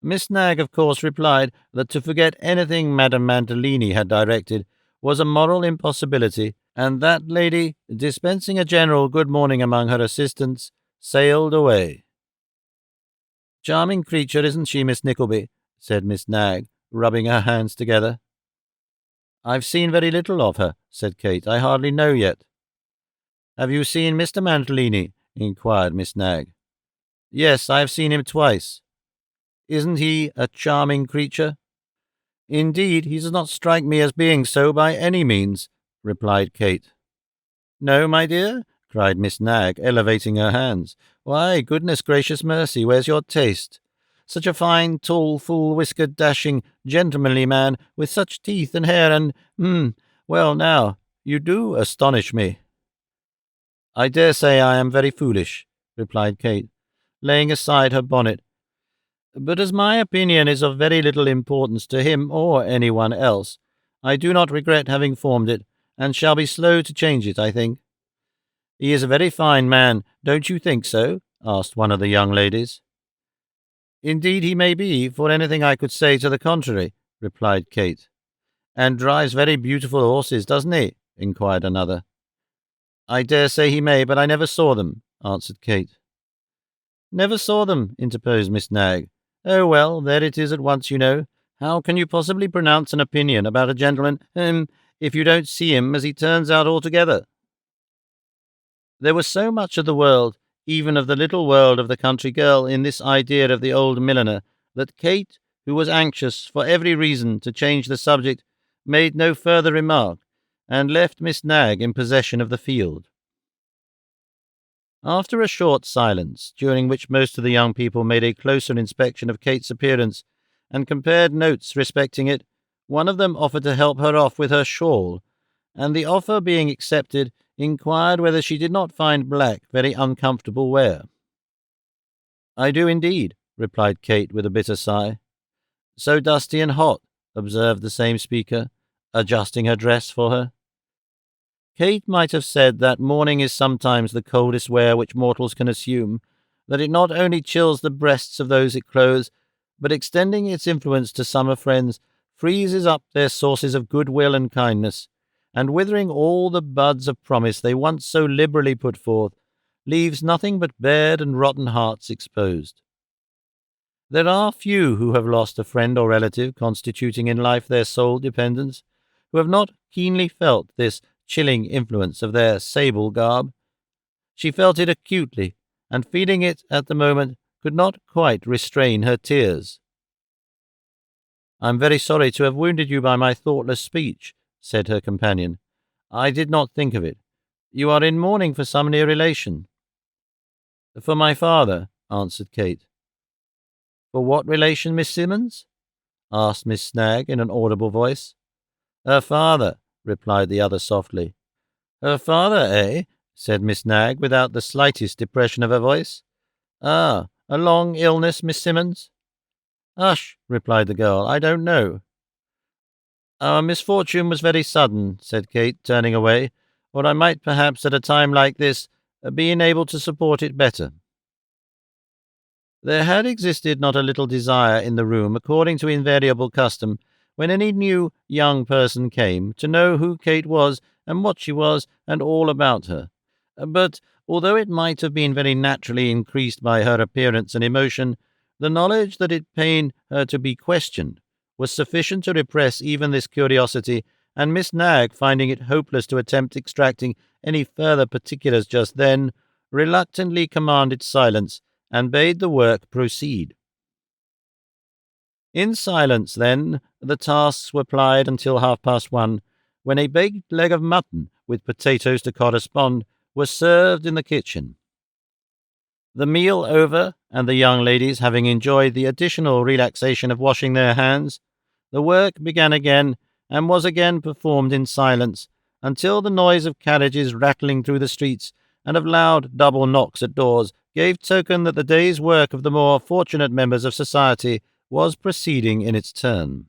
[SPEAKER 1] Miss Knag, of course, replied that to forget anything Madame Mantalini had directed was a moral impossibility, and that lady, dispensing a general good morning among her assistants, sailed away. "Charming creature, isn't she, Miss Nickleby?" said Miss Knag, rubbing her hands together. "I've seen very little of her," said Kate. "I hardly know yet." "Have you seen Mr. Mantalini?" inquired Miss Knag. "Yes, I have seen him twice." "Isn't he a charming creature?" "Indeed, he does not strike me as being so by any means," replied Kate. "No, my dear?" cried Miss Knag, elevating her hands. "Why, goodness gracious mercy, where's your taste? Such a fine, tall, full-whiskered, dashing, gentlemanly man, with such teeth and hair and— well, now, you do astonish me." "I dare say I am very foolish," replied Kate, laying aside her bonnet. "But as my opinion is of very little importance to him or anyone else, I do not regret having formed it, and shall be slow to change it, I think." "He is a very fine man, don't you think so?" asked one of the young ladies. "Indeed he may be, for anything I could say to the contrary," replied Kate. "And drives very beautiful horses, doesn't he?" inquired another. I dare say he may, but I never saw them, answered Kate. Never saw them, interposed Miss Knag. Oh, well, there it is at once, you know. How can you possibly pronounce an opinion about a gentleman, if you don't see him as he turns out altogether? There was so much of the world, even of the little world of the country girl, in this idea of the old milliner, that Kate, who was anxious, for every reason, to change the subject, made no further remark, and left Miss Knag in possession of the field. After a short silence, during which most of the young people made a closer inspection of Kate's appearance, and compared notes respecting it, one of them offered to help her off with her shawl, and the offer being accepted, inquired whether she did not find black very uncomfortable wear. "I do indeed," replied Kate with a bitter sigh. "So dusty and hot," observed the same speaker, adjusting her dress for her. Kate might have said that mourning is sometimes the coldest wear which mortals can assume, that it not only chills the breasts of those it clothes, but extending its influence to summer friends, freezes up their sources of goodwill and kindness, and withering all the buds of promise they once so liberally put forth, leaves nothing but bared and rotten hearts exposed. There are few who have lost a friend or relative constituting in life their sole dependence, who have not keenly felt this chilling influence of their sable garb. She felt it acutely, and feeling it at the moment, could not quite restrain her tears. "I am very sorry to have wounded you by my thoughtless speech," said her companion. "I did not think of it. You are in mourning for some near relation." "For my father," answered Kate. "For what relation, Miss Simmons?" asked Miss Knag in an audible voice. "Her father," replied the other softly. "Her father, eh?" said Miss Knag, without the slightest depression of her voice. "Ah, a long illness, Miss Simmons?" "Hush," replied the girl, "I don't know." "Our misfortune was very sudden," said Kate, turning away, "or I might perhaps at a time like this be enabled to support it better." There had existed not a little desire in the room, according to invariable custom, when any new young person came, to know who Kate was, and what she was, and all about her. But, although it might have been very naturally increased by her appearance and emotion, the knowledge that it pained her to be questioned was sufficient to repress even this curiosity, and Miss Knag, finding it hopeless to attempt extracting any further particulars just then, reluctantly commanded silence, and bade the work proceed. In silence, then, the tasks were plied until 1:30, when a baked leg of mutton, with potatoes to correspond, was served in the kitchen. The meal over, and the young ladies having enjoyed the additional relaxation of washing their hands, the work began again, and was again performed in silence, until the noise of carriages rattling through the streets, and of loud double knocks at doors, gave token that the day's work of the more fortunate members of society was proceeding in its turn.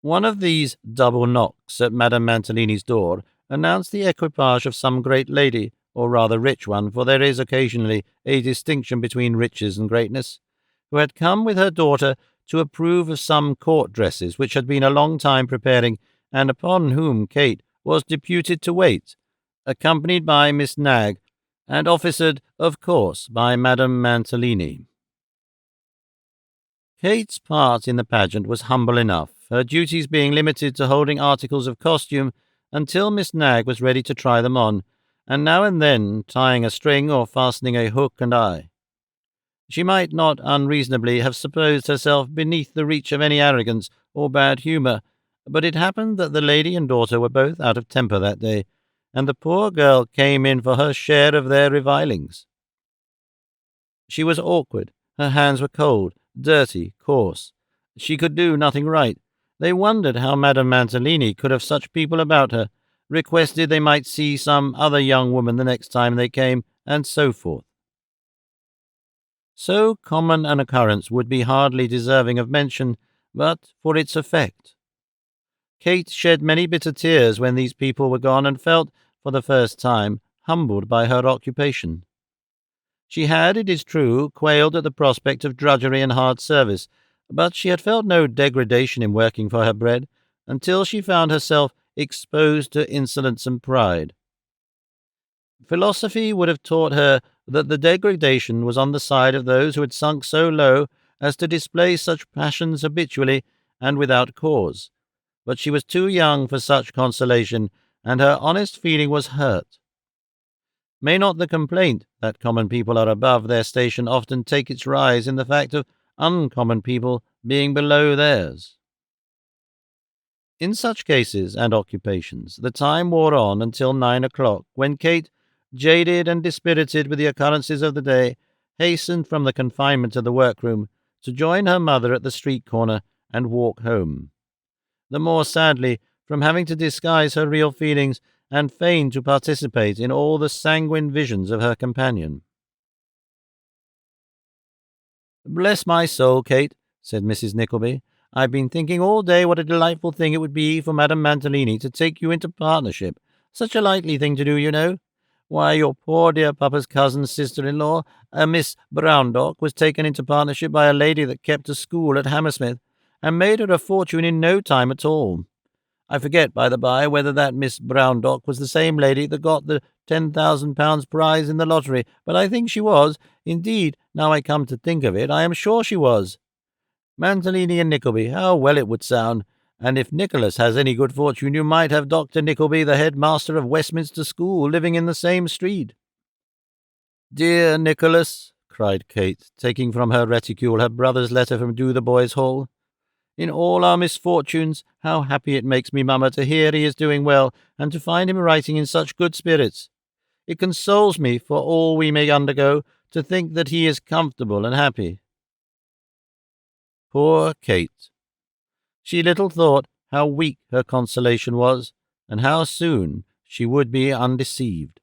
[SPEAKER 1] One of these double knocks at Madame Mantalini's door announced the equipage of some great lady, or rather rich one, for there is occasionally a distinction between riches and greatness, who had come with her daughter to approve of some court dresses which had been a long time preparing, and upon whom Kate was deputed to wait, accompanied by Miss Knag, and officered, of course, by Madame Mantalini. Kate's part in the pageant was humble enough, her duties being limited to holding articles of costume until Miss Knag was ready to try them on, and now and then tying a string or fastening a hook and eye. She might not unreasonably have supposed herself beneath the reach of any arrogance or bad humour, but it happened that the lady and daughter were both out of temper that day, and the poor girl came in for her share of their revilings. She was awkward, her hands were cold, dirty, coarse. She could do nothing right. They wondered how Madame Mantalini could have such people about her, requested they might see some other young woman the next time they came, and so forth. So common an occurrence would be hardly deserving of mention, but for its effect. Kate shed many bitter tears when these people were gone, and felt, for the first time, humbled by her occupation. She had, it is true, quailed at the prospect of drudgery and hard service, but she had felt no degradation in working for her bread, until she found herself exposed to insolence and pride. Philosophy would have taught her that the degradation was on the side of those who had sunk so low as to display such passions habitually and without cause. But she was too young for such consolation, and her honest feeling was hurt. May not the complaint that common people are above their station often take its rise in the fact of uncommon people being below theirs? In such cases and occupations, the time wore on until 9 o'clock, when Kate, jaded and dispirited with the occurrences of the day, hastened from the confinement of the workroom to join her mother at the street corner and walk home, the more sadly from having to disguise her real feelings and feign to participate in all the sanguine visions of her companion. "Bless my soul, Kate," said Mrs. Nickleby, "I've been thinking all day what a delightful thing it would be for Madame Mantalini to take you into partnership. Such a likely thing to do, you know. Why, your poor dear papa's cousin's sister-in-law, a Miss Browndock, was taken into partnership by a lady that kept a school at Hammersmith, and made her a fortune in no time at all. I forget, by the by, whether that Miss Browndock was the same lady that got the £10,000 prize in the lottery, but I think she was. Indeed, now I come to think of it, I am sure she was. Mantalini and Nickelby, how well it would sound! And if Nicholas has any good fortune, you might have Dr. Nickelby, the headmaster of Westminster School, living in the same street." "Dear Nicholas," cried Kate, taking from her reticule her brother's letter from Dotheboys Hall. "In all our misfortunes, how happy it makes me, mamma, to hear he is doing well, and to find him writing in such good spirits. It consoles me, for all we may undergo, to think that he is comfortable and happy." Poor Kate! She little thought how weak her consolation was, and how soon she would be undeceived.